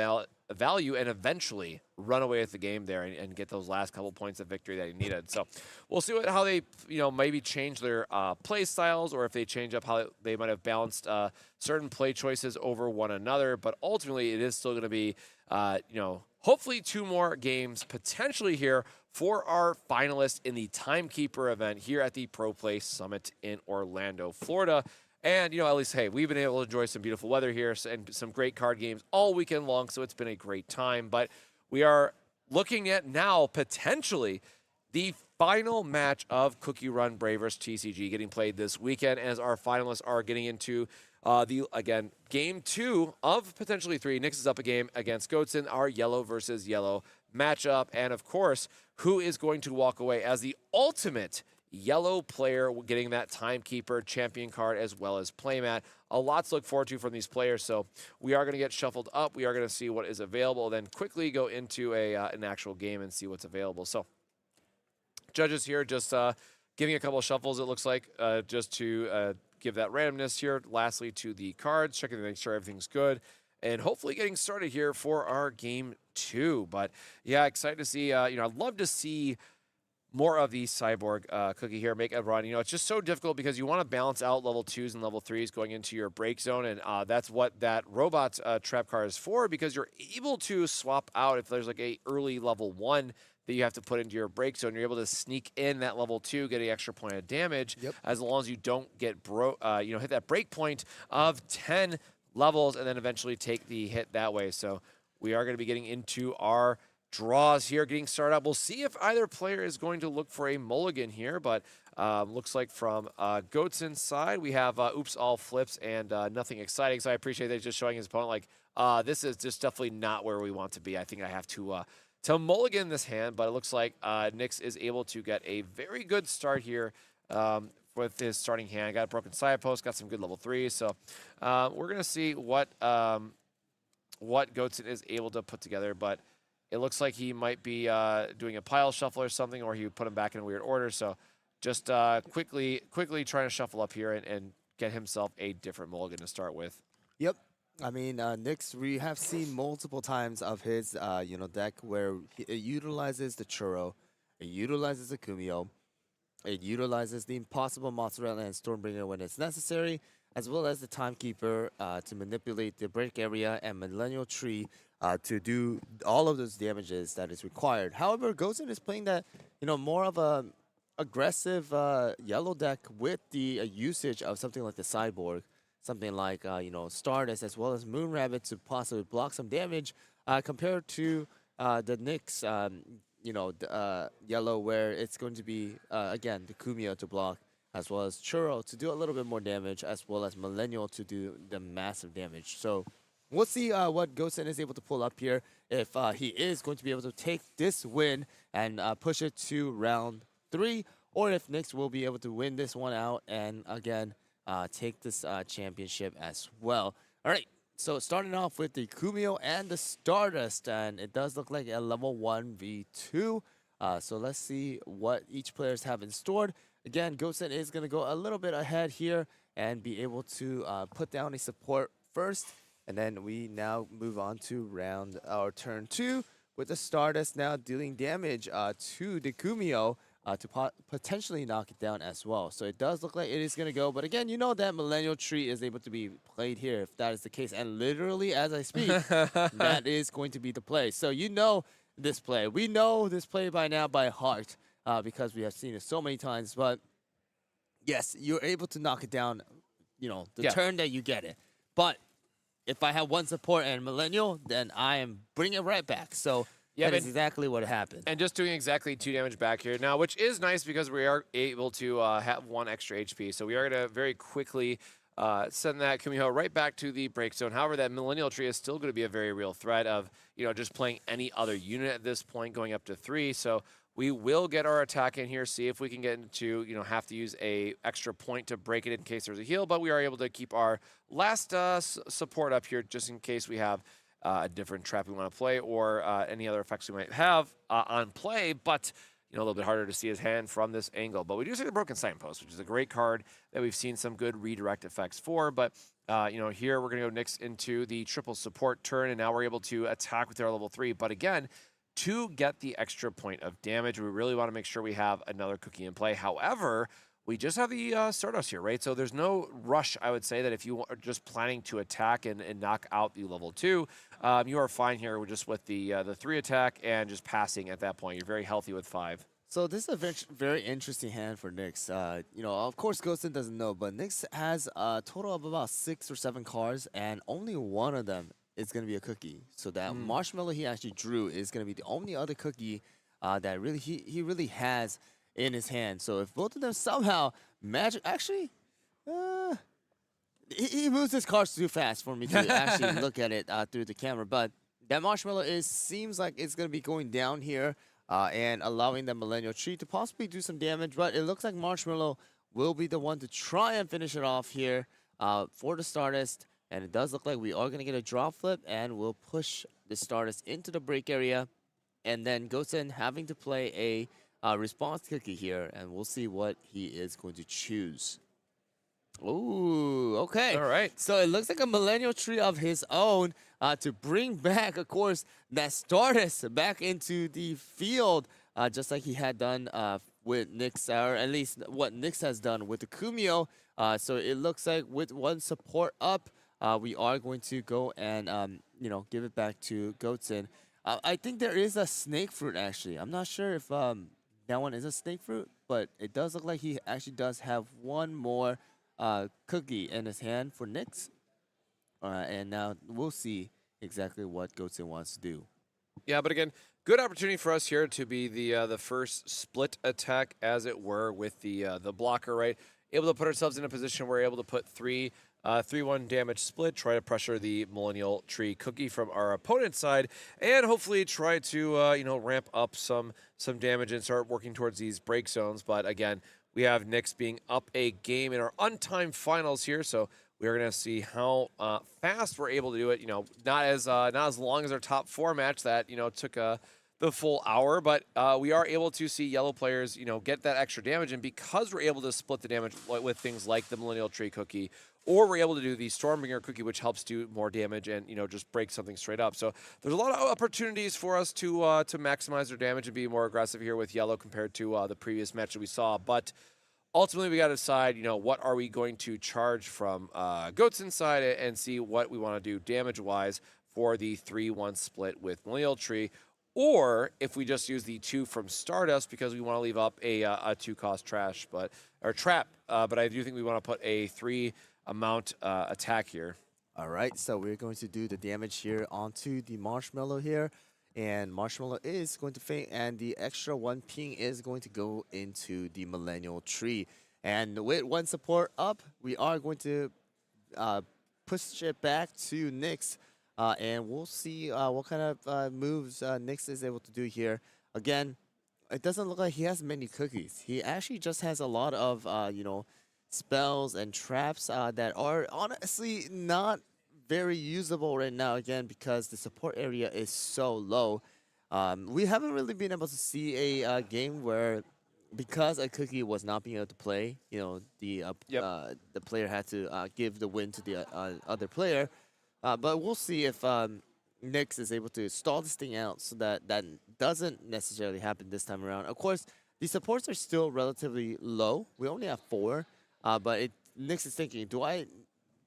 value and eventually run away with the game there and get those last couple points of victory that he needed. So we'll see how they maybe change their play styles, or if they change up how they might have balanced certain play choices over one another. But ultimately, it is still going to be hopefully 2 more games potentially here for our finalists in the Timekeeper event here at the Pro Play Summit in Orlando, Florida. And, at least, hey, we've been able to enjoy some beautiful weather here and some great card games all weekend long, so it's been a great time. But we are looking at now potentially the final match of CookieRun Braverse TCG getting played this weekend, as our finalists are getting into game 2 of potentially 3. Nyx is up a game against Goatson, our yellow versus yellow matchup. And, of course, who is going to walk away as the ultimate yellow player, getting that Timekeeper champion card as well as playmat. A lot to look forward to from these players. So we are going to get shuffled up. We are going to see what is available, then quickly go into an actual game and see what's available. So judges here just giving a couple of shuffles, it looks like, just to give that randomness here. Lastly, to the cards, checking to make sure everything's good, and hopefully getting started here for our game 2. But yeah, excited to see, I'd love to see more of the Cyborg Cookie here make a run. It's just so difficult because you want to balance out level 2s and level 3s going into your break zone, and that's what that robot trap card is for, because you're able to swap out if there's like a early level 1 that you have to put into your break zone. You're able to sneak in that level 2, get an extra point of damage, as long as you don't get hit that break point of 10 levels and then eventually take the hit that way. So we are going to be getting into our draws here, getting started up. We'll see if either player is going to look for a mulligan here, but looks like from Goatson's side, we have oops, all flips and nothing exciting. So I appreciate that he's just showing his opponent like, this is just definitely not where we want to be. I think I have to mulligan this hand, but it looks like Nyx is able to get a very good start here with his starting hand. Got a broken side post, got some good level 3. So we're going to see what Goatson is able to put together, but it looks like he might be doing a pile shuffle or something, or he would put him back in a weird order. So just quickly trying to shuffle up here and get himself a different mulligan to start with. Yep. I mean, Nyx, we have seen multiple times of his, deck where it utilizes the Churro, it utilizes the Kumio, it utilizes the Impossible Mozzarella and Stormbringer when it's necessary, as well as the Timekeeper to manipulate the break area and Millennial Tree to do all of those damages that is required. However, Goatson is playing that, more of a aggressive yellow deck with the usage of something like the Cyborg, something like, Stardust, as well as Moonrabbit to possibly block some damage compared to the Nyx, yellow, where it's going to be, again, the Kumio to block, as well as Churro to do a little bit more damage, as well as Millennial to do the massive damage. So we'll see what Goatson is able to pull up here, if he is going to be able to take this win and push it to round 3, or if Nyx will be able to win this one out and, again, take this championship as well. All right, so starting off with the Kumio and the Stardust, and it does look like a level 1v2. So let's see what each players have in store. Again, Goatson is going to go a little bit ahead here and be able to put down a support first. And then we now move on to turn 2 with the Stardust now dealing damage to the Kumio to potentially knock it down as well. So it does look like it is going to go. But again, that Millennial Tree is able to be played here if that is the case. And literally, as I speak, that is going to be the play. So this play. We know this play by now by heart because we have seen it so many times. But yes, you're able to knock it down, the turn that you get it. But if I have one support and Millennial, then I am bringing it right back. So that is exactly what happened. And just doing exactly 2 damage back here now, which is nice because we are able to have 1 extra HP. So we are going to very quickly send that Kumio right back to the break zone. However, that Millennial Tree is still going to be a very real threat of, just playing any other unit at this point, going up to 3. So we will get our attack in here, see if we can get into, have to use a extra point to break it in case there's a heal, but we are able to keep our last support up here just in case we have a different trap we want to play or any other effects we might have on play, but a little bit harder to see his hand from this angle. But we do see the Broken Signpost, which is a great card that we've seen some good redirect effects for. But, here we're going to go Nyx into the triple support turn, and now we're able to attack with our level 3. But again, to get the extra point of damage, we really want to make sure we have another cookie in play. However, we just have the Stardust here, right? So there's no rush, I would say, that if you are just planning to attack and knock out the level 2, you are fine here just with the 3 attack and just passing at that point. You're very healthy with 5. So this is a very interesting hand for Nyx. Of course, Goatson doesn't know, but Nyx has a total of about 6 or 7 cards, and only one of them is going to be a cookie. So that Marshmallow he actually drew is going to be the only other cookie that really he really has in his hand. So if both of them somehow he moves his cards too fast for me to actually look at it through the camera. But that Marshmallow seems like it's going to be going down here and allowing the Millennial Tree to possibly do some damage. But it looks like Marshmallow will be the one to try and finish it off here for the Stardust. And it does look like we are going to get a drop flip, and we'll push the Stardust into the break area. And then Goatson having to play a response cookie here, and we'll see what he is going to choose. Ooh, okay. All right. So it looks like a Millennial Tree of his own to bring back, of course, that Stardust back into the field, just like he had done with Nyx, or at least what Nyx has done with the Kumio. So it looks like with 1 support up, we are going to go and, give it back to Goatson. I think there is a snake fruit actually. I'm not sure if that one is a snake fruit, but it does look like he actually does have one more cookie in his hand for Nyx. And now we'll see exactly what Goatson wants to do. Yeah, but again, good opportunity for us here to be the first split attack, as it were, with the blocker, right? Able to put ourselves in a position where we're able to put 3-1 damage split, try to pressure the Millennial Tree Cookie from our opponent's side, and hopefully try to ramp up some damage and start working towards these break zones. But again, we have Nyx being up a game in our untimed finals here, so we are going to see how fast we're able to do it. Not as long as our top 4 match that took the full hour, but we are able to see yellow players get that extra damage, and because we're able to split the damage with things like the Millennial Tree Cookie, or we're able to do the Stormbringer Cookie, which helps do more damage and just break something straight up. So there's a lot of opportunities for us to maximize their damage and be more aggressive here with yellow compared to the previous match that we saw, but. Ultimately, we got to decide, what are we going to charge from Goatson's side and see what we want to do damage-wise for the 3-1 split with Millennial Tree, or if we just use the 2 from Stardust because we want to leave up a 2-cost trap. But I do think we want to put a 3 amount attack here. All right, so we're going to do the damage here onto the Marshmallow here. And Marshmallow is going to faint, and the extra 1 ping is going to go into the Millennial Tree. And with 1 support up, we are going to push it back to Nyx, and we'll see what kind of moves Nyx is able to do here. Again, it doesn't look like he has many cookies. He actually just has a lot of, spells and traps that are honestly not very usable right now, again, because the support area is so low. We haven't really been able to see a game where, because a cookie was not being able to play, the player had to give the win to the other player. But we'll see if Nyx is able to stall this thing out so that that doesn't necessarily happen this time around. Of course, the supports are still relatively low. We only have 4, but Nyx is thinking, do I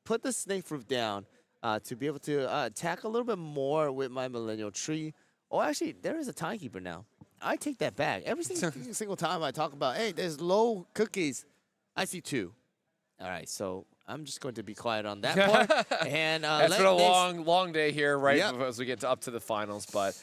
put the snake fruit down to be able to attack a little bit more with my Millennial Tree? Oh, actually, there is a timekeeper now. I take that back. Every single time I talk about, hey, there's low cookies, I see 2. All right, so I'm just going to be quiet on that part. And it's been a long day here, right, as we get up to the finals. But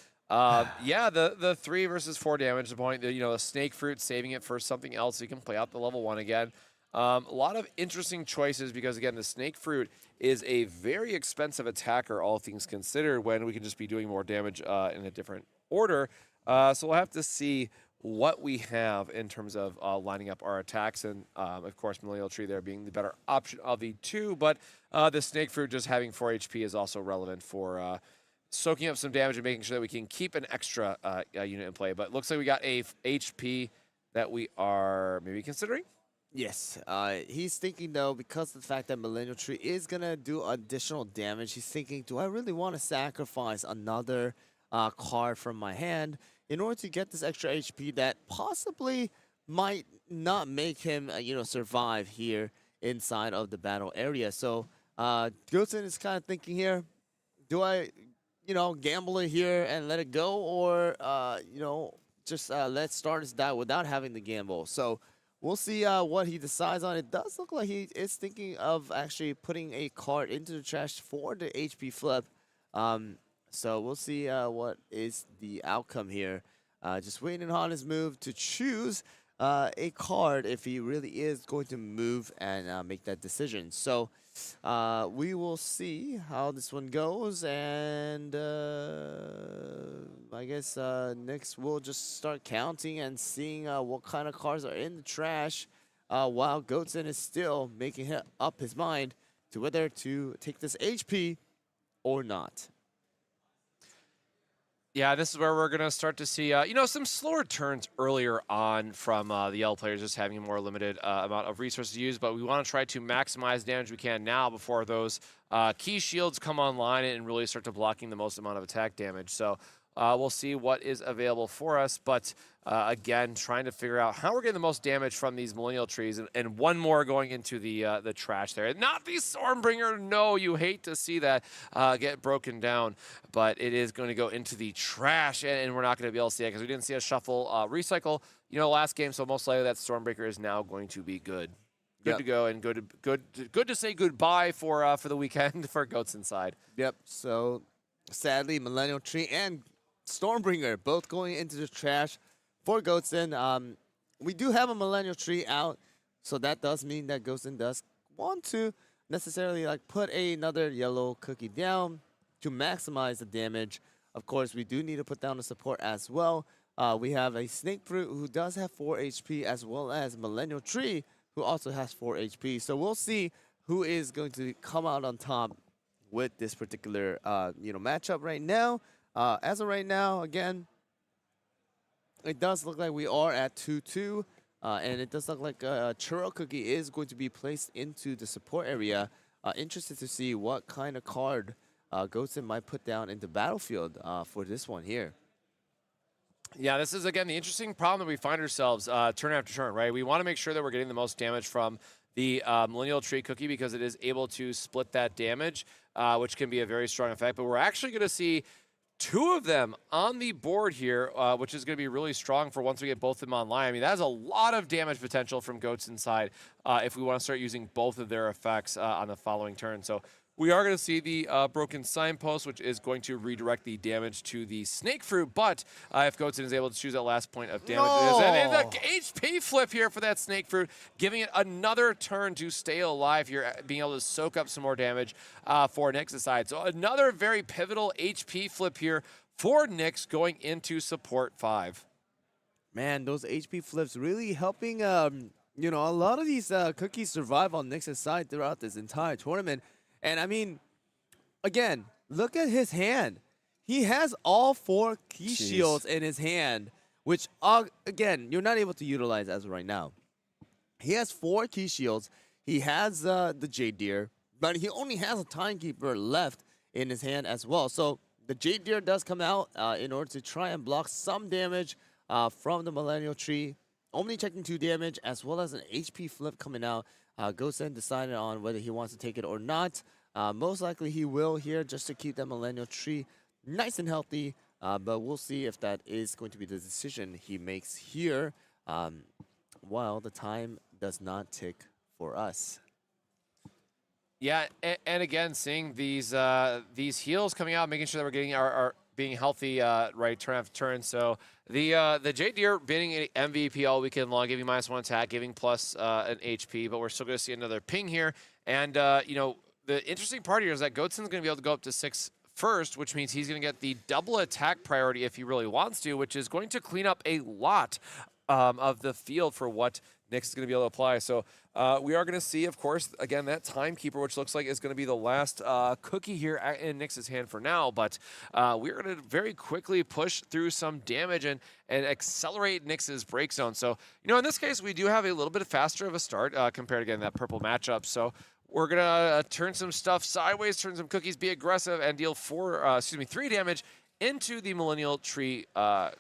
yeah, the 3 versus 4 damage, the point, the snake fruit, saving it for something else so you can play out the level 1 again. A lot of interesting choices because, again, the snake fruit is a very expensive attacker, all things considered, when we can just be doing more damage in a different order. So we'll have to see what we have in terms of lining up our attacks. And, of course, Millennial Tree there being the better option of the 2. But the snake fruit just having 4 HP is also relevant for soaking up some damage and making sure that we can keep an extra unit in play. But it looks like we got a HP that we are maybe considering. Yes, he's thinking, though, because of the fact that Millennial Tree is going to do additional damage, he's thinking, do I really want to sacrifice another card from my hand in order to get this extra HP that possibly might not make him, survive here inside of the battle area? So Goatson is kind of thinking here, do I, gamble it here and let it go, or, just let Stardust die without having the gamble? So we'll see what he decides on. It does look like he is thinking of actually putting a card into the trash for the HP flip. So we'll see what is the outcome here. Just waiting on his move to choose a card if he really is going to move and make that decision. So we will see how this one goes, and I guess next we'll just start counting and seeing what kind of cards are in the trash while Goatson is still making up his mind to whether to take this HP or not. Yeah, this is where we're going to start to see, some slower turns earlier on from the yellow players just having a more limited amount of resources to use, but we want to try to maximize damage we can now before those key shields come online and really start to blocking the most amount of attack damage. So we'll see what is available for us. But again, trying to figure out how we're getting the most damage from these Millennial Trees, and one more going into the trash there. Not the Stormbringer. No, you hate to see that get broken down, but it is going to go into the trash, and we're not going to be able to see it because we didn't see a shuffle recycle, last game. So most likely that Stormbreaker is now going to be good. Good to go, and good to say goodbye for the weekend for Goats Inside. Yep. So sadly, Millennial Tree and Stormbringer both going into the trash for Goatsin. We do have a Millennial Tree out, so that does mean that Goatsin does want to necessarily put another yellow cookie down to maximize the damage. Of course, we do need to put down the support as well. We have a Snake Fruit who does have 4 HP, as well as Millennial Tree, who also has 4 HP. So we'll see who is going to come out on top with this particular matchup right now. As of right now, again, it does look like we are at 2-2, and it does look like Churro Cookie is going to be placed into the support area. Interested to see what kind of card Goatsin might put down into Battlefield for this one here. Yeah, this is, again, the interesting problem that we find ourselves turn after turn, right? We want to make sure that we're getting the most damage from the Millennial Tree Cookie because it is able to split that damage, which can be a very strong effect. But we're actually going to see 2 of them on the board here, which is going to be really strong for once we get both of them online. I mean, that is a lot of damage potential from Goats Inside if we want to start using both of their effects on the following turn. So we are going to see the broken signpost, which is going to redirect the damage to the Snake Fruit. But if Goatsin is able to choose that last point of damage, and the HP flip here for that Snake Fruit, giving it another turn to stay alive here, being able to soak up some more damage for Nyx's side. So another very pivotal HP flip here for Nyx going into support 5. Man, those HP flips really helping, a lot of these cookies survive on Nyx's side throughout this entire tournament. And I mean, again, look at his hand. He has all 4 key shields in his hand, which, again, you're not able to utilize as of right now. He has 4 key shields. He has the Jade Deer, but he only has a Timekeeper left in his hand as well. So the Jade Deer does come out in order to try and block some damage from the Millennial Tree. Only checking 2 damage, as well as an HP flip coming out. Goatsin decided on whether he wants to take it or not. Most likely he will here, just to keep that Millennial Tree nice and healthy. But we'll see if that is going to be the decision he makes here, while the time does not tick for us. Yeah, and again, seeing these heals coming out, making sure that we're getting our being healthy right turn after turn. So the Jade Deer being an MVP all weekend long, giving -1 attack, giving plus an HP, but we're still going to see another ping here. And the interesting part here is that Goatsin's going to be able to go up to 6 first, which means he's going to get the double attack priority if he really wants to, which is going to clean up a lot of the field for what Nyx is going to be able to apply. So we are going to see, of course, again, that Timekeeper, which looks like is going to be the last cookie here in Nyx's hand for now. But we're going to very quickly push through some damage and accelerate Nyx's break zone. So, in this case, we do have a little bit faster of a start compared, again, to that purple matchup. So we're going to turn some stuff sideways, turn some cookies, be aggressive, and deal 3 damage into the Millennial Tree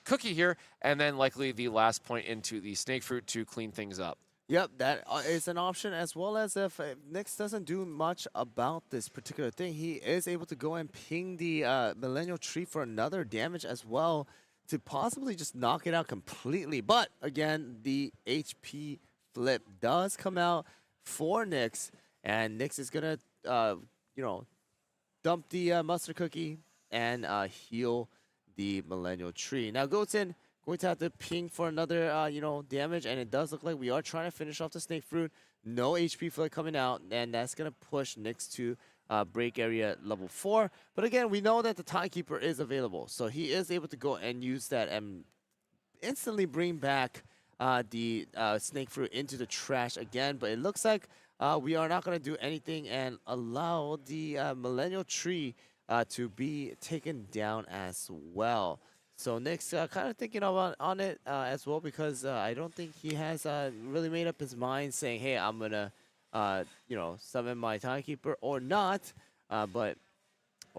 cookie here, and then likely the last point into the Snake Fruit to clean things up. Yep, that is an option, as well as if Nyx doesn't do much about this particular thing, he is able to go and ping the Millennial Tree for another damage as well to possibly just knock it out completely. But again, the HP flip does come out for Nyx, and Nyx is going to, dump the mustard cookie and heal the Millennial Tree. Now, Goatsin going to have to ping for another, damage, and it does look like we are trying to finish off the Snake Fruit. No HP flip coming out, and that's going to push Nyx to break area level 4. But again, we know that the Timekeeper is available, so he is able to go and use that and instantly bring back the Snake Fruit into the trash again. But it looks like we are not going to do anything and allow the Millennial Tree to be taken down as well. So Nyx kind of thinking about on it as well, because I don't think he has really made up his mind saying, hey, I'm going to, summon my Timekeeper or not. But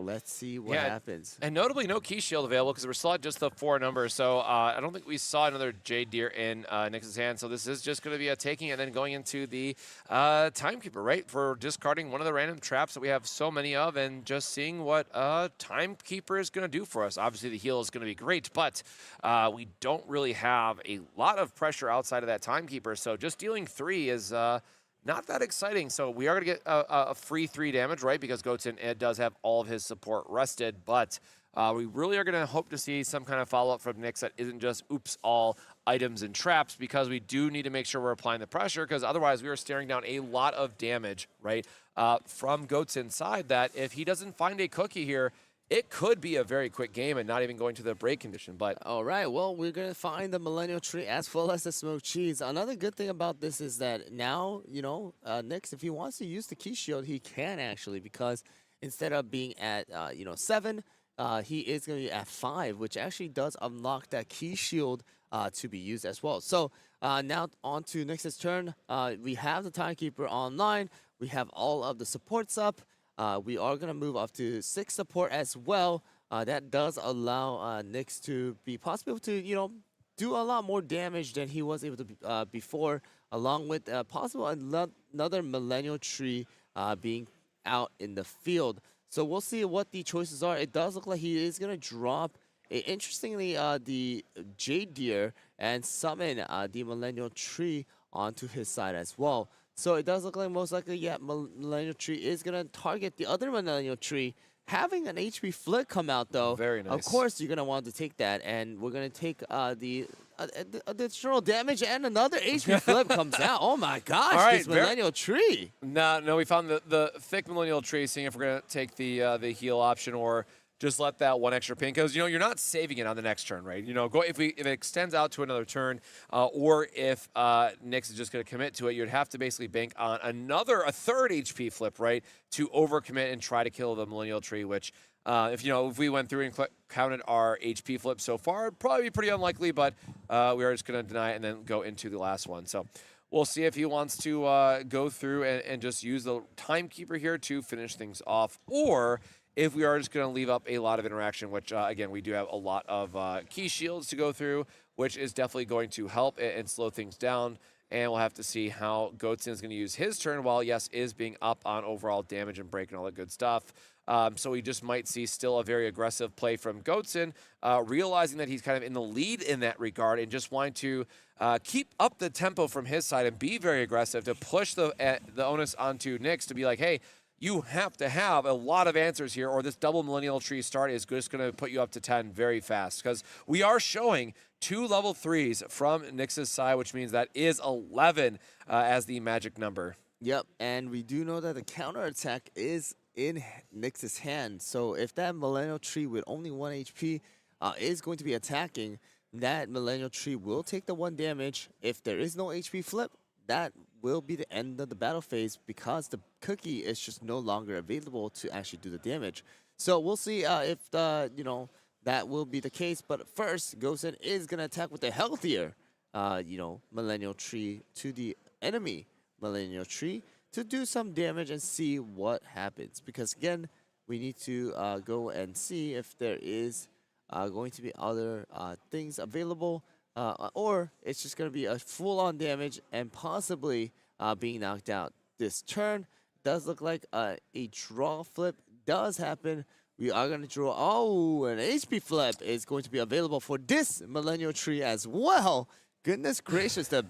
let's see what happens. And notably, no Key Shield available because we're still at just the 4 numbers. So I don't think we saw another Jade Deer in Nix's hand. So this is just going to be a taking and then going into the Timekeeper, right? For discarding one of the random traps that we have so many of and just seeing what Timekeeper is going to do for us. Obviously, the heal is going to be great, but we don't really have a lot of pressure outside of that Timekeeper. So just dealing 3 is not that exciting. So we are going to get a free 3 damage, right? Because Goatson does have all of his support rested, but we really are going to hope to see some kind of follow-up from Nyx that isn't just oops all items and traps, because we do need to make sure we're applying the pressure, because otherwise we are staring down a lot of damage, right, from Goatson's side, that if he doesn't find a cookie here, it could be a very quick game and not even going to the break condition. But all right, well, we're going to find the Millennial Tree as well as the Smoked Cheese. Another good thing about this is that now, you know, Nyx, if he wants to use the Key Shield, he can actually, because instead of being at, 7, he is going to be at 5, which actually does unlock that Key Shield to be used as well. So now on to Nyx's turn. We have the Timekeeper online. We have all of the supports up. We are going to move up to 6 support as well. That does allow Nyx to be possible to, you know, do a lot more damage than he was able to before, along with possible another Millennial Tree being out in the field. So we'll see what the choices are. It does look like he is going to drop, interestingly, the Jade Deer and summon the Millennial Tree onto his side as well. So it does look like most likely, yeah, Millennial Tree is going to target the other Millennial Tree. Having an HP flip come out, though, very nice. Of course, you're going to want to take that. And we're going to take the additional damage, and another HP flip comes out. Oh, my gosh, all right, this Millennial Tree. No, we found the thick Millennial Tree, seeing if we're going to take the heal option or just let that 1 extra ping, because, you know, you're not saving it on the next turn, right? You know, if it extends out to another turn, or if Nyx is just going to commit to it, you'd have to basically bank on a third HP flip, right, to overcommit and try to kill the Millennial Tree, which, if we went through and counted our HP flips so far, it'd probably be pretty unlikely, but we are just going to deny it and then go into the last one. So we'll see if he wants to go through and just use the Timekeeper here to finish things off, or if we are just going to leave up a lot of interaction, which, again, we do have a lot of Key Shields to go through, which is definitely going to help and slow things down. And we'll have to see how Goatson is going to use his turn, while, yes, is being up on overall damage and break and all that good stuff. So we just might see still a very aggressive play from Goatson, realizing that he's kind of in the lead in that regard and just wanting to keep up the tempo from his side and be very aggressive to push the onus onto Nyx to be like, hey, you have to have a lot of answers here, or this double Millennial Tree start is just going to put you up to 10 very fast, because we are showing 2 level 3s from Nyx's side, which means that is 11 as the magic number. Yep, and we do know that the counterattack is in Nyx's hand. So if that Millennial Tree with only 1 HP is going to be attacking, that Millennial Tree will take the 1 damage. If there is no HP flip, that will be the end of the battle phase, because the cookie is just no longer available to actually do the damage. So we'll see if that will be the case. But first, Goatson is gonna attack with the healthier, Millennial Tree to the enemy Millennial Tree to do some damage and see what happens. Because again, we need to go and see if there is going to be other things available. Or it's just going to be a full-on damage and possibly being knocked out. This turn does look like a draw flip does happen. We are going to draw. Oh, an HP flip is going to be available for this Millennial Tree as well. Goodness gracious, the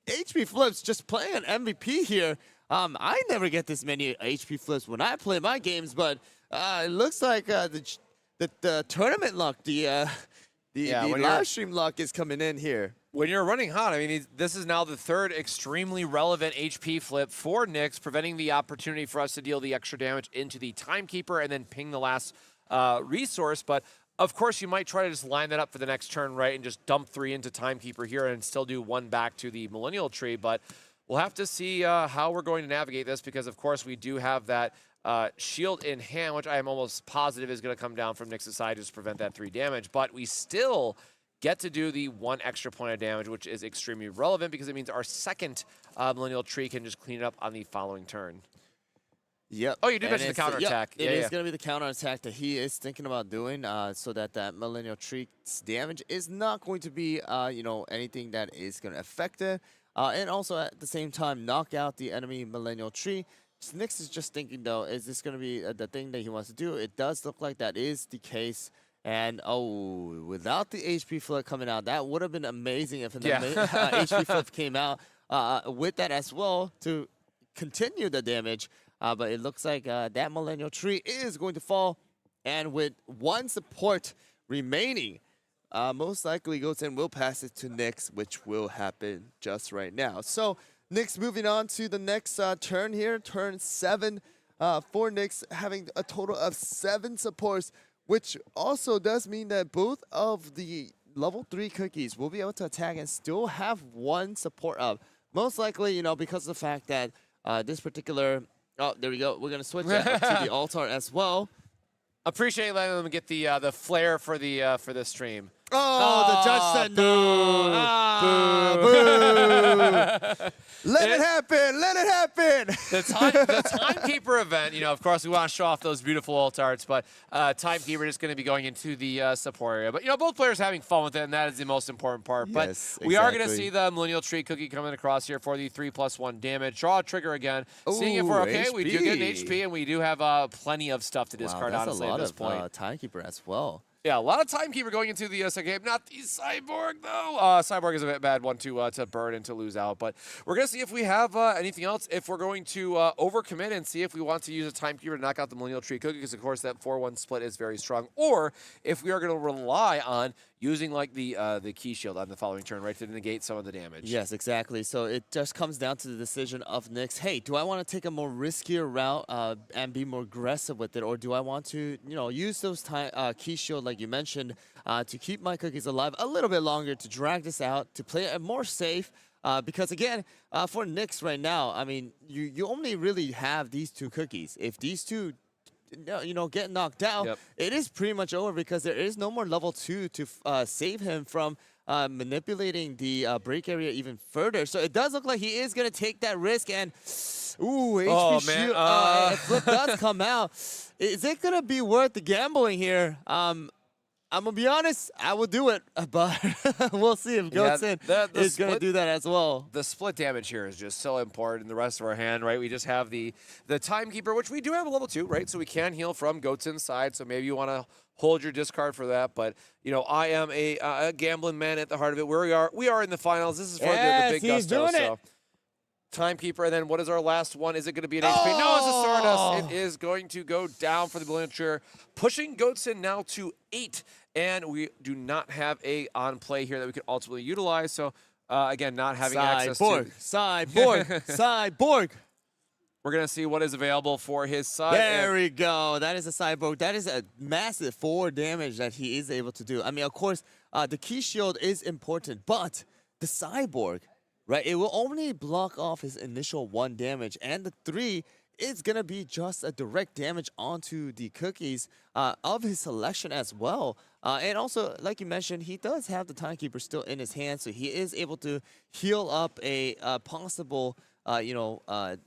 HP flips just playing an MVP here. I never get this many HP flips when I play my games, but it looks like the tournament luck, the live stream luck is coming in here. When you're running hot, I mean, this is now the 3rd extremely relevant HP flip for Nyx, preventing the opportunity for us to deal the extra damage into the Timekeeper and then ping the last resource. But, of course, you might try to just line that up for the next turn, right, and just dump 3 into Timekeeper here and still do 1 back to the Millennial Tree. But we'll have to see how we're going to navigate this, because, of course, we do have that shield in hand, which I am almost positive is going to come down from Nyx's side just to prevent that 3 damage. But we still get to do the 1 extra point of damage, which is extremely relevant because it means our second Millennial Tree can just clean it up on the following turn. Yep. Oh, you did And mention the it's- counterattack. Yep, Yeah, it is yeah. going to be the counterattack that he is thinking about doing so that that Millennial Tree's damage is not going to be, anything that is going to affect it. And also at the same time, knock out the enemy Millennial Tree. So Nyx is just thinking, though, is this going to be the thing that he wants to do? It does look like that is the case. And, without the HP flip coming out, that would have been amazing if the HP flip came out with that as well to continue the damage. But it looks like that Millennial Tree is going to fall. And with one support remaining, most likely Goten will pass it to Nyx, which will happen just right now. So Nyx moving on to the next turn here, turn 7 for Nyx, having a total of 7 supports, which also does mean that both of the level 3 cookies will be able to attack and still have 1 support up. Most likely, because of the fact that this particular... Oh, there we go. We're going to switch that to the altar as well. Appreciate letting them get the flair for the stream. Oh, the judge said no. Boo. Let it happen. Let it happen. The Timekeeper event, of course, we want to show off those beautiful alt arts, but Timekeeper is going to be going into the support area. But, both players having fun with it, and that is the most important part. Yes, but we are going to exactly. see the Millennial Tree cookie coming across here for the 3+1 damage. Draw a trigger again. Seeing if we're Ooh, okay, we do get an HP. HP, and we do have plenty of stuff to discard, Wow, that's honestly, a lot at this of point. Timekeeper as well. Yeah, a lot of Timekeeper going into the second game. Not the Cyborg, though. Cyborg is a bit bad one to burn and to lose out. But we're going to see if we have anything else. If we're going to overcommit and see if we want to use a Timekeeper to knock out the Millennial Tree Cookie, because, of course, that 4-1 split is very strong. Or if we are going to rely on using, like, the Key Shield on the following turn, right, to negate some of the damage. Yes, exactly. So it just comes down to the decision of Nyx. Hey, do I want to take a more riskier route and be more aggressive with it? Or do I want to, use those Key Shield, like you mentioned, to keep my cookies alive a little bit longer, to drag this out, to play it more safe? Because, again, for Nyx right now, I mean, you only really have these 2 cookies. If these 2 get knocked out, it is pretty much over because there is no more level 2 to save him from manipulating the break area even further. So it does look like he is going to take that risk, and HP shield, flip does come out. Is it going to be worth the gambling here? I'm going to be honest, I will do it, but we'll see if Goten is going to do that as well. The split damage here is just so important in the rest of our hand, right? We just have the Timekeeper, which we do have a level 2, right? So we can heal from Goten's side, so maybe you want to hold your discard for that. But, I am a gambling man at the heart of it. We are in the finals. This is for the big gusto. So Timekeeper, and then what is our last one? Is it going to be an HP? No, it's a Stardust. It is going to go down for the Millennial Tree, pushing Goten now to 8, and we do not have a on play here that we can ultimately utilize. So again, not having access to Cyborg. We're gonna see what is available for his side. There we go. That is a Cyborg. That is a massive 4 damage that he is able to do. I mean, of course, the Key Shield is important, but the Cyborg, right? It will only block off his initial 1 damage, and the 3 is going to be just a direct damage onto the cookies of his selection as well. And also, like you mentioned, he does have the Timekeeper still in his hand, so he is able to heal up a possible,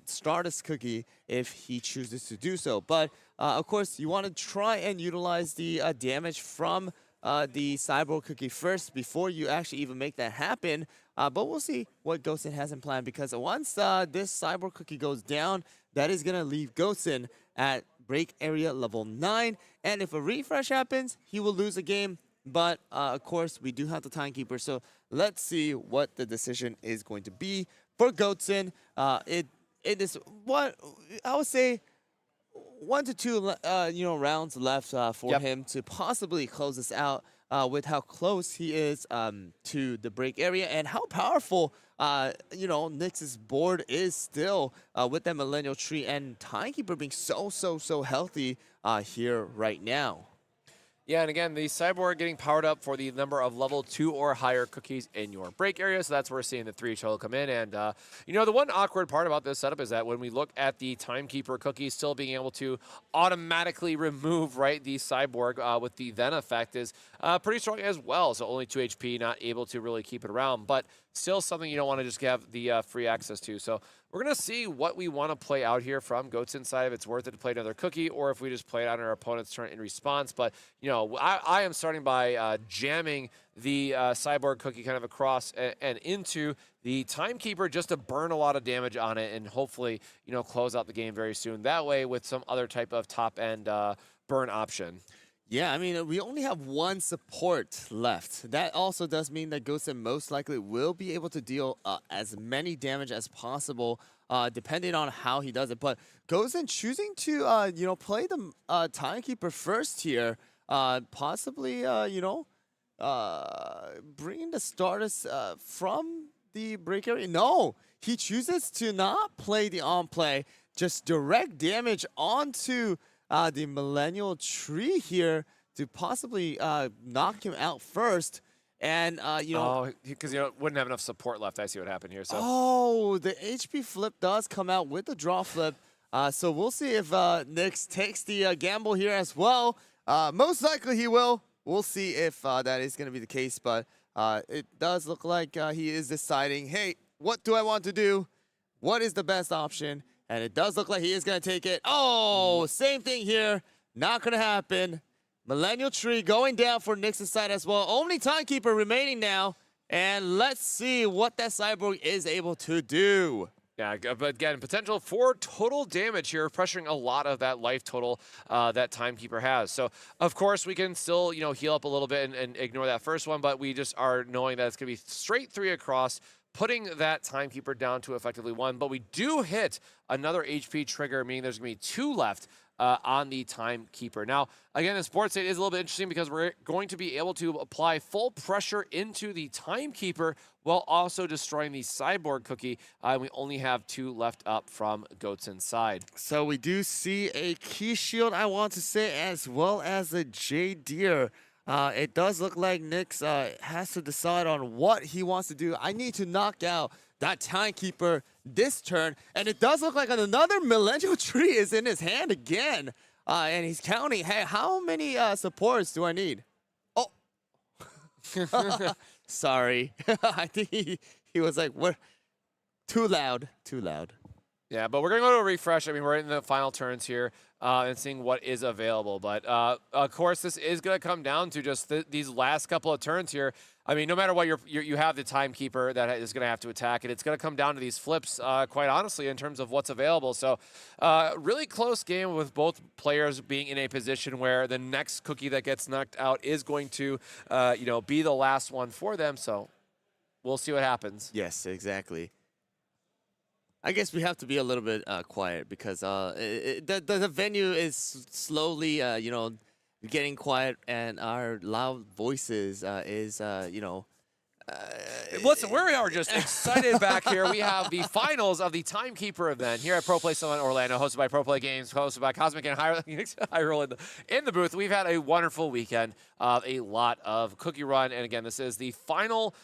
Stardust cookie if he chooses to do so. But, of course, you want to try and utilize the damage from the Cyborg cookie first before you actually even make that happen. But we'll see what Goten has in plan, because once this Cyborg cookie goes down, that is going to leave Goten at break area level 9. And if a refresh happens, he will lose a game. But, of course, we do have the Timekeeper. So let's see what the decision is going to be for Goten. It is what I would say 1 to 2 rounds left for him to possibly close this out with how close he is to the break area and how powerful Nyx's board is still with that Millennial Tree and Timekeeper being so healthy here right now. Yeah, and again, the Cyborg getting powered up for the number of level 2 or higher cookies in your break area. So that's where we're seeing the 3 total come in. And, the one awkward part about this setup is that when we look at the Timekeeper cookie still being able to automatically remove, right, the Cyborg with the then effect is pretty strong as well. So only 2 HP, not able to really keep it around. But still something you don't want to just have the free access to. So we're going to see what we want to play out here from Goats Inside, if it's worth it to play another cookie or if we just play it on our opponent's turn in response. But, you know, I am starting by jamming the Cyborg Cookie kind of across and into the Timekeeper just to burn a lot of damage on it and hopefully, you know, close out the game very soon. That way with some other type of top-end burn option. Yeah, I mean, we only have one support left. That also does mean that Gosen most likely will be able to deal as many damage as possible, depending on how he does it. But Gosen choosing to, you know, play the Timekeeper first here, possibly, you know, bringing the Stardust from the break area. No, he chooses to not play the on-play, just direct damage onto the Millennial Tree here to possibly knock him out first. And, you know... Oh, because you wouldn't have enough support left. I see what happened here. So. Oh, the HP flip does come out with the draw flip. So we'll see if Nyx takes the gamble here as well. Most likely he will. We'll see if that is going to be the case. But it does look like he is deciding, hey, what do I want to do? What is the best option? And it does look like he is going to take it. Oh, same thing here. Not going to happen. Millennial Tree going down for Nyx's side as well. Only Timekeeper remaining now. And let's see what that Cyborg is able to do. Yeah, but again, potential for total damage here, pressuring a lot of that life total that Timekeeper has. So, of course, we can still, you know, heal up a little bit and ignore that first one, but we just are knowing that it's going to be straight 3 across, putting that Timekeeper down to effectively 1. But we do hit another HP trigger, meaning there's going to be 2 left on the Timekeeper. Now, again, the sports state is a little bit interesting because we're going to be able to apply full pressure into the Timekeeper while also destroying the Cyborg Cookie. We only have 2 left up from Goats Inside. So we do see a Key Shield, I want to say, as well as a Jade Deer. It does look like Nyx has to decide on what he wants to do. I need to knock out that Timekeeper this turn. And it does look like another Millennial Tree is in his hand again. And he's counting, hey, how many supports do I need? Oh. Sorry. I think he was like, what? Too loud. Too loud. Yeah, but we're going to go to a refresh. I mean, we're in the final turns here and seeing what is available. But, of course, this is going to come down to just these last couple of turns here. I mean, no matter what, you have the Timekeeper that is going to have to attack, and it's going to come down to these flips, quite honestly, in terms of what's available. So, really close game with both players being in a position where the next cookie that gets knocked out is going to, you know, be the last one for them. So, we'll see what happens. Yes, exactly. I guess we have to be a little bit quiet because the venue is slowly, you know, getting quiet, and our loud voices is, you know. Listen, we are just excited back here. We have the finals of the Timekeeper event here at Pro Play Summit Orlando, hosted by Pro Play Games, hosted by Cosmic and Hyrule in the booth. We've had a wonderful weekend of a lot of Cookie Run, and again, this is the final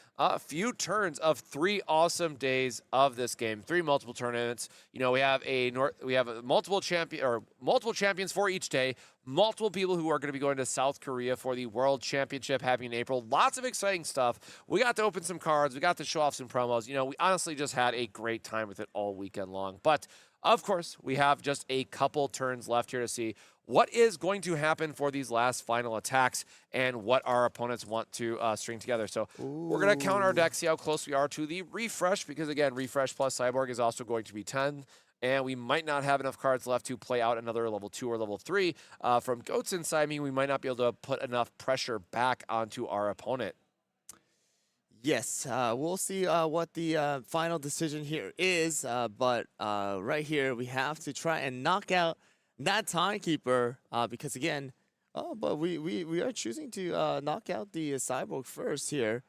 few turns of 3 awesome days of this game. 3 multiple tournaments. You know, we have multiple champions for each day. Multiple people who are going to be going to South Korea for the World Championship happening in April. Lots of exciting stuff. We got to open some cards. We got to show off some promos. You know, we honestly just had a great time with it all weekend long. But, of course, we have just a couple turns left here to see what is going to happen for these last final attacks and what our opponents want to string together. So we're going to count our deck, see how close we are to the refresh, because, again, refresh plus Cyborg is also going to be 10. And we might not have enough cards left to play out another level 2 or level 3 from Goats Inside. I mean, we might not be able to put enough pressure back onto our opponent. Yes, we'll see what the final decision here is. But right here, we have to try and knock out that Timekeeper because, again, but we are choosing to knock out the Cyborg first here.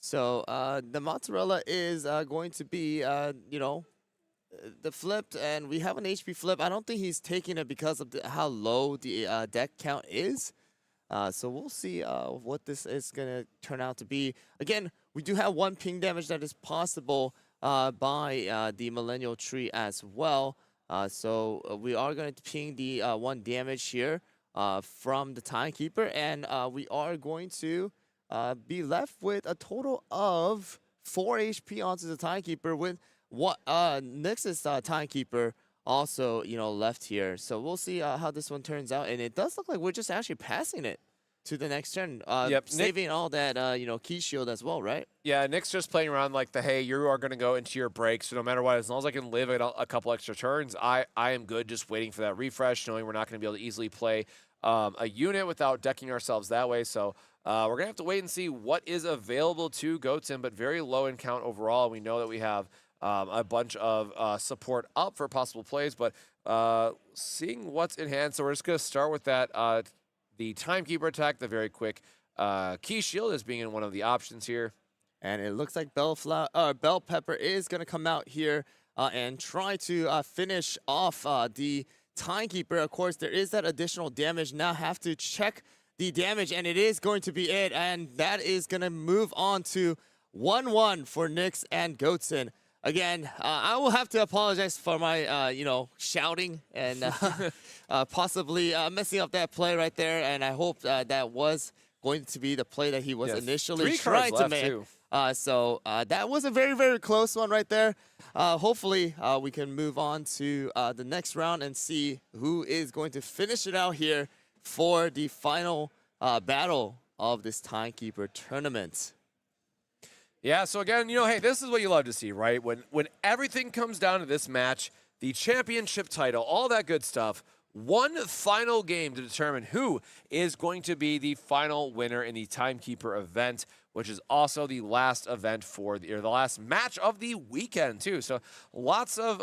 So the Mozzarella is going to be, you know, the flipped, and we have an HP flip. I don't think he's taking it because of how low the deck count is. So we'll see what this is going to turn out to be. Again, we do have 1 ping damage that is possible by the Millennial Tree as well. So we are going to ping the 1 damage here from the Timekeeper, and we are going to be left with a total of 4 HP onto the Timekeeper with Nyx's timekeeper also, left here. So we'll see how this one turns out. And it does look like we're just actually passing it to the next turn. Yep, saving all that, key shield as well, right? Yeah, Nick's just playing around like hey, you are going to go into your break, so no matter what, as long as I can live a couple extra turns, I am good just waiting for that refresh, knowing we're not going to be able to easily play a unit without decking ourselves that way. So we're going to have to wait and see what is available to Goatsin, but very low in count overall. We know that we have a bunch of support up for possible plays, but seeing what's in hand. So we're just going to start with that. The timekeeper attack, the very quick key shield as being in one of the options here. And it looks like Bell Pepper is going to come out here and try to finish off the timekeeper. Of course, there is that additional damage. Now have to check the damage, and it is going to be it. And that is going to move on to 1-1 for Nyx and Goatsin. Again, I will have to apologize for my, shouting and possibly messing up that play right there. And I hope that was going to be the play that he was initially trying to make. So that was a very, very close one right there. Hopefully, we can move on to the next round and see who is going to finish it out here for the final battle of this timekeeper tournament. Yeah, so again, hey, this is what you love to see, right? When everything comes down to this match, the championship title, all that good stuff, one final game to determine who is going to be the final winner in the timekeeper event, which is also the last event for the last match of the weekend too. So lots of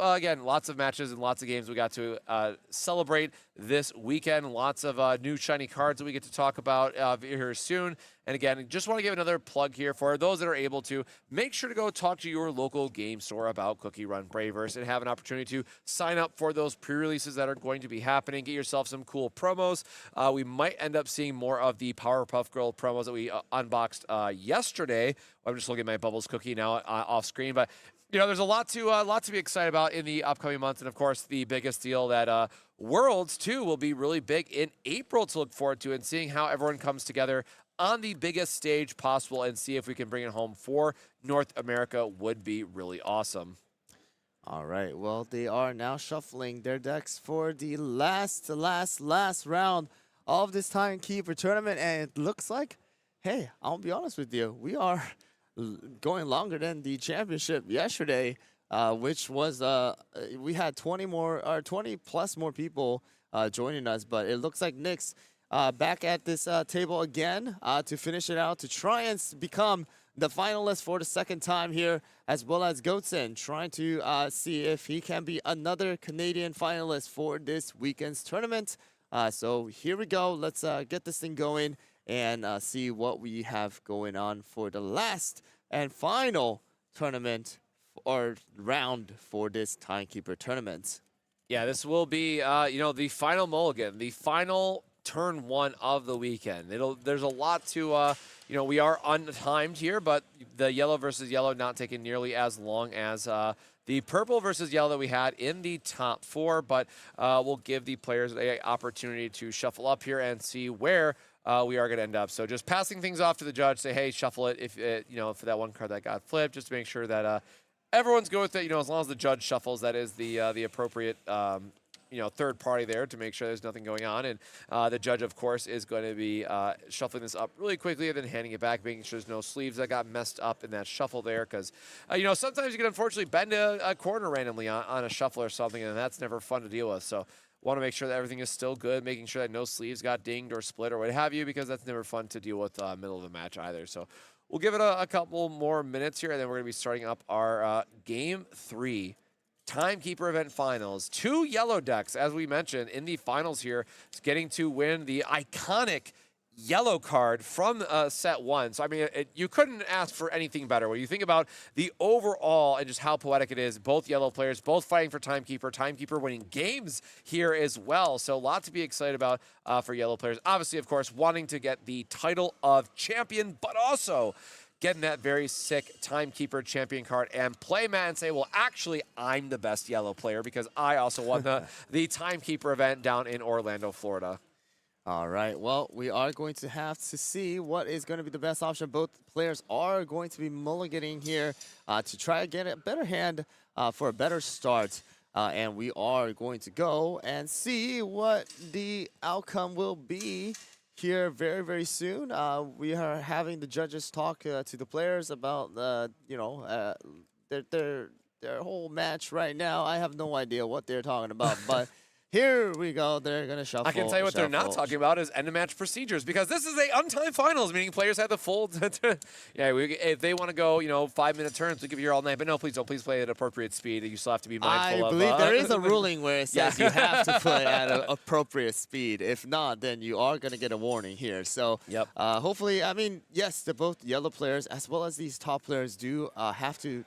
matches and lots of games we got to celebrate this weekend. Lots of new shiny cards that we get to talk about here soon. And again, just want to give another plug here for those that are able to. Make sure to go talk to your local game store about CookieRun Braverse and have an opportunity to sign up for those pre-releases that are going to be happening. Get yourself some cool promos. We might end up seeing more of the Powerpuff Girl promos that we unboxed yesterday. I'm just looking at my Bubbles cookie now off screen, but there's a lot to be excited about in the upcoming months, and of course, the biggest deal that Worlds too will be really big in April to look forward to, and seeing how everyone comes together on the biggest stage possible and see if we can bring it home for North America would be really awesome. All right, well, they are now shuffling their decks for the last round of this timekeeper tournament, and it looks like, hey, I'll be honest with you, we are going longer than the championship yesterday, which was we had 20 plus more people joining us, but it looks like Nyx back at this table again to finish it out, to try and become the finalist for the second time here, as well as Goatsin trying to see if he can be another Canadian finalist for this weekend's tournament. So here we go. Let's get this thing going and see what we have going on for the last and final tournament or round for this timekeeper tournament. Yeah, this will be, the final mulligan, the final turn one of the weekend. There's a lot to, we are untimed here, but the yellow versus yellow not taking nearly as long as the purple versus yellow that we had in the top four, but we'll give the players an opportunity to shuffle up here and see where we are going to end up. So just passing things off to the judge, say, hey, shuffle it if for that one card that got flipped, just to make sure that everyone's good with it. As long as the judge shuffles, that is the appropriate third party there to make sure there's nothing going on. And the judge, of course, is going to be shuffling this up really quickly and then handing it back, making sure there's no sleeves that got messed up in that shuffle there. Because, sometimes you can unfortunately bend a corner randomly on a shuffle or something, and that's never fun to deal with. So want to make sure that everything is still good, making sure that no sleeves got dinged or split or what have you, because that's never fun to deal with middle of the match either. So we'll give it a couple more minutes here, and then we're going to be starting up our Game 3 Timekeeper event finals. 2 yellow decks, as we mentioned, in the finals here, getting to win the iconic yellow card from set 1. So, I mean, you couldn't ask for anything better. When you think about the overall and just how poetic it is, both yellow players, both fighting for Timekeeper, Timekeeper winning games here as well. So, a lot to be excited about for yellow players. Obviously, of course, wanting to get the title of champion, but also getting that very sick Timekeeper champion card and play Matt and say, well, actually, I'm the best yellow player because I also won the Timekeeper event down in Orlando, Florida. All right, well, we are going to have to see what is going to be the best option. Both players are going to be mulliganing here to try to get a better hand for a better start. And we are going to go and see what the outcome will be here very, very soon. We are having the judges talk to the players about, their whole match right now. I have no idea what they're talking about, but here we go. They're going to shuffle. I can tell you what they're not talking about is end-of-match procedures, because this is a untimed finals, meaning players have the full. If they want to go, 5-minute turns, we give you all night. But no, please don't. Please play at appropriate speed. You still have to be mindful of. I believe there is a ruling where it says you have to play at an appropriate speed. If not, then you are going to get a warning here. So hopefully, I mean, yes, both yellow players as well as these top players do have to,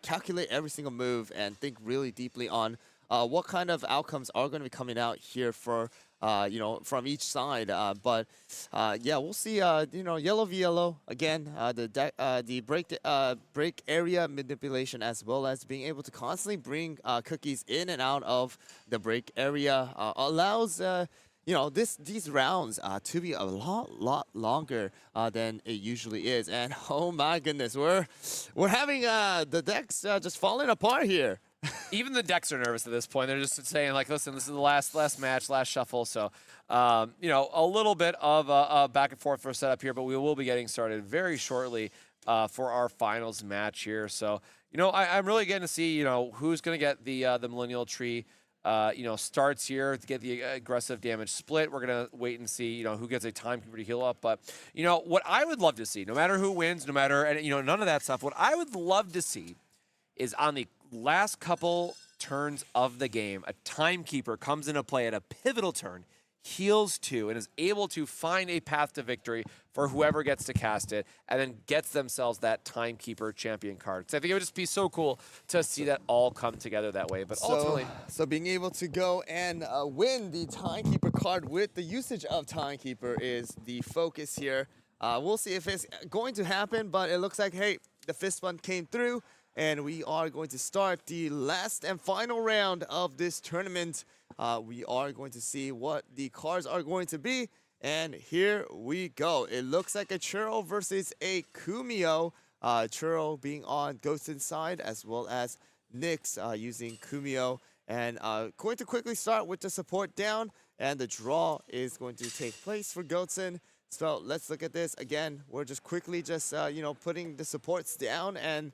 calculate every single move and think really deeply on what kind of outcomes are going to be coming out here for, from each side. But yeah, we'll see, yellow v yellow. Again, the break area manipulation, as well as being able to constantly bring cookies in and out of the break area allows, these rounds to be a lot longer than it usually is. And oh my goodness, we're having the decks just falling apart here. Even the decks are nervous at this point. They're just saying, like, listen, this is the last match, last shuffle. So, a little bit of a back and forth for a setup here, but we will be getting started very shortly for our finals match here. So, I'm really getting to see, who's going to get the Millennial Tree, starts here to get the aggressive damage split. We're going to wait and see, who gets a timekeeper to heal up. But, what I would love to see, no matter who wins, no matter, and, none of that stuff, what I would love to see is on the last couple turns of the game, a timekeeper comes into play at a pivotal turn, heals 2, and is able to find a path to victory for whoever gets to cast it, and then gets themselves that timekeeper champion card. So I think it would just be so cool to see that all come together that way. But ultimately, so being able to go and win the timekeeper card with the usage of timekeeper is the focus here. We'll see if it's going to happen, but it looks like, hey, the fist bump came through. And we are going to start the last and final round of this tournament. We are going to see what the cards are going to be. And here we go. It looks like a Churro versus a Kumio. Churro being on Ghostin's side, as well as Nyx using Kumio. And going to quickly start with the support down. And the draw is going to take place for Ghostin. So let's look at this. Again, we're just quickly putting the supports down and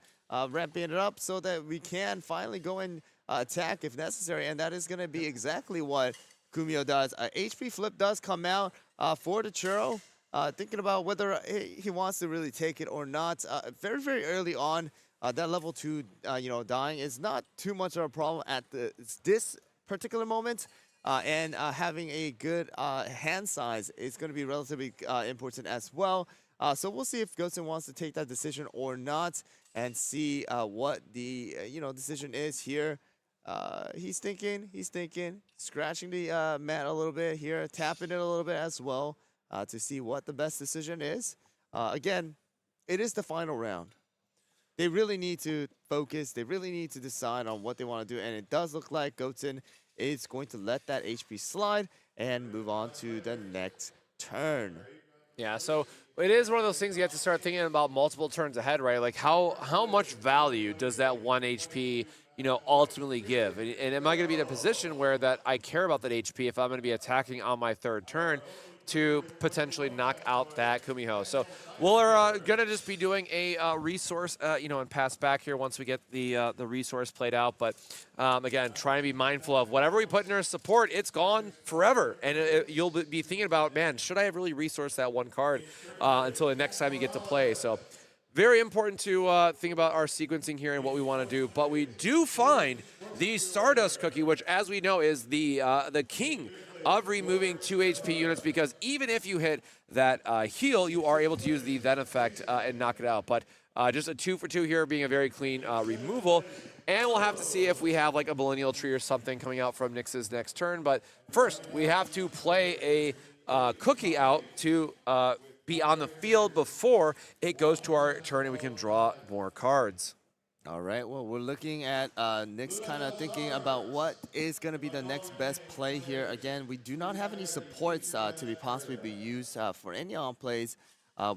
ramping it up so that we can finally go and attack if necessary. And that is going to be exactly what Kumio does. HP flip does come out for the Churro. Thinking about whether he wants to really take it or not. Very, very early on, that level 2, dying is not too much of a problem at this particular moment. And having a good hand size is going to be relatively important as well. So we'll see if Ghostin wants to take that decision or not, and see what the decision is here. He's thinking, scratching the mat a little bit here, tapping it a little bit as well to see what the best decision is. Again, it is the final round. They really need to focus. They really need to decide on what they want to do, and it does look like Ghostin is going to let that HP slide and move on to the next turn. Yeah, so it is one of those things you have to start thinking about multiple turns ahead, right? Like how much value does that 1 HP, ultimately give? And am I going to be in a position where that I care about that HP if I'm going to be attacking on my 3rd turn to potentially knock out that Kumiho? So we're going to just be doing a resource, and pass back here once we get the resource played out. But again, trying to be mindful of whatever we put in our support, it's gone forever. And you'll be thinking about, man, should I have really resourced that 1 card until the next time you get to play? So very important to think about our sequencing here and what we want to do. But we do find the Stardust Cookie, which, as we know, is the king of removing 2 HP units, because even if you hit that heal, you are able to use the then effect and knock it out. But just a 2 for 2 here, being a very clean removal. And we'll have to see if we have like a Millennial Tree or something coming out from Nyx's next turn. But first, we have to play a Cookie out to be on the field before it goes to our turn and we can draw more cards. All right, well, we're looking at Nick's kind of thinking about what is going to be the next best play here. Again, we do not have any supports to be possibly be used for any on plays.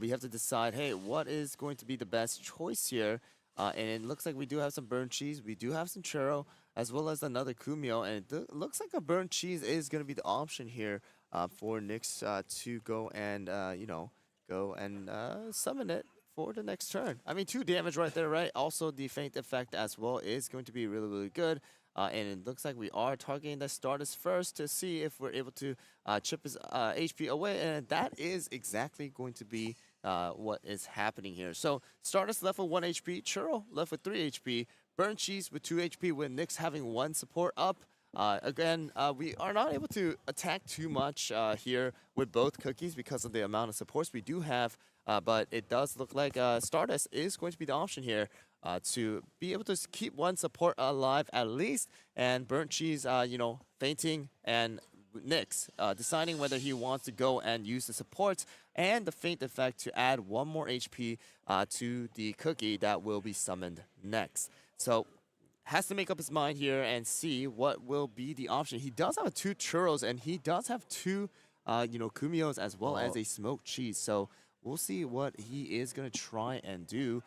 We have to decide, hey, what is going to be the best choice here? And it looks like we do have some burnt cheese. We do have some churro, as well as another kumyo. And it looks like a burnt cheese is going to be the option here for Nyx to go and, go and summon it for the next turn. I mean, 2 damage right there, right? Also, the feint effect as well is going to be really, really good. And it looks like we are targeting the Stardust first to see if we're able to chip his HP away. And that is exactly going to be what is happening here. So Stardust left with 1 HP, Churro left with 3 HP, Burnt Cheese with 2 HP, with Nyx having 1 support up. Again, we are not able to attack too much here with both cookies because of the amount of supports we do have. But it does look like Stardust is going to be the option here to be able to keep 1 support alive at least. And Burnt Cheese, fainting, and Nyx deciding whether he wants to go and use the supports and the feint effect to add 1 more HP to the cookie that will be summoned next. So has to make up his mind here and see what will be the option. He does have 2 churros, and he does have 2, kumiyos as well as a smoked cheese. So we'll see what he is going to try and do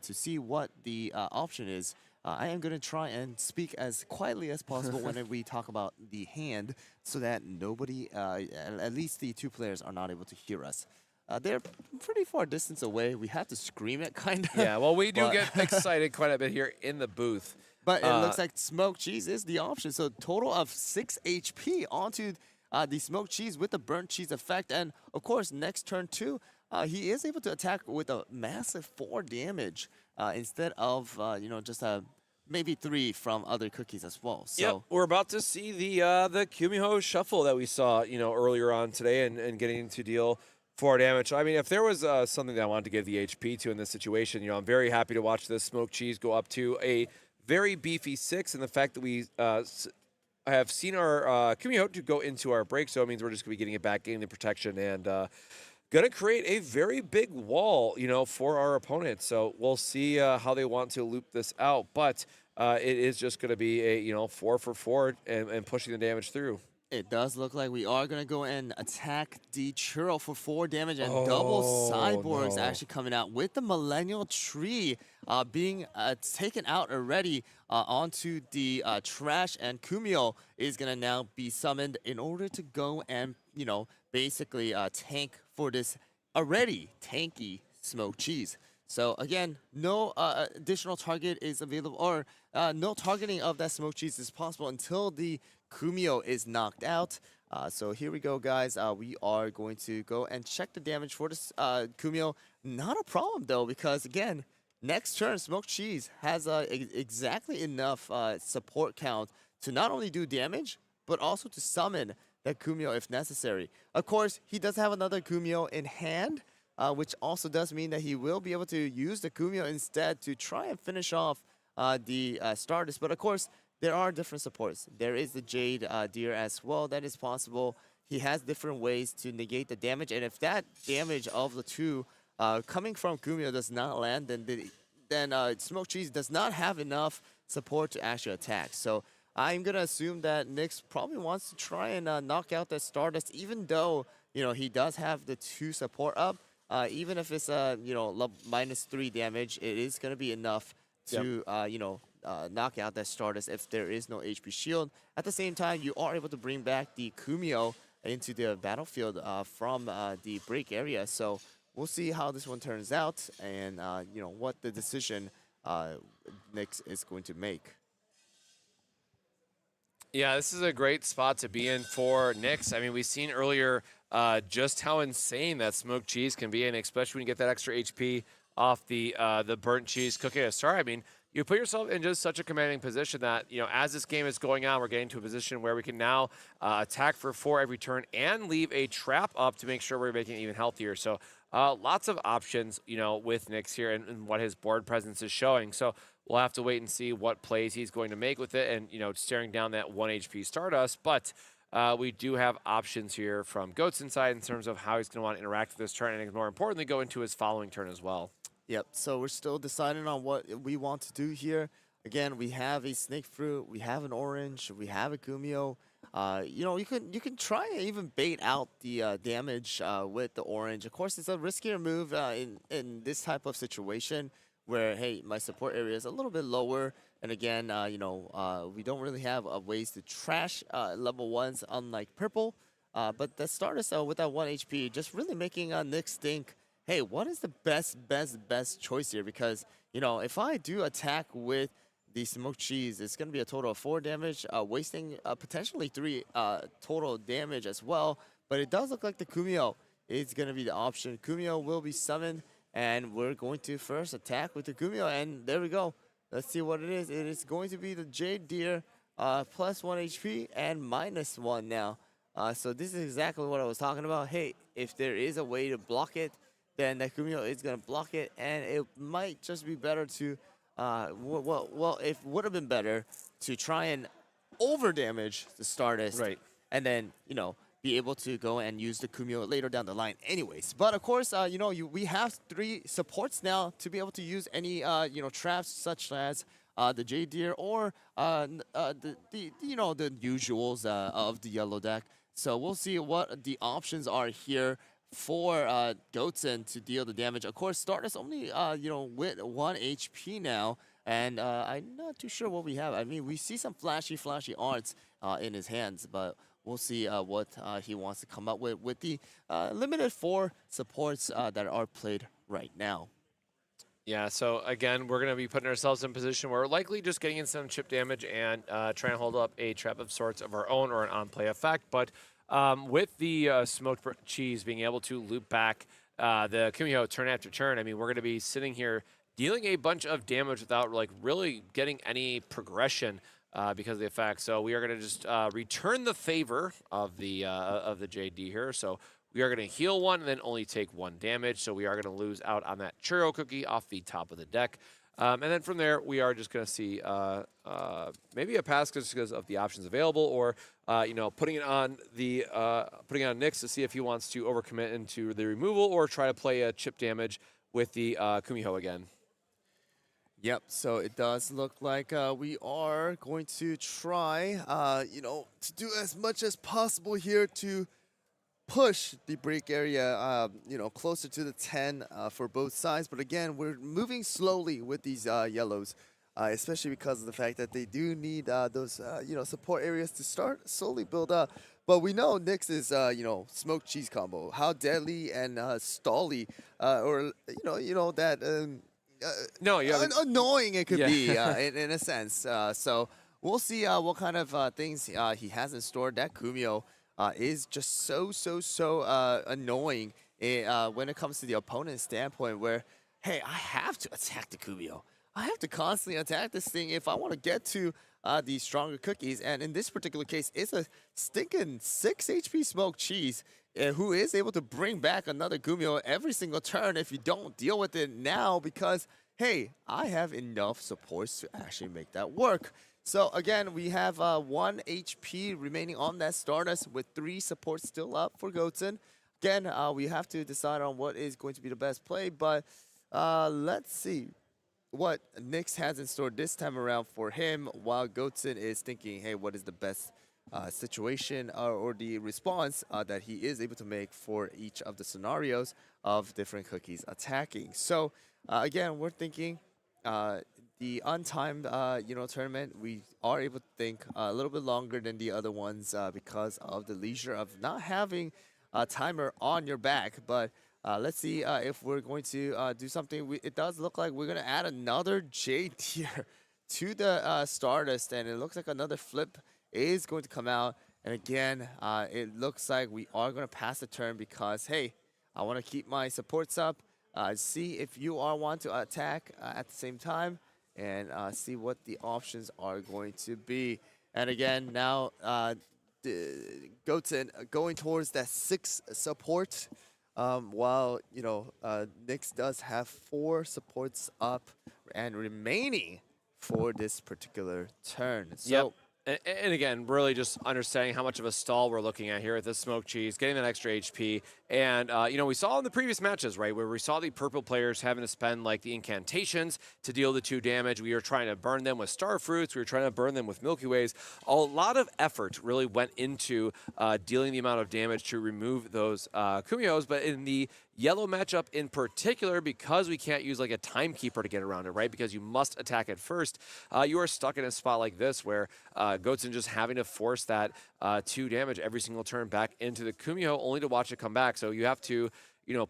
to see what the option is. I am going to try and speak as quietly as possible whenever we talk about the hand so that nobody, at least the 2 players, are not able to hear us. They're pretty far distance away. We have to scream it, kind of. Yeah, well, we do get excited quite a bit here in the booth. But it looks like smoked cheese is the option. So total of 6 HP onto the smoked cheese with the burnt cheese effect. And, of course, next turn, too, he is able to attack with a massive 4 damage instead of, just maybe 3 from other cookies as well. So yep, we're about to see the Kumiho shuffle that we saw, earlier on today and getting to deal 4 damage. I mean, if there was something that I wanted to give the HP to in this situation, I'm very happy to watch this smoked cheese go up to a very beefy 6, and the fact that we have seen our Kumiho to go into our break, so it means we're just going to be getting it back, getting the protection, and going to create a very big wall, for our opponent. So we'll see how they want to loop this out, but it is just going to be a 4 for 4 and pushing the damage through. It does look like we are going to go and attack the Churro for 4 damage, and double Cyborgs actually coming out with the Millennial Tree being taken out already onto the trash, and Kumio is going to now be summoned in order to go and, basically tank for this already tanky smoked cheese. So again, no additional target is available, or no targeting of that smoked cheese is possible until the Kumio is knocked out. So here we go, guys. We are going to go and check the damage for this Kumio. Not a problem, though, because, again, next turn, Smoked Cheese has exactly enough support count to not only do damage, but also to summon that Kumio if necessary. Of course, he does have another Kumio in hand, which also does mean that he will be able to use the Kumio instead to try and finish off the Stardust. But, of course, there are different supports. There is the Jade Deer as well. That is possible. He has different ways to negate the damage. And if that damage of the 2 coming from Kumio does not land, then Smoked Cheese does not have enough support to actually attack. So I'm going to assume that Nyx probably wants to try and knock out that Stardust, even though, he does have the 2 support up. Even if it's, -3 damage, it is going to be enough to, knock out that Stardust if there is no HP shield. At the same time, you are able to bring back the Kumio into the battlefield from the break area. So we'll see how this one turns out and, what the decision Nyx is going to make. Yeah, this is a great spot to be in for Nyx. I mean, we've seen earlier just how insane that smoked cheese can be, and especially when you get that extra HP off the burnt cheese cookie at a start. I mean, you put yourself in just such a commanding position that, as this game is going on, we're getting to a position where we can now attack for 4 every turn and leave a trap up to make sure we're making it even healthier. So lots of options, with Nyx here and what his board presence is showing. So we'll have to wait and see what plays he's going to make with it and, staring down that 1 HP Stardust. But we do have options here from Goat's inside in terms of how he's going to want to interact with this turn and, more importantly, go into his following turn as well. Yep, so we're still deciding on what we want to do here. Again, we have a snake fruit, we have an orange, we have a Gumio. You know, you can try and even bait out the damage with the orange. Of course, it's a riskier move in this type of situation where, hey, my support area is a little bit lower. And again, you know, we don't really have ways to trash level 1s unlike purple. But the Stardust with that 1 HP just really making Nick think, hey, what is the best choice here? Because, you know, if I do attack with the smoked cheese, it's going to be a total of 4 damage, wasting potentially 3 total damage as well. But it does look like the Kumio is going to be the option. Kumio will be summoned, and we're going to first attack with the Kumio. And there we go. Let's see what it is. It is going to be the Jade Deer plus 1 HP and minus 1 now. So this is exactly what I was talking about. Hey, if there is a way to block it, then that Kumio is going to block it, and it might just be better to, well, it would have been better to try and over damage the Stardust, right? And then, you know, be able to go and use the Kumio later down the line anyways. But of course, you know, we have 3 supports now to be able to use any, you know, traps such as the Jade Deer or you know, the usuals of the yellow deck. So we'll see what the options are here for Goatson to deal the damage. Of course, Stardust only, you know, with 1 HP now, and I'm not too sure what we have. I mean, we see some flashy arts in his hands, but we'll see what he wants to come up with the limited 4 supports that are played right now. Yeah, so again, we're going to be putting ourselves in a position where we're likely just getting in some chip damage and trying to hold up a trap of sorts of our own or an on-play effect. But with the smoked cheese being able to loop back the Kumio turn after turn, I mean, we're going to be sitting here dealing a bunch of damage without like really getting any progression because of the effect. So we are going to just return the favor of the JD here. So we are going to heal 1 and then only take 1 damage. So we are going to lose out on that churro cookie off the top of the deck. And then from there, we are just going to see maybe a pass just because of the options available, or you know, putting it on Nyx to see if he wants to overcommit into the removal or try to play a chip damage with the Kumiho again. Yep, so it does look like we are going to try, you know, to do as much as possible here to push the break area, you know, closer to the 10 for both sides. But again, we're moving slowly with these yellows, especially because of the fact that they do need those, you know, support areas to start slowly build up. But we know Nyx is, you know, smoked cheese combo. How deadly and stally, or you know that no, yeah, annoying it could be in a sense. So we'll see what kind of things he has in store. That Kumio is just so annoying when it comes to the opponent's standpoint, where, hey, I have to attack the Kumio. I have to constantly attack this thing if I want to get to the stronger cookies. And in this particular case, it's a stinking 6 HP smoked cheese who is able to bring back another Gumio every single turn if you don't deal with it now, because, hey, I have enough supports to actually make that work. So again, we have 1 HP remaining on that Stardust with 3 supports still up for Goatson. Again, we have to decide on what is going to be the best play, but let's see what Nyx has in store this time around for him, while Goatson is thinking, hey, what is the best situation or the response that he is able to make for each of the scenarios of different cookies attacking. So again, we're thinking the untimed you know, tournament, we are able to think a little bit longer than the other ones because of the leisure of not having a timer on your back. But let's see if we're going to do something. It does look like we're going to add another J tier to the Stardust, and it looks like another flip is going to come out. And again, it looks like we are going to pass the turn because, hey, I want to keep my supports up, see if you all want to attack at the same time, and see what the options are going to be. And again, now Goatson going towards that 6 support, while, you know, Nyx does have 4 supports up and remaining for this particular turn. So. Yep. And again, really just understanding how much of a stall we're looking at here with this smoked cheese, getting that extra HP, And, we saw in the previous matches, right, where we saw the purple players having to spend, like, the incantations to deal the 2 damage. We were trying to burn them with star fruits. We were trying to burn them with Milky Ways. A lot of effort really went into dealing the amount of damage to remove those Kumios. But in the yellow matchup in particular, because we can't use like a timekeeper to get around it, right? Because you must attack it first, you are stuck in a spot like this where Goatson just having to force that 2 damage every single turn back into the Kumio only to watch it come back. So you have to,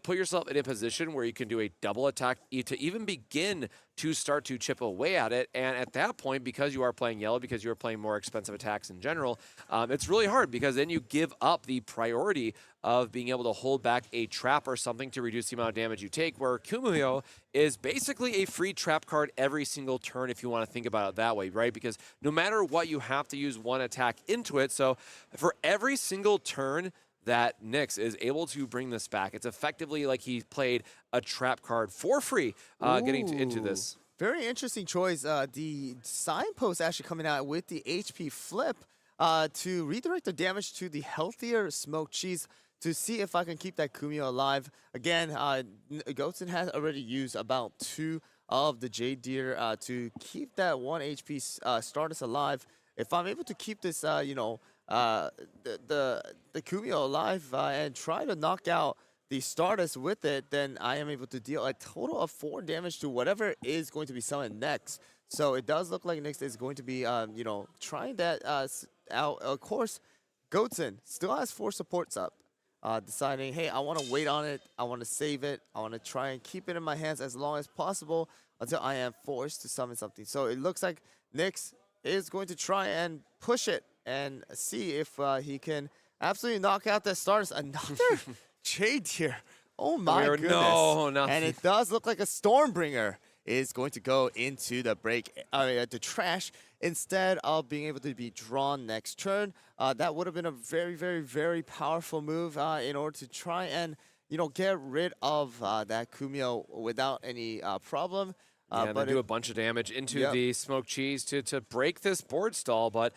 put yourself in a position where you can do a double attack to even begin to start to chip away at it. And at that point, because you are playing yellow, because you are playing more expensive attacks in general, it's really hard because then you give up the priority of being able to hold back a trap or something to reduce the amount of damage you take, where Kumio is basically a free trap card every single turn if you want to think about it that way, right? Because no matter what, you have to use 1 attack into it. So for every single turn that Nyx is able to bring this back, it's effectively like he played a trap card for free getting into this. Very interesting choice. The signpost actually coming out with the HP flip to redirect the damage to the healthier smoked cheese to see if I can keep that Kumio alive. Again, Goatson has already used about 2 of the Jade Deer to keep that 1 HP Stardust alive. If I'm able to keep this, the Kumio alive and try to knock out the Stardust with it, then I am able to deal a total of 4 damage to whatever is going to be summoned next. So it does look like Nyx is going to be, trying that out. Of course, Goatson still has 4 supports up, deciding, hey, I want to wait on it. I want to save it. I want to try and keep it in my hands as long as possible until I am forced to summon something. So it looks like Nyx is going to try and push it and see if he can absolutely knock out that Stardust. Another Jade here. Oh my goodness. No, nothing. And it does look like a Stormbringer is going to go into the the trash instead of being able to be drawn next turn. That would have been a very, very, very powerful move in order to try and, get rid of that Kumio without any problem. But do a bunch of damage into the smoked cheese to break this board stall, but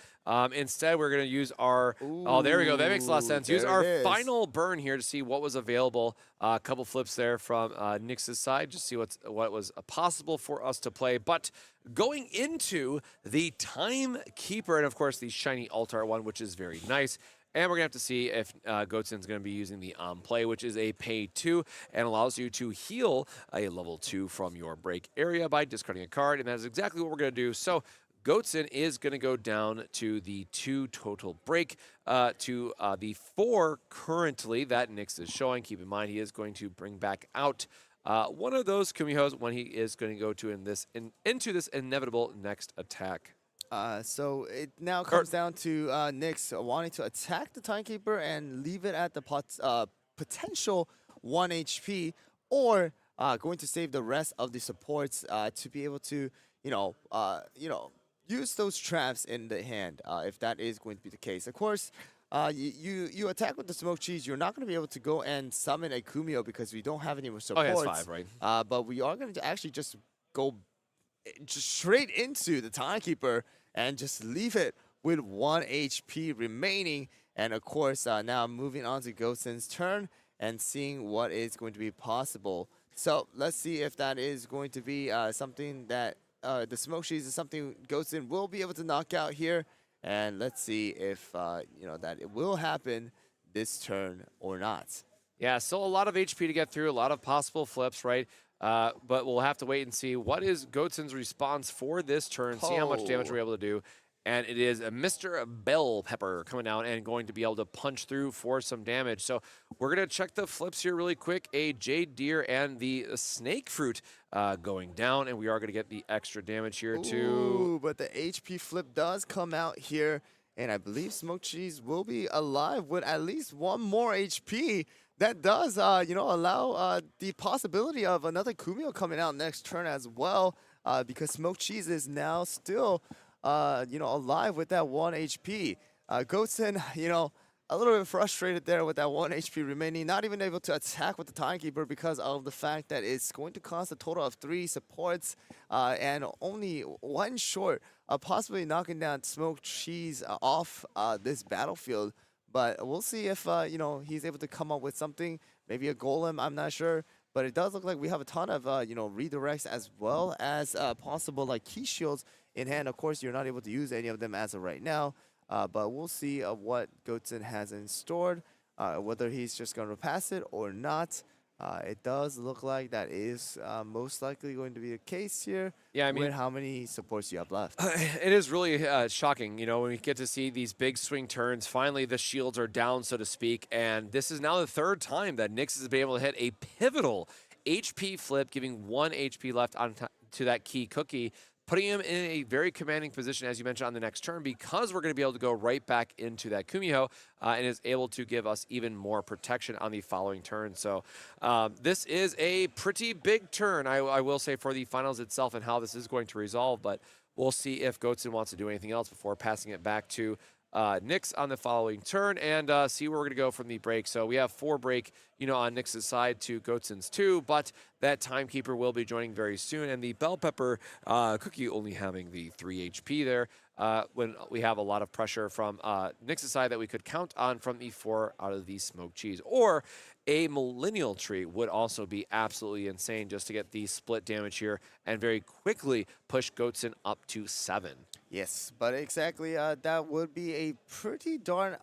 instead we're going to use our... oh, there we go. That makes a lot of sense. Use our final burn here to see what was available. A couple flips there from Nyx's side, just see what was possible for us to play. But going into the Timekeeper, and of course the Shiny Altar one, which is very nice. And we're going to have to see if Goatson's going to be using the On Play, which is a pay 2 and allows you to heal a level 2 from your break area by discarding a card. And that is exactly what we're going to do. So Goatson is going to go down to the 2 total break to the 4 currently that Nyx is showing. Keep in mind, he is going to bring back out one of those Kumihos when he is going to go to into this inevitable next attack. So it now comes down to Nyx wanting to attack the Timekeeper and leave it at the potential 1 HP, or going to save the rest of the supports to be able to, use those traps in the hand if that is going to be the case. Of course, you attack with the smoked cheese. You're not going to be able to go and summon a Kumio because we don't have any more supports. Oh, yeah, it's 5, right? But we are going to actually just go straight into the Timekeeper and just leave it with 1 HP remaining. And of course, now moving on to Goatson's turn and seeing what is going to be possible. So let's see if that is going to be something that the smoke cheese is something Goatson will be able to knock out here. And let's see if that it will happen this turn or not. Yeah, still a lot of HP to get through, a lot of possible flips, right? But we'll have to wait and see what is Goatson's response for this turn, see how much damage we're able to do. And it is a Mr. Bell Pepper coming down and going to be able to punch through for some damage. So we're going to check the flips here really quick. A Jade Deer and the Snake Fruit going down, and we are going to get the extra damage here too. Ooh, but the HP flip does come out here, and I believe Smoked Cheese will be alive with at least 1 more HP. That does, allow the possibility of another Kumio coming out next turn as well, because Smoked Cheese is now still, alive with that 1 HP. Goatson, a little bit frustrated there with that 1 HP remaining, not even able to attack with the Timekeeper because of the fact that it's going to cost a total of 3 supports and only 1 short of possibly knocking down Smoked Cheese off this battlefield. But we'll see if he's able to come up with something. Maybe a golem. I'm not sure. But it does look like we have a ton of redirects as well as possible like key shields in hand. Of course, you're not able to use any of them as of right now. But we'll see what Goatson has in store, whether he's just going to pass it or not. It does look like that is most likely going to be the case here. Yeah, I mean, with how many supports you have left. It is really shocking, when we get to see these big swing turns. Finally, the shields are down, so to speak, and this is now the third time that Nyx has been able to hit a pivotal HP flip, giving 1 HP left on to that key cookie, putting him in a very commanding position, as you mentioned, on the next turn, because we're going to be able to go right back into that Kumiho and is able to give us even more protection on the following turn. So this is a pretty big turn, I will say, for the finals itself and how this is going to resolve, but we'll see if Goatson wants to do anything else before passing it back to Nyx on the following turn and see where we're going to go from the break. So we have 4 break, on Nyx's side to Goatson's 2, but that Timekeeper will be joining very soon, and the Bell Pepper Cookie only having the 3 HP there when we have a lot of pressure from Nyx's side that we could count on from the 4 out of the Smoked Cheese. Or a Millennial Tree would also be absolutely insane just to get the split damage here and very quickly push Goatson up to 7. Yes, but exactly, that would be a pretty darn,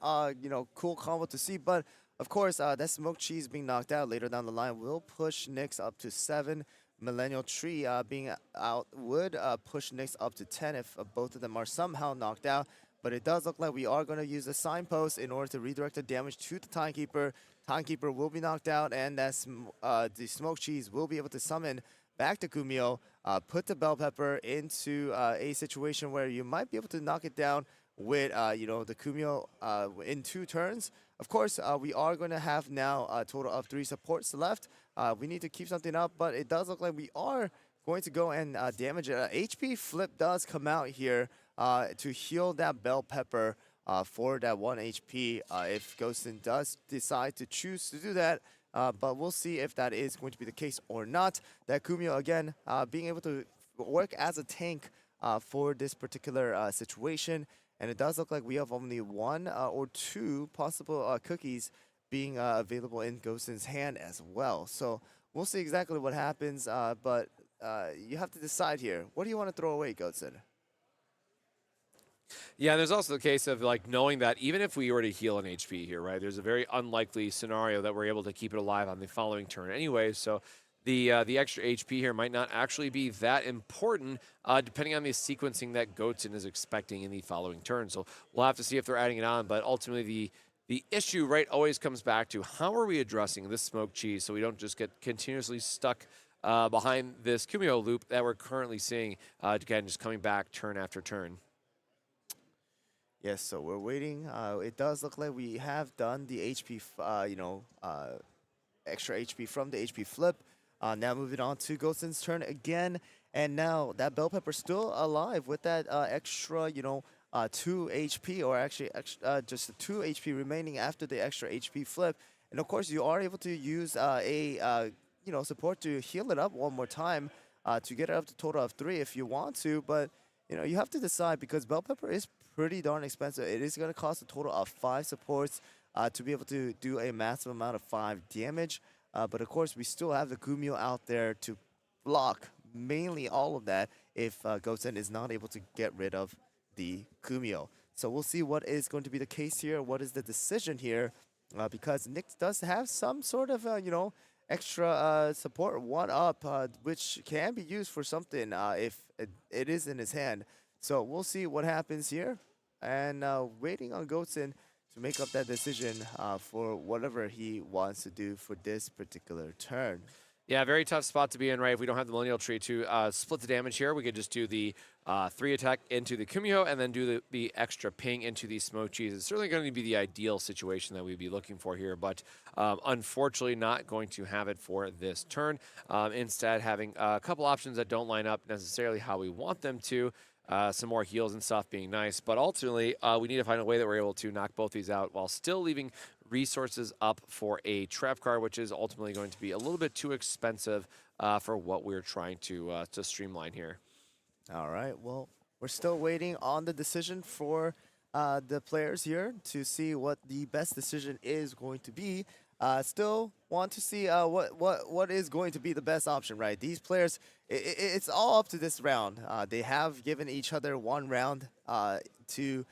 cool combo to see. But of course, that Smoked Cheese being knocked out later down the line will push Nyx up to 7. Millennial Tree being out would push Nyx up to 10 if both of them are somehow knocked out. But it does look like we are going to use the signpost in order to redirect the damage to the Timekeeper. Timekeeper will be knocked out, and the Smoked Cheese will be able to summon back to Kumiho, put the Bell Pepper into a situation where you might be able to knock it down with, the Kumiho in 2 turns. Of course, we are going to have now a total of 3 supports left. We need to keep something up, but it does look like we are going to go and damage it. HP flip does come out here to heal that Bell Pepper for that 1 HP if Goatson does decide to choose to do that. But we'll see if that is going to be the case or not. That Kumiho, again, being able to work as a tank for this particular situation. And it does look like we have only 1 or 2 possible cookies being available in Goatson's hand as well. So we'll see exactly what happens, but you have to decide here. What do you want to throw away, Goatson? Yeah, there's also the case of knowing that even if we were to heal an HP here, right, there's a very unlikely scenario that we're able to keep it alive on the following turn anyway. So the extra HP here might not actually be that important depending on the sequencing that Goatson is expecting in the following turn. So we'll have to see if they're adding it on, but ultimately the issue, right, always comes back to how are we addressing this Smoked Cheese so we don't just get continuously stuck behind this Kumiho loop that we're currently seeing, again, just coming back turn after turn. Yes, so we're waiting. It does look like we have done the HP, extra HP from the HP flip. Now moving on to Goatson's turn again. And now that Bell Pepper still alive with that extra, 2 HP, or actually just 2 HP remaining after the extra HP flip. And of course, you are able to use support to heal it up one more time to get it up to a total of 3 if you want to. But, you have to decide because Bell Pepper is pretty darn expensive. It is going to cost a total of 5 supports to be able to do a massive amount of 5 damage. But of course, we still have the Kumiho out there to block mainly all of that if Goatson is not able to get rid of the Kumiho. So we'll see what is going to be the case here. What is the decision here? Because Nyx does have some sort of, extra support 1-up, which can be used for something if it is in his hand. So we'll see what happens here. And waiting on Goatson to make up that decision for whatever he wants to do for this particular turn. Yeah, very tough spot to be in, right? If we don't have the Millennial Tree to split the damage here, we could just do the 3 attack into the Kumiho and then do the extra ping into the Smoked Cheese. It's certainly going to be the ideal situation that we'd be looking for here, but unfortunately not going to have it for this turn. Instead, having a couple options that don't line up necessarily how we want them to. Some more heals and stuff being nice, but ultimately we need to find a way that we're able to knock both these out while still leaving resources up for a trap card, which is ultimately going to be a little bit too expensive for what we're trying to streamline here. All right, well, we're still waiting on the decision for the players here to see what the best decision is going to be. Still want to see what is going to be the best option, right? These players, it's all up to this round. They have given each other one round to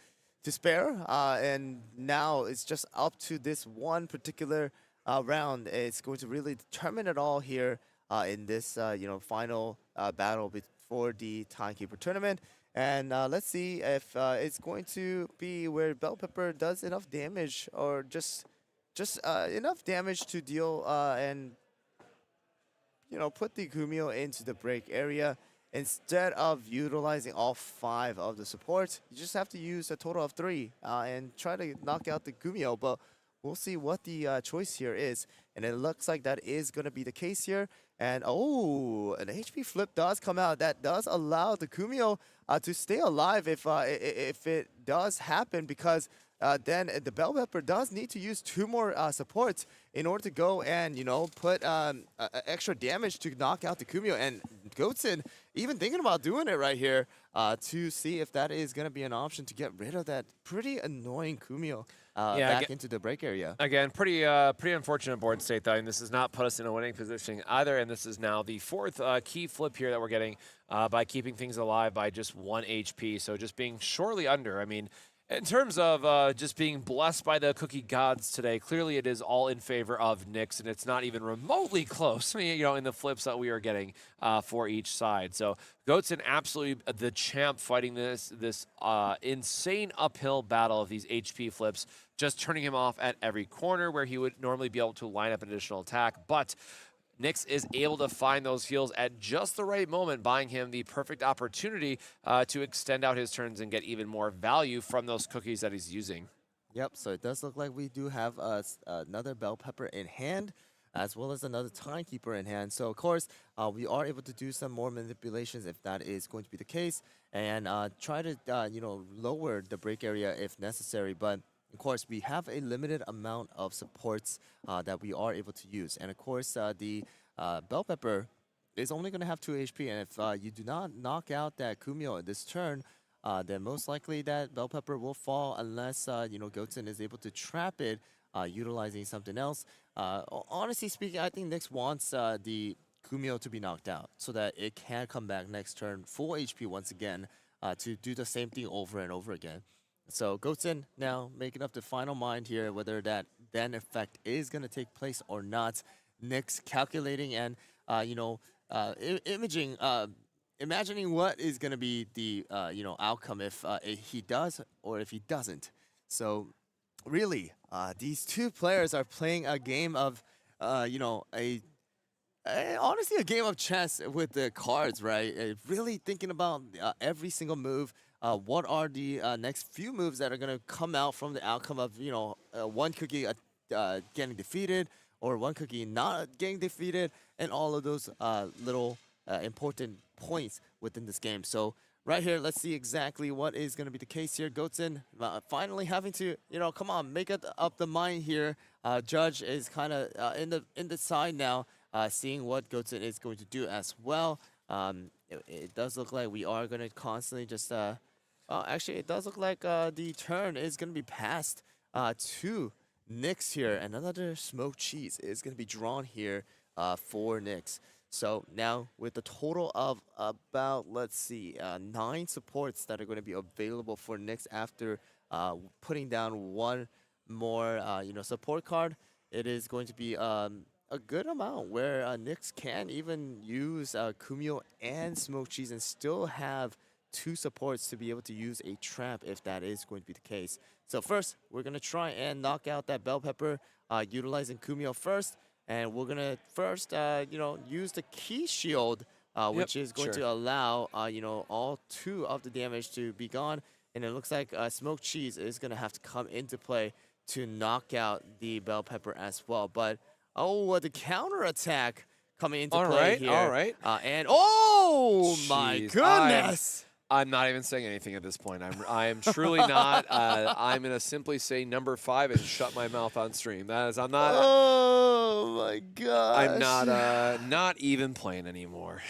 spare, and now it's just up to this one particular round. It's going to really determine it all here in this final battle before the Timekeeper tournament. And let's see if it's going to be where Bell Pepper does enough damage, or just enough damage to deal and put the Kumio into the break area. Instead of utilizing all 5 of the supports, you just have to use a total of 3 and try to knock out the Kumio. But we'll see what the choice here is. And it looks like that is going to be the case here. And oh, an HP flip does come out. That does allow the Kumio to stay alive if it does happen, because then the Bell Pepper does need to use 2 more supports in order to go and, put extra damage to knock out the Kumio. And Goatson even thinking about doing it right here to see if that is going to be an option to get rid of that pretty annoying Kumio back into the break area. Again, pretty unfortunate board state, though, and this has not put us in a winning position either, and this is now the 4th key flip here that we're getting by keeping things alive by just 1 HP, so just being surely under. I mean, in terms of just being blessed by the cookie gods today, clearly it is all in favor of Nyx, and it's not even remotely close, in the flips that we are getting for each side. So Goatson absolutely the champ fighting this insane uphill battle of these HP flips, just turning him off at every corner where he would normally be able to line up an additional attack. But Nyx is able to find those heals at just the right moment, buying him the perfect opportunity to extend out his turns and get even more value from those cookies that he's using. Yep, so it does look like we do have another Bell Pepper in hand, as well as another Timekeeper in hand. So, of course, we are able to do some more manipulations if that is going to be the case, and try to, lower the break area if necessary. But of course, we have a limited amount of supports that we are able to use. And of course, the Bell Pepper is only going to have 2 HP. And if you do not knock out that Kumio this turn, then most likely that Bell Pepper will fall unless, Goatson is able to trap it utilizing something else. Honestly speaking, I think Nyx wants the Kumio to be knocked out so that it can come back next turn full HP once again to do the same thing over and over again. So Goatson now making up the final mind here, whether that then effect is going to take place or not. Nyx calculating and, imagining what is going to be the, outcome if he does or if he doesn't. So really, these 2 players are playing a game of, honestly a game of chess with the cards, right? Really thinking about every single move. What are the next few moves that are going to come out from the outcome of, one cookie getting defeated or one cookie not getting defeated, and all of those little important points within this game. So right here, let's see exactly what is going to be the case here. Goatson finally having to, come on, make up the mind here. Judge is kind of in the side now, seeing what Goatson is going to do as well. It does look like we are going to constantly just... actually, it does look like the turn is going to be passed to Nyx here. And another smoked cheese is going to be drawn here for Nyx. So now with a total of about, let's see, 9 supports that are going to be available for Nyx after putting down one more, support card, it is going to be a good amount where Nyx can even use Kumio and smoked cheese and still have 2 supports to be able to use a trap if that is going to be the case. So first, we're going to try and knock out that Bell Pepper utilizing Kumio first. And we're going to first, use the Key Shield, which is going to allow, all 2 of the damage to be gone. And it looks like Smoked Cheese is going to have to come into play to knock out the Bell Pepper as well. But, the counter attack coming into play here. All right. And, oh, my goodness. I'm not even saying anything at this point. I am truly not. I'm gonna simply say number 5 and shut my mouth on stream. I'm not. Oh my gosh. I'm not even playing anymore.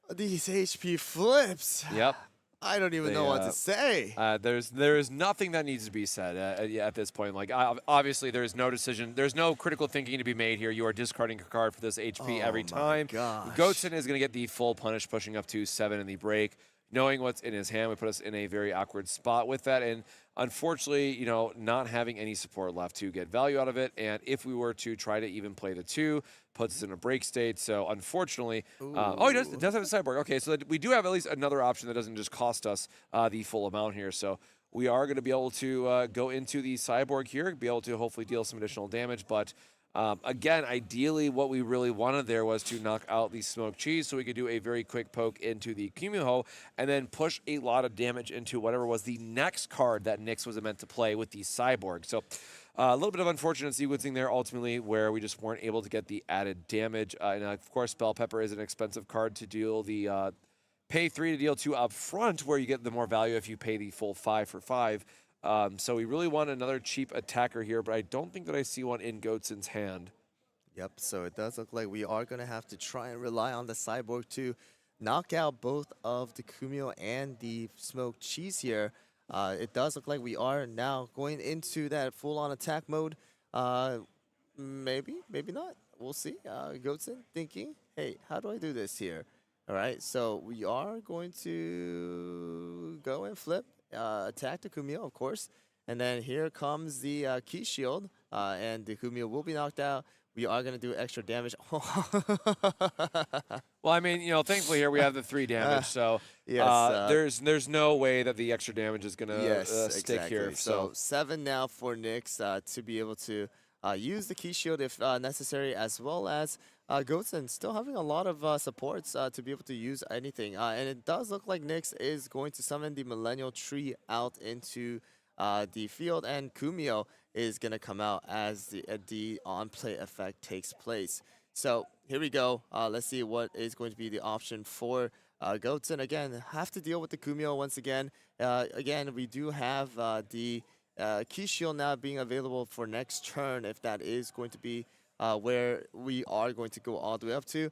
These HP flips. Yep. I don't even know what to say. There is nothing that needs to be said at this point. Like obviously, there is no decision. There's no critical thinking to be made here. You are discarding a card for this HP every time. Gosh. Goatson is going to get the full punish, pushing up to 7 in the break. Knowing what's in his hand would put us in a very awkward spot with that. And unfortunately, you know, not having any support left to get value out of it. And if we were to try to even play the 2, puts us in a break state. So unfortunately, it does have a sideboard. Okay, so we do have at least another option that doesn't just cost us the full amount here. So we are going to be able to go into the cyborg here, be able to hopefully deal some additional damage. But again, ideally, what we really wanted there was to knock out the smoked cheese so we could do a very quick poke into the Kumuho and then push a lot of damage into whatever was the next card that Nyx was meant to play with the cyborg. So a little bit of unfortunate sequencing there ultimately where we just weren't able to get the added damage. And of course, Bell Pepper is an expensive card to deal the pay 3 to deal 2 up front where you get the more value if you pay the full 5 for 5. So we really want another cheap attacker here, but I don't think that I see one in Goatson's hand. Yep, so it does look like we are going to have to try and rely on the cyborg to knock out both of the Kumio and the smoked cheese here. It does look like we are now going into that full-on attack mode. Maybe, maybe not. We'll see. Goatson thinking, hey, how do I do this here? All right, so we are going to go and flip. Attack the Kumio, of course. And then here comes the Key Shield, and the Kumio will be knocked out. We are going to do extra damage. Well, I mean, you know, thankfully here we have the 3 damage, so there's no way that the extra damage is going to stick here. So 7 now for Nyx to be able to use the Key Shield if necessary, as well as Goatson still having a lot of supports to be able to use anything. And it does look like Nyx is going to summon the Millennial Tree out into the field, and Kumio is going to come out as the on-play effect takes place. So here we go. Let's see what is going to be the option for Goatson. Again, have to deal with the Kumio once again. Again, we do have the Key Shield now being available for next turn if that is going to be where we are going to go all the way up to.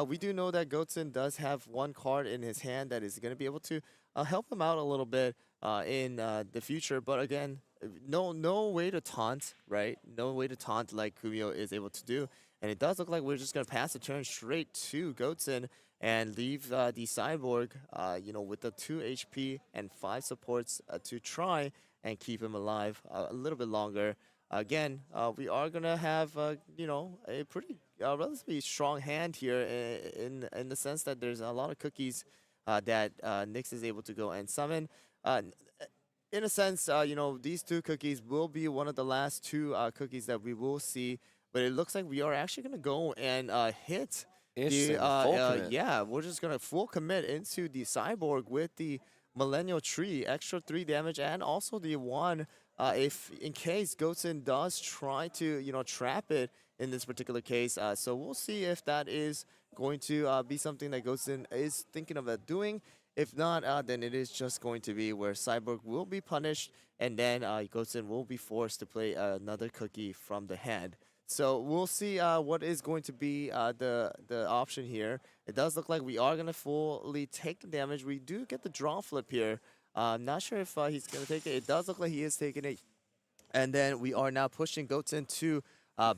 We do know that Goatson does have 1 card in his hand that is going to be able to help him out a little bit in the future. But again, no way to taunt, right? No way to taunt like Kumio is able to do. And it does look like we're just going to pass the turn straight to Goatson and leave the cyborg, you know, with the 2 HP and 5 supports to try and keep him alive a little bit longer. Again, we are going to have, you know, a pretty relatively strong hand here in the sense that there's a lot of cookies that Nyx is able to go and summon. In a sense, you know, these 2 cookies will be one of the last 2 cookies that we will see. But it looks like we are actually going to go and hit the, yeah, we're just going to full commit into the cyborg with the Millennial Tree, extra 3 damage, and also the 1 if in case Goatson does try to, you know, trap it in this particular case. So we'll see if that is going to be something that Goatson is thinking about doing. If not, then it is just going to be where Cyborg will be punished, and then Goatson will be forced to play another cookie from the hand. So we'll see what is going to be the option here. It does look like we are going to fully take the damage. We do get the draw flip here. I'm not sure if he's going to take it. It does look like he is taking it. And then we are now pushing Goatson to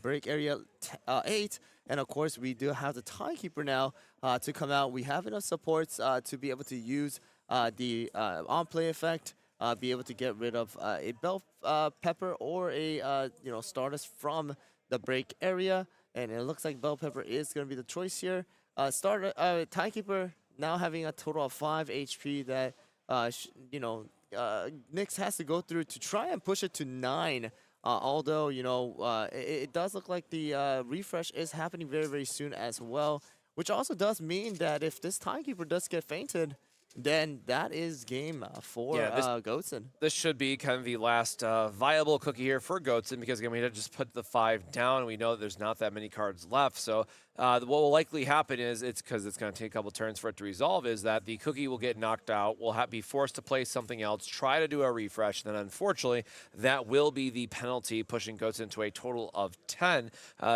break area 8. And of course, we do have the Timekeeper now to come out. We have enough supports to be able to use the on-play effect, be able to get rid of a Bell Pepper or a Stardust from the break area. And it looks like Bell Pepper is going to be the choice here. Timekeeper now having a total of 5 HP that Nyx has to go through to try and push it to 9. Although, it does look like the refresh is happening very, very soon as well, which also does mean that if this Timekeeper does get fainted, then that is game for Goatson. This should be kind of the last viable cookie here for Goatson because, again, we had to just put the 5 down. And we know that there's not that many cards left. So what will likely happen is, it's because it's going to take a couple turns for it to resolve, is that the cookie will get knocked out. We'll be forced to play something else, try to do a refresh. And then, unfortunately, that will be the penalty, pushing Goatson to a total of 10.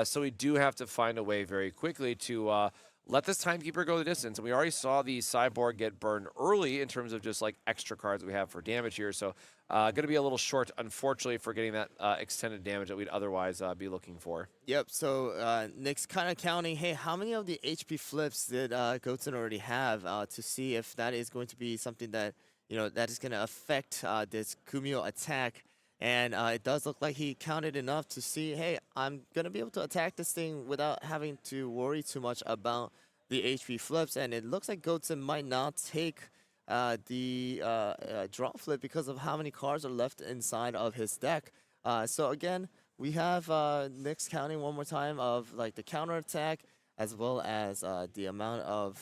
So we do have to find a way very quickly to let this timekeeper go the distance. And we already saw the sideboard get burned early in terms of just like extra cards that we have for damage here. So going to be a little short, unfortunately, for getting that extended damage that we'd otherwise be looking for. Yep, so Nick's kind of counting, hey, how many of the HP flips did Goatson already have to see if that is going to be something that, that is going to affect this Kumio attack. And it does look like he counted enough to see, hey, I'm going to be able to attack this thing without having to worry too much about the HP flips. And it looks like Goatson might not take the draw flip because of how many cards are left inside of his deck. So again, we have Nick's counting one more time of like the counter attack as well as the amount of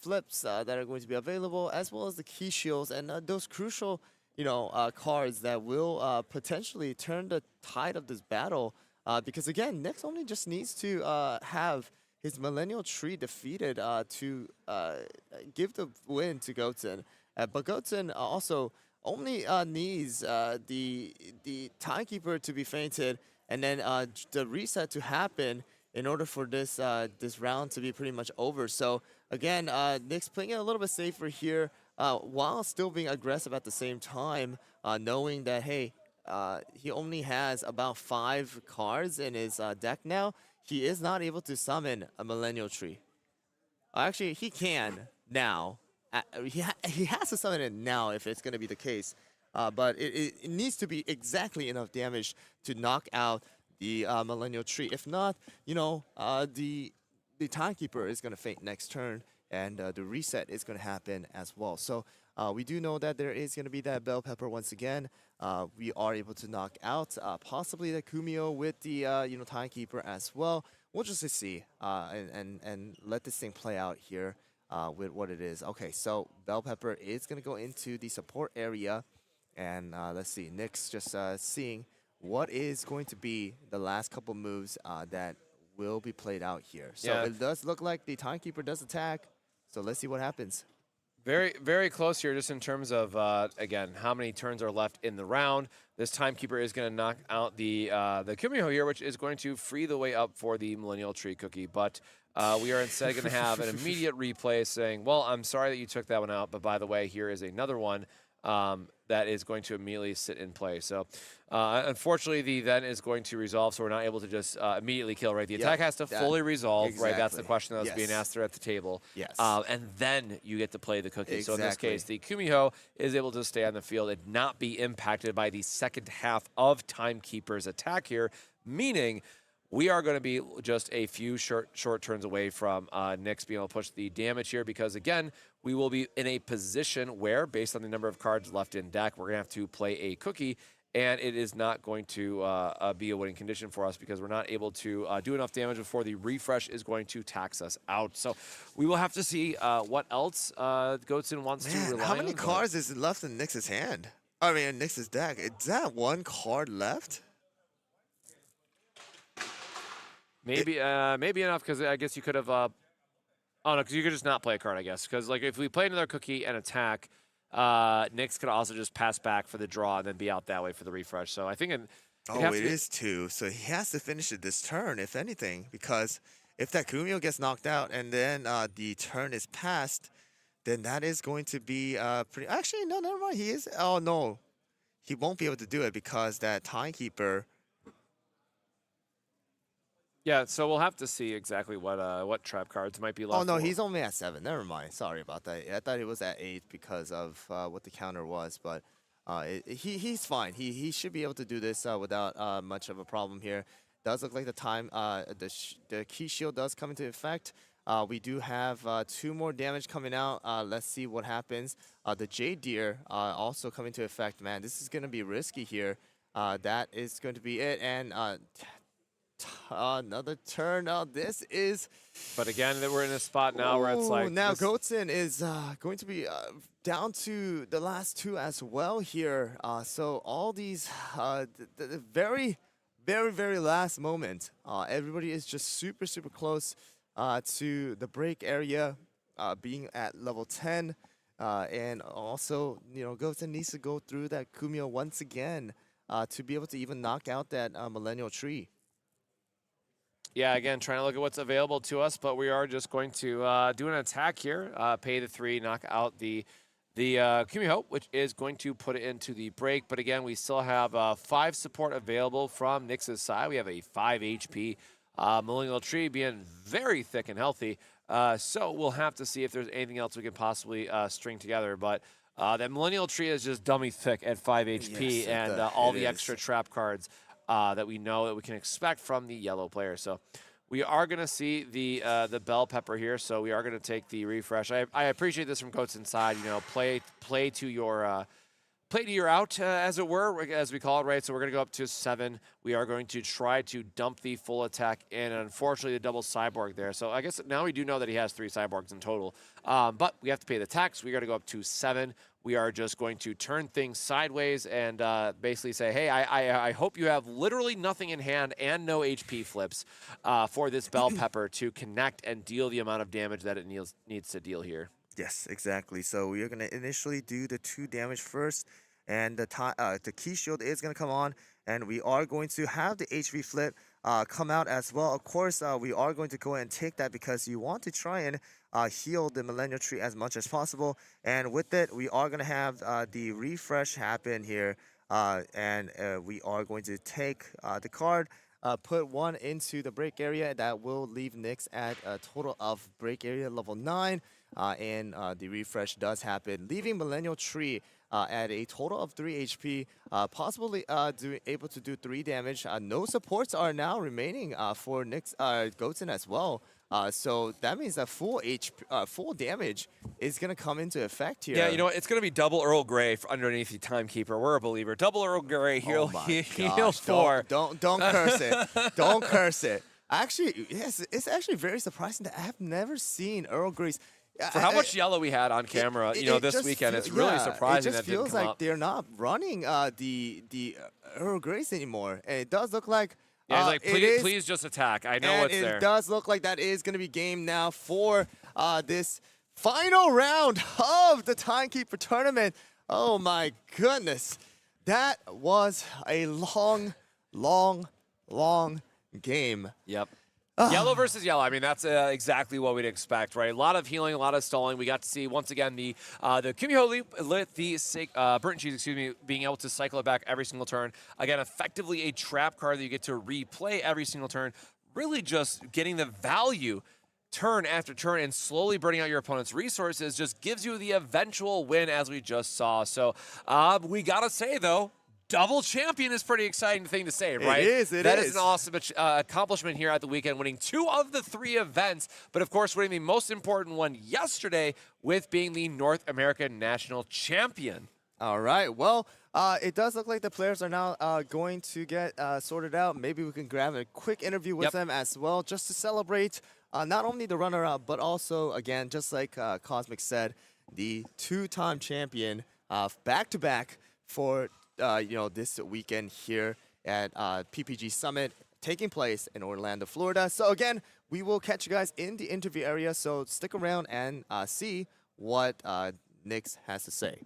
flips that are going to be available, as well as the key shields and those crucial cards that will potentially turn the tide of this battle. Because again, Nyx only just needs to have his Millennial Tree defeated to give the win to Goatson. But Goatson also only needs the Timekeeper to be fainted and then the reset to happen in order for this this round to be pretty much over. So again, Nick's playing it a little bit safer here, while still being aggressive at the same time, knowing that, hey, he only has about 5 cards in his deck now. He is not able to summon a Millennial Tree. Actually, he can now. He has to summon it now if it's going to be the case. But it needs to be exactly enough damage to knock out the Millennial Tree. If not, the Timekeeper is going to faint next turn, and the reset is going to happen as well. So we do know that there is going to be that Bell Pepper once again. We are able to knock out possibly the Kumio with the Timekeeper as well. We'll just see and let this thing play out here with what it is. Okay, so Bell Pepper is going to go into the support area, and let's see. Nick's just seeing what is going to be the last couple moves that will be played out here. So it does look like the Timekeeper does attack. So let's see what happens. Very, very close here just in terms of, again, how many turns are left in the round. This Timekeeper is going to knock out the Kumio here, which is going to free the way up for the Millennial Tree Cookie. But we are instead going to have an immediate replay saying, well, I'm sorry that you took that one out, but by the way, here is another one that is going to immediately sit in play. So unfortunately, the then is going to resolve, so we're not able to just immediately kill, right? The attack has to fully resolve, right? That's the question that was being asked there at the table. Yes. And then you get to play the cookie. So in this case, the Kumio is able to stay on the field and not be impacted by the second half of Timekeeper's attack here, meaning we are going to be just a few short turns away from Nyx being able to push the damage here because, again, we will be in a position where, based on the number of cards left in deck, we're going to have to play a cookie, and it is not going to be a winning condition for us because we're not able to do enough damage before the refresh is going to tax us out. So we will have to see what else Goatson wants to rely on. How many cards is left in Nyx's hand? I mean, in Nyx's deck. Is that one card left? Maybe maybe enough because I guess you could have. Oh no, because you could just not play a card, I guess. Because like if we play another cookie and attack, Nyx could also just pass back for the draw and then be out that way for the refresh. So I think it is 2. So he has to finish it this turn, if anything, because if that Kumio gets knocked out and then the turn is passed, then that is going to be pretty. Actually, no, never mind. He is. Oh no, he won't be able to do it because that Timekeeper. Yeah, so we'll have to see exactly what trap cards might be left. Oh no, for. he's only at 7. Never mind. Sorry about that. I thought he was at 8 because of what the counter was, but he's fine. He should be able to do this without much of a problem here. Does look like the key shield does come into effect. We do have 2 more damage coming out. Let's see what happens. The Jade Deer also coming into effect. Man, this is going to be risky here. That is going to be it, and. Another turn. Now this is. But again, we're in a spot now where it's like. Now Goatson is going to be down to the last 2 as well here. So all these, the very, very, very last moment. Everybody is just super, super close to the break area, being at level 10. And also, Goatson needs to go through that Kumio once again to be able to even knock out that Millennial Tree. Yeah, again, trying to look at what's available to us, but we are just going to do an attack here, pay the 3, knock out the Kumiho, which is going to put it into the break. But again, we still have 5 support available from Nyx's side. We have a 5 HP Millennial Tree being very thick and healthy. So we'll have to see if there's anything else we can possibly string together. But that Millennial Tree is just dummy thick at 5 HP, Yes, and all the extra trap cards that we know that we can expect from the yellow player. So we are going to see the bell pepper here. So we are going to take the refresh. I appreciate this from Goats Inside. You know, play to your out, as it were, as we call it, right? So we're going to go up to 7. We are going to try to dump the full attack in. Unfortunately, the double cyborg there. So I guess now we do know that he has 3 cyborgs in total. But we have to pay the tax. We got to go up to 7. We are just going to turn things sideways and basically say, hey, I hope you have literally nothing in hand and no HP flips for this bell pepper to connect and deal the amount of damage that it needs to deal here. Yes, exactly. So we are going to initially do the 2 damage first, and the key shield is going to come on, and we are going to have the HV flip come out as well. Of course, we are going to go ahead and take that because you want to try and heal the Millennial Tree as much as possible. And with it, we are going to have the refresh happen here, and we are going to take the card, put 1 into the break area. That will leave Nyx at a total of break area level 9. And the refresh does happen, leaving Millennial Tree at a total of 3 HP, possibly able to do 3 damage. No supports are now remaining for Nyx Goatsen as well. So that means that full damage is going to come into effect here. Yeah, you know what? It's going to be double Earl Grey underneath the Timekeeper. We're a believer. Double Earl Grey, heal 4. Don't curse it. Don't curse it. Actually, yes, it's actually very surprising that I have never seen Earl Grey's. For how much yellow we had on camera, this weekend, it's really surprising that it just feels like up. they're not running the Earl Grace anymore. And it does look like yeah, like please just attack. I know what's there. It does look like that is going to be game now for this final round of the Timekeeper tournament. Oh my goodness, that was a long game. Yep. Yellow versus yellow. I mean, that's exactly what we'd expect, right? A lot of healing, a lot of stalling. We got to see, once again, the Kumiho Leap lit the Burnt Cheese, excuse me, being able to cycle it back every single turn. Again, effectively a trap card that you get to replay every single turn. Really just getting the value turn after turn and slowly burning out your opponent's resources just gives you the eventual win, as we just saw. So we got to say, though, double champion is pretty exciting thing to say, right? It is. That is an awesome accomplishment here at the weekend, winning 2 of the 3 events, but of course winning the most important one yesterday with being the North American National Champion. All right. Well, it does look like the players are now going to get sorted out. Maybe we can grab a quick interview with them as well, just to celebrate not only the runner-up, but also, again, just like Cosmic said, the 2-time champion back-to-back for this weekend here at PPG Summit, taking place in Orlando, Florida. So again, we will catch you guys in the interview area, so stick around and see what Nyx has to say.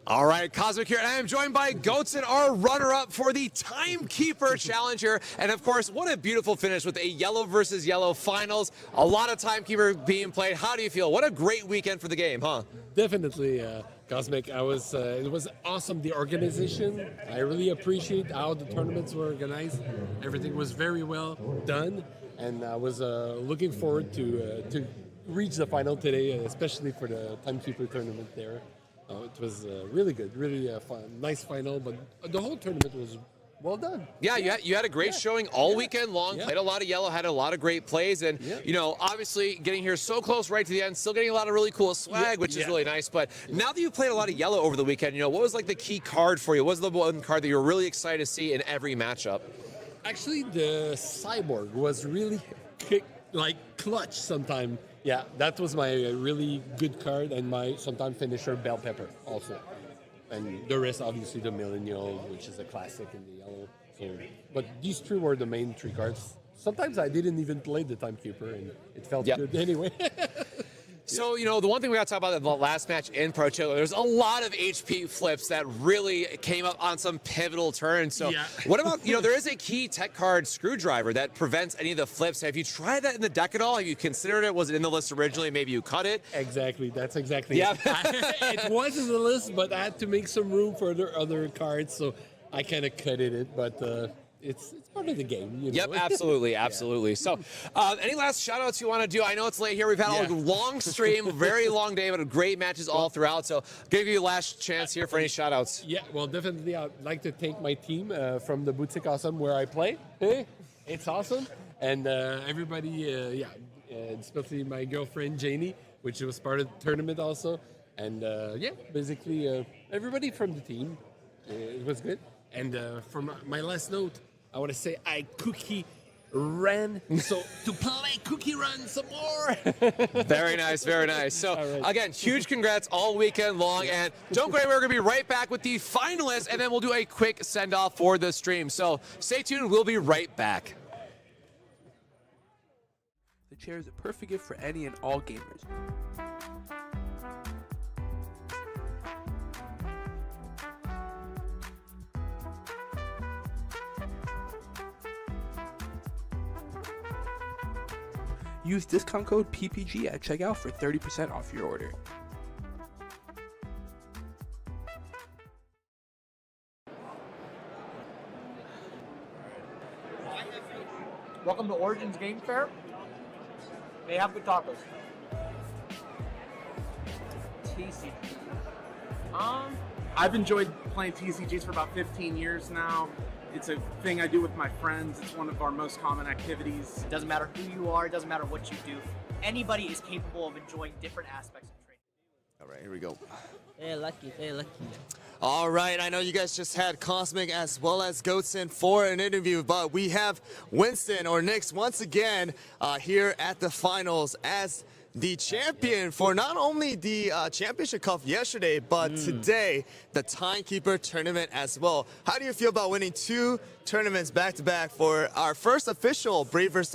All right, Cosmic here, and I am joined by Goatson, our runner-up for the Timekeeper Challenge here. And of course, what a beautiful finish with a yellow versus yellow finals. A lot of Timekeeper being played. How do you feel? What a great weekend for the game, huh? Definitely, Cosmic. It was awesome, the organization. I really appreciate how the tournaments were organized. Everything was very well done, and I was looking forward to reach the final today, especially for the Timekeeper tournament there. It was really good, really fun, nice final, but the whole tournament was well done. Yeah, you had a great showing all weekend long, played a lot of yellow, had a lot of great plays, and, you know, obviously getting here so close right to the end, still getting a lot of really cool swag, which is really nice. But now that you've played a lot of yellow over the weekend, you know, what was like the key card for you? What was the one card that you were really excited to see in every matchup? Actually, the Cyborg was really clutch sometime. Yeah, that was my really good card, and my sometime finisher Bell Pepper also. And the rest, obviously, the Millennial, which is a classic in the yellow. So, but these three were the main three cards. Sometimes I didn't even play the Timekeeper, and it felt good anyway. So, you know, the one thing we got to talk about in the last match in Pro Chiller, there's a lot of HP flips that really came up on some pivotal turns. So what about, you know, there is a key tech card Screwdriver that prevents any of the flips. Have you tried that in the deck at all? Have you considered it? Was it in the list originally? Maybe you cut it? Exactly. That's exactly it. It was in the list, but I had to make some room for other cards, so I kind of cut it. But it's part of the game. You know? Yep, absolutely, absolutely. So, any last shout-outs you want to do? I know it's late here. We've had a long stream, very long day, but great matches all throughout. So, give you a last chance here for any shout-outs. Yeah, well, definitely, I'd like to thank my team from the Boutique Awesome where I play. It's awesome. And everybody, especially my girlfriend, Janie, which was part of the tournament also. And, basically, everybody from the team. It was good. And for my last note, I want to say I CookieRun, so to play CookieRun some more. Very nice, very nice. So, again, huge congrats all weekend long. And don't go anywhere. We're going to be right back with the finalists, and then we'll do a quick send-off for the stream. So, stay tuned. We'll be right back. The chair is a perfect gift for any and all gamers. Use discount code PPG at checkout for 30% off your order. Welcome to Origins Game Fair. They have good tacos. TCG. I've enjoyed playing TCGs for about 15 years now. It's a thing I do with my friends. It's one of our most common activities. It doesn't matter who you are, it doesn't matter what you do. Anybody is capable of enjoying different aspects of trading. All right, here we go. Hey, lucky, hey, lucky. All right, I know you guys just had Cosmic as well as Goatson for an interview, but we have Winston, or Nix, once again here at the finals as the champion for not only the Championship Cup yesterday, but today, the Timekeeper tournament as well. How do you feel about winning 2 tournaments back-to-back for our first official Braverse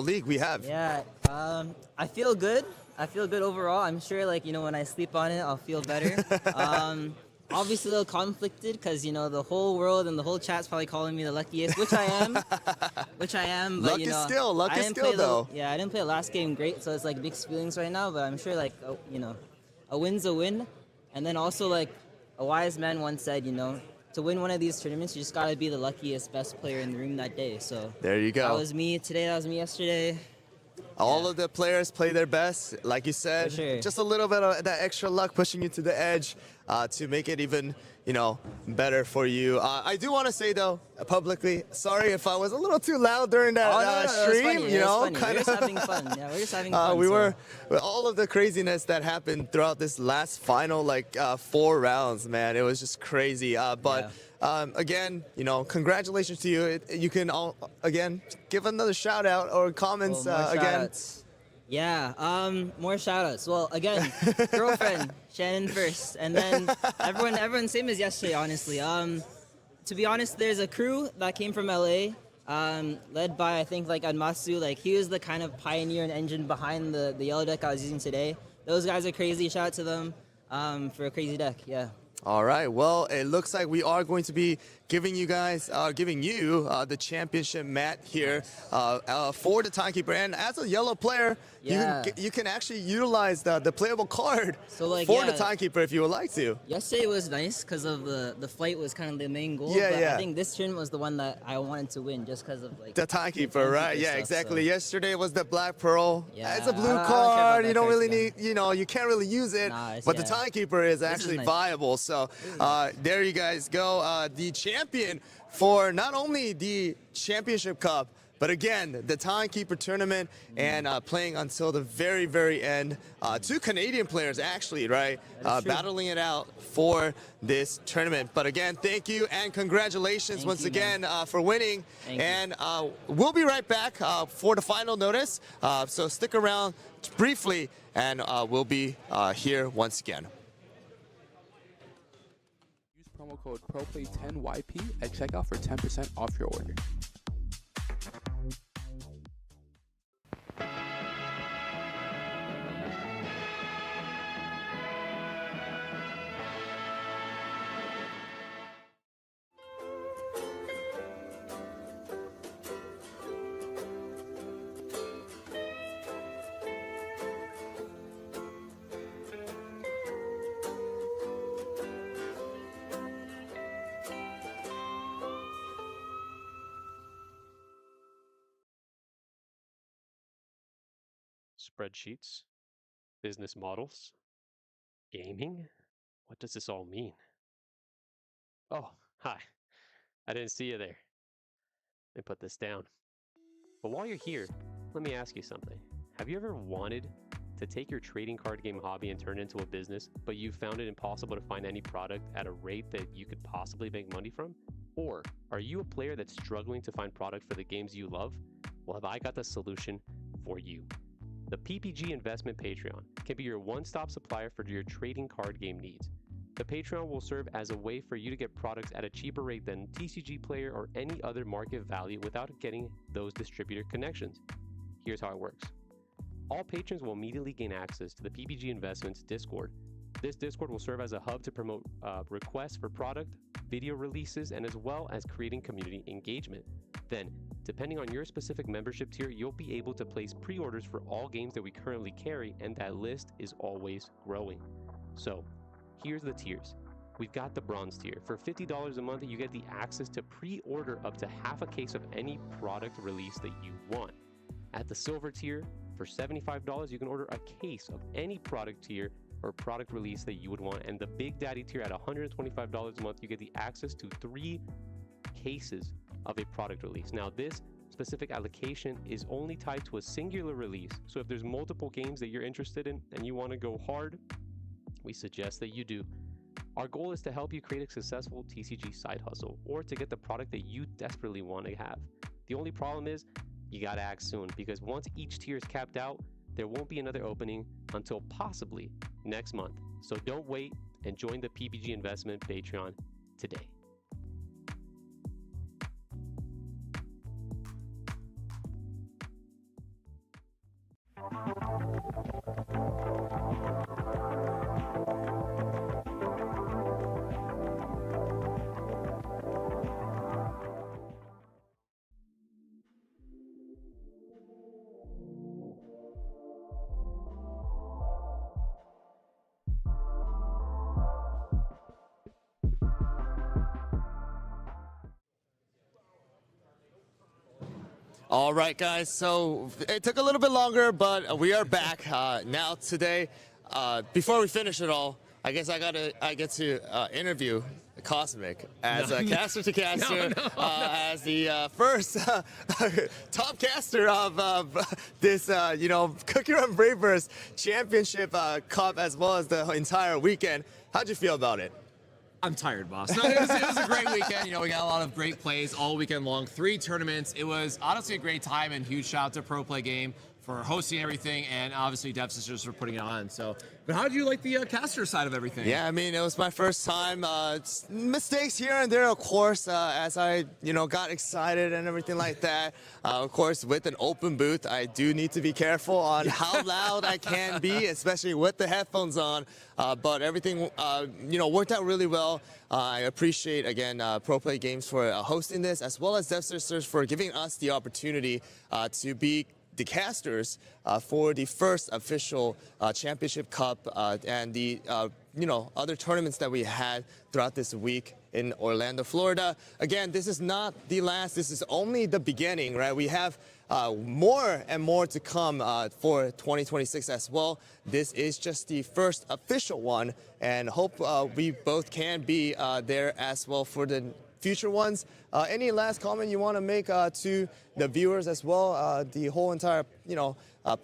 league we have? Yeah, I feel good. I feel good overall. I'm sure, when I sleep on it, I'll feel better. Obviously a little conflicted because, the whole world and the whole chat's probably calling me the luckiest, which I am. But, luck is skill, though. Yeah, I didn't play the last game great, so it's mixed feelings right now, but I'm sure a win's a win. And then also a wise man once said, to win one of these tournaments, you just gotta be the luckiest, best player in the room that day. So there you go. That was me today, that was me yesterday. All of the players play their best, like you said. Sure. Just a little bit of that extra luck pushing you to the edge to make it even, better for you. I do want to say though, publicly, sorry if I was a little too loud during that stream. We're just having fun. Yeah, we're just having fun. We were with all of the craziness that happened throughout this last final 4 rounds. Man, it was just crazy. Again, congratulations to you. You can again give another shout out or comments again. Yeah, more shout outs. Well, again, girlfriend, Shannon first, and then everyone same as yesterday, honestly. To be honest, there's a crew that came from LA, led by I think Admasu. He was the kind of pioneer and engine behind the yellow deck I was using today. Those guys are crazy. Shout out to them for a crazy deck. Yeah. All right. Well, it looks like we are going to be giving you the championship mat here for the timekeeper. And as a yellow player, you can actually utilize the playable card So, like, for the timekeeper if you would like to. Yesterday was nice because of the fight was kind of the main goal. Yeah, but yeah. I think this tournament was the one that I wanted to win just because of like The timekeeper, right? Yeah, stuff, exactly. so. Yesterday was the Black Pearl. Yeah, It's a blue I don't care about card. that You don't card really scheme. need, you can't really use it. Nah, but the yeah. timekeeper is This is actually nice. viable. So there you guys go. The champion for not only the championship cup, but again, the timekeeper tournament and playing until the very, very end. 2 Canadian players actually, right? Battling it out for this tournament. But again, thank you and congratulations once again for winning. And we'll be right back for the final notice. So stick around briefly and we'll be here once again. Use promo code ProPlay10YP at checkout for 10% off your order. Spreadsheets, business models, gaming? What does this all mean? Oh, hi. I didn't see you there. Let me put this down. But while you're here, let me ask you something. Have you ever wanted to take your trading card game hobby and turn it into a business, but you found it impossible to find any product at a rate that you could possibly make money from? Or are you a player that's struggling to find product for the games you love? Well, have I got the solution for you. The PPG Investment Patreon can be your one-stop supplier for your trading card game needs. The Patreon will serve as a way for you to get products at a cheaper rate than TCG Player or any other market value without getting those distributor connections. Here's how it works. All patrons will immediately gain access to the PPG Investments Discord. This Discord will serve as a hub to promote requests for product, video releases, and as well as creating community engagement. Then, depending on your specific membership tier, you'll be able to place pre-orders for all games that we currently carry, and that list is always growing. So, here's the tiers. We've got the bronze tier. For $50 a month, you get the access to pre-order up to half a case of any product release that you want. At the silver tier, for $75, you can order a case of any product tier or product release that you would want. And the Big Daddy tier at $125 a month, you get the access to 3 cases of a product release. Now, this specific allocation is only tied to a singular release. So if there's multiple games that you're interested in and you want to go hard, we suggest that you do. Our goal is to help you create a successful TCG side hustle or to get the product that you desperately want to have. The only problem is you got to act soon, because once each tier is capped out, there won't be another opening until possibly next month. So don't wait and join the PPG Investment Patreon today. All right, guys. So it took a little bit longer, but we are back now today. Before we finish it all, I guess I get to interview Cosmic as a caster to caster, as the first top caster of this, CookieRun Braverse Championship Cup, as well as the entire weekend. How'd you feel about it? I'm tired, boss. No, it was a great weekend. We got a lot of great plays all weekend long. 3 tournaments. It was honestly a great time, and huge shout out to Pro Play Game for hosting everything, and obviously Dev Sisters for putting it on. So, but how did you like the caster side of everything? Yeah, I mean, it was my first time. Mistakes here and there, of course, as I, got excited and everything like that. Of course, with an open booth, I do need to be careful on how loud I can be, especially with the headphones on. But everything, worked out really well. I appreciate, again, Pro Play Games for hosting this, as well as Dev Sisters for giving us the opportunity to be the casters for the first official championship cup and the other tournaments that we had throughout this week in Orlando, Florida. Again, this is not the last. This is only the beginning, right? We have more and more to come for 2026 as well. This is just the first official one, and hope we both can be there as well for the future ones. Any last comment you want to make to the viewers as well, the whole entire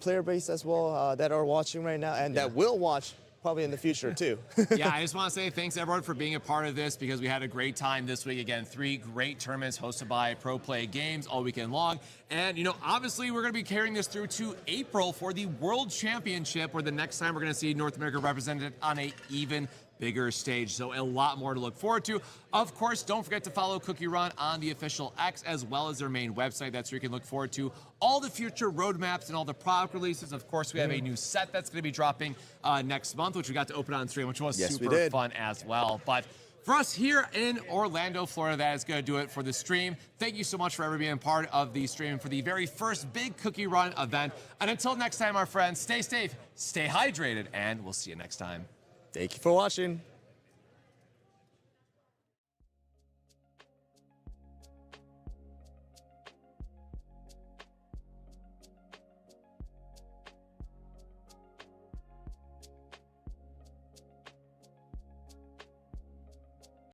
player base as well that are watching right now and that will watch probably in the future too. Yeah, I just want to say thanks everyone for being a part of this, because we had a great time this week. Again, 3 great tournaments hosted by Pro Play Games all weekend long. And, obviously we're going to be carrying this through to April for the World Championship, where the next time we're going to see North America represented on a even bigger stage. So a lot more to look forward to. Of course, don't forget to follow CookieRun on the official X, as well as their main website. That's where you can look forward to all the future roadmaps and all the product releases. Of course, we have a new set that's going to be dropping next month, which we got to open on stream, which was super fun as well. But for us here in Orlando, Florida, that is going to do it for the stream. Thank you so much for everybody being part of the stream for the very first big CookieRun event. And until next time, our friends, stay safe, stay hydrated, and we'll see you next time. Thank you for watching.